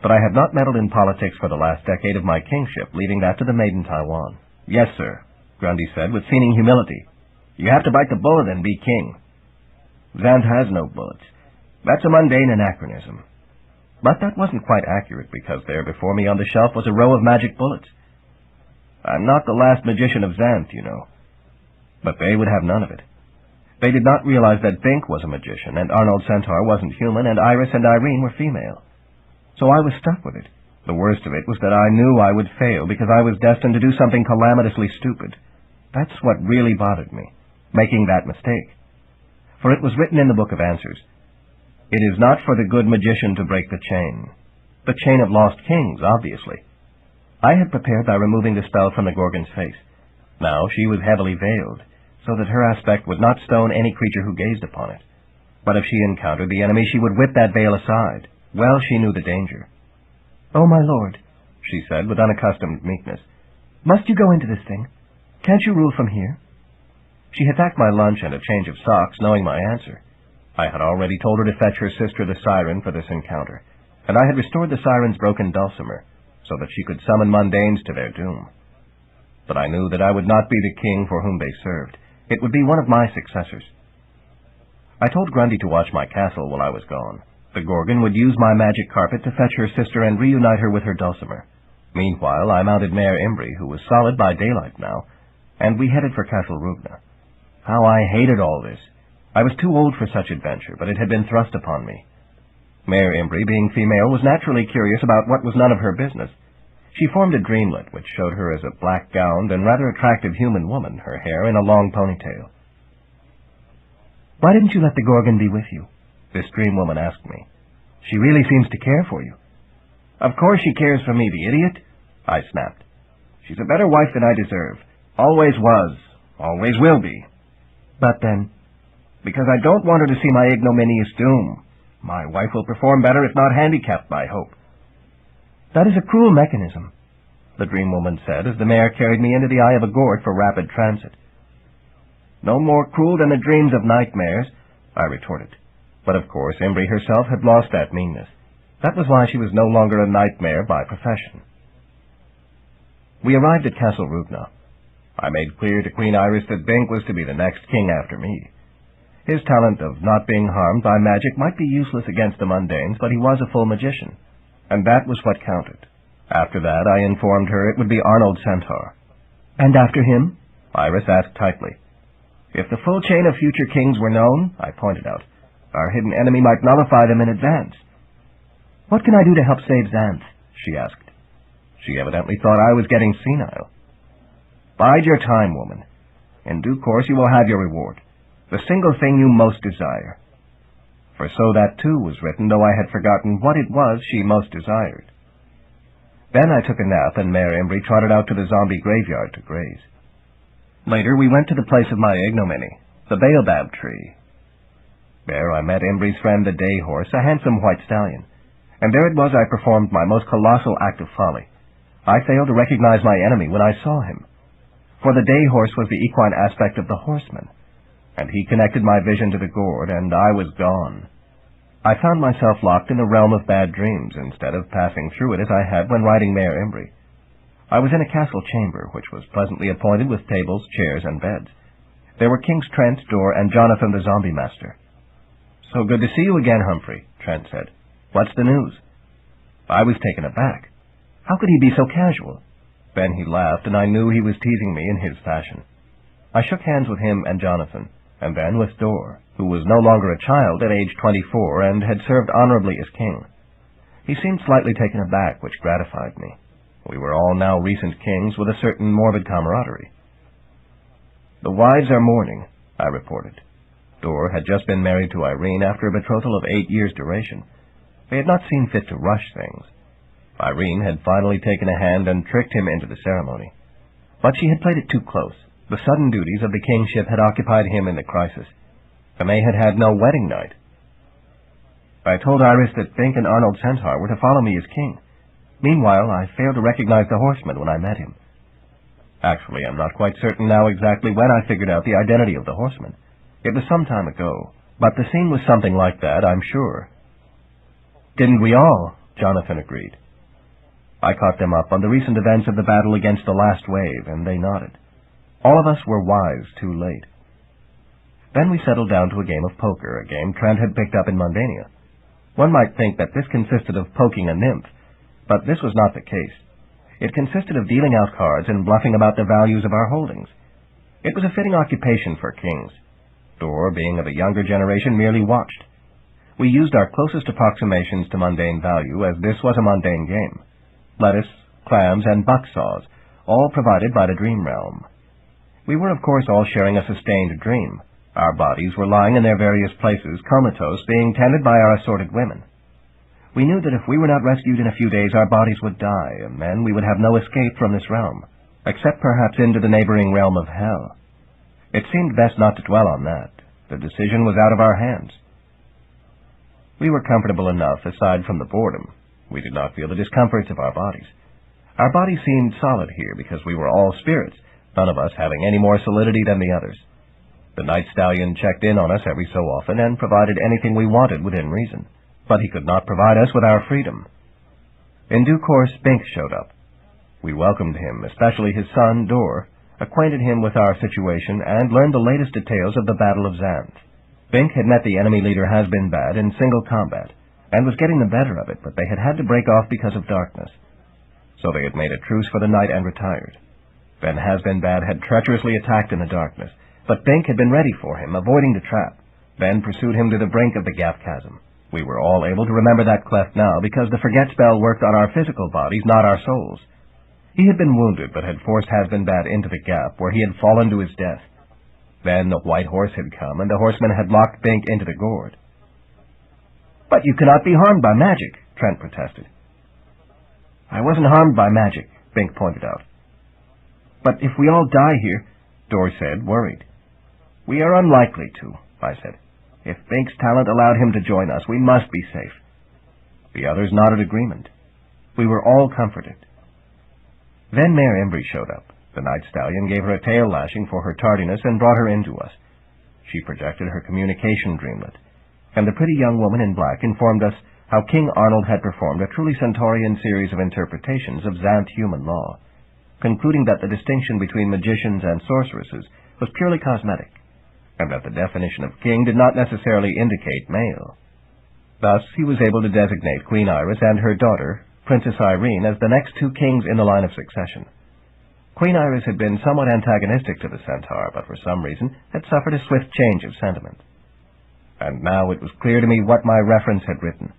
but I had not meddled in politics for the last decade of my kingship, leaving that to the maiden Taiwan. "Yes, sir," Grundy said with seeming humility. "You have to bite the bullet and be king. Xanth has no bullets. That's a mundane anachronism." But that wasn't quite accurate, because there before me on the shelf was a row of magic bullets. I'm not the last magician of Xanth, you know. But they would have none of it. They did not realize that Bink was a magician, and Arnold Centaur wasn't human, and Iris and Irene were female. So I was stuck with it. The worst of it was that I knew I would fail, because I was destined to do something calamitously stupid. That's what really bothered me, making that mistake. For it was written in the Book of Answers, "It is not for the good magician to break the chain." The chain of lost kings, obviously. I had prepared by removing the spell from the Gorgon's face. Now she was heavily veiled, so that her aspect would not stone any creature who gazed upon it. But if she encountered the enemy, she would whip that veil aside. Well, she knew the danger. "Oh, my lord," she said with unaccustomed meekness, "must you go into this thing? Can't you rule from here?" She had packed my lunch and a change of socks, knowing my answer. I had already told her to fetch her sister the siren for this encounter, and I had restored the siren's broken dulcimer, so that she could summon mundanes to their doom. But I knew that I would not be the king for whom they served. It would be one of my successors. I told Grundy to watch my castle while I was gone. The Gorgon would use my magic carpet to fetch her sister and reunite her with her dulcimer. Meanwhile, I mounted Mare Imbrey, who was solid by daylight now, and we headed for Castle Rugna. How I hated all this! I was too old for such adventure, but it had been thrust upon me. Mare Imbrey, being female, was naturally curious about what was none of her business. She formed a dreamlet, which showed her as a black-gowned and rather attractive human woman, her hair in a long ponytail. "Why didn't you let the Gorgon be with you?" this dream woman asked me. "She really seems to care for you." "Of course she cares for me, the idiot," I snapped. "She's a better wife than I deserve. Always was. Always will be." "But then—" "Because I don't want her to see my ignominious doom. My wife will perform better if not handicapped by hope." "That is a cruel mechanism," the dream woman said as the mare carried me into the eye of a gourd for rapid transit. "No more cruel than the dreams of nightmares," I retorted. But of course Imbrey herself had lost that meanness. That was why she was no longer a nightmare by profession. We arrived at Castle Rugna. I made clear to Queen Iris that Bink was to be the next king after me. His talent of not being harmed by magic might be useless against the mundanes, but he was a full magician, and that was what counted. After that, I informed her it would be Arnold Centaur. "And after him?" Iris asked tightly. "If the full chain of future kings were known," I pointed out, "our hidden enemy might nullify them in advance." "What can I do to help save Xanth?" she asked. She evidently thought I was getting senile. "Bide your time, woman. In due course you will have your reward. The single thing you most desire." For so that too was written, though I had forgotten what it was she most desired. Then I took a nap, and Mare Imbrey trotted out to the zombie graveyard to graze. Later we went to the place of my ignominy, the baobab tree. There I met Imbrey's friend the Day Horse, a handsome white stallion, and there it was I performed my most colossal act of folly. I failed to recognize my enemy when I saw him, for the Day Horse was the equine aspect of the horseman, and he connected my vision to the gourd, and I was gone. I found myself locked in the realm of bad dreams, instead of passing through it as I had when riding Mare Imbrey. I was in a castle chamber, which was pleasantly appointed with tables, chairs, and beds. There were Kings Trent, Dor, and Jonathan the Zombie Master. "So good to see you again, Humphrey," Trent said. "What's the news?" I was taken aback. How could he be so casual? Then he laughed, and I knew he was teasing me in his fashion. I shook hands with him and Jonathan, and then with Dor, who was no longer a child at age 24 and had served honorably as king. He seemed slightly taken aback, which gratified me. We were all now recent kings with a certain morbid camaraderie. "The wives are mourning," I reported. Dor had just been married to Irene after a betrothal of 8 years' duration. They had not seen fit to rush things. Irene had finally taken a hand and tricked him into the ceremony. But she had played it too close. The sudden duties of the kingship had occupied him in the crisis, and they had had no wedding night. I told Iris that Bink and Arnold Centaur were to follow me as king. Meanwhile, I failed to recognize the horseman when I met him. Actually, I'm not quite certain now exactly when I figured out the identity of the horseman. It was some time ago, but the scene was something like that, I'm sure. "Didn't we all?" Jonathan agreed. I caught them up on the recent events of the battle against the last wave, and they nodded. All of us were wise too late. Then we settled down to a game of poker, a game Trent had picked up in Mundania. One might think that this consisted of poking a nymph, but this was not the case. It consisted of dealing out cards and bluffing about the values of our holdings. It was a fitting occupation for kings. Dor, being of a younger generation, merely watched. We used our closest approximations to mundane value, as this was a mundane game. Lettuce, clams, and bucksaws, all provided by the dream realm. We were, of course, all sharing a sustained dream. Our bodies were lying in their various places, comatose, being tended by our assorted women. We knew that if we were not rescued in a few days, our bodies would die, and then we would have no escape from this realm, except perhaps into the neighboring realm of hell. It seemed best not to dwell on that. The decision was out of our hands. We were comfortable enough, aside from the boredom. We did not feel the discomforts of our bodies. Our bodies seemed solid here because we were all spirits, none of us having any more solidity than the others. The night stallion checked in on us every so often and provided anything we wanted within reason, but he could not provide us with our freedom. In due course, Bink showed up. We welcomed him, especially his son, Dor, acquainted him with our situation, and learned the latest details of the Battle of Xanth. Bink had met the enemy leader Has-Been-Bad in single combat, and was getting the better of it, but they had had to break off because of darkness. So they had made a truce for the night and retired. Then Has-Been-Bad had treacherously attacked in the darkness, but Bink had been ready for him, avoiding the trap, then pursued him to the brink of the gap chasm. We were all able to remember that cleft now, because the forget spell worked on our physical bodies, not our souls. He had been wounded, but had forced Has-Been-Bad into the gap, where he had fallen to his death. Then the white horse had come, and the horsemen had locked Bink into the gourd. "But you cannot be harmed by magic," Trent protested. "I wasn't harmed by magic," Bink pointed out. "But if we all die here," Dor said, worried. "We are unlikely to," I said. "If Bink's talent allowed him to join us, we must be safe." The others nodded agreement. We were all comforted. Then Mare Imry showed up. The night stallion gave her a tail lashing for her tardiness and brought her in to us. She projected her communication dreamlet, and the pretty young woman in black informed us how King Arnold had performed a truly centaurian series of interpretations of Xanth human law, concluding that the distinction between magicians and sorceresses was purely cosmetic, and that the definition of king did not necessarily indicate male. Thus, he was able to designate Queen Iris and her daughter, Princess Irene, as the next two kings in the line of succession. Queen Iris had been somewhat antagonistic to the centaur, but for some reason had suffered a swift change of sentiment. And now it was clear to me what my reference had written.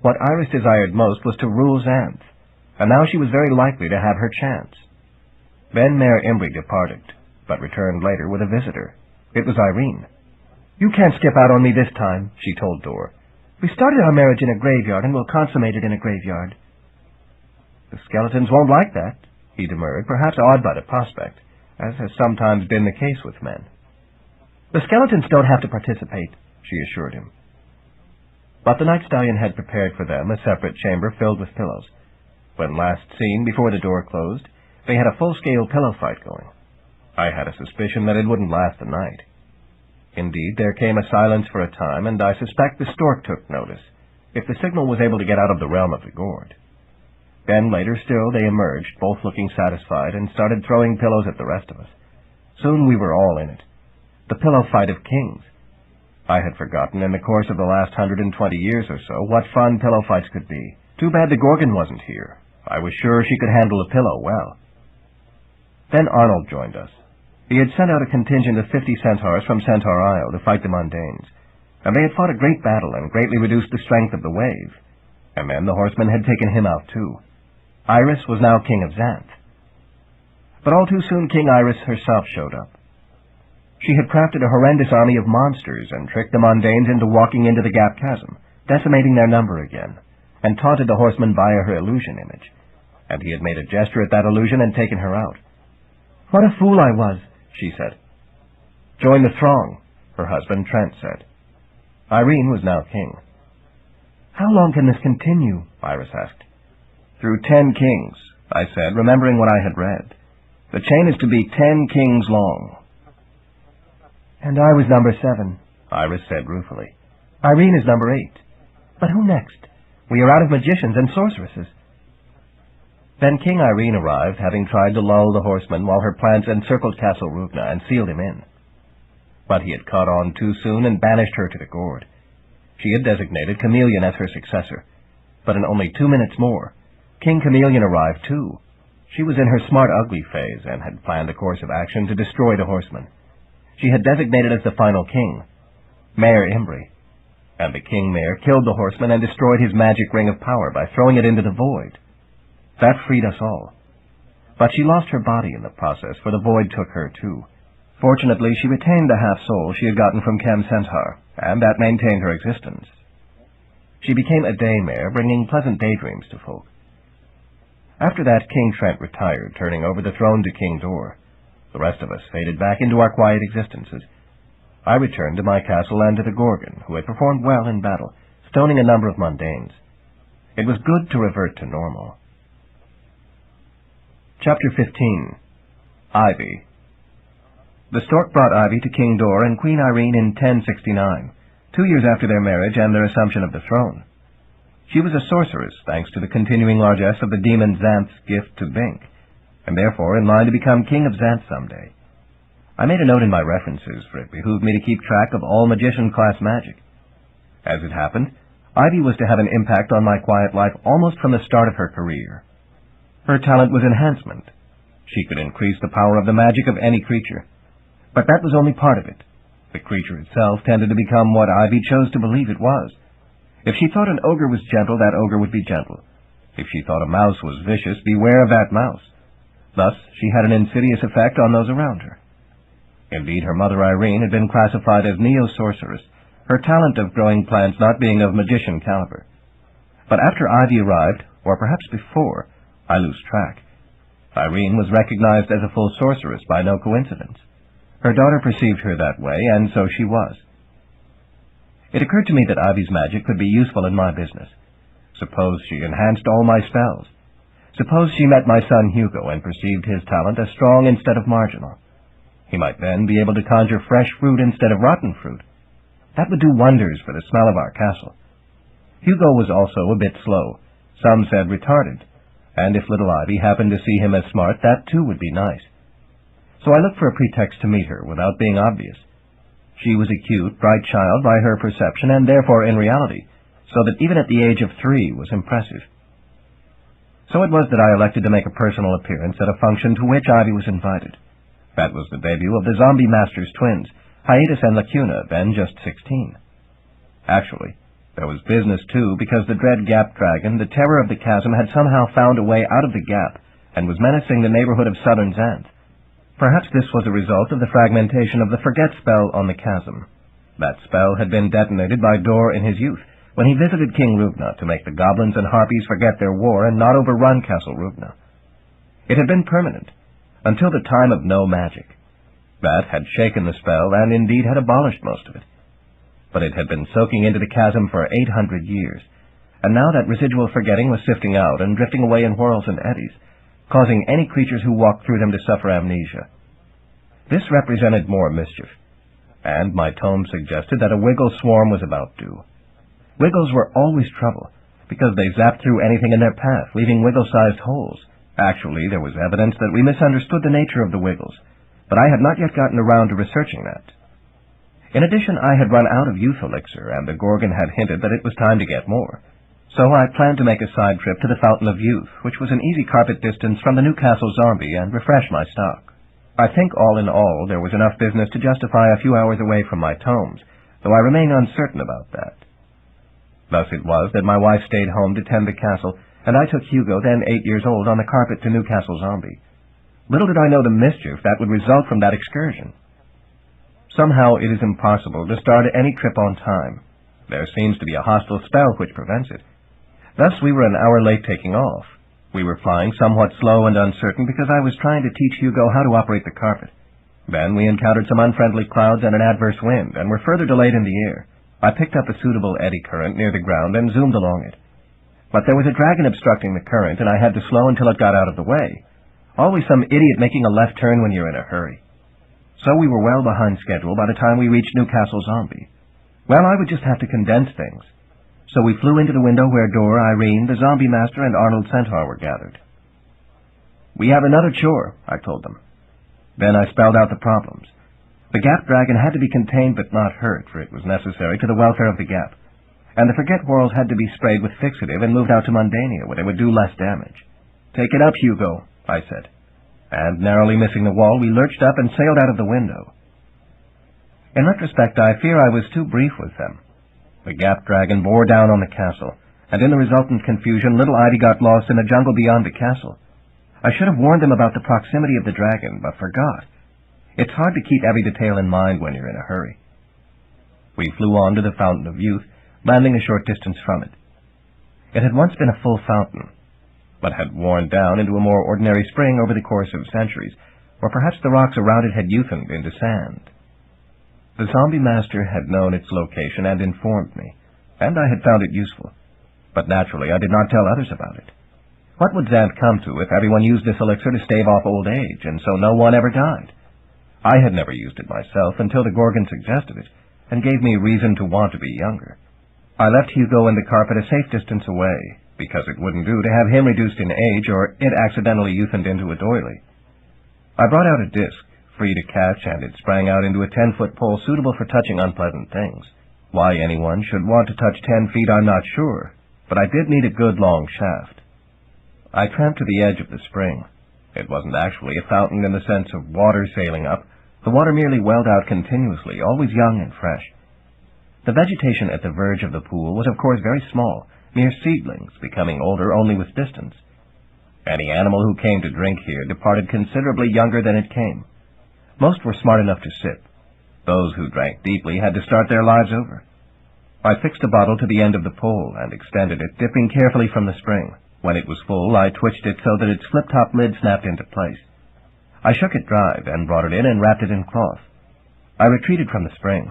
What Iris desired most was to rule Xanth, and now she was very likely to have her chance. Then Mare Imry departed, but returned later with a visitor. It was Irene. "You can't skip out on me this time," she told Dor. "We started our marriage in a graveyard and will consummate it in a graveyard." "The skeletons won't like that," he demurred, perhaps awed by the prospect, as has sometimes been the case with men. "The skeletons don't have to participate," she assured him. But the night stallion had prepared for them a separate chamber filled with pillows. When last seen, before the door closed, they had a full-scale pillow fight going. I had a suspicion that it wouldn't last the night. Indeed, there came a silence for a time, and I suspect the stork took notice, if the signal was able to get out of the realm of the gourd. Then, later still, they emerged, both looking satisfied, and started throwing pillows at the rest of us. Soon we were all in it. The pillow fight of kings. I had forgotten, in the course of the last 120 years or so, what fun pillow fights could be. Too bad the Gorgon wasn't here. I was sure she could handle a pillow well. Then Arnold joined us. He had sent out a contingent of 50 centaurs from Centaur Isle to fight the Mundanes, and they had fought a great battle and greatly reduced the strength of the wave. And then the horsemen had taken him out too. Iris was now king of Xanth. But all too soon King Iris herself showed up. She had crafted a horrendous army of monsters and tricked the Mundanes into walking into the gap chasm, decimating their number again, and taunted the horsemen via her illusion image. And he had made a gesture at that illusion and taken her out. "What a fool I was," she said. "Join the throng," her husband Trent said. Irene was now king. "How long can this continue?" Iris asked. "Through 10 kings," I said, remembering what I had read. "The chain is to be 10 kings long." "And I was number 7, Iris said ruefully. "Irene is number 8. But who next? We are out of magicians and sorceresses." Then King Irene arrived, having tried to lull the horsemen while her plans encircled Castle Rugna and sealed him in. But he had caught on too soon and banished her to the gourd. She had designated Chameleon as her successor, but in only 2 minutes more, King Chameleon arrived too. She was in her smart ugly phase and had planned a course of action to destroy the horsemen. She had designated as the final king, Mare Imry, and the king-mare killed the horseman and destroyed his magic ring of power by throwing it into the void. That freed us all. But she lost her body in the process, for the void took her too. Fortunately, she retained the half-soul she had gotten from Cam Centaur, and that maintained her existence. She became a daymare, bringing pleasant daydreams to folk. After that, King Trent retired, turning over the throne to King Dor. The rest of us faded back into our quiet existences. I returned to my castle and to the Gorgon, who had performed well in battle, stoning a number of mundanes. It was good to revert to normal. Chapter 15. Ivy. The stork brought Ivy to King Dor and Queen Irene in 1069, 2 years after their marriage and their assumption of the throne. She was a sorceress, thanks to the continuing largesse of the demon Xanth's gift to Bink, and therefore in line to become king of Xanth someday. I made a note in my references, for it behooved me to keep track of all magician-class magic. As it happened, Ivy was to have an impact on my quiet life almost from the start of her career. Her talent was enhancement. She could increase the power of the magic of any creature. But that was only part of it. The creature itself tended to become what Ivy chose to believe it was. If she thought an ogre was gentle, that ogre would be gentle. If she thought a mouse was vicious, beware of that mouse. Thus, she had an insidious effect on those around her. Indeed, her mother Irene had been classified as neo-sorceress, her talent of growing plants not being of magician caliber. But after Ivy arrived, or perhaps before, I lose track, Irene was recognized as a full sorceress by no coincidence. Her daughter perceived her that way, and so she was. It occurred to me that Ivy's magic could be useful in my business. Suppose she enhanced all my spells. Suppose she met my son Hugo and perceived his talent as strong instead of marginal. He might then be able to conjure fresh fruit instead of rotten fruit. That would do wonders for the smell of our castle. Hugo was also a bit slow. Some said retarded. And if little Ivy happened to see him as smart, that too would be nice. So I looked for a pretext to meet her without being obvious. She was a cute, bright child by her perception, and therefore in reality, so that even at the age of 3 was impressive. So it was that I elected to make a personal appearance at a function to which Ivy was invited. That was the debut of the Zombie Master's twins, Hiatus and Lacuna, then just 16. Actually, there was business, too, because the dread Gap Dragon, the terror of the chasm, had somehow found a way out of the gap and was menacing the neighborhood of southern Xanth. Perhaps this was a result of the fragmentation of the Forget spell on the chasm. That spell had been detonated by Dor in his youth, when he visited King Rugna to make the goblins and harpies forget their war and not overrun Castle Rugna. It had been permanent, until the time of no magic. That had shaken the spell, and indeed had abolished most of it. But it had been soaking into the chasm for 800 years, and now that residual forgetting was sifting out and drifting away in whirls and eddies, causing any creatures who walked through them to suffer amnesia. This represented more mischief, and my tome suggested that a Wiggle swarm was about due. Wiggles were always trouble, because they zapped through anything in their path, leaving Wiggle-sized holes. Actually, there was evidence that we misunderstood the nature of the Wiggles, but I had not yet gotten around to researching that. In addition, I had run out of youth elixir, and the Gorgon had hinted that it was time to get more. So I planned to make a side trip to the Fountain of Youth, which was an easy carpet distance from the Newcastle Zombie, and refresh my stock. I think all in all there was enough business to justify a few hours away from my tomes, though I remain uncertain about that. Thus it was that my wife stayed home to tend the castle, and I took Hugo, then 8 years old, on the carpet to Newcastle Zombie. Little did I know the mischief that would result from that excursion. Somehow it is impossible to start any trip on time. There seems to be a hostile spell which prevents it. Thus we were an hour late taking off. We were flying somewhat slow and uncertain because I was trying to teach Hugo how to operate the carpet. Then we encountered some unfriendly clouds and an adverse wind, and were further delayed in the air. I picked up a suitable eddy current near the ground and zoomed along it. But there was a dragon obstructing the current, and I had to slow until it got out of the way. Always some idiot making a left turn when you're in a hurry. So we were well behind schedule by the time we reached Newcastle Zombie. Well, I would just have to condense things. So we flew into the window where Dor, Irene, the Zombie Master, and Arnold Centaur were gathered. "We have another chore," I told them. Then I spelled out the problems. The Gap Dragon had to be contained but not hurt, for it was necessary to the welfare of the Gap. And the Forget Whorls had to be sprayed with fixative and moved out to Mundania, where they would do less damage. "Take it up, Hugo," I said. And, narrowly missing the wall, we lurched up and sailed out of the window. In retrospect, I fear I was too brief with them. The Gap Dragon bore down on the castle, and in the resultant confusion, little Ivy got lost in the jungle beyond the castle. I should have warned them about the proximity of the dragon, but forgot. It's hard to keep every detail in mind when you're in a hurry. We flew on to the Fountain of Youth, landing a short distance from it. It had once been a full fountain, but had worn down into a more ordinary spring over the course of centuries, or perhaps the rocks around it had youthened into sand. The Zombie Master had known its location and informed me, and I had found it useful. But naturally I did not tell others about it. What would Xanth come to if everyone used this elixir to stave off old age, and so no one ever died? I had never used it myself until the Gorgon suggested it, and gave me reason to want to be younger. I left Hugo and the carpet a safe distance away, because it wouldn't do to have him reduced in age or it accidentally youthened into a doily. I brought out a disc, free to catch, and it sprang out into a 10-foot pole suitable for touching unpleasant things. Why anyone should want to touch 10 feet I'm not sure, but I did need a good long shaft. I tramped to the edge of the spring. It wasn't actually a fountain in the sense of water sailing up. The water merely welled out continuously, always young and fresh. The vegetation at the verge of the pool was of course very small, mere seedlings, becoming older only with distance. Any animal who came to drink here departed considerably younger than it came. Most were smart enough to sip. Those who drank deeply had to start their lives over. I fixed a bottle to the end of the pole and extended it, dipping carefully from the spring. When it was full, I twitched it so that its flip-top lid snapped into place. I shook it dry, then brought it in and wrapped it in cloth. I retreated from the spring.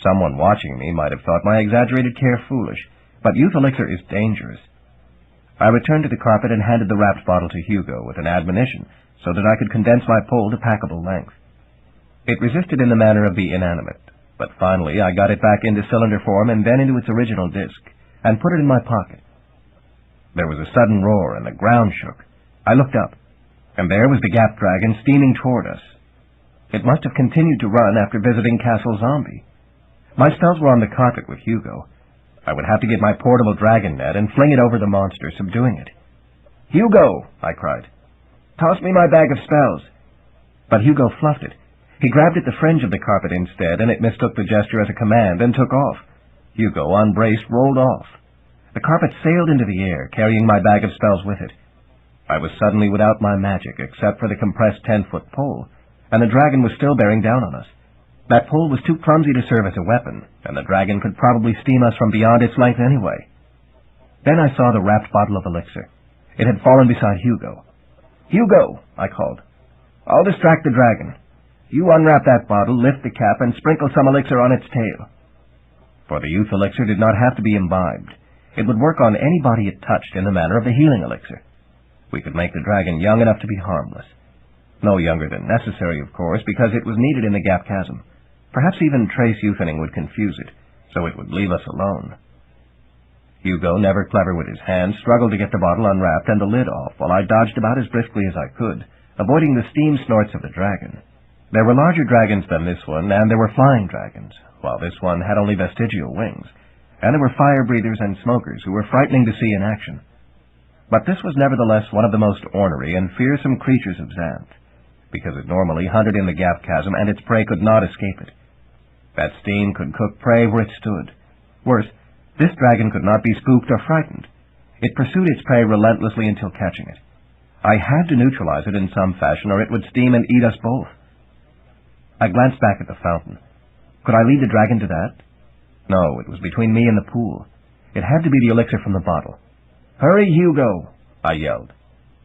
Someone watching me might have thought my exaggerated care foolish, but youth elixir is dangerous. I returned to the carpet and handed the wrapped bottle to Hugo with an admonition so that I could condense my pole to packable length. It resisted in the manner of the inanimate, but finally I got it back into cylinder form and then into its original disc, and put it in my pocket. There was a sudden roar and the ground shook. I looked up, and there was the Gap Dragon steaming toward us. It must have continued to run after visiting Castle Zombie. My spells were on the carpet with Hugo. I would have to get my portable dragon net and fling it over the monster, subduing it. "Hugo!" I cried. "Toss me my bag of spells." But Hugo fluffed it. He grabbed at the fringe of the carpet instead, and it mistook the gesture as a command and took off. Hugo, unbraced, rolled off. The carpet sailed into the air, carrying my bag of spells with it. I was suddenly without my magic, except for the compressed 10-foot pole, and the dragon was still bearing down on us. That pole was too clumsy to serve as a weapon, and the dragon could probably steam us from beyond its length anyway. Then I saw the wrapped bottle of elixir. It had fallen beside Hugo. "Hugo!" I called. "I'll distract the dragon. You unwrap that bottle, lift the cap, and sprinkle some elixir on its tail." For the youth elixir did not have to be imbibed. It would work on any body it touched in the manner of the healing elixir. We could make the dragon young enough to be harmless. No younger than necessary, of course, because it was needed in the Gap Chasm. Perhaps even trace youthening would confuse it, so it would leave us alone. Hugo, never clever with his hands, struggled to get the bottle unwrapped and the lid off, while I dodged about as briskly as I could, avoiding the steam snorts of the dragon. There were larger dragons than this one, and there were flying dragons, while this one had only vestigial wings, and there were fire-breathers and smokers who were frightening to see in action. But this was nevertheless one of the most ornery and fearsome creatures of Xanth, because it normally hunted in the Gap Chasm, and its prey could not escape it. That steam could cook prey where it stood. Worse, this dragon could not be spooked or frightened. It pursued its prey relentlessly until catching it. I had to neutralize it in some fashion, or it would steam and eat us both. I glanced back at the fountain. Could I lead the dragon to that? No, it was between me and the pool. It had to be the elixir from the bottle. "Hurry, Hugo!" I yelled.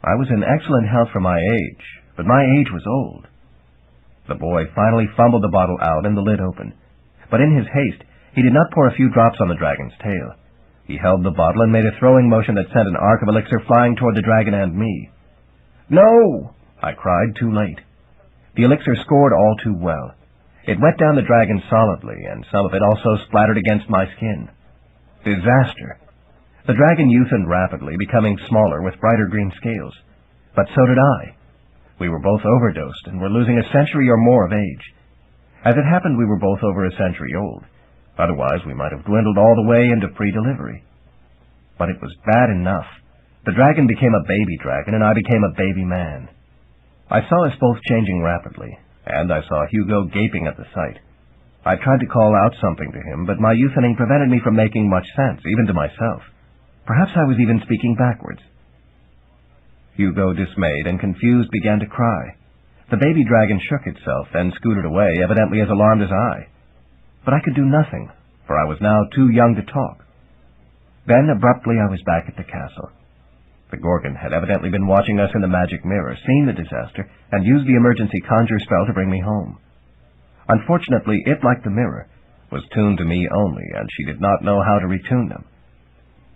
I was in excellent health for my age, but my age was old. The boy finally fumbled the bottle out and the lid opened, but in his haste he did not pour a few drops on the dragon's tail. He held the bottle and made a throwing motion that sent an arc of elixir flying toward the dragon and me. "No!" I cried, too late. The elixir scored all too well. It wet down the dragon solidly, and some of it also splattered against my skin. Disaster! The dragon youthened rapidly, becoming smaller with brighter green scales. But so did I. We were both overdosed and were losing a century or more of age. As it happened, we were both over a century old. Otherwise, we might have dwindled all the way into pre-delivery. But it was bad enough. The dragon became a baby dragon, and I became a baby man. I saw us both changing rapidly, and I saw Hugo gaping at the sight. I tried to call out something to him, but my youthening prevented me from making much sense, even to myself. Perhaps I was even speaking backwards. Hugo, dismayed and confused, began to cry. The baby dragon shook itself, then scooted away, evidently as alarmed as I. But I could do nothing, for I was now too young to talk. Then, abruptly, I was back at the castle. The Gorgon had evidently been watching us in the magic mirror, seen the disaster, and used the emergency conjure spell to bring me home. Unfortunately, it, like the mirror, was tuned to me only, and she did not know how to retune them.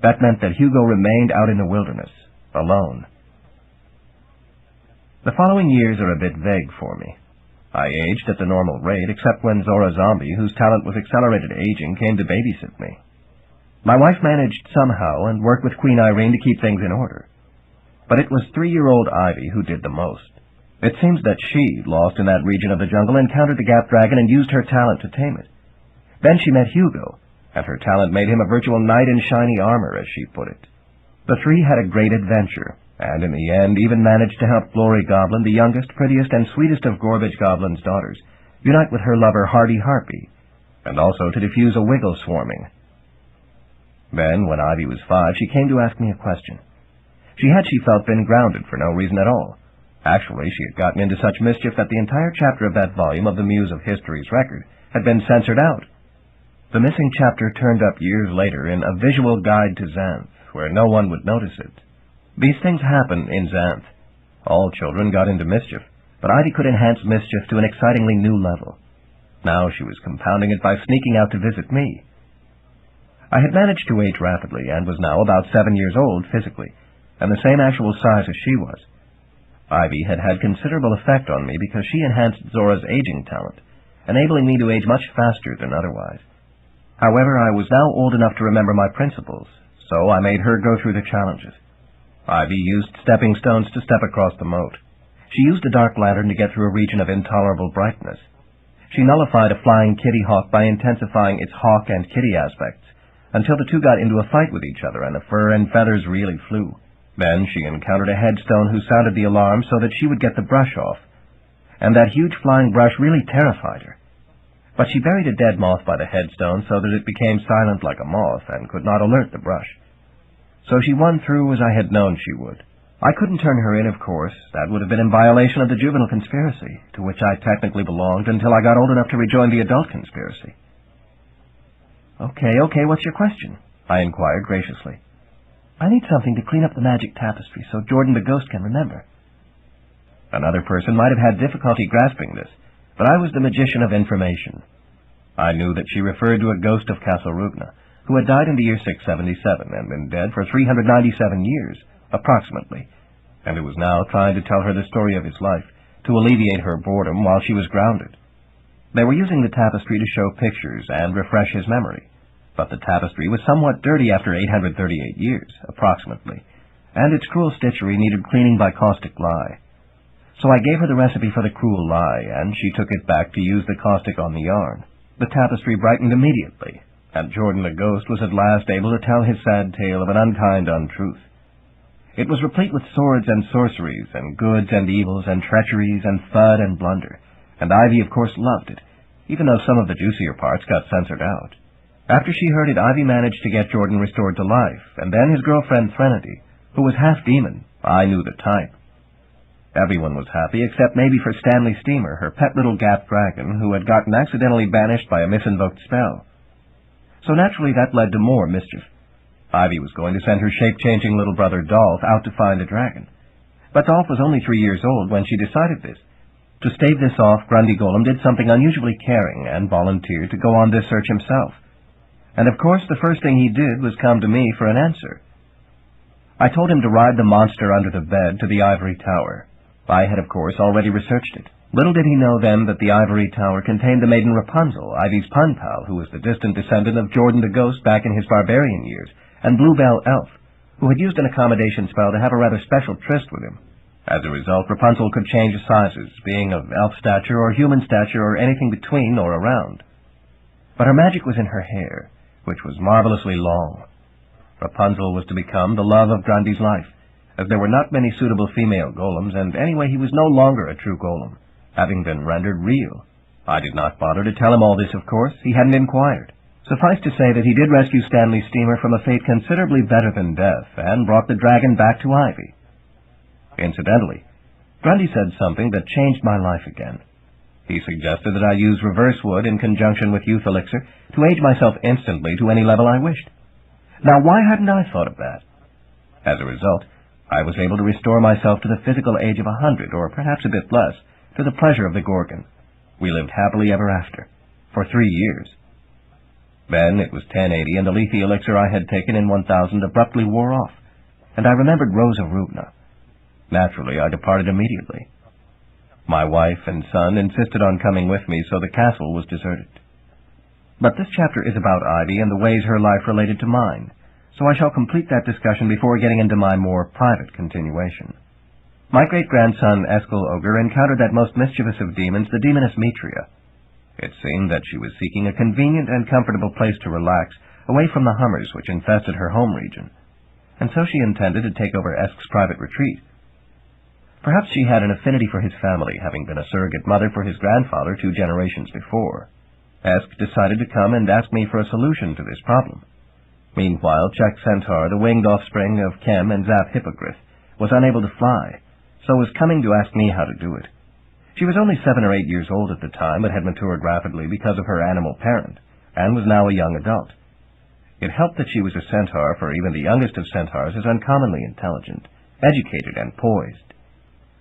That meant that Hugo remained out in the wilderness, alone. The following years are a bit vague for me. I aged at the normal rate, except when Zora Zombie, whose talent was accelerated aging, came to babysit me.
My wife managed somehow and worked with Queen Irene to keep things in order. But it was 3-year-old Ivy who did the most. It seems that she, lost in that region of the jungle, encountered the Gap Dragon and used her talent to tame it. Then she met Hugo, and her talent made him a virtual knight in shiny armor, as she put it. The three had a great adventure, and in the end even managed to help Glory Goblin, the youngest, prettiest, and sweetest of Gorbage Goblin's daughters, unite with her lover Hardy Harpy, and also to defuse a wiggle swarming. Then, when Ivy was 5, she came to ask me a question. She felt, been grounded for no reason at all. Actually, she had gotten into such mischief that the entire chapter of that volume of the Muse of History's record had been censored out. The missing chapter turned up years later in A Visual Guide to Xanth, where no one would notice it. These things happen in Xanth. All children got into mischief, but Ivy could enhance mischief to an excitingly new level. Now she was compounding it by sneaking out to visit me. I had managed to age rapidly and was now about 7 years old physically, and the same actual size as she was. Ivy had had considerable effect on me because she enhanced Zora's aging talent, enabling me to age much faster than otherwise. However, I was now old enough to remember my principles, so I made her go through the challenges. Ivy used stepping stones to step across the moat. She used a dark lantern to get through a region of intolerable brightness. She nullified a flying kitty hawk by intensifying its hawk and kitty aspects, until the two got into a fight with each other and the fur and feathers really flew. Then she encountered a headstone who sounded the alarm so that she would get the brush off, and that huge flying brush really terrified her. But she buried a dead moth by the headstone so that it became silent like a moth and could not alert the brush. So she won through as I had known she would. I couldn't turn her in, of course. That would have been in violation of the juvenile conspiracy, to which I technically belonged until I got old enough to rejoin the adult conspiracy. Okay, what's your question? I inquired graciously. I need something to clean up the magic tapestry so Jordan the ghost can remember. Another person might have had difficulty grasping this, but I was the magician of information. I knew that she referred to a ghost of Castle Rugna, who had died in the year 677 and been dead for 397 years, approximately, and who was now trying to tell her the story of his life, to alleviate her boredom while she was grounded. They were using the tapestry to show pictures and refresh his memory, but the tapestry was somewhat dirty after 838 years, approximately, and its cruel stitchery needed cleaning by caustic lye. So I gave her the recipe for the cruel lye, and she took it back to use the caustic on the yarn. The tapestry brightened immediately, and Jordan the ghost was at last able to tell his sad tale of an unkind untruth. It was replete with swords and sorceries, and goods and evils, and treacheries, and thud and blunder, and Ivy of course loved it, even though some of the juicier parts got censored out. After she heard it, Ivy managed to get Jordan restored to life, and then his girlfriend Threnody, who was half demon. I knew the type. Everyone was happy except maybe for Stanley Steamer, her pet little Gap Dragon, who had gotten accidentally banished by a misinvoked spell. So naturally that led to more mischief. Ivy was going to send her shape-changing little brother Dolph out to find a dragon. But Dolph was only 3 years old when she decided this. To stave this off, Grundy Golem did something unusually caring and volunteered to go on this search himself. And of course the first thing he did was come to me for an answer. I told him to ride the monster under the bed to the ivory tower. I had, of course, already researched it. Little did he know then that the ivory tower contained the maiden Rapunzel, Ivy's pun pal, who was the distant descendant of Jordan the ghost back in his barbarian years, and Bluebell Elf, who had used an accommodation spell to have a rather special tryst with him. As a result, Rapunzel could change sizes, being of elf stature or human stature or anything between or around. But her magic was in her hair, which was marvelously long. Rapunzel was to become the love of Grundy's life, as there were not many suitable female golems, and anyway he was no longer a true golem, having been rendered real. I did not bother to tell him all this, of course. He hadn't inquired. Suffice to say that he did rescue Stanley Steamer from a fate considerably better than death, and brought the dragon back to Ivy. Incidentally, Grundy said something that changed my life again. He suggested that I use reverse wood in conjunction with youth elixir to age myself instantly to any level I wished. Now, why hadn't I thought of that? As a result, I was able to restore myself to the physical age of 100, or perhaps a bit less, to the pleasure of the Gorgon. We lived happily ever after, for 3 years. Then it was 1080, and the leafy elixir I had taken in 1000 abruptly wore off, and I remembered Rose of Rugna. Naturally, I departed immediately. My wife and son insisted on coming with me, so the castle was deserted. But this chapter is about Ivy and the ways her life related to mine, so I shall complete that discussion before getting into my more private continuation. My great-grandson, Eskel Ogre, encountered that most mischievous of demons, the demoness Mitria. It seemed that she was seeking a convenient and comfortable place to relax, away from the hummers which infested her home region, and so she intended to take over Esk's private retreat. Perhaps she had an affinity for his family, having been a surrogate mother for his grandfather 2 generations before. Esk decided to come and ask me for a solution to this problem. Meanwhile, Czech Centaur, the winged offspring of Chem and Xanth Hippogriff, was unable to fly, so was coming to ask me how to do it. She was only 7 or 8 years old at the time, but had matured rapidly because of her animal parent, and was now a young adult. It helped that she was a centaur, for even the youngest of centaurs is uncommonly intelligent, educated, and poised.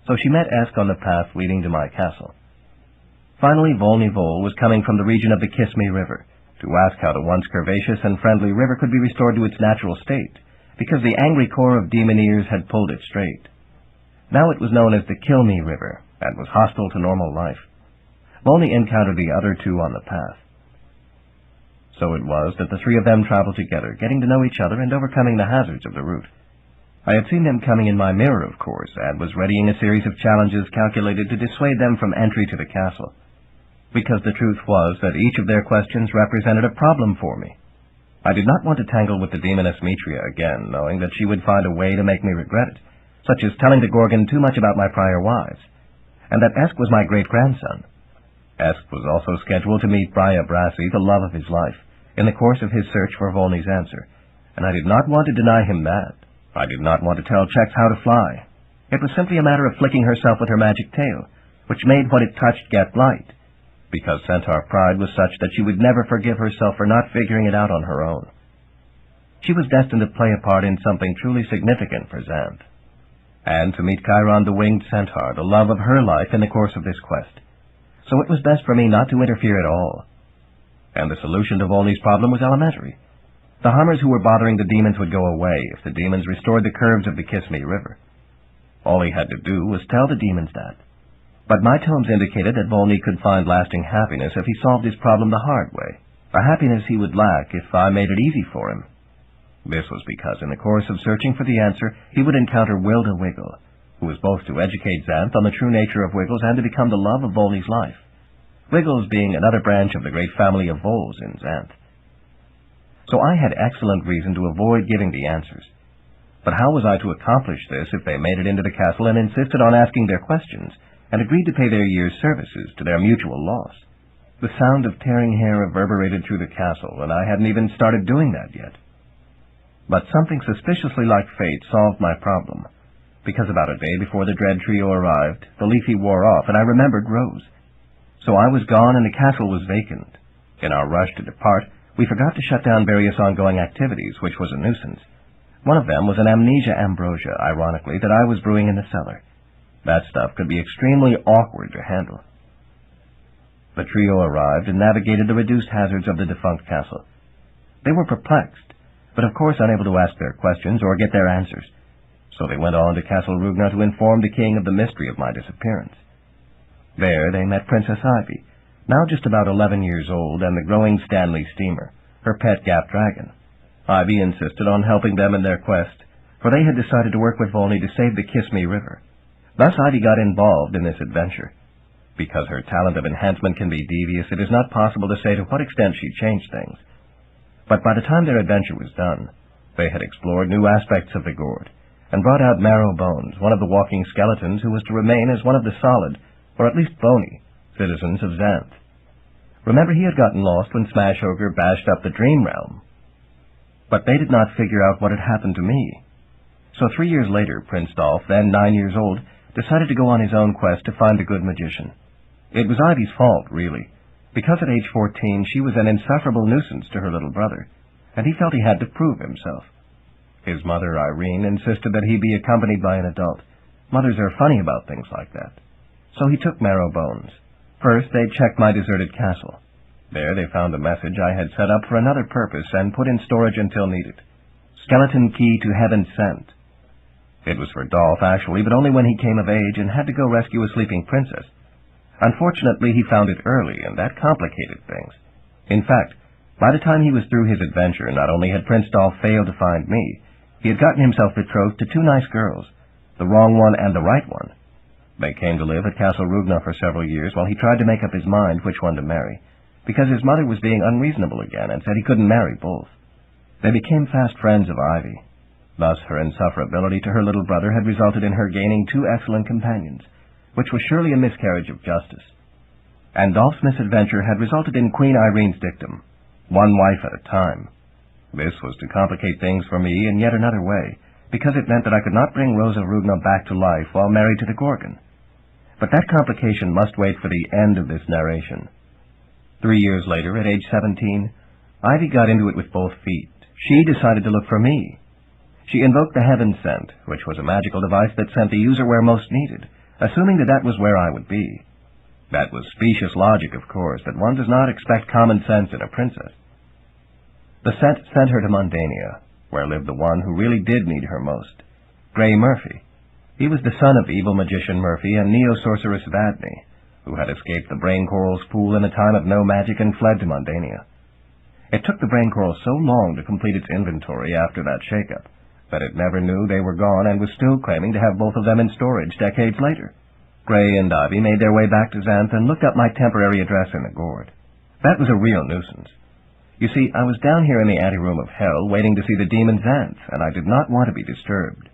So she met Esk on the path leading to my castle. Finally, Volney Vol was coming from the region of the Kiss-Me River, to ask how the once curvaceous and friendly river could be restored to its natural state, because the angry core of demoneers had pulled it straight. Now it was known as the Kill-Me River, and was hostile to normal life. Volney encountered the other 2 on the path. So it was that the 3 of them traveled together, getting to know each other and overcoming the hazards of the route. I had seen them coming in my mirror, of course, and was readying a series of challenges calculated to dissuade them from entry to the castle, because the truth was that each of their questions represented a problem for me. I did not want to tangle with the demoness Mitria again, knowing that she would find a way to make me regret it, such as telling the Gorgon too much about my prior wives, and that Esk was my great-grandson. Esk was also scheduled to meet Brya Brassi, the love of his life, in the course of his search for Volney's answer, and I did not want to deny him that. I did not want to tell Czech how to fly. It was simply a matter of flicking herself with her magic tail, which made what it touched get light, because centaur pride was such that she would never forgive herself for not figuring it out on her own. She was destined to play a part in something truly significant for Xanth, and to meet Chiron the winged centaur, the love of her life, in the course of this quest. So it was best for me not to interfere at all. And the solution to Volney's problem was elementary. The hummers who were bothering the demons would go away if the demons restored the curves of the Kiss-Me River. All he had to do was tell the demons that. But my tones indicated that Volney could find lasting happiness if he solved his problem the hard way, a happiness he would lack if I made it easy for him. This was because in the course of searching for the answer, he would encounter Wilda Wiggle, who was both to educate Xanth on the true nature of Wiggles and to become the love of Volney's life, Wiggles being another branch of the great family of Voles in Xanth. So I had excellent reason to avoid giving the answers. But how was I to accomplish this if they made it into the castle and insisted on asking their questions, and agreed to pay their year's services to their mutual loss? The sound of tearing hair reverberated through the castle, and I hadn't even started doing that yet. But something suspiciously like fate solved my problem, because about a day before the dread trio arrived, the Leafy wore off, and I remembered Rose. So I was gone, and the castle was vacant. In our rush to depart, we forgot to shut down various ongoing activities, which was a nuisance. One of them was an amnesia ambrosia, ironically, that I was brewing in the cellar. That stuff could be extremely awkward to handle. The trio arrived and navigated the reduced hazards of the defunct castle. They were perplexed, but of course unable to ask their questions or get their answers. So they went on to Castle Rugnar to inform the king of the mystery of my disappearance. There they met Princess Ivy, now just about 11 years old, and the growing Stanley steamer, her pet Gap Dragon. Ivy insisted on helping them in their quest, for they had decided to work with Volney to save the Kiss-Me River. Thus Ivy got involved in this adventure. Because her talent of enhancement can be devious, it is not possible to say to what extent she changed things. But by the time their adventure was done, they had explored new aspects of the gourd, and brought out Marrow Bones, one of the walking skeletons who was to remain as one of the solid, or at least bony, citizens of Xanth. Remember, he had gotten lost when Smash Ogre bashed up the Dream Realm. But they did not figure out what had happened to me. So 3 years later, Prince Dolph, then 9 years old, decided to go on his own quest to find the good magician. It was Ivy's fault, really, because at age 14 she was an insufferable nuisance to her little brother, and he felt he had to prove himself. His mother, Irene, insisted that he be accompanied by an adult. Mothers are funny about things like that. So he took Marrow Bones. First, they checked my deserted castle. There they found a message I had set up for another purpose and put in storage until needed. Skeleton Key to Heaven Sent. It was for Dolph, actually, but only when he came of age and had to go rescue a sleeping princess. Unfortunately, he found it early, and that complicated things. In fact,
By the time he was through his adventure, not only had Prince Dolph failed to find me, he had gotten himself betrothed to two nice girls, the wrong one and the right one. They came to live at Castle Rugna for several years while he tried to make up his mind which one to marry, because his mother was being unreasonable again and said he couldn't marry both. They became fast friends of Ivy. Thus her insufferability to her little brother had resulted in her gaining two excellent companions, which was surely a miscarriage of justice. And Dolph's misadventure had resulted in Queen Irene's dictum, one wife at a time. This was to complicate things for me in yet another way, because it meant that I could not bring Rosa Rugna back to life while married to the Gorgon. But that complication must wait for the end of this narration. 3 years later, at age 17, Ivy got into it with both feet. She decided to look for me. She invoked the Heaven Scent, which was a magical device that sent the user where most needed, assuming that that was where I would be. That was specious logic, of course, but one does not expect common sense in a princess. The scent sent her to Mundania, where lived the one who really did need her most, Grey Murphy. He was the son of evil magician Murphy and neo-sorceress Vadney, who had escaped the Brain Coral's pool in a time of no magic and fled to Mundania. It took the Brain Coral so long to complete its inventory after that shake-up that it never knew they were gone and was still claiming to have both of them in storage decades later. Grey and Ivy made their way back to Xanth and looked up my temporary address in the gourd. That was a real nuisance. You see, I was down here in the anteroom of hell waiting to see the demon Xanth, and I did not want to be disturbed.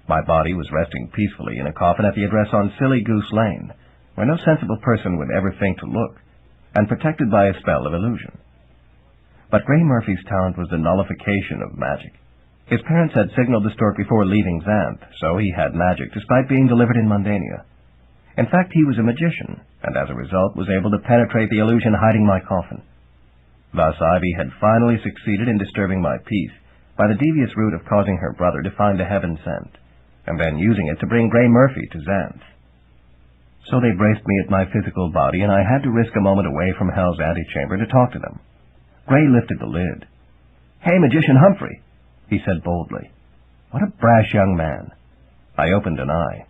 My body was resting peacefully in a coffin at the address on Silly Goose Lane, where no sensible person would ever think to look, and protected by a spell of illusion. But Grey Murphy's talent was the nullification of magic. His parents had signaled the stork before leaving Xanth, so he had magic despite being delivered in Mundania. In fact, he was a magician, and as a result was able to penetrate the illusion hiding my coffin. Thus Ivy had finally succeeded in disturbing my peace by the devious route of causing her brother to find the Heaven Scent, and then using it to bring Grey Murphy to Xanth. So they braced me at my physical body, and I had to risk a moment away from Hell's antechamber to talk to them. Grey lifted the lid. "Hey, Magician Humphrey," he said boldly. What a brash young man. I opened an eye.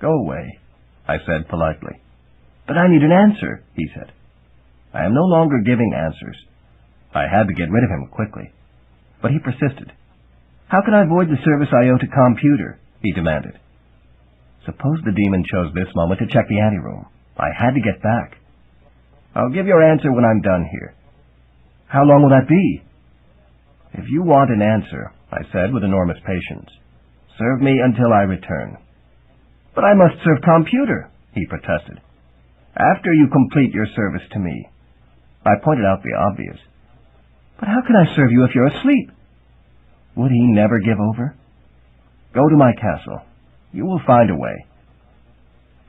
"Go away," I said politely. "But I need an answer," he said. "I am no longer giving answers." I had to get rid of him quickly. But he persisted. "How can I void the service I owe to Computer?" he demanded. Suppose the demon chose this moment to check the anteroom. I had to get back. "I'll give your answer when I'm done here." "How long will that be?" "If you want an answer," I said with enormous patience, "serve me until I return." "But I must serve Computer," he protested. "After you complete your service to me." I pointed out the obvious. "But how can I serve you if you're asleep?" Would he never give over? "Go to my castle. You will find a way."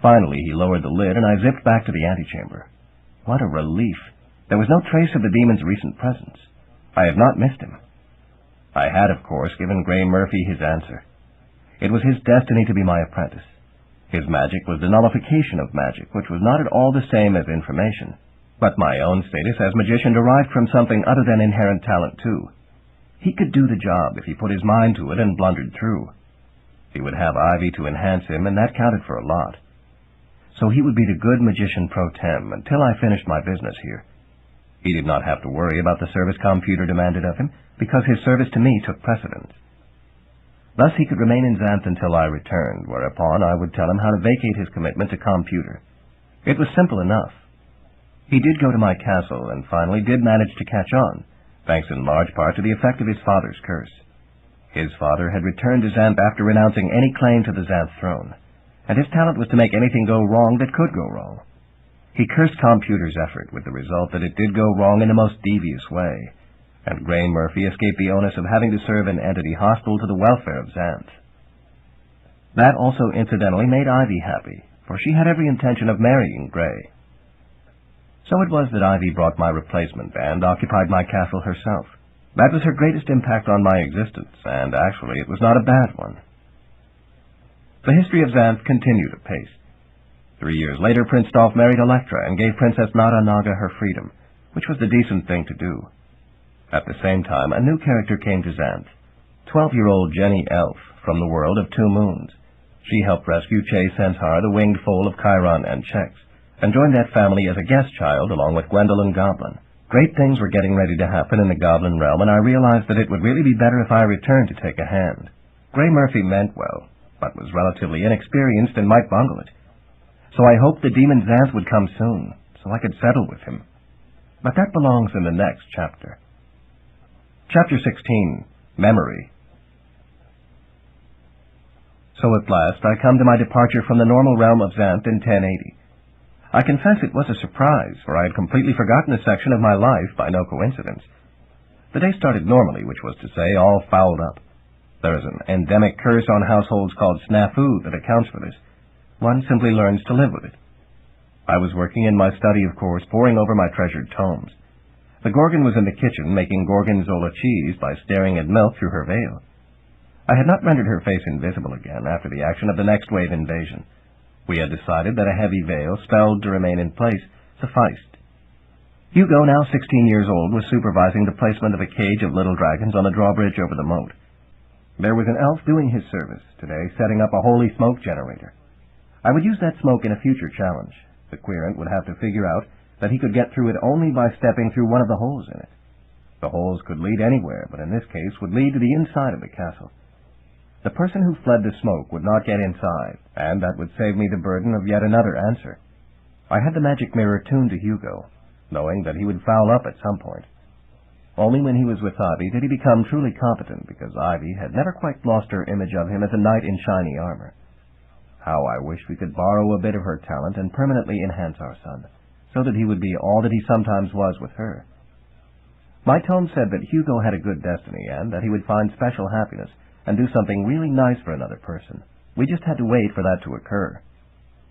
Finally, he lowered the lid, and I zipped back to the antechamber. What a relief. There was no trace of the demon's recent presence. I had not missed him. I had, of course, given Grey Murphy his answer. It was his destiny to be my apprentice. His magic was the nullification of magic, which was not at all the same as information. But my own status as magician derived from something other than inherent talent, too. He could do the job if he put his mind to it and blundered through. He would have Ivy to enhance him, and that counted for a lot. So he would be the good magician pro tem until I finished my business here. He did not have to worry about the service Computer demanded of him, because his service to me took precedence. Thus he could remain in Xanth until I returned, whereupon I would tell him how to vacate his commitment to Computer. It was simple enough. He did go to my castle, and finally did manage to catch on, thanks in large part to the effect of his father's curse. His father had returned to Xanth after renouncing any claim to the Xanth throne, and his talent was to make anything go wrong that could go wrong. He cursed Computer's effort, with the result that it did go wrong in the most devious way, and Grey Murphy escaped the onus of having to serve an entity hostile to the welfare of Xanth. That also incidentally made Ivy happy, for she had every intention of marrying Grey. So it was that Ivy brought my replacement and occupied my castle herself. That was her greatest impact on my existence, and actually it was not a bad one. The history of Xanth continued apace. 3 years later, Prince Dolph married Electra and gave Princess Nada Naga her freedom, which was the decent thing to do. At the same time, a new character came to Xanth, 12-year-old Jenny Elf from the world of Two Moons. She helped rescue Che Senshar, the winged foal of Chiron and Chex, and joined that family as a guest child along with Gwendolyn Goblin, Great things were getting ready to happen in the goblin realm, and I realized that it would really be better if I returned to take a hand. Grey Murphy meant well, but was relatively inexperienced and might bungle it. So I hoped the demon Xanth would come soon, so I could settle with him. But that belongs in the next chapter. Chapter 16, Memory. So at last I come to my departure from the normal realm of Xanth in 1080. I confess it was a surprise, for I had completely forgotten a section of my life by no coincidence. The day started normally, which was to say, all fouled up. There is an endemic curse on households called snafu that accounts for this. One simply learns to live with it. I was working in my study, of course, poring over my treasured tomes. The Gorgon was in the kitchen making gorgonzola cheese by staring at milk through her veil. I had not rendered her face invisible again after the action of the next wave invasion. We had decided that a heavy veil, spelled to remain in place, sufficed. Hugo, now 16 years old, was supervising the placement of a cage of little dragons on the drawbridge over the moat. There was an elf doing his service today, setting up a holy smoke generator. I would use that smoke in a future challenge. The querent would have to figure out that he could get through it only by stepping through one of the holes in it. The holes could lead anywhere, but in this case would lead to the inside of the castle. The person who fled the smoke would not get inside, and that would save me the burden of yet another answer. I had the magic mirror tuned to Hugo, knowing that he would foul up at some point. Only when he was with Ivy did he become truly competent, because Ivy had never quite lost her image of him as a knight in shiny armor. How I wished we could borrow a bit of her talent and permanently enhance our son, so that he would be all that he sometimes was with her. My tome said that Hugo had a good destiny, and that he would find special happiness, and do something really nice for another person. We just had to wait for that to occur.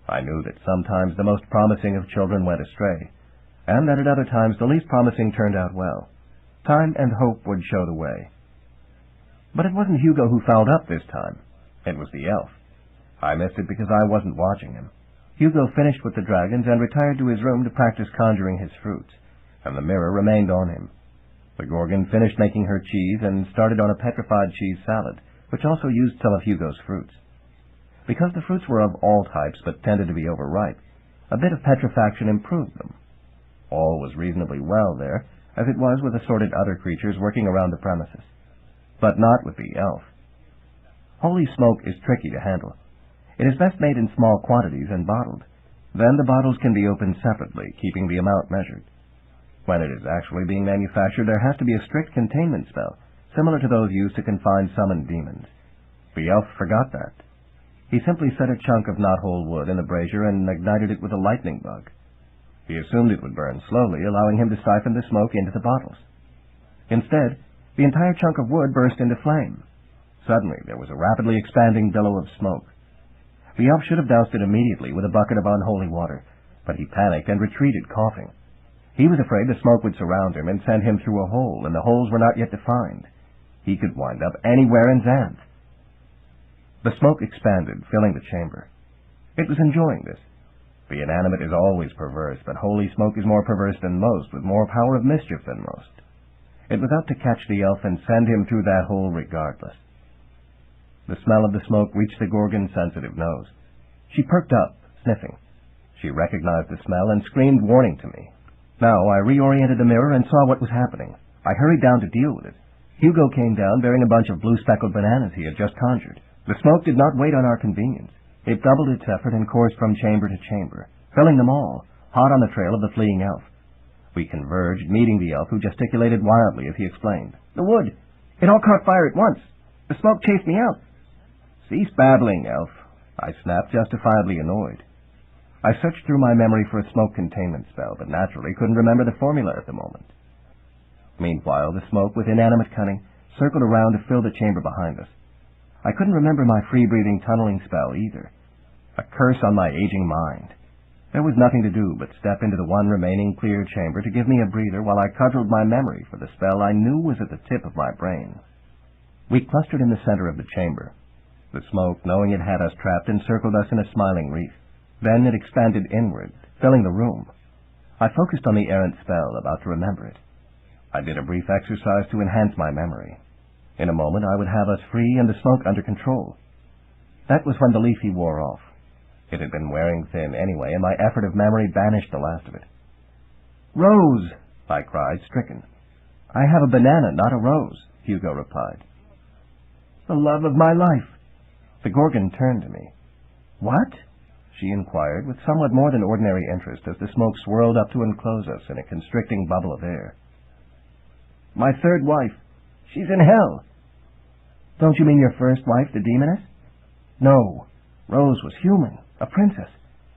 I knew that sometimes the most promising of children went astray, and that at other times the least promising turned out well. Time and hope would show the way. But it wasn't Hugo who fouled up this time. It was the elf. I missed it because I wasn't watching him. Hugo finished with the dragons and retired to his room to practice conjuring his fruits, and the mirror remained on him. The Gorgon finished making her cheese and started on a petrified cheese salad, which also used some of Hugo's fruits. Because the fruits were of all types but tended to be overripe, a bit of petrifaction improved them. All was reasonably well there, as it was with assorted other creatures working around the premises. But not with the elf. Holy smoke is tricky to handle. It is best made in small quantities and bottled. Then the bottles can be opened separately, keeping the amount measured. When it is actually being manufactured, there has to be a strict containment spell, similar to those used to confine summoned demons. The elf forgot that. He simply set a chunk of knothole wood in the brazier and ignited it with a lightning bug. He assumed it would burn slowly, allowing him to siphon the smoke into the bottles. Instead, the entire chunk of wood burst into flame. Suddenly, there was a rapidly expanding billow of smoke. The elf should have doused it immediately with a bucket of unholy water, but he panicked and retreated, coughing. He was afraid the smoke would surround him and send him through a hole, and the holes were not yet defined. He could wind up anywhere in Xanth. The smoke expanded, filling the chamber. It was enjoying this. The inanimate is always perverse, but holy smoke is more perverse than most, with more power of mischief than most. It was out to catch the elf and send him through that hole regardless. The smell of the smoke reached the Gorgon's sensitive nose. She perked up, sniffing. She recognized the smell and screamed warning to me. Now I reoriented the mirror and saw what was happening. I hurried down to deal with it. Hugo came down bearing a bunch of blue-speckled bananas he had just conjured. The smoke did not wait on our convenience. It doubled its effort and coursed from chamber to chamber, filling them all, hot on the trail of the fleeing elf. We converged, meeting the elf, who gesticulated wildly as he explained. "The wood! It all caught fire at once! The smoke chased me out!" "Cease babbling, elf," I snapped, justifiably annoyed. I searched through my memory for a smoke containment spell, but naturally couldn't remember the formula at the moment. Meanwhile, the smoke, with inanimate cunning, circled around to fill the chamber behind us. I couldn't remember my free-breathing tunneling spell either. A curse on my aging mind. There was nothing to do but step into the one remaining clear chamber to give me a breather while I cudgeled my memory for the spell I knew was at the tip of my brain. We clustered in the center of the chamber. The smoke, knowing it had us trapped, encircled us in a smiling wreath. Then it expanded inward, filling the room. I focused on the errant spell, about to remember it. I did a brief exercise to enhance my memory. In a moment I would have us free and the smoke under control. That was when the leafy wore off. It had been wearing thin anyway, and my effort of memory banished the last of it. "Rose!" I cried, stricken. I have a banana, not a rose, Hugo replied. The love of my life. The Gorgon turned to me. What? She inquired, with somewhat more than ordinary interest as the smoke swirled up to enclose us in a constricting bubble of air. My third wife. She's in hell. Don't you mean your first wife, the demoness? No. Rose was human, a princess.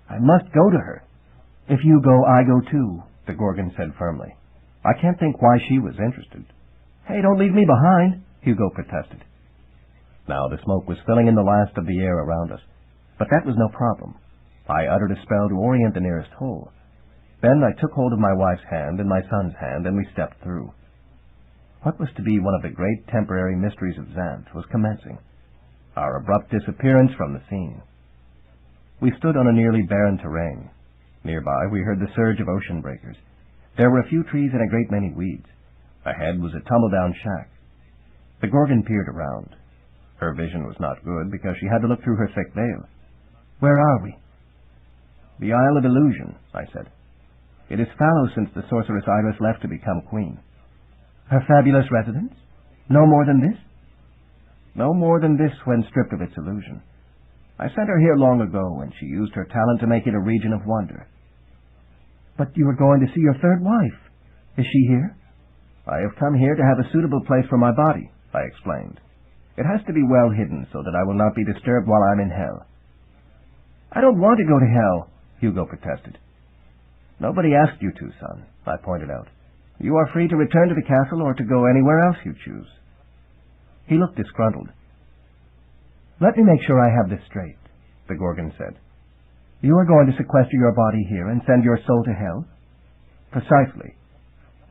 I must go to her. If you go, I go too, the Gorgon said firmly. I can't think why she was interested. Hey, don't leave me behind, Hugo protested. Now the smoke was filling in the last of the air around us, but that was no problem. I uttered a spell to orient the nearest hole. Then I took hold of my wife's hand and my son's hand, and we stepped through. What was to be one of the great temporary mysteries of Xanth was commencing. Our abrupt disappearance from the scene. We stood on a nearly barren terrain. Nearby we heard the surge of ocean breakers. There were a few trees and a great many weeds. Ahead was a tumble-down shack. The Gorgon peered around. Her vision was not good because she had to look through her thick veil. Where are we? The Isle of Illusion, I said. It is fallow since the sorceress Iris left to become queen. Her fabulous residence? No more than this? No more than this when stripped of its illusion. I sent her here long ago, and she used her talent to make it a region of wonder. But you were going to see your third wife. Is she here? I have come here to have a suitable place for my body, I explained. It has to be well hidden so that I will not be disturbed while I'm in hell. I don't want to go to hell, Hugo protested. Nobody asked you to, son, I pointed out. You are free to return to the castle or to go anywhere else you choose. He looked disgruntled. Let me make sure I have this straight, the Gorgon said. You are going to sequester your body here and send your soul to hell? Precisely.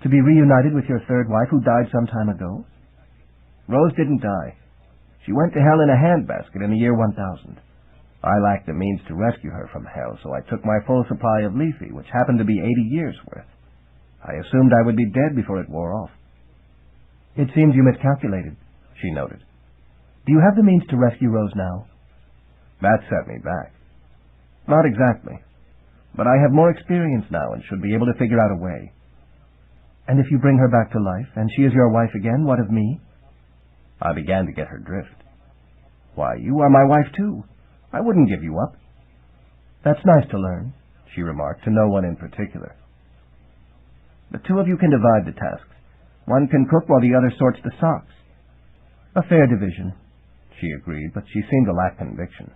To be reunited with your third wife who died some time ago? Rose didn't die. She went to hell in a handbasket in the year 1000. I lacked the means to rescue her from hell, so I took my full supply of Lethe, which happened to be 80 years' worth. I assumed I would be dead before it wore off. It seems you miscalculated, she noted. Do you have the means to rescue Rose now? That set me back. Not exactly. But I have more experience now and should be able to figure out a way. And if you bring her back to life, and she is your wife again, what of me? I began to get her drift. Why, you are my wife too. I wouldn't give you up. That's nice to learn, she remarked to no one in particular. The two of you can divide the tasks. One can cook while the other sorts the socks. A fair division, she agreed, but she seemed to lack conviction.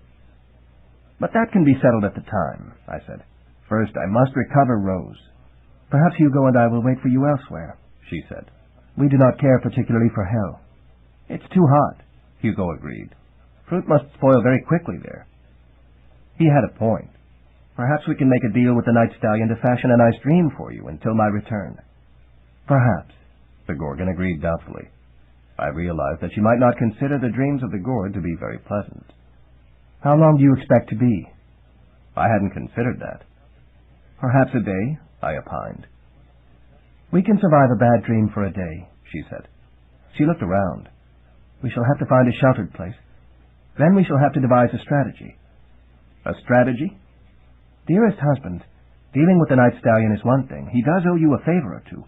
But that can be settled at the time, I said. First, I must recover Rose. Perhaps Hugo and I will wait for you elsewhere, she said. We do not care particularly for hell. It's too hot, Hugo agreed. Fruit must spoil very quickly there. He had a point. Perhaps we can make a deal with the Night Stallion to fashion a nice dream for you until my return. Perhaps, the Gorgon agreed doubtfully. I realized that she might not consider the dreams of the gourd to be very pleasant. How long do you expect to be? I hadn't considered that. Perhaps a day, I opined. We can survive a bad dream for a day, she said. She looked around. We shall have to find a sheltered place. Then we shall have to devise a strategy. A strategy? Dearest husband, dealing with the Night Stallion is one thing. He does owe you a favor or two.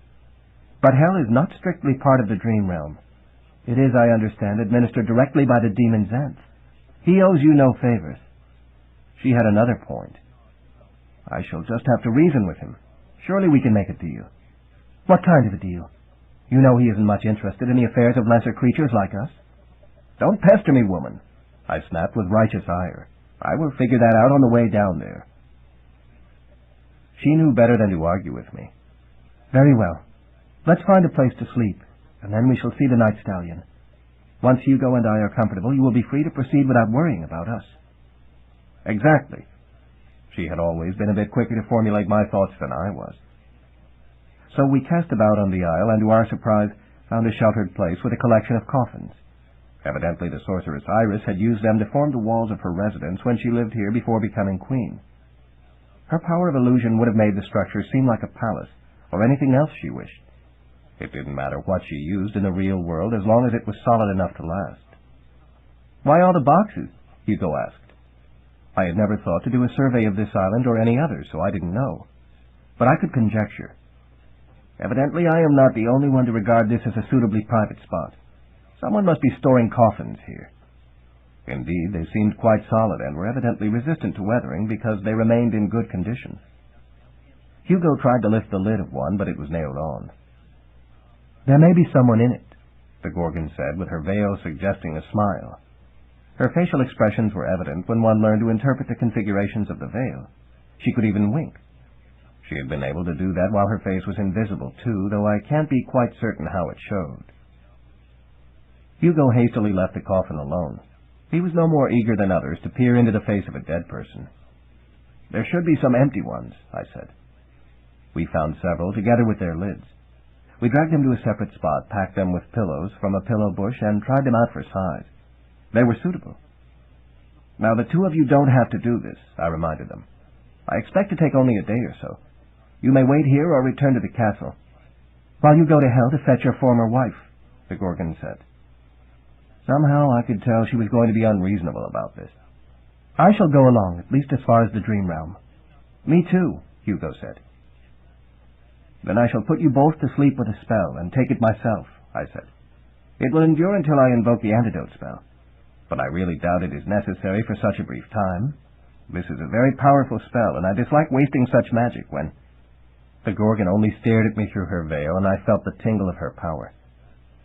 But hell is not strictly part of the dream realm. It is, I understand, administered directly by the demon Xanth. He owes you no favors. She had another point. I shall just have to reason with him. Surely we can make a deal. What kind of a deal? You know he isn't much interested in the affairs of lesser creatures like us. Don't pester me, woman, I snapped with righteous ire. I will figure that out on the way down there. She knew better than to argue with me. Very well. Let's find a place to sleep, and then we shall see the Night Stallion. Once Hugo and I are comfortable, you will be free to proceed without worrying about us. Exactly. She had always been a bit quicker to formulate my thoughts than I was. So we cast about on the isle, and to our surprise, found a sheltered place with a collection of coffins. Evidently the sorceress Iris had used them to form the walls of her residence when she lived here before becoming queen. Her power of illusion would have made the structure seem like a palace, or anything else she wished. It didn't matter what she used in the real world as long as it was solid enough to last. Why all the boxes? Hugo asked. I had never thought to do a survey of this island or any other, so I didn't know. But I could conjecture.
Evidently I am not the only one to regard this as a suitably private spot. Someone must be storing coffins here.
Indeed, they seemed quite solid and were evidently resistant to weathering because they remained in good condition. Hugo tried to lift the lid of one, but it was nailed on.
There may be someone in it,
the Gorgon said, with her veil suggesting a smile. Her facial expressions were evident when one learned to interpret the configurations of the veil. She could even wink. She had been able to do that while her face was invisible, too, though I can't be quite certain how it showed. Hugo hastily left the coffin alone. He was no more eager than others to peer into the face of a dead person.
There should be some empty ones, I said.
We found several, together with their lids. We dragged them to a separate spot, packed them with pillows from a pillow bush, and tried them out for size. They were suitable.
Now, the two of you don't have to do this, I reminded them. I expect to take only a day or so. You may wait here or return to the castle, while you go to hell to fetch your former wife, the Gorgon said.
Somehow I could tell she was going to be unreasonable about this.
I shall go along, at least as far as the dream realm.
Me too, Hugo said.
Then I shall put you both to sleep with a spell, and take it myself, I said. It will endure until I invoke the antidote spell, but I really doubt it is necessary for such a brief time. This is a very powerful spell, and I dislike wasting such magic when...
The Gorgon only stared at me through her veil, and I felt the tingle of her power.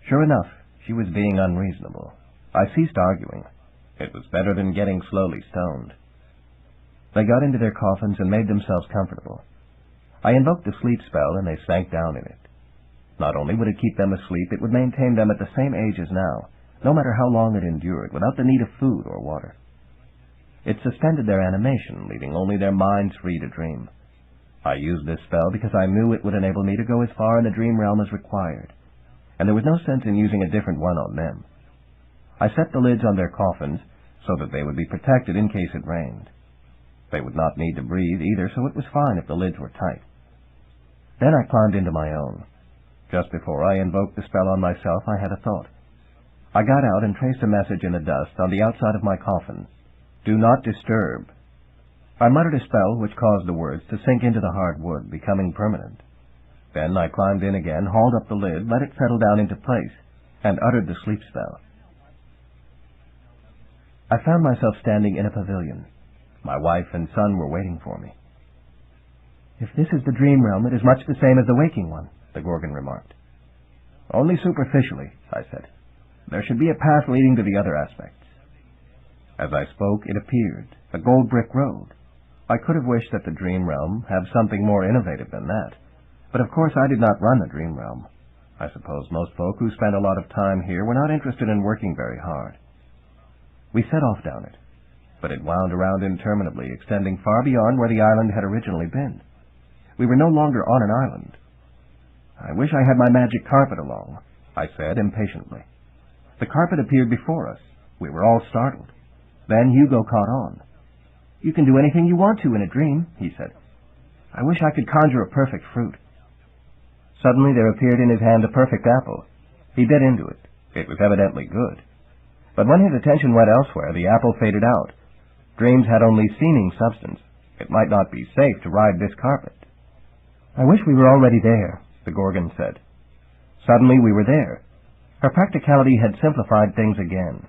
Sure enough, she was being unreasonable. I ceased arguing. It was better than getting slowly stoned. They got into their coffins and made themselves comfortable. I invoked the sleep spell, and they sank down in it. Not only would it keep them asleep, it would maintain them at the same age as now, no matter how long it endured, without the need of food or water. It suspended their animation, leaving only their minds free to dream. I used this spell because I knew it would enable me to go as far in the dream realm as required, and there was no sense in using a different one on them. I set the lids on their coffins so that they would be protected in case it rained. They would not need to breathe either, so it was fine if the lids were tight. Then I climbed into my own. Just before I invoked the spell on myself, I had a thought. I got out and traced a message in the dust on the outside of my coffin. Do not disturb. I muttered a spell which caused the words to sink into the hard wood, becoming permanent. Then I climbed in again, hauled up the lid, let it settle down into place, and uttered the sleep spell. I found myself standing in a pavilion. My wife and son were waiting for me.
If this is the dream realm, it is much the same as the waking one, the Gorgon remarked.
Only superficially, I said. There should be a path leading to the other aspects. As I spoke, it appeared, a gold brick road. I could have wished that the dream realm had something more innovative than that, but of course I did not run the dream realm. I suppose most folk who spent a lot of time here were not interested in working very hard. We set off down it, but it wound around interminably, extending far beyond where the island had originally been. We were no longer on an island. I wish I had my magic carpet along, I said impatiently. The carpet appeared before us. We were all startled. Then Hugo caught on.
You can do anything you want to in a dream, he said.
I wish I could conjure a perfect fruit. Suddenly there appeared in his hand a perfect apple. He bit into it. It was evidently good. But when his attention went elsewhere, the apple faded out. Dreams had only seeming substance. It might not be safe to ride this carpet.
I wish we were already there,
the Gorgon said. Suddenly we were there. Her practicality had simplified things again.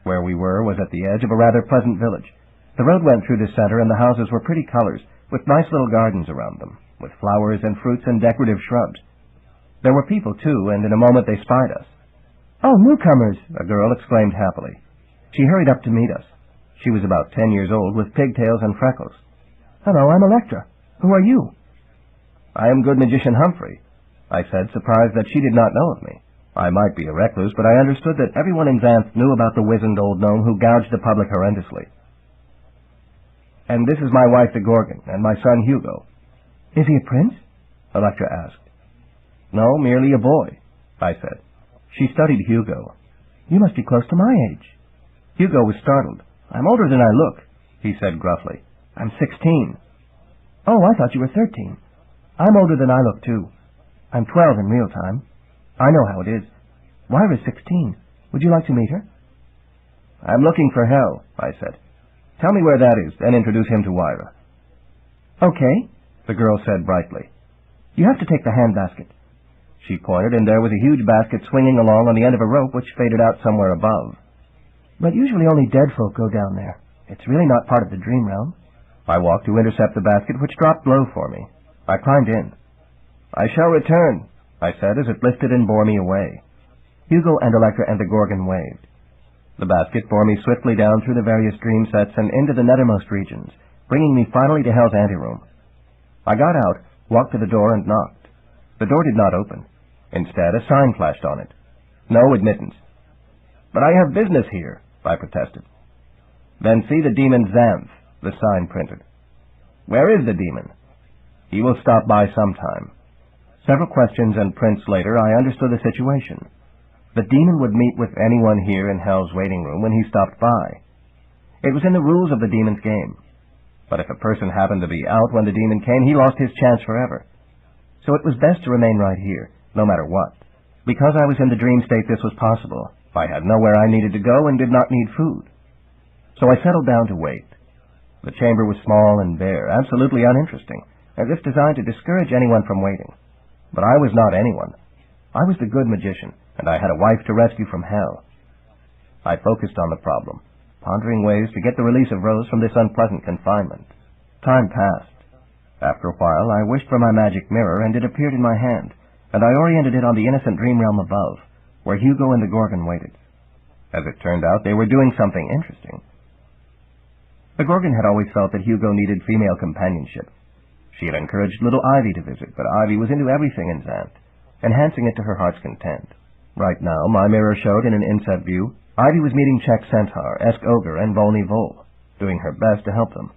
Where we were was at the edge of a rather pleasant village. The road went through the center, and the houses were pretty colors, with nice little gardens around them, with flowers and fruits and decorative shrubs. There were people, too, and in a moment they spied us.
Oh, newcomers,
a girl exclaimed happily. She hurried up to meet us. She was about 10 years old, with pigtails and freckles.
Hello, I'm Electra. Who are you?
I am good magician Humphrey, I said, surprised that she did not know of me. I might be a recluse, but I understood that everyone in Xanth knew about the wizened old gnome who gouged the public horrendously. And this is my wife, the Gorgon, and my son, Hugo.
Is he a prince?
Electra asked. No, merely a boy, I said. She studied Hugo.
You must be close to my age.
Hugo was startled. I'm older than I look, he said gruffly. I'm 16.
Oh, I thought you were 13. I'm older than I look, too. I'm 12 in real time. I know how it is. Wyra's 16. Would you like to meet her?
I'm looking for Hell, I said. Tell me where that is, then introduce him to Wyra.
Okay,
the girl said brightly.
You have to take the handbasket. She pointed, and there was a huge basket swinging along on the end of a rope which faded out somewhere above. But usually only dead folk go down there. It's really not part of the dream realm. I walked to intercept the basket, which dropped low for me. I climbed in. I shall return, I said as it lifted and bore me away. Hugo and Electra and the Gorgon waved. The basket bore me swiftly down through the various dream sets and into the nethermost regions, bringing me finally to Hell's anteroom. I got out, walked to the door, and knocked. The door did not open. Instead, a sign flashed on it. No admittance. But I have business here, I protested. Then see the demon Xanth, the sign printed. Where is the demon? He will stop by sometime. Several questions and prints later, I understood the situation. The demon would meet with anyone here in Hell's waiting room when he stopped by. It was in the rules of the demon's game. But if a person happened to be out when the demon came, he lost his chance forever. So it was best to remain right here, no matter what. Because I was in the dream state, this was possible. I had nowhere I needed to go and did not need food. So I settled down to wait. The chamber was small and bare, absolutely uninteresting, as if designed to discourage anyone from waiting. But I was not anyone. I was the good magician, and I had a wife to rescue from hell. I focused on the problem, pondering ways to get the release of Rose from this unpleasant confinement. Time passed. After a while, I wished for my magic mirror, and it appeared in my hand, and I oriented it on the innocent dream realm above, where Hugo and the Gorgon waited. As it turned out, they were doing something interesting. The Gorgon had always felt that Hugo needed female companionship. She had encouraged little Ivy to visit, but Ivy was into everything in Xanth, enhancing it to her heart's content. Right now, my mirror showed in an inset view, Ivy was meeting Czech Centaur, Esk Ogre, and Volney Vol, doing her best to help them.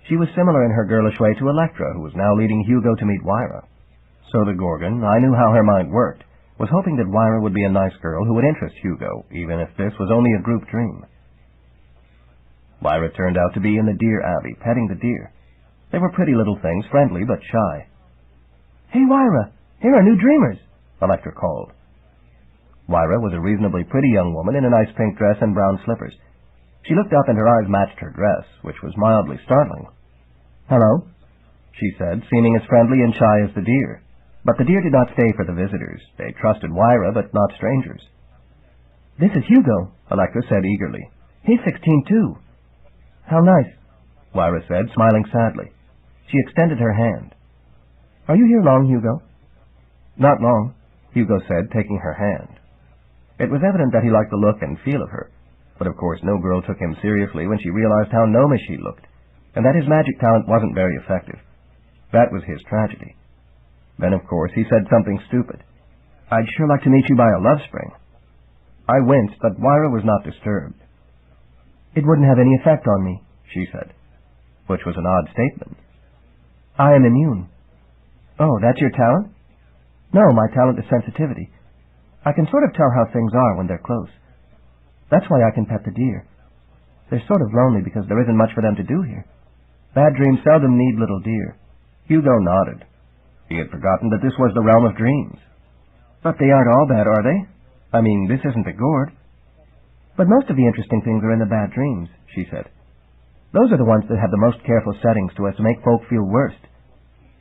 She was similar in her girlish way to Electra, who was now leading Hugo to meet Wyra. So the Gorgon, I knew how her mind worked, was hoping that Wyra would be a nice girl who would interest Hugo, even if this was only a group dream. Wyra turned out to be in the deer abbey, petting the deer. They were pretty little things, friendly but shy. "Hey, Wyra, here are new dreamers," Electra called. Wyra was a reasonably pretty young woman in a nice pink dress and brown slippers. She looked up and her eyes matched her dress, which was mildly startling. "Hello," she said, seeming as friendly and shy as the deer. But the deer did not stay for the visitors. They trusted Wyra, but not strangers. "This is Hugo," Electra said eagerly. "He's 16 too." "How nice," Wyra said, smiling sadly. She extended her hand. "Are you here long, Hugo?" "Not long," Hugo said, taking her hand. It was evident that he liked the look and feel of her, but of course no girl took him seriously when she realized how gnomish he looked, and that his magic talent wasn't very effective. That was his tragedy. Then, of course, he said something stupid. "I'd sure like to meet you by a love spring." I winced, but Wyra was not disturbed. "It wouldn't have any effect on me," she said, which was an odd statement. "I am immune." "Oh, that's your talent?" "No, my talent is sensitivity. I can sort of tell how things are when they're close. That's why I can pet the deer. They're sort of lonely because there isn't much for them to do here. Bad dreams seldom need little deer." Hugo nodded. He had forgotten that this was the realm of dreams. "But they aren't all bad, are they? I mean, this isn't a gourd." "But most of the interesting things are in the bad dreams," she said. "Those are the ones that have the most careful settings to us to make folk feel worst.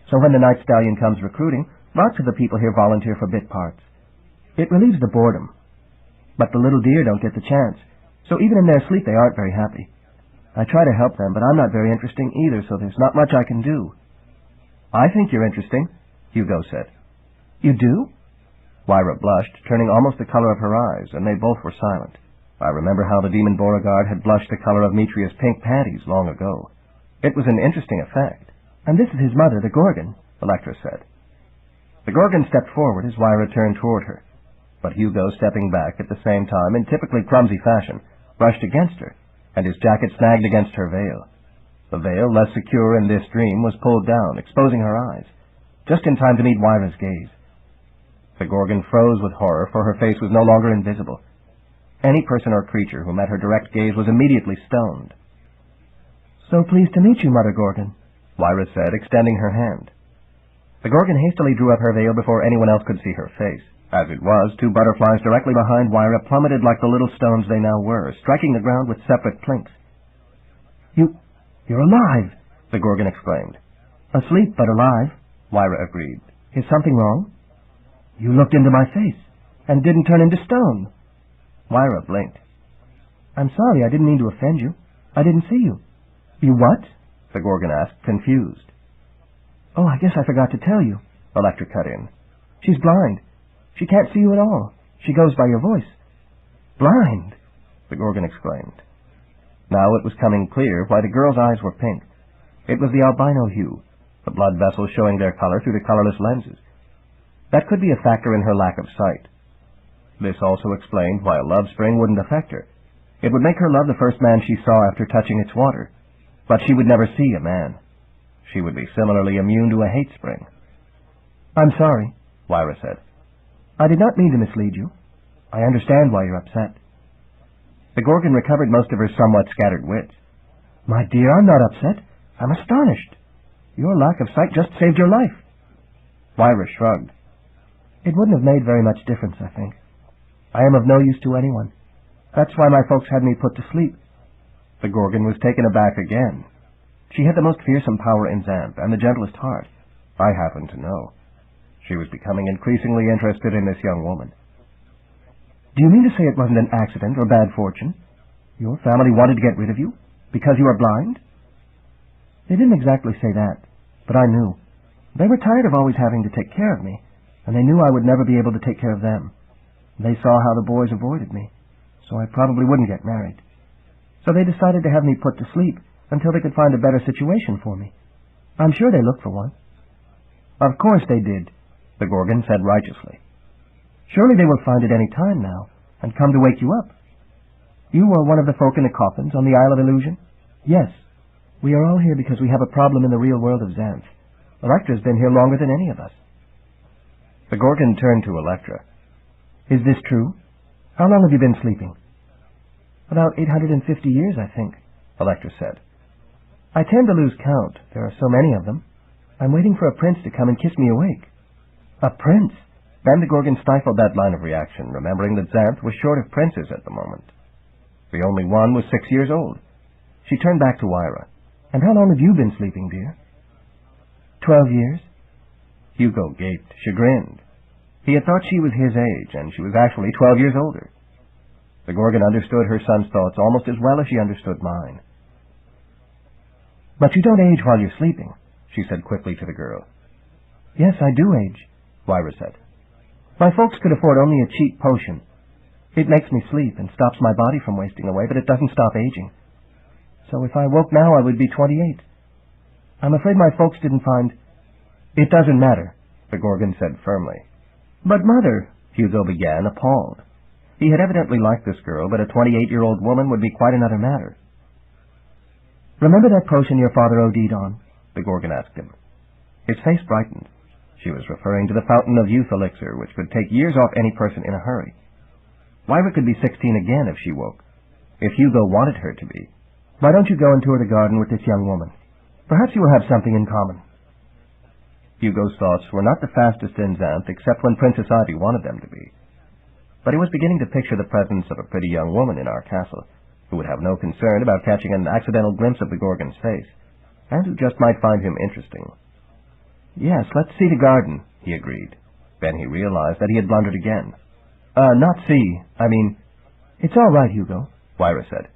So when the night stallion comes recruiting, lots of the people here volunteer for bit parts. It relieves the boredom. But the little deer don't get the chance, so even in their sleep they aren't very happy. I try to help them, but I'm not very interesting either, so there's not much I can do." "I think you're interesting," Hugo said. "You do?" Wyra blushed, turning almost the color of her eyes, and they both were silent. I remember how the demon Beauregard had blushed the color of Metria's pink panties long ago. It was an interesting effect. "And this is his mother, the Gorgon," Electra said. The Gorgon stepped forward as Wyra turned toward her, but Hugo, stepping back at the same time in typically clumsy fashion, brushed against her, and his jacket snagged against her veil. The veil, less secure in this dream, was pulled down, exposing her eyes, just in time to meet Wyra's gaze. The Gorgon froze with horror, for her face was no longer invisible. Any person or creature who met her direct gaze was immediately stoned. "So pleased to meet you, Mother Gorgon," Wyra said, extending her hand. The Gorgon hastily drew up her veil before anyone else could see her face. As it was, two butterflies directly behind Wyra plummeted like the little stones they now were, striking the ground with separate plinks. You're alive!" the Gorgon exclaimed. "Asleep, but alive," Wyra agreed. Is something wrong? You looked into my face and didn't turn into stone.
Wyra blinked.
I'm sorry, I didn't mean to offend you. I didn't see you. You what?
The Gorgon asked, confused.
Oh, I guess I forgot to tell you,
Electra cut in.
She's blind. She can't see you at all. She goes by your voice. Blind,
the Gorgon exclaimed. Now it was coming clear why the girl's eyes were pink. It was the albino hue, the blood vessels showing their color through the colorless lenses. That could be a factor in her lack of sight. This also explained why a love spring wouldn't affect her. It would make her love the first man she saw after touching its water, but she would never see a man. She would be similarly immune to a hate spring.
I'm sorry,
Wyra said.
I did not mean to mislead you. I understand why you're upset.
The Gorgon recovered most of her somewhat scattered wits.
My dear, I'm not upset. I'm astonished. Your lack of sight just saved your life.
Wyra shrugged.
It wouldn't have made very much difference, I think. I am of no use to anyone. That's why my folks had me put to sleep.
The Gorgon was taken aback again. She had the most fearsome power in Xanth, and the gentlest heart. I happen to know. She was becoming increasingly interested in this young woman.
Do you mean to say it wasn't an accident or bad fortune? Your family wanted to get rid of you? Because you are blind? They didn't exactly say that, but I knew. They were tired of always having to take care of me, and they knew I would never be able to take care of them. They saw how the boys avoided me, so I probably wouldn't get married. So they decided to have me put to sleep until they could find a better situation for me. I'm sure they looked for one.
Of course they did, the Gorgon said righteously.
Surely they will find it any time now, and come to wake you up. You were one of the folk in the coffins on the Isle of Illusion? Yes. We are all here because we have a problem in the real world of Xanth. Electra's been here longer than any of us.
The Gorgon turned to Electra.
Is this true? How long have you been sleeping? About 850 years, I think,
Electra said.
I tend to lose count. There are so many of them. I'm waiting for a prince to come and kiss me awake. A prince?
Then the Gorgon stifled that line of reaction, remembering that Xanth was short of princes at the moment. The only one was 6 years old. She turned back to Wyra.
And how long have you been sleeping, dear? 12 years.
Hugo gaped, chagrined. He had thought she was his age, and she was actually 12 years older. The Gorgon understood her son's thoughts almost as well as she understood mine.
But you don't age while you're sleeping,
she said quickly to the girl.
Yes, I do age,
Wyra said.
My folks could afford only a cheap potion. It makes me sleep and stops my body from wasting away, but it doesn't stop aging. So if I woke now, I would be 28. I'm afraid my folks didn't find...
It doesn't matter, the Gorgon said firmly.
But, Mother,
Hugo began, appalled. He had evidently liked this girl, but a 28-year-old woman would be quite another matter.
Remember that potion your father OD'd on?
The Gorgon asked him. His face brightened. She was referring to the Fountain of Youth elixir, which could take years off any person in a hurry. Wyra could be 16 again if she woke, if Hugo wanted her to be.
Why don't you go and tour the garden with this young woman? Perhaps you will have something in common.
Hugo's thoughts were not the fastest in Xanth, except when Princess Ivy wanted them to be. But he was beginning to picture the presence of a pretty young woman in our castle, who would have no concern about catching an accidental glimpse of the Gorgon's face, and who just might find him interesting.
Yes, let's see the garden,
he agreed. Then he realized that he had blundered again.
Not see. I mean, it's all right, Hugo,
Wyra said.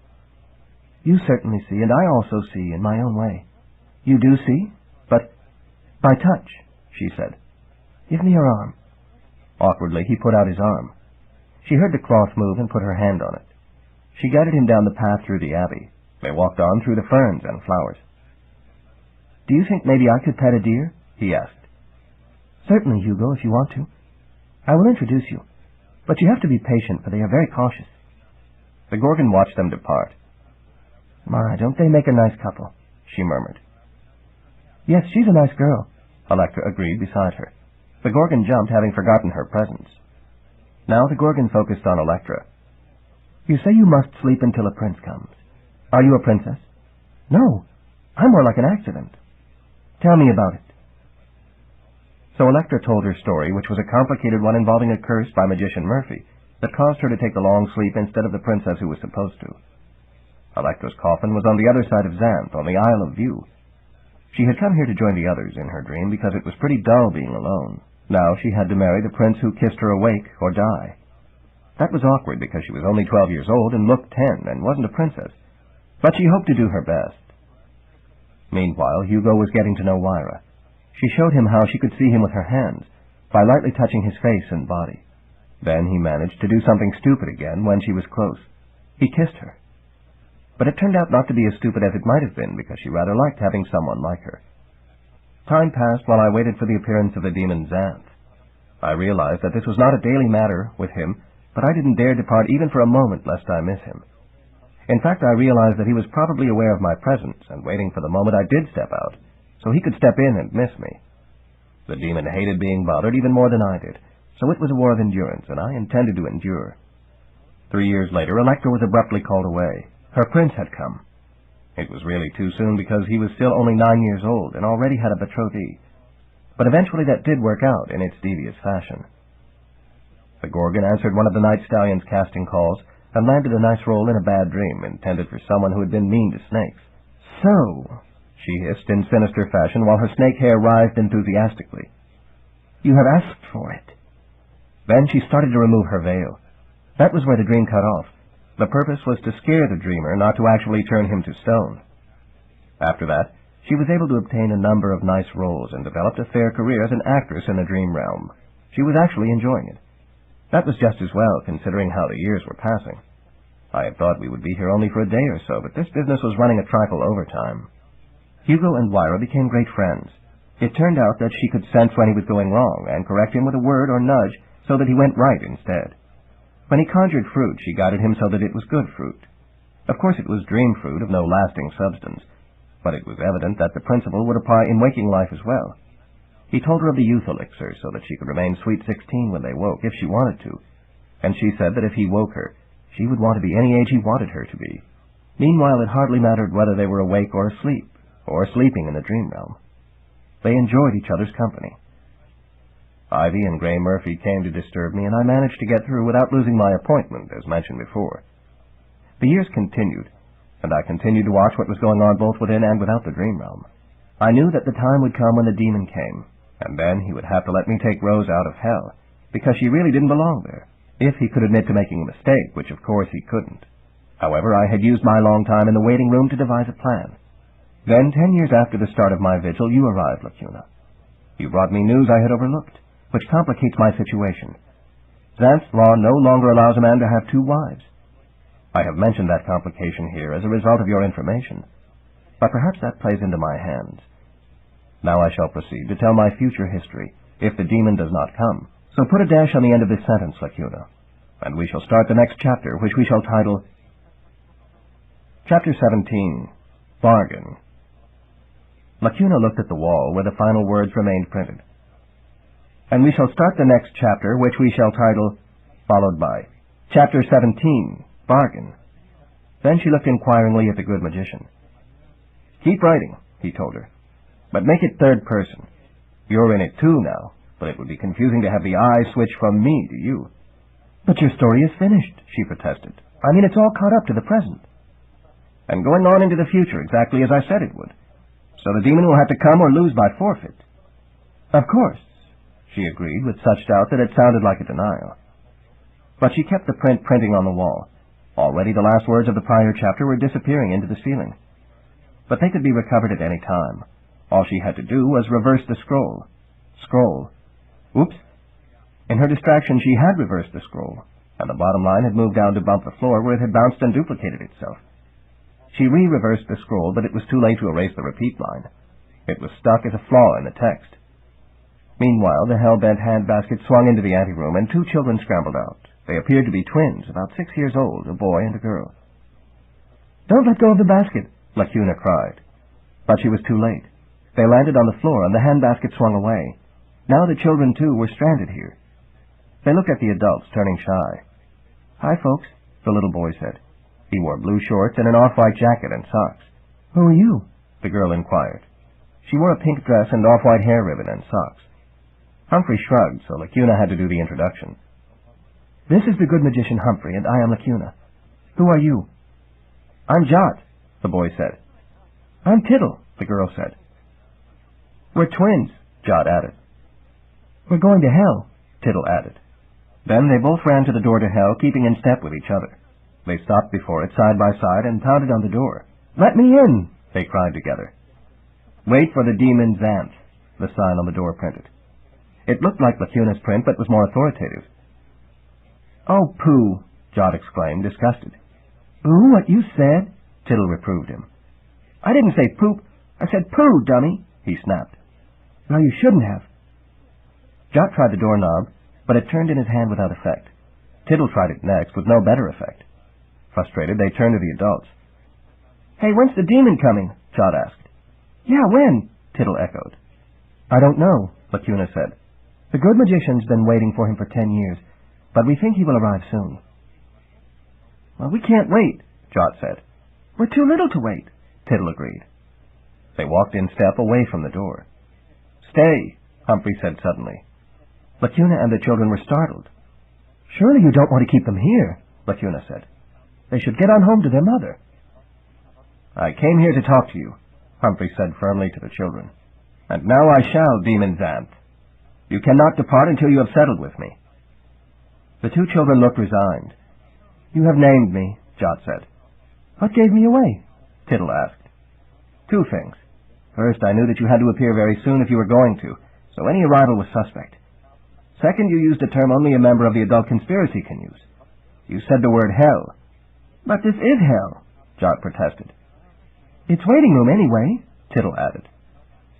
You certainly see, and I also see in my own way. You do see, but by touch, she said. Give me your arm.
Awkwardly, he put out his arm. She heard the cloth move and put her hand on it. She guided him down the path through the abbey. They walked on through the ferns and flowers.
Do you think maybe I could pet a deer?
He asked.
Certainly, Hugo, if you want to. I will introduce you. But you have to be patient, for they are very cautious.
The Gorgon watched them depart.
My, don't they make a nice couple,
she murmured.
Yes, she's a nice girl,
Electra agreed beside her. The Gorgon jumped, having forgotten her presence. Now the Gorgon focused on Electra.
You say you must sleep until a prince comes. Are you a princess? No, I'm more like an accident. Tell me about it.
So Electra told her story, which was a complicated one involving a curse by Magician Murphy that caused her to take the long sleep instead of the princess who was supposed to. Electra's coffin was on the other side of Xanth, on the Isle of View. She had come here to join the others in her dream because it was pretty dull being alone. Now she had to marry the prince who kissed her awake or die. That was awkward because she was only 12 years old and looked 10 and wasn't a princess. But she hoped to do her best. Meanwhile, Hugo was getting to know Wyra. She showed him how she could see him with her hands, by lightly touching his face and body. Then he managed to do something stupid again when she was close. He kissed her. But it turned out not to be as stupid as it might have been because she rather liked having someone like her. Time passed while I waited for the appearance of the demon Xanth. I realized that this was not a daily matter with him, but I didn't dare depart even for a moment lest I miss him. In fact, I realized that he was probably aware of my presence and waiting for the moment I did step out, so he could step in and miss me. The demon hated being bothered even more than I did, so it was a war of endurance, and I intended to endure. 3 years later, Electra was abruptly called away. Her prince had come. It was really too soon because he was still only 9 years old and already had a betrothed. But eventually that did work out in its devious fashion. The Gorgon answered one of the night stallion's casting calls and landed a nice role in a bad dream intended for someone who had been mean to snakes. "So," she hissed in sinister fashion while her snake hair writhed enthusiastically, "you have asked for it." Then she started to remove her veil. That was where the dream cut off. The purpose was to scare the dreamer, not to actually turn him to stone. After that, she was able to obtain a number of nice roles and developed a fair career as an actress in the dream realm. She was actually enjoying it. That was just as well, considering how the years were passing. I had thought we would be here only for a day or so, but this business was running a trifle overtime. Hugo and Wyra became great friends. It turned out that she could sense when he was going wrong and correct him with a word or nudge so that he went right instead. When he conjured fruit, she guided him so that it was good fruit. Of course it was dream fruit of no lasting substance, but it was evident that the principle would apply in waking life as well. He told her of the youth elixir so that she could remain sweet 16 when they woke, if she wanted to, and she said that if he woke her, she would want to be any age he wanted her to be. Meanwhile, it hardly mattered whether they were awake or asleep, or sleeping in the dream realm. They enjoyed each other's company. Ivy and Gray Murphy came to disturb me, and I managed to get through without losing my appointment, as mentioned before. The years continued, and I continued to watch what was going on both within and without the dream realm. I knew that the time would come when the demon came, and then he would have to let me take Rose out of hell, because she really didn't belong there, if he could admit to making a mistake, which of course he couldn't. However, I had used my long time in the waiting room to devise a plan. Then, 10 years after the start of my vigil, you arrived, Lacuna. You brought me news I had overlooked, which complicates my situation. Xanth's law no longer allows a man to have 2 wives. I have mentioned that complication here as a result of your information, but perhaps that plays into my hands. Now I shall proceed to tell my future history, if the demon does not come. So put a dash on the end of this sentence, Lacuna, and we shall start the next chapter, which we shall title Chapter 17, Bargain. Lacuna looked at the wall where the final words remained printed. And we shall start the next chapter, which we shall title, followed by, Chapter 17, Bargain. Then she looked inquiringly at the good magician. "Keep writing," he told her, "but make it third person. You're in it too now, but it would be confusing to have the I switch from me to you." "But your story is finished," she protested. "I mean, it's all caught up to the present." "And going on into the future, exactly as I said it would. So the demon will have to come or lose by forfeit." "Of course," she agreed with such doubt that it sounded like a denial. But she kept the print printing on the wall. Already the last words of the prior chapter were disappearing into the ceiling. But they could be recovered at any time. All she had to do was reverse the scroll. Scroll. Oops. In her distraction, she had reversed the scroll, and the bottom line had moved down to bump the floor where it had bounced and duplicated itself. She re-reversed the scroll, but it was too late to erase the repeat line. It was stuck as a flaw in the text. Meanwhile, the hell-bent handbasket swung into the anteroom, and 2 children scrambled out. They appeared to be twins, about 6 years old, a boy and a girl. "Don't let go of the basket," Lacuna cried. But she was too late. They landed on the floor, and the handbasket swung away. Now the children, too, were stranded here. They looked at the adults, turning shy. "Hi, folks," the little boy said. He wore blue shorts and an off-white jacket and socks. "Who are you?" the girl inquired. She wore a pink dress and off-white hair ribbon and socks. Humphrey shrugged, so Lacuna had to do the introduction. "This is the good magician Humphrey, and I am Lacuna. Who are you?" "I'm Jot," the boy said. "I'm Tittle," the girl said.
We're twins, Jot added.
We're going to hell, Tittle added.
Then they both ran to the door to hell, keeping in step with each other. They stopped before it, side by side, and pounded on the door.
Let me in,
they cried together. Wait for the demon Xanth, the sign on the door printed. It looked like Lacuna's print, but was more authoritative.
Oh, pooh,
Jot exclaimed, disgusted.
Ooh, what you said?
Tittle reproved him.
I didn't say poop. I said pooh, dummy,
he snapped.
No, you shouldn't have.
Jot tried the doorknob, but it turned in his hand without effect. Tittle tried it next, with no better effect. Frustrated, they turned to the adults.
Hey, when's the demon coming?
Jot asked.
Yeah, when?
Tittle echoed.
I don't know,
Lacuna said.
The good magician's been waiting for him for 10 years, but we think he will arrive soon.
Well, we can't wait, Jot said.
We're too little to wait,
Tittle agreed. They walked in step away from the door. Stay, Humphrey said suddenly. Lacuna and the children were startled.
Surely you don't want to keep them here,
Lacuna said.
They should get on home to their mother.
I came here to talk to you, Humphrey said firmly to the children. And now I shall, Demon Xanth. You cannot depart until you have settled with me. The two children looked resigned. You have named me, Jot said.
What gave me away?
Tittle asked. Two things. First, I knew that you had to appear very soon if you were going to, so any arrival was suspect. Second, you used a term only a member of the adult conspiracy can use. You said the word hell.
But this is hell,
Jot protested.
It's waiting room anyway,
Tittle added.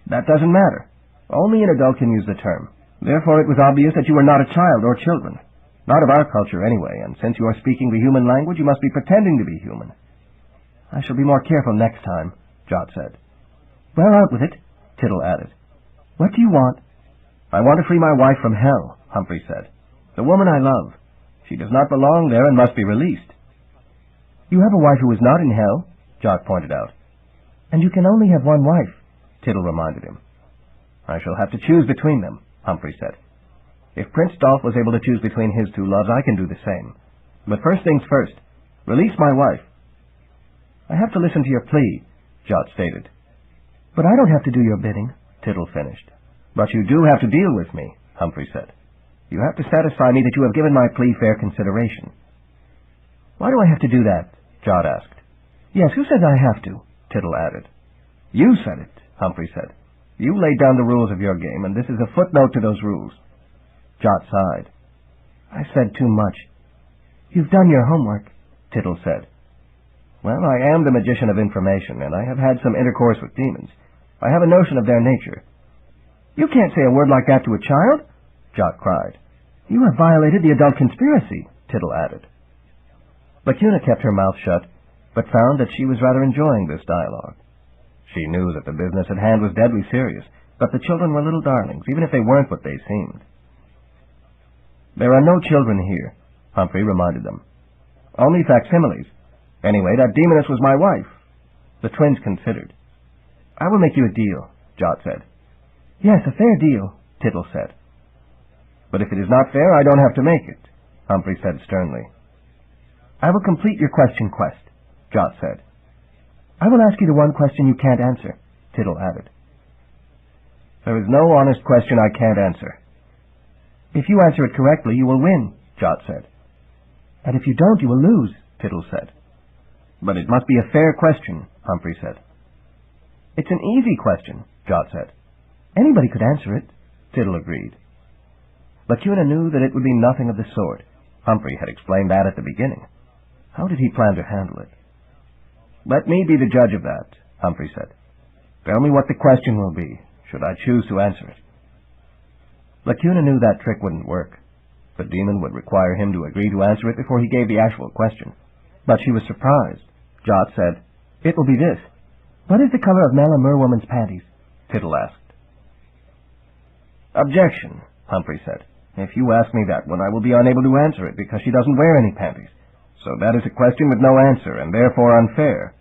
That doesn't matter. Only an adult can use the term. Therefore, it was obvious that you were not a child or children. Not of our culture, anyway, and since you are speaking the human language, you must be pretending to be human. I shall be more careful next time, Jot said.
Well, out with it,
Tittle added.
What do you want?
I want to free my wife from hell, Humphrey said. The woman I love. She does not belong there and must be released.
You have a wife who is not in hell,
Jot pointed out.
And you can only have one wife,
Tittle reminded him. I shall have to choose between them, Humphrey said. If Prince Dolph was able to choose between his two loves, I can do the same. But first things first, release my wife. I have to listen to your plea, Jot stated.
But I don't have to do your bidding,
Tittle finished. But you do have to deal with me, Humphrey said. You have to satisfy me that you have given my plea fair consideration.
Why do I have to do that?
Jot asked.
Yes, who says I have to?
Tittle added. You said it, Humphrey said. You laid down the rules of your game, and this is a footnote to those rules. Jot sighed.
I said too much. You've done your homework,
Tittle said. Well, I am the magician of information, and I have had some intercourse with demons. I have a notion of their nature.
You can't say a word like that to a child,
Jot cried.
You have violated the adult conspiracy,
Tittle added. Lacuna kept her mouth shut, but found that she was rather enjoying this dialogue. She knew that the business at hand was deadly serious, but the children were little darlings, even if they weren't what they seemed. There are no children here, Humphrey reminded them. Only facsimiles. Anyway, that demoness was my wife. The twins considered. I will make you a deal, Jot said.
Yes, a fair deal,
Tittle said. But if it is not fair, I don't have to make it, Humphrey said sternly. I will complete your question quest, Jot said.
I will ask you the one question you can't answer, Tittle added.
There is no honest question I can't answer.
If you answer it correctly, you will win, Jot said. And if you don't, you will lose, Tittle said.
But it must be a fair question, Humphrey said. It's an easy question, Jot said.
Anybody could answer it,
Tittle agreed. Lacuna knew that it would be nothing of the sort. Humphrey had explained that at the beginning. How did he plan to handle it? Let me be the judge of that, Humphrey said. Tell me what the question will be, should I choose to answer it. Lacuna knew that trick wouldn't work. The demon would require him to agree to answer it before he gave the actual question. But she was surprised. Jot said, It will be this.
What is the color of Mela Merwoman's panties?
Tittle asked. Objection, Humphrey said. If you ask me that one, I will be unable to answer it because she doesn't wear any panties. So that is a question with no answer, and therefore unfair.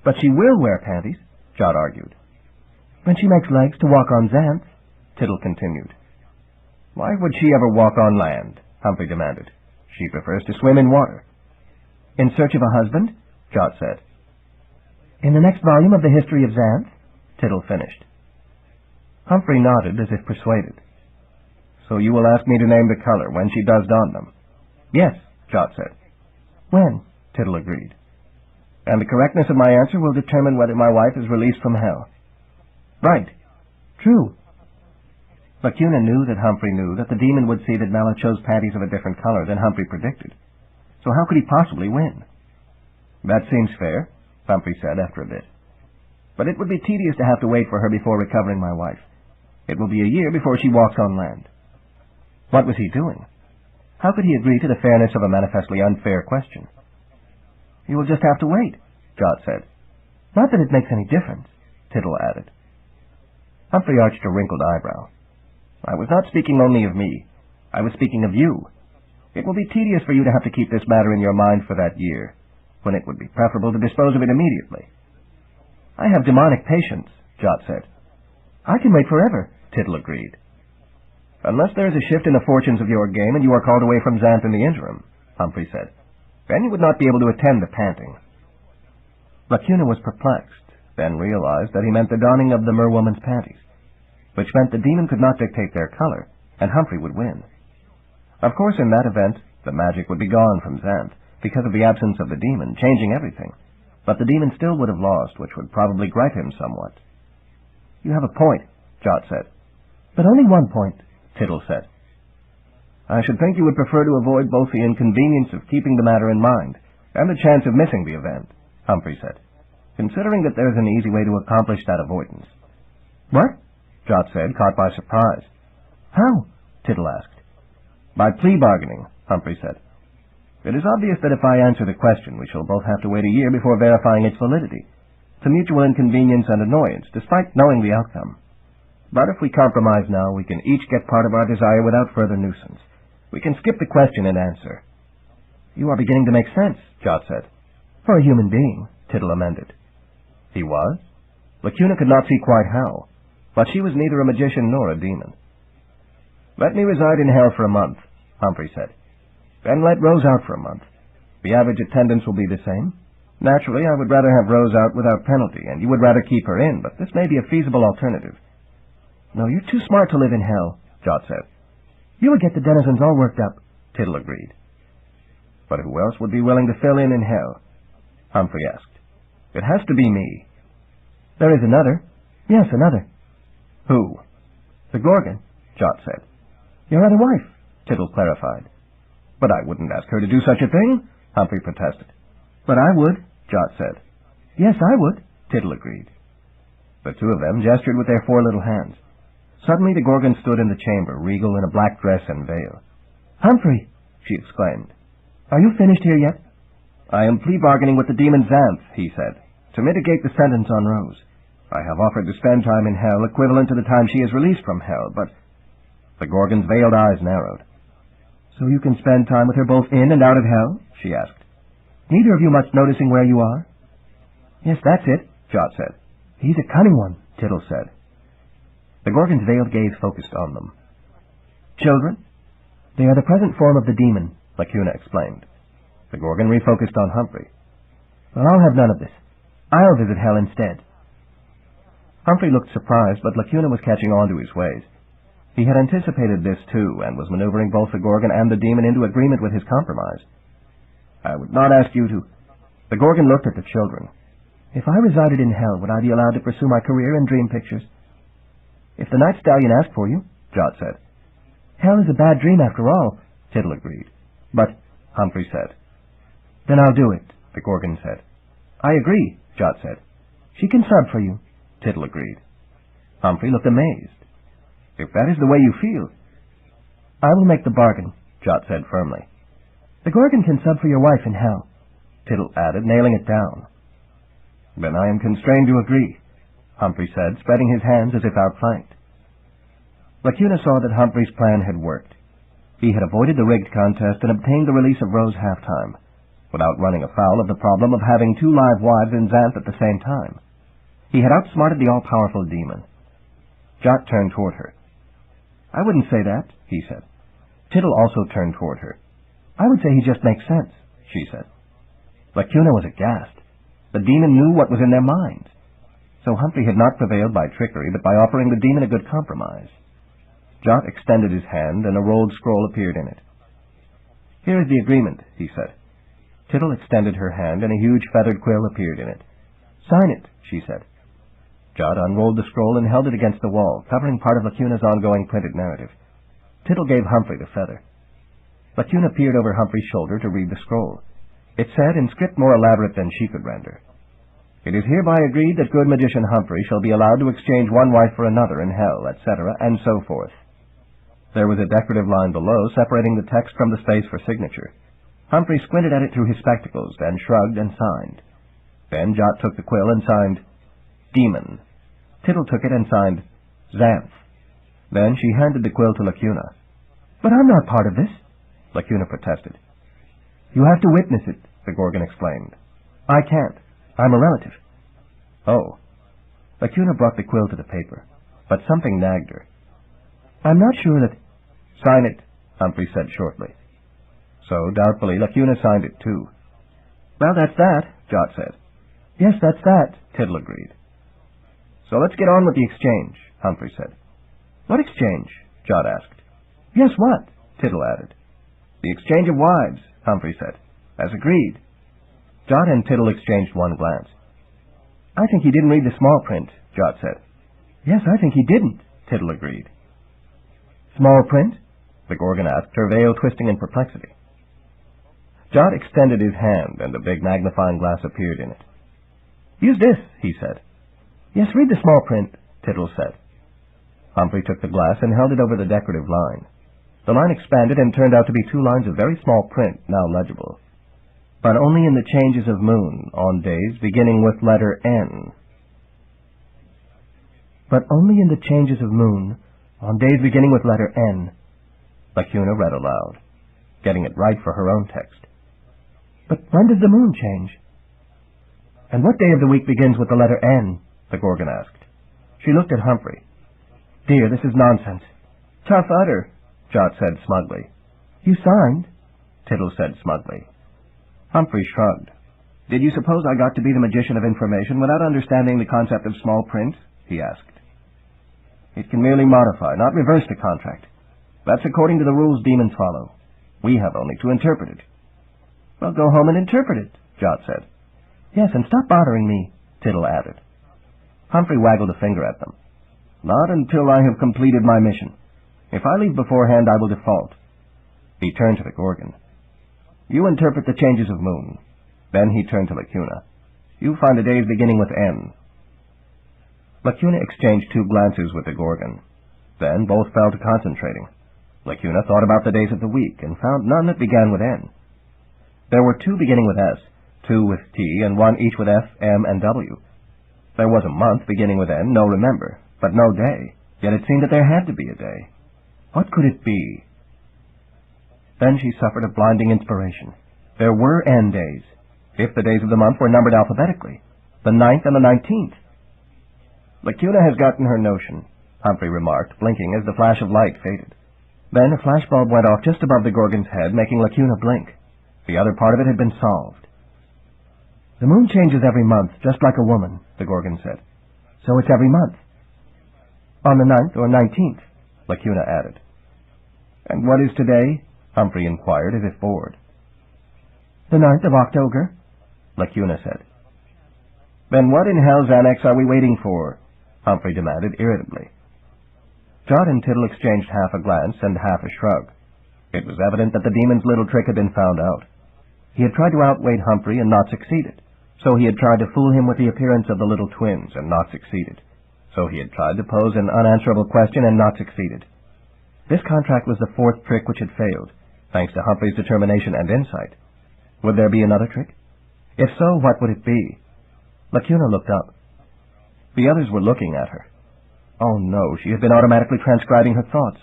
But she will wear panties, Jot argued.
When she makes legs to walk on Xanth,
Tittle continued. Why would she ever walk on land? Humphrey demanded. She prefers to swim in water. In search of a husband? Jot said.
In the next volume of the history of Xanth,
Tittle finished.
Humphrey nodded as if persuaded. So you will ask me to name the color when she does don them? Yes, Jot said. When? Tittle agreed. And the correctness of my answer will determine whether my wife is released from hell. Right. True. Lacuna knew that Humphrey knew that the demon would see that Mala chose panties of a different color than Humphrey predicted. So how could he possibly win? That seems fair, Humphrey said after a bit. But it would be tedious to have to wait for her before recovering my wife. It will be a year before she walks on land. What was he doing? How could he agree to the fairness of a manifestly unfair question? You will just have to wait, Jot said. Not that it makes any difference, Tittle added. Humphrey arched a wrinkled eyebrow. I was not speaking only of me. I was speaking of you. It will be tedious for you to have to keep this matter in your mind for that year, when it would be preferable to dispose of it immediately. I have demonic patience, Jot said. I can wait forever, Tittle agreed. Unless there is a shift in the fortunes of your game and you are called away from Xanth in the interim, Humphrey said. Then you would not be able to attend the panting. Lacuna was perplexed, then realized that he meant the donning of the merwoman's panties, which meant the demon could not dictate their color, and Humphrey would win. Of course, in that event, the magic would be gone from Xanth, because of the absence of the demon, changing everything. But the demon still would have lost, which would probably gripe him somewhat. You have a point, Jot said. But only one point, Tittle said. I should think you would prefer to avoid both the inconvenience of keeping the matter in mind and the chance of missing the event, Humphrey said, considering that there is an easy way to accomplish that avoidance. What? Jot said, caught by surprise. How? Tittle asked. By plea bargaining, Humphrey said. It is obvious that if I answer the question, we shall both have to wait a year before verifying its validity. It's a mutual inconvenience and annoyance, despite knowing the outcome. But if we compromise now, we can each get part of our desire without further nuisance. We can skip the question and answer. You are beginning to make sense, Jot said. For a human being, Tittle amended. He was? Lacuna could not see quite how, but she was neither a magician nor a demon. Let me reside in hell for a month, Humphrey said. Then let Rose out for a month. The average attendance will be the same. Naturally, I would rather have Rose out without penalty, and you would rather keep her in, but this may be a feasible alternative. No, you're too smart to live in hell, Jot said. You would get the denizens all worked up, Tittle agreed. But who else would be willing to fill in hell? Humphrey asked. It has to be me. There is another. Yes, another. Who? The Gorgon, Jot said. Your other wife, Tittle clarified. But I wouldn't ask her to do such a thing, Humphrey protested. But I would, Jot said. Yes, I would, Tittle agreed. The two of them gestured with their 4 little hands. Suddenly the Gorgon stood in the chamber, regal in a black dress and veil. Humphrey, she exclaimed. Are you finished here yet? I am plea bargaining with the demon Xanth, he said, to mitigate the sentence on Rose. I have offered to spend time in hell equivalent to the time she is released from hell, but... The Gorgon's veiled eyes narrowed. So you can spend time with her both in and out of hell? She asked. Neither of you much noticing where you are? Yes, that's it, Jot said. He's a cunning one, Tittle said. The Gorgon's veiled gaze focused on them. Children? They are the present form of the demon, Lacuna explained. The Gorgon refocused on Humphrey. Well, I'll have none of this. I'll visit hell instead. Humphrey looked surprised, but Lacuna was catching on to his ways. He had anticipated this, too, and was maneuvering both the Gorgon and the demon into agreement with his compromise. I would not ask you to... The Gorgon looked at the children. If I resided in hell, would I be allowed to pursue my career in dream pictures? If the Night Stallion asked for you, Jot said. Hell is a bad dream after all, Tittle agreed. But, Humphrey said. Then I'll do it, the Gorgon said. I agree, Jot said. She can sub for you, Tittle agreed. Humphrey looked amazed. If that is the way you feel... I will make the bargain, Jot said firmly. The Gorgon can sub for your wife in hell, Tittle added, nailing it down. Then I am constrained to agree, Humphrey said, spreading his hands as if outflanked. Lacuna saw that Humphrey's plan had worked. He had avoided the rigged contest and obtained the release of Rose half-time, without running afoul of the problem of having 2 live wives in Xanth at the same time. He had outsmarted the all-powerful demon. Jot turned toward her. I wouldn't say that, he said. Tittle also turned toward her. I would say he just makes sense, she said. Lacuna was aghast. The demon knew what was in their minds. So Humphrey had not prevailed by trickery, but by offering the demon a good compromise. Jot extended his hand, and a rolled scroll appeared in it. "Here is the agreement," he said. Tittle extended her hand, and a huge feathered quill appeared in it. "Sign it," she said. Jot unrolled the scroll and held it against the wall, covering part of Lacuna's ongoing printed narrative. Tittle gave Humphrey the feather. Lacuna peered over Humphrey's shoulder to read the scroll. It said, in script more elaborate than she could render, "It is hereby agreed that good magician Humphrey shall be allowed to exchange one wife for another in hell, etc., and so forth." There was a decorative line below, separating the text from the space for signature. Humphrey squinted at it through his spectacles, then shrugged and signed. Then Jot took the quill and signed, "Demon." Tittle took it and signed, "Xanth." Then she handed the quill to Lacuna. "But I'm not part of this," Lacuna protested. "You have to witness it," the Gorgon explained. "I can't. I'm a relative." "Oh." Lacuna brought the quill to the paper, but something nagged her. "I'm not sure that—" "Sign it," Humphrey said shortly. So, doubtfully, Lacuna signed it too. "Well, that's that," Jot said. "Yes, that's that," Tittle agreed. "So let's get on with the exchange," Humphrey said. "What exchange?" Jot asked. "Yes, what?" Tittle added. "The exchange of wives," Humphrey said. "As agreed." Jot and Tittle exchanged one glance. "I think he didn't read the small print," Jot said. "Yes, I think he didn't," Tittle agreed. "Small print?" the Gorgon asked, her veil twisting in perplexity. Jot extended his hand, and a big magnifying glass appeared in it. "Use this," he said. "Yes, read the small print," Tittle said. Humphrey took the glass and held it over the decorative line. The line expanded and turned out to be 2 lines of very small print, now legible. "But only in the changes of moon, on days beginning with letter N." "But only in the changes of moon, on days beginning with letter N," Lacuna read aloud, getting it right for her own text. "But when does the moon change?" "And what day of the week begins with the letter N?" the Gorgon asked. She looked at Humphrey. "Dear, this is nonsense." "Tough udder," Jot said smugly. "You signed," Tittle said smugly. Humphrey shrugged. "Did you suppose I got to be the magician of information without understanding the concept of small print?" he asked. "It can merely modify, not reverse the contract. That's according to the rules demons follow. We have only to interpret it." "Well, go home and interpret it," Jot said. "Yes, and stop bothering me," Tittle added. Humphrey waggled a finger at them. "Not until I have completed my mission. If I leave beforehand, I will default." He turned to the Gorgon. "You interpret the changes of moon." Then he turned to Lacuna. "You find the days beginning with N." Lacuna exchanged 2 glances with the Gorgon. Then both fell to concentrating. Lacuna thought about the days of the week, and found none that began with N. There were 2 beginning with S, 2 with T, and 1 each with F, M, and W. There was a month beginning with N, no remember, but no day, yet it seemed that there had to be a day. What could it be? Then she suffered a blinding inspiration. There were N days, if the days of the month were numbered alphabetically, the 9th and the 19th. "Lacuna has gotten her notion," Humphrey remarked, blinking as the flash of light faded. Then a flashbulb went off just above the Gorgon's head, making Lacuna blink. The other part of it had been solved. "The moon changes every month, just like a woman," the Gorgon said. "So it's every month." "On the 9th or 19th, Lacuna added. "And what is today?" Humphrey inquired, as if bored. "The 9th of October," Lacuna said. "Then what in hell's annex are we waiting for?" Humphrey demanded irritably. Jot and Tittle exchanged half a glance and half a shrug. It was evident that the demon's little trick had been found out. He had tried to outweight Humphrey and not succeeded. So he had tried to fool him with the appearance of the little twins and not succeeded. So he had tried to pose an unanswerable question and not succeeded. This contract was the 4th trick which had failed, thanks to Humphrey's determination and insight. Would there be another trick? If so, what would it be? Lacuna looked up. The others were looking at her. Oh no, she had been automatically transcribing her thoughts,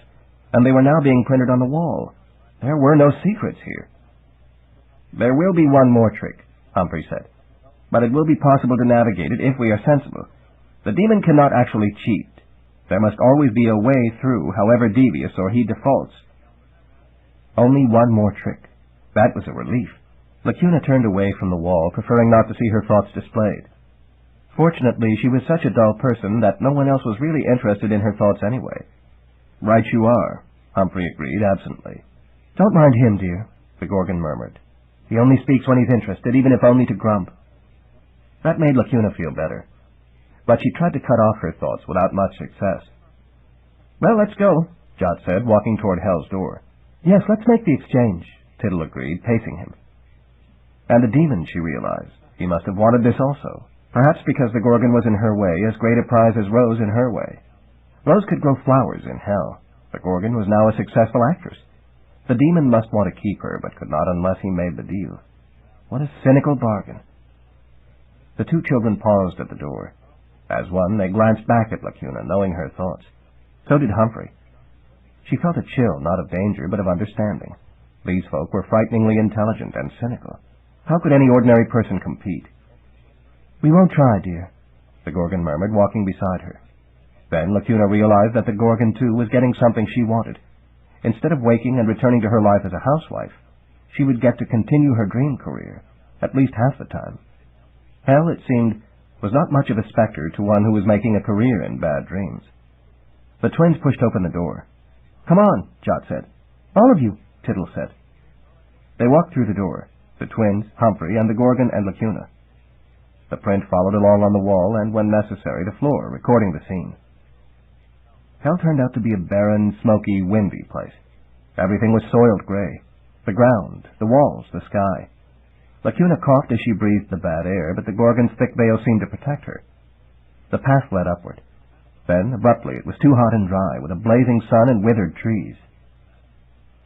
and they were now being printed on the wall. There were no secrets here. "There will be one more trick," Humphrey said, "but it will be possible to navigate it if we are sensible. The demon cannot actually cheat. There must always be a way through, however devious, or he defaults." Only one more trick. That was a relief. Lacuna turned away from the wall, preferring not to see her thoughts displayed.
Fortunately, she was such a dull person that no one else was really interested in her thoughts anyway.
Right you are, Humphrey agreed absently.
Don't mind him, dear, the Gorgon murmured. He only speaks when he's interested, even if only to grump. That made Lacuna feel better, but she tried to cut off her thoughts without much success. Well, let's go, Jot said, walking toward Hell's door. Yes, let's make the exchange, Tittle agreed, pacing him. And the demon, she realized. He must have wanted this also, perhaps because the Gorgon was in her way as great a prize as Rose in her way. Rose could grow flowers in Hell. The Gorgon was now a successful actress. The demon must want to keep her, but could not unless he made the deal. What a cynical bargain. The two children paused at the door. As one, they glanced back at Lacuna, knowing her thoughts. So did Humphrey. She felt a chill, not of danger, but of understanding. These folk were frighteningly intelligent and cynical. How could any ordinary person compete? We won't try, dear, the Gorgon murmured, walking beside her. Then Lacuna realized that the Gorgon, too, was getting something she wanted. Instead of waking and returning to her life as a housewife, she would get to continue her dream career, at least half the time. Hell, it seemed, was not much of a specter to one who was making a career in bad dreams. The twins pushed open the door. Come on, Jot said. All of you, Tittle said. They walked through the door, the twins, Humphrey, and the Gorgon and Lacuna. The print followed along on the wall and, when necessary, the floor, recording the scene. Hell turned out to be a barren, smoky, windy place. Everything was soiled gray. The ground, the walls, the sky. Lacuna coughed as she breathed the bad air, but the Gorgon's thick veil seemed to protect her. The path led upward. Then, abruptly, it was too hot and dry, with a blazing sun and withered trees.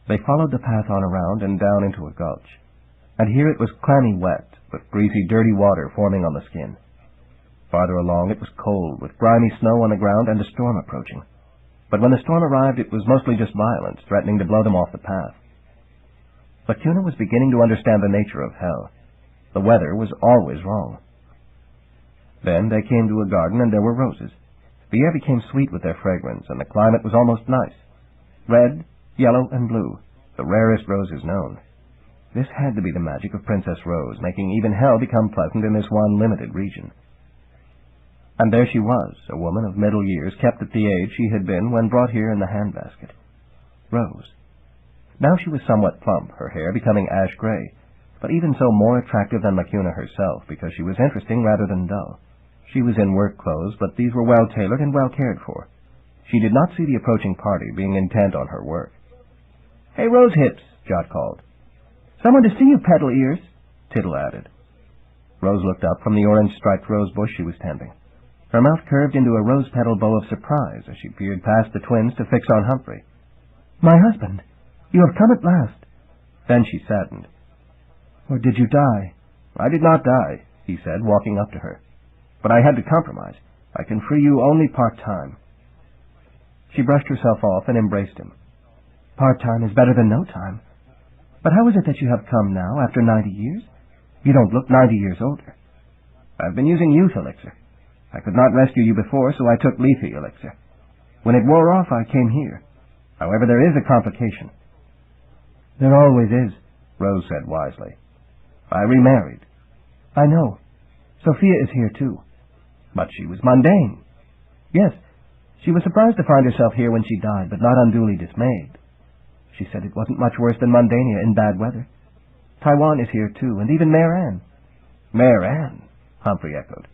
They followed the path on around and down into a gulch. And here it was clammy wet, with greasy, dirty water forming on the skin. Farther along it was cold, with grimy snow on the ground and a storm approaching. But when the storm arrived, it was mostly just violence, threatening to blow them off the path. Lacuna was beginning to understand the nature of Hell. The weather was always wrong. Then they came to a garden, and there were roses. The air became sweet with their fragrance, and the climate was almost nice. Red, yellow, and blue, the rarest roses known. This had to be the magic of Princess Rose, making even Hell become pleasant in this one limited region. And there she was, a woman of middle years, kept at the age she had been when brought here in the handbasket. Rose. Now she was somewhat plump, her hair becoming ash-gray, but even so more attractive than Lacuna herself, because she was interesting rather than dull. She was in work clothes, but these were well-tailored and well-cared for. She did not see the approaching party, being intent on her work. "Hey, Rose Hips," Jot called. "Someone to see you, Petal Ears," Tittle added. Rose looked up from the orange-striped rose bush she was tending. Her mouth curved into a rose-petal bow of surprise as she peered past the twins to fix on Humphrey. "My husband, you have come at last." Then she saddened. "Or did you die?" "I did not die," he said, walking up to her. "But I had to compromise. I can free you only part-time." She brushed herself off and embraced him. "Part-time is better than no time. But how is it that you have come now, after 90 years? You don't look 90 years older." "I've been using youth elixir. I could not rescue you before, so I took Lethe elixir. When it wore off, I came here. However, there is a complication." "There always is," Rose said wisely. "I remarried." "I know. Sophia is here, too." "But she was mundane." "Yes. She was surprised to find herself here when she died, but not unduly dismayed. She said it wasn't much worse than Mundania in bad weather. Taiwan is here, too, and even Mare Ann." "Mare Ann," Humphrey echoed.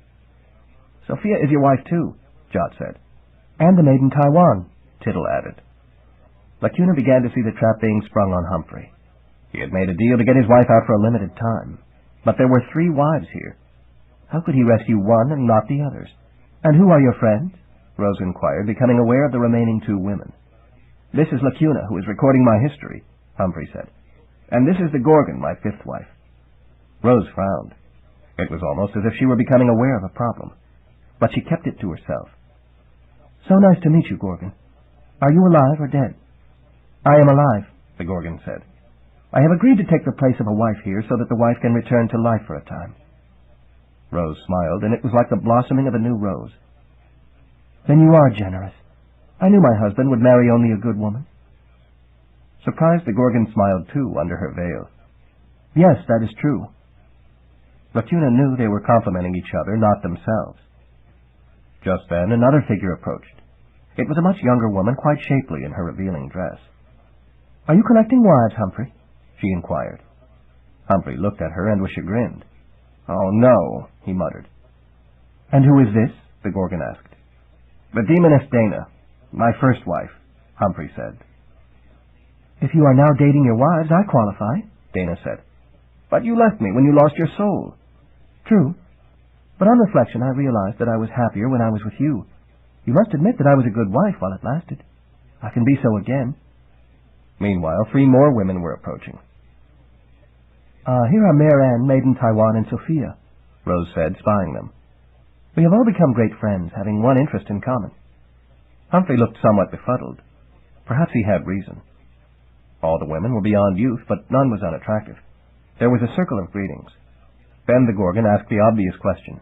"Sophia is your wife, too," Jot said. "And the maiden Taiwan," Tittle added. Lacuna began to see the trap being sprung on Humphrey. He had made a deal to get his wife out for a limited time, but there were 3 wives here. How could he rescue one and not the others? "And who are your friends?" Rose inquired, becoming aware of the remaining 2 women. "This is Lacuna, who is recording my history," Humphrey said. "And this is the Gorgon, my 5th wife." Rose frowned. It was almost as if she were becoming aware of a problem, but she kept it to herself. "So nice to meet you, Gorgon. Are you alive or dead?" "I am alive," the Gorgon said. "I have agreed to take the place of a wife here so that the wife can return to life for a time." Rose smiled, and it was like the blossoming of a new rose. "Then you are generous. I knew my husband would marry only a good woman." Surprised, the Gorgon smiled too under her veil. "Yes, that is true." Lacuna knew they were complimenting each other, not themselves. Just then another figure approached. It was a much younger woman, quite shapely in her revealing dress. "Are you collecting wives, Humphrey?" she inquired. Humphrey looked at her and was chagrined. "Oh, no," he muttered. "And who is this?" the Gorgon asked. "The demoness Dana, my first wife," Humphrey said. "If you are now dating your wives, I qualify," Dana said. "But you left me when you lost your soul." "True. But on reflection, I realized that I was happier when I was with you. You must admit that I was a good wife while it lasted. I can be so again."
Meanwhile, 3 more women were approaching.
Here are Mare Ann, Maiden Taiwan, and Sophia," Rose said, spying them. "We have all become great friends, having one interest in common."
Humphrey looked somewhat befuddled. Perhaps he had reason. All the women were beyond youth, but none was unattractive. There was a circle of greetings. Then the Gorgon asked the obvious question.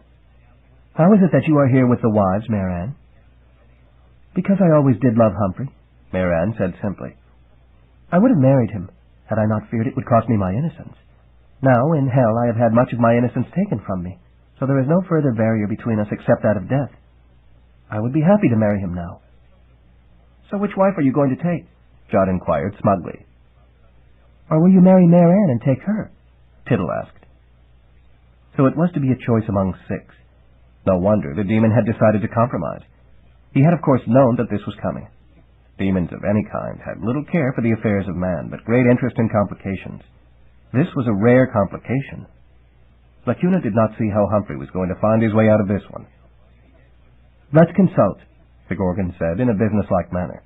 "How is it that you are here with the wives, Mare Ann?" "Because I always did love Humphrey," Mare Ann said simply. "I would have married him, had I not feared it would cost me my innocence. Now, in hell, I have had much of my innocence taken from me, so there is no further barrier between us except that of death. I would be happy to marry him now."
"So which wife are you going to take?" Jot inquired smugly.
"Or will you marry Mare Ann and take her?"
Tittle asked. So it was to be a choice among 6. No wonder the demon had decided to compromise. He had, of course, known that this was coming. Demons of any kind had little care for the affairs of man, but great interest in complications. This was a rare complication. Lacuna did not see how Humphrey was going to find his way out of this one.
"Let's consult,"
the Gorgon said in a businesslike manner.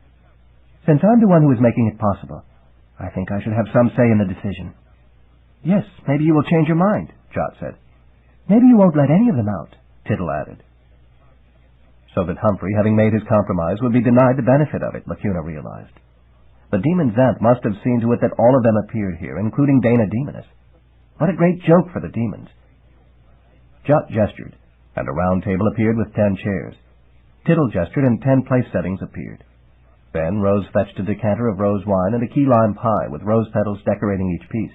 "Since I'm the one who is making it possible, I think I should have some say in the decision." "Yes, maybe you will change your mind," Jot said. "Maybe you won't let any of them out," Tittle added.
So that Humphrey, having made his compromise, would be denied the benefit of it, Lacuna realized. The demon Xanth must have seen to it that all of them appeared here, including Dana Demoness. What a great joke for the demons. Jot gestured, and a round table appeared with 10 chairs. Tittle gestured, and 10 place settings appeared. Then Rose fetched a decanter of rose wine and a key lime pie with rose petals decorating each piece.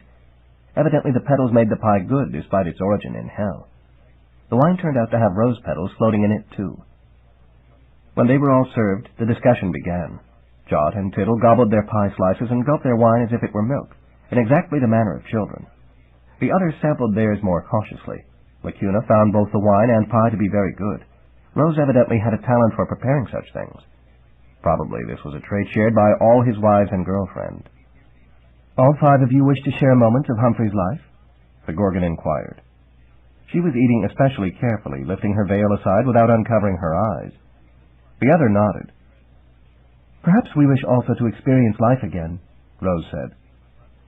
Evidently the petals made the pie good, despite its origin in hell. The wine turned out to have rose petals floating in it, too. When they were all served, the discussion began. Jot and Tittle gobbled their pie slices and gulped their wine as if it were milk, in exactly the manner of children. The others sampled theirs more cautiously. Lacuna found both the wine and pie to be very good. Rose evidently had a talent for preparing such things. Probably this was a trait shared by all his wives and girlfriend.
"All 5 of you wish to share moments of Humphrey's life?"
the Gorgon inquired. She was eating especially carefully, lifting her veil aside without uncovering her eyes. The other nodded.
"Perhaps we wish also to experience life again," Rose said.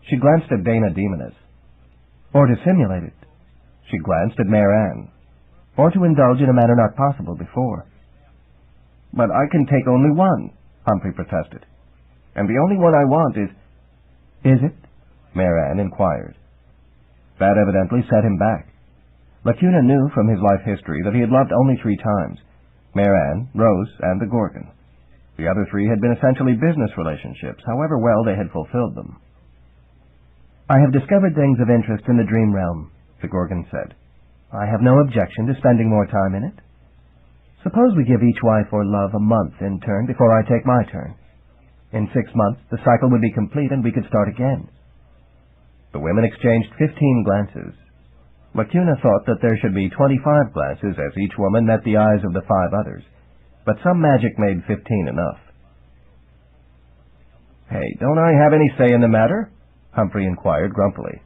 She glanced at Dana Demoness.
"Or to simulate it."
She glanced at Mare Ann.
"Or to indulge in a manner not possible before."
"But I can take only one," Humphrey protested. "And the only one I want is—"
"Is it?"
Mare Ann inquired. That evidently set him back. Lacuna knew from his life history that he had loved only 3 times: Mare Ann, Rose, and the Gorgon. The other 3 had been essentially business relationships, however well they had fulfilled them.
"I have discovered things of interest in the dream realm," the Gorgon said. "I have no objection to spending more time in it. Suppose we give each wife or love a month in turn before I take my turn. In 6 months, the cycle would be complete and we could start again."
The women exchanged 15 glances. Lacuna thought that there should be 25 glances as each woman met the eyes of the 5 others, but some magic made 15 enough. "Hey, don't I have any say in the matter?" Humphrey inquired grumpily.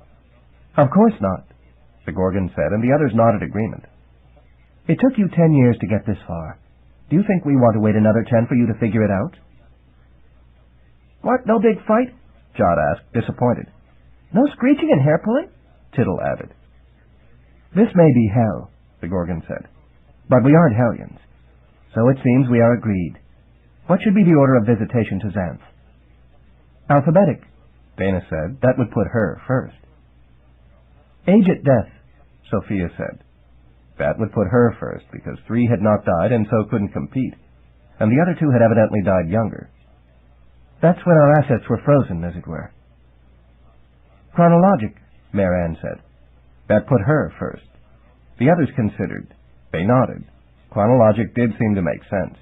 "Of course not,"
the Gorgon said, and the others nodded agreement.
"It took you 10 years to get this far. Do you think we want to wait another 10 for you to figure it out?"
"What, no big fight?" Jot asked, disappointed.
"No screeching and hair pulling?"
Tittle added.
"This may be hell," the Gorgon said, "but we aren't hellions. So it seems we are agreed. What should be the order of visitation to Xanth?" "Alphabetic,"
Dana said. That would put her first.
"Age at death,"
Sophia said. That would put her first, because 3 had not died and so couldn't compete, and the other 2 had evidently died younger.
"That's when our assets were frozen, as it were."
"Chronologic," Mare Ann said. That put her first. The others considered. They nodded. Chronologic did seem to make sense.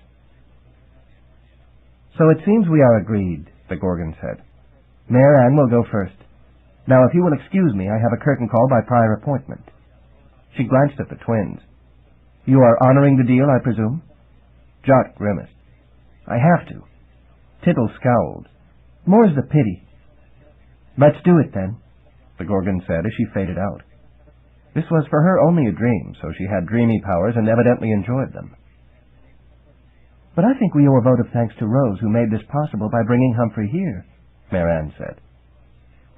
So it seems we are agreed, the Gorgon said. Mare Ann will go first. Now, if you will excuse me, I have a curtain call by prior appointment. She glanced at the twins. You are honoring the deal, I presume?
Jot grimaced.
I have to. Tittle scowled. More's the pity. Let's do it, then, the Gorgon said as she faded out. This was for her only a dream, so she had dreamy powers and evidently enjoyed them. But I think we owe a vote of thanks to Rose, who made this possible by bringing Humphrey here, Mare Ann said.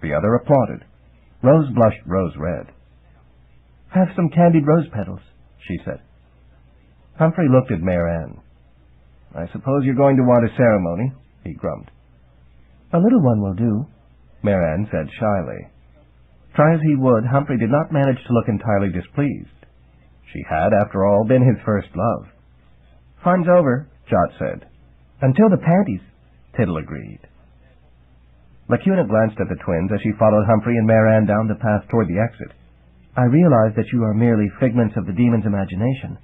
The other applauded. Rose blushed rose-red.
Have some candied rose petals, she said.
Humphrey looked at Mare Ann. I suppose you're going to want a ceremony, he grumbled.
A little one will do,
Mare Ann said shyly. Try as he would, Humphrey did not manage to look entirely displeased. She had, after all, been his first love.
Fun's over,
Jot said.
Until the panties,
Tittle agreed. Lacuna glanced at the twins as she followed Humphrey and Mare Ann down the path toward the exit.
I realize that you are merely figments of the demon's imagination,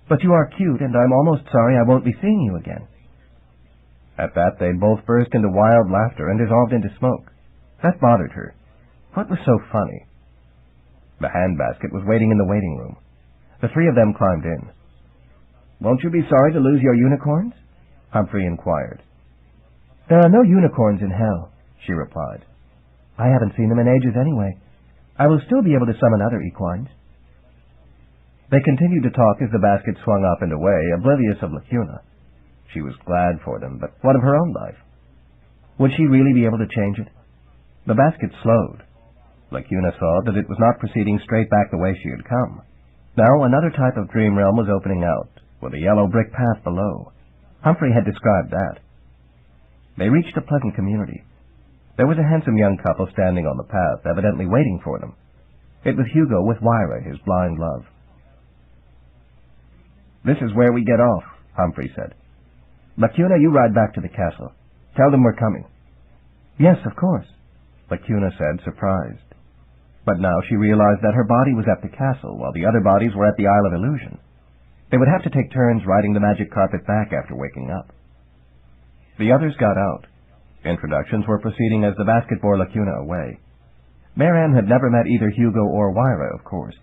but you are cute, and I'm almost sorry I won't be seeing you again.
At that, they both burst into wild laughter and dissolved into smoke. That bothered her. What was so funny? The handbasket was waiting in the waiting room. The three of them climbed in.
Won't you be sorry to lose your unicorns?
Humphrey inquired.
There are no unicorns in hell, she replied. I haven't seen them in ages anyway. I will still be able to summon other equines.
They continued to talk as the basket swung up and away, oblivious of Lacuna. She was glad for them, but what of her own life? Would she really be able to change it? The basket slowed. Lacuna saw that it was not proceeding straight back the way she had come. Now another type of dream realm was opening out, with a yellow brick path below. Humphrey had described that. They reached a pleasant community. There was a handsome young couple standing on the path, evidently waiting for them. It was Hugo with Wyra, his blind love. This is where we get off, Humphrey said. Lacuna, you ride back to the castle. Tell them we're coming.
Yes, of course,
Lacuna said, surprised. But now she realized that her body was at the castle, while the other bodies were at the Isle of Illusion. They would have to take turns riding the magic carpet back after waking up. The others got out. Introductions were proceeding as the basket bore Lacuna away. Mare Ann had never met either Hugo or Wyra, of course.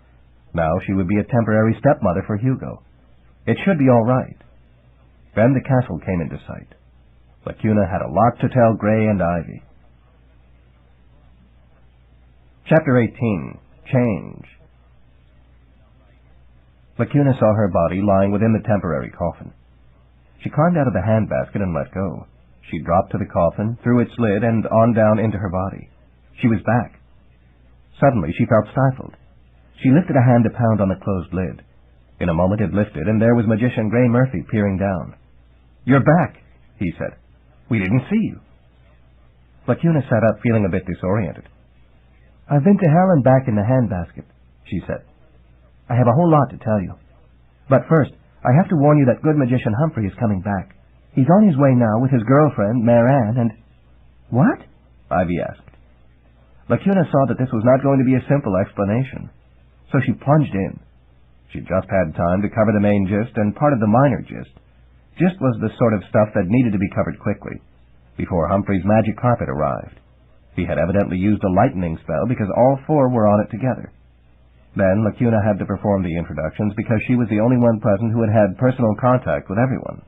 Now she would be a temporary stepmother for Hugo. It should be all right. Then the castle came into sight. Lacuna had a lot to tell Gray and Ivy. Chapter 18. Change. Lacuna saw her body lying within the temporary coffin. She climbed out of the handbasket and let go. She dropped to the coffin, through its lid, and on down into her body. She was back. Suddenly she felt stifled. She lifted a hand to pound on the closed lid. In a moment it lifted, and there was Magician Gray Murphy peering down. "You're back," he said. "We didn't see you." Lacuna sat up, feeling a bit disoriented.
I've been to hell and back in the handbasket, she said. I have a whole lot to tell you. But first, I have to warn you that good magician Humphrey is coming back. He's on his way now with his girlfriend, Mare Ann, and... What?
Ivy asked. Lacuna saw that this was not going to be a simple explanation, so she plunged in. She just had time to cover the main gist and part of the minor gist. Gist was the sort of stuff that needed to be covered quickly, before Humphrey's magic carpet arrived. He had evidently used a lightning spell because all four were on it together. Then Lacuna had to perform the introductions because she was the only one present who had had personal contact with everyone,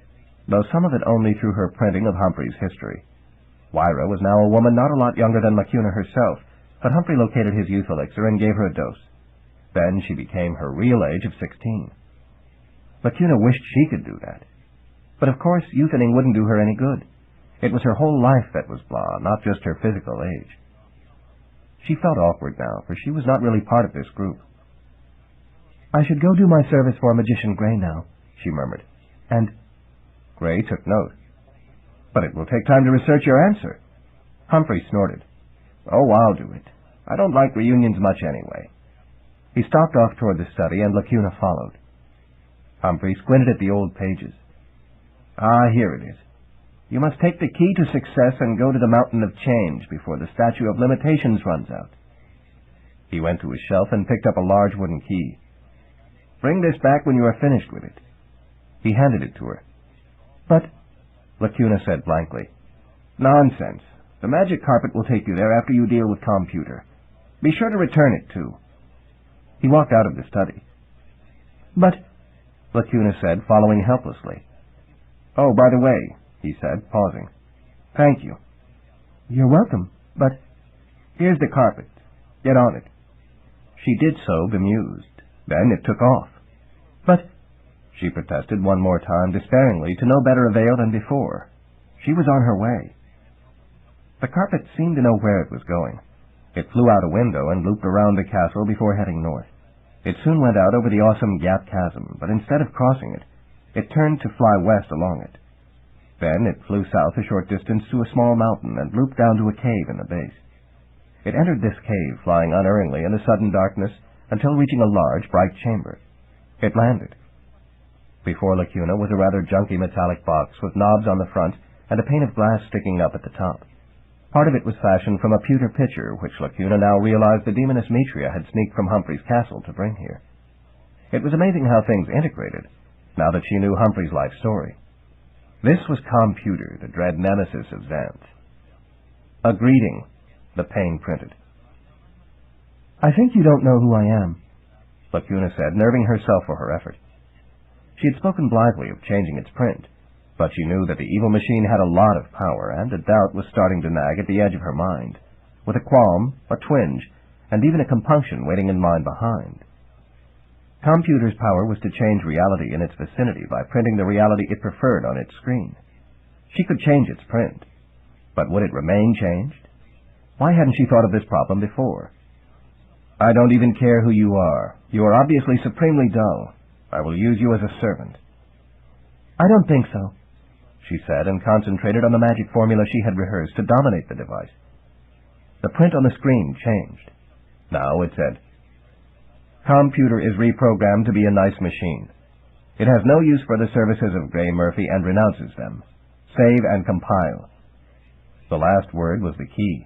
though some of it only through her printing of Humphrey's history. Wyra was now a woman not a lot younger than Lacuna herself, but Humphrey located his youth elixir and gave her a dose. Then she became her real age of 16. Lacuna wished she could do that. But of course, youthening wouldn't do her any good. It was her whole life that was blah, not just her physical age. She felt awkward now, for she was not really part of this group.
I should go do my service for Magician Gray now, she murmured. And...
Gray took note. But it will take time to research your answer. Humphrey snorted. Oh, I'll do it. I don't like reunions much anyway. He stalked off toward the study, and Lacuna followed. Humphrey squinted at the old pages. Ah, here it is. You must take the key to success and go to the Mountain of Change before the Statue of Limitations runs out. He went to his shelf and picked up a large wooden key. Bring this back when you are finished with it. He handed it to her. "But," Lacuna said blankly. "Nonsense. The magic carpet will take you there after you deal with Computer. Be sure to return it, too." He walked out of the study. "But," Lacuna said, following helplessly. "Oh, by the way," he said, pausing. "Thank you." "You're welcome, but—" "Here's the carpet. Get on it." She did so, bemused. Then it took off. "But—" she protested one more time, despairingly, to no better avail than before. She was on her way. The carpet seemed to know where it was going. It flew out a window and looped around the castle before heading north. It soon went out over the awesome Gap Chasm, but instead of crossing it, it turned to fly west along it. Then it flew south a short distance to a small mountain and looped down to a cave in the base. It entered this cave, flying unerringly in the sudden darkness, until reaching a large, bright chamber. It landed. Before Lacuna was a rather junky metallic box with knobs on the front and a pane of glass sticking up at the top. Part of it was fashioned from a pewter pitcher, which Lacuna now realized the demoness Mitria had sneaked from Humphrey's castle to bring here. It was amazing how things integrated, now that she knew Humphrey's life story. This was Computer, the dread nemesis of Xanth. "A greeting," the pane printed. "I think you don't know who I am," Lacuna said, nerving herself for her effort. She had spoken blithely of changing its print, but she knew that the evil machine had a lot of power, and a doubt was starting to nag at the edge of her mind, with a qualm, a twinge, and even a compunction waiting in line behind. Computer's power was to change reality in its vicinity by printing the reality it preferred on its screen. She could change its print, but would it remain changed? Why hadn't she thought of this problem before? "I don't even care who you are. You are obviously supremely dull. I will use you as a servant." "I don't think so," she said, and concentrated on the magic formula she had rehearsed to dominate the device. The print on the screen changed. Now it said, "Computer is reprogrammed to be a nice machine. It has no use for the services of Gray Murphy and renounces them. Save and compile." The last word was the key.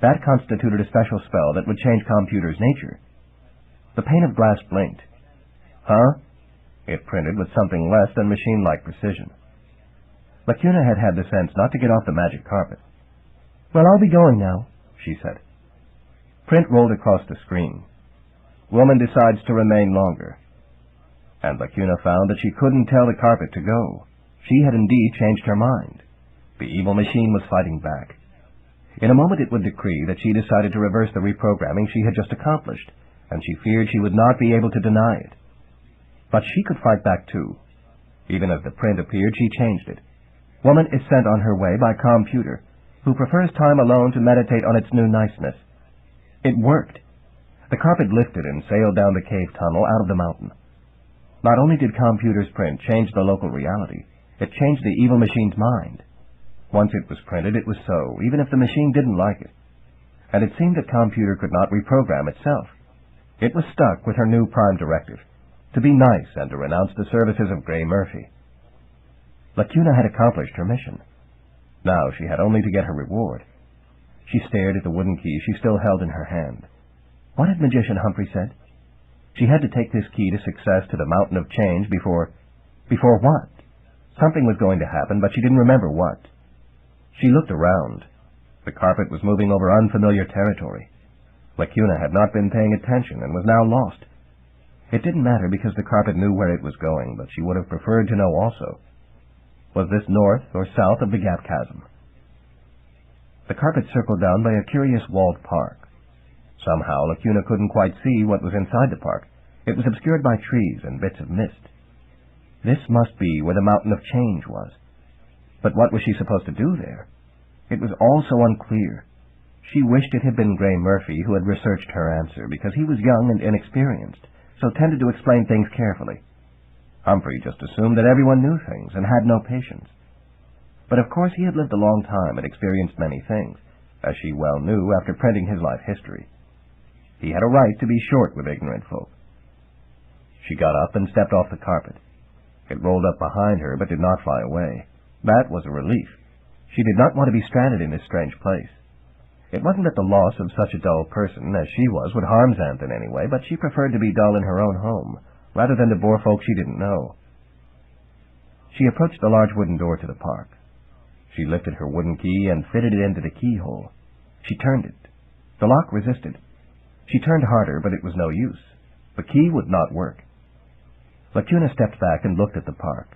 That constituted a special spell that would change Computer's nature. The pane of glass blinked. "Huh?" it printed with something less than machine-like precision. Lacuna had had the sense not to get off the magic carpet. "Well, I'll be going now," she said. Print rolled across the screen. "Woman decides to remain longer." And Lacuna found that she couldn't tell the carpet to go. She had indeed changed her mind. The evil machine was fighting back. In a moment it would decree that she decided to reverse the reprogramming she had just accomplished, and she feared she would not be able to deny it. But she could fight back too. Even as the print appeared, she changed it. Woman is sent on her way by Computer, who prefers time alone to meditate on its new niceness. It worked. The carpet lifted and sailed down the cave tunnel out of the mountain. Not only did Computer's print change the local reality, it changed the evil machine's mind. Once it was printed, it was so, even if the machine didn't like it. And it seemed that Computer could not reprogram itself. It was stuck with her new prime directive, to be nice and to renounce the services of Gray Murphy. Lacuna had accomplished her mission. Now she had only to get her reward. She stared at the wooden key she still held in her hand. What had Magician Humphrey said? She had to take this key to success to the Mountain of Change before what? Something was going to happen, but she didn't remember what. She looked around. The carpet was moving over unfamiliar territory. Lacuna had not been paying attention and was now lost. It didn't matter because the carpet knew where it was going, but she would have preferred to know also. Was this north or south of the Gap Chasm? The carpet circled down by a curious walled park. Somehow Lacuna couldn't quite see what was inside the park. It was obscured by trees and bits of mist. This must be where the Mountain of Change was. But what was she supposed to do there? It was all so unclear. She wished it had been Gray Murphy who had researched her answer, because he was young and inexperienced, so tended to explain things carefully. Humphrey just assumed that everyone knew things and had no patience. But of course he had lived a long time and experienced many things, as she well knew after printing his life history. He had a right to be short with ignorant folk. She got up and stepped off the carpet. It rolled up behind her but did not fly away. That was a relief. She did not want to be stranded in this strange place. It wasn't that the loss of such a dull person as she was would harm Xanth in any way, but she preferred to be dull in her own home, rather than to bore folk she didn't know. She approached the large wooden door to the park. She lifted her wooden key and fitted it into the keyhole. She turned it. The lock resisted. She turned harder, but it was no use. The key would not work. Lacuna stepped back and looked at the park.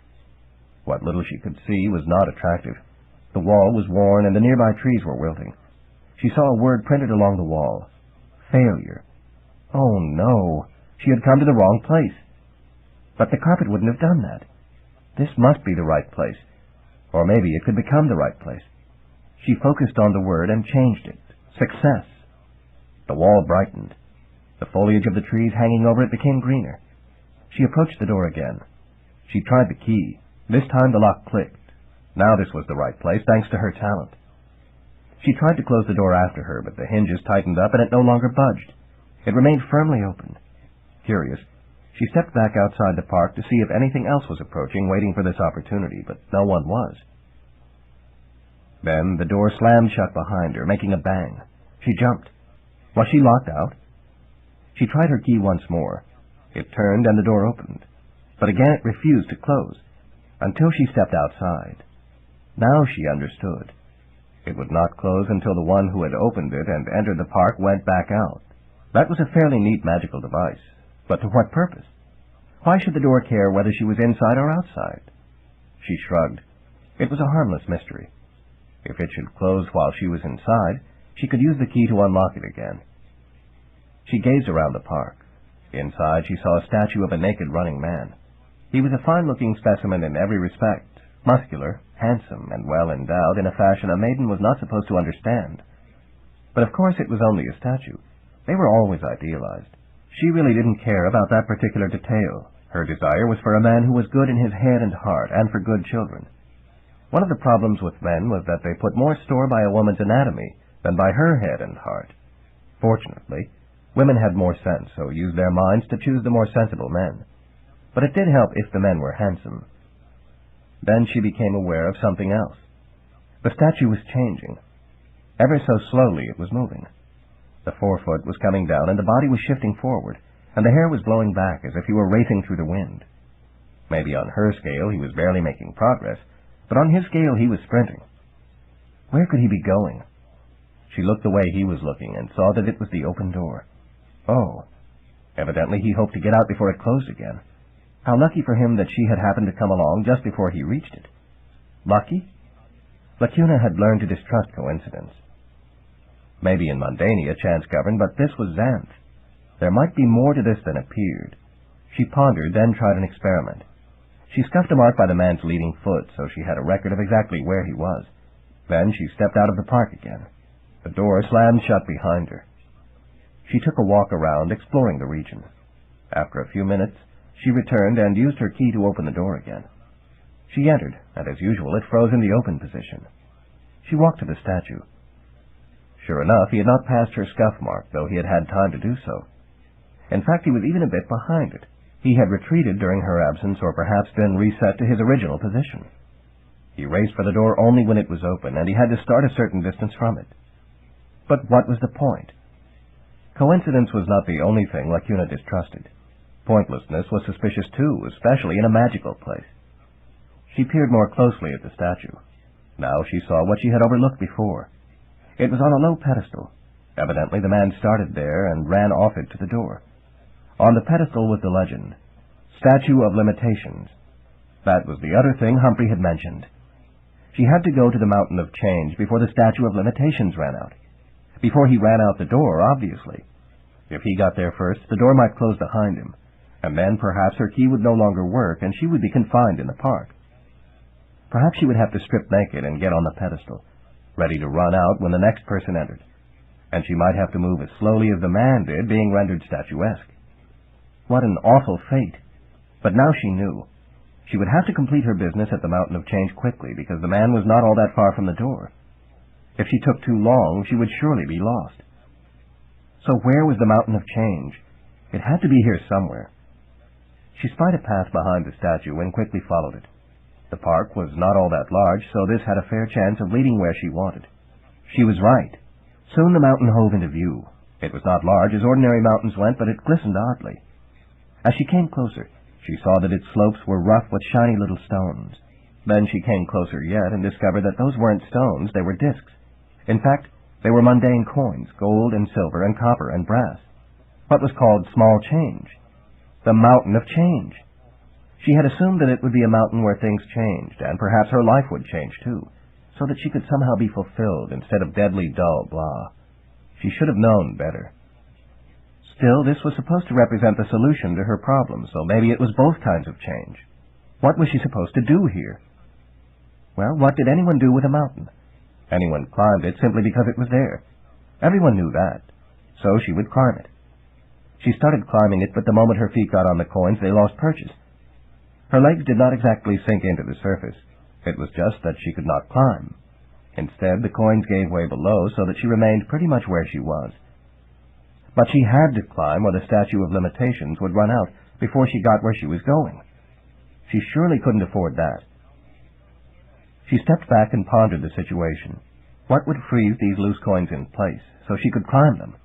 What little she could see was not attractive. The wall was worn and the nearby trees were wilting. She saw a word printed along the wall. Failure. Oh, no. She had come to the wrong place. But the carpet wouldn't have done that. This must be the right place. Or maybe it could become the right place. She focused on the word and changed it. Success. The wall brightened. The foliage of the trees hanging over it became greener. She approached the door again. She tried the key. This time the lock clicked. Now this was the right place, thanks to her talent. She tried to close the door after her, but the hinges tightened up and it no longer budged. It remained firmly open. Curious, she stepped back outside the park to see if anything else was approaching, waiting for this opportunity, but no one was. Then the door slammed shut behind her, making a bang. She jumped. Was she locked out? She tried her key once more. It turned and the door opened. But again it refused to close, until she stepped outside. Now she understood. It would not close until the one who had opened it and entered the park went back out. That was a fairly neat magical device. But to what purpose? Why should the door care whether she was inside or outside? She shrugged. It was a harmless mystery. If it should close while she was inside, she could use the key to unlock it again. She gazed around the park. Inside, she saw a statue of a naked running man. He was a fine-looking specimen in every respect, muscular, handsome, and well-endowed in a fashion a maiden was not supposed to understand. But of course it was only a statue. They were always idealized. She really didn't care about that particular detail. Her desire was for a man who was good in his head and heart, and for good children. One of the problems with men was that they put more store by a woman's anatomy than by her head and heart. Fortunately, women had more sense, so used their minds to choose the more sensible men. But it did help if the men were handsome. Then she became aware of something else. The statue was changing. Ever so slowly it was moving. The forefoot was coming down and the body was shifting forward, and the hair was blowing back as if he were racing through the wind. Maybe on her scale he was barely making progress, but on his scale he was sprinting. Where could he be going? She looked the way he was looking and saw that it was the open door. Oh, evidently he hoped to get out before it closed again. How lucky for him that she had happened to come along just before he reached it. Lucky? Lacuna had learned to distrust coincidence. Maybe in Mundania chance governed, but this was Xanth. There might be more to this than appeared. She pondered, then tried an experiment. She scuffed a mark by the man's leading foot, so she had a record of exactly where he was. Then she stepped out of the park again. The door slammed shut behind her. She took a walk around, exploring the region. After a few minutes, she returned and used her key to open the door again. She entered, and as usual, it froze in the open position. She walked to the statue. Sure enough, he had not passed her scuff mark, though he had had time to do so. In fact, he was even a bit behind it. He had retreated during her absence, or perhaps been reset to his original position. He raced for the door only when it was open, and he had to start a certain distance from it. But what was the point? Coincidence was not the only thing Lacuna distrusted. Pointlessness was suspicious too, especially in a magical place. She peered more closely at the statue. Now she saw what she had overlooked before. It was on a low pedestal. Evidently the man started there and ran off it to the door. On the pedestal was the legend, Statue of Limitations. That was the other thing Humphrey had mentioned. She had to go to the Mountain of Change before the Statue of Limitations ran out. Before he ran out the door, obviously. If he got there first, the door might close behind him, and then perhaps her key would no longer work and she would be confined in the park. Perhaps she would have to strip naked and get on the pedestal, ready to run out when the next person entered, and she might have to move as slowly as the man did, being rendered statuesque. What an awful fate! But now she knew. She would have to complete her business at the Mountain of Change quickly, because the man was not all that far from the door. If she took too long, she would surely be lost. So where was the Mountain of Change? It had to be here somewhere. She spied a path behind the statue and quickly followed it. The park was not all that large, so this had a fair chance of leading where she wanted. She was right. Soon the mountain hove into view. It was not large as ordinary mountains went, but it glistened oddly. As she came closer, she saw that its slopes were rough with shiny little stones.
Then she came closer yet and discovered that those weren't stones, they were discs. In fact, they were mundane coins, gold and silver and copper and brass. What was called small change. The mountain of change. She had assumed that it would be a mountain where things changed, and perhaps her life would change too, so that she could somehow be fulfilled instead of deadly dull blah. She should have known better. Still, this was supposed to represent the solution to her problem, so maybe it was both kinds of change. What was she supposed to do here? Well, what did anyone do with a mountain? Anyone climbed it simply because it was there. Everyone knew that, so she would climb it. She started climbing it, but the moment her feet got on the coins, they lost purchase. Her legs did not exactly sink into the surface. It was just that she could not climb. Instead, the coins gave way below, so that she remained pretty much where she was. But she had to climb, or the statute of limitations would run out before she got where she was going. She surely couldn't afford that. She stepped back and pondered the situation. What would freeze these loose coins in place, so she could climb them?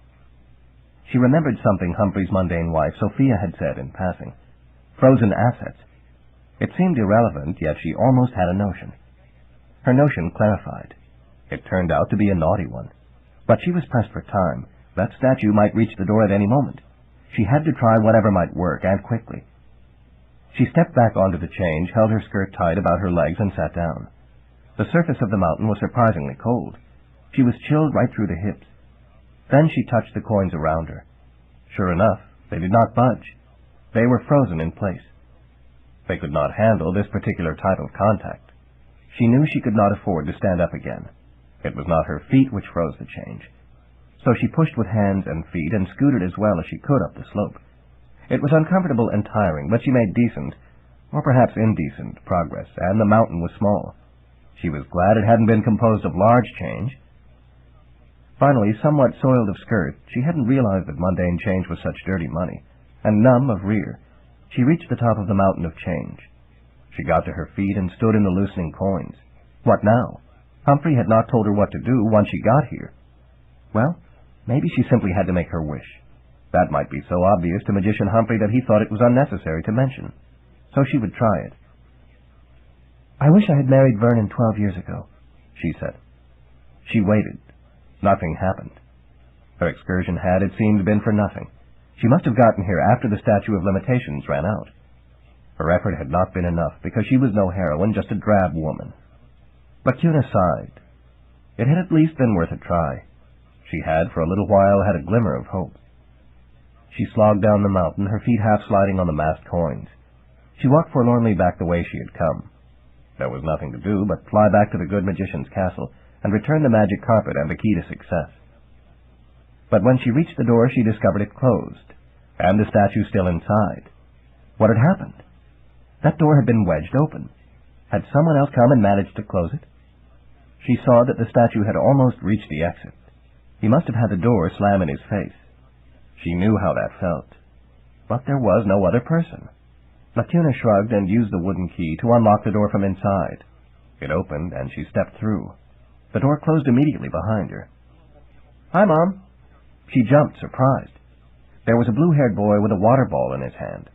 She remembered something Humphrey's mundane wife, Sophia, had said in passing. Frozen assets. It seemed irrelevant, yet she almost had a notion. Her notion clarified. It turned out to be a naughty one. But she was pressed for time. That statue might reach the door at any moment. She had to try whatever might work, and quickly. She stepped back onto the change, held her skirt tight about her legs, and sat down. The surface of the mountain was surprisingly cold. She was chilled right through the hips. Then she touched the coins around her. Sure enough, they did not budge. They were frozen in place. They could not handle this particular type of contact. She knew she could not afford to stand up again. It was not her feet which froze the change. So she pushed with hands and feet and scooted as well as she could up the slope. It was uncomfortable and tiring, but she made decent, or perhaps indecent, progress, and the mountain was small. She was glad it hadn't been composed of large change. Finally, somewhat soiled of skirt, she hadn't realized that mundane change was such dirty money, and numb of rear, she reached the top of the mountain of change. She got to her feet and stood in the loosening coins. What now? Humphrey had not told her what to do once she got here. Well, maybe she simply had to make her wish. That might be so obvious to Magician Humphrey that he thought it was unnecessary to mention. So she would try it. "I wish I had married Vernon 12 years ago," she said. She waited. Nothing happened. Her excursion had, it seemed, been for nothing. She must have gotten here after the statute of limitations ran out. Her effort had not been enough, because she was no heroine, just a drab woman. Lacuna sighed. It had at least been worth a try. She had, for a little while, had a glimmer of hope. She slogged down the mountain, her feet half sliding on the massed coins. She walked forlornly back the way she had come. There was nothing to do but fly back to the good magician's castle and return the magic carpet and the key to success. But when she reached the door, she discovered it closed, and the statue still inside. What had happened? That door had been wedged open. Had someone else come and managed to close it? She saw that the statue had almost reached the exit. He must have had the door slam in his face. She knew how that felt. But there was no other person. Lacuna shrugged and used the wooden key to unlock the door from inside. It opened, and she stepped through. The door closed immediately behind her. "Hi, Mom." She jumped, surprised. There was a blue-haired boy with a water ball in his hand.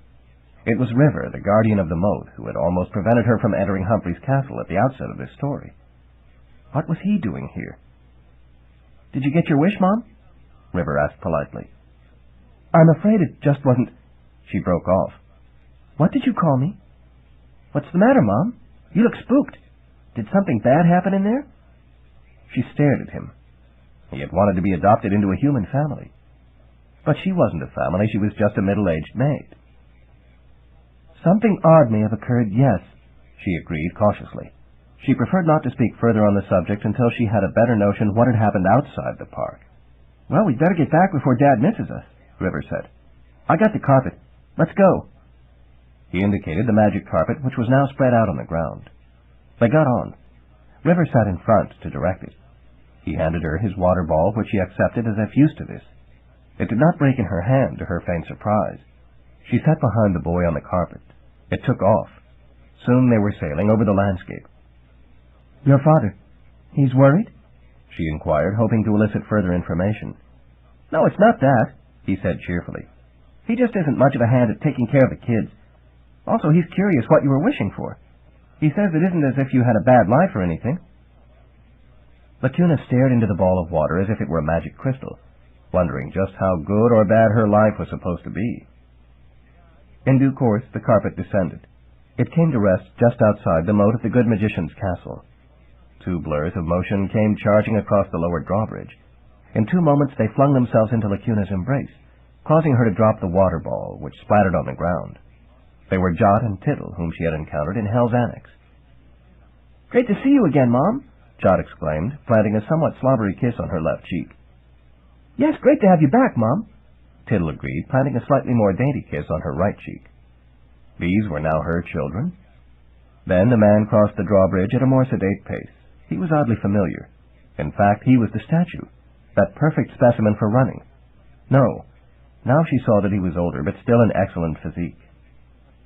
It was River, the guardian of the moat, who had almost prevented her from entering Humphrey's castle at the outset of this story. What was he doing here? "Did you get your wish, Mom?" River asked politely. "I'm afraid it just wasn't—" She broke off. "What did you call me?" "What's the matter, Mom? You look spooked. Did something bad happen in there?" She stared at him. He had wanted to be adopted into a human family. But she wasn't a family, she was just a middle-aged maid. "Something odd may have occurred, yes," she agreed cautiously. She preferred not to speak further on the subject until she had a better notion what had happened outside the park. "Well, we'd better get back before Dad misses us," River said. "I got the carpet. Let's go." He indicated the magic carpet, which was now spread out on the ground. They got on. River sat in front to direct it. He handed her his water ball, which she accepted as if used to this. It did not break in her hand, to her faint surprise. She sat behind the boy on the carpet. It took off. Soon they were sailing over the landscape. "Your father, he's worried?" she inquired, hoping to elicit further information. "No, it's not that," he said cheerfully. "He just isn't much of a hand at taking care of the kids. Also, he's curious what you were wishing for. He says it isn't as if you had a bad life or anything.
Lacuna stared into the ball of water as if it were a magic crystal, wondering just how good or bad her life was supposed to be. In due course, the carpet descended. It came to rest just outside the moat of the good magician's castle. Two blurs of motion came charging across the lower drawbridge. In 2 moments they flung themselves into Lacuna's embrace, causing her to drop the water ball, which splattered on the ground. They were Jot and Tittle, whom she had encountered in Hell's Annex.
"Great to see you again, Mom," Jot exclaimed, planting a somewhat slobbery kiss on her left cheek. "Yes, great to have you back, Mom,"
Tittle agreed, planting a slightly more dainty kiss on her right cheek. These were now her children. Then the man crossed the drawbridge at a more sedate pace. He was oddly familiar. In fact, he was the statue, that perfect specimen for running. No, now she saw that he was older, but still in excellent physique.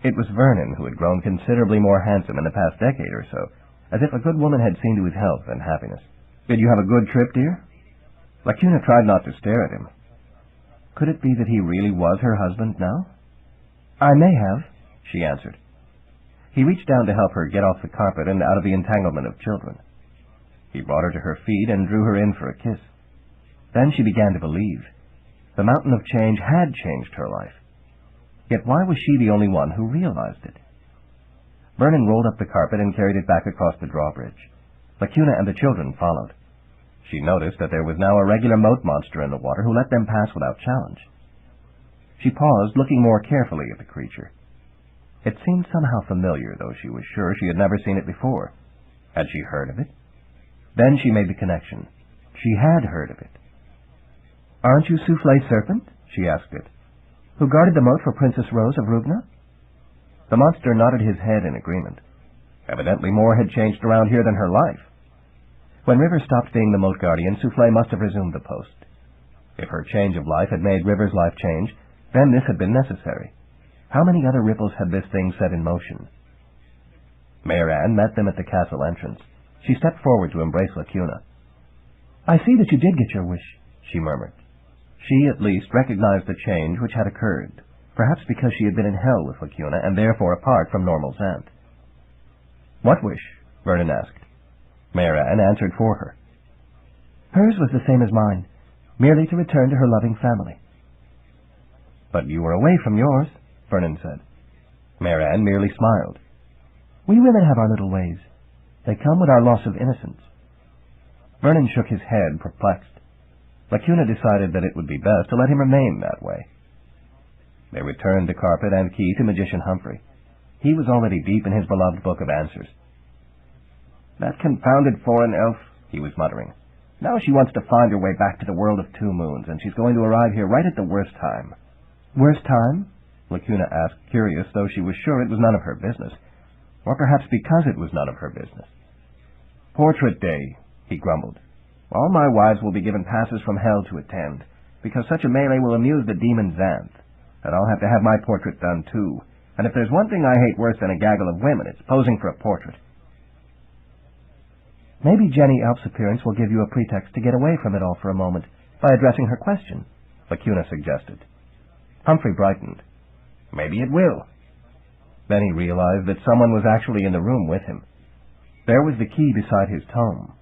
It was Vernon, who had grown considerably more handsome in the past decade or so, as if a good woman had seen to his health and happiness. "Did you have a good trip, dear?" Lacuna tried not to stare at him. Could it be that he really was her husband now?
"I may have,"
she answered. He reached down to help her get off the carpet and out of the entanglement of children. He brought her to her feet and drew her in for a kiss. Then she began to believe. The mountain of change had changed her life. Yet why was she the only one who realized it? Vernon rolled up the carpet and carried it back across the drawbridge. Lacuna and the children followed. She noticed that there was now a regular moat monster in the water who let them pass without challenge. She paused, looking more carefully at the creature. It seemed somehow familiar, though she was sure she had never seen it before. Had she heard of it? Then she made the connection. She had heard of it.
"Aren't you Soufflé Serpent?" she asked it. "Who guarded the moat for Princess Rose of Rugna?"
The monster nodded his head in agreement. Evidently more had changed around here than her life. When River stopped being the moat guardian, Soufflé must have resumed the post. If her change of life had made River's life change, then this had been necessary. How many other ripples had this thing set in motion? Mayor Anne met them at the castle entrance. She stepped forward to embrace Lacuna.
"I see that you did get your wish,"
she murmured. She, at least, recognized the change which had occurred, perhaps because she had been in hell with Lacuna and therefore apart from normal Xanth. "What wish?" Vernon asked. Mayor Anne answered for her.
"Hers was the same as mine, merely to return to her loving family."
"But you were away from yours," Vernon said. Mayor Anne merely smiled.
"We women have our little ways. They come with our loss of innocence."
Vernon shook his head, perplexed. Lacuna decided that it would be best to let him remain that way. They returned the carpet and key to Magician Humphrey. He was already deep in his beloved book of answers. "That confounded foreign elf," he was muttering. "Now she wants to find her way back to the world of 2 moons, and she's going to arrive here right at the worst time."
"Worst time?"
Lacuna asked, curious, though she was sure it was none of her business. Or perhaps because it was none of her business. "Portrait day," he grumbled. "All my wives will be given passes from hell to attend, because such a melee will amuse the demon Xanth, and I'll have to have my portrait done too. And if there's one thing I hate worse than a gaggle of women, it's posing for a portrait."
"Maybe Jenny Elf's appearance will give you a pretext to get away from it all for a moment, by addressing her question,"
Lacuna suggested. Humphrey brightened. "Maybe it will." Then he realized that someone was actually in the room with him. There was the key beside his tome.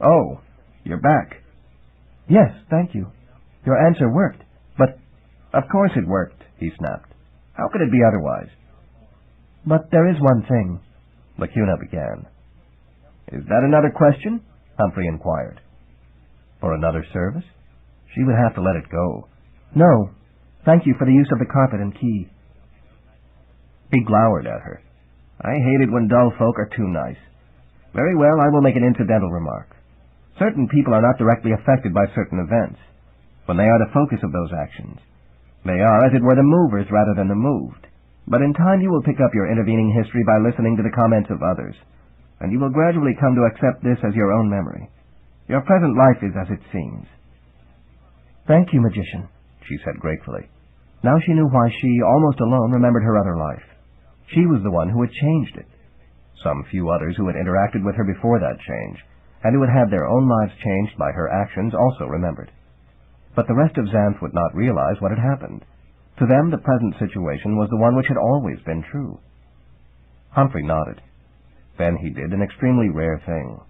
"Oh, you're back."
"Yes, thank you. Your answer worked."
"But of course it worked," he snapped. "How could it be otherwise?"
"But there is one thing,"
Lacuna began. "Is that another question?" Humphrey inquired. For another service? She would have to let it go.
"No. Thank you for the use of the carpet and key."
He glowered at her. "I hate it when dull folk are too nice. Very well, I will make an incidental remark. Certain people are not directly affected by certain events, when they are the focus of those actions. They are, as it were, the movers rather than the moved. But in time you will pick up your intervening history by listening to the comments of others, and you will gradually come to accept this as your own memory. Your present life is as it seems."
"Thank you, Magician,"
she said gratefully. Now she knew why she, almost alone, remembered her other life. She was the one who had changed it. Some few others who had interacted with her before that change, and who had had their own lives changed by her actions, also remembered. But the rest of Xanth would not realize what had happened. To them, the present situation was the one which had always been true. Humphrey nodded. Then he did an extremely rare thing.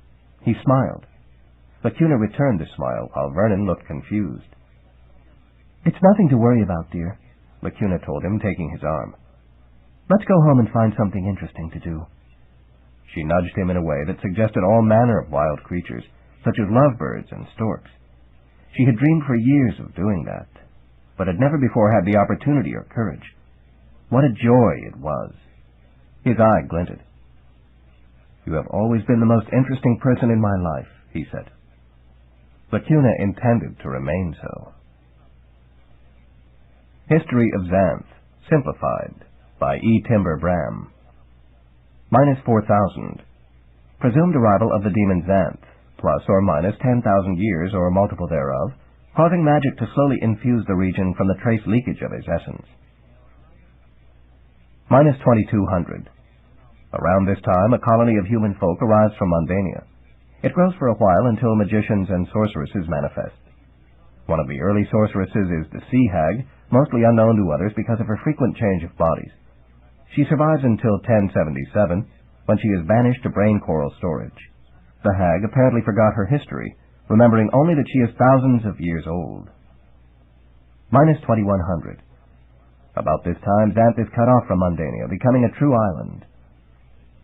He smiled. Lacuna returned the smile, while Vernon looked confused.
"It's nothing to worry about, dear," Lacuna told him, taking his arm. "Let's go home and find something interesting to do."
She nudged him in a way that suggested all manner of wild creatures, such as lovebirds and storks. She had dreamed for years of doing that, but had never before had the opportunity or courage. What a joy it was! His eye glinted. "You have always been the most interesting person in my life," he said. Lacuna intended to remain so. History of Xanth, Simplified, by E. Timber Bram. -4000. Presumed arrival of the demon Xanth, plus or minus 10,000 years or multiple thereof, causing magic to slowly infuse the region from the trace leakage of his essence. -2200. Around this time, a colony of human folk arrives from Mundania. It grows for a while until magicians and sorceresses manifest. One of the early sorceresses is the Sea Hag, mostly unknown to others because of her frequent change of bodies. She survives until 1077, when she is banished to brain coral storage. The hag apparently forgot her history, remembering only that she is thousands of years old. -2100. About this time, Xanth is cut off from Mundania, becoming a true island.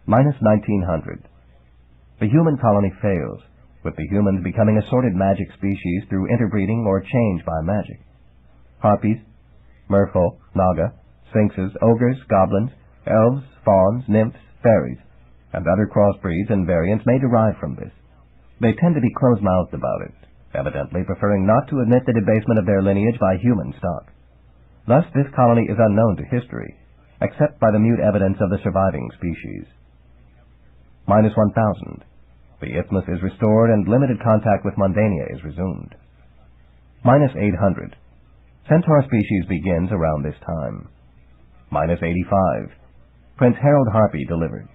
-1900. The human colony fails, with the humans becoming assorted magic species through interbreeding or change by magic. Harpies, merfolk, naga, sphinxes, ogres, goblins, elves, fauns, nymphs, fairies, and other crossbreeds and variants may derive from this. They tend to be close-mouthed about it, evidently preferring not to admit the debasement of their lineage by human stock. Thus this colony is unknown to history, except by the mute evidence of the surviving species. -1000. The isthmus is restored and limited contact with Mundania is resumed. -800. Centaur species begins around this time. -85. Prince Harold Harpy delivered.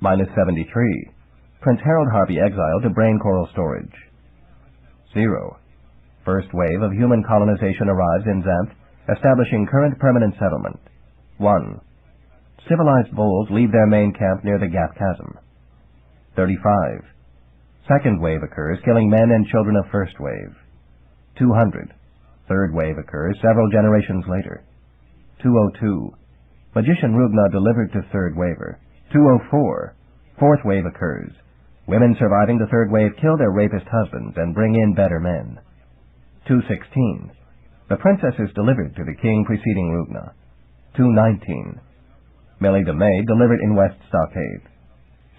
-73. Prince Harold Harpy exiled to brain coral storage. 0. First wave of human colonization arrives in Xanth, establishing current permanent settlement. 1. Civilized voles leave their main camp near the Gap Chasm. 35. Second wave occurs, killing men and children of first wave. 200. Third wave occurs several generations later. 202. Magician Rugna delivered to third waver. 204. Fourth wave occurs. Women surviving the third wave kill their rapist husbands and bring in better men. 216. The princess is delivered to the king preceding Rugna. 219. Millie the maid delivered in West Stockade.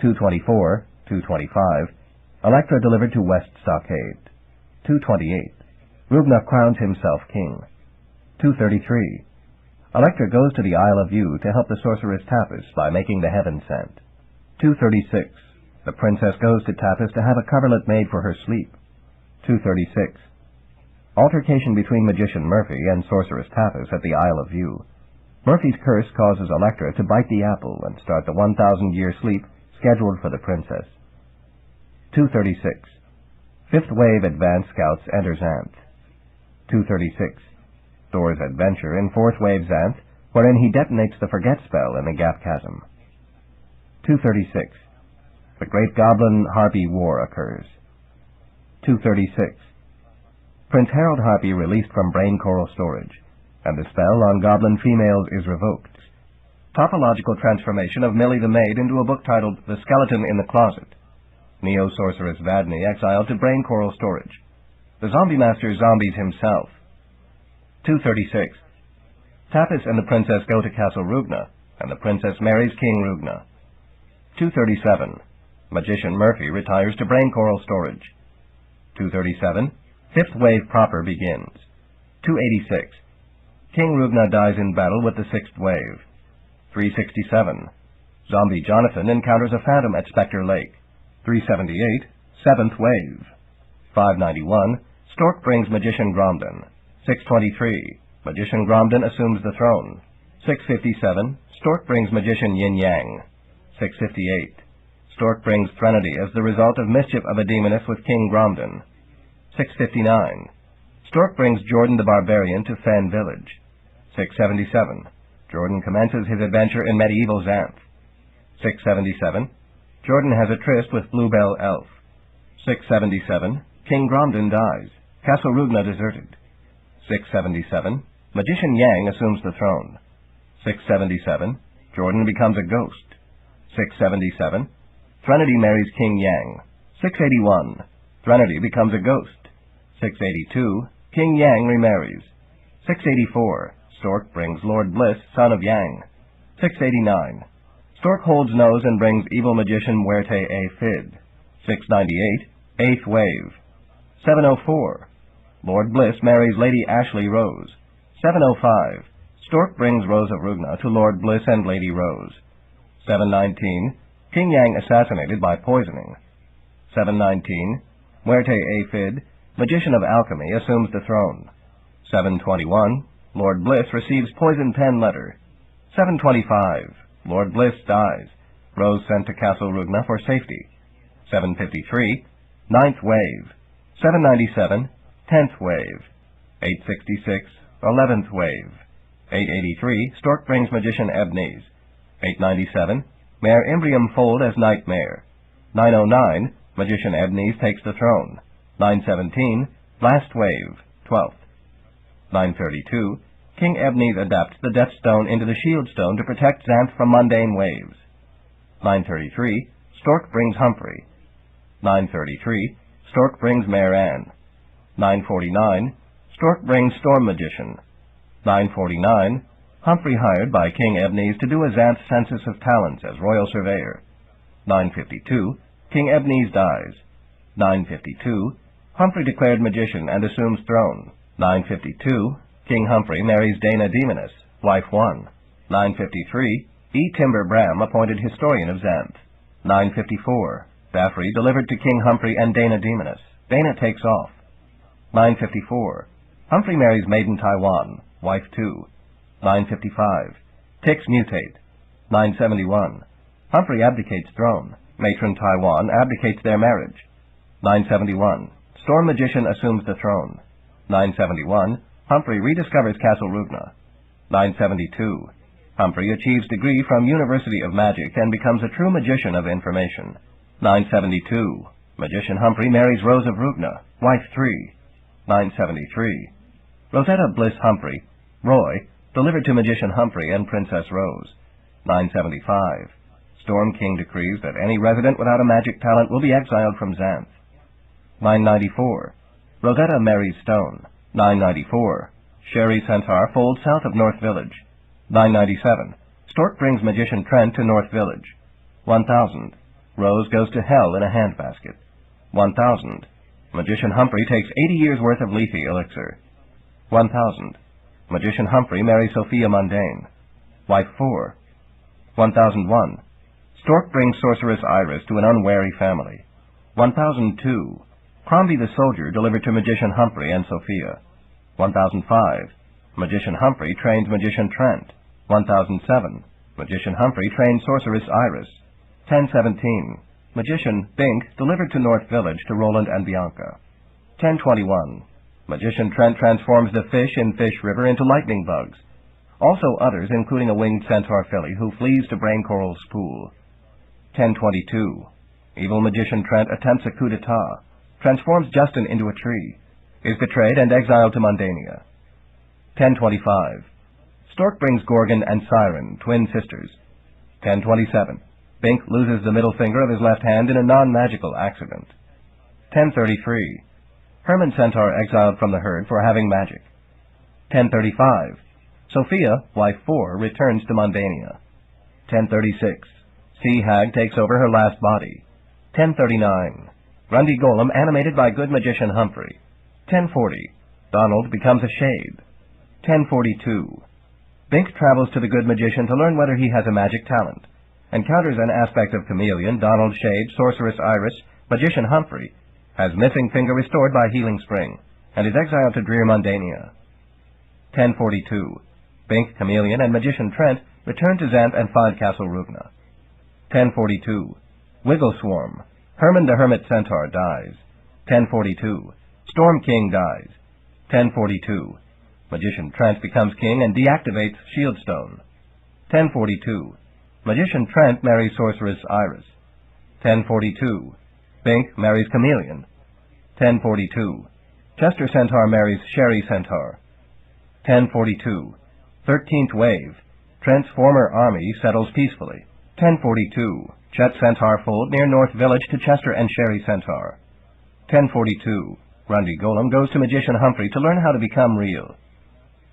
224, 225. Electra delivered to West Stockade. 228. Rugna crowns himself king. 233. Electra goes to the Isle of Yew to help the sorceress Tapis by making the heaven sent. 236. The princess goes to Tapis to have a coverlet made for her sleep. 236. Altercation between magician Murphy and sorceress Tapis at the Isle of Yew. Murphy's curse causes Electra to bite the apple and start the 1,000-year sleep scheduled for the princess. 236. Fifth wave advance scouts enter Xanth. 236. Thor's adventure in fourth wave Xanth, wherein he detonates the forget spell in the Gap Chasm. 236. The Great Goblin Harpy War occurs. 236. Prince Harold Harpy released from brain coral storage, and the spell on goblin females is revoked. Topological transformation of Millie the maid into a book titled The Skeleton in the Closet. Neo-sorceress Vadney exiled to brain coral storage. The zombie master zombies himself. 236. Tapis and the princess go to Castle Rugna, and the princess marries King Rugna. 237. Magician Murphy retires to brain coral storage. 237. Fifth wave proper begins. 286. King Rugna dies in battle with the sixth wave. 367. Zombie Jonathan encounters a phantom at Spectre Lake. 378. Seventh wave. 591. Stork brings Magician Gromden. 623. Magician Gromden assumes the throne. 657. Stork brings Magician Yin Yang. 658. Stork brings Threnody as the result of mischief of a demoness with King Gromden. 659. Stork brings Jordan the Barbarian to Fen Village. 677. Jordan commences his adventure in medieval Xanth. 677. Jordan has a tryst with Bluebell Elf. 677. King Gromden dies. Castle Rugna deserted. 677. Magician Yang assumes the throne. 677. Jordan becomes a ghost. 677. Threnody marries King Yang. 681. Threnody becomes a ghost. 682. King Yang remarries. 684. Stork brings Lord Bliss, son of Yang. 689. Stork holds nose and brings evil magician Muerte a Fid. 698. Eighth wave. 704. Lord Bliss marries Lady Ashley Rose. 705. Stork brings Rose of Rugna to Lord Bliss and Lady Rose. 719. King Yang assassinated by poisoning. 719. Muerte a Fid, magician of alchemy, assumes the throne. 721. Lord Bliss receives poison pen letter. 725. Lord Bliss dies. Rose sent to Castle Rugna for safety. 753. Ninth wave. 797. 10th wave. 866. 11th wave. 883. Stork brings magician Ebnes. 897. Mare Imbrium Fold as Nightmare. 909. Magician Ebnes takes the throne. 917. Last wave. 12th. 932. King Ebnes adapts the Death Stone into the Shield Stone to protect Xanth from mundane waves. 933. Stork brings Humphrey. 933. Stork brings Mare Anne. 949. Stork brings Storm Magician. 949. Humphrey hired by King Ebnes to do a Xanth census of talents as royal surveyor. 952. King Ebnes dies. 952. Humphrey declared magician and assumes throne. 952. King Humphrey marries Dana Demoness, wife 1. 953. E. Timber Bram appointed historian of Xanth. 954. Daffrey delivered to King Humphrey and Dana Demoness. Dana takes off. 954. Humphrey marries Maiden Taiwan, wife 2. 955. Ticks mutate. 971. Humphrey abdicates throne. Matron Taiwan abdicates their marriage. 971. Storm Magician assumes the throne. 971. Humphrey rediscovers Castle Rugna. 972. Humphrey achieves degree from University of Magic and becomes a true magician of information. 972. Magician Humphrey marries Rose of Rugna, wife 3. 973. Rosetta Bliss Humphrey, Roy, delivered to Magician Humphrey and Princess Rose. 975. Storm King decrees that any resident without a magic talent will be exiled from Xanth. 994. Rosetta marries Stone. 994. Sherry Centaur folds south of North Village. 997. Stork brings Magician Trent to North Village. 1000. Rose goes to hell in a handbasket. 1000. Magician Humphrey takes 80 years' worth of leafy elixir. 1000. Magician Humphrey marries Sophia Mundane, wife 4. 1001. Stork brings Sorceress Iris to an unwary family. 1002. Crombie the Soldier delivered to Magician Humphrey and Sophia. 1005. Magician Humphrey trains Magician Trent. 1007. Magician Humphrey trains Sorceress Iris. 1017. Magician Bink delivered to North Village to Roland and Bianca. 1021. Magician Trent transforms the fish in Fish River into lightning bugs. Also others, including a winged centaur filly who flees to Brain Coral's pool. 1022. Evil Magician Trent attempts a coup d'etat, transforms Justin into a tree, is betrayed and exiled to Mundania. 1025. Stork brings Gorgon and Siren, twin sisters. 1027. Bink loses the middle finger of his left hand in a non-magical accident. 1033. Herman Centaur exiled from the herd for having magic. 1035. Sophia, wife 4, returns to Mundania. 1036. Sea Hag takes over her last body. 1039. Grundy Golem animated by good magician Humphrey. 1040. Donald becomes a shade. 1042. Bink travels to the good magician to learn whether he has a magic talent. Encounters an aspect of Chameleon, Donald Shade, Sorceress Iris, Magician Humphrey, has missing finger restored by Healing Spring, and is exiled to Drear Mundania. 1042. Bink, Chameleon, and Magician Trent return to Xanth and find Castle Rugna. 1042. Wiggle Swarm. Herman the Hermit Centaur dies. 1042. Storm King dies. 1042. Magician Trent becomes king and deactivates Shieldstone. 1042. Magician Trent marries Sorceress Iris. 1042. Bink marries Chameleon. 1042. Chester Centaur marries Sherry Centaur. 1042. 13th Wave. Trent's former army settles peacefully. 1042. Chet Centaur fold near North Village to Chester and Sherry Centaur. 1042. Grundy Golem goes to Magician Humphrey to learn how to become real.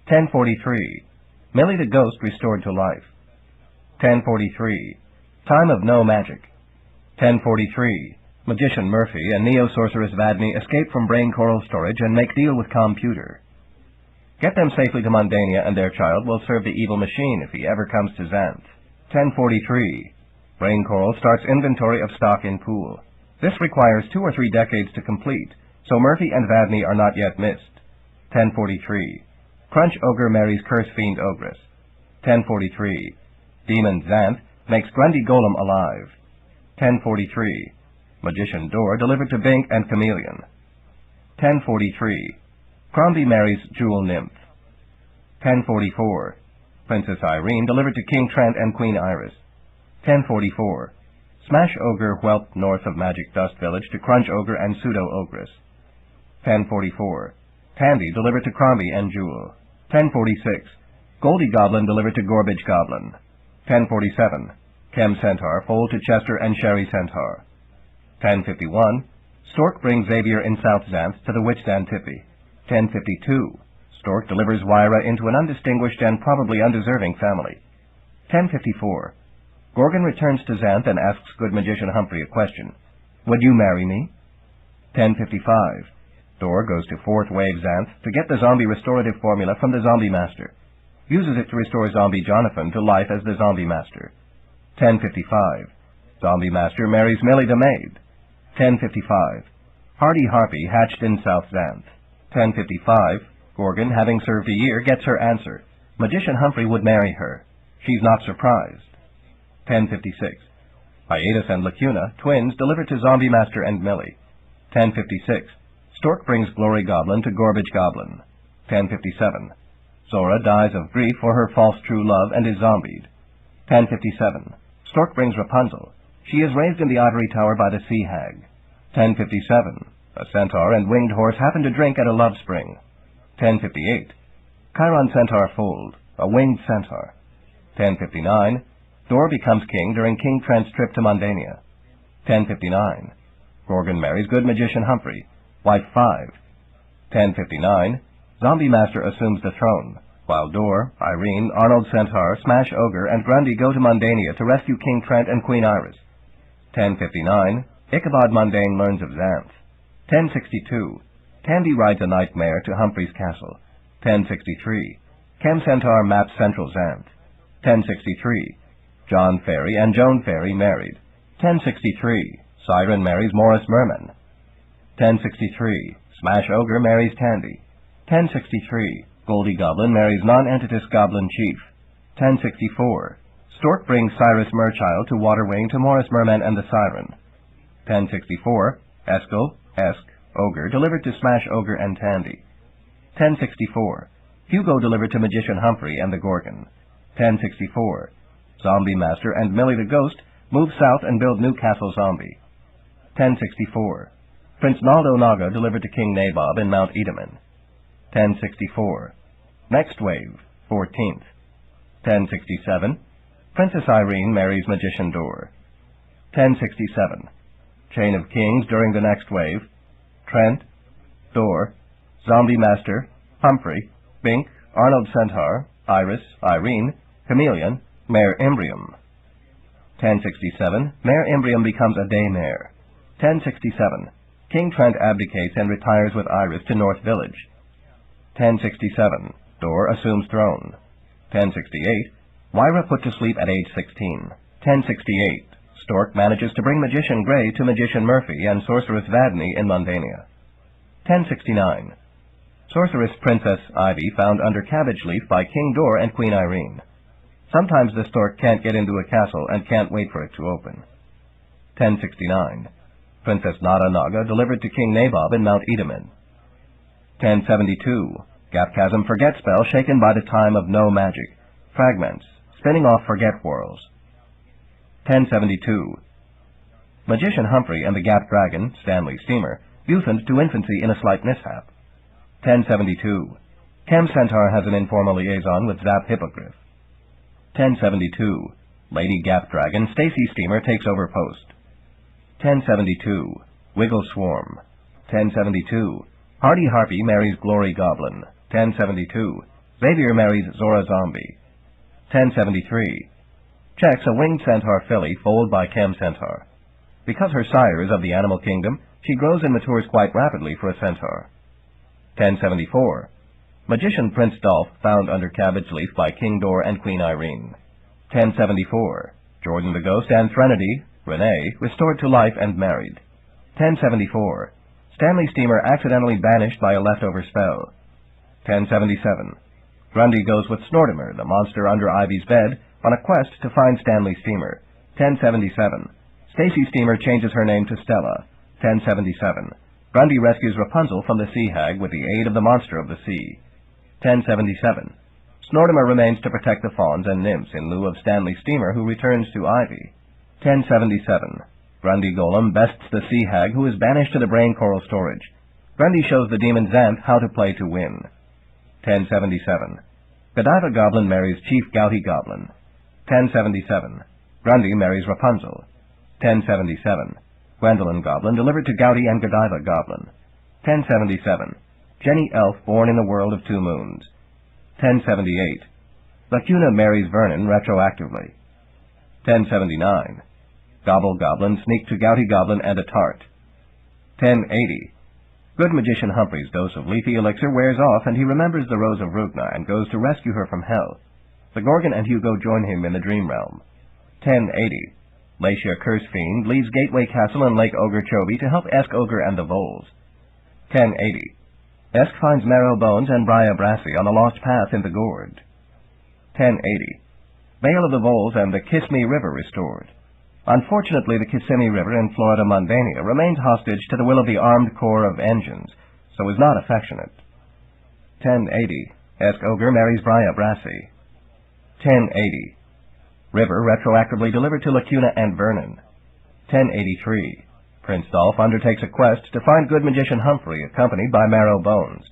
1043. Millie the Ghost restored to life. 1043. Time of no magic. 1043. Magician Murphy and Neo-Sorceress Vadney escape from brain coral storage and make deal with computer. Get them safely to Mundania and their child will serve the evil machine if he ever comes to Xanth. 1043. Brain coral starts inventory of stock in pool. This requires 2 or 3 decades to complete, so Murphy and Vadney are not yet missed. 1043. Crunch Ogre marries Curse Fiend Ogress. 1043. Demon Xanth makes Grundy Golem alive. 1043. Magician Door delivered to Bink and Chameleon. 1043. Crombie marries Jewel Nymph. 1044. Princess Irene delivered to King Trent and Queen Iris. 1044. Smash Ogre whelped north of Magic Dust Village to Crunch Ogre and Pseudo Ogress. 1044. Tandy delivered to Crombie and Jewel. 1046. Goldie Goblin delivered to Gorbage Goblin. 1047. Chem Centaur fold to Chester and Sherry Centaur. 1051. Stork brings Xavier in South Xanth to the Witch Xanthippe. 1052. Stork delivers Wyra into an undistinguished and probably undeserving family. 1054. Gorgon returns to Xanth and asks good magician Humphrey a question. Would you marry me? 1055. Thor goes to 4th Wave Xanth to get the zombie restorative formula from the Zombie Master. Uses it to restore Zombie Jonathan to life as the Zombie Master. 1055. Zombie Master marries Millie the Maid. 1055. Hardy Harpy hatched in South Xanth. 1055. Gorgon, having served a year, gets her answer. Magician Humphrey would marry her. She's not surprised. 1056. Hiatus and Lacuna, twins, delivered to Zombie Master and Millie. 1056. Stork brings Glory Goblin to Gorbage Goblin. 1057. Zora dies of grief for her false true love and is zombied. 1057. Stork brings Rapunzel. She is raised in the ivory tower by the sea hag. 1057. A centaur and winged horse happen to drink at a love spring. 1058. Chiron Centaur fold, a winged centaur. 1059. Thor becomes king during King Trent's trip to Mundania. 1059. Gorgon marries good magician Humphrey, wife 5. 1059. Zombie Master assumes the throne, while Dor, Irene, Arnold Centaur, Smash Ogre, and Grundy go to Mundania to rescue King Trent and Queen Iris. 1059. Ichabod Mundane learns of Xanth. 1062. Tandy rides a nightmare to Humphrey's castle. 1063. Chem Centaur maps Central Xanth. 1063. John Fairy and Joan Fairy married. 1063. Siren marries Morris Merman. 1063. Smash Ogre marries Tandy. 1063. Goldie Goblin marries Non-Entitas Goblin Chief. 1064. Stork brings Cyrus Merchild to Waterwing to Morris Merman and the Siren. 1064. Eskel, Ogre, delivered to Smash Ogre and Tandy. 1064. Hugo delivered to Magician Humphrey and the Gorgon. 1064. Zombie Master and Millie the Ghost move south and build New Castle Zombie. 1064. Prince Naldo Naga delivered to King Nabob in Mount Edaman. 1064. Next wave, 14th. 1067. Princess Irene marries Magician Dor. 1067. Chain of Kings during the next wave. Trent, Dor, Zombie Master, Humphrey, Bink, Arnold Centaur, Iris, Irene, Chameleon, Mare Imbrium. 1067. Mare Imbrium becomes a day mare. 1067. King Trent abdicates and retires with Iris to North Village. 1067. Dor assumes throne. 1068. Wyra put to sleep at age 16. 1068. Stork manages to bring Magician Grey to Magician Murphy and Sorceress Vadney in Mundania. 1069. Sorceress Princess Ivy found under cabbage leaf by King Dor and Queen Irene. Sometimes the stork can't get into a castle and can't wait for it to open. 1069. Princess Nada Naga delivered to King Nabob in Mount Edaman. 1072. Gapchasm Forget spell shaken by the time of no magic. Fragments, spinning off Forget Worlds. 1072. Magician Humphrey and the Gap Dragon, Stanley Steamer, youthened to infancy in a slight mishap. 1072. Chem Centaur has an informal liaison with Zap Hippogriff. 1072. Lady Gap Dragon, Stacy Steamer takes over post. 1072. Wiggle Swarm. 1072. Hardy Harpy marries Glory Goblin. 1072. Xavier marries Zora Zombie. 1073. Checks a winged centaur filly foaled by Chem Centaur. Because her sire is of the animal kingdom, she grows and matures quite rapidly for a centaur. 1074. Magician Prince Dolph found under cabbage leaf by King Dor and Queen Irene. 1074. Jordan the Ghost and Threnody, Renee, restored to life and married. 1074. Stanley Steamer accidentally banished by a leftover spell. 1077. Grundy goes with Snortimer, the monster under Ivy's bed, on a quest to find Stanley Steamer. 1077. Stacy Steamer changes her name to Stella. 1077. Grundy rescues Rapunzel from the sea hag with the aid of the monster of the sea. 1077. Snortimer remains to protect the fawns and nymphs in lieu of Stanley Steamer, who returns to Ivy. 1077. Grundy Golem bests the sea hag, who is banished to the brain coral storage. Grundy shows the demon Xanth how to play to win. 1077. Godiva Goblin marries Chief Gouty Goblin. 1077. Grundy marries Rapunzel. 1077. Gwendolyn Goblin delivered to Gouty and Godiva Goblin. 1077. Jenny Elf born in the world of two moons. 1078. Lacuna marries Vernon retroactively. 1079. Gobble Goblin sneak to Gouty Goblin and a tart. 1080. Good Magician Humphrey's dose of leafy elixir wears off, and he remembers the Rose of Rugna and goes to rescue her from hell. The Gorgon and Hugo join him in the dream realm. 1080. Lacia Curse Fiend leaves Gateway Castle and Lake Ogre Chovy to help Esk Ogre and the Voles. 1080. Esk finds Marrow Bones and Briar Brassy on the lost path in the Gourd. 1080. Vale of the Voles and the Kiss Me River restored. Unfortunately, the Kissimmee River in Florida Mundania remains hostage to the will of the Armed Corps of Engines, so is not affectionate. 1080. Esk Ogre marries Briar Brassy. 1080. River retroactively delivered to Lacuna and Vernon. 1083. Prince Dolph undertakes a quest to find good Magician Humphrey, accompanied by Marrow Bones.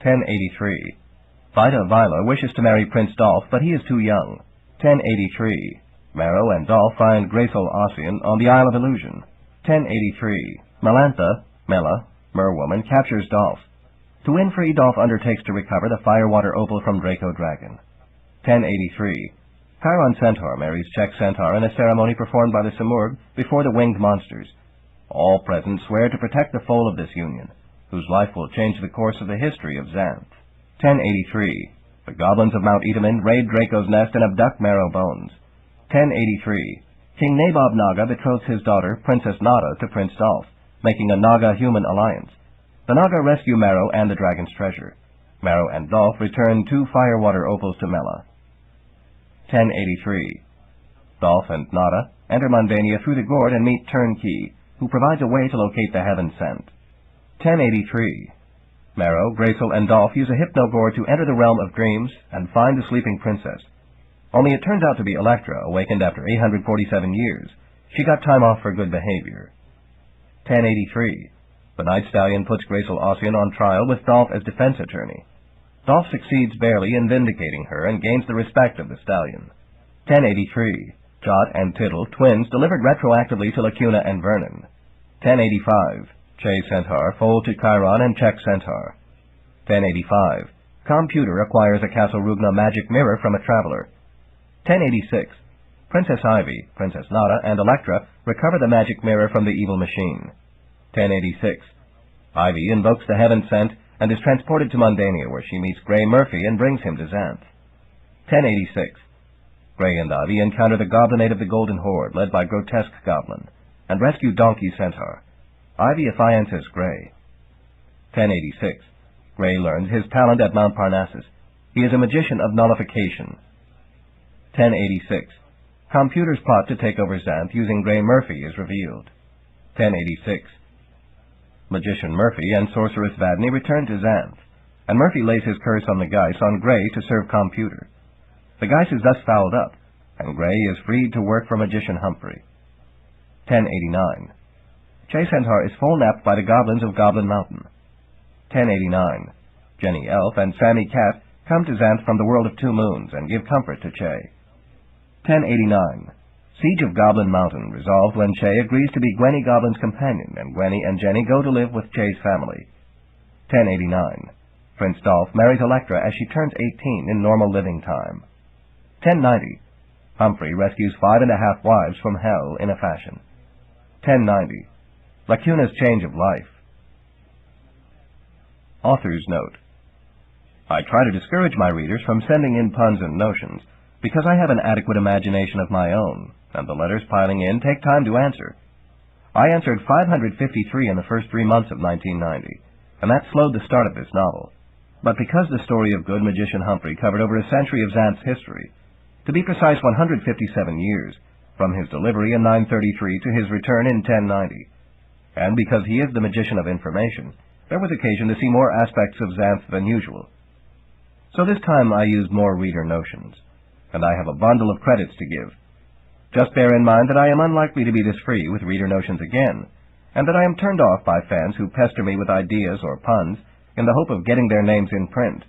1083. Vida Vila wishes to marry Prince Dolph, but he is too young. 1083. Marrow and Dolph find Graceful Ossian on the Isle of Illusion. 1083. Melantha, Mela, Merwoman, captures Dolph. To win free, Dolph undertakes to recover the Firewater Opal from Draco Dragon. 1083. Chiron Centaur marries Czech Centaur in a ceremony performed by the Simurgh before the winged monsters. All present swear to protect the foal of this union, whose life will change the course of the history of Xanth. 1083. The goblins of Mount Etamond raid Draco's nest and abduct Marrow Bones. 1083. King Nabob Naga betroths his daughter, Princess Nada, to Prince Dolph, making a Naga-human alliance. The Naga rescue Marrow and the dragon's treasure. Marrow and Dolph return 2 Firewater Opals to Mela. 1083. Dolph and Nada enter Mundania through the Gourd and meet Turnkey, who provides a way to locate the Heaven Sent. 1083. Marrow, Graceful, and Dolph use a Hypnogore to enter the realm of dreams and find the sleeping princess. Only it turns out to be Electra, awakened after 847 years. She got time off for good behavior. 1083. The Night Stallion puts Graceful Ossian on trial with Dolph as defense attorney. Dolph succeeds barely in vindicating her and gains the respect of the stallion. 1083. Jot and Tittle, twins, delivered retroactively to Lacuna and Vernon. 1085. Che Centaur, foal to Chiron and Czech Centaur. 1085. Computer acquires a Castle Rugna magic mirror from a traveler. 1086. Princess Ivy, Princess Nada, and Electra recover the magic mirror from the evil machine. 1086. Ivy invokes the Heaven Sent and is transported to Mundania, where she meets Grey Murphy and brings him to Xanth. 1086. Grey and Ivy encounter the Goblinate of the Golden Horde, led by Grotesque Goblin, and rescue Donkey Centaur. Ivy affiances Grey. 1086. Grey learns his talent at Mount Parnassus. He is a magician of nullification. 1086. Computer's plot to take over Xanth using Grey Murphy is revealed. 1086. Magician Murphy and Sorceress Vadney return to Xanth, and Murphy lays his curse on the Geis on Grey to serve Computer. The Geis is thus fouled up, and Grey is freed to work for Magician Humphrey. 1089. Che Centaur is full-napped by the goblins of Goblin Mountain. 1089. Jenny Elf and Sammy Cat come to Xanth from the world of two moons and give comfort to Che. 1089. Siege of Goblin Mountain resolved when Che agrees to be Gwenny Goblin's companion, and Gwenny and Jenny go to live with Che's family. 1089. Prince Dolph marries Electra as she turns 18 in normal living time. 1090. Humphrey rescues 5½ wives from hell in a fashion. 1090. Lacuna's change of life. Author's note. I try to discourage my readers from sending in puns and notions, because I have an adequate imagination of my own, and the letters piling in take time to answer. I answered 553 in the first 3 months of 1990, and that slowed the start of this novel. But because the story of good magician Humphrey covered over a century of Xanth's history, to be precise 157 years, from his delivery in 933 to his return in 1090, and because he is the magician of information, there was occasion to see more aspects of Xanth than usual. So this time I used more reader notions, and I have a bundle of credits to give. Just bear in mind that I am unlikely to be this free with reader notions again, and that I am turned off by fans who pester me with ideas or puns in the hope of getting their names in print.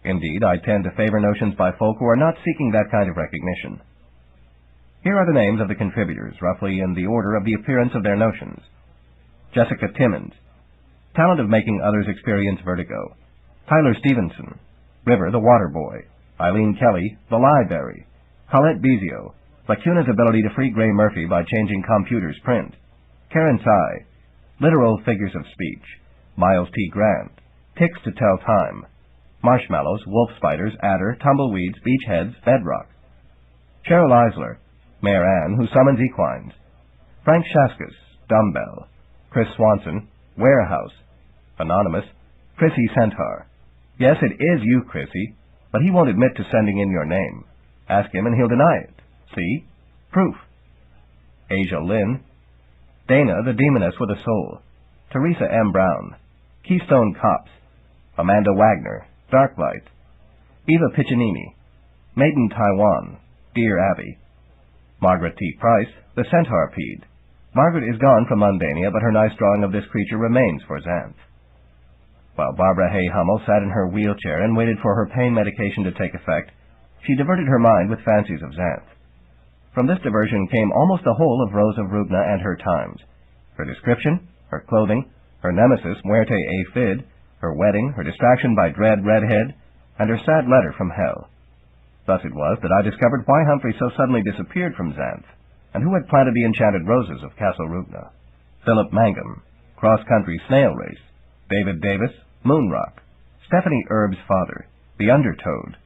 Indeed, I tend to favor notions by folk who are not seeking that kind of recognition. Here are the names of the contributors, roughly in the order of the appearance of their notions. Jessica Timmons, talent of making others experience vertigo. Tyler Stevenson, River the Water Boy. Eileen Kelly, the Library. Colette Bezio, Lacuna's ability to free Gray Murphy by changing computers' print. Karen Tsai, literal figures of speech. Miles T. Grant, ticks to tell time. Marshmallows, wolf spiders, adder, tumbleweeds, beachheads, bedrock. Cheryl Eisler, Mayor Ann, who summons equines. Frank Shaskus, dumbbell. Chris Swanson, warehouse. Anonymous, Chrissy Centaur. Yes, it is you, Chrissy, but he won't admit to sending in your name. Ask him and he'll deny it. See? Proof. Asia Lynn. Dana, the demoness with a soul. Teresa M. Brown. Keystone Cops. Amanda Wagner, Darklight. Eva Piccinini. Maiden Taiwan, Dear Abby. Margaret T. Price, the Centaurpede. Margaret is gone from Mundania, but her nice drawing of this creature remains for Xanth. While Barbara Hay Hummel sat in her wheelchair and waited for her pain medication to take effect, she diverted her mind with fancies of Xanth. From this diversion came almost the whole of Rose of Rubna and her times. Her description, her clothing, her nemesis Muerte A. Fid, her wedding, her distraction by Dread Redhead, and her sad letter from hell. Thus it was that I discovered why Humphrey so suddenly disappeared from Xanth, and who had planted the enchanted roses of Castle Rubna. Philip Mangum, Cross-Country Snail Race. David Davis, Moonrock. Stephanie Erb's father, The Undertoad.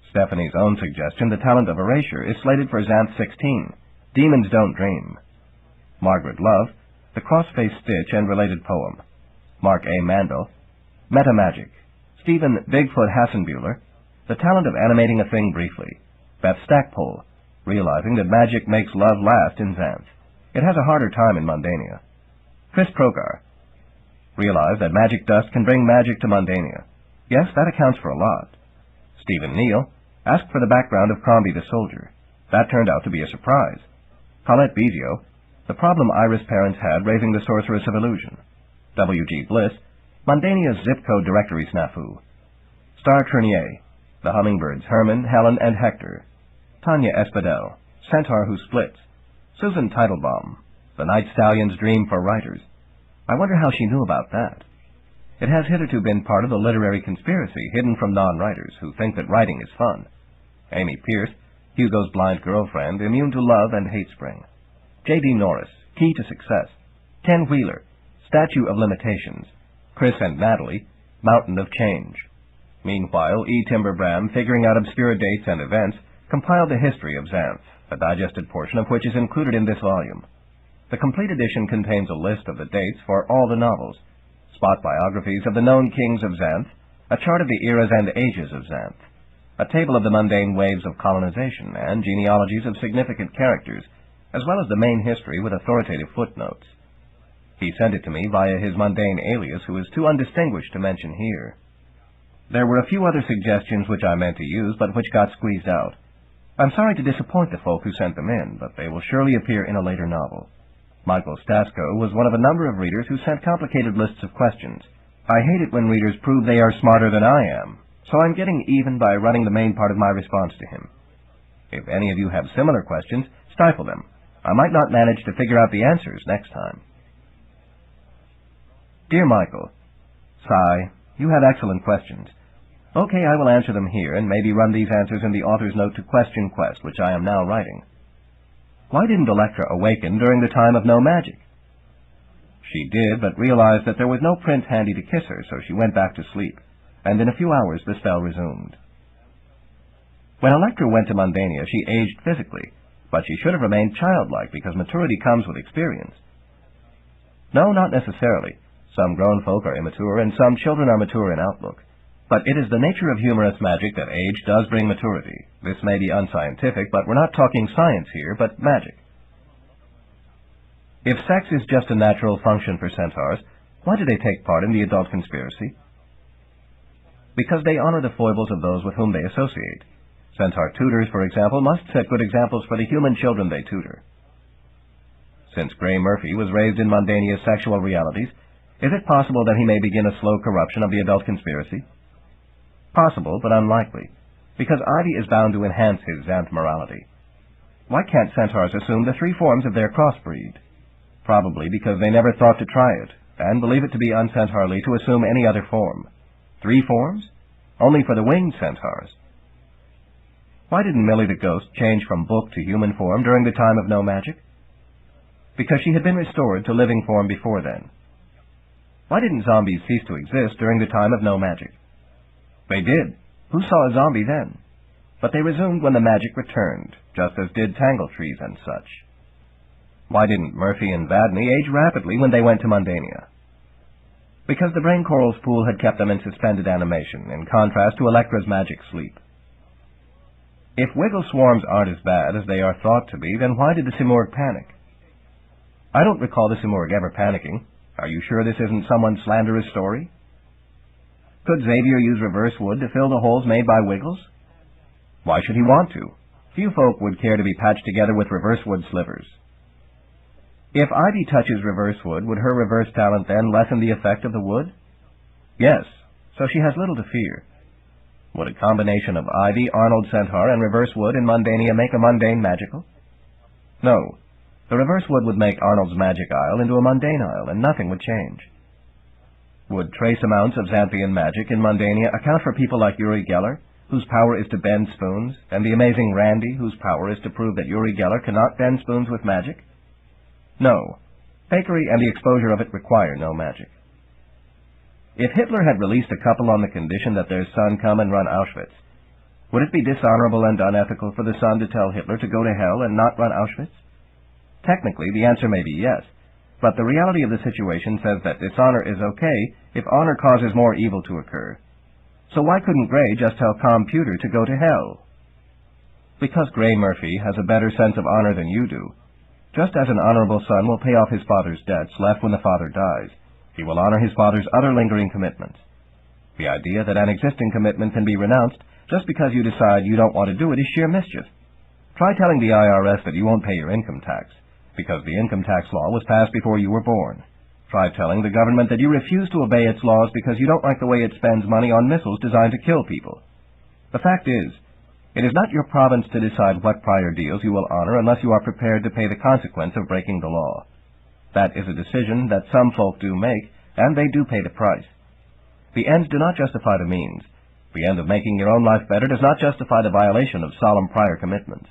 Stephanie's own suggestion, The Talent of Erasure, is slated for Xanth 16, Demons Don't Dream. Margaret Love, The Cross-Faced Stitch and Related Poem. Mark A. Mandel, Metamagic. Stephen Bigfoot Hassenbuehler, The Talent of Animating a Thing Briefly. Beth Stackpole, realizing that magic makes love last in Xanth. It has a harder time in Mundania. Chris Progar, realized that magic dust can bring magic to Mundania. Yes, that accounts for a lot. Stephen Neal asked for the background of Crombie the Soldier. That turned out to be a surprise. Colette Bezio, the problem Iris' parents had raising the Sorceress of Illusion. W.G. Bliss, Mundania's zip code directory snafu. Star Trenier, the hummingbirds Herman, Helen, and Hector. Tanya Espadel, Centaur Who Splits. Susan Teitelbaum, The Night Stallion's Dream for Writers. I wonder how she knew about that. It has hitherto been part of the literary conspiracy hidden from non-writers who think that writing is fun. Amy Piers, Hugo's blind girlfriend, immune to love and hate spring. J.D. Norris, Key to Success. Ken Wheeler, Statue of Limitations. Chris and Natalie, Mountain of Change. Meanwhile, E. Timberbram, figuring out obscure dates and events, compiled the history of Xanth, a digested portion of which is included in this volume. The complete edition contains a list of the dates for all the novels, spot biographies of the known kings of Xanth, a chart of the eras and ages of Xanth, a table of the mundane waves of colonization, and genealogies of significant characters, as well as the main history with authoritative footnotes. He sent it to me via his mundane alias, who is too undistinguished to mention here. There were a few other suggestions which I meant to use, but which got squeezed out. I'm sorry to disappoint the folk who sent them in, but they will surely appear in a later novel.
Michael Stasko was one of a number of readers who sent complicated lists of questions. I hate it when readers prove they are smarter than I am, so I'm getting even by running the main part of my response to him. If any of you have similar questions, stifle them. I might not manage to figure out the answers next time. Dear Michael, Sigh, you have excellent questions. Okay, I will answer them here and maybe run these answers in the author's note to Question Quest, which I am now writing. Why didn't Electra awaken during the time of no magic? She did, but realized that there was no prince handy to kiss her, so she went back to sleep, and in a few hours the spell resumed. When Electra went to Mundania, she aged physically, but she should have remained childlike because maturity comes with experience. No, not necessarily. Some grown folk are immature, and some children are mature in outlook. But it is the nature of humorous magic that age does bring maturity. This may be unscientific, but we're not talking science here, but magic. If sex is just a natural function for centaurs, why do they take part in the adult conspiracy? Because they honor the foibles of those with whom they associate. Centaur tutors, for example, must set good examples for the human children they tutor. Since Gray Murphy was raised in Mundania's sexual realities, is it possible that he may begin a slow corruption of the adult conspiracy? Possible, but unlikely, because Ivy is bound to enhance his Xanth morality. Why can't centaurs assume the 3 forms of their crossbreed? Probably because they never thought to try it, and believe it to be uncentaurly to assume any other form. 3 forms? Only for the winged centaurs. Why didn't Millie the ghost change from book to human form during the time of no magic? Because she had been restored to living form before then. Why didn't zombies cease to exist during the time of no magic? They did. Who saw a zombie then? But they resumed when the magic returned, just as did tangle trees and such. Why didn't Murphy and Vadney age rapidly when they went to Mundania? Because the brain coral's pool had kept them in suspended animation, in contrast to Electra's magic sleep. If wiggle swarms aren't as bad as they are thought to be, then why did the Simurgh panic? I don't recall the Simurgh ever panicking. Are you sure this isn't someone's slanderous story? Could Xavier use reverse wood to fill the holes made by Wiggles? Why should he want to? Few folk would care to be patched together with reverse wood slivers. If Ivy touches reverse wood, would her reverse talent then lessen the effect of the wood? Yes, so she has little to fear. Would a combination of Ivy, Arnold Centaur, and reverse wood in Mundania make a mundane magical? No. The reverse wood would make Arnold's magic isle into a mundane isle, and nothing would change. Would trace amounts of Xanthian magic in Mundania account for people like Uri Geller, whose power is to bend spoons, and the amazing Randy, whose power is to prove that Uri Geller cannot bend spoons with magic? No. Fakery and the exposure of it require no magic. If Hitler had released a couple on the condition that their son come and run Auschwitz, would it be dishonorable and unethical for the son to tell Hitler to go to hell and not run Auschwitz? Technically, the answer may be yes, but the reality of the situation says that dishonor is okay if honor causes more evil to occur. So why couldn't Gray just tell Computer to go to hell? Because Gray Murphy has a better sense of honor than you do. Just as an honorable son will pay off his father's debts left when the father dies, he will honor his father's other lingering commitments. The idea that an existing commitment can be renounced just because you decide you don't want to do it is sheer mischief. Try telling the IRS that you won't pay your income tax, because the income tax law was passed before you were born. Try telling the government that you refuse to obey its laws because you don't like the way it spends money on missiles designed to kill people. The fact is, it is not your province to decide what prior deals you will honor unless you are prepared to pay the consequence of breaking the law. That is a decision that some folk do make, and they do pay the price. The ends do not justify the means. The end of making your own life better does not justify the violation of solemn prior commitments.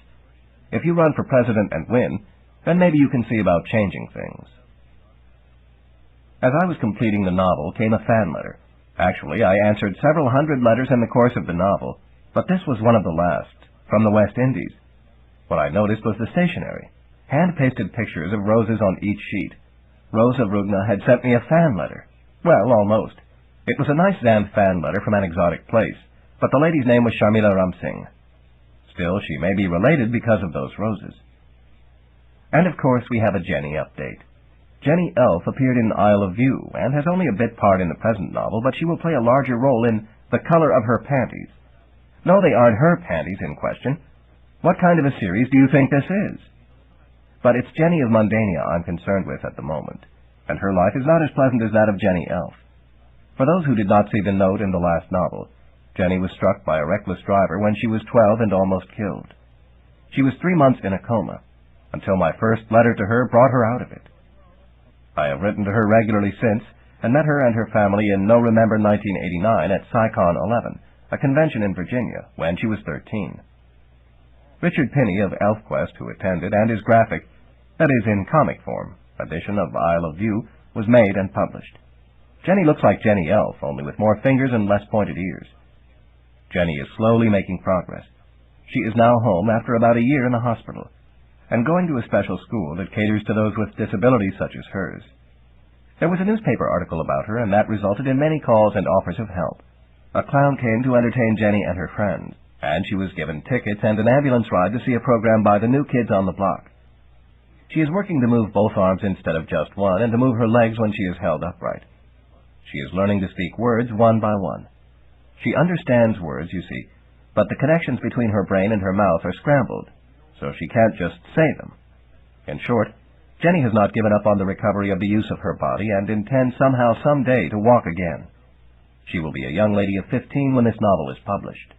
If you run for president and win, then maybe you can see about changing things. As I was completing the novel came a fan letter. Actually, I answered several hundred letters in the course of the novel, but this was one of the last, from the West Indies. What I noticed was the stationery. Hand-pasted pictures of roses on each sheet. Rosa Rugna had sent me a fan letter. Well, almost. It was a nice Xanth fan letter from an exotic place, but the lady's name was Sharmila Ramsingh. Still, she may be related because of those roses. And of course we have a Jenny update. Jenny Elf appeared in Isle of View, and has only a bit part in the present novel, but she will play a larger role in The Color of Her Panties. No, they aren't her panties in question. What kind of a series do you think this is? but it's Jenny of Mundania I'm concerned with at the moment, and her life is not as pleasant as that of Jenny Elf. For those who did not see the note in the last novel, Jenny was struck by a reckless driver when she was 12 and almost killed. She was 3 months in a coma, until my first letter to her brought her out of it. I have written to her regularly since, and met her and her family in November 1989 at Psychon 11, a convention in Virginia, when she was 13. Richard Pinney of ElfQuest, who attended, and his graphic, that is in comic form, edition of Isle of View, was made and published. Jenny looks like Jenny Elf, only with more fingers and less pointed ears. Jenny is slowly making progress. She is now home after about a year in the hospital, and going to a special school that caters to those with disabilities such as hers. There was a newspaper article about her, and that resulted in many calls and offers of help. A clown came to entertain Jenny and her friends, and she was given tickets and an ambulance ride to see a program by the New Kids on the Block. She is working to move both arms instead of just one, and to move her legs when she is held upright. She is learning to speak words one by one. She understands words, you see, but the connections between her brain and her mouth are scrambled, so she can't just say them. In short, Jenny has not given up on the recovery of the use of her body and intends somehow someday to walk again. She will be a young lady of 15 when this novel is published.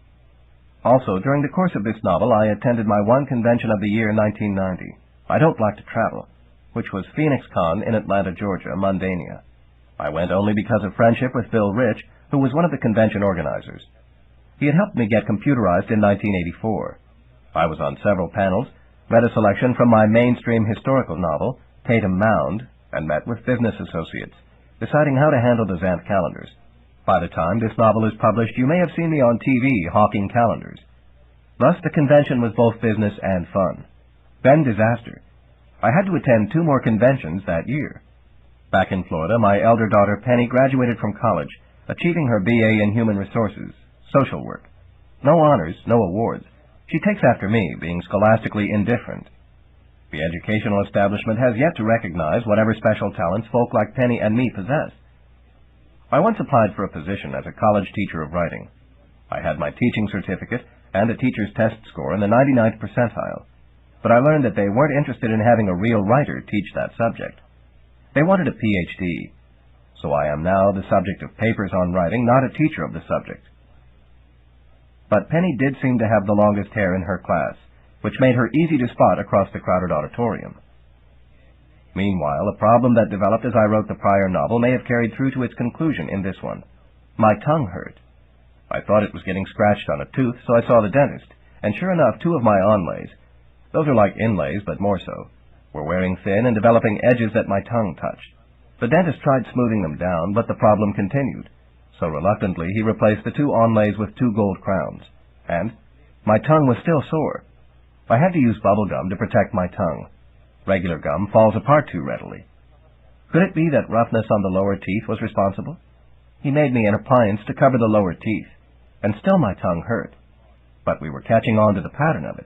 Also, during the course of this novel, I attended my one convention of the year 1990. I don't like to travel, which was Phoenix Con in Atlanta, Georgia, Mundania. I went only because of friendship with Bill Rich, who was one of the convention organizers. He had helped me get computerized in 1984. I was on several panels, read a selection from my mainstream historical novel, Tatum Mound, and met with business associates, deciding how to handle the Xanth calendars. By the time this novel is published, you may have seen me on TV hawking calendars. Thus, the convention was both business and fun. Then disaster. I had to attend 2 more conventions that year. Back in Florida, my elder daughter Penny graduated from college, achieving her BA in Human Resources, social work. No honors, no awards. She takes after me, being scholastically indifferent. The educational establishment has yet to recognize whatever special talents folk like Penny and me possess. I once applied for a position as a college teacher of writing. I had my teaching certificate and a teacher's test score in the 99th percentile, but I learned that they weren't interested in having a real writer teach that subject. They wanted a PhD, so I am now the subject of papers on writing, not a teacher of the subject. But Penny did seem to have the longest hair in her class, which made her easy to spot across the crowded auditorium. Meanwhile, a problem that developed as I wrote the prior novel may have carried through to its conclusion in this one. My tongue hurt. I thought it was getting scratched on a tooth, so I saw the dentist, and sure enough, 2 of my onlays, those are like inlays, but more so, were wearing thin and developing edges that my tongue touched. The dentist tried smoothing them down, but the problem continued, so reluctantly he replaced the 2 onlays with 2 gold crowns, and my tongue was still sore. I had to use bubble gum to protect my tongue. Regular gum falls apart too readily. Could it be that roughness on the lower teeth was responsible? He made me an appliance to cover the lower teeth, and still my tongue hurt. But we were catching on to the pattern of it.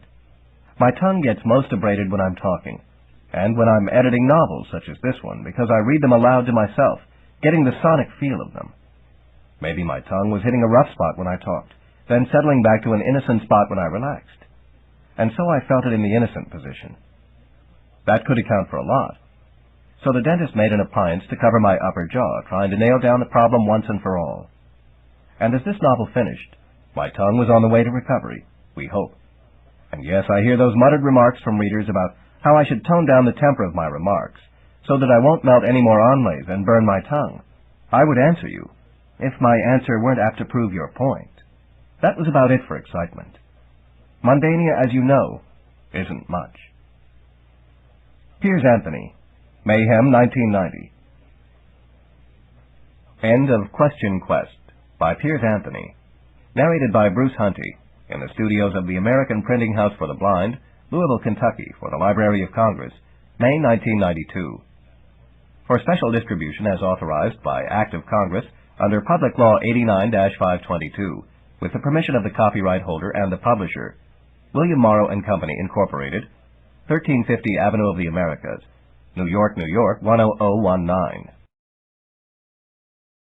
My tongue gets most abraded when I'm talking, and when I'm editing novels such as this one, because I read them aloud to myself, getting the sonic feel of them. Maybe my tongue was hitting a rough spot when I talked, then settling back to an innocent spot when I relaxed. And so I felt it in the innocent position. That could account for a lot. So the dentist made an appliance to cover my upper jaw, trying to nail down the problem once and for all. And as this novel finished, my tongue was on the way to recovery, we hope. And yes, I hear those muttered remarks from readers about how I should tone down the temper of my remarks, so that I won't melt any more onlays and burn my tongue. I would answer you, if my answer weren't apt to prove your point. That was about it for excitement. Mundania, as you know, isn't much. Piers Anthony, Mayhem, 1990. End of Question Quest by Piers Anthony. Narrated by Bruce Hunty, in the studios of the American Printing House for the Blind, Louisville, Kentucky, for the Library of Congress, May 1992. For special distribution as authorized by Act of Congress under Public Law 89-522, with the permission of the copyright holder and the publisher, William Morrow and Company, Incorporated, 1350 Avenue of the Americas, New York, New York, 10019.